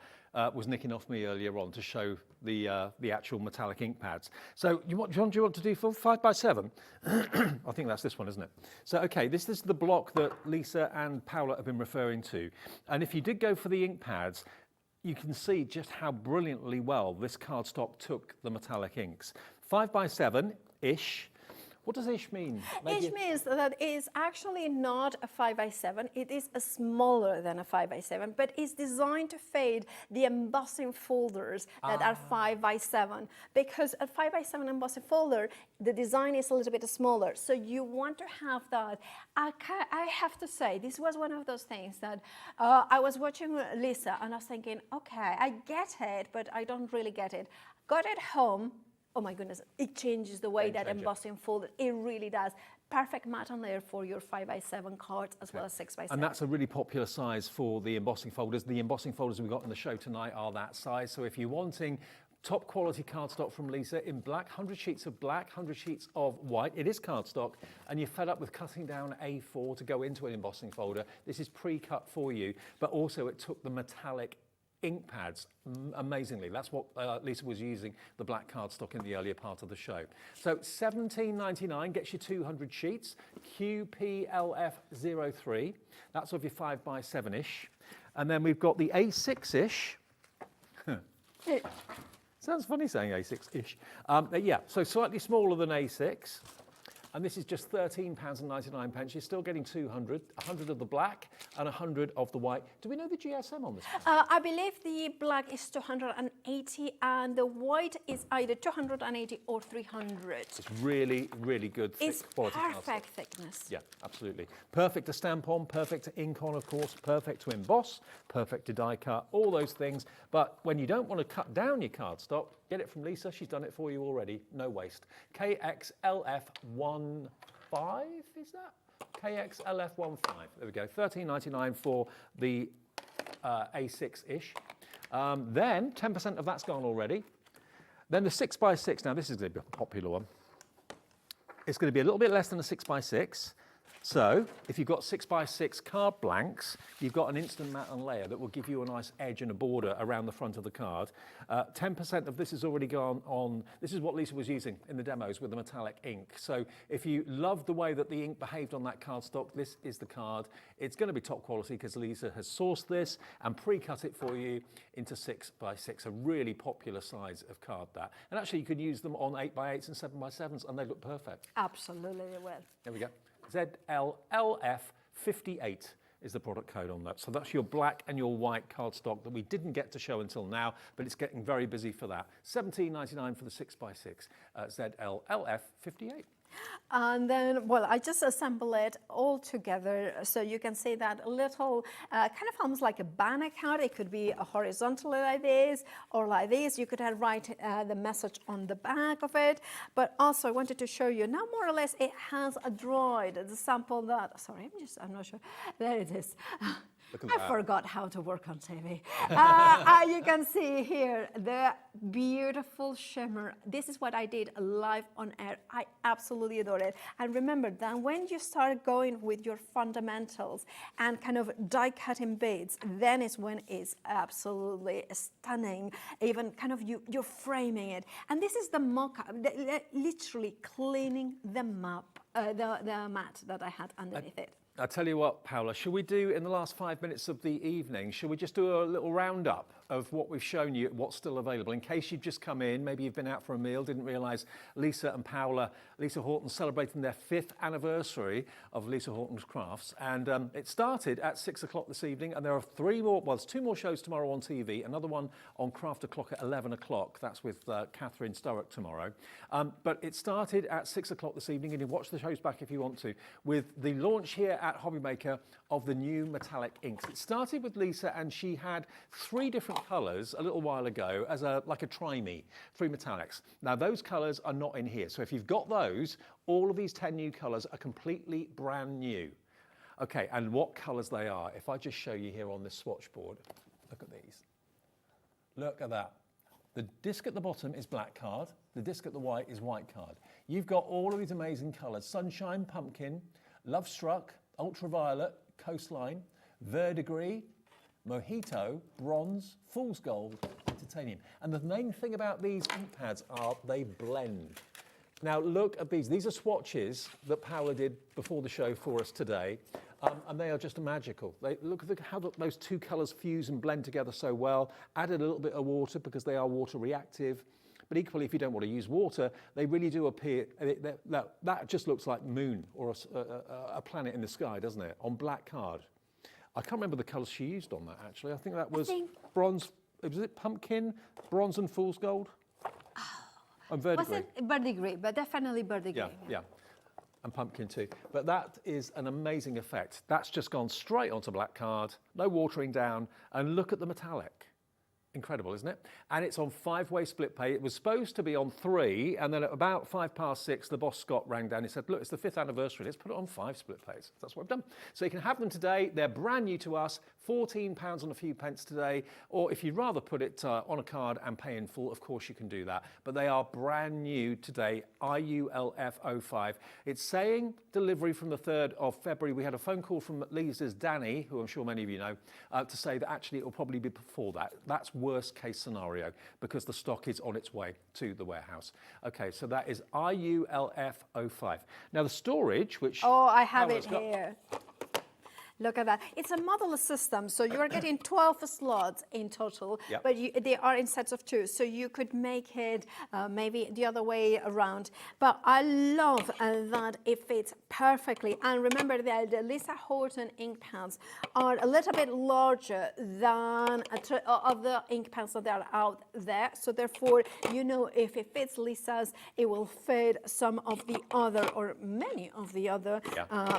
was nicking off me earlier on to show the actual metallic ink pads. So do you want to do for 5x7? I think that's this one, isn't it? So, okay, this is the block that Lisa and Paola have been referring to. And if you did go for the ink pads, you can see just how brilliantly well this cardstock took the metallic inks. 5x7-ish. What does ish mean? Ish means that it is actually not a 5x7. It is smaller than a 5x7, but it's designed to fade the embossing folders that are 5x7. Because a 5x7 embossing folder, the design is a little bit smaller. So you want to have that. I have to say, this was one of those things that I was watching Lisa, and I was thinking, okay, I get it, but I don't really get it. Got it home. Oh my goodness, it changes the way that embossing folded. It really does. Perfect mat on there for your 5x7 cards as well as 6x7. And that's a really popular size for the embossing folders. The embossing folders we've got in the show tonight are that size. So if you're wanting Top quality cardstock from Lisa in black, 100 sheets of black, 100 sheets of white. It is cardstock, and you're fed up with cutting down A4 to go into an embossing folder. This is pre-cut for you, but also it took the metallic ink pads amazingly. That's what Lisa was using, the black cardstock in the earlier part of the show. So $17.99 gets you 200 sheets, QPLF03. That's of your 5x7-ish. And then we've got the A6-ish. Sounds funny saying A6-ish. Yeah, so slightly smaller than A6. And this is just £13.99. You're still getting 200, 100 of the black and 100 of the white. Do we know the GSM on this? I believe the black is 280 and the white is either 280 or 300. It's really, really good It's quality perfect cardstock. thickness. Yeah, absolutely. Perfect to stamp on, perfect to ink on, of course, perfect to emboss, perfect to die cut, all those things. But when you don't want to cut down your cardstock, get it from Lisa. She's done it for you already. No waste. KXLF15, is that? KXLF15. There we go. $13.99 for the A6-ish. Then 10% of that's gone already. Then the 6x6. Now this is going to be a popular one. It's going to be a little bit less than a 6x6. So if you've got 6x6 card blanks, you've got an instant mat and layer that will give you a nice edge and a border around the front of the card. 10% of this has already gone on. This is what Lisa was using in the demos with the metallic ink. So if you love the way that the ink behaved on that cardstock, this is the card. It's going to be top quality because Lisa has sourced this and pre-cut it for you into 6x6, a really popular size of card that. And actually you could use them on 8x8s and 7x7s and they look perfect. Absolutely they will. There we go. ZLLF58 is the product code on that. So that's your black and your white cardstock that we didn't get to show until now, but it's getting very busy for that. $17.99 for the 6x6, ZLLF58. And then, well, I just assemble it all together so you can see that little, kind of almost like a banner card. It could be horizontally like this or like this. You could write the message on the back of it. But also I wanted to show you now more or less it has a droid, the sample that, sorry, I'm not sure. There it is. I forgot how to work on TV. You can see here the beautiful shimmer. This is what I did live on air. I absolutely adore it. And remember that when you start going with your fundamentals and kind of die cutting beads, then is when it's absolutely stunning. Even kind of you're framing it. And this is the mock-up, literally cleaning the mat that I had underneath it. I'll tell you what, Paola, should we do in the last 5 minutes of the evening, should we just do a little roundup of what we've shown you, what's still available, in case you've just come in, maybe you've been out for a meal, didn't realise Lisa and Paola, Lisa Horton celebrating their 5th anniversary of Lisa Horton's Crafts. And it started at 6 o'clock this evening, and there are 2 more shows tomorrow on TV, another one on Craft O'Clock at 11 o'clock. That's with Catherine Sturrock tomorrow. But it started at 6 o'clock this evening, and you can watch the shows back if you want to, with the launch here at HobbyMaker of the new metallic inks. It started with Lisa, and she had 3 different colours a little while ago as like a try-me, 3 metallics. Now those colours are not in here, so if you've got those, all of these 10 new colours are completely brand new. Okay, and what colours they are, if I just show you here on this swatch board, look at these. Look at that. The disc at the bottom is black card, the disc at the white is white card. You've got all of these amazing colours: Sunshine, Pumpkin, Love Struck, Ultraviolet, Coastline, Verdigris, Mojito, Bronze, Fool's Gold, Titanium. And the main thing about these ink pads are they blend. Now look at these. These are swatches that Paola did before the show for us today, and they are just magical. Look at how those 2 colours fuse and blend together so well. Added a little bit of water because they are water reactive. But equally, if you don't want to use water, they really do appear, that just looks like moon or a planet in the sky, doesn't it? On black card. I can't remember the colours she used on that, actually. I think that was bronze, was it pumpkin, bronze and fool's gold? And verdigris. Was it verdigris? But definitely verdigris. Yeah. And pumpkin too. But that is an amazing effect. That's just gone straight onto black card, no watering down, and look at the metallic. Incredible, isn't it? And it's on 5-way split pay. It was supposed to be on 3, and then at about 6:05, the boss Scott rang down. He said, look, it's the 5th anniversary. Let's put it on 5 split pays. That's what I've done. So you can have them today. They're brand new to us, £14 and a few pence today. Or if you'd rather put it on a card and pay in full, of course you can do that. But they are brand new today, IULF05. It's saying delivery from the 3rd of February. We had a phone call from Lisa's Danny, who I'm sure many of you know, to say that actually it will probably be before that. That's worst case scenario because the stock is on its way to the warehouse. Okay, so that is IULF05. Now the storage, which... Oh, I have it here. Look at that. It's a modular system, so you're getting 12 slots in total, Yep. but they are in sets of 2, so you could make it maybe the other way around. But I love that it fits perfectly. And remember that the Lisa Horton ink pens are a little bit larger than other ink pens that are out there. So therefore, you know, if it fits Lisa's, it will fit some of the other or many of the other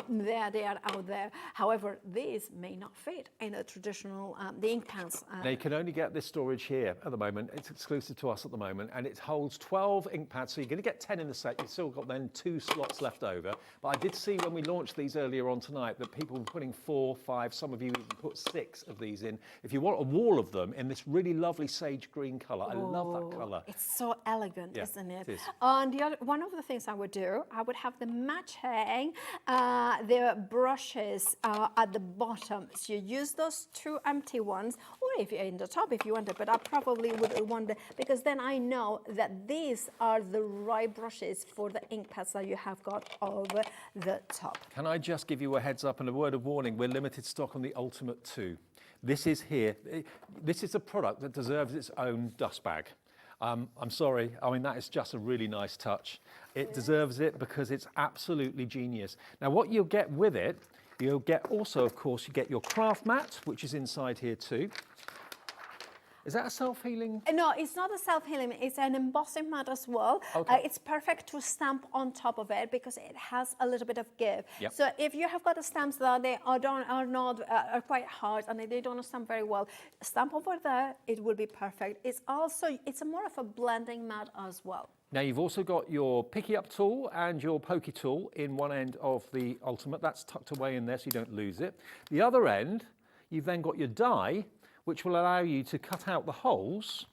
they are out there. However, these may not fit in a traditional the ink pens. Now you can only get this storage here at the moment. It's exclusive to us at the moment, and it holds 12 ink pads. So you're going to get 10 in the set. You've still got then 2 slots left over. But I did see when we launched these earlier on tonight that people were putting 4, 5. Some of you even put 6 of these in. If you want a wall of them in this really lovely sage green colour, I love that colour. It's so elegant, isn't it? It is. And one of the things I would do, I would have the matching the brushes at the bottom. So you use those 2 empty ones, or if you're in the top if you want it, but I probably would want it because then I know that these are the right brushes for the ink pads that you have got over the top. Can I just give you a heads up and a word of warning? We're limited stock on the Ultimate 2. This is here. This is a product that deserves its own dust bag. I'm sorry, I mean, that is just a really nice touch. It deserves it because it's absolutely genius. Now, what you'll get with it, you'll get also, of course, you get your craft mat, which is inside here too. Is that a self-healing? No, it's not a self-healing. It's an embossing mat as well. Okay. It's perfect to stamp on top of it because it has a little bit of give. Yep. So if you have got the stamps that they are quite hard and they don't stamp very well, stamp over there, it will be perfect. It's more of a blending mat as well. Now you've also got your picky up tool and your pokey tool in one end of the Ultimate. That's tucked away in there so you don't lose it. The other end, you've then got your die, which will allow you to cut out the holes,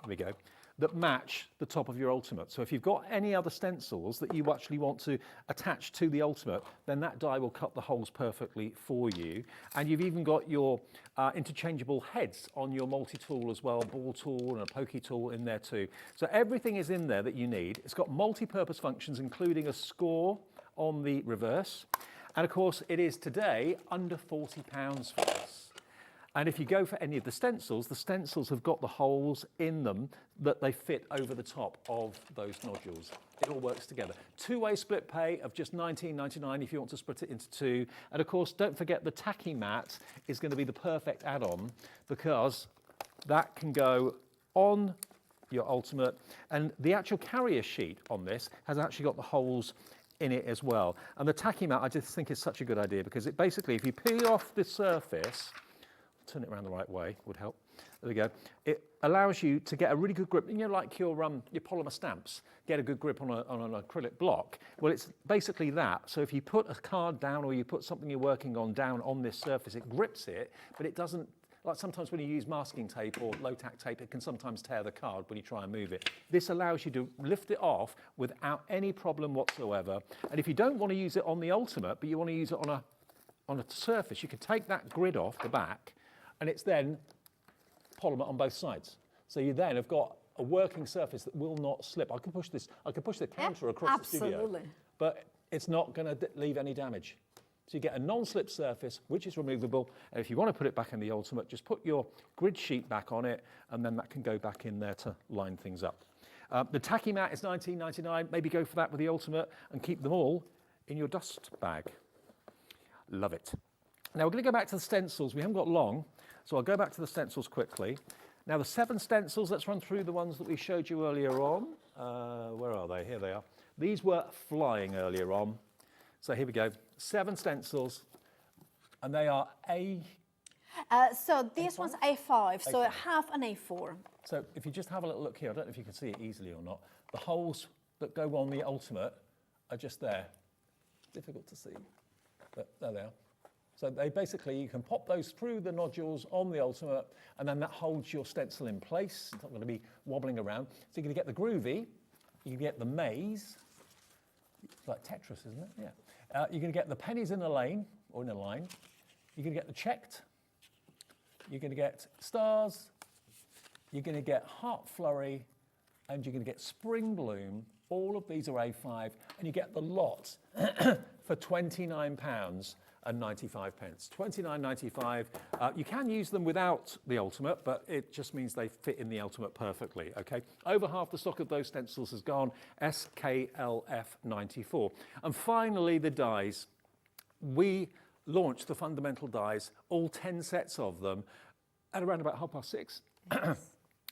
there we go, that match the top of your Ultimate. So if you've got any other stencils that you actually want to attach to the Ultimate, then that die will cut the holes perfectly for you. And you've even got your interchangeable heads on your multi-tool as well, ball tool and a pokey tool in there too. So everything is in there that you need. It's got multi-purpose functions, including a score on the reverse. And of course, it is today under £40 for us. And if you go for any of the stencils have got the holes in them that they fit over the top of those nodules. It all works together. 2-way split pay of just £19.99 if you want to split it into 2. And of course, don't forget the tacky mat is going to be the perfect add-on because that can go on your Ultimate. And the actual carrier sheet on this has actually got the holes in it as well. And the tacky mat I just think is such a good idea because it basically, if you peel off the surface, turn it around the right way would help. There we go. It allows you to get a really good grip. You know, like your polymer stamps, get a good grip on an acrylic block. Well, it's basically that. So if you put a card down or you put something you're working on down on this surface, it grips it, but it doesn't, like sometimes when you use masking tape or low-tack tape, it can sometimes tear the card when you try and move it. This allows you to lift it off without any problem whatsoever. And if you don't want to use it on the Ultimate, but you want to use it on a surface, you can take that grid off the back, and it's then polymer on both sides. So you then have got a working surface that will not slip. I could push the counter across the studio, but it's not going to leave any damage. So you get a non-slip surface, which is removable. And if you want to put it back in the Ultimate, just put your grid sheet back on it, and then that can go back in there to line things up. The tacky mat is £19.99. Maybe go for that with the Ultimate and keep them all in your dust bag. Love it. Now we're going to go back to the stencils. We haven't got long, so I'll go back to the stencils quickly. Now the 7 stencils, let's run through the ones that we showed you earlier on. Where are they? Here they are. These were flying earlier on. So here we go, 7 stencils, and they are So this one's A5, so half an A4. So if you just have a little look here, I don't know if you can see it easily or not, the holes that go on the Ultimate are just there. Difficult to see, but there they are. So they basically, you can pop those through the nodules on the Ultimate, and then that holds your stencil in place. It's not going to be wobbling around. So you're going to get the Groovy, you can get the Maze. It's like Tetris, isn't it? Yeah. You're going to get the pennies in a lane, or in a line. You're going to get the checked. You're going to get stars. You're going to get heart flurry, and you're going to get spring bloom. All of these are A5, and you get the lot for £29.95. £29.95. You can use them without the Ultimate, but it just means they fit in the Ultimate perfectly, okay? Over half the stock of those stencils has gone, SKLF94. And finally, the dies. We launched the fundamental dies, all 10 sets of them, at around about 6:30. Yes.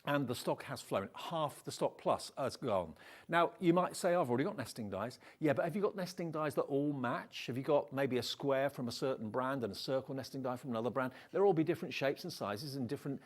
And the stock has flown. Half the stock plus has gone. Now, you might say, I've already got nesting dies. Yeah, but have you got nesting dies that all match? Have you got maybe a square from a certain brand and a circle nesting die from another brand? They'll all be different shapes and sizes and different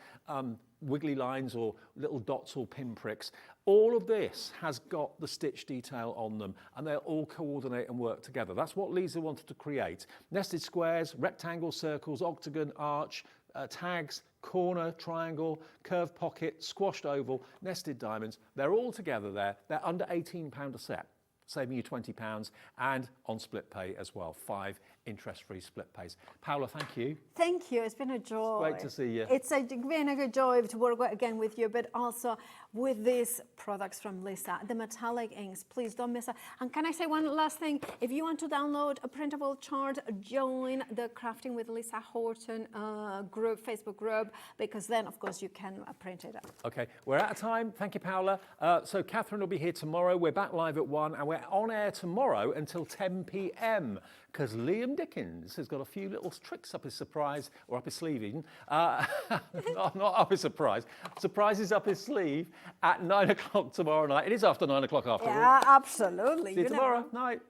wiggly lines or little dots or pinpricks. All of this has got the stitch detail on them, and they'll all coordinate and work together. That's what Lisa wanted to create. Nested squares, rectangles, circles, octagon, arch, tags, corner, triangle, curved pocket, squashed oval, nested diamonds. They're all together there. They're under £18 a set, saving you £20, and on split pay as well. 5 interest-free split pays. Paola, thank you. Thank you. It's been a joy. It's great to see you. It's been a good joy to work again with you, but also with these products from Lisa, the metallic inks. Please don't miss it. And can I say one last thing? If you want to download a printable chart, join the Crafting with Lisa Horton group, Facebook group, because then, of course, you can print it out. Okay, we're out of time. Thank you, Paola. So Catherine will be here tomorrow. We're back live at 1, and we're on air tomorrow until 10 p.m. because Liam Dickens has got a few little tricks up his surprise, or up his sleeve even. Not up his surprise. Surprises up his sleeve at 9 o'clock tomorrow night. It is after 9 o'clock after all. Yeah, absolutely. See you tomorrow. Night.